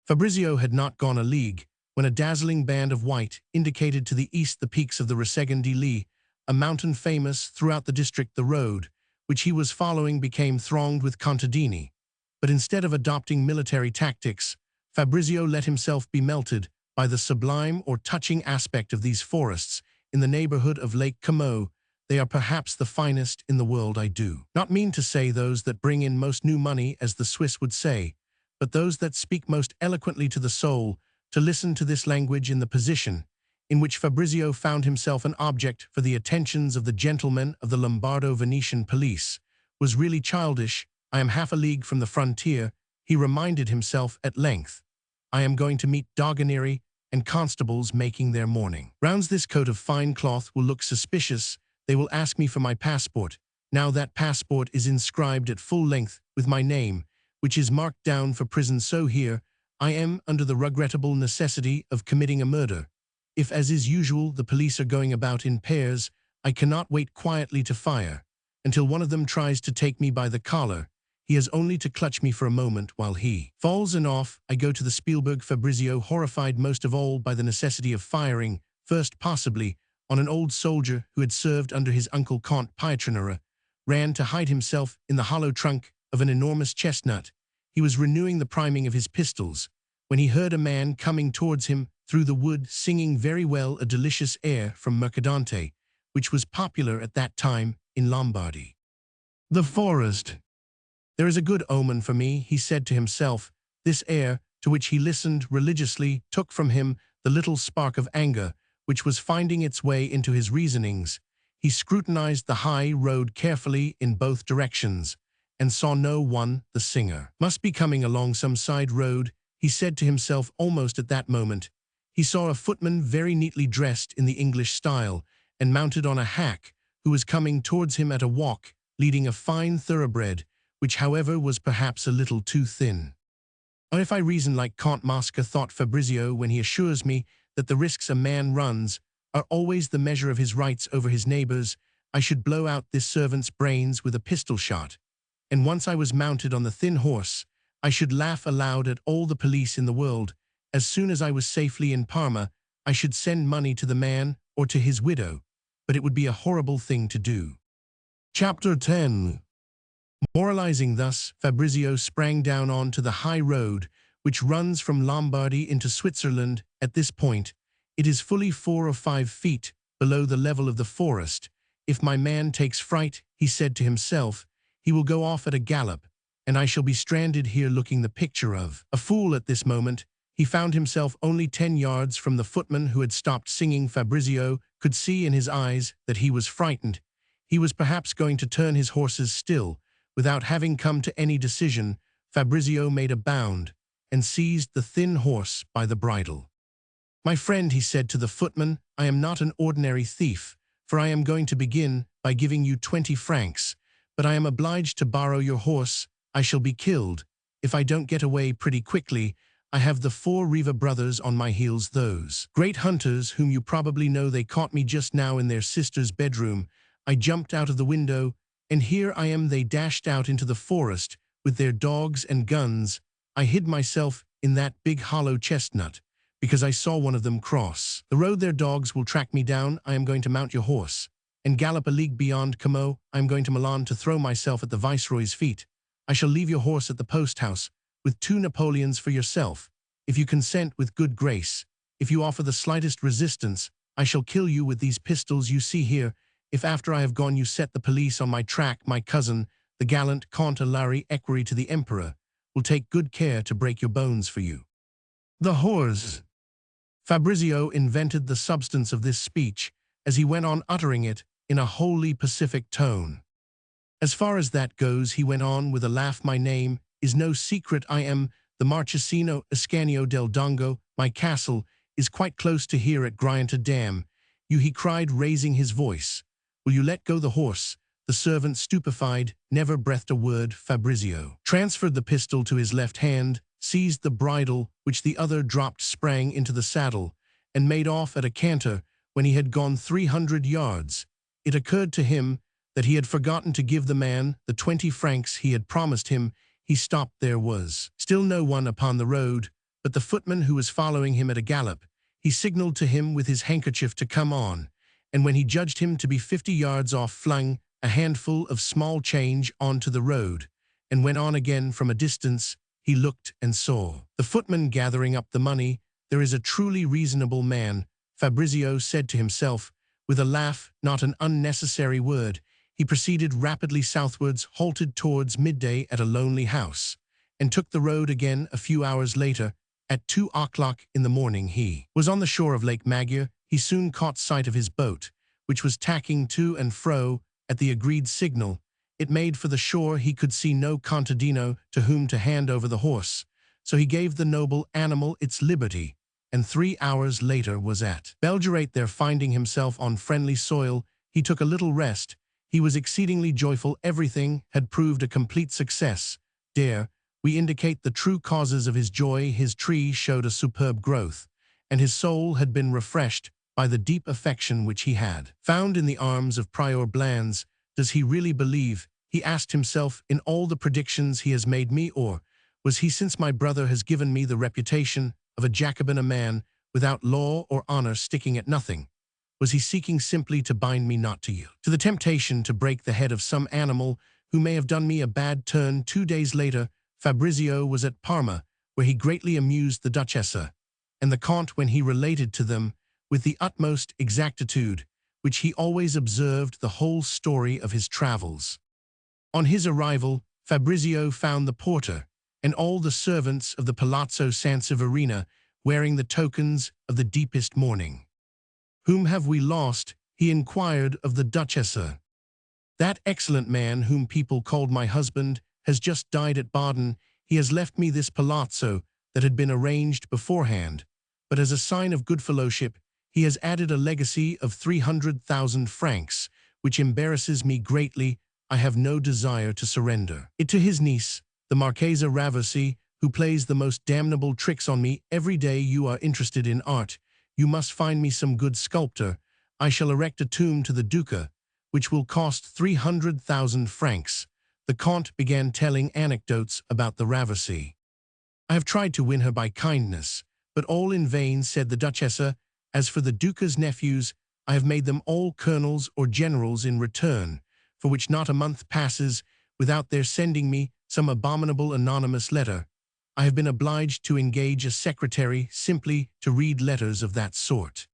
Fabrizio had not gone a league when a dazzling band of white indicated to the east the peaks of the Resegan di Lee, a mountain famous throughout the district. The road, which he was following, became thronged with contadini. But instead of adopting military tactics, Fabrizio let himself be melted by the sublime or touching aspect of these forests in the neighborhood of Lake Como. They are perhaps the finest in the world. I do not mean to say those that bring in most new money, as the Swiss would say, but those that speak most eloquently to the soul. To listen to this language in the position in which Fabrizio found himself an object for the attentions of the gentlemen of the Lombardo-Venetian police was really childish. I am half a league from the frontier, he reminded himself at length. I am going to meet doganieri and constables making their morning rounds. This coat of fine cloth will look suspicious. They will ask me for my passport. Now that passport is inscribed at full length with my name, which is marked down for prison. So here I am under the regrettable necessity of committing a murder. If, as is usual, the police are going about in pairs, I cannot wait quietly to fire until one of them tries to take me by the collar. He has only to clutch me for a moment while he falls, and off I go to the Spielberg. Fabrizio, horrified most of all by the necessity of firing, first possibly on an old soldier who had served under his uncle Count Pietranera, ran to hide himself in the hollow trunk of an enormous chestnut. He was renewing the priming of his pistols when he heard a man coming towards him through the wood, singing very well a delicious air from Mercadante, which was popular at that time in Lombardy. The forest. There is a good omen for me, he said to himself. This air, to which he listened religiously, took from him the little spark of anger which was finding its way into his reasonings. He scrutinized the high road carefully in both directions, and saw no one. The singer must be coming along some side road, he said to himself. Almost at that moment, he saw a footman very neatly dressed in the English style and mounted on a hack, who was coming towards him at a walk, leading a fine thoroughbred, which however was perhaps a little too thin. Or if I reason like Count Mosca, thought Fabrizio, when he assures me that the risks a man runs are always the measure of his rights over his neighbors, I should blow out this servant's brains with a pistol shot. And once I was mounted on the thin horse, I should laugh aloud at all the police in the world. As soon as I was safely in Parma, I should send money to the man or to his widow, but it would be a horrible thing to do. Chapter 10. Moralizing thus, Fabrizio sprang down on to the high road, which runs from Lombardy into Switzerland. At this point, it is fully 4 or 5 feet below the level of the forest. If my man takes fright, he said to himself, he will go off at a gallop, and I shall be stranded here looking the picture of a fool at this moment. He found himself only 10 yards from the footman who had stopped singing. Fabrizio could see in his eyes that he was frightened. He was perhaps going to turn his horses still. Without having come to any decision, Fabrizio made a bound and seized the thin horse by the bridle. "My friend," he said to the footman, "I am not an ordinary thief, for I am going to begin by giving you 20 francs, but I am obliged to borrow your horse. I shall be killed if I don't get away pretty quickly. I have the 4 Riva brothers on my heels, those great hunters whom you probably know. They caught me just now in their sister's bedroom. I jumped out of the window, and here I am. They dashed out into the forest with their dogs and guns. I hid myself in that big hollow chestnut, because I saw one of them cross the road. Their dogs will track me down. I am going to mount your horse and gallop a league beyond Como. I am going to Milan to throw myself at the viceroy's feet. I shall leave your horse at the post-house with 2 Napoleons for yourself, if you consent with good grace. If you offer the slightest resistance, I shall kill you with these pistols you see here. If after I have gone you set the police on my track, my cousin, the gallant Count Alari, equerry to the Emperor, will take good care to break your bones for you." The horse. Fabrizio invented the substance of this speech as he went on uttering it in a wholly pacific tone. "As far as that goes," he went on with a laugh, "my name is no secret. I am the Marchesino Ascanio del Dongo. My castle is quite close to here at Grianta Dam. He cried, raising his voice. "Will you let go the horse?" The servant, stupefied, never breathed a word. Fabrizio transferred the pistol to his left hand, seized the bridle, which the other dropped, sprang into the saddle, and made off at a canter. When he had gone 300 yards, it occurred to him that he had forgotten to give the man the 20 francs he had promised him. He stopped. There was still no one upon the road, but the footman who was following him at a gallop. He signaled to him with his handkerchief to come on, and when he judged him to be 50 yards off, flung a handful of small change onto the road, and went on again. From a distance, he looked and saw the footman gathering up the money. "There is a truly reasonable man," Fabrizio said to himself, with a laugh, not an unnecessary word. He proceeded rapidly southwards, halted towards midday at a lonely house, and took the road again a few hours later. At 2 o'clock in the morning he was on the shore of Lake Maggiore. He soon caught sight of his boat, which was tacking to and fro at the agreed signal. It made for the shore. He could see no contadino to whom to hand over the horse, so he gave the noble animal its liberty, and 3 hours later was at Belgirate. There, finding himself on friendly soil, he took a little rest. He was exceedingly joyful. Everything had proved a complete success. Dare we indicate the true causes of his joy? His tree showed a superb growth, and his soul had been refreshed by the deep affection which he had found in the arms of Prior Blands. Does he really believe, he asked himself, in all the predictions he has made me, or was he, since my brother has given me the reputation of a Jacobin, a man without law or honor, sticking at nothing? Was he seeking simply to bind me not to yield to the temptation to break the head of some animal who may have done me a bad turn? 2 days later, Fabrizio was at Parma, where he greatly amused the Duchessa and the Count when he related to them, with the utmost exactitude, which he always observed, the whole story of his travels. On his arrival, Fabrizio found the porter and all the servants of the Palazzo Sanseverina wearing the tokens of the deepest mourning. "Whom have we lost?" he inquired of the Duchessa. "That excellent man whom people called my husband has just died at Baden. He has left me this palazzo that had been arranged beforehand, but as a sign of good fellowship, he has added a legacy of 300,000 francs, which embarrasses me greatly. I have no desire to surrender it to his niece, the Marchesa Raversi, who plays the most damnable tricks on me. Every day you are interested in art. You must find me some good sculptor. I shall erect a tomb to the Duca, which will cost 300,000 francs. The Count began telling anecdotes about the Raversi. "I have tried to win her by kindness, but all in vain," said the Duchessa. "As for the Duca's nephews, I have made them all colonels or generals in return, for which not a month passes without their sending me some abominable anonymous letter. I have been obliged to engage a secretary simply to read letters of that sort.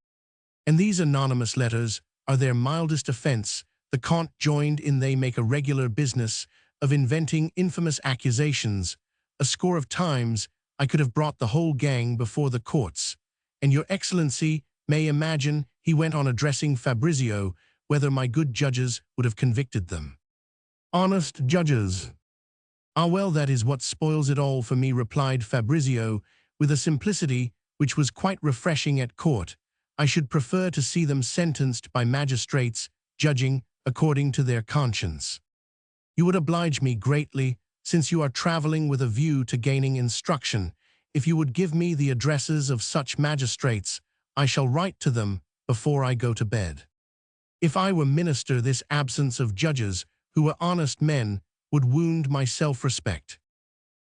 And these anonymous letters are their mildest offense. The Count joined in. They make a regular business of inventing infamous accusations. A score of times I could have brought the whole gang before the courts. And your excellency may imagine, he went on addressing Fabrizio, whether my good judges would have convicted them. Honest judges. Ah well, that is what spoils it all for me, replied Fabrizio, with a simplicity which was quite refreshing at court. I should prefer to see them sentenced by magistrates, judging according to their conscience. You would oblige me greatly, since you are traveling with a view to gaining instruction. If you would give me the addresses of such magistrates, I shall write to them before I go to bed. If I were minister, this absence of judges who were honest men would wound my self-respect.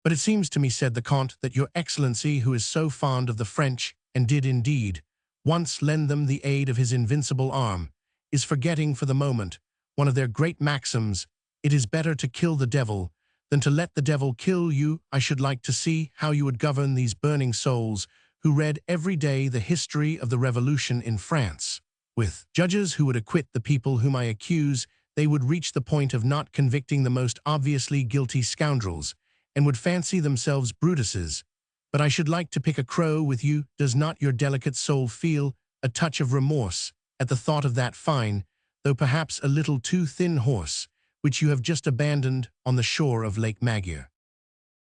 But it seems to me, said the Count, that your excellency, who is so fond of the French, and did indeed once lend them the aid of his invincible arm, is forgetting for the moment one of their great maxims: it is better to kill the devil than to let the devil kill you. I should like to see how you would govern these burning souls who read every day the history of the revolution in France. With judges who would acquit the people whom I accuse, they would reach the point of not convicting the most obviously guilty scoundrels, and would fancy themselves Brutuses. But I should like to pick a crow with you. Does not your delicate soul feel a touch of remorse at the thought of that fine, though perhaps a little too thin horse, which you have just abandoned on the shore of Lake Maggiore?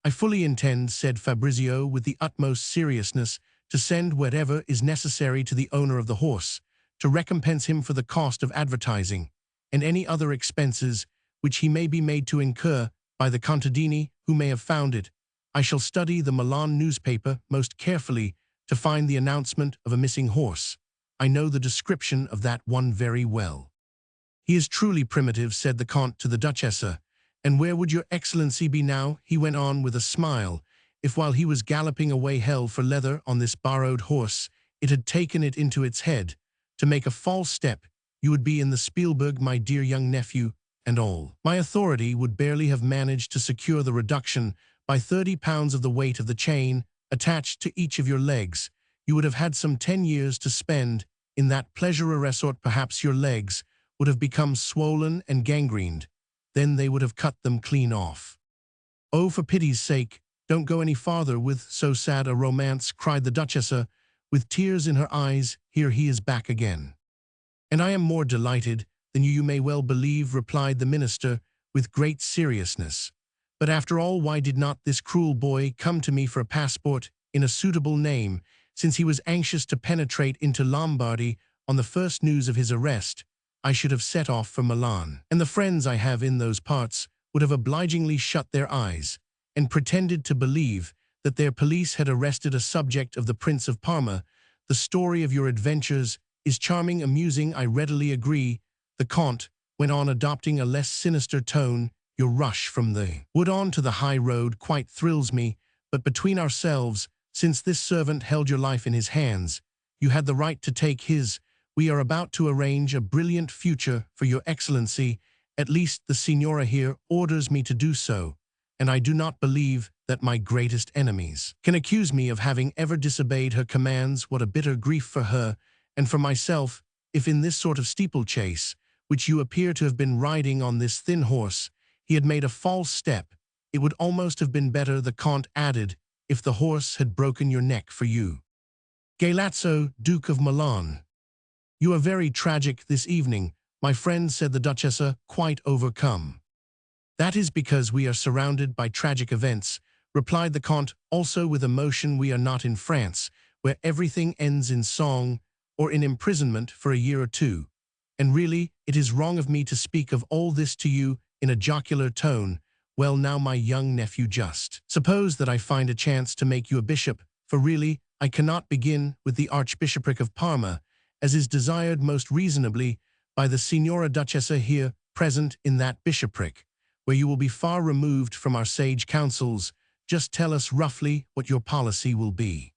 I fully intend, said Fabrizio with the utmost seriousness, to send whatever is necessary to the owner of the horse, to recompense him for the cost of advertising, and any other expenses which he may be made to incur by the contadini who may have found it. I shall study the Milan newspaper most carefully to find the announcement of a missing horse. I know the description of that one very well. He is truly primitive, said the Count to the Duchessa. And where would your excellency be now, he went on with a smile, if while he was galloping away hell for leather on this borrowed horse, it had taken it into its head to make a false step? You would be in the Spielberg, my dear young nephew, and all my authority would barely have managed to secure the reduction by 30 pounds of the weight of the chain attached to each of your legs. You would have had some 10 years to spend in that pleasure resort. Perhaps your legs would have become swollen and gangrened. Then they would have cut them clean off. Oh, for pity's sake, don't go any farther with so sad a romance, cried the Duchessa, with tears in her eyes. Here he is back again. And I am more delighted than you may well believe, replied the minister with great seriousness. But after all, why did not this cruel boy come to me for a passport in a suitable name, since he was anxious to penetrate into Lombardy on the first news of his arrest? I should have set off for Milan, and the friends I have in those parts would have obligingly shut their eyes and pretended to believe that their police had arrested a subject of the Prince of Parma. The story of your adventures is charming, amusing, I readily agree. The Count went on, adopting a less sinister tone. Your rush from the wood on to the high road quite thrills me, but between ourselves, since this servant held your life in his hands, you had the right to take his. We are about to arrange a brilliant future for your excellency. At least the signora here orders me to do so, and I do not believe that my greatest enemies can accuse me of having ever disobeyed her commands. What a bitter grief for her, and for myself, if in this sort of steeplechase, which you appear to have been riding on this thin horse, he had made a false step. It would almost have been better, the Count added, if the horse had broken your neck for you. Galeazzo, Duke of Milan. You are very tragic this evening, my friend, said the Duchessa, quite overcome. That is because we are surrounded by tragic events, replied the Count, also with emotion. We are not in France, where everything ends in song or in imprisonment for a year or two. And really, it is wrong of me to speak of all this to you in a jocular tone. Well now, my young nephew, just suppose that I find a chance to make you a bishop, for really, I cannot begin with the Archbishopric of Parma, as is desired most reasonably by the Signora Duchessa here present in that bishopric, where you will be far removed from our sage counsels. Just tell us roughly what your policy will be.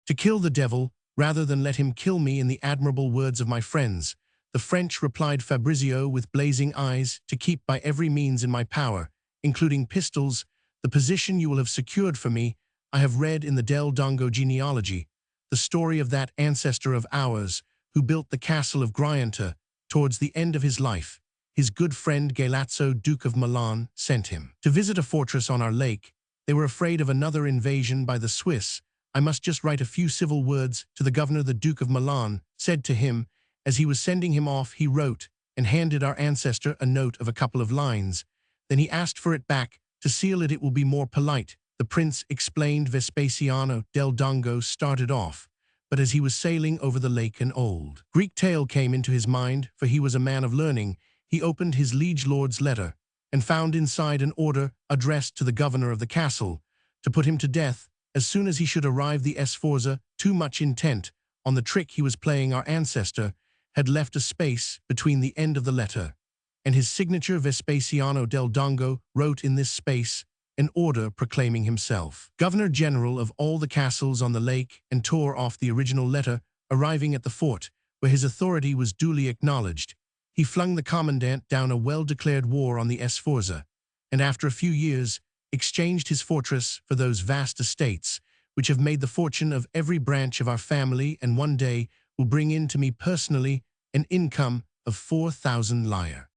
To kill the devil, rather than let him kill me, in the admirable words of my friends, the French, replied Fabrizio with blazing eyes. To keep by every means in my power, including pistols, the position you will have secured for me. I have read in the Del Dongo genealogy the story of that ancestor of ours who built the castle of Grianta towards the end of his life. his good friend Galazzo, Duke of Milan, sent him. To visit a fortress on our lake, they were afraid of another invasion by the Swiss. I must just write a few civil words to the governor. The Duke of Milan said to him, as he was sending him off. He wrote and handed our ancestor a note of a couple of lines. Then he asked for it back. To seal it, it will be more polite, the prince explained. Vespasiano del Dongo started off, but as he was sailing over the lake, an old Greek tale came into his mind, for he was a man of learning. He opened his liege lord's letter and found inside an order addressed to the governor of the castle to put him to death as soon as he should arrive. The Sforza, too much intent on the trick he was playing our ancestor, had left a space between the end of the letter and his signature. Vespasiano del Dongo wrote in this space an order proclaiming himself Governor-General of all the castles on the lake, and tore off the original letter. Arriving at the fort, where his authority was duly acknowledged, he flung the commandant down a well-declared war on the Sforza, and after a few years exchanged his fortress for those vast estates which have made the fortune of every branch of our family, and one day will bring in to me personally an income of 4,000 lire.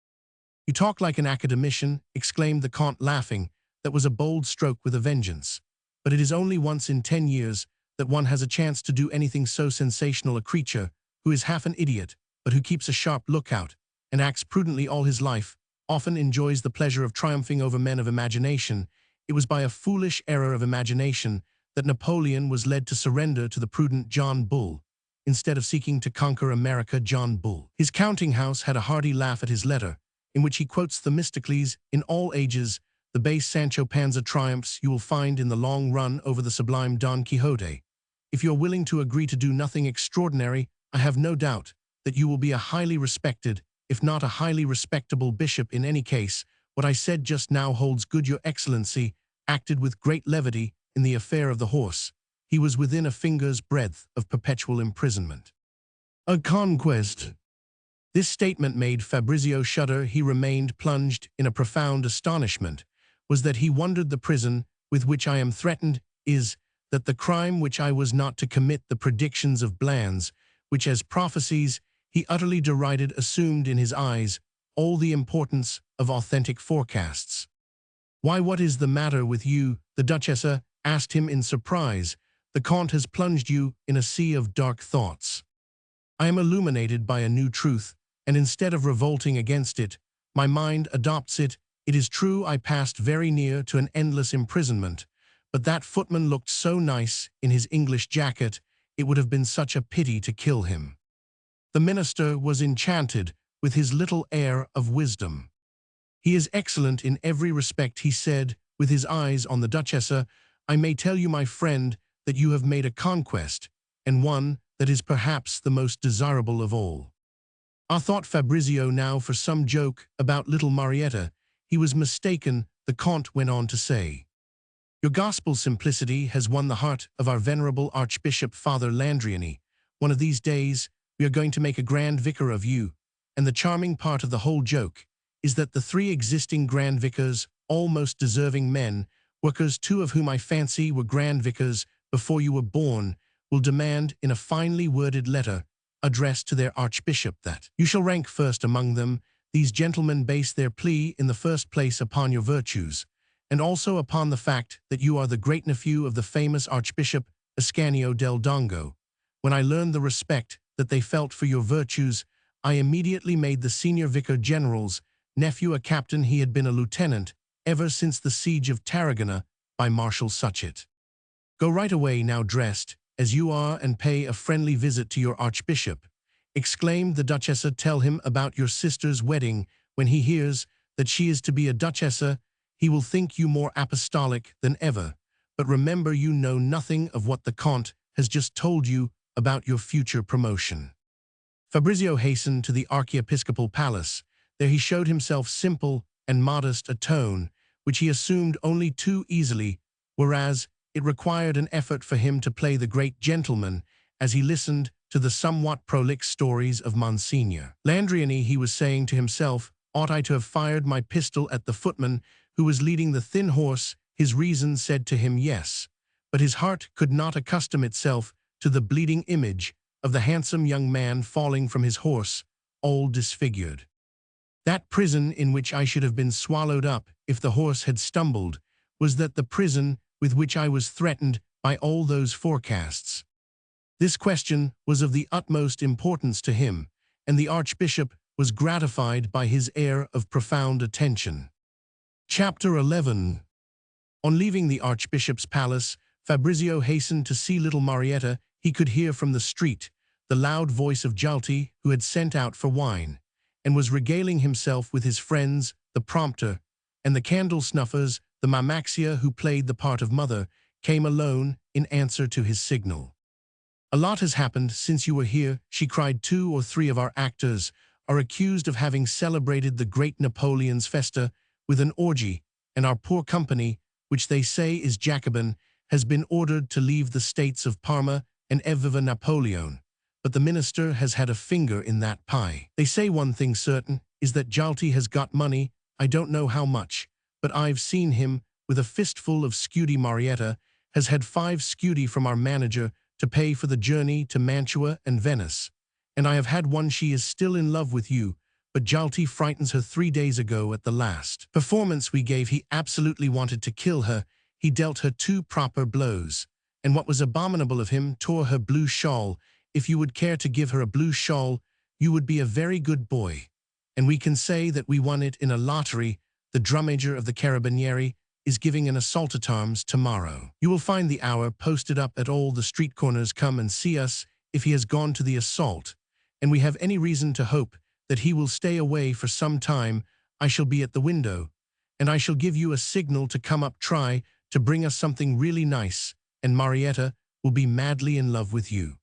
You talk like an academician, exclaimed the Count, laughing. That was a bold stroke with a vengeance. But it is only once in 10 years that one has a chance to do anything so sensational. A creature who is half an idiot, but who keeps a sharp lookout and acts prudently all his life, often enjoys the pleasure of triumphing over men of imagination. It was by a foolish error of imagination that Napoleon was led to surrender to the prudent John Bull, instead of seeking to conquer America. John Bull. His counting house had a hearty laugh at his letter, in which he quotes Themistocles. In all ages, the base Sancho Panza triumphs you will find in the long run over the sublime Don Quixote. If you're willing to agree to do nothing extraordinary, I have no doubt that you will be a highly respected, if not a highly respectable bishop. In any case, what I said just now holds good. Your Excellency acted with great levity in the affair of the horse. He was within a finger's breadth of perpetual imprisonment. A conquest. This statement made Fabrizio shudder. He remained plunged in a profound astonishment. Was that he wondered the prison with which I am threatened is that the crime which I was not to commit, the predictions of Bland's, which as prophecies he utterly derided, assumed in his eyes all the importance of authentic forecasts. Why, what is the matter with you? The Duchessa asked him in surprise. The Count has plunged you in a sea of dark thoughts. I am illuminated by a new truth, and instead of revolting against it, my mind adopts it. It is true I passed very near to an endless imprisonment, but that footman looked so nice in his English jacket, it would have been such a pity to kill him. The minister was enchanted with his little air of wisdom. He is excellent in every respect, he said, with his eyes on the Duchessa. I may tell you, my friend, that you have made a conquest, and one that is perhaps the most desirable of all. I thought Fabrizio now for some joke about little Marietta. He was mistaken, the Count went on to say. Your gospel simplicity has won the heart of our venerable Archbishop Father Landriani. One of these days we are going to make a grand vicar of you, and the charming part of the whole joke is that the 3 existing grand vicars, all most deserving men, workers, 2 of whom I fancy were grand vicars before you were born, will demand in a finely worded letter addressed to their archbishop that you shall rank first among them. These gentlemen base their plea in the first place upon your virtues, and also upon the fact that you are the great-nephew of the famous Archbishop Ascanio del Dongo. When I learned the respect that they felt for your virtues, I immediately made the senior vicar general's nephew a captain. He had been a lieutenant ever since the siege of Tarragona by Marshal Suchet. Go right away now, dressed as you are, and pay a friendly visit to your archbishop, exclaimed the Duchessa. Tell him about your sister's wedding. When he hears that she is to be a Duchessa, he will think you more apostolic than ever. But remember, you know nothing of what the Count has just told you about your future promotion. Fabrizio hastened to the archiepiscopal palace. There he showed himself simple and modest, a tone which he assumed only too easily, whereas it required an effort for him to play the great gentleman as he listened to the somewhat prolix stories of Monsignor Landriani. He was saying to himself, ought I to have fired my pistol at the footman who was leading the thin horse? His reason said to him yes, but his heart could not accustom itself to the bleeding image of the handsome young man falling from his horse, all disfigured. That prison in which I should have been swallowed up if the horse had stumbled, was that the prison with which I was threatened by all those forecasts? This question was of the utmost importance to him, and the Archbishop was gratified by his air of profound attention. Chapter 11. On leaving the Archbishop's palace, Fabrizio hastened to see little Marietta. He could hear from the street the loud voice of Jalti, who had sent out for wine, and was regaling himself with his friends, the prompter, and the candle snuffers. The Mamaxia, who played the part of mother, came alone in answer to his signal. "A lot has happened since you were here," she cried. "2 or 3 of our actors are accused of having celebrated the great Napoleon's festa with an orgy, and our poor company, which they say is Jacobin, has been ordered to leave the states of Parma and Evviva Napoleon. But the minister has had a finger in that pie. They say one thing certain is that Jalti has got money. I don't know how much, but I've seen him with a fistful of scudi. Marietta has had 5 scudi from our manager to pay for the journey to Mantua and Venice. And I have had one. She is still in love with you, but Jalti frightens her. 3 days ago at the last performance we gave, he absolutely wanted to kill her. He dealt her 2 proper blows, and what was abominable of him, tore her blue shawl. If you would care to give her a blue shawl, you would be a very good boy. And we can say that we won it in a lottery. The drummajor of the Carabinieri is giving an assault at arms tomorrow. You will find the hour posted up at all the street corners. Come and see us if he has gone to the assault, and we have any reason to hope that he will stay away for some time. I shall be at the window, and I shall give you a signal to come up. Try to bring us something really nice, and Marietta will be madly in love with you."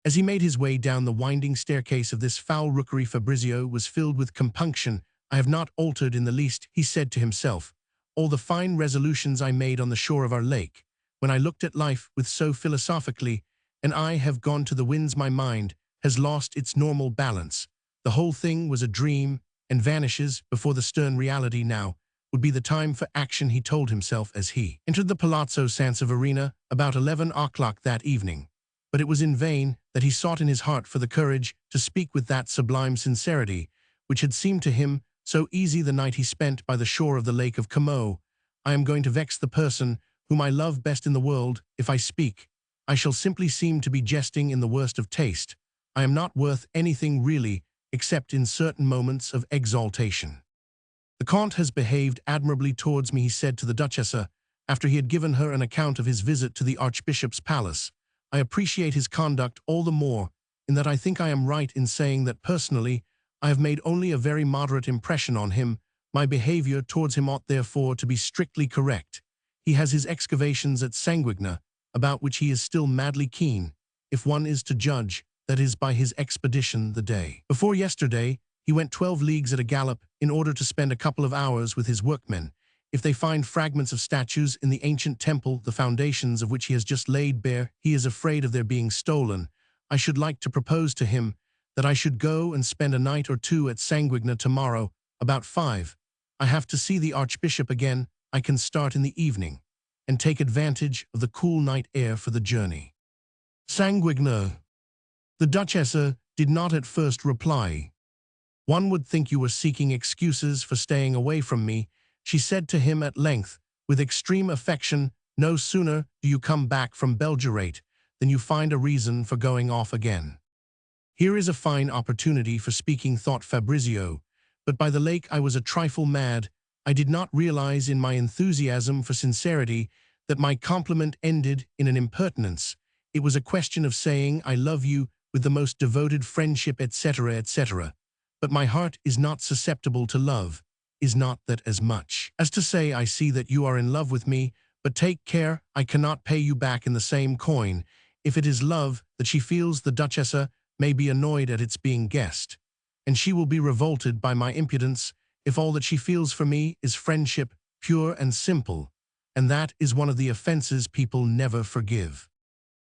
As he made his way down the winding staircase of this foul rookery, Fabrizio was filled with compunction. "I have not altered in the least," he said to himself. "All the fine resolutions I made on the shore of our lake, when I looked at life with so philosophically, and I have gone to the winds. My mind has lost its normal balance. The whole thing was a dream and vanishes before the stern reality. Now would be the time for action," he told himself as he entered the Palazzo Sanseverina about 11 o'clock that evening. But it was in vain that he sought in his heart for the courage to speak with that sublime sincerity which had seemed to him so easy the night he spent by the shore of the Lake of Como. "I am going to vex the person whom I love best in the world. If I speak, I shall simply seem to be jesting in the worst of taste. I am not worth anything really, except in certain moments of exaltation. The Count has behaved admirably towards me," he said to the Duchessa, after he had given her an account of his visit to the Archbishop's palace. "I appreciate his conduct all the more, in that I think I am right in saying that personally I have made only a very moderate impression on him. My behavior towards him ought therefore to be strictly correct. He has his excavations at Sanguigna, about which he is still madly keen, if one is to judge, that is, by his expedition the day before yesterday. He went 12 leagues at a gallop in order to spend a couple of hours with his workmen. If they find fragments of statues in the ancient temple, the foundations of which he has just laid bare, he is afraid of their being stolen. I should like to propose to him that I should go and spend a night or 2 at Sanguigna tomorrow, about 5. I have to see the Archbishop again. I can start in the evening, and take advantage of the cool night air for the journey." Sanguigna. The Duchessa did not at first reply. "One would think you were seeking excuses for staying away from me," she said to him at length, with extreme affection. "No sooner do you come back from Belgirate than you find a reason for going off again." "Here is a fine opportunity for speaking," thought Fabrizio, "but by the lake I was a trifle mad. I did not realize in my enthusiasm for sincerity that my compliment ended in an impertinence. It was a question of saying I love you with the most devoted friendship, etc., etc. But my heart is not susceptible to love. Is not that as much as to say I see that you are in love with me, but take care, I cannot pay you back in the same coin. If it is love that she feels, the Duchessa may be annoyed at its being guessed, and she will be revolted by my impudence. If all that she feels for me is friendship, pure and simple, and that is one of the offenses people never forgive."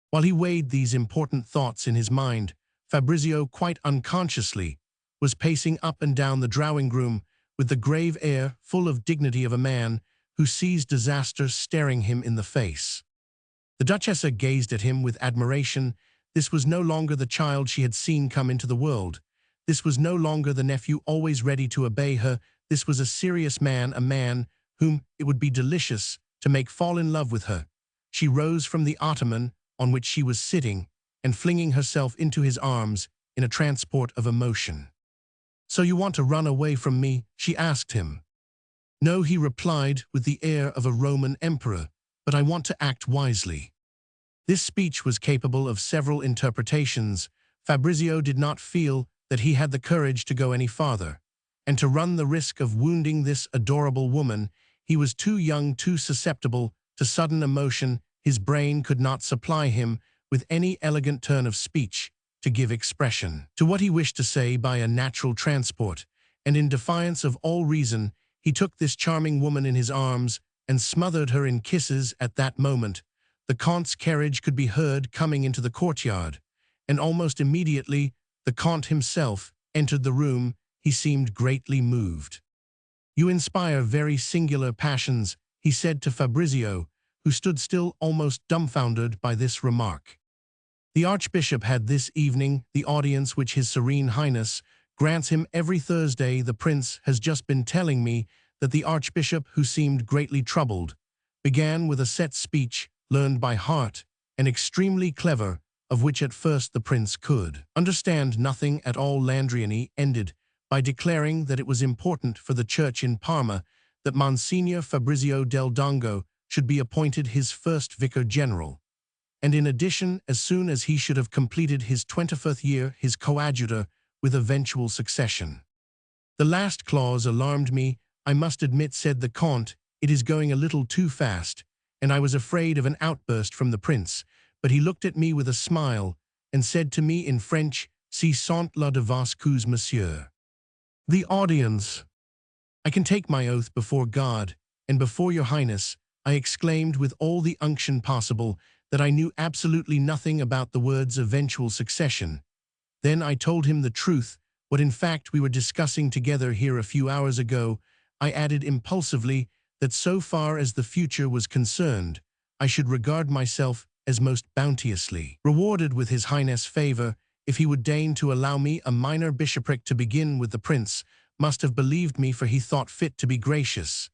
While he weighed these important thoughts in his mind, Fabrizio, quite unconsciously, was pacing up and down the drawing-room with the grave air full of dignity of a man who sees disaster staring him in the face. The Duchessa gazed at him with admiration. This was no longer the child she had seen come into the world. This was no longer the nephew always ready to obey her. This was a serious man, a man whom it would be delicious to make fall in love with her. She rose from the ottoman on which she was sitting and flinging herself into his arms in a transport of emotion. "So you want to run away from me?" she asked him. "No," he replied with the air of a Roman emperor, "but I want to act wisely." This speech was capable of several interpretations. Fabrizio did not feel that he had the courage to go any farther, and to run the risk of wounding this adorable woman. He was too young, too susceptible to sudden emotion. His brain could not supply him with any elegant turn of speech to give expression to what he wished to say by a natural transport, and in defiance of all reason, he took this charming woman in his arms and smothered her in kisses. At that moment, the Comte's carriage could be heard coming into the courtyard, and almost immediately the Comte himself entered the room. He seemed greatly moved. "You inspire very singular passions," he said to Fabrizio, who stood still almost dumbfounded by this remark. The Archbishop had this evening the audience which His Serene Highness grants him every Thursday. The Prince has just been telling me that the Archbishop, who seemed greatly troubled, began with a set speech learned by heart and extremely clever, of which at first the Prince could understand nothing at all. Landriani ended by declaring that it was important for the Church in Parma that Monsignor Fabrizio del Dongo should be appointed his first Vicar General, and in addition, as soon as he should have completed his 25th year, his coadjutor with eventual succession. "The last clause alarmed me, I must admit," said the Comte. "It is going a little too fast, and I was afraid of an outburst from the Prince, but he looked at me with a smile and said to me in French, 'Si sont là de vos coups, monsieur.'" The audience. "I can take my oath before God and before your Highness," I exclaimed with all the unction possible, "that I knew absolutely nothing about the words eventual succession." Then I told him the truth, what in fact we were discussing together here a few hours ago. I added impulsively that so far as the future was concerned, I should regard myself as most bounteously rewarded with His Highness' favor if he would deign to allow me a minor bishopric. To begin with, the Prince must have believed me, for he thought fit to be gracious.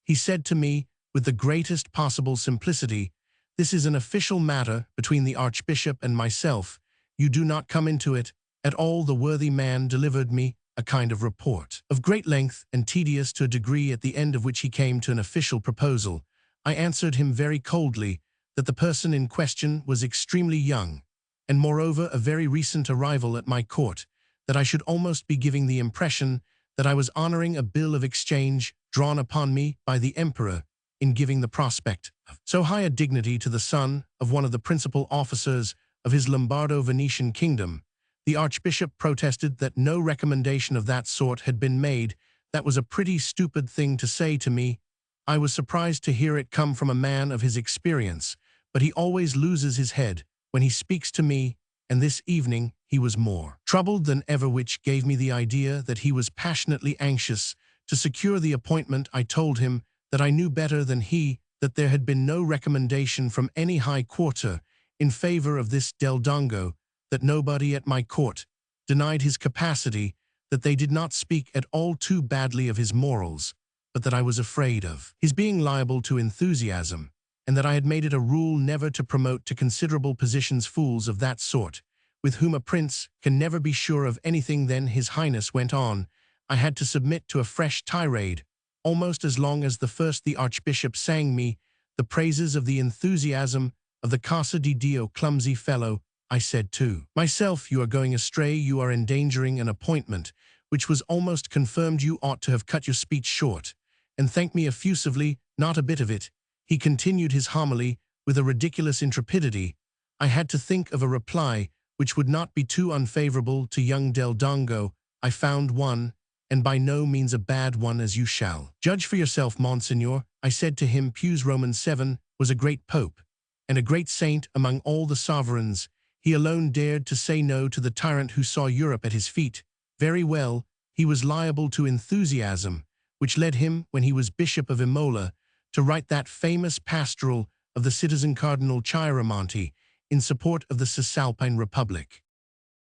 He said to me, with the greatest possible simplicity, "This is an official matter between the Archbishop and myself. You do not come into it at all." The worthy man delivered me a kind of report of great length and tedious to a degree, at the end of which he came to an official proposal. I answered him very coldly that the person in question was extremely young, and moreover a very recent arrival at my court, that I should almost be giving the impression that I was honoring a bill of exchange drawn upon me by the Emperor in giving the prospect of so high a dignity to the son of one of the principal officers of his Lombardo-Venetian kingdom. The Archbishop protested that no recommendation of that sort had been made. That was a pretty stupid thing to say to me. I was surprised to hear it come from a man of his experience, but he always loses his head when he speaks to me, and this evening he was more troubled than ever, which gave me the idea that he was passionately anxious to secure the appointment. I told him that I knew better than he, that there had been no recommendation from any high quarter in favor of this Del Dongo, that nobody at my court denied his capacity, that they did not speak at all too badly of his morals, but that I was afraid of his being liable to enthusiasm, and that I had made it a rule never to promote to considerable positions fools of that sort, with whom a prince can never be sure of anything. Then His Highness went on. I had to submit to a fresh tirade, almost as long as the first. The Archbishop sang me the praises of the enthusiasm of the Casa di Dio. "Clumsy fellow," I said to myself, "you are going astray. You are endangering an appointment which was almost confirmed. You ought to have cut your speech short and thanked me effusively." "Not a bit of it." He continued his homily with a ridiculous intrepidity. I had to think of a reply which would not be too unfavorable to young Del Dongo. I found one, and by no means a bad one, as you shall judge for yourself, Monseigneur. I said to him, Pius Roman VII was a great pope and a great saint among all the sovereigns. He alone dared to say no to the tyrant who saw Europe at his feet. Very well, he was liable to enthusiasm, which led him, when he was Bishop of Imola, to write that famous pastoral of the citizen Cardinal Chiaramonti in support of the Cisalpine Republic.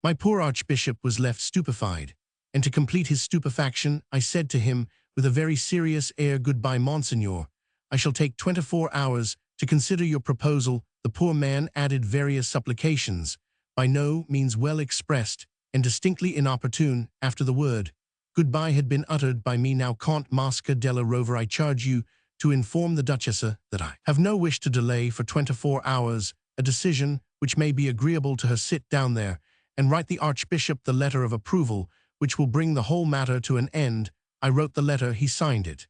My poor archbishop was left stupefied, and to complete his stupefaction, I said to him with a very serious air, "Goodbye, Monseigneur. I shall take 24 hours to consider your proposal." The poor man added various supplications, by no means well expressed and distinctly inopportune, after the word "goodbye" had been uttered by me. "Now, Count Mosca della Rovere, I charge you to inform the Duchessa that I have no wish to delay for 24 hours a decision which may be agreeable to her. Sit down there and write the Archbishop the letter of approval, which will bring the whole matter to an end." I wrote the letter, he signed it,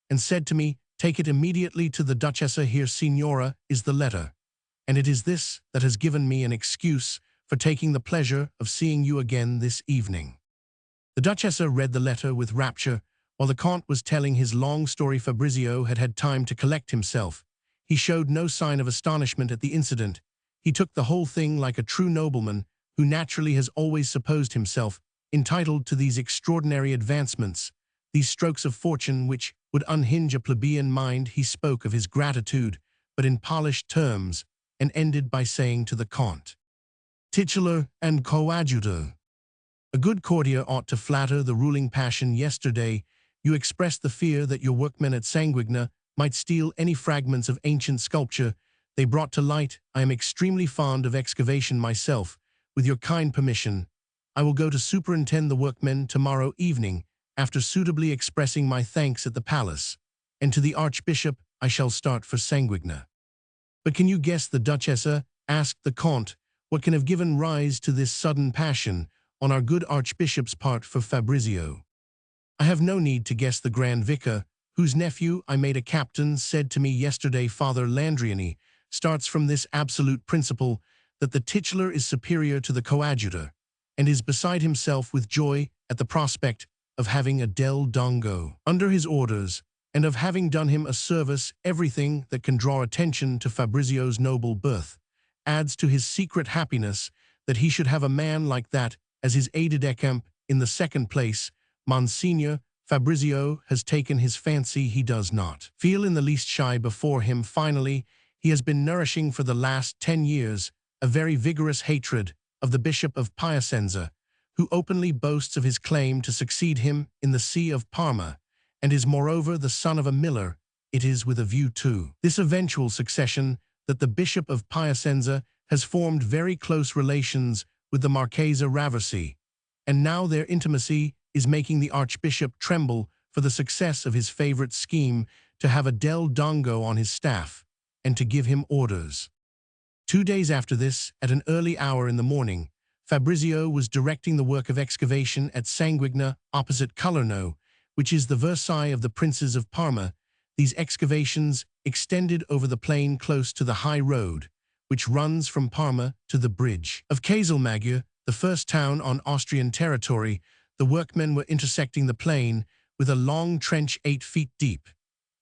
and said to me, "Take it immediately to the Duchessa. Here, Signora, is the letter, and it is this that has given me an excuse for taking the pleasure of seeing you again this evening." The Duchessa read the letter with rapture. While the Count was telling his long story, Fabrizio had had time to collect himself. He showed no sign of astonishment at the incident. He took the whole thing like a true nobleman, who naturally has always supposed himself entitled to these extraordinary advancements, these strokes of fortune which would unhinge a plebeian mind. He spoke of his gratitude, but in polished terms, and ended by saying to the Count, "Titular and coadjutor, a good courtier ought to flatter the ruling passion. Yesterday, you expressed the fear that your workmen at Sanguigna might steal any fragments of ancient sculpture they brought to light. I am extremely fond of excavation myself. With your kind permission, I will go to superintend the workmen tomorrow evening, after suitably expressing my thanks at the palace, and to the Archbishop I shall start for Sanguigna." "But can you guess, the Duchessa?" asked the Count, "what can have given rise to this sudden passion on our good Archbishop's part for Fabrizio?" "I have no need to guess. The Grand Vicar, whose nephew I made a captain, said to me yesterday, Father Landriani, starts from this absolute principle that the titular is superior to the coadjutor, and is beside himself with joy at the prospect of having a del Dongo under his orders, and of having done him a service. Everything that can draw attention to Fabrizio's noble birth adds to his secret happiness that he should have a man like that as his aide-de-camp. In the second place, Monsignor, Fabrizio has taken his fancy. He does not feel in the least shy before him. Finally, he has been nourishing for the last 10 years a very vigorous hatred of the Bishop of Piacenza, who openly boasts of his claim to succeed him in the see of Parma, and is moreover the son of a miller. It is with a view to this eventual succession that the Bishop of Piacenza has formed very close relations with the Marchesa Raversi, and now their intimacy is making the Archbishop tremble for the success of his favorite scheme to have a del Dongo on his staff, and to give him orders. 2 days after this, at an early hour in the morning, Fabrizio was directing the work of excavation at Sanguigna, opposite Colorno, which is the Versailles of the princes of Parma. These excavations extended over the plain close to the high road, which runs from Parma to the bridge of Casalmaggiore, the first town on Austrian territory. The workmen were intersecting the plain with a long trench 8 feet deep,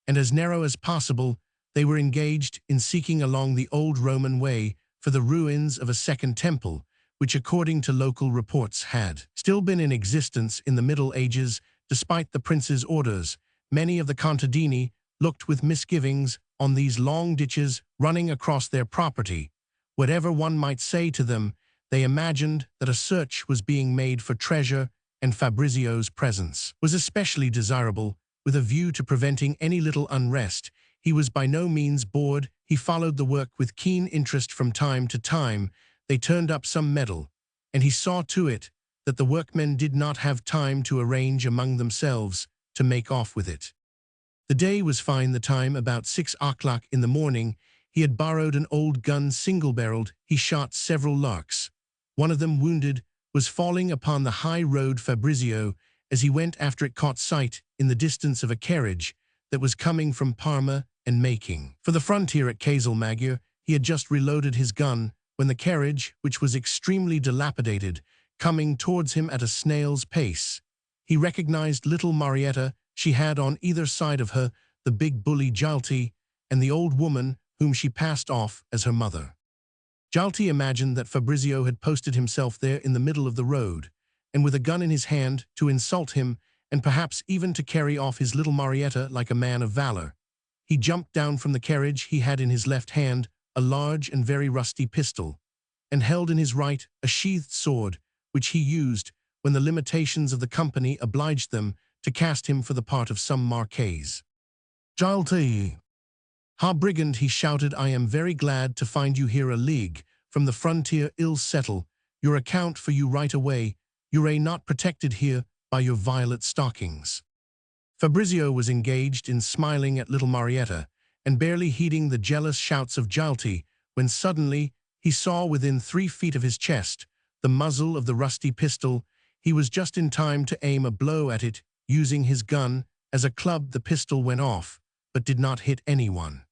and as narrow as possible. They were engaged in seeking along the old Roman way for the ruins of a second temple, which according to local reports had still been in existence in the Middle Ages. Despite the prince's orders, many of the contadini looked with misgivings on these long ditches running across their property. Whatever one might say to them, they imagined that a search was being made for treasure, and Fabrizio's presence was especially desirable with a view to preventing any little unrest. He was by no means bored. He followed the work with keen interest. From time to time, they turned up some metal, and he saw to it that the workmen did not have time to arrange among themselves to make off with it. The day was fine. The time about 6 o'clock in the morning. He had borrowed an old gun, single-barreled. He shot several larks. One of them, wounded, was falling upon the high road. Fabrizio, as he went after it, caught sight in the distance of a carriage that was coming from Parma and making for the frontier at Casalmaggiore. He had just reloaded his gun when the carriage, which was extremely dilapidated, coming towards him at a snail's pace. He recognized little Marietta. She had on either side of her the big bully Jalti, and the old woman whom she passed off as her mother. Jalti imagined that Fabrizio had posted himself there in the middle of the road, and with a gun in his hand, to insult him, and perhaps even to carry off his little Marietta like a man of valor. He jumped down from the carriage. He had in his left hand a large and very rusty pistol, and held in his right a sheathed sword, which he used when the limitations of the company obliged them to cast him for the part of some marquise. "Jalti! Ha brigand," he shouted, "I am very glad to find you here a league from the frontier. Ill settle your account for you right away. You are not protected here by your violet stockings." Fabrizio was engaged in smiling at little Marietta and barely heeding the jealous shouts of Jalti when suddenly he saw within 3 feet of his chest the muzzle of the rusty pistol. He was just in time to aim a blow at it using his gun. As a club the pistol went off, but did not hit anyone.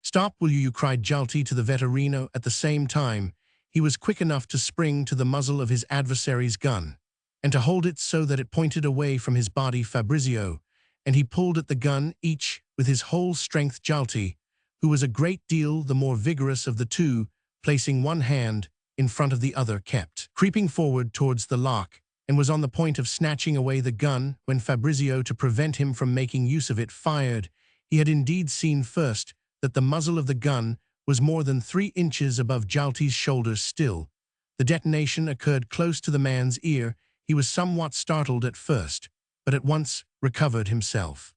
"Stop, will you?" cried Jalti to the veterano. At the same time, he was quick enough to spring to the muzzle of his adversary's gun, and to hold it so that it pointed away from his body. Fabrizio, and he pulled at the gun, each with his whole strength. Jalti, who was a great deal the more vigorous of the two, placing one hand in front of the other, kept creeping forward towards the lock, and was on the point of snatching away the gun when Fabrizio, to prevent him from making use of it, fired. He had indeed seen first that the muzzle of the gun was more than 3 inches above Jalti's shoulders. Still, the detonation occurred close to the man's ear. He was somewhat startled at first, but at once recovered himself.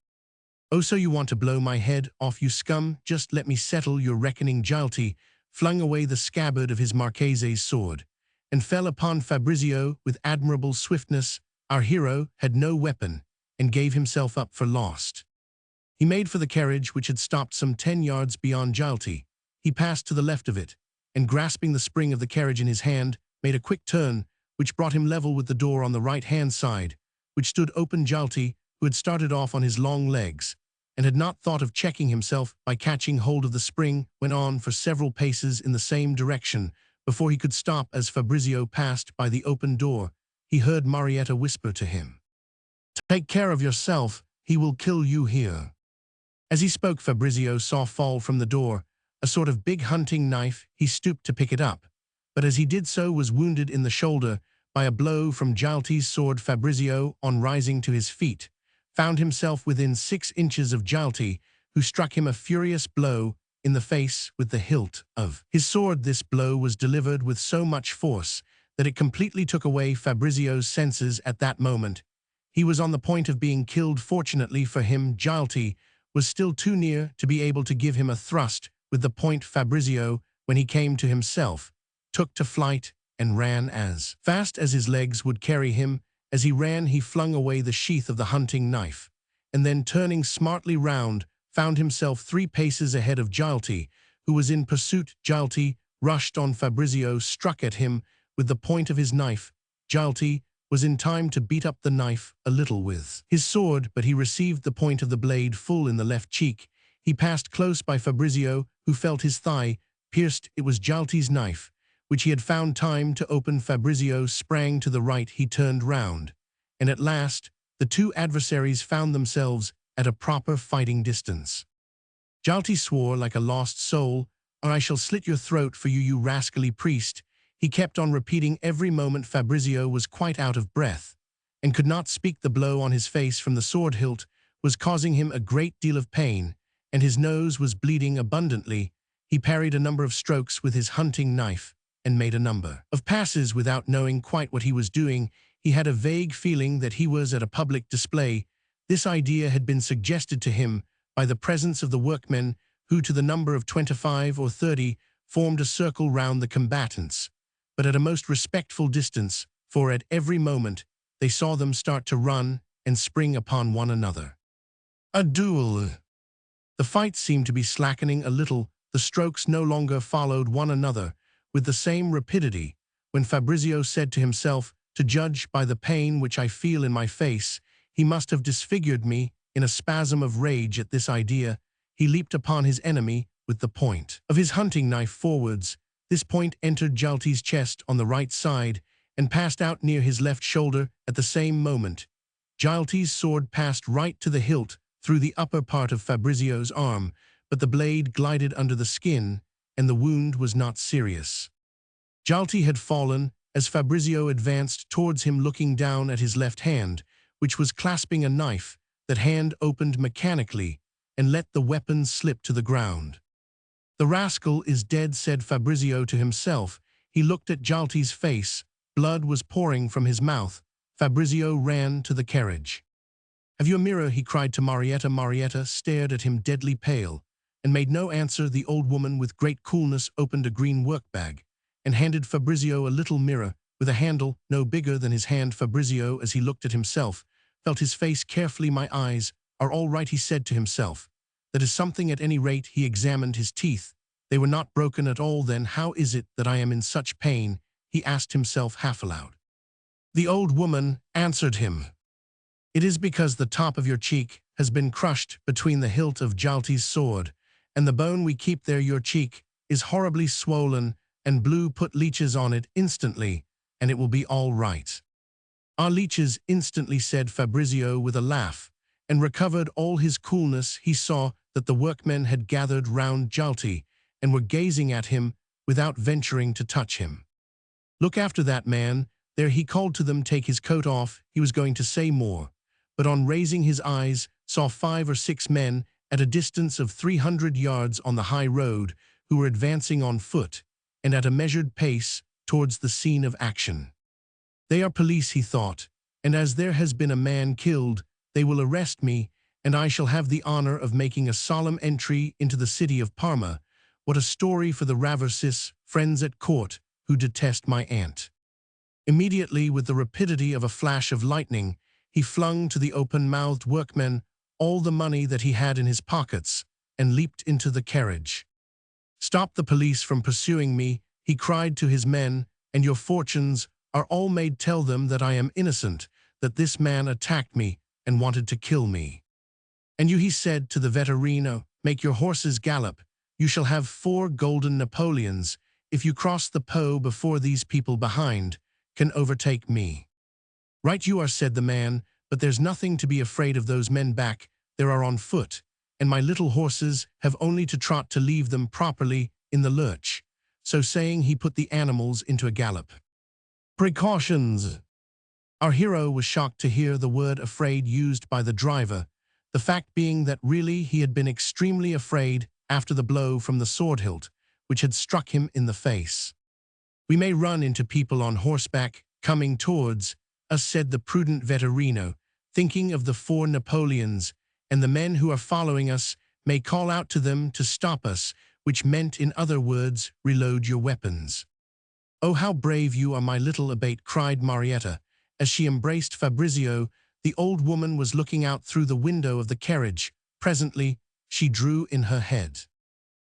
"Oh, so you want to blow my head off, you scum? Just let me settle your reckoning." Jalti flung away the scabbard of his marchese's sword and fell upon Fabrizio with admirable swiftness. Our hero had no weapon and gave himself up for lost. He made for the carriage, which had stopped some 10 yards beyond Jalti. He passed to the left of it, and grasping the spring of the carriage in his hand, made a quick turn, which brought him level with the door on the right-hand side, which stood open. Jalti, who had started off on his long legs, and had not thought of checking himself by catching hold of the spring, went on for several paces in the same direction before he could stop. As Fabrizio passed by the open door, he heard Marietta whisper to him, "Take care of yourself, he will kill you here." As he spoke, Fabrizio saw fall from the door a sort of big hunting knife. He stooped to pick it up, but as he did so was wounded in the shoulder by a blow from Jalti's sword. Fabrizio, on rising to his feet, found himself within 6 inches of Jalti, who struck him a furious blow in the face with the hilt of his sword. This blow was delivered with so much force that it completely took away Fabrizio's senses. At that moment, he was on the point of being killed. Fortunately for him, Jalti was still too near to be able to give him a thrust with the point. Fabrizio, when he came to himself, took to flight and ran as fast as his legs would carry him. As he ran, he flung away the sheath of the hunting knife, and then, turning smartly round, found himself 3 paces ahead of Jalti, who was in pursuit. Jalti rushed on Fabrizio, struck at him with the point of his knife. Jalti was in time to beat up the knife a little with his sword, but he received the point of the blade full in the left cheek. He passed close by Fabrizio, who felt his thigh pierced. It was Jalti's knife, which he had found time to open. Fabrizio sprang to the right. He turned round, and at last the two adversaries found themselves at a proper fighting distance. Jalti swore like a lost soul, "Or I shall slit your throat for you, you rascally priest." He kept on repeating every moment. Fabrizio was quite out of breath and could not speak. The blow on his face from the sword hilt was causing him a great deal of pain, and his nose was bleeding abundantly. He parried a number of strokes with his hunting knife and made a number of passes without knowing quite what he was doing. He had a vague feeling that he was at a public display. This idea had been suggested to him by the presence of the workmen, who, to the number of 25 or 30, formed a circle round the combatants, but at a most respectful distance, for at every moment they saw them start to run and spring upon one another. A duel! The fight seemed to be slackening a little. The strokes no longer followed one another with the same rapidity, when Fabrizio said to himself, "To judge by the pain which I feel in my face, he must have disfigured me." In a spasm of rage at this idea, he leaped upon his enemy with the point of his hunting knife forwards. This point entered Jalti's chest on the right side and passed out near his left shoulder. At the same moment, Jalti's sword passed right to the hilt through the upper part of Fabrizio's arm, but the blade glided under the skin, and the wound was not serious. Jalti had fallen as Fabrizio advanced towards him, looking down at his left hand, which was clasping a knife. That hand opened mechanically and let the weapon slip to the ground. "The rascal is dead," said Fabrizio to himself. He looked at Jalti's face, Blood was pouring from his mouth. Fabrizio ran to the carriage. "Have you a mirror?" he cried to Marietta. Marietta stared at him deadly pale, and made no answer. The old woman with great coolness opened a green workbag, and handed Fabrizio a little mirror, with a handle no bigger than his hand. Fabrizio, as he looked at himself, felt his face carefully. "My eyes are all right," he said to himself. "That is something at any rate." He examined his teeth. They were not broken at all. "Then how is it that I am in such pain?" he asked himself half aloud. The old woman answered him. "It is because the top of your cheek has been crushed between the hilt of Jalti's sword, and the bone we keep there. Your cheek is horribly swollen and blue. Put leeches on it instantly, and it will be all right." "Our leeches," instantly said Fabrizio with a laugh, and recovered all his coolness. He saw that the workmen had gathered round Jalti and were gazing at him without venturing to touch him. "Look after that man there," he called to them. "Take his coat off." He was going to say more, but on raising his eyes saw 5 or 6 men at a distance of 300 yards on the high road, who were advancing on foot and at a measured pace towards the scene of action. "They are police," he thought, "and as there has been a man killed, they will arrest me, and I shall have the honor of making a solemn entry into the city of Parma. What a story for the Fabrice's friends at court, who detest my aunt." Immediately, with the rapidity of a flash of lightning, he flung to the open-mouthed workmen all the money that he had in his pockets, and leaped into the carriage. "Stop the police from pursuing me," he cried to his men, "and your fortunes are all made. Tell them that I am innocent, that this man attacked me and wanted to kill me. And you," he said to the vetturino, "make your horses gallop. You shall have 4 golden Napoleons if you cross the Po before these people behind can overtake me." "Right you are," said the man, "but there's nothing to be afraid of. Those men back there are on foot, and my little horses have only to trot to leave them properly in the lurch." So saying, he put the animals into a gallop. Precautions. Our hero was shocked to hear the word afraid used by the driver, the fact being that really he had been extremely afraid after the blow from the sword hilt, which had struck him in the face. "We may run into people on horseback coming towards us," said the prudent vetturino, thinking of the 4 Napoleons, "and the men who are following us may call out to them to stop us," which meant, in other words, reload your weapons. "Oh, how brave you are, my little abate," cried Marietta, as she embraced Fabrizio. The old woman was looking out through the window of the carriage. Presently, she drew in her head.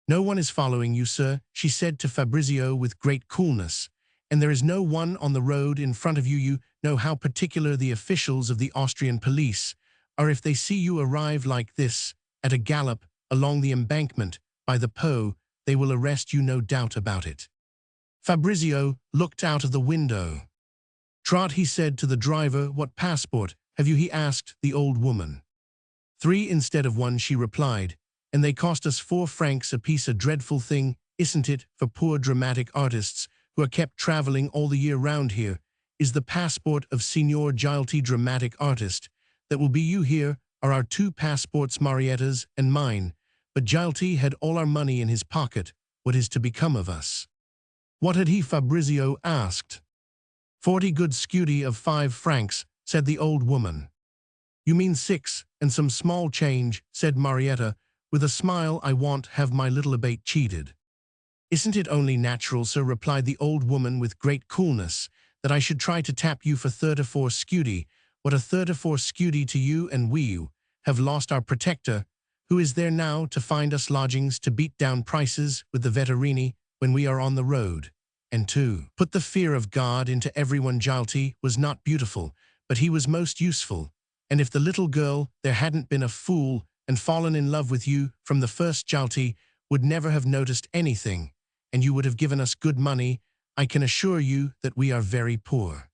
"No one is following you, sir," she said to Fabrizio with great coolness, "and there is no one on the road in front of you. You know how particular the officials of the Austrian police are. If they see you arrive like this, at a gallop, along the embankment, by the Po, they will arrest you, no doubt about it." Fabrizio looked out of the window. "Trot," he said to the driver. "What passport have you?" he asked the old woman. 3 instead of 1, she replied, "and they cost us 4 francs apiece. A dreadful thing, isn't it, for poor dramatic artists, who are kept traveling all the year round. Here is the passport of Signor Jalti, dramatic artist. That will be you. Here are our 2 passports, Marietta's and mine. But Jalti had all our money in his pocket. What is to become of us?" "What had he?" Fabrizio asked. 40 good scudi of 5 francs, said the old woman. "You mean 6, and some small change," said Marietta, with a smile. "I won't have my little abate cheated." "Isn't it only natural, sir," replied the old woman with great coolness, "that I should try to tap you for 34 scudi? What a 34 scudi to you, and we have lost our protector. Who is there now to find us lodgings, to beat down prices with the vetturini when we are on the road, and to put the fear of God into everyone?" Jalti was not beautiful, but he was most useful, and if the little girl there hadn't been a fool and fallen in love with you from the first, Jalti would never have noticed anything, and you would have given us good money. I can assure you that we are very poor."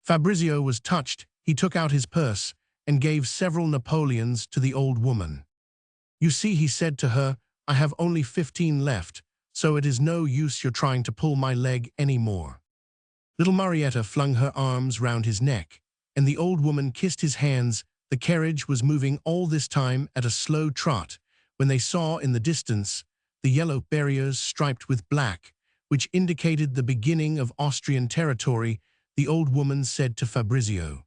Fabrizio was touched. He took out his purse and gave several Napoleons to the old woman. "You see," he said to her, "I have only 15 left, so it is no use your trying to pull my leg any more." Little Marietta flung her arms round his neck, and the old woman kissed his hands. The carriage was moving all this time at a slow trot, when they saw in the distance the yellow barriers striped with black, which indicated the beginning of Austrian territory. the old woman said to Fabrizio.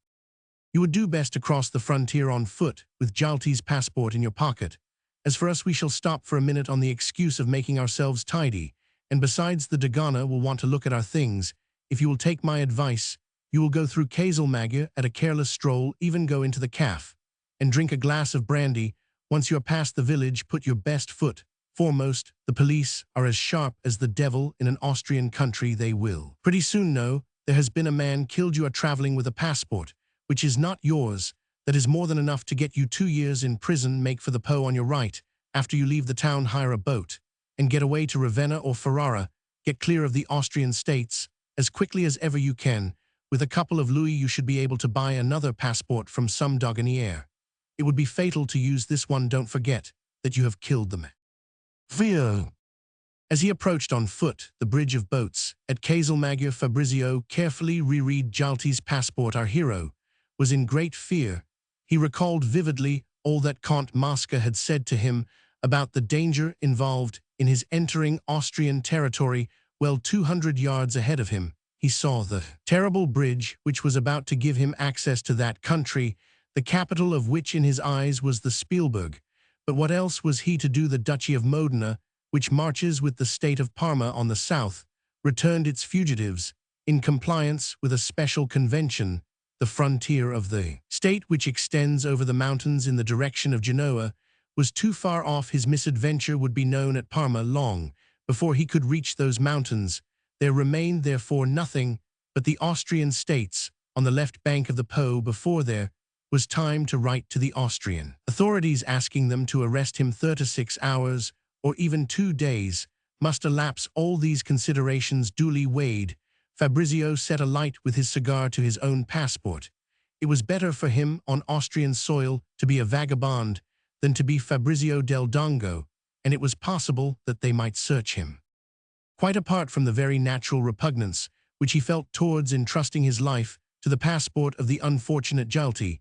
"You would do best to cross the frontier on foot, with Jalti's passport in your pocket. As for us, we shall stop for a minute on the excuse of making ourselves tidy, and besides, the Dogana will want to look at our things. If you will take my advice, you will go through Casalmaga at a careless stroll, even go into the caf, and drink a glass of brandy. Once you are past the village, put your best foot foremost. The police are as sharp as the devil in an Austrian country. They will pretty soon know there has been a man killed. You are traveling with a passport, which is not yours. That is more than enough to get you 2 years in prison. Make for the Po on your right. After you leave the town, hire a boat and get away to Ravenna or Ferrara. Get clear of the Austrian states as quickly as ever you can. With a couple of louis, you should be able to buy another passport from some Doganier. It would be fatal to use this one. Don't forget that you have killed them." Via. As he approached on foot the bridge of boats at Casalmaga, Fabrizio carefully reread Jalti's passport. Our hero was in great fear. He recalled vividly all that Count Mosca had said to him about the danger involved in his entering Austrian territory. Well, 200 yards ahead of him, he saw the terrible bridge which was about to give him access to that country, the capital of which in his eyes was the Spielberg. But what else was he to do? The Duchy of Modena, which marches with the state of Parma on the south, returned its fugitives, in compliance with a special convention. The frontier of the state, which extends over the mountains in the direction of Genoa, was too far off. His misadventure would be known at Parma long before he could reach those mountains. There remained therefore nothing but the Austrian states on the left bank of the Po. Before there was time to write to the Austrian authorities asking them to arrest him. 36 hours or even 2 days must elapse. All these considerations duly weighed, Fabrizio set alight with his cigar to his own passport. It was better for him on Austrian soil to be a vagabond than to be Fabrizio del Dongo, and it was possible that they might search him. Quite apart from the very natural repugnance which he felt towards entrusting his life to the passport of the unfortunate Jalti,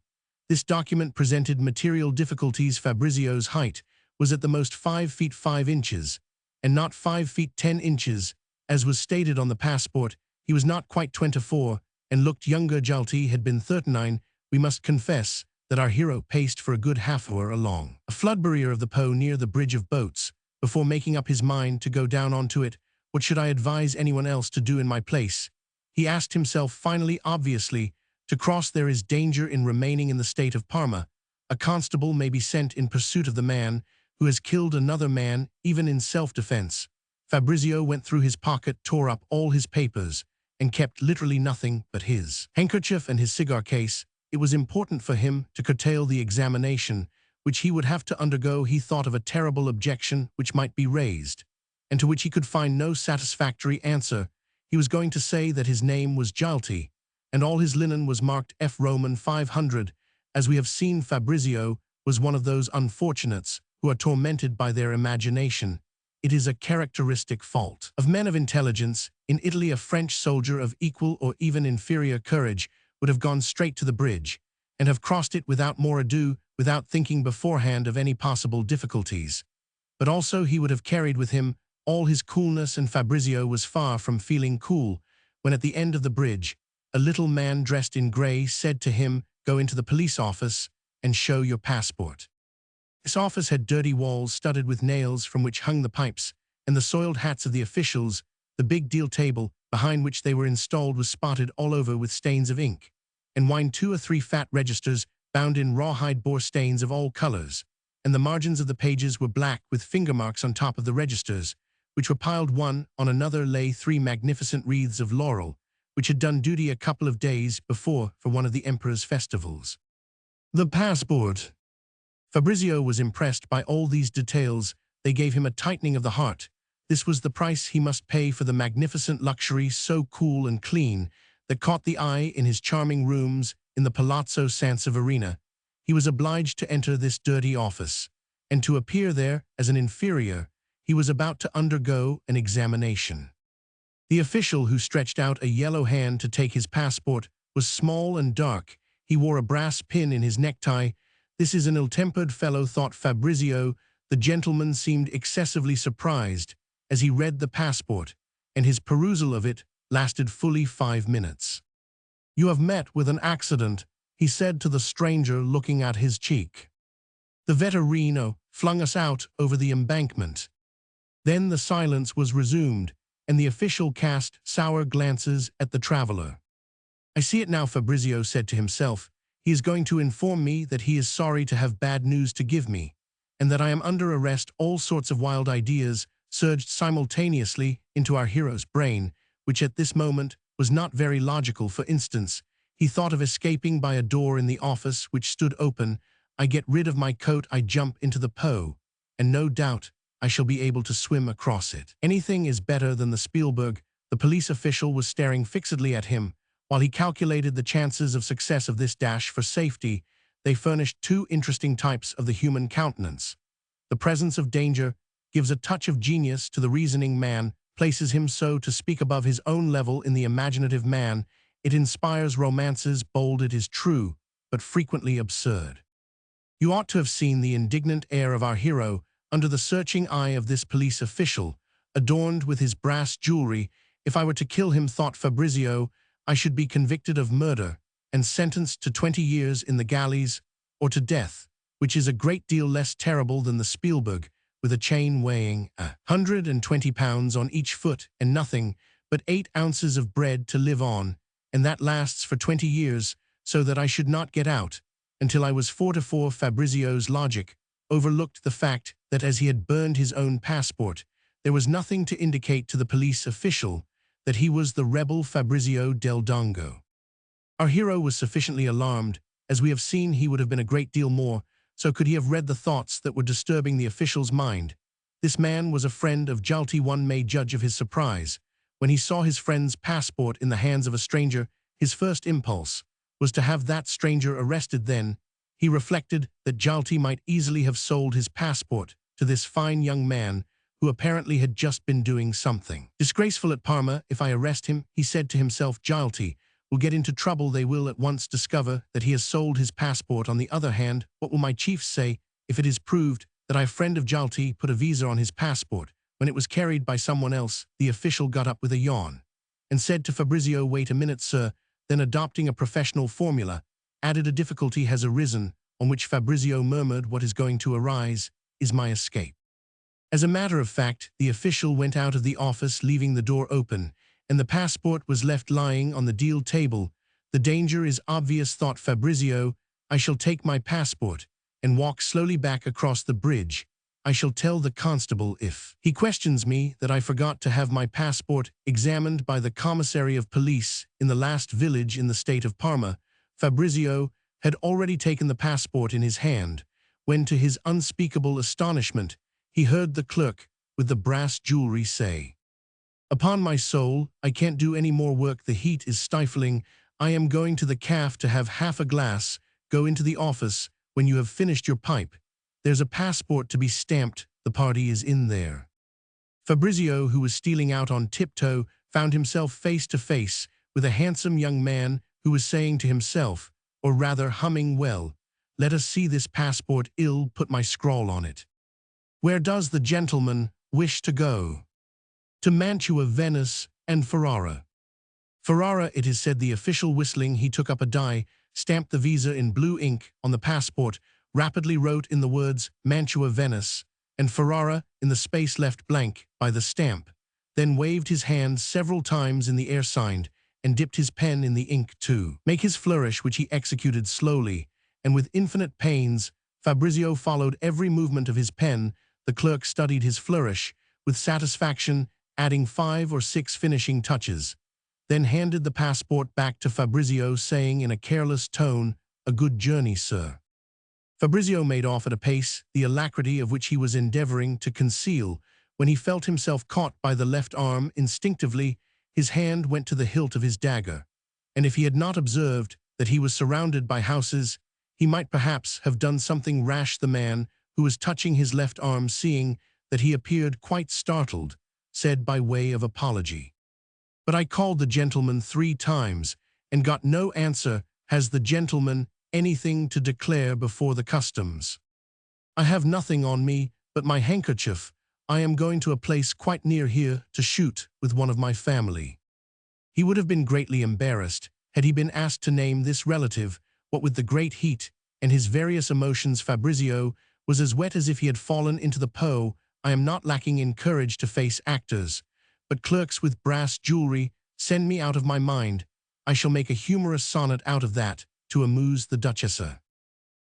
this document presented material difficulties. Fabrizio's height was at the most 5 feet 5 inches, and not 5 feet 10 inches, as was stated on the passport. He was not quite 24, and looked younger. Jalti had been 39. We must confess that our hero paced for a good half-hour along a flood barrier of the Po near the bridge of boats, before making up his mind to go down onto it. What should I advise anyone else to do in my place? He asked himself finally. Obviously, to cross there is danger in remaining in the state of Parma. A constable may be sent in pursuit of the man who has killed another man, even in self-defense. Fabrizio went through his pocket, tore up all his papers, and kept literally nothing but his handkerchief and his cigar case. It was important for him to curtail the examination which he would have to undergo. He thought of a terrible objection which might be raised, and to which he could find no satisfactory answer. He was going to say that his name was Jalti, and all his linen was marked F Roman 500. As we have seen, Fabrizio was one of those unfortunates who are tormented by their imagination. It is a characteristic fault of men of intelligence. In Italy, a French soldier of equal or even inferior courage would have gone straight to the bridge and have crossed it without more ado, without thinking beforehand of any possible difficulties. But also he would have carried with him all his coolness, and Fabrizio was far from feeling cool when at the end of the bridge a little man dressed in grey said to him, "Go into the police office and show your passport." This office had dirty walls studded with nails from which hung the pipes and the soiled hats of the officials. The big deal table behind which they were installed was spotted all over with stains of ink, and whined 2 or 3 fat registers bound in rawhide bore stains of all colors, and the margins of the pages were black with finger marks. On top of the registers, which were piled one on another, lay 3 magnificent wreaths of laurel, which had done duty a couple of days before for one of the emperor's festivals. The passport. Fabrizio was impressed by all these details. They gave him a tightening of the heart. This was the price he must pay for the magnificent luxury, so cool and clean, that caught the eye in his charming rooms in the Palazzo Sanseverina. He was obliged to enter this dirty office, and to appear there as an inferior. He was about to undergo an examination. The official who stretched out a yellow hand to take his passport was small and dark. He wore a brass pin in his necktie. This is an ill-tempered fellow, thought Fabrizio. The gentleman seemed excessively surprised as he read the passport, and his perusal of it lasted fully 5 minutes. "You have met with an accident," he said to the stranger looking at his cheek. The vetturino flung us out over the embankment. Then the silence was resumed, and the official cast sour glances at the traveler. "I see it now," Fabrizio said to himself. "He is going to inform me that he is sorry to have bad news to give me, and that I am under arrest." All sorts of wild ideas surged simultaneously into our hero's brain, which at this moment was not very logical. For instance, he thought of escaping by a door in the office which stood open. "I get rid of my coat, I jump into the Po, and no doubt I shall be able to swim across it." Anything is better than the Spielberg. The police official was staring fixedly at him. While he calculated the chances of success of this dash for safety, they furnished two interesting types of the human countenance. The presence of danger gives a touch of genius to the reasoning man, places him, so to speak, above his own level in the imaginative man. It inspires romances bold, it is true, but frequently absurd. You ought to have seen the indignant air of our hero under the searching eye of this police official, adorned with his brass jewelry. "If I were to kill him," thought Fabrizio, "I should be convicted of murder and sentenced to 20 years in the galleys, or to death, which is a great deal less terrible than the Spielberg, with a chain weighing 120 pounds on each foot and nothing but 8 ounces of bread to live on, and that lasts for 20 years, so that I should not get out until I was 44. Fabrizio's logic overlooked the fact that as he had burned his own passport, there was nothing to indicate to the police official that he was the rebel Fabrizio del Dongo. Our hero was sufficiently alarmed. As we have seen, he would have been a great deal more, so could he have read the thoughts that were disturbing the official's mind. This man was a friend of Jalti. One may judge of his surprise. When he saw his friend's passport in the hands of a stranger, his first impulse was to have that stranger arrested. Then he reflected that Jalti might easily have sold his passport to this fine young man who apparently had just been doing something disgraceful at Parma. "If I arrest him," he said to himself, "Jalti will get into trouble. They will at once discover that he has sold his passport. On the other hand, what will my chiefs say if it is proved that a friend of Jalti put a visa on his passport when it was carried by someone else?" The official got up with a yawn and said to Fabrizio, "Wait a minute, sir," then adopting a professional formula, added, "A difficulty has arisen," on which Fabrizio murmured, "What is going to arise is my escape." As a matter of fact, the official went out of the office, leaving the door open, and the passport was left lying on the deal table. "The danger is obvious," thought Fabrizio. "I shall take my passport and walk slowly back across the bridge. I shall tell the constable if he questions me that I forgot to have my passport examined by the commissary of police in the last village in the state of Parma." Fabrizio had already taken the passport in his hand, when to his unspeakable astonishment, he heard the clerk with the brass jewelry say, "Upon my soul, I can't do any more work. The heat is stifling. I am going to the cafe to have half a glass. Go into the office when you have finished your pipe. There's a passport to be stamped. The party is in there." Fabrizio, who was stealing out on tiptoe, found himself face to face with a handsome young man who was saying to himself, or rather humming, "Well, let us see this passport. I'll put my scrawl on it. Where does the gentleman wish to go?" "To Mantua, Venice, and Ferrara." "Ferrara," it is said. The official, whistling, he took up a die, stamped the visa in blue ink on the passport, rapidly wrote in the words "Mantua, Venice, and Ferrara" in the space left blank by the stamp, then waved his hand several times in the air, signed, and dipped his pen in the ink to make his flourish, which he executed slowly and with infinite pains. Fabrizio followed every movement of his pen. The clerk studied his flourish with satisfaction, adding 5 or 6 finishing touches, then handed the passport back to Fabrizio, saying in a careless tone, "A good journey, sir." Fabrizio made off at a pace, the alacrity of which he was endeavoring to conceal, when he felt himself caught by the left arm. Instinctively, his hand went to the hilt of his dagger, and if he had not observed that he was surrounded by houses, he might perhaps have done something rash. The man, who was touching his left arm, seeing that he appeared quite startled, said by way of apology, "But I called the gentleman 3 times and got no answer. Has the gentleman anything to declare before the customs?" "I have nothing on me but my handkerchief. I am going to a place quite near here to shoot with one of my family." He would have been greatly embarrassed Had he been asked to name this relative, what with the great heat and his various emotions, Fabrizio was as wet as if he had fallen into the Po. I am not lacking in courage to face actors, but clerks with brass jewelry send me out of my mind. I shall make a humorous sonnet out of that, to amuse the Duchessa.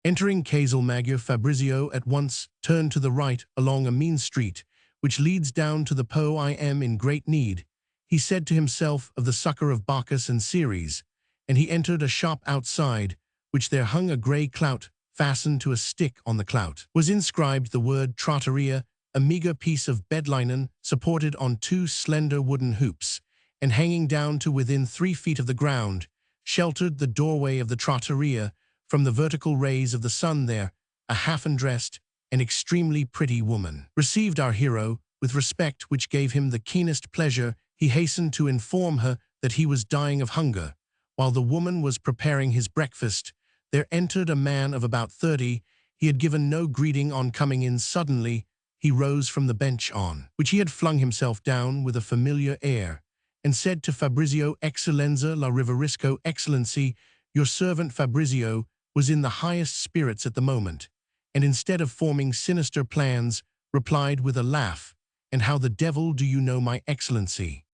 Entering Casal Maggiore, Fabrizio at once turned to the right along a mean street, which leads down to the Po. I am in great need, he said to himself, of the succor of Bacchus and Ceres, and he entered a shop outside, which there hung a grey clout, fastened to a stick. On the clout was inscribed the word trattoria, a meagre piece of bed linen supported on two slender wooden hoops, and hanging down to within 3 feet of the ground, sheltered the doorway of the trattoria from the vertical rays of the sun. There, a half-undressed and extremely pretty woman received our hero with respect which gave him the keenest pleasure. He hastened to inform her that he was dying of hunger. While the woman was preparing his breakfast, there entered a man of about 30. He had given no greeting on coming in. Suddenly, he rose from the bench on which he had flung himself down with a familiar air, and said to Fabrizio, Eccellenza la riverisco. Excellency, your servant Fabrizio was in the highest spirits at the moment, and instead of forming sinister plans, replied with a laugh, And how the devil do you know my excellency?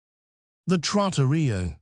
The trattoria.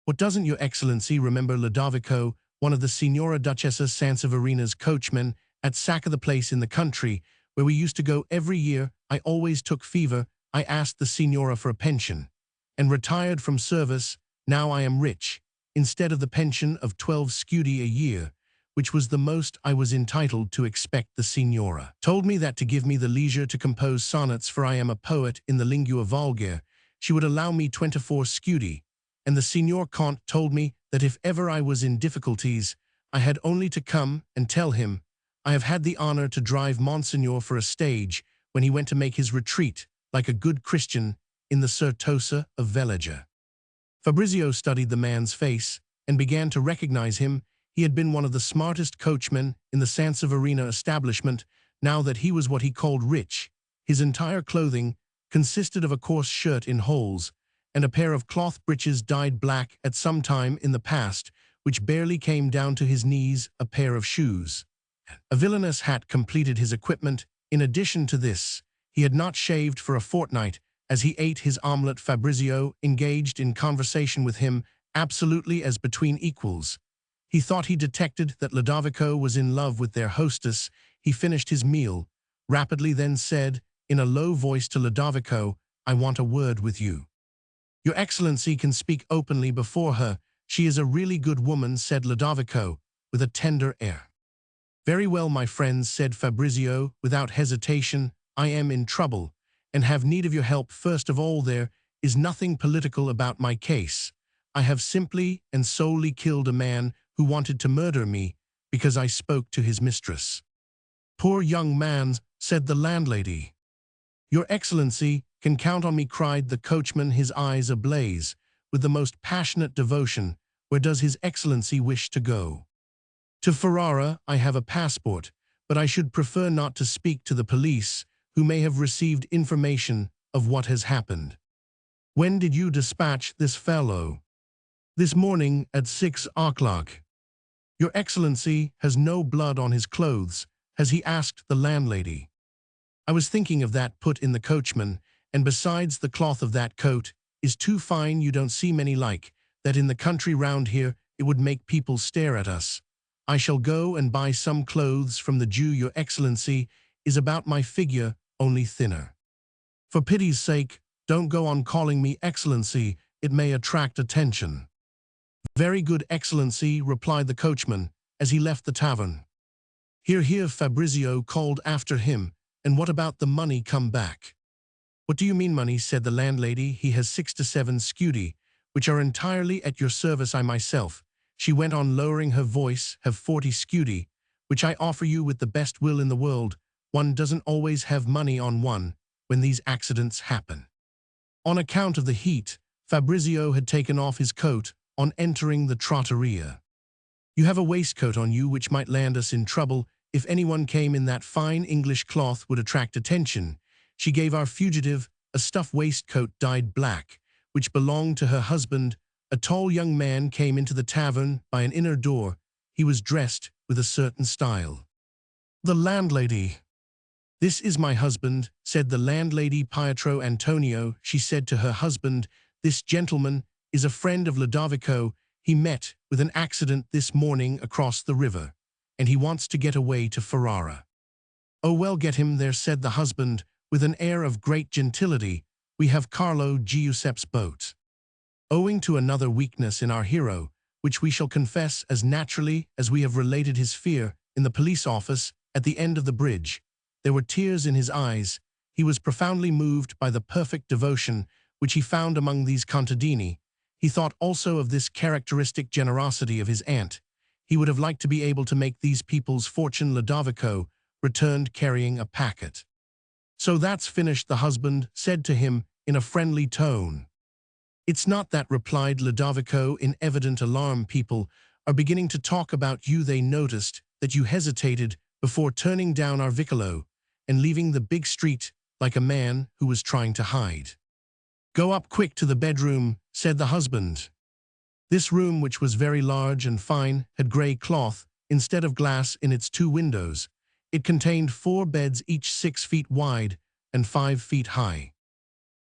What, doesn't your excellency remember Ludovico, one of the Signora Duchessa Sanseverina's coachmen at Sacca, the place in the country where we used to go every year? I always took fever. I asked the signora for a pension, and retired from service. Now I am rich, instead of the pension of 12 scudi a year, which was the most I was entitled to expect. The signora told me that to give me the leisure to compose sonnets, for I am a poet in the lingua vulgare, she would allow me 24 scudi, and the Signor Count told me that if ever I was in difficulties, I had only to come and tell him. I have had the honor to drive Monsignor for a stage when he went to make his retreat, like a good Christian, in the Certosa of Veleggia. Fabrizio studied the man's face and began to recognize him. He had been one of the smartest coachmen in the Sanseverina establishment. Now that he was what he called rich, his entire clothing consisted of a coarse shirt in holes and a pair of cloth breeches dyed black at some time in the past, which barely came down to his knees, a pair of shoes. A villainous hat completed his equipment. In addition to this, he had not shaved for a fortnight. As he ate his omelette, Fabrizio engaged in conversation with him, absolutely as between equals. He thought he detected that Ludovico was in love with their hostess. He finished his meal rapidly, then said in a low voice to Ludovico, I want a word with you. Your Excellency can speak openly before her. She is a really good woman, said Ludovico, with a tender air. Very well, my friends, said Fabrizio without hesitation. I am in trouble, and have need of your help. First of all, there is nothing political about my case. I have simply and solely killed a man who wanted to murder me because I spoke to his mistress. Poor young man, said the landlady. Your Excellency can count on me, cried the coachman, his eyes ablaze with the most passionate devotion. Where does His Excellency wish to go? To Ferrara. I have a passport, but I should prefer not to speak to the police, who may have received information of what has happened. When did you dispatch this fellow? This morning at 6 o'clock. Your Excellency has no blood on his clothes, has he? Asked the landlady. I was thinking of that, put in the coachman, and besides, the cloth of that coat is too fine. You don't see many like that in the country round here. It would make people stare at us. I shall go and buy some clothes from the Jew. Your Excellency is about my figure, only thinner. For pity's sake, don't go on calling me Excellency. It may attract attention. Very good, Excellency, replied the coachman as he left the tavern. Here, here, Fabrizio called after him. And what about the money? Come back. What do you mean money? Said the landlady. He has 6 to 7 scudi, which are entirely at your service. I myself, she went on, lowering her voice, have 40 scudi, which I offer you with the best will in the world. One doesn't always have money on one when these accidents happen. On account of the heat, Fabrizio had taken off his coat on entering the trattoria. You have a waistcoat on you which might land us in trouble. If anyone came in that fine English cloth would attract attention. She gave our fugitive a stuff waistcoat dyed black, which belonged to her husband, A tall young man came into the tavern by an inner door. He was dressed with a certain style. The landlady. "This is my husband," said the landlady. "Pietro Antonio," she said to her husband. "This gentleman is a friend of Ludovico. He met with an accident this morning across the river, and he wants to get away to Ferrara." "Oh, well, get him there," said the husband, with an air of great gentility. "We have Carlo Giuseppe's boat." Owing to another weakness in our hero, which we shall confess as naturally as we have related his fear in the police office at the end of the bridge, there were tears in his eyes. He was profoundly moved by the perfect devotion which he found among these contadini. He thought also of this characteristic generosity of his aunt. He would have liked to be able to make these people's fortune. Ludovico returned carrying a packet. "So that's finished," the husband said to him in a friendly tone. "It's not that," replied Ludovico in evident alarm. "People are beginning to talk about you. They noticed that you hesitated before turning down our vicolo and leaving the big street like a man who was trying to hide." "Go up quick to the bedroom," said the husband. This room, which was very large and fine, had grey cloth instead of glass in its two windows. It contained 4 beds, each 6 feet wide and 5 feet high.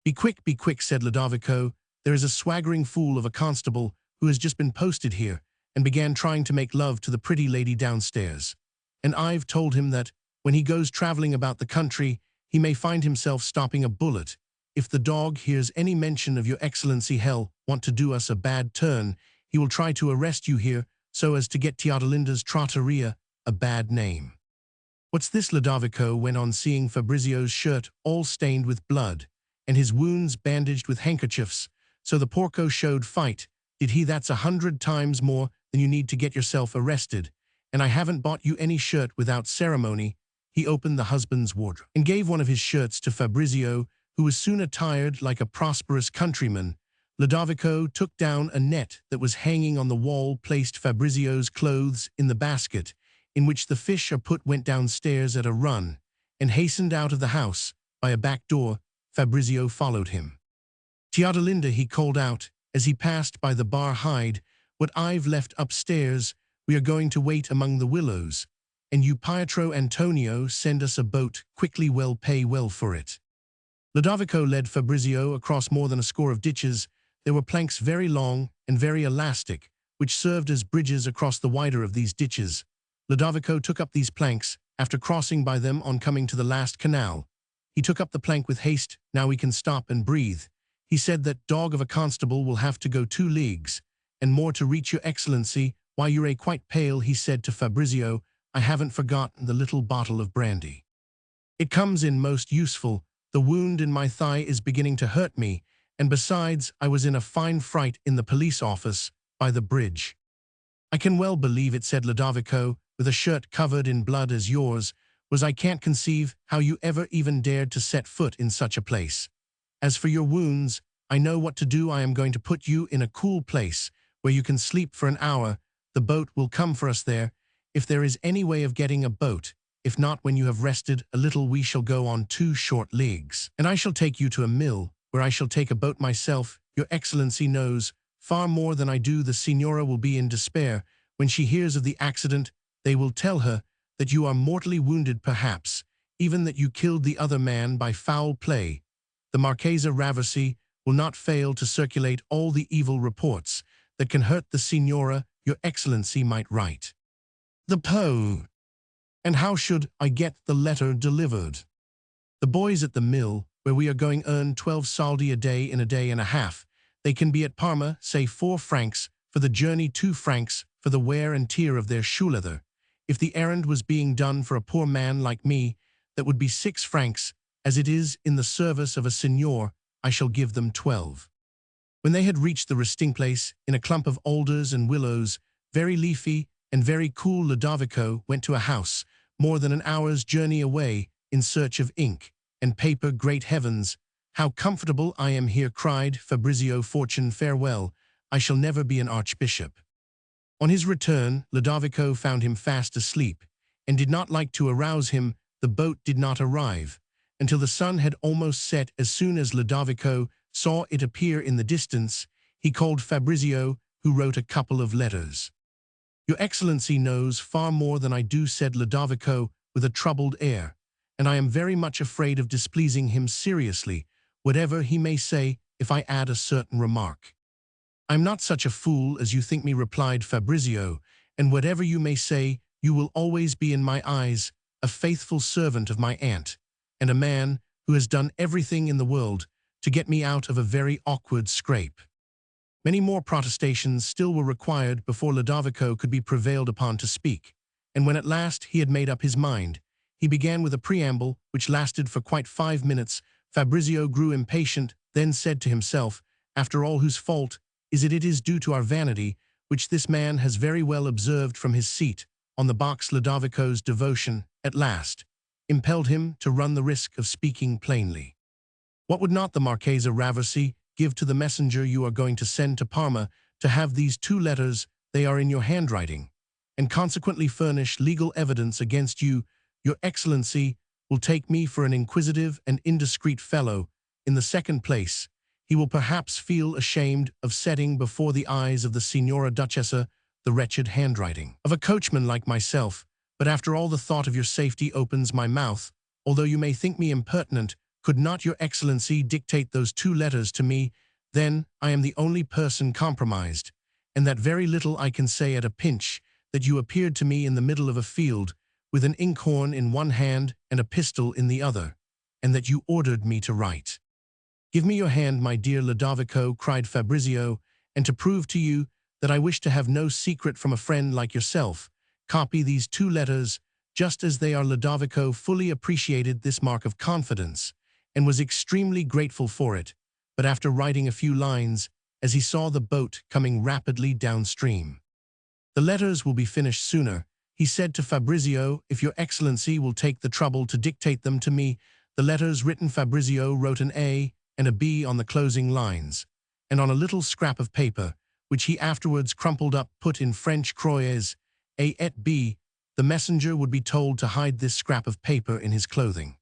Be quick," said Ludovico. "There is a swaggering fool of a constable who has just been posted here and began trying to make love to the pretty lady downstairs. And I've told him that, when he goes traveling about the country, he may find himself stopping a bullet. If the dog hears any mention of your excellency hell want to do us a bad turn, he will try to arrest you here so as to get Teodolinda's trattoria a bad name." "What's this?" Ludovico went on, seeing Fabrizio's shirt all stained with blood, and his wounds bandaged with handkerchiefs. "So the porco showed fight, did he? That's 100 times more than you need to get yourself arrested. And I haven't bought you any shirt without ceremony." He opened the husband's wardrobe and gave one of his shirts to Fabrizio, who was soon attired like a prosperous countryman. Ludovico took down a net that was hanging on the wall, placed Fabrizio's clothes in the basket in which the fish are put, went downstairs at a run, and hastened out of the house by a back door. Fabrizio followed him. "Teodolinda," he called out as he passed by the bar, "hide what I've left upstairs. We are going to wait among the willows. And you, Pietro Antonio, send us a boat quickly. Well, pay well for it." Ludovico led Fabrizio across more than a score of ditches. There were planks very long and very elastic, which served as bridges across the wider of these ditches. Ludovico took up these planks after crossing by them on coming to the last canal. He took up the plank with haste. "Now we can stop and breathe." He said, "That dog of a constable will have to go 2 leagues and more to reach your excellency. Why, you're quite pale," he said to Fabrizio. "I haven't forgotten the little bottle of brandy. It comes in most useful. The wound in my thigh is beginning to hurt me, and besides, I was in a fine fright in the police office by the bridge." "I can well believe it," said Ludovico, "with a shirt covered in blood as yours was. I can't conceive how you ever even dared to set foot in such a place. As for your wounds, I know what to do. I am going to put you in a cool place where you can sleep for an hour. The boat will come for us there, if there is any way of getting a boat. If not, when you have rested a little, we shall go on 2 short leagues, and I shall take you to a mill, where I shall take a boat myself. Your excellency knows far more than I do. The signora will be in despair when she hears of the accident. They will tell her that you are mortally wounded, perhaps even that you killed the other man by foul play. The Marchesa Raversi will not fail to circulate all the evil reports that can hurt the signora. Your excellency might write the Poe. And how should I get the letter delivered? The boys at the mill, where we are going, earn 12 soldi a day in a day and a half. They can be at Parma, say 4 francs for the journey, 2 francs for the wear and tear of their shoe leather. If the errand was being done for a poor man like me, that would be 6 francs. As it is in the service of a signor, I shall give them 12. When they had reached the resting place, in a clump of alders and willows, very leafy and very cool, Ludovico went to a house more than an hour's journey away in search of ink and paper. "Great heavens, how comfortable I am here," cried Fabrizio. "Fortune, farewell. I shall never be an archbishop." On his return, Ludovico found him fast asleep, and did not like to arouse him. The boat did not arrive until the sun had almost set. As soon as Ludovico saw it appear in the distance, he called Fabrizio, who wrote a couple of letters. "Your Excellency knows far more than I do," said Ludovico with a troubled air, "and I am very much afraid of displeasing him seriously, whatever he may say, if I add a certain remark." "I'm not such a fool as you think me," replied Fabrizio, "and whatever you may say, you will always be in my eyes a faithful servant of my aunt, and a man who has done everything in the world to get me out of a very awkward scrape." Many more protestations still were required before Ludovico could be prevailed upon to speak, and when at last he had made up his mind, he began with a preamble which lasted for quite 5 minutes. Fabrizio grew impatient, then said to himself, "After all, whose fault is it? It is due to our vanity, which this man has very well observed from his seat on the box." Ludovico's devotion, at last, impelled him to run the risk of speaking plainly. "What would not the Marchesa Raversi give to the messenger you are going to send to Parma to have these 2 letters, they are in your handwriting, and consequently furnish legal evidence against you? Your Excellency will take me for an inquisitive and indiscreet fellow. In the second place, he will perhaps feel ashamed of setting before the eyes of the Signora Duchessa the wretched handwriting of a coachman like myself. But after all, the thought of your safety opens my mouth. Although you may think me impertinent, could not your Excellency dictate those 2 letters to me? Then I am the only person compromised, and that very little I can say at a pinch, that you appeared to me in the middle of a field, with an inkhorn in one hand and a pistol in the other, and that you ordered me to write." "Give me your hand, my dear Ludovico," cried Fabrizio, "and to prove to you that I wish to have no secret from a friend like yourself, copy these 2 letters just as they are." Ludovico fully appreciated this mark of confidence, and was extremely grateful for it, but after writing a few lines, as he saw the boat coming rapidly downstream. "The letters will be finished sooner," he said to Fabrizio, "if your Excellency will take the trouble to dictate them to me." The letters written, Fabrizio wrote an A and a B on the closing lines, and on a little scrap of paper, which he afterwards crumpled up, put in French croix A et B. The messenger would be told to hide this scrap of paper in his clothing.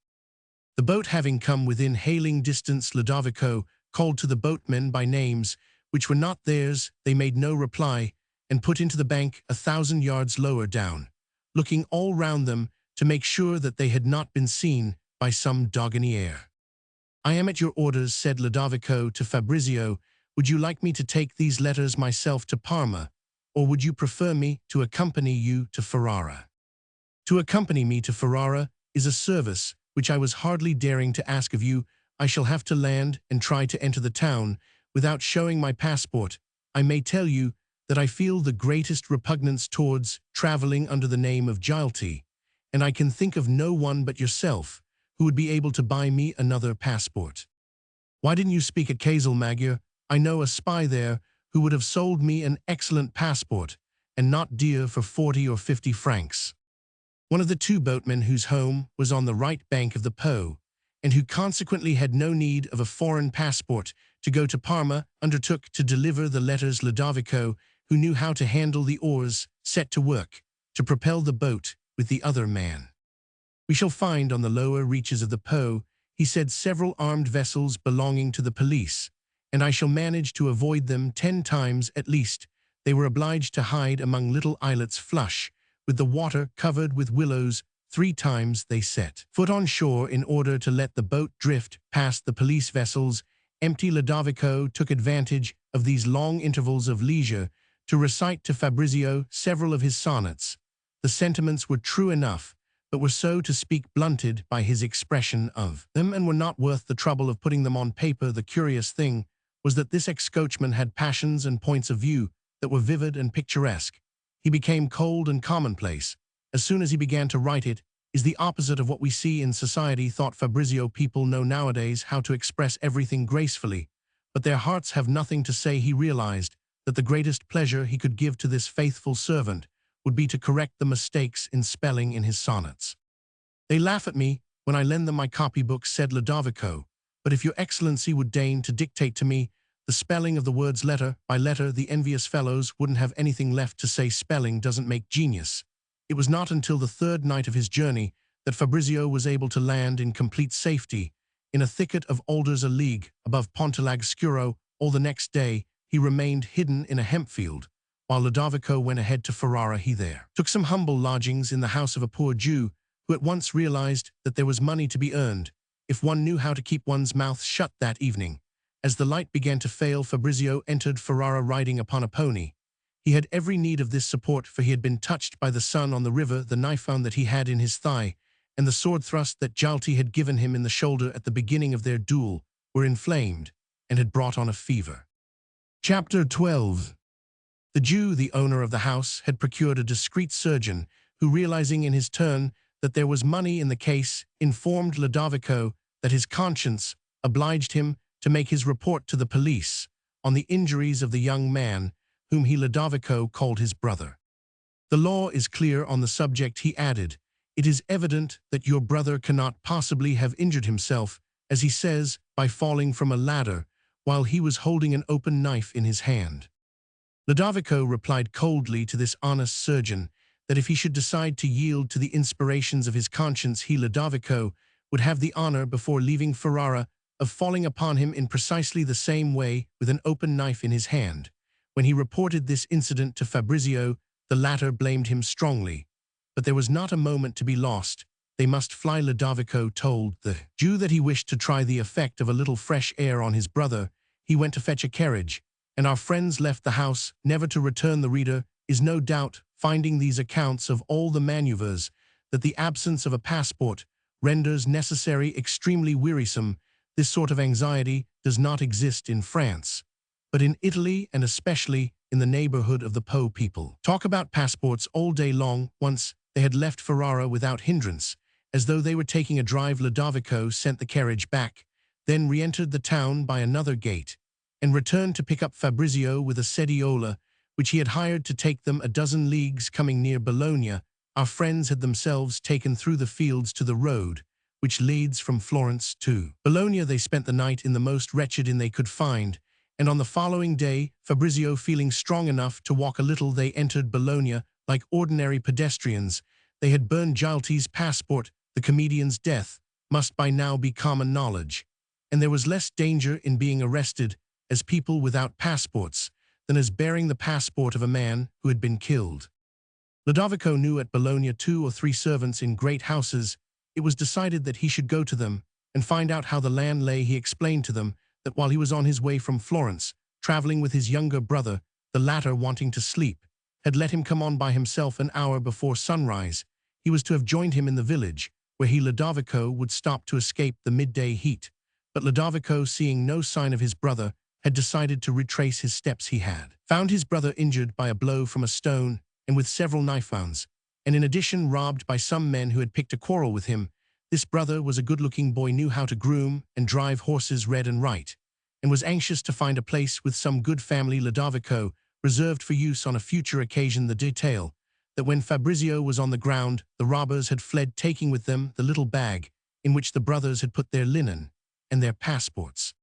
The boat having come within hailing distance, Ludovico called to the boatmen by names which were not theirs. They made no reply, and put into the bank 1,000 yards lower down, looking all round them to make sure that they had not been seen by some dogonier. "I am at your orders," said Ludovico to Fabrizio. "Would you like me to take these letters myself to Parma, or would you prefer me to accompany you to Ferrara?" "To accompany me to Ferrara is a service which I was hardly daring to ask of you. I shall have to land and try to enter the town without showing my passport. I may tell you that I feel the greatest repugnance towards traveling under the name of Gialti, and I can think of no one but yourself who would be able to buy me another passport." "Why didn't you speak at Casalmaggiore? I know a spy there who would have sold me an excellent passport, and not dear, for 40 or 50 francs. One of the 2 boatmen whose home was on the right bank of the Po, and who consequently had no need of a foreign passport to go to Parma, undertook to deliver the letters. Ludovico, who knew how to handle the oars, set to work to propel the boat with the other man. "We shall find on the lower reaches of the Po," he said, "several armed vessels belonging to the police, and I shall manage to avoid them 10 times at least." They were obliged to hide among little islets flush with the water, covered with willows. 3 times they set foot on shore in order to let the boat drift past the police vessels. Empty. Ludovico took advantage of these long intervals of leisure to recite to Fabrizio several of his sonnets. The sentiments were true enough, but were, so to speak, blunted by his expression of them, and were not worth the trouble of putting them on paper. The curious thing was that this ex-coachman had passions and points of view that were vivid and picturesque. He became cold and commonplace as soon as he began to write. It is the opposite of what we see in society, thought Fabrizio. People know nowadays how to express everything gracefully, but their hearts have nothing to say. He realized that the greatest pleasure he could give to this faithful servant would be to correct the mistakes in spelling in his sonnets. "They laugh at me when I lend them my copybook," said Ludovico, "but if your Excellency would deign to dictate to me the spelling of the words letter by letter, the envious fellows wouldn't have anything left to say. Spelling doesn't make genius." It was not until the 3rd night of his journey that Fabrizio was able to land in complete safety in a thicket of alders a league above Ponte Lagoscuro. All the next day he remained hidden in a hemp field, while Ludovico went ahead to Ferrara. He there took some humble lodgings in the house of a poor Jew, who at once realized that there was money to be earned, if one knew how to keep one's mouth shut that evening. As the light began to fail, Fabrizio entered Ferrara riding upon a pony. He had every need of this support, for he had been touched by the sun on the river, the knife wound that he had in his thigh, and the sword thrust that Jalti had given him in the shoulder at the beginning of their duel were inflamed and had brought on a fever. Chapter 12. The Jew, the owner of the house, had procured a discreet surgeon, who, realizing in his turn that there was money in the case, informed Ludovico that his conscience obliged him to make his report to the police on the injuries of the young man, whom he, Ludovico, called his brother. The law is clear on the subject, he added. It is evident that your brother cannot possibly have injured himself, as he says, by falling from a ladder, while he was holding an open knife in his hand. Ludovico replied coldly to this honest surgeon that if he should decide to yield to the inspirations of his conscience, he, Ludovico, would have the honor, before leaving Ferrara, of falling upon him in precisely the same way with an open knife in his hand. When he reported this incident to Fabrizio, the latter blamed him strongly. But there was not a moment to be lost. They must fly. Ludovico told the Jew that he wished to try the effect of a little fresh air on his brother. He went to fetch a carriage, and our friends left the house, never to return. The reader is no doubt finding these accounts of all the maneuvers that the absence of a passport renders necessary extremely wearisome. This sort of anxiety does not exist in France, but in Italy, and especially in the neighborhood of the Po people. Talk about passports all day long. Once they had left Ferrara without hindrance, as though they were taking a drive. Ludovico sent the carriage back, then re-entered the town by another gate, and returned to pick up Fabrizio with a sediola, which he had hired to take them a dozen leagues. Coming near Bologna, our friends had themselves taken through the fields to the road which leads from Florence to Bologna. They spent the night in the most wretched inn they could find, and on the following day, Fabrizio feeling strong enough to walk a little, they entered Bologna like ordinary pedestrians. They had burned Jalti's passport. The comedian's death must by now be common knowledge, and there was less danger in being arrested as people without passports than as bearing the passport of a man who had been killed. Ludovico knew at Bologna 2 or 3 servants in great houses. It was decided that he should go to them and find out how the land lay. He explained to them that while he was on his way from Florence, traveling with his younger brother, the latter, wanting to sleep, had let him come on by himself an hour before sunrise. He was to have joined him in the village, where he, Ludovico, would stop to escape the midday heat. But Ludovico, seeing no sign of his brother, had decided to retrace his steps. He had found his brother injured by a blow from a stone and with several knife wounds, and in addition robbed by some men who had picked a quarrel with him. This brother was a good-looking boy, knew how to groom and drive horses read and write, and was anxious to find a place with some good family. Ludovico reserved for use on a future occasion the detail that when Fabrizio was on the ground, the robbers had fled, taking with them the little bag in which the brothers had put their linen and their passports.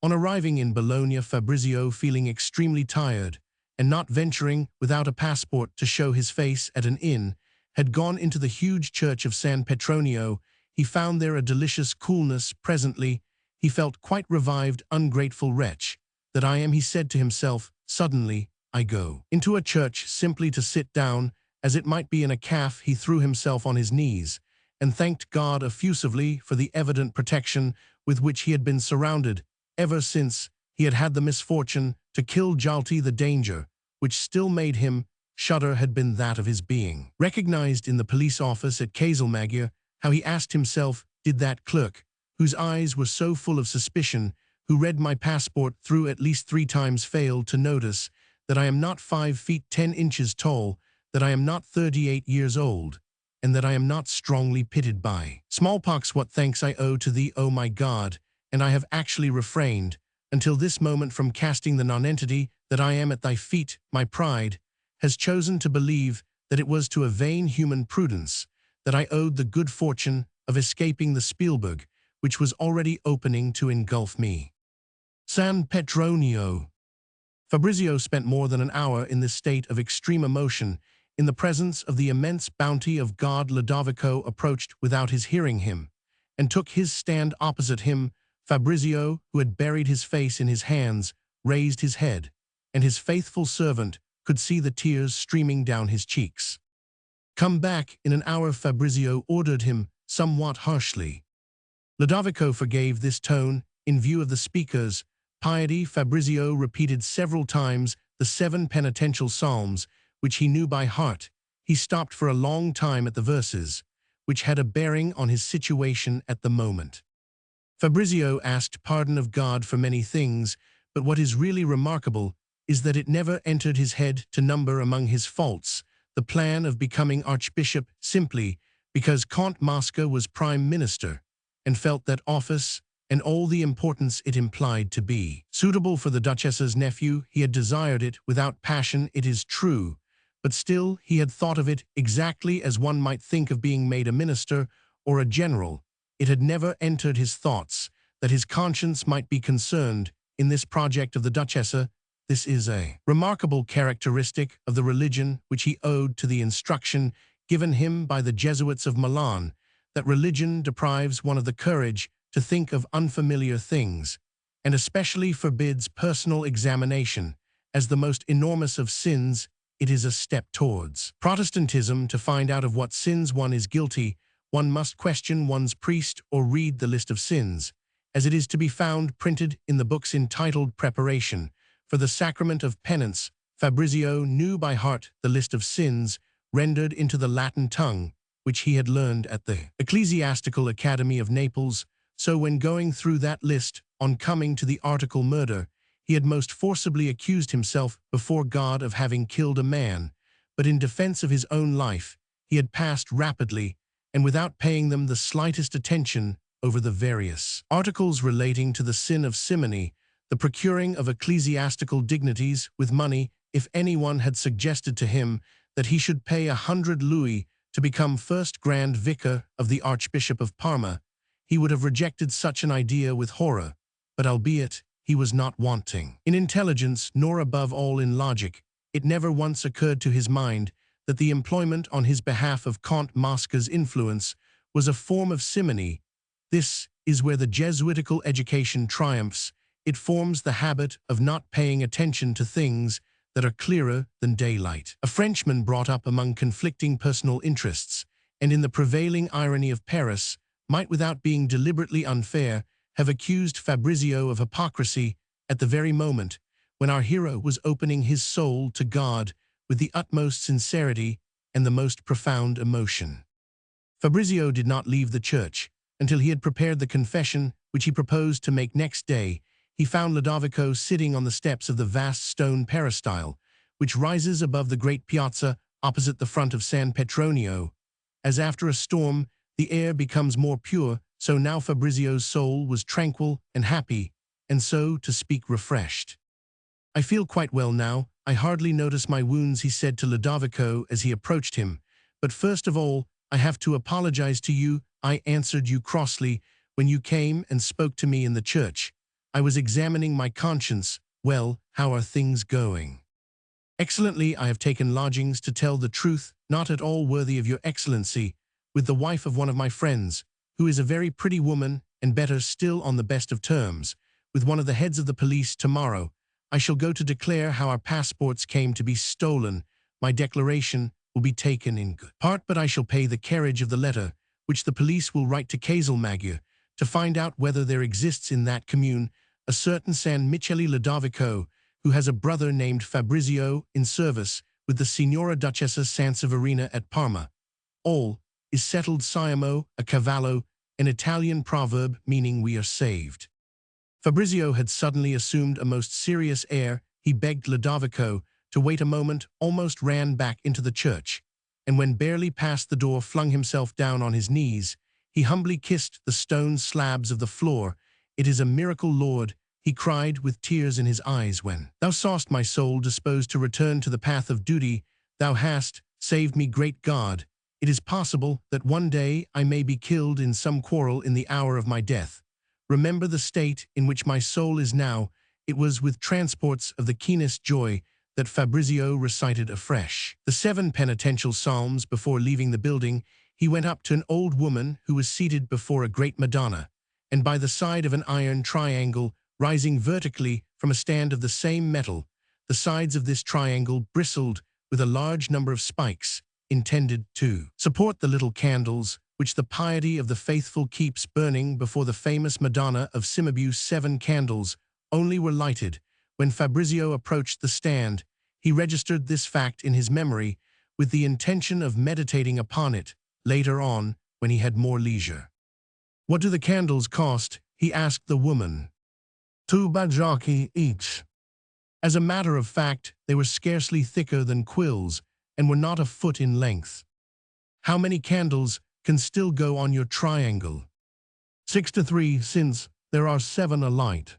On arriving in Bologna, Fabrizio, feeling extremely tired and not venturing without a passport to show his face at an inn, had gone into the huge church of San Petronio. He found there a delicious coolness. Presently, he felt quite revived. Ungrateful wretch that I am, he said to himself. Suddenly, I go into a church simply to sit down, as it might be in a calf. He threw himself on his knees and thanked God effusively for the evident protection with which he had been surrounded ever since he had had the misfortune to kill Jalti. The danger which still made him shudder had been that of his being recognized in the police office at Casalmaggia. How, he asked himself, did that clerk, whose eyes were so full of suspicion, who read my passport through at least 3 times, fail to notice that I am not 5 feet 10 inches tall, that I am not 38 years old, and that I am not strongly pitted by smallpox? What thanks I owe to thee, O my God, and I have actually refrained until this moment from casting the nonentity that I am at thy feet. My pride has chosen to believe that it was to a vain human prudence that I owed the good fortune of escaping the Spielberg, which was already opening to engulf me. San Petronio. Fabrizio spent more than an hour in this state of extreme emotion, in the presence of the immense bounty of God. Ludovico approached without his hearing him, and took his stand opposite him. Fabrizio, who had buried his face in his hands, raised his head, and his faithful servant could see the tears streaming down his cheeks. "Come back in an hour," Fabrizio ordered him, somewhat harshly. Ludovico forgave this tone in view of the speaker's piety. Fabrizio repeated several times the 7 penitential psalms, which he knew by heart. He stopped for a long time at the verses, which had a bearing on his situation at the moment. Fabrizio asked pardon of God for many things, but what is really remarkable is that it never entered his head to number among his faults the plan of becoming archbishop simply because Count Mosca was prime minister, and felt that office and all the importance it implied to be suitable for the Duchess's nephew. He had desired it without passion, it is true, but still he had thought of it exactly as one might think of being made a minister or a general. It had never entered his thoughts that his conscience might be concerned in this project of the Duchessa. This is a remarkable characteristic of the religion which he owed to the instruction given him by the Jesuits of Milan, that religion deprives one of the courage to think of unfamiliar things, and especially forbids personal examination. As the most enormous of sins, it is a step towards Protestantism. To find out of what sins one is guilty, one must question one's priest or read the list of sins, as it is to be found printed in the books entitled Preparation for the Sacrament of Penance. Fabrizio knew by heart the list of sins rendered into the Latin tongue, which he had learned at the Ecclesiastical Academy of Naples. So when going through that list, on coming to the article murder, he had most forcibly accused himself before God of having killed a man, but in defense of his own life, he had passed rapidly and without paying them the slightest attention over the various articles relating to the sin of simony, the procuring of ecclesiastical dignities with money. If anyone had suggested to him that he should pay 100 louis to become first Grand Vicar of the Archbishop of Parma, he would have rejected such an idea with horror, but albeit he was not wanting in intelligence, nor above all in logic, it never once occurred to his mind that the employment on his behalf of Count Mosca's influence was a form of simony. This is where the Jesuitical education triumphs. It forms the habit of not paying attention to things that are clearer than daylight. A Frenchman brought up among conflicting personal interests, and in the prevailing irony of Paris, might without being deliberately unfair have accused Fabrizio of hypocrisy at the very moment when our hero was opening his soul to God with the utmost sincerity and the most profound emotion. Fabrizio did not leave the church until he had prepared the confession which he proposed to make next day. He found Ludovico sitting on the steps of the vast stone peristyle, which rises above the great piazza opposite the front of San Petronio. As after a storm, the air becomes more pure, so now Fabrizio's soul was tranquil and happy, and so, to speak, refreshed. "I feel quite well now. I hardly notice my wounds," he said to Ludovico as he approached him. "But first of all, I have to apologize to you. I answered you crossly when you came and spoke to me in the church. I was examining my conscience. Well, how are things going?" "Excellently. I have taken lodgings, to tell the truth, not at all worthy of your excellency, with the wife of one of my friends, who is a very pretty woman, and better still, on the best of terms with one of the heads of the police. Tomorrow I shall go to declare how our passports came to be stolen. My declaration will be taken in good part, but I shall pay the carriage of the letter which the police will write to Casalmaguer to find out whether there exists in that commune a certain San Michele Ludovico, who has a brother named Fabrizio in service with the Signora Duchessa Sanseverina at Parma. All is settled. Siamo a cavallo, an Italian proverb meaning we are saved." Fabrizio had suddenly assumed a most serious air. He begged Ludovico to wait a moment, almost ran back into the church, and when barely past the door flung himself down on his knees. He humbly kissed the stone slabs of the floor. "It is a miracle, Lord," he cried with tears in his eyes, "when thou sawest my soul disposed to return to the path of duty, thou hast saved me. Great God, it is possible that one day I may be killed in some quarrel in the hour of my death. Remember the state in which my soul is now." It was with transports of the keenest joy that Fabrizio recited afresh the 7 penitential psalms. Before leaving the building, he went up to an old woman who was seated before a great Madonna, and by the side of an iron triangle rising vertically from a stand of the same metal. The sides of this triangle bristled with a large number of spikes, intended to support the little candles, which the piety of the faithful keeps burning before the famous Madonna of Cimabue. 7 candles only were lighted. When Fabrizio approached the stand, he registered this fact in his memory with the intention of meditating upon it later on when he had more leisure. "What do the candles cost?" he asked the woman. "2 bajocchi each." As a matter of fact, they were scarcely thicker than quills and were not a foot in length. "How many candles can still go on your triangle?" 6 to 3, since there are 7 alight."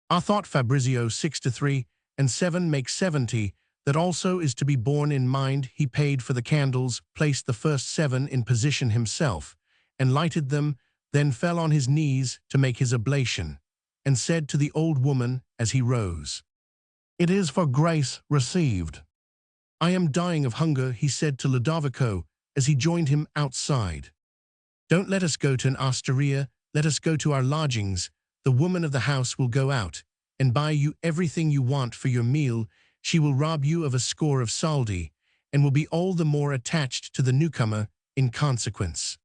"I thought, Fabrizio, 6 to 3 and 7 make 70. That also is to be borne in mind." He paid for the candles, placed the first 7 in position himself, and lighted them, then fell on his knees to make his oblation, and said to the old woman as he rose, "It is for grace received." "I am dying of hunger," he said to Ludovico as he joined him outside. "Don't let us go to an osteria, let us go to our lodgings. The woman of the house will go out and buy you everything you want for your meal. She will rob you of a score of soldi, and will be all the more attached to the newcomer in consequence.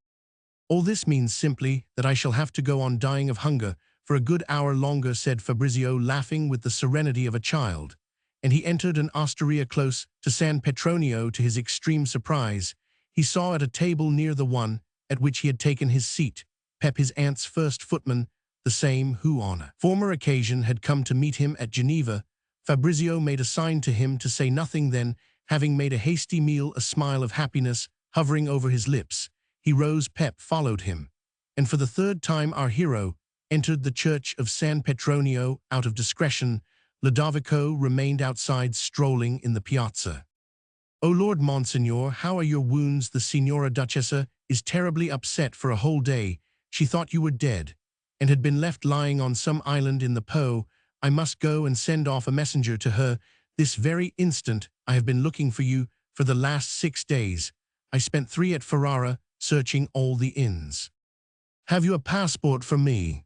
All this means simply that I shall have to go on dying of hunger for a good hour longer," said Fabrizio, laughing with the serenity of a child, and he entered an osteria close to San Petronio. To his extreme surprise, he saw at a table near the one at which he had taken his seat, Pep, his aunt's first footman, the same who on a former occasion had come to meet him at Geneva. Fabrizio made a sign to him to say nothing. Then, having made a hasty meal, a smile of happiness hovering over his lips, he rose. Pep followed him, and for the 3rd time our hero entered the church of San Petronio. Out of discretion, Ludovico remained outside, strolling in the piazza. "Oh Lord, Monsignor, how are your wounds? The Signora Duchessa is terribly upset for a whole day. She thought you were dead, and had been left lying on some island in the Po. I must go and send off a messenger to her this very instant. I have been looking for you for the last 6 days. I spent 3 at Ferrara, searching all the inns. Have you a passport for me?"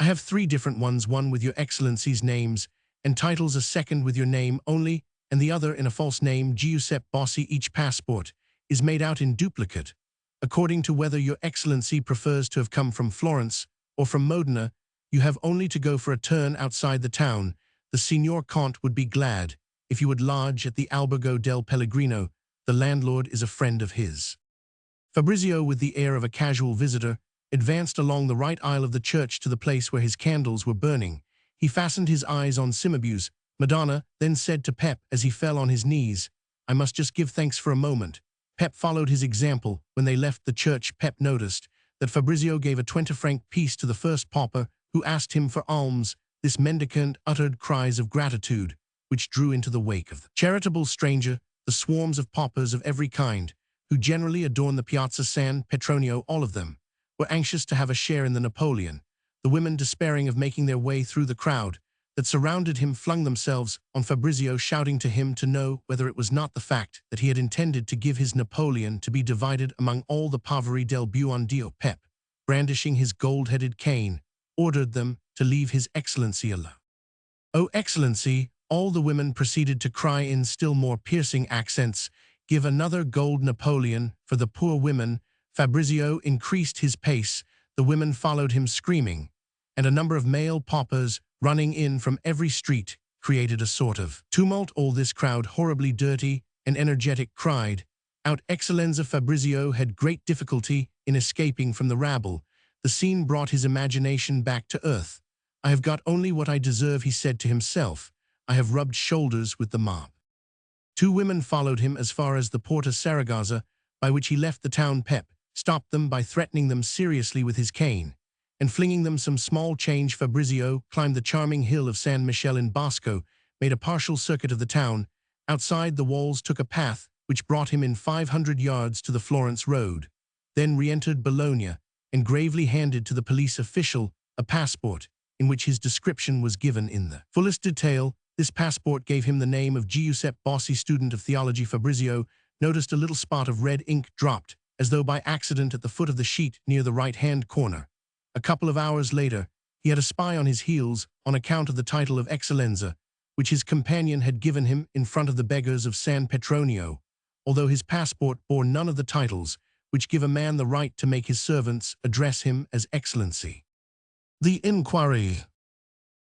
"I have 3 different ones, one with your Excellency's names and titles, a second with your name only, and the other in a false name, Giuseppe Bossi. Each passport is made out in duplicate, according to whether your Excellency prefers to have come from Florence or from Modena. You have only to go for a turn outside the town. The Signor Count would be glad if you would lodge at the Albergo del Pellegrino. The landlord is a friend of his." Fabrizio, with the air of a casual visitor, advanced along the right aisle of the church to the place where his candles were burning. He fastened his eyes on Cimabue's Madonna, then said to Pep as he fell on his knees, "I must just give thanks for a moment." Pep followed his example. When they left the church, Pep noticed that Fabrizio gave a 20-franc piece to the first pauper who asked him for alms. This mendicant uttered cries of gratitude, which drew into the wake of the charitable stranger the swarms of paupers of every kind, who generally adorn the Piazza San Petronio. All of them were anxious to have a share in the Napoleon. The women, despairing of making their way through the crowd that surrounded him, flung themselves on Fabrizio, shouting to him to know whether it was not the fact that he had intended to give his Napoleon to be divided among all the poveri del buon Dio. Pep, brandishing his gold-headed cane, ordered them to leave his Excellency alone. "Oh, Excellency," all the women proceeded to cry in still more piercing accents, "give another gold Napoleon for the poor women." Fabrizio increased his pace. The women followed him screaming, and a number of male paupers, running in from every street, created a sort of tumult. All this crowd, horribly dirty and energetic, cried out Excellenza. Fabrizio had great difficulty in escaping from the rabble. The scene brought his imagination back to earth. "I have got only what I deserve," he said to himself. "I have rubbed shoulders with the mob." 2 women followed him as far as the Porta Saragazza, by which he left the town. Pep stopped them by threatening them seriously with his cane, and flinging them some small change. Fabrizio climbed the charming hill of San Michele in Bosco, made a partial circuit of the town. Outside the walls took a path which brought him in 500 yards to the Florence road, then re-entered Bologna, and gravely handed to the police official a passport in which his description was given in the fullest detail. This passport gave him the name of Giuseppe Bossi, student of theology. Fabrizio noticed a little spot of red ink dropped, as though by accident, at the foot of the sheet near the right-hand corner. A couple of hours later, He had a spy on his heels on account of the title of Eccellenza, which his companion had given him in front of the beggars of San Petronio, although his passport bore none of the titles which give a man the right to make his servants address him as Excellency. The inquiry.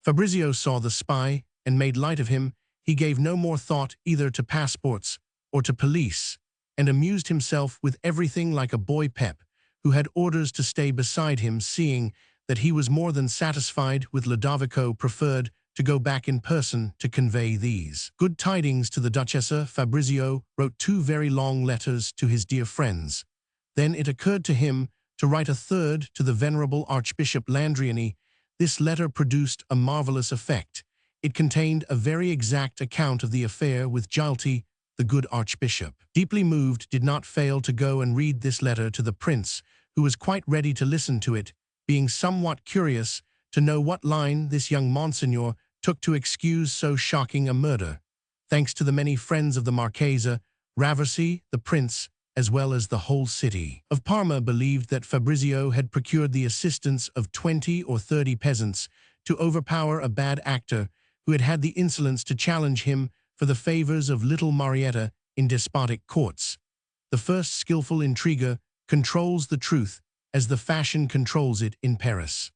Fabrizio saw the spy and made light of him. He gave no more thought either to passports or to police, and amused himself with everything like a boy Pep, who had orders to stay beside him, seeing that he was more than satisfied with Ludovico, preferred to go back in person to convey these good tidings to the Duchessa. Fabrizio wrote 2 very long letters to his dear friends. Then it occurred to him to write a third to the venerable Archbishop Landriani. This letter produced a marvelous effect. It contained a very exact account of the affair with Jalti, the good archbishop. Deeply moved, did not fail to go and read this letter to the prince, who was quite ready to listen to it, being somewhat curious to know what line this young Monsignor took to excuse so shocking a murder. Thanks to the many friends of the Marchesa, Fabrice, the prince, as well as the whole city of Parma, believed that Fabrizio had procured the assistance of 20 or 30 peasants to overpower a bad actor who had had the insolence to challenge him for the favors of little Marietta in despotic courts. The first skillful intriguer controls the truth as the fashion controls it in Paris.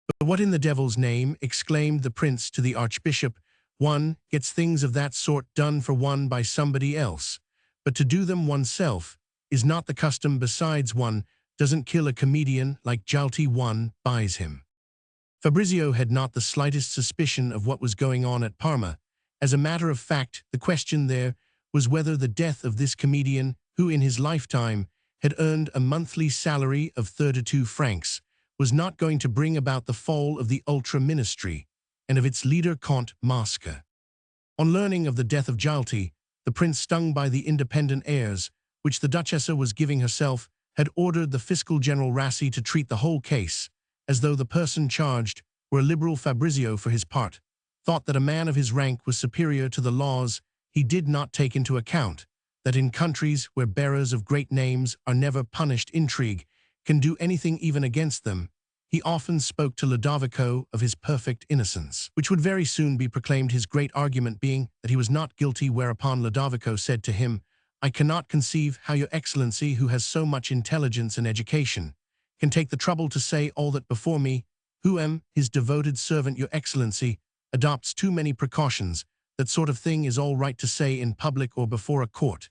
"But what in the devil's name," exclaimed the prince to the archbishop, "one gets things of that sort done for one by somebody else, but to do them oneself is not the custom. Besides, one doesn't kill a comedian like Jalti, one buys him." Fabrizio had not the slightest suspicion of what was going on at Parma. As a matter of fact, the question there was whether the death of this comedian, who in his lifetime had earned a monthly salary of 32 francs, was not going to bring about the fall of the ultra-ministry and of its leader Count Mosca. On learning of the death of Jalti, the prince, stung by the independent airs which the Duchessa was giving herself, had ordered the fiscal general Rassi to treat the whole case as though the person charged were a liberal. Fabrizio, for his part, thought that a man of his rank was superior to the laws. He did not take into account that in countries where bearers of great names are never punished, intrigue can do anything even against them. He often spoke to Ludovico of his perfect innocence, which would very soon be proclaimed, his great argument being that he was not guilty, whereupon Ludovico said to him, "I cannot conceive how your Excellency, who has so much intelligence and education, can take the trouble to say all that before me, who am his devoted servant. Your Excellency adopts too many precautions. That sort of thing is all right to say in public or before a court.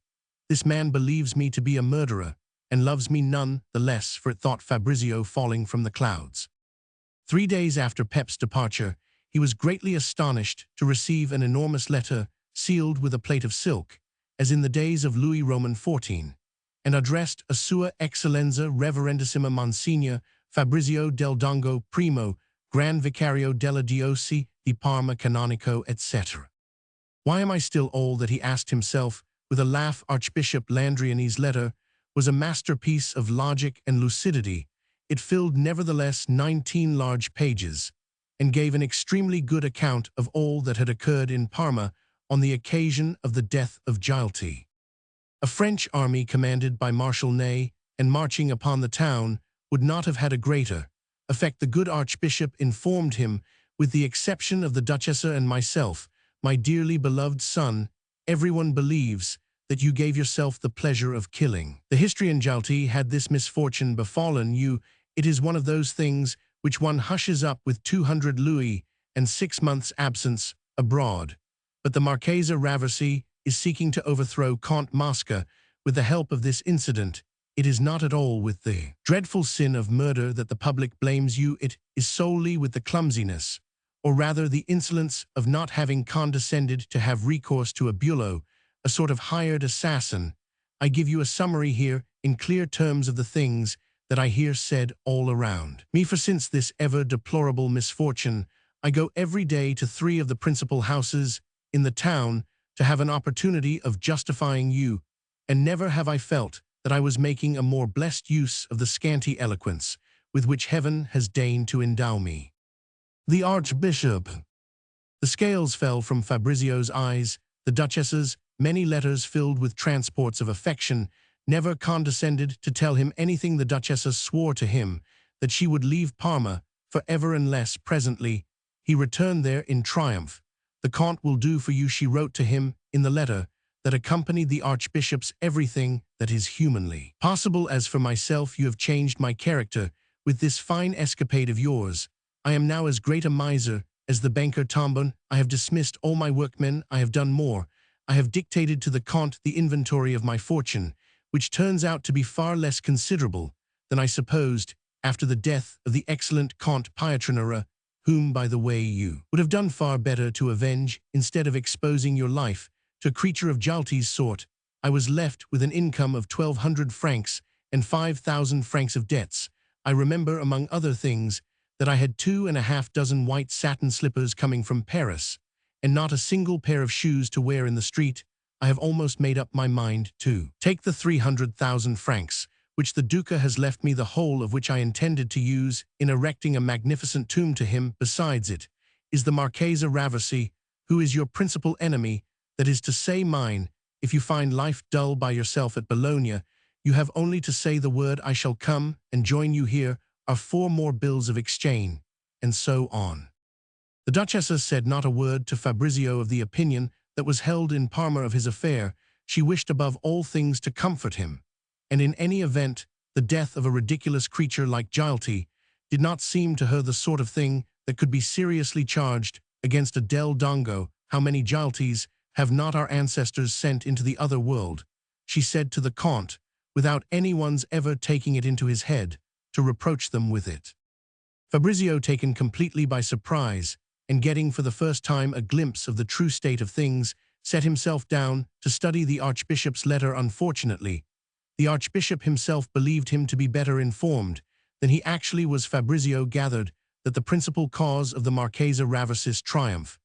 This man believes me to be a murderer, and loves me none the less for it," thought Fabrizio, falling from the clouds. 3 days after Pep's departure, he was greatly astonished to receive an enormous letter sealed with a plate of silk, as in the days of Louis Roman XIV, and addressed a Sua Eccellenza Reverendissima Monsignor Fabrizio del Dongo Primo, Grand Vicario della Diocesi di Parma Canonico, etc. Why am I still old? That he asked himself with a laugh. Archbishop Landriani's letter was a masterpiece of logic and lucidity. It filled nevertheless 19 large pages, and gave an extremely good account of all that had occurred in Parma on the occasion of the death of Jalti. A French army commanded by Marshal Ney and marching upon the town would not have had a greater effect, the good archbishop informed him, with the exception of the Duchessa and myself. "My dearly beloved son, everyone believes that you gave yourself the pleasure of killing the histrion Jalti. Had this misfortune befallen you, it is one of those things which one hushes up with 200 louis and 6 months' absence abroad. But the Marchesa Fabrice is seeking to overthrow Count Mosca with the help of this incident. It is not at all with the dreadful sin of murder that the public blames you. It is solely with the clumsiness, or rather the insolence, of not having condescended to have recourse to a bulo, a sort of hired assassin. I give you a summary here in clear terms of the things that I hear said all around me. For since this ever deplorable misfortune, I go every day to 3 of the principal houses in the town to have an opportunity of justifying you, and never have I felt that I was making a more blessed use of the scanty eloquence with which heaven has deigned to endow me." The archbishop. The scales fell from Fabrizio's eyes. The Duchessa's many letters, filled with transports of affection, never condescended to tell him anything. The Duchessa swore to him that she would leave Parma forever unless, presently, he returned there in triumph. The Count will do for you, she wrote to him in the letter that accompanied the Archbishop's everything that is humanly possible. As for myself, you have changed my character with this fine escapade of yours. I am now as great a miser as the banker Tambon. I have dismissed all my workmen. I have done more. I have dictated to the Count the inventory of my fortune, which turns out to be far less considerable than I supposed after the death of the excellent Count Pietranera, whom, by the way, you would have done far better to avenge instead of exposing your life to a creature of Jalti's sort. I was left with an income of 1,200 francs and 5,000 francs of debts. I remember, among other things, that I had 2.5 dozen white satin slippers coming from Paris, and not a single pair of shoes to wear in the street. I have almost made up my mind to take the 300,000 francs, which the Duca has left me, the whole of which I intended to use in erecting a magnificent tomb to him. Besides it is the Marchesa Raversi, who is your principal enemy, that is to say mine. If you find life dull by yourself at Bologna, you have only to say the word. I shall come and join you. Here are 4 more bills of exchange, and so on. The Duchessa said not a word to Fabrizio of the opinion that was held in Parma of his affair. She wished above all things to comfort him, and in any event, the death of a ridiculous creature like Jalti did not seem to her the sort of thing that could be seriously charged against a Del Dongo. How many Jaltis have not our ancestors sent into the other world, she said to the Count, without anyone's ever taking it into his head to reproach them with it. Fabrizio, taken completely by surprise, and getting for the first time a glimpse of the true state of things, set himself down to study the Archbishop's letter. Unfortunately, the Archbishop himself believed him to be better informed than he actually was. Fabrizio gathered that the principal cause of the Marchesa Raversi's triumph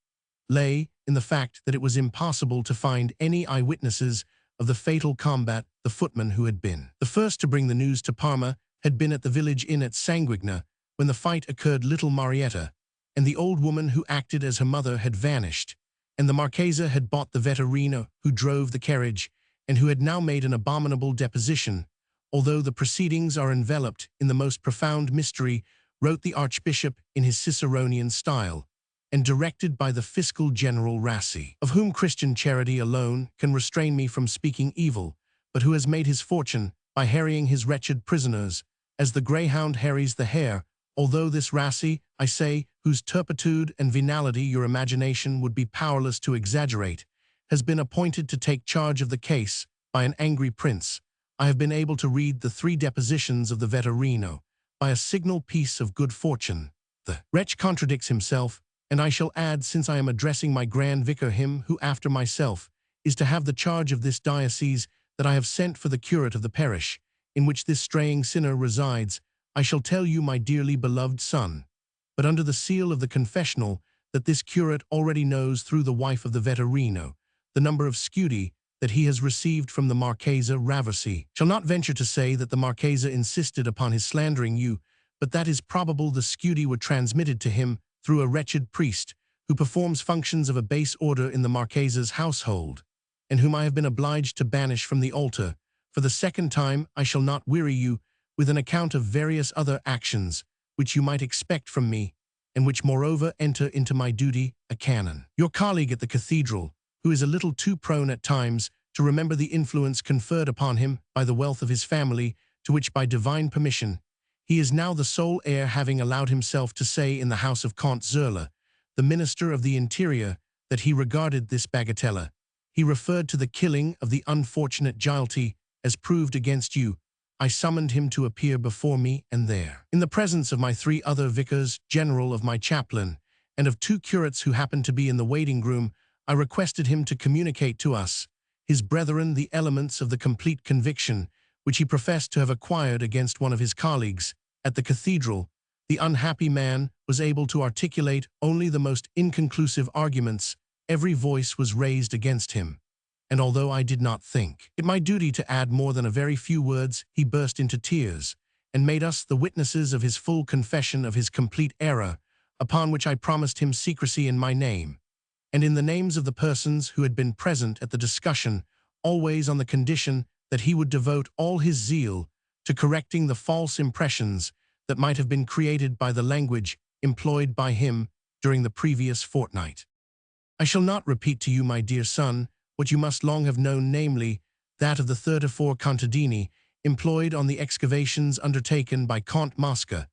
lay in the fact that it was impossible to find any eyewitnesses of the fatal combat. The footman who had been the first to bring the news to Parma had been at the village inn at Sanguigna when the fight occurred. Little Marietta and the old woman who acted as her mother had vanished, and the Marchesa had bought the vetturino who drove the carriage and who had now made an abominable deposition. Although the proceedings are enveloped in the most profound mystery, wrote the Archbishop in his Ciceronian style, and directed by the fiscal general Rassi, of whom Christian charity alone can restrain me from speaking evil, but who has made his fortune by harrying his wretched prisoners, as the greyhound harries the hare. Although this Rassi, I say, whose turpitude and venality your imagination would be powerless to exaggerate, has been appointed to take charge of the case by an angry prince, I have been able to read the 3 depositions of the vetturino by a signal piece of good fortune. The wretch contradicts himself, and I shall add, since I am addressing my grand vicar, him who after myself is to have the charge of this diocese, that I have sent for the curate of the parish in which this straying sinner resides. I shall tell you, my dearly beloved son, but under the seal of the confessional, that this curate already knows through the wife of the vetturino the number of scudi that he has received from the Marchesa Raversi. Shall not venture to say that the Marchesa insisted upon his slandering you, but that is probable. The scudi were transmitted to him through a wretched priest who performs functions of a base order in the Marchesa's household, and whom I have been obliged to banish from the altar. For the second time, I shall not weary you with an account of various other actions which you might expect from me, and which moreover enter into my duty. A canon, your colleague at the cathedral, who is a little too prone at times to remember the influence conferred upon him by the wealth of his family, to which by divine permission he is now the sole heir, having allowed himself to say in the house of Count Zerla, the Minister of the Interior, that he regarded this bagatella. He referred to the killing of the unfortunate Jalti as proved against you. I summoned him to appear before me, and there, in the presence of my 3 other vicars general, of my chaplain, and of 2 curates who happened to be in the waiting room, I requested him to communicate to us, his brethren, the elements of the complete conviction which he professed to have acquired against one of his colleagues at the cathedral. The unhappy man was able to articulate only the most inconclusive arguments. Every voice was raised against him, and although I did not think it my duty to add more than a very few words, he burst into tears, and made us the witnesses of his full confession of his complete error, upon which I promised him secrecy in my name, and in the names of the persons who had been present at the discussion, always on the condition that he would devote all his zeal to correcting the false impressions that might have been created by the language employed by him during the previous fortnight. I shall not repeat to you, my dear son, what you must long have known, namely, that of the 34 contadini employed on the excavations undertaken by Count Mosca,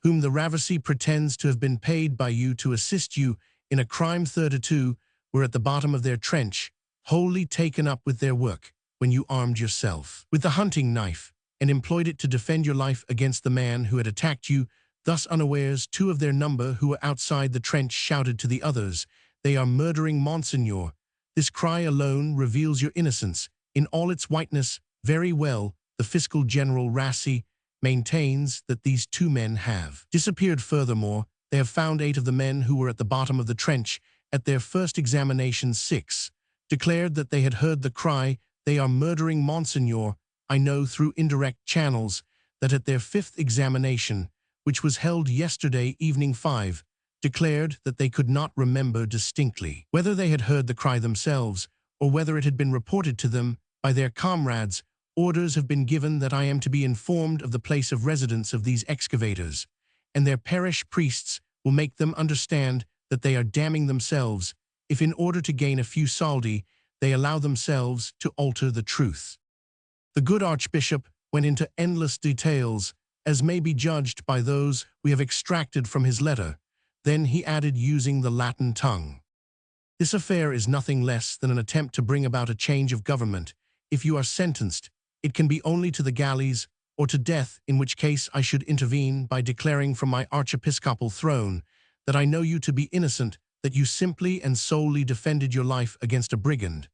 whom the Ravasi pretends to have been paid by you to assist you in a crime. 32 were at the bottom of their trench, wholly taken up with their work, when you armed yourself with the hunting knife and employed it to defend your life against the man who had attacked you. Thus unawares, 2 of their number who were outside the trench shouted to the others, "They are murdering Monseigneur." This cry alone reveals your innocence in all its whiteness. Very well, the fiscal general Rassi maintains that these 2 men have disappeared. Furthermore, they have found 8 of the men who were at the bottom of the trench at their first examination. 6 declared that they had heard the cry, "They are murdering Monseigneur." I know through indirect channels that at their 5th examination, which was held yesterday evening, 5 declared that they could not remember distinctly whether they had heard the cry themselves or whether it had been reported to them by their comrades. Orders have been given that I am to be informed of the place of residence of these excavators, and their parish priests will make them understand that they are damning themselves if, in order to gain a few soldi, they allow themselves to alter the truth. The good Archbishop went into endless details, as may be judged by those we have extracted from his letter. Then he added, using the Latin tongue, "This affair is nothing less than an attempt to bring about a change of government. If you are sentenced, it can be only to the galleys or to death, in which case I should intervene by declaring from my archiepiscopal throne that I know you to be innocent, that you simply and solely defended your life against a brigand,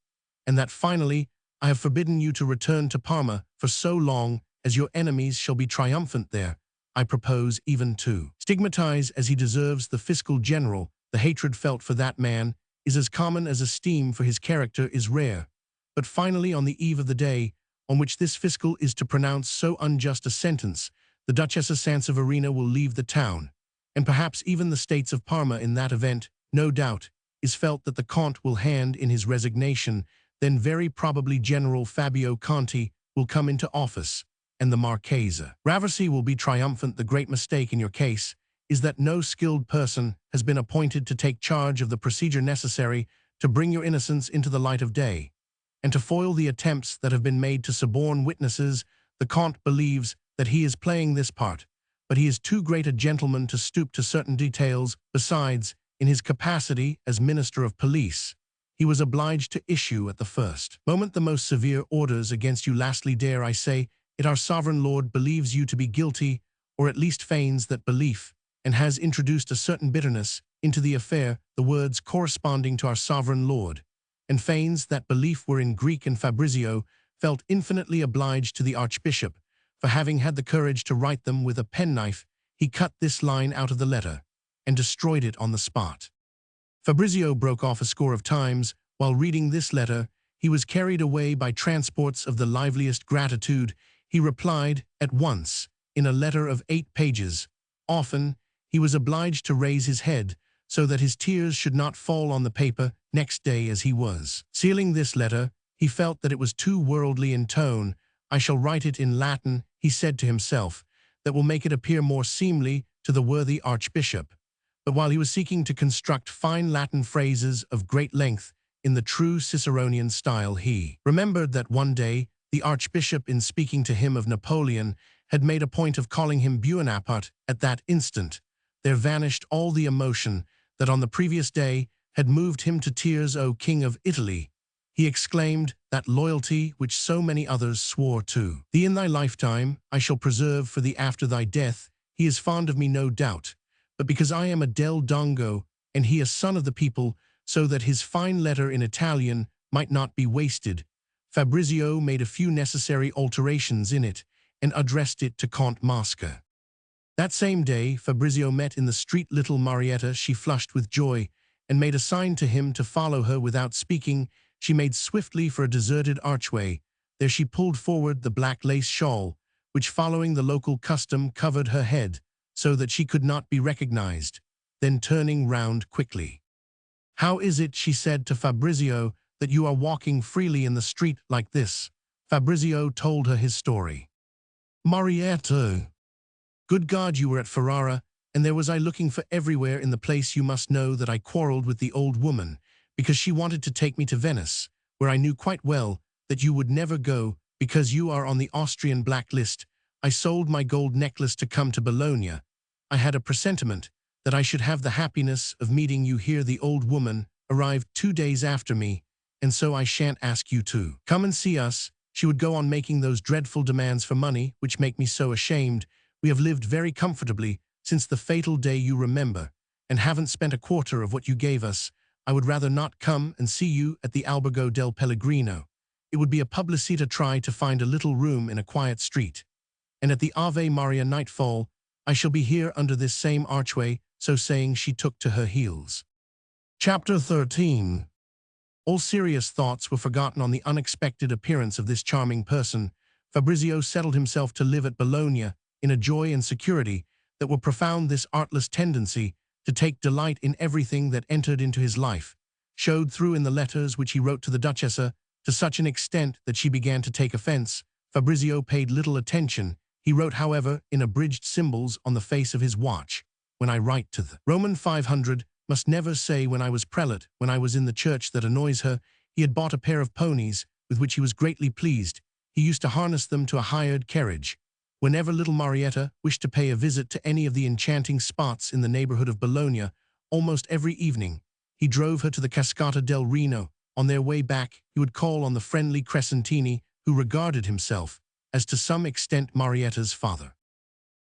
and that finally I have forbidden you to return to Parma for so long as your enemies shall be triumphant there. I propose even to stigmatize as he deserves the fiscal general. The hatred felt for that man is as common as esteem for his character is rare. But finally, on the eve of the day on which this fiscal is to pronounce so unjust a sentence, the Duchess of Sanseverina will leave the town, and perhaps even the States of Parma. In that event, no doubt, is felt that the Count will hand in his resignation. Then very probably General Fabio Conti will come into office, and the Marchesa Ravasi will be triumphant. The great mistake in your case is that no skilled person has been appointed to take charge of the procedure necessary to bring your innocence into the light of day, and to foil the attempts that have been made to suborn witnesses. The Count believes that he is playing this part, but he is too great a gentleman to stoop to certain details. Besides, in his capacity as Minister of Police, he was obliged to issue at the first moment the most severe orders against you. Lastly, dare I say it, our sovereign lord believes you to be guilty, or at least feigns that belief, and has introduced a certain bitterness into the affair. The words corresponding to our sovereign lord and feigns that belief were in Greek, and Fabrizio felt infinitely obliged to the Archbishop for having had the courage to write them with a penknife. He cut this line out of the letter and destroyed it on the spot. Fabrizio broke off a score of times. While reading this letter, he was carried away by transports of the liveliest gratitude. He replied at once in a letter of 8 pages. Often he was obliged to raise his head so that his tears should not fall on the paper. Next day, as he was sealing this letter, he felt that it was too worldly in tone. I shall write it in Latin, he said to himself, that will make it appear more seemly to the worthy Archbishop. But while he was seeking to construct fine Latin phrases of great length in the true Ciceronian style, he remembered that one day the Archbishop, in speaking to him of Napoleon, had made a point of calling him Buonaparte. At that instant, there vanished all the emotion that on the previous day had moved him to tears. "O King of Italy," he exclaimed, "that loyalty which so many others swore to thee in thy lifetime, I shall preserve for thee after thy death. He is fond of me, no doubt, but because I am a del Dongo, and he a son of the people, so that his fine letter in Italian might not be wasted." Fabrizio made a few necessary alterations in it, and addressed it to Count Mosca. That same day, Fabrizio met in the street little Marietta. She flushed with joy, and made a sign to him to follow her. Without speaking, she made swiftly for a deserted archway. There she pulled forward the black lace shawl, which, following the local custom, covered her head, so that she could not be recognized. Then turning round quickly, "How is it," she said to Fabrizio, "that you are walking freely in the street like this?" Fabrizio told her his story. "Marietta," Good God, you were at Ferrara, and there was I looking for everywhere in the place. You must know that I quarreled with the old woman, because she wanted to take me to Venice, where I knew quite well that you would never go, because you are on the Austrian blacklist. I sold my gold necklace to come to Bologna. I had a presentiment that I should have the happiness of meeting you here. The old woman arrived 2 days after me, and so I shan't ask you to come and see us. She would go on making those dreadful demands for money, which make me so ashamed. We have lived very comfortably since the fatal day you remember, and haven't spent a quarter of what you gave us. I would rather not come and see you at the Albergo del Pellegrino. It would be a publicity to try to find a little room in a quiet street. And at the Ave Maria nightfall, I shall be here under this same archway. So saying, she took to her heels. Chapter 13. All serious thoughts were forgotten on the unexpected appearance of this charming person. Fabrizio settled himself to live at Bologna in a joy and security that were profound. This artless tendency to take delight in everything that entered into his life showed through in the letters which he wrote to the Duchessa, to such an extent that she began to take offense. Fabrizio paid little attention. He wrote, however, in abridged symbols on the face of his watch, "When I write to the Roman 500, must never say when I was prelate, when I was in the church. That annoys her." He had bought a pair of ponies, with which he was greatly pleased. He used to harness them to a hired carriage. Whenever little Marietta wished to pay a visit to any of the enchanting spots in the neighborhood of Bologna, almost every evening, he drove her to the Cascata del Reno. On their way back, he would call on the friendly Crescentini, who regarded himself as to some extent Marietta's father.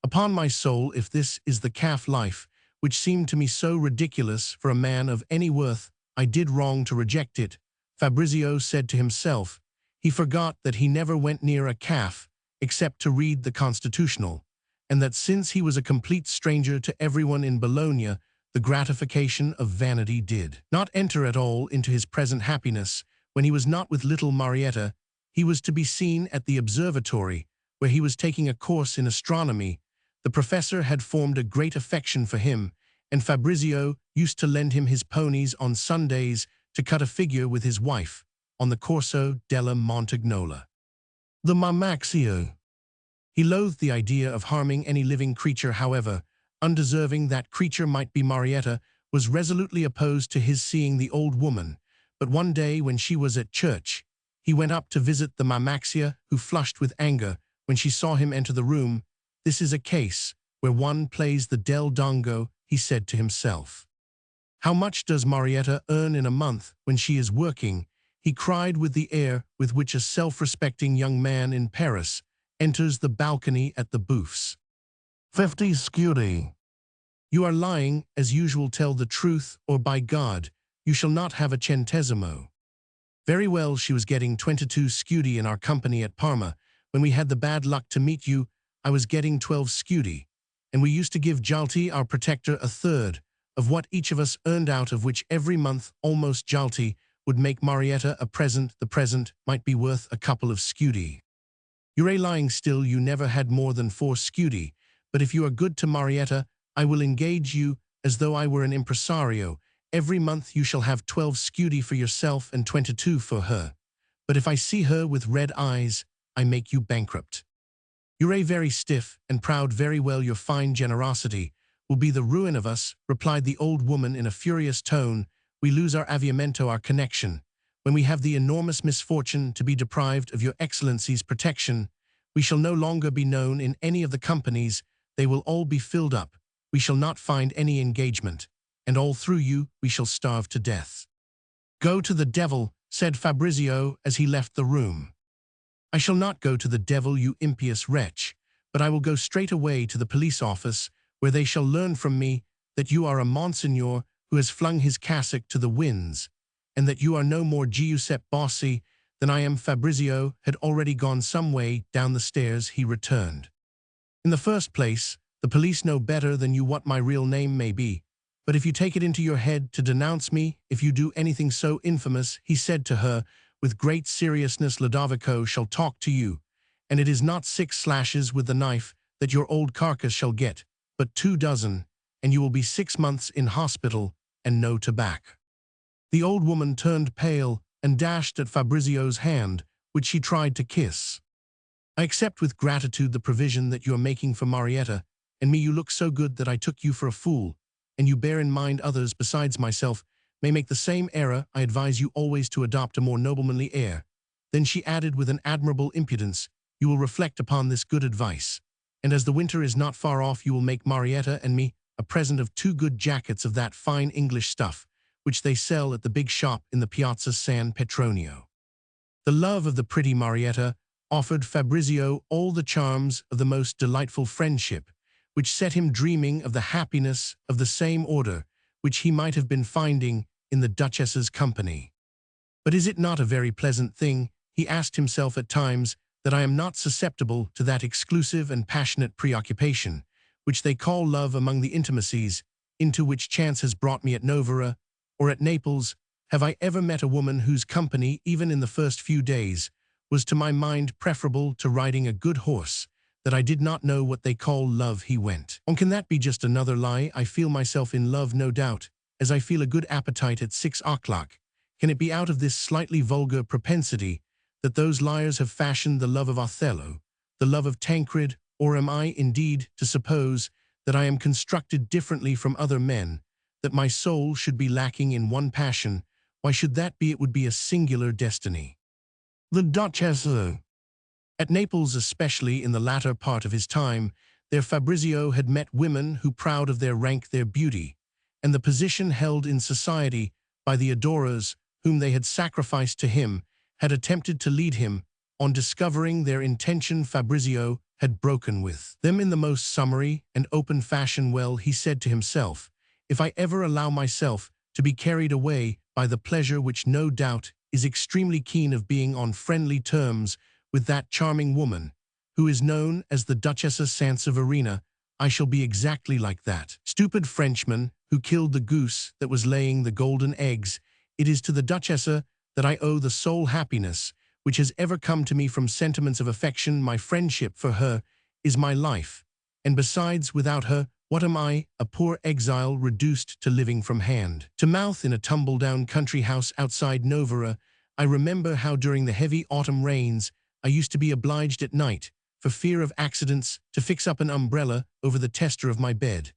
Upon my soul, if this is the calf life, which seemed to me so ridiculous for a man of any worth, I did wrong to reject it, Fabrizio said to himself. He forgot that he never went near a calf, except to read the Constitutional, and that since he was a complete stranger to everyone in Bologna, the gratification of vanity did not enter at all into his present happiness. When he was not with little Marietta, he was to be seen at the observatory, where he was taking a course in astronomy. The professor had formed a great affection for him, and Fabrizio used to lend him his ponies on Sundays to cut a figure with his wife on the Corso della Montagnola. The Mamaxio. He loathed the idea of harming any living creature, however undeserving that creature might be. Marietta was resolutely opposed to his seeing the old woman, but one day when she was at church, he went up to visit the Mamaxia, who flushed with anger when she saw him enter the room. This is a case where one plays the del dongo, he said to himself. How much does Marietta earn in a month when she is working? He cried with the air with which a self-respecting young man in Paris enters the balcony at the Bouffes. 50 scudi. You are lying, as usual. Tell the truth, or by God, you shall not have a centesimo. Very well, she was getting 22 scudi in our company at Parma. When we had the bad luck to meet you, I was getting 12 scudi, and we used to give Jalti, our protector, a third of what each of us earned, out of which every month almost Jalti would make Marietta a present. The present might be worth a couple of scudi. You're lying still. You never had more than 4 scudi, but if you are good to Marietta, I will engage you as though I were an impresario. Every month you shall have 12 scudi for yourself and 22 for her. But if I see her with red eyes, I make you bankrupt. You're very stiff and proud. Very well, your fine generosity will be the ruin of us, replied the old woman in a furious tone. We lose our aviamento, our connection. When we have the enormous misfortune to be deprived of your excellency's protection, we shall no longer be known in any of the companies. They will all be filled up. We shall not find any engagement, and all through you we shall starve to death. Go to the devil, said Fabrizio as he left the room. I shall not go to the devil, you impious wretch, but I will go straight away to the police office, where they shall learn from me that you are a Monsignor who has flung his cassock to the winds, and that you are no more Giuseppe Bossi than I am. Fabrizio had already gone some way down the stairs. He returned. In the first place, the police know better than you what my real name may be, but if you take it into your head to denounce me, if you do anything so infamous, he said to her with great seriousness, Ludovico shall talk to you, and it is not 6 slashes with the knife that your old carcass shall get, but 2 dozen, and you will be 6 months in hospital and no tobacco. The old woman turned pale and dashed at Fabrizio's hand, which she tried to kiss. I accept with gratitude the provision that you are making for Marietta, and me you look so good that I took you for a fool, and you bear in mind others besides myself may make the same error, I advise you always to adopt a more noblemanly air. Then she added with an admirable impudence, you will reflect upon this good advice, and as the winter is not far off you will make Marietta and me a present of 2 good jackets of that fine English stuff, which they sell at the big shop in the Piazza San Petronio. The love of the pretty Marietta offered Fabrizio all the charms of the most delightful friendship, which set him dreaming of the happiness of the same order which he might have been finding in the Duchess's company. But is it not a very pleasant thing, he asked himself at times, that I am not susceptible to that exclusive and passionate preoccupation, which they call love among the intimacies, into which chance has brought me at Novara, or at Naples? Have I ever met a woman whose company, even in the first few days, was to my mind preferable to riding a good horse, that I did not know what they call love he went. Can that be just another lie? I feel myself in love, no doubt, as I feel a good appetite at 6 o'clock. Can it be out of this slightly vulgar propensity that those liars have fashioned the love of Othello, the love of Tancred, or am I, indeed, to suppose that I am constructed differently from other men, that my soul should be lacking in one passion? Why should that be? It would be a singular destiny. The Duchess. At Naples, especially in the latter part of his time, there Fabrizio had met women who, proud of their rank, their beauty, and the position held in society by the adorers whom they had sacrificed to him, had attempted to lead him. On discovering their intention, Fabrizio had broken with them in the most summary and open fashion. Well, he said to himself, if I ever allow myself to be carried away by the pleasure which no doubt is extremely keen of being on friendly terms with that charming woman, who is known as the Duchessa Sanseverina, I shall be exactly like that stupid Frenchman who killed the goose that was laying the golden eggs. It is to the Duchessa that I owe the sole happiness which has ever come to me from sentiments of affection. My friendship for her is my life, and besides, without her, what am I, a poor exile reduced to living from hand to mouth in a tumble-down country house outside Novara? I remember how during the heavy autumn rains I used to be obliged at night, for fear of accidents, to fix up an umbrella over the tester of my bed.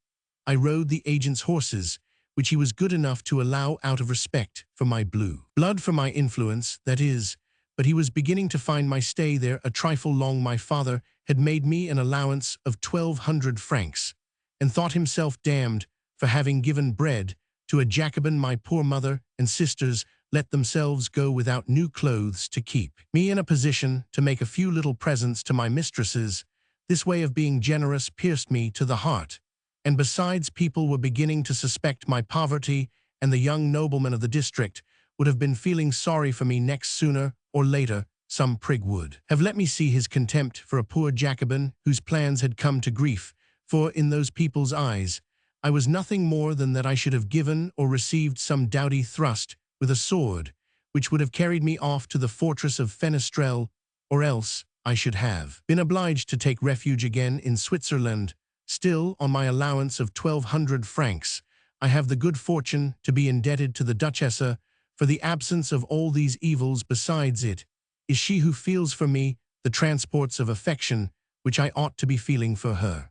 I rode the agent's horses, which he was good enough to allow out of respect for my blue blood, for my influence, that is, but he was beginning to find my stay there a trifle long. My father had made me an allowance of 1,200 francs, and thought himself damned for having given bread to a Jacobin. My poor mother and sisters let themselves go without new clothes to keep me in a position to make a few little presents to my mistresses. This way of being generous pierced me to the heart, and besides, people were beginning to suspect my poverty, and the young nobleman of the district would have been feeling sorry for me next. Sooner or later, some prig would have let me see his contempt for a poor Jacobin whose plans had come to grief, for in those people's eyes I was nothing more than that I should have given or received some doughty thrust with a sword, which would have carried me off to the fortress of Fenestrelle, or else I should have been obliged to take refuge again in Switzerland. Still, on my allowance of 1,200 francs, I have the good fortune to be indebted to the Duchessa for the absence of all these evils. Besides, it is she who feels for me the transports of affection which I ought to be feeling for her.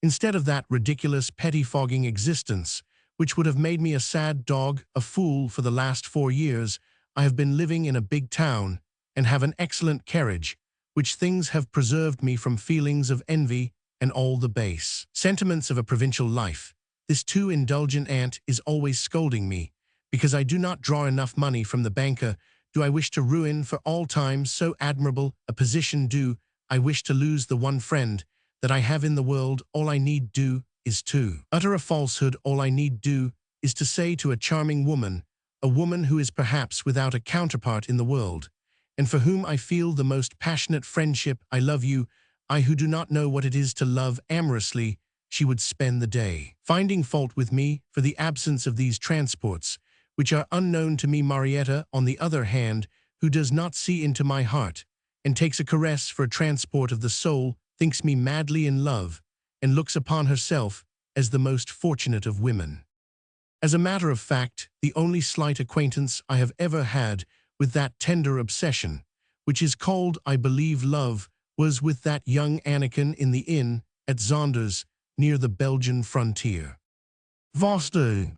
Instead of that ridiculous pettifogging existence, which would have made me a sad dog, a fool for the last 4 years, I have been living in a big town, and have an excellent carriage, which things have preserved me from feelings of envy and all the base sentiments of a provincial life. This too indulgent aunt is always scolding me, because I do not draw enough money from the banker. Do I wish to ruin for all time so admirable a position? Do I wish to lose the one friend that I have in the world? All I need do is to utter a falsehood. All I need do is to say to a charming woman, a woman who is perhaps without a counterpart in the world, and for whom I feel the most passionate friendship, I love you. I who do not know what it is to love amorously. She would spend the day finding fault with me for the absence of these transports, which are unknown to me. Marietta, on the other hand, who does not see into my heart, and takes a caress for a transport of the soul, thinks me madly in love, and looks upon herself as the most fortunate of women. As a matter of fact, the only slight acquaintance I have ever had with that tender obsession, which is called, I believe, love, was with that young Anakin in the inn at Zonder's. near the Belgian frontier. Foster.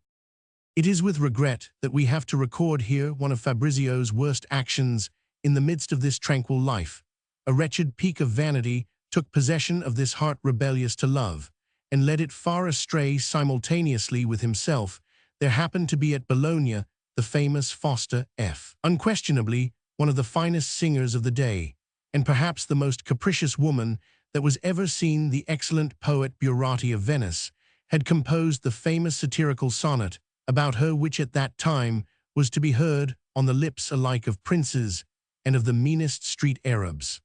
It is with regret that we have to record here one of Fabrizio's worst actions in the midst of this tranquil life. A wretched pique of vanity took possession of this heart rebellious to love, and led it far astray simultaneously with himself. There happened to be at Bologna the famous Foster F. Unquestionably one of the finest singers of the day, and perhaps the most capricious woman that was ever seen. The excellent poet Buratti of Venice had composed the famous satirical sonnet about her, which at that time was to be heard on the lips alike of princes and of the meanest street Arabs.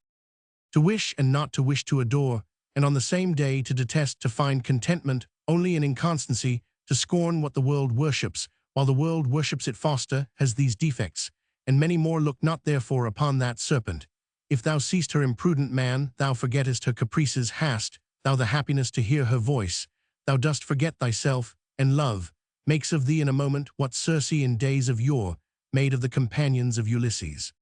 To wish and not to wish to adore, and on the same day to detest, to find contentment only in inconstancy, to scorn what the world worships, while the world worships it. Foster has these defects, and many more. Look not therefore upon that serpent. If thou seest her, imprudent man, thou forgettest her caprices. Hast thou the happiness to hear her voice, thou dost forget thyself, and love makes of thee in a moment what Circe in days of yore made of the companions of Ulysses.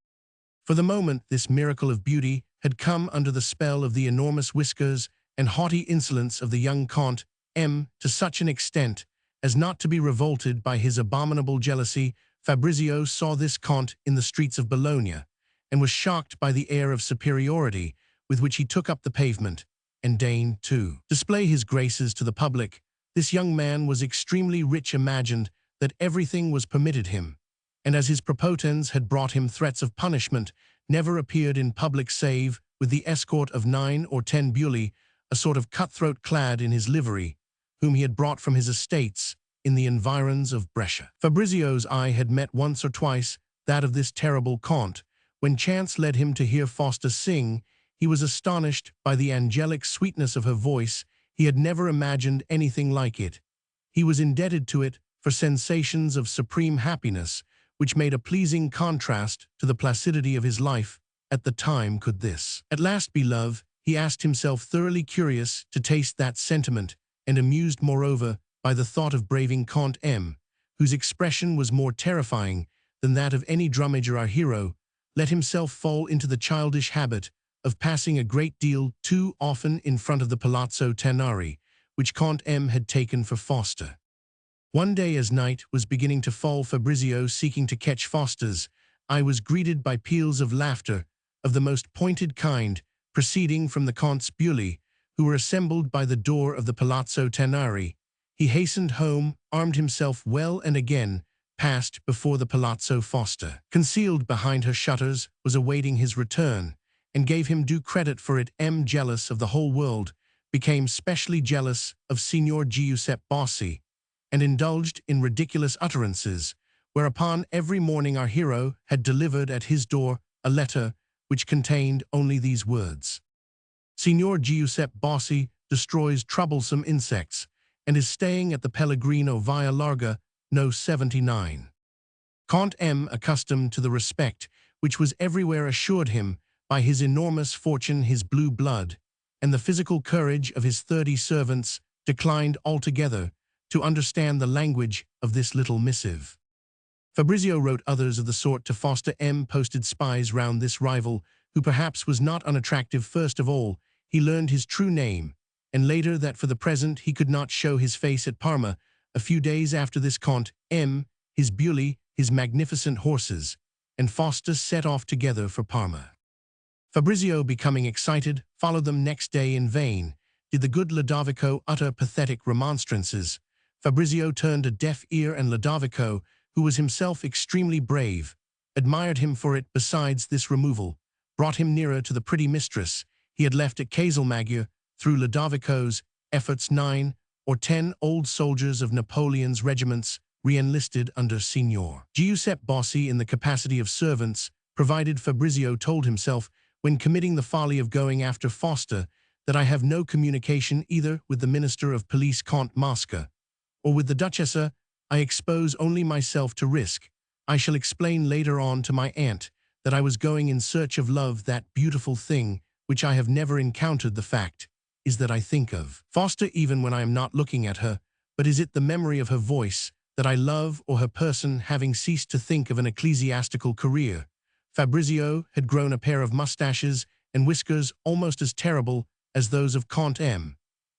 For the moment this miracle of beauty had come under the spell of the enormous whiskers and haughty insolence of the young Comte M. to such an extent as not to be revolted by his abominable jealousy. Fabrizio saw this Comte in the streets of Bologna, and was shocked by the air of superiority with which he took up the pavement, and deigned to display his graces to the public. This young man was extremely rich, imagined that everything was permitted him, and as his prepotence had brought him threats of punishment, never appeared in public save with the escort of 9 or 10 bulli, a sort of cutthroat clad in his livery, whom he had brought from his estates in the environs of Brescia. Fabrizio's eye had met once or twice that of this terrible Comte. When chance led him to hear Foster sing, he was astonished by the angelic sweetness of her voice. He had never imagined anything like it. He was indebted to it for sensations of supreme happiness, which made a pleasing contrast to the placidity of his life at the time. Could this at last be love? He asked himself, thoroughly curious to taste that sentiment, and amused moreover by the thought of braving Comte M., whose expression was more terrifying than that of any drummager. Our hero let himself fall into the childish habit of passing a great deal too often in front of the Palazzo Tanari, which Comte M. had taken for Foster. One day as night was beginning to fall, Fabrizio, seeking to catch Foster's eye, was greeted by peals of laughter of the most pointed kind, proceeding from the Comte's bulli, who were assembled by the door of the Palazzo Tanari. He hastened home, armed himself well, and again passed before the Palazzo. Foster, concealed behind her shutters, was awaiting his return, and gave him due credit for it. M., jealous of the whole world, became specially jealous of Signor Giuseppe Bossi, and indulged in ridiculous utterances, whereupon every morning our hero had delivered at his door a letter which contained only these words: Signor Giuseppe Bossi destroys troublesome insects, and is staying at the Pellegrino Via Larga, No. 79. Comte M., accustomed to the respect which was everywhere assured him by his enormous fortune, his blue blood, and the physical courage of his 30 servants, declined altogether to understand the language of this little missive. Fabrizio wrote others of the sort to Foster M., posted spies round this rival, who perhaps was not unattractive. First of all, he learned his true name, and later that for the present he could not show his face at Parma. A few days after this, Comte M., his bulli, his magnificent horses, and Foster set off together for Parma. Fabrizio, becoming excited, followed them next day. In vain did the good Lodovico utter pathetic remonstrances. Fabrizio turned a deaf ear, and Lodovico, who was himself extremely brave, admired him for it. Besides, this removal brought him nearer to the pretty mistress he had left at Casalmaggiore. Through Lodovico's efforts, 9 or 10 old soldiers of Napoleon's regiments re-enlisted under Signor Giuseppe Bossi in the capacity of servants, provided. Fabrizio told himself, when committing the folly of going after Foster, that I have no communication either with the Minister of Police, Count Mosca, or with the Duchessa. I expose only myself to risk. I shall explain later on to my aunt that I was going in search of love, that beautiful thing which I have never encountered. The fact is that I think of Foster even when I am not looking at her, but is it the memory of her voice that I love, or her person? Having ceased to think of an ecclesiastical career, Fabrizio had grown a pair of mustaches and whiskers almost as terrible as those of Comte M.,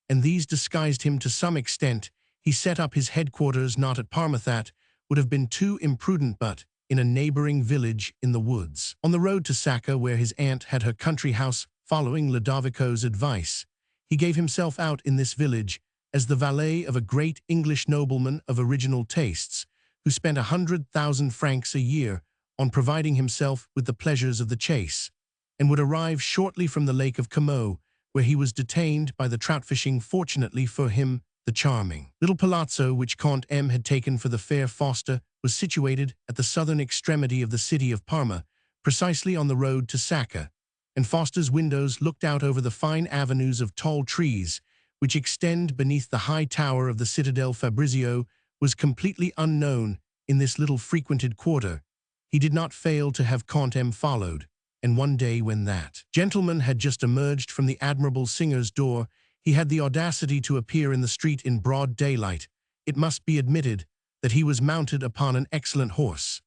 and these disguised him to some extent. He set up his headquarters not at Parma, that would have been too imprudent, but in a neighboring village in the woods. On the road to Sacca, where his aunt had her country house, following Ludovico's advice, he gave himself out in this village as the valet of a great English nobleman of original tastes, who spent 100,000 francs a year on providing himself with the pleasures of the chase, and would arrive shortly from the Lake of Como, where he was detained by the trout fishing. Fortunately for him, the charming little palazzo which Count M had taken for the fair Fausta was situated at the southern extremity of the city of Parma, precisely on the road to Sacca, and Fausta's windows looked out over the fine avenues of tall trees which extend beneath the high tower of the citadel. Fabrizio was completely unknown in this little frequented quarter. He did not fail to have Count M followed, and one day when that gentleman had just emerged from the admirable singer's door, he had the audacity to appear in the street in broad daylight. It must be admitted that he was mounted upon an excellent horse,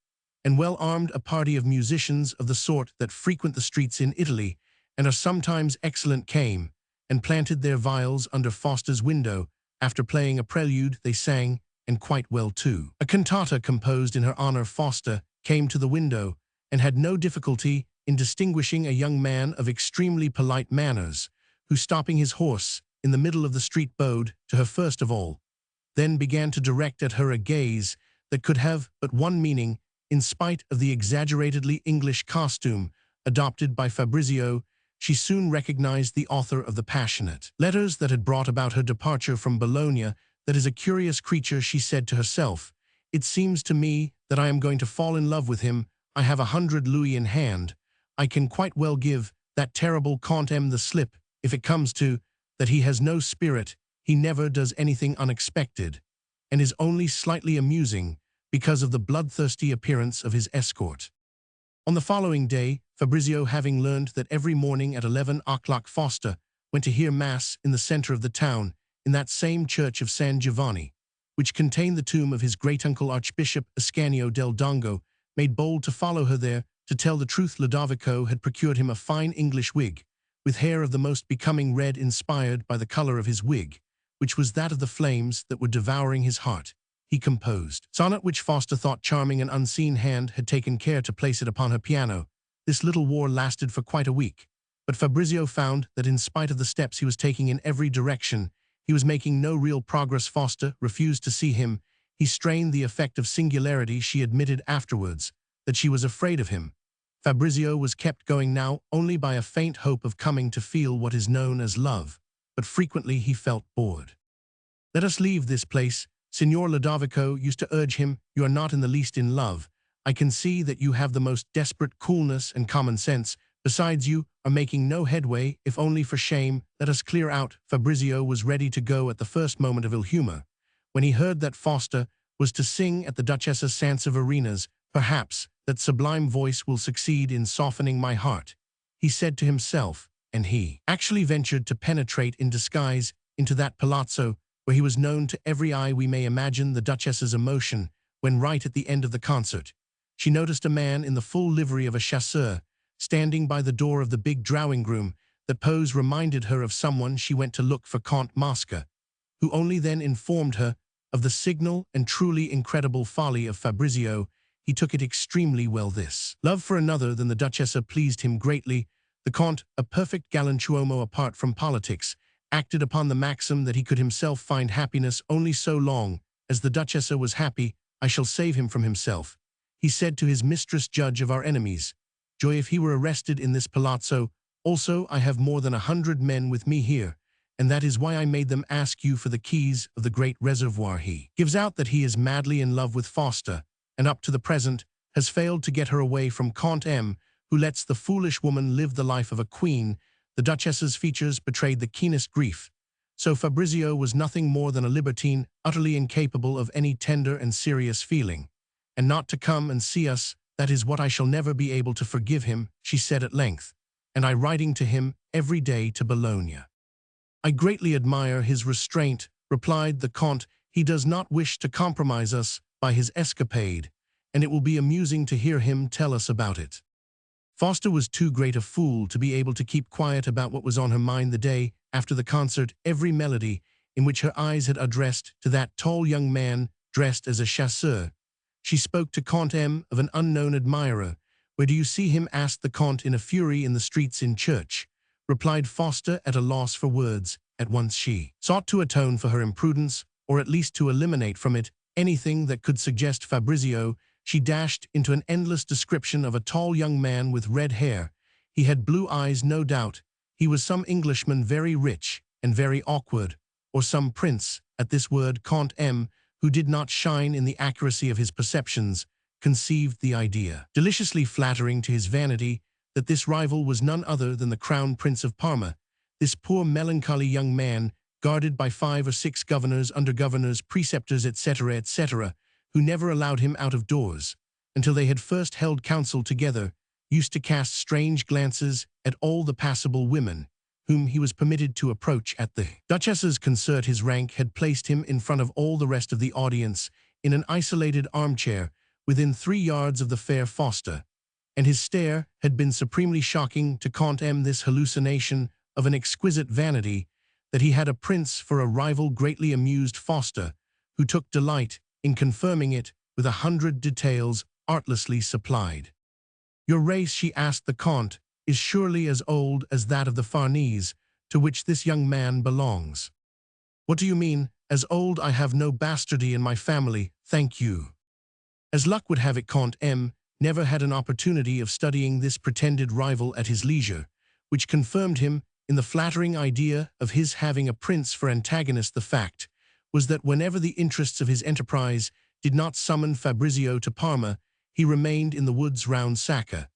and well armed. A party of musicians of the sort that frequent the streets in Italy, and are sometimes excellent, came and planted their viols under Fausta's window. After playing a prelude, they sang, and quite well too, a cantata composed in her honor. Fausta came to the window, and had no difficulty in distinguishing a young man of extremely polite manners, who, stopping his horse in the middle of the street, bowed to her first of all, then began to direct at her a gaze that could have but one meaning. In spite of the exaggeratedly English costume adopted by Fabrizio, she soon recognized the author of the passionate letters that had brought about her departure from Bologna. That is a curious creature, she said to herself. It seems to me that I am going to fall in love with him. I have 100 louis in hand. I can quite well give that terrible Count M the slip. If it comes to that, he has no spirit, he never does anything unexpected, and is only slightly amusing because of the bloodthirsty appearance of his escort. On the following day, Fabrizio, having learned that every morning at 11 o'clock Fausta went to hear Mass in the center of the town, in that same church of San Giovanni, which contained the tomb of his great-uncle Archbishop Ascanio del Dongo, made bold to follow her there. To tell the truth, Ludovico had procured him a fine English wig, with hair of the most becoming red, inspired by the color of his wig, which was that of the flames that were devouring his heart. He composed sonnet which Fausta thought charming. An unseen hand had taken care to place it upon her piano. This little war lasted for quite a week, but Fabrizio found that in spite of the steps he was taking in every direction, he was making no real progress. Fausta refused to see him. He strained the effect of singularity. She admitted afterwards that she was afraid of him. Fabrizio was kept going now only by a faint hope of coming to feel what is known as love, but frequently he felt bored. "Let us leave this place," Signor Ludovico used to urge him. "You are not in the least in love. I can see that you have the most desperate coolness and common sense. Besides, you are making no headway, if only for shame. Let us clear out." Fabrizio was ready to go at the first moment of ill humor. When he heard that Fausta was to sing at the Duchessa Sanseverina's, "Perhaps that sublime voice will succeed in softening my heart," he said to himself, and he actually ventured to penetrate in disguise into that palazzo, where he was known to every eye. We may imagine the Duchess's emotion when, right at the end of the concert, she noticed a man in the full livery of a chasseur standing by the door of the big drawing-room. That pose reminded her of someone she went to look for, Count Mosca, who only then informed her of the signal and truly incredible folly of Fabrizio. He took it extremely well. This love for another than the Duchessa pleased him greatly. The Count, a perfect galantuomo apart from politics, acted upon the maxim that he could himself find happiness only so long as the Duchessa was happy. "I shall save him from himself," he said to his mistress. "Judge of our enemies, Joy, if he were arrested in this palazzo. Also, I have more than 100 men with me here, and that is why I made them ask you for the keys of the great reservoir." He gives out that he is madly in love with Fausta, and up to the present has failed to get her away from Count M, who lets the foolish woman live the life of a queen. The Duchess's features betrayed the keenest grief. So Fabrizio was nothing more than a libertine, utterly incapable of any tender and serious feeling. "And not to come and see us, that is what I shall never be able to forgive him," she said at length, "and I writing to him every day to Bologna." "I greatly admire his restraint," replied the Count. "He does not wish to compromise us by his escapade, and it will be amusing to hear him tell us about it." Fausta was too great a fool to be able to keep quiet about what was on her mind. The day after the concert every melody in which her eyes had addressed to that tall young man dressed as a chasseur. She spoke to Comte M of an unknown admirer. "Where do you see him?" asked the Comte in a fury. "In the streets in church," replied Foster at a loss for words. At once she sought to atone for her imprudence, or at least to eliminate from it anything that could suggest Fabrizio. She dashed into an endless description of a tall young man with red hair. He had blue eyes, no doubt. He was some Englishman very rich and very awkward, or some prince. At this word, Comte M, who did not shine in the accuracy of his perceptions, conceived the idea, deliciously flattering to his vanity, that this rival was none other than the Crown Prince of Parma, this poor melancholy young man, guarded by 5 or 6 governors, under-governors, preceptors, etc., who never allowed him out of doors, until they had first held counsel together, used to cast strange glances at all the passable women, whom he was permitted to approach at the Duchess's concert. His rank had placed him in front of all the rest of the audience, in an isolated armchair, within 3 yards of the fair Foster, and his stare had been supremely shocking to Comte M. This hallucination of an exquisite vanity, that he had a prince for a rival, greatly amused Foster, who took delight in confirming it with 100 details artlessly supplied. "Your race," she asked the Comte, "is surely as old as that of the Farnese, to which this young man belongs." "What do you mean, as old? I have no bastardy in my family, thank you." As luck would have it, Comte M. never had an opportunity of studying this pretended rival at his leisure, which confirmed him in the flattering idea of his having a prince for antagonist. The fact was that whenever the interests of his enterprise did not summon Fabrizio to Parma, he remained in the woods round Sacca,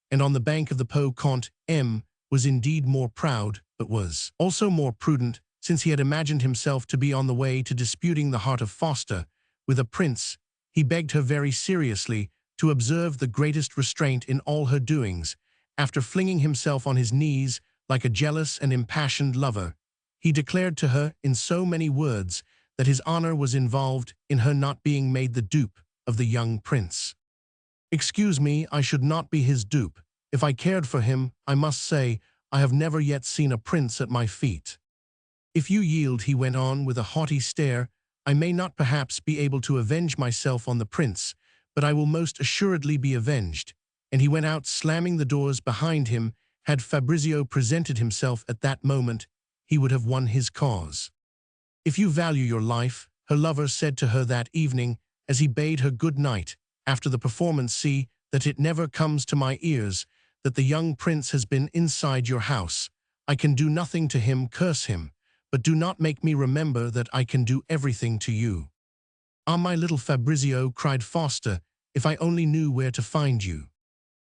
and on the bank of the Po. Comte M. was indeed more proud, but was also more prudent, since he had imagined himself to be on the way to disputing the heart of Foster with a prince. He begged her very seriously to observe the greatest restraint in all her doings. After flinging himself on his knees like a jealous and impassioned lover, he declared to her in so many words that his honor was involved in her not being made the dupe of the young prince. "Excuse me, I should not be his dupe. If I cared for him, I must say, I have never yet seen a prince at my feet." "If you yield," he went on with a haughty stare, "I may not perhaps be able to avenge myself on the prince, but I will most assuredly be avenged." And he went out, slamming the doors behind him. Had Fabrizio presented himself at that moment, he would have won his cause. "If you value your life," her lover said to her that evening, as he bade her good night after the performance, "see that it never comes to my ears that the young prince has been inside your house. I can do nothing to him, curse him, but do not make me remember that I can do everything to you." "Ah, my little Fabrizio," cried Foster, "if I only knew where to find you."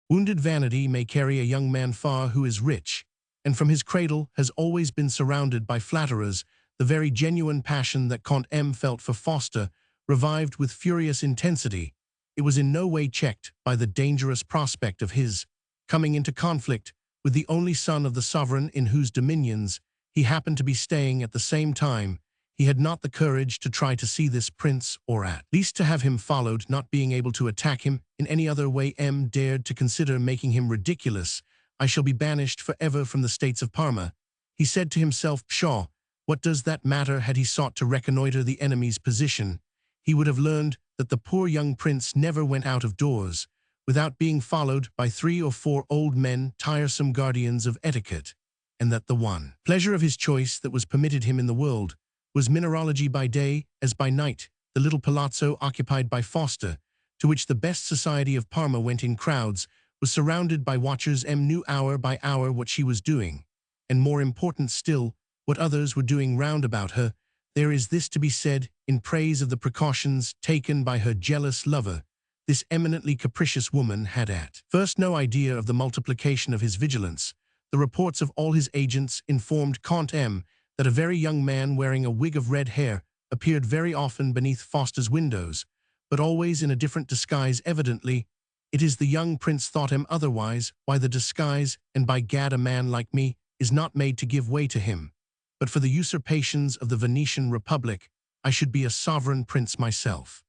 Wounded vanity may carry a young man far who is rich, and from his cradle has always been surrounded by flatterers. The very genuine passion that Comte M. felt for Foster revived with furious intensity. It was in no way checked by the dangerous prospect of his coming into conflict with the only son of the sovereign in whose dominions he happened to be staying at the same time. He had not the courage to try to see this prince, or at least to have him followed. Not being able to attack him in any other way, M. dared to consider making him ridiculous. "I shall be banished forever from the States of Parma," he said to himself. Pshaw, what does that matter? Had he sought to reconnoiter the enemy's position, he would have learned that the poor young prince never went out of doors without being followed by 3 or 4 old men, tiresome guardians of etiquette, and that the one pleasure of his choice that was permitted him in the world was mineralogy by day as by night. The little palazzo occupied by Foster, to which the best society of Parma went in crowds, was surrounded by watchers. M knew hour by hour what she was doing, and more important still, what others were doing round about her. There is this to be said in praise of the precautions taken by her jealous lover. This eminently capricious woman had at first no idea of the multiplication of his vigilance. The reports of all his agents informed Comte M. that a very young man wearing a wig of red hair appeared very often beneath Foster's windows, but always in a different disguise. Evidently, it is the young prince, thought M. Otherwise, why the disguise, and by gad, a man like me is not made to give way to him. But for the usurpations of the Venetian Republic, I should be a sovereign prince myself.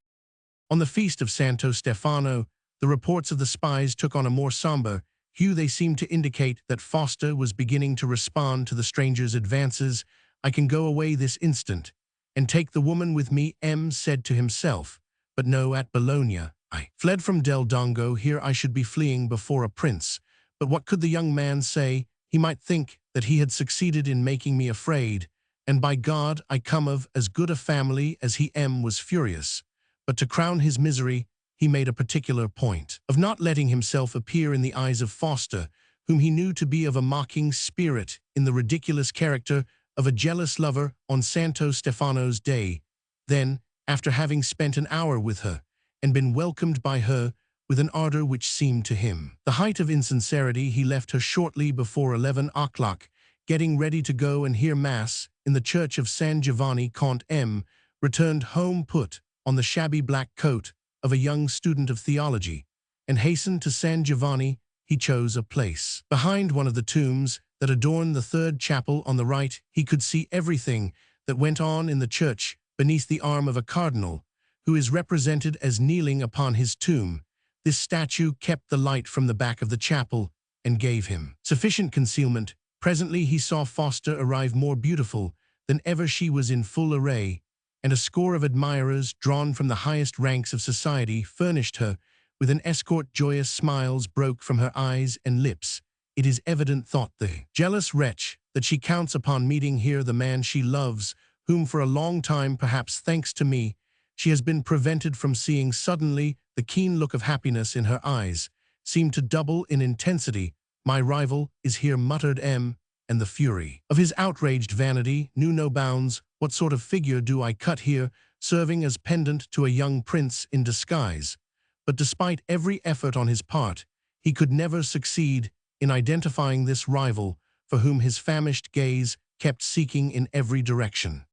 On the feast of Santo Stefano, the reports of the spies took on a more somber hue they seemed to indicate that Foster was beginning to respond to the stranger's advances. "I can go away this instant, and take the woman with me," M said to himself. "But no, at Bologna, I fled from Del Dongo. Here I should be fleeing before a prince. But what could the young man say? He might think that he had succeeded in making me afraid. And by God, I come of as good a family as he." M was furious. But to crown his misery, he made a particular point of not letting himself appear in the eyes of Foster, whom he knew to be of a mocking spirit, in the ridiculous character of a jealous lover on Santo Stefano's day. Then, after having spent an hour with her, and been welcomed by her with an ardor which seemed to him the height of insincerity, he left her shortly before 11 o'clock, getting ready to go and hear Mass in the church of San Giovanni. Comte M returned home, put on the shabby black coat of a young student of theology, and hastened to San Giovanni. He chose a place behind one of the tombs that adorned the third chapel on the right. He could see everything that went on in the church beneath the arm of a cardinal, who is represented as kneeling upon his tomb. This statue kept the light from the back of the chapel and gave him sufficient concealment. Presently he saw Foster arrive, more beautiful than ever. She was in full array, and a score of admirers, drawn from the highest ranks of society, furnished her with an escort. Joyous smiles broke from her eyes and lips. It is evident, thought the jealous wretch, that she counts upon meeting here the man she loves, whom for a long time, perhaps thanks to me, she has been prevented from seeing. Suddenly, the keen look of happiness in her eyes seemed to double in intensity. "My rival is here," muttered M, and the fury of his outraged vanity knew no bounds. "What sort of figure do I cut here, serving as pendant to a young prince in disguise?" But despite every effort on his part, he could never succeed in identifying this rival for whom his famished gaze kept seeking in every direction.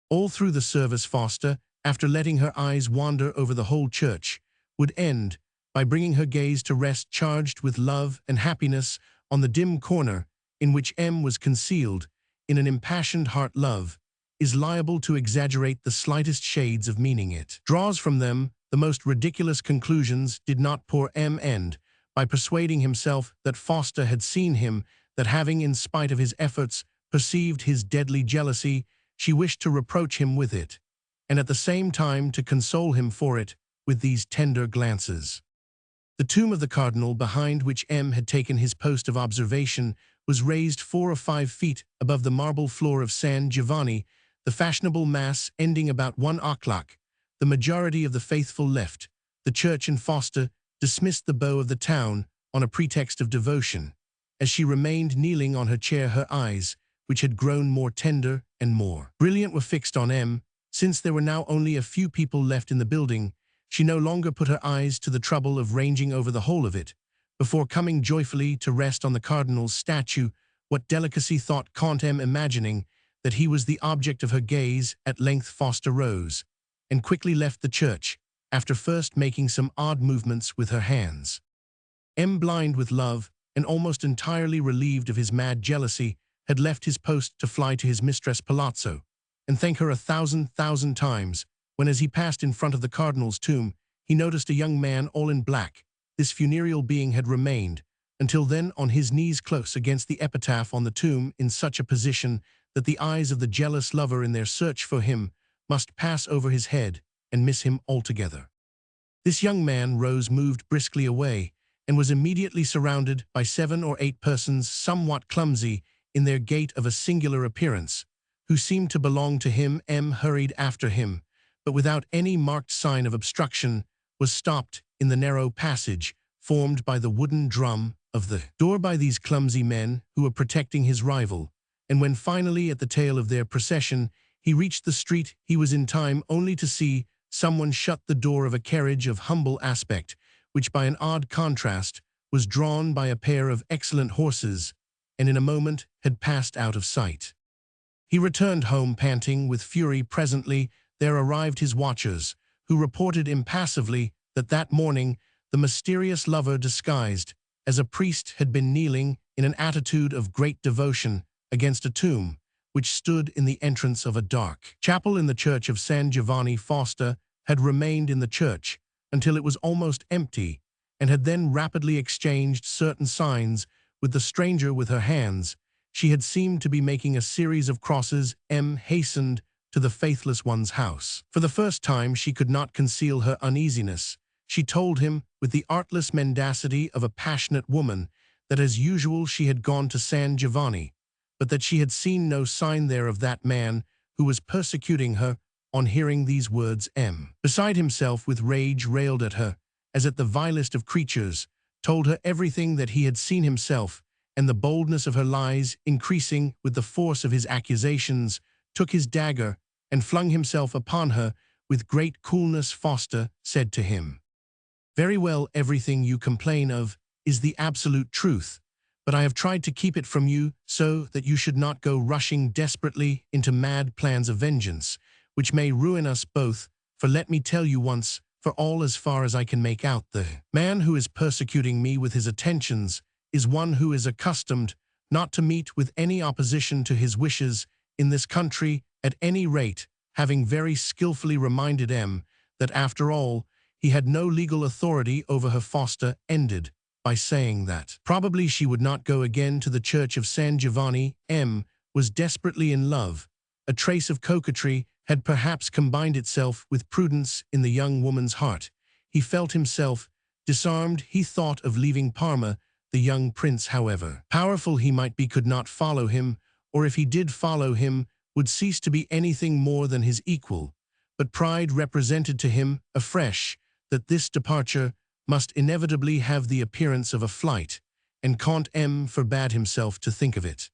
All through the service, Foster, after letting her eyes wander over the whole church, would end by bringing her gaze to rest, charged with love and happiness, on the dim corner in which M was concealed. In an impassioned heart, love is liable to exaggerate the slightest shades of meaning. It draws from them the most ridiculous conclusions. Did not poor M end by persuading himself that Foster had seen him, that having, in spite of his efforts, perceived his deadly jealousy, she wished to reproach him with it, and at the same time to console him for it with these tender glances. The tomb of the cardinal, behind which M had taken his post of observation, was raised 4 or 5 feet above the marble floor of San Giovanni. The fashionable Mass ending about 1 o'clock, the majority of the faithful left the church, and Foster dismissed the beau of the town on a pretext of devotion. As she remained kneeling on her chair, her eyes, which had grown more tender and more brilliant, were fixed on M. Since there were now only a few people left in the building, she no longer put her eyes to the trouble of ranging over the whole of it, before coming joyfully to rest on the cardinal's statue. What delicacy, thought Comte M, imagining that he was the object of her gaze. At length Foster rose, and quickly left the church, after first making some odd movements with her hands. M, blind with love, and almost entirely relieved of his mad jealousy, had left his post to fly to his mistress Palazzo, and thank her 1,000,000 times, when as he passed in front of the cardinal's tomb, he noticed a young man all in black. This funereal being had remained, until then, on his knees close against the epitaph on the tomb, in such a position that the eyes of the jealous lover in their search for him must pass over his head and miss him altogether. This young man rose, moved briskly away, and was immediately surrounded by 7 or 8 persons, somewhat clumsy in their gait, of a singular appearance, who seemed to belong to him. M hurried after him, but without any marked sign of obstruction, was stopped in the narrow passage formed by the wooden drum of the door by these clumsy men who were protecting his rival, and when finally, at the tail of their procession, he reached the street, he was in time only to see someone shut the door of a carriage of humble aspect, which by an odd contrast was drawn by a pair of excellent horses, and in a moment had passed out of sight. He returned home panting with fury. Presently there arrived his watchers, who reported impassively that that morning the mysterious lover, disguised as a priest, had been kneeling in an attitude of great devotion against a tomb which stood in the entrance of a dark chapel in the church of San Giovanni. Foster had remained in the church until it was almost empty, and had then rapidly exchanged certain signs with the stranger with her hands. She had seemed to be making a series of crosses. Hastened to the faithless one's house. For the first time she could not conceal her uneasiness. She told him, with the artless mendacity of a passionate woman, that as usual she had gone to San Giovanni, but that she had seen no sign there of that man who was persecuting her. On hearing these words, beside himself with rage, railed at her, as at the vilest of creatures, told her everything that he had seen himself, and the boldness of her lies, increasing with the force of his accusations, took his dagger and flung himself upon her with great coolness. Foster said to him, "Very well, everything you complain of is the absolute truth, but I have tried to keep it from you so that you should not go rushing desperately into mad plans of vengeance, which may ruin us both, for let me tell you once for all, as far as I can make out, the man who is persecuting me with his attentions is one who is accustomed not to meet with any opposition to his wishes in this country, at any rate, having very skillfully reminded that after all he had no legal authority over her." Foster ended by saying that probably she would not go again to the church of San Giovanni. Was desperately in love. A trace of coquetry had perhaps combined itself with prudence in the young woman's heart. He felt himself disarmed. He thought of leaving Parma. The young prince, however powerful he might be, could not follow him, or if he did follow him, would cease to be anything more than his equal. But pride represented to him afresh that this departure must inevitably have the appearance of a flight, and Comte forbade himself to think of it.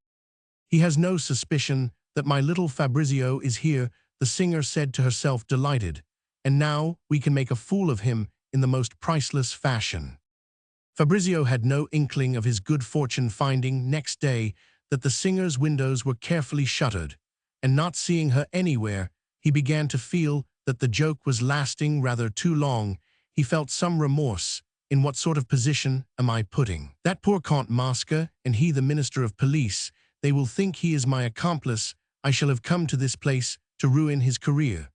"He has no suspicion that my little Fabrizio is here," the singer said to herself, delighted, "and now we can make a fool of him in the most priceless fashion." Fabrizio had no inkling of his good fortune, finding next day that the singer's windows were carefully shuttered, and not seeing her anywhere, he began to feel that the joke was lasting rather too long. He felt some remorse. In what sort of position am I putting that poor Count Mosca, and he the Minister of Police? They will think he is my accomplice. I shall have come to this place to ruin his career.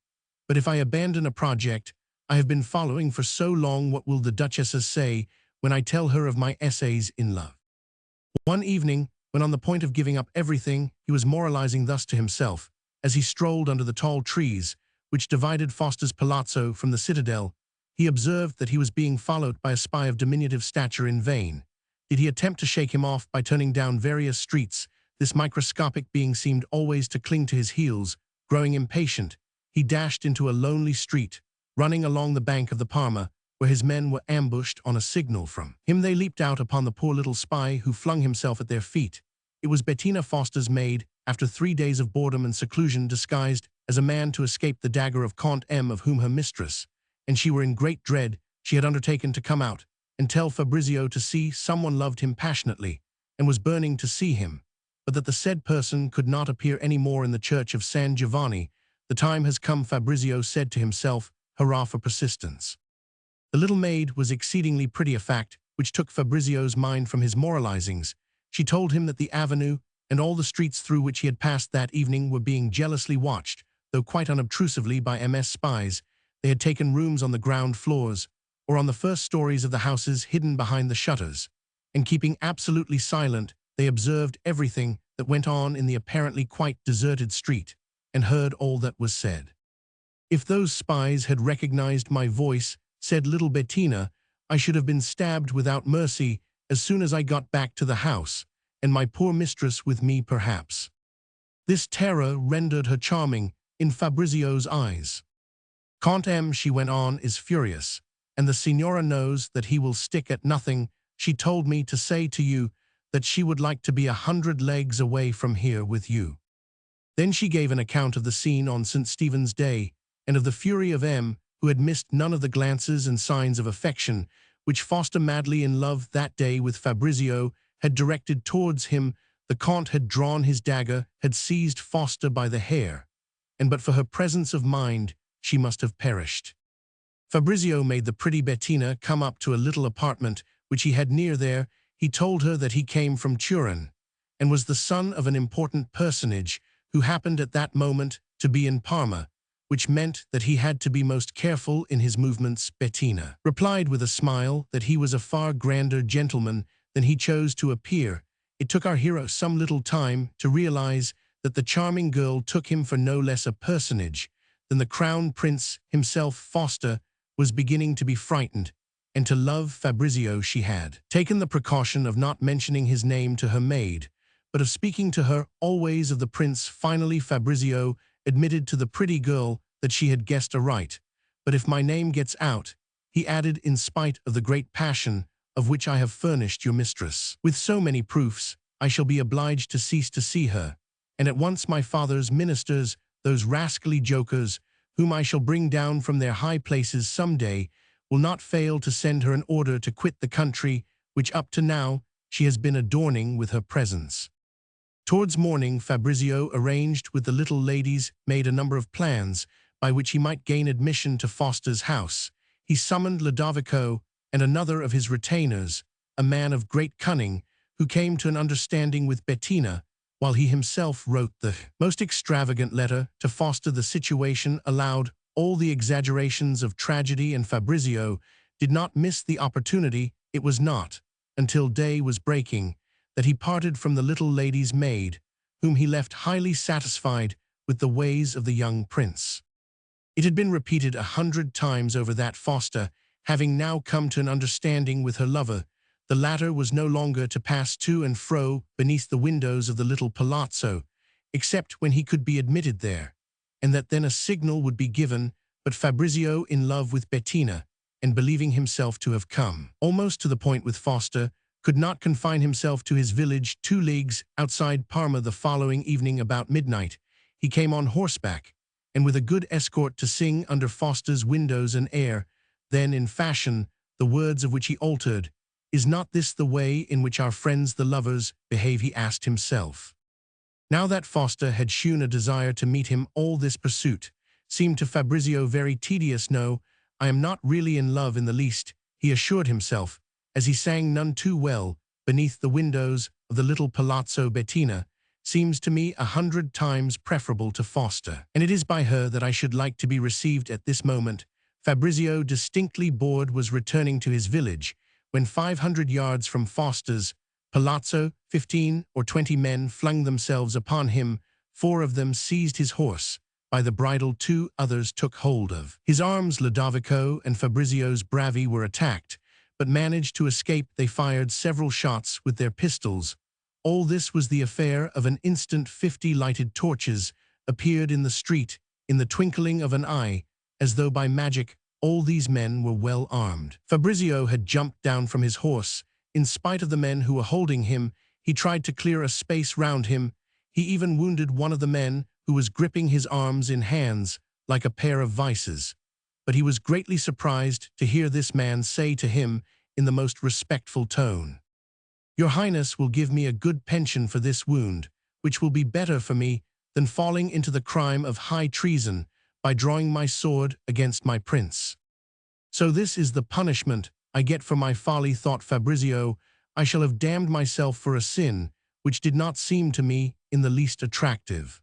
But if I abandon a project I have been following for so long, what will the Duchess say when I tell her of my essays in love? One evening, when on the point of giving up everything, he was moralizing thus to himself, as he strolled under the tall trees which divided Foster's palazzo from the citadel. He observed that he was being followed by a spy of diminutive stature. In vain did he attempt to shake him off by turning down various streets. This microscopic being seemed always to cling to his heels. Growing impatient, he dashed into a lonely street, running along the bank of the Parma, where his men were ambushed. On a signal from him, they leaped out upon the poor little spy, who flung himself at their feet. It was Bettina, Foster's maid, after 3 days of boredom and seclusion, disguised as a man to escape the dagger of Comte of whom her mistress and she were in great dread. She had undertaken to come out and tell Fabrizio to see someone loved him passionately, and was burning to see him, but that the said person could not appear any more in the church of San Giovanni. "The time has come," Fabrizio said to himself. Hurrah for persistence. The little maid was exceedingly pretty, a fact which took Fabrizio's mind from his moralizings. She told him that the avenue and all the streets through which he had passed that evening were being jealously watched, though quite unobtrusively, by MS spies. They had taken rooms on the ground floors, or on the first stories of the houses, hidden behind the shutters, and keeping absolutely silent, they observed everything that went on in the apparently quite deserted street, and heard all that was said. "If those spies had recognized my voice," said little Bettina, "I should have been stabbed without mercy as soon as I got back to the house, and my poor mistress with me, perhaps." This terror rendered her charming in Fabrizio's eyes. "Comte she went on, "is furious, and the signora knows that he will stick at nothing. She told me to say to you that she would like to be 100 leagues away from here with you." Then she gave an account of the scene on St. Stephen's Day, and of the fury of who had missed none of the glances and signs of affection which Foster, madly in love that day with Fabrizio, had directed towards him. The Comte had drawn his dagger, had seized Foster by the hair, and but for her presence of mind, she must have perished. Fabrizio made the pretty Bettina come up to a little apartment which he had near there. He told her that he came from Turin, and was the son of an important personage who happened at that moment to be in Parma. which meant that he had to be most careful in his movements. Bettina replied with a smile that he was a far grander gentleman than he chose to appear. It took our hero some little time to realize that the charming girl took him for no less a personage than the crown prince himself. Foster was beginning to be frightened, and to love Fabrizio. She had taken the precaution of not mentioning his name to her maid, but of speaking to her always of the prince. Finally, Fabrizio admitted to the pretty girl that she had guessed aright. "But if my name gets out," he added, "in spite of the great passion of which I have furnished your mistress with so many proofs, I shall be obliged to cease to see her, and at once my father's ministers, those rascally jokers, whom I shall bring down from their high places some day, will not fail to send her an order to quit the country which up to now she has been adorning with her presence." Towards morning, Fabrizio arranged with the little ladies, made a number of plans by which he might gain admission to Foster's house. He summoned Ludovico and another of his retainers, a man of great cunning, who came to an understanding with Bettina, while he himself wrote the most extravagant letter to Foster. The situation allowed all the exaggerations of tragedy, and Fabrizio did not miss the opportunity. It was not until day was breaking that he parted from the little lady's maid, whom he left highly satisfied with the ways of the young prince. It had been repeated 100 times over that Foster, having now come to an understanding with her lover, the latter was no longer to pass to and fro beneath the windows of the little palazzo, except when he could be admitted there, and that then a signal would be given. But Fabrizio, in love with Bettina, and believing himself to have come almost to the point with Foster, could not confine himself to his village 2 leagues outside Parma. The following evening about midnight, he came on horseback, and with a good escort, to sing under Foster's windows an air, then in fashion, the words of which he altered. "Is not this the way in which our friends the lovers behave?" he asked himself. Now that Foster had shewn a desire to meet him, all this pursuit seemed to Fabrizio very tedious. "No, I am not really in love in the least," he assured himself, as he sang none too well beneath the windows of the little Palazzo. "Bettina seems to me 100 times preferable to Foster, and it is by her that I should like to be received at this moment." Fabrizio, distinctly bored, was returning to his village, when 500 yards from Foster's palazzo, 15 or 20 men flung themselves upon him. 4 of them seized his horse by the bridle, 2 others took hold of his arms. Ludovico and Fabrizio's bravi were attacked, but managed to escape. They fired several shots with their pistols. All this was the affair of an instant. 50 lighted torches appeared in the street in the twinkling of an eye, as though by magic. All these men were well armed. Fabrizio had jumped down from his horse. In spite of the men who were holding him, he tried to clear a space round him. He even wounded one of the men, who was gripping his arms in hands like a pair of vices. But he was greatly surprised to hear this man say to him in the most respectful tone, "Your Highness will give me a good pension for this wound, which will be better for me than falling into the crime of high treason by drawing my sword against my prince. So this is the punishment I get for my folly," thought Fabrizio. "I shall have damned myself for a sin which did not seem to me in the least attractive."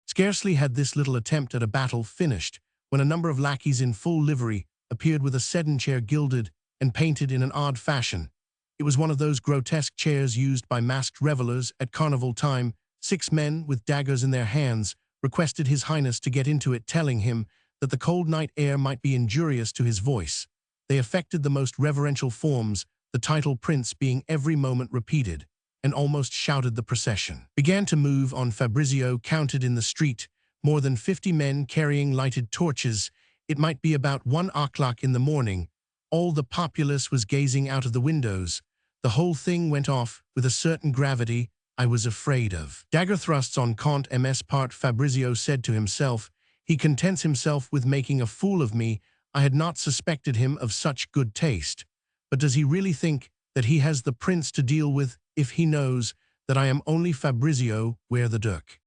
Scarcely had this little attempt at a battle finished, when a number of lackeys in full livery appeared with a sedan chair gilded and painted in an odd fashion. It was one of those grotesque chairs used by masked revelers at carnival time. 6 men with daggers in their hands requested His Highness to get into it, telling him that the cold night air might be injurious to his voice. They affected the most reverential forms, the title prince being every moment repeated, and almost shouted. The procession began to move on. Fabrizio counted in the street more than 50 men carrying lighted torches. It might be about 1 o'clock in the morning. All the populace was gazing out of the windows. The whole thing went off with a certain gravity I was afraid of. Dagger thrusts on Comte Ms. part, Fabrizio said to himself. He contents himself with making a fool of me. I had not suspected him of such good taste. But does he really think that he has the prince to deal with if he knows that I am only Fabrizio where the Duc?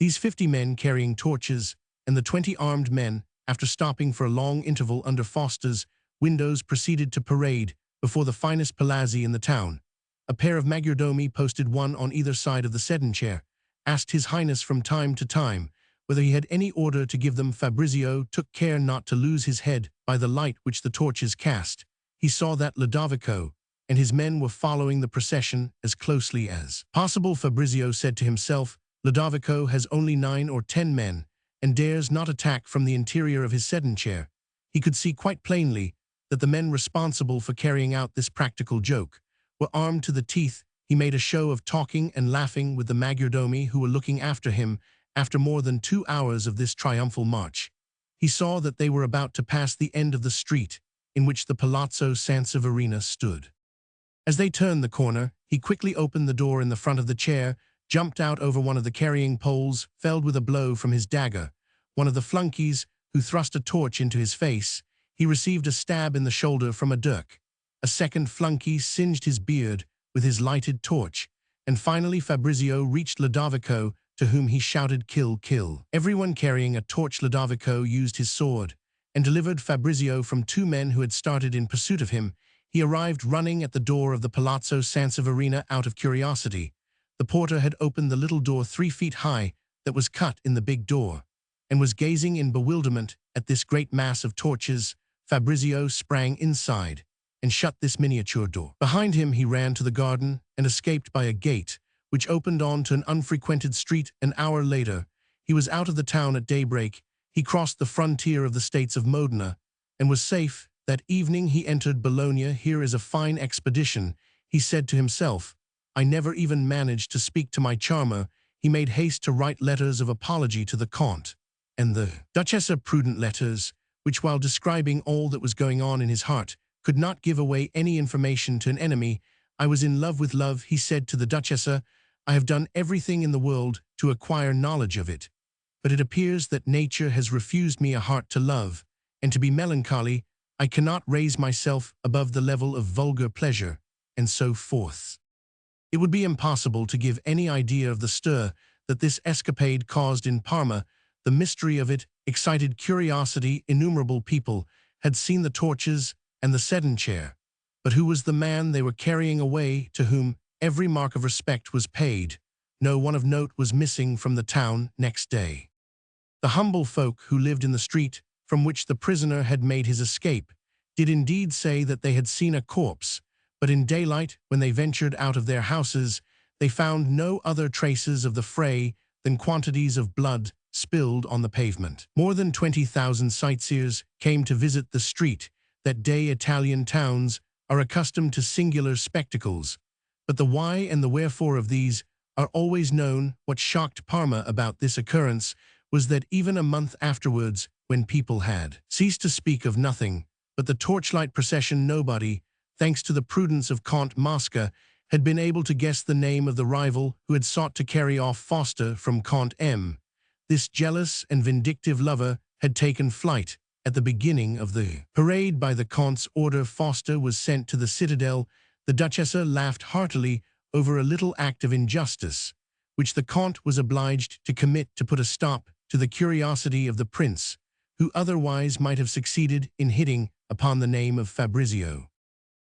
These 50 men carrying torches and the 20 armed men, after stopping for a long interval under Foster's windows, proceeded to parade before the finest palazzi in the town. A pair of maggiordomi, posted one on either side of the sedan chair, asked His Highness from time to time whether he had any order to give them. Fabrizio took care not to lose his head by the light which the torches cast. He saw that Ludovico and his men were following the procession as closely as possible. Fabrizio said to himself, Ludovico has only 9 or 10 men and dares not attack from the interior of his sedan chair. He could see quite plainly that the men responsible for carrying out this practical joke were armed to the teeth. He made a show of talking and laughing with the maggiordomi who were looking after him. After more than 2 hours of this triumphal march, he saw that they were about to pass the end of the street in which the Palazzo Sanseverina stood. As they turned the corner, he quickly opened the door in the front of the chair, jumped out over one of the carrying poles, felled with a blow from his dagger one of the flunkies who thrust a torch into his face. He received a stab in the shoulder from a dirk. A second flunky singed his beard with his lighted torch, and finally Fabrizio reached Ludovico, to whom he shouted, "Kill, kill." Everyone carrying a torch. Ludovico used his sword and delivered Fabrizio from 2 men who had started in pursuit of him. He arrived running at the door of the Palazzo Sanseverina out of curiosity. The porter had opened the little door 3 feet high that was cut in the big door, and was gazing in bewilderment at this great mass of torches. Fabrizio sprang inside and shut this miniature door. Behind him he ran to the garden and escaped by a gate which opened onto an unfrequented street. An hour later, he was out of the town at daybreak. He crossed the frontier of the states of Modena and was safe. That evening he entered Bologna. Here is a fine expedition, he said to himself. I never even managed to speak to my charmer. He made haste to write letters of apology to the Count and the Duchessa, prudent letters, which, while describing all that was going on in his heart, could not give away any information to an enemy. I was in love with love, he said to the Duchessa. I have done everything in the world to acquire knowledge of it, but it appears that nature has refused me a heart to love, and to be melancholy. I cannot raise myself above the level of vulgar pleasure, and so forth. It would be impossible to give any idea of the stir that this escapade caused in Parma. The mystery of it excited curiosity. Innumerable people had seen the torches and the sedan chair, but who was the man they were carrying away, to whom every mark of respect was paid? No one of note was missing from the town next day. The humble folk who lived in the street from which the prisoner had made his escape did indeed say that they had seen a corpse, but in daylight, when they ventured out of their houses, they found no other traces of the fray than quantities of blood spilled on the pavement. More than 20,000 sightseers came to visit the street that day. Italian towns are accustomed to singular spectacles, but the why and the wherefore of these are always known. What shocked Parma about this occurrence was that even a month afterwards, when people had ceased to speak of nothing but the torchlight procession, nobody, thanks to the prudence of Count Mosca, had been able to guess the name of the rival who had sought to carry off Foster from Count M. This jealous and vindictive lover had taken flight at the beginning of the parade. By the Count's order, Foster was sent to the citadel. The Duchessa laughed heartily over a little act of injustice, which the Count was obliged to commit to put a stop to the curiosity of the prince, who otherwise might have succeeded in hitting upon the name of Fabrizio.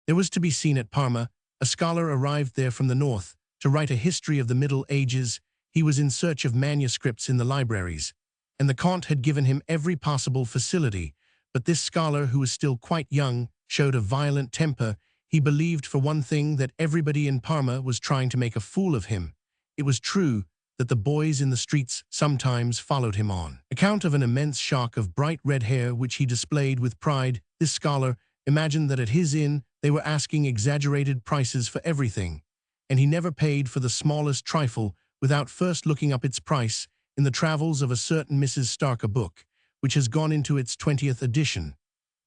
There was to be seen at Parma a scholar arrived there from the north to write a history of the Middle Ages. He was in search of manuscripts in the libraries, and the Count had given him every possible facility, but this scholar, who was still quite young, showed a violent temper. He believed, for one thing, that everybody in Parma was trying to make a fool of him. It was true that the boys in the streets sometimes followed him on account of an immense shock of bright red hair which he displayed with pride. This scholar imagined that at his inn they were asking exaggerated prices for everything, and he never paid for the smallest trifle without first looking up its price in the Travels of a certain Mrs. Stark, a book which has gone into its 20th edition,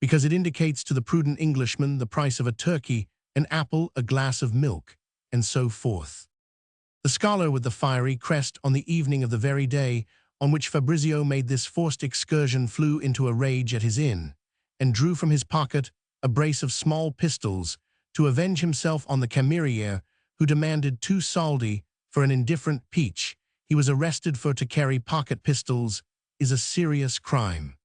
because it indicates to the prudent Englishman the price of a turkey, an apple, a glass of milk, and so forth. The scholar with the fiery crest, on the evening of the very day on which Fabrizio made this forced excursion, flew into a rage at his inn, and drew from his pocket a brace of small pistols to avenge himself on the cameriere, who demanded 2 soldi for an indifferent peach. He was arrested for to carry pocket pistols is a serious crime.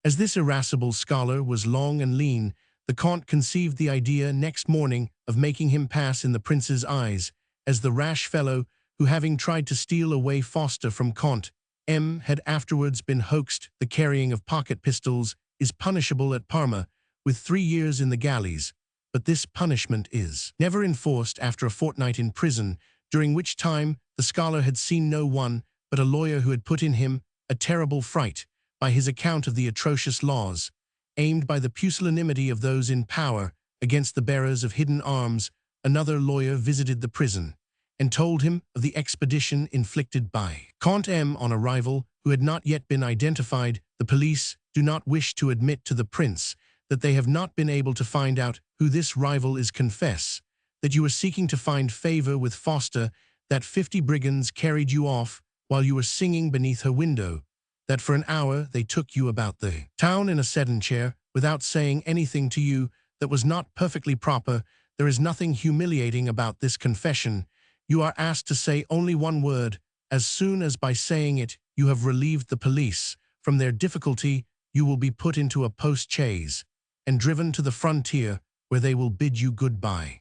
As this irascible scholar was long and lean, the Count conceived the idea next morning of making him pass in the prince's eyes as the rash fellow who, having tried to steal away Foster from Count M had afterwards been hoaxed. The carrying of pocket pistols is punishable at Parma with 3 years in the galleys, but this punishment is never enforced after a fortnight in prison, during which time the scholar had seen no one but a lawyer who had put in him a terrible fright by his account of the atrocious laws, aimed by the pusillanimity of those in power against the bearers of hidden arms. Another lawyer visited the prison and told him of the expedition inflicted by Count M on arrival, who had not yet been identified. The police do not wish to admit to the prince that they have not been able to find out who this rival is. Confess that you were seeking to find favor with Foster, that 50 brigands carried you off while you were singing beneath her window, that for an hour they took you about the town in a sedan chair without saying anything to you that was not perfectly proper. There is nothing humiliating about this confession. You are asked to say only one word. As soon as by saying it you have relieved the police from their difficulty, you will be put into a post-chaise and driven to the frontier, where they will bid you goodbye.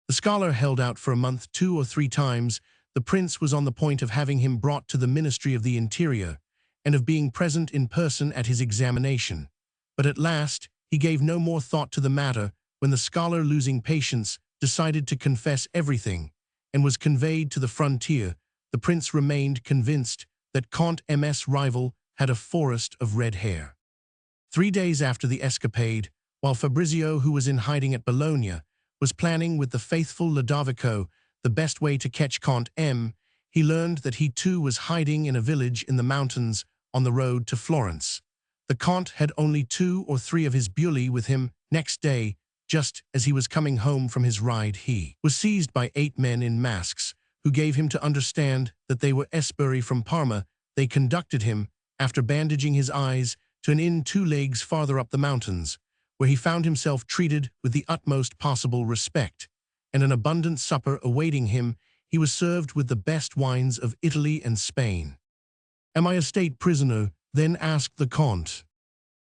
The scholar held out for a month 2 or 3 times. The prince was on the point of having him brought to the Ministry of the Interior and of being present in person at his examination. But at last he gave no more thought to the matter, when the scholar, losing patience, decided to confess everything and was conveyed to the frontier. The prince remained convinced that Count M's rival had a forest of red hair. 3 days after the escapade, while Fabrizio, who was in hiding at Bologna, was planning with the faithful Ludovico the best way to catch Count M, he learned that he too was hiding in a village in the mountains on the road to Florence. The Count had only 2 or 3 of his bulli with him. Next day, just as he was coming home from his ride, he was seized by 8 men in masks, who gave him to understand that they were esbirri from Parma. They conducted him, after bandaging his eyes, to an inn 2 leagues farther up the mountains, where he found himself treated with the utmost possible respect, and an abundant supper awaiting him. He was served with the best wines of Italy and Spain. "Am I a state prisoner?" then asked the Count.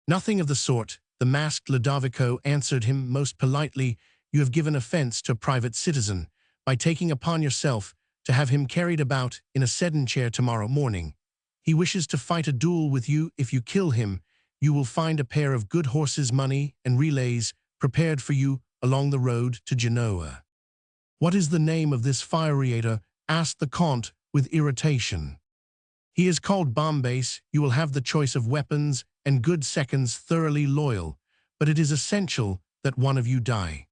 "Nothing of the sort," the masked Ludovico answered him most politely. "You have given offense to a private citizen by taking upon yourself to have him carried about in a sedan chair tomorrow morning. He wishes to fight a duel with you. If you kill him, you will find a pair of good horses, money, and relays prepared for you along the road to Genoa." "What is the name of this fiery?" asked the Count with irritation. "He is called Bombase. You will have the choice of weapons and good seconds thoroughly loyal, but it is essential that one of you die."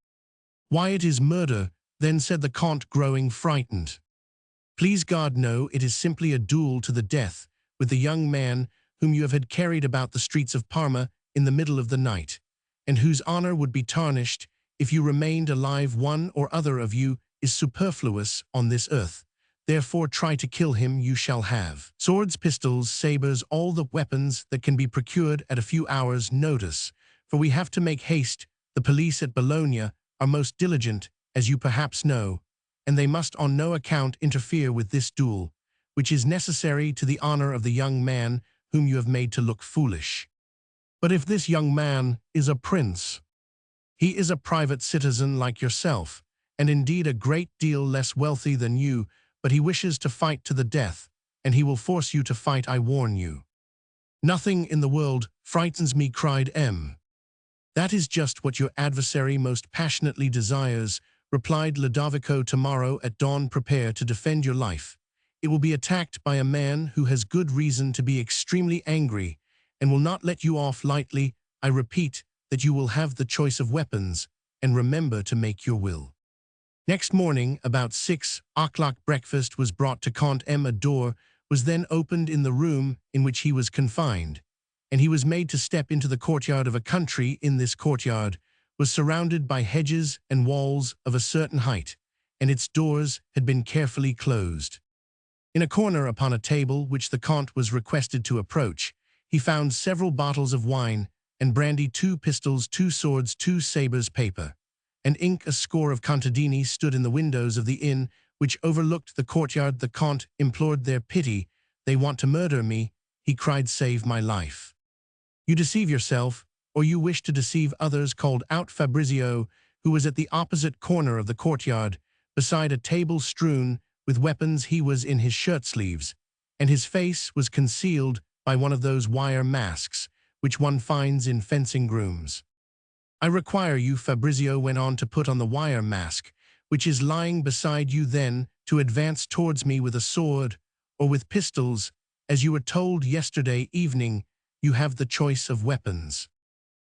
"Why, it is murder," then said the Count, growing frightened. "Please God, no, it is simply a duel to the death with the young man whom you have had carried about the streets of Parma in the middle of the night, and whose honor would be tarnished if you remained alive. One or other of you is superfluous on this earth. Therefore try to kill him. You shall have swords, pistols, sabers, all the weapons that can be procured at a few hours' notice, for we have to make haste. The police at Bologna are most diligent, as you perhaps know, and they must on no account interfere with this duel, which is necessary to the honor of the young man whom you have made to look foolish." "But if this young man is a prince?" "He is a private citizen like yourself, and indeed a great deal less wealthy than you, but he wishes to fight to the death, and he will force you to fight, I warn you." "Nothing in the world frightens me," cried M. "That is just what your adversary most passionately desires," replied Ludovico. "Tomorrow at dawn prepare to defend your life. It will be attacked by a man who has good reason to be extremely angry, and will not let you off lightly. I repeat that you will have the choice of weapons, and remember to make your will." Next morning, about 6 o'clock, breakfast was brought to Count M. A door was then opened in the room in which he was confined, and he was made to step into the courtyard of a country. In this courtyard was surrounded by hedges and walls of a certain height, and its doors had been carefully closed. In a corner upon a table which the Count was requested to approach, he found several bottles of wine and brandy, 2 pistols, 2 swords, 2 sabers, paper, and ink. A score of contadini stood in the windows of the inn, which overlooked the courtyard. The Count implored their pity. "They want to murder me," he cried. "Save my life." "You deceive yourself, or you wish to deceive others," called out Fabrizio, who was at the opposite corner of the courtyard, beside a table strewn with weapons. He was in his shirt sleeves, and his face was concealed by one of those wire masks which one finds in fencing grooms. I require you, Fabrizio went on, to put on the wire mask, which is lying beside you, then to advance towards me with a sword or with pistols. As you were told yesterday evening, you have the choice of weapons.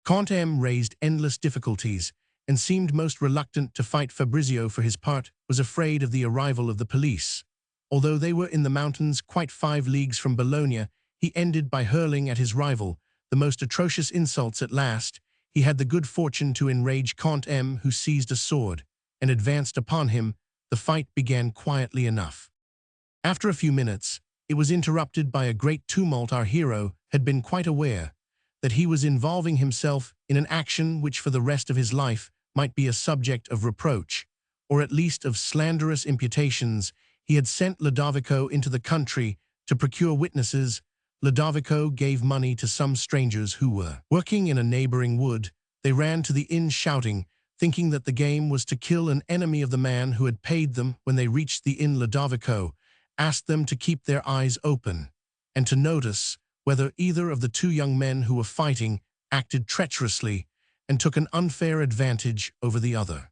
Count M raised endless difficulties and seemed most reluctant to fight. Fabrizio, for his part, was afraid of the arrival of the police. Although they were in the mountains quite 5 leagues from Bologna, he ended by hurling at his rival the most atrocious insults. At last, he had the good fortune to enrage Count M, who seized a sword and advanced upon him. The fight began quietly enough. After a few minutes, it was interrupted by a great tumult. Our hero had been quite aware that he was involving himself in an action which for the rest of his life might be a subject of reproach, or at least of slanderous imputations. He had sent Ludovico into the country to procure witnesses. Ludovico gave money to some strangers who were working in a neighboring wood. They ran to the inn shouting, thinking that the game was to kill an enemy of the man who had paid them. When they reached the inn, Ludovico asked them to keep their eyes open and to notice whether either of the 2 young men who were fighting acted treacherously and took an unfair advantage over the other.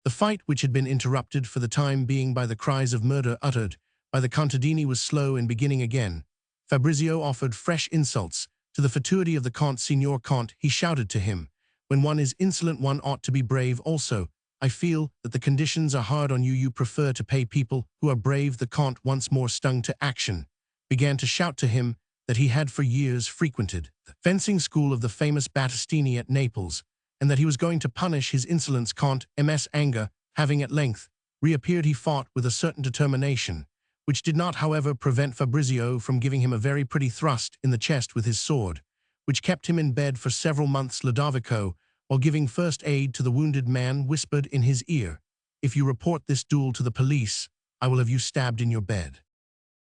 The fight, which had been interrupted for the time being by the cries of murder uttered by the contadini, was slow in beginning again. Fabrizio offered fresh insults to the fatuity of the Count. Signor Count, he shouted to him, when one is insolent one ought to be brave also. I feel that the conditions are hard on you. You prefer to pay people who are brave. The Count, once more stung to action, began to shout to him that he had for years frequented the fencing school of the famous Battistini at Naples, and that he was going to punish his insolence. Count M's anger having at length reappeared, he fought with a certain determination, which did not, however, prevent Fabrizio from giving him a very pretty thrust in the chest with his sword, which kept him in bed for several months. Ludovico, while giving first aid to the wounded man, whispered in his ear, "If you report this duel to the police, I will have you stabbed in your bed."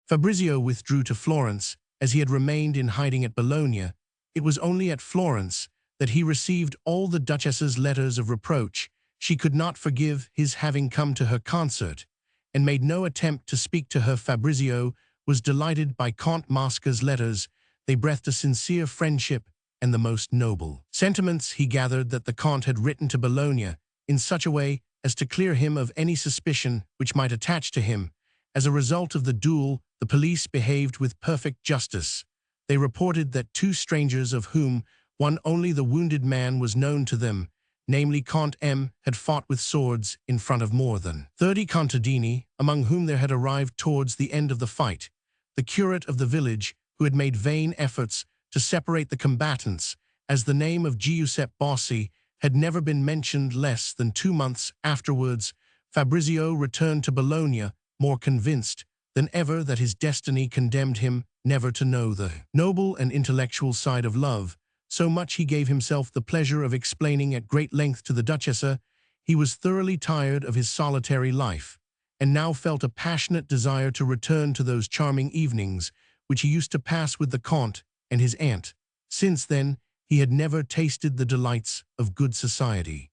Fabrizio withdrew to Florence, as he had remained in hiding at Bologna. It was only at Florence that he received all the Duchess's letters of reproach. She could not forgive his having come to her concert, and made no attempt to speak to her. Fabrizio was delighted by Count Mosca's letters. They breathed a sincere friendship and the most noble sentiments. He gathered that the Count had written to Bologna in such a way as to clear him of any suspicion which might attach to him. As a result of the duel, the police behaved with perfect justice. They reported that 2 strangers, of whom one only the wounded man was known to them, namely Count M, had fought with swords in front of more than 30 contadini, among whom there had arrived towards the end of the fight the curate of the village, who had made vain efforts to separate the combatants, as the name of Giuseppe Bossi had never been mentioned. Less than 2 months afterwards, Fabrizio returned to Bologna, more convinced than ever that his destiny condemned him never to know the noble and intellectual side of love. So much he gave himself the pleasure of explaining at great length to the Duchessa. He was thoroughly tired of his solitary life, and now felt a passionate desire to return to those charming evenings which he used to pass with the Count and his aunt. Since then, he had never tasted the delights of good society.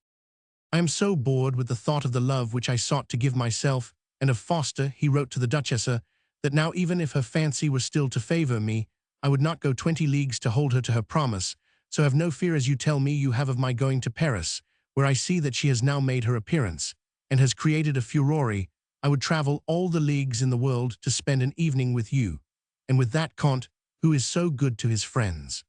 "I am so bored with the thought of the love which I sought to give myself, and of Fausta," he wrote to the Duchessa, "that now, even if her fancy were still to favor me, I would not go 20 leagues to hold her to her promise. So have no fear, as you tell me you have, of my going to Paris, where I see that she has now made her appearance, and has created a furore. I would travel all the leagues in the world to spend an evening with you, and with that Count who is so good to his friends."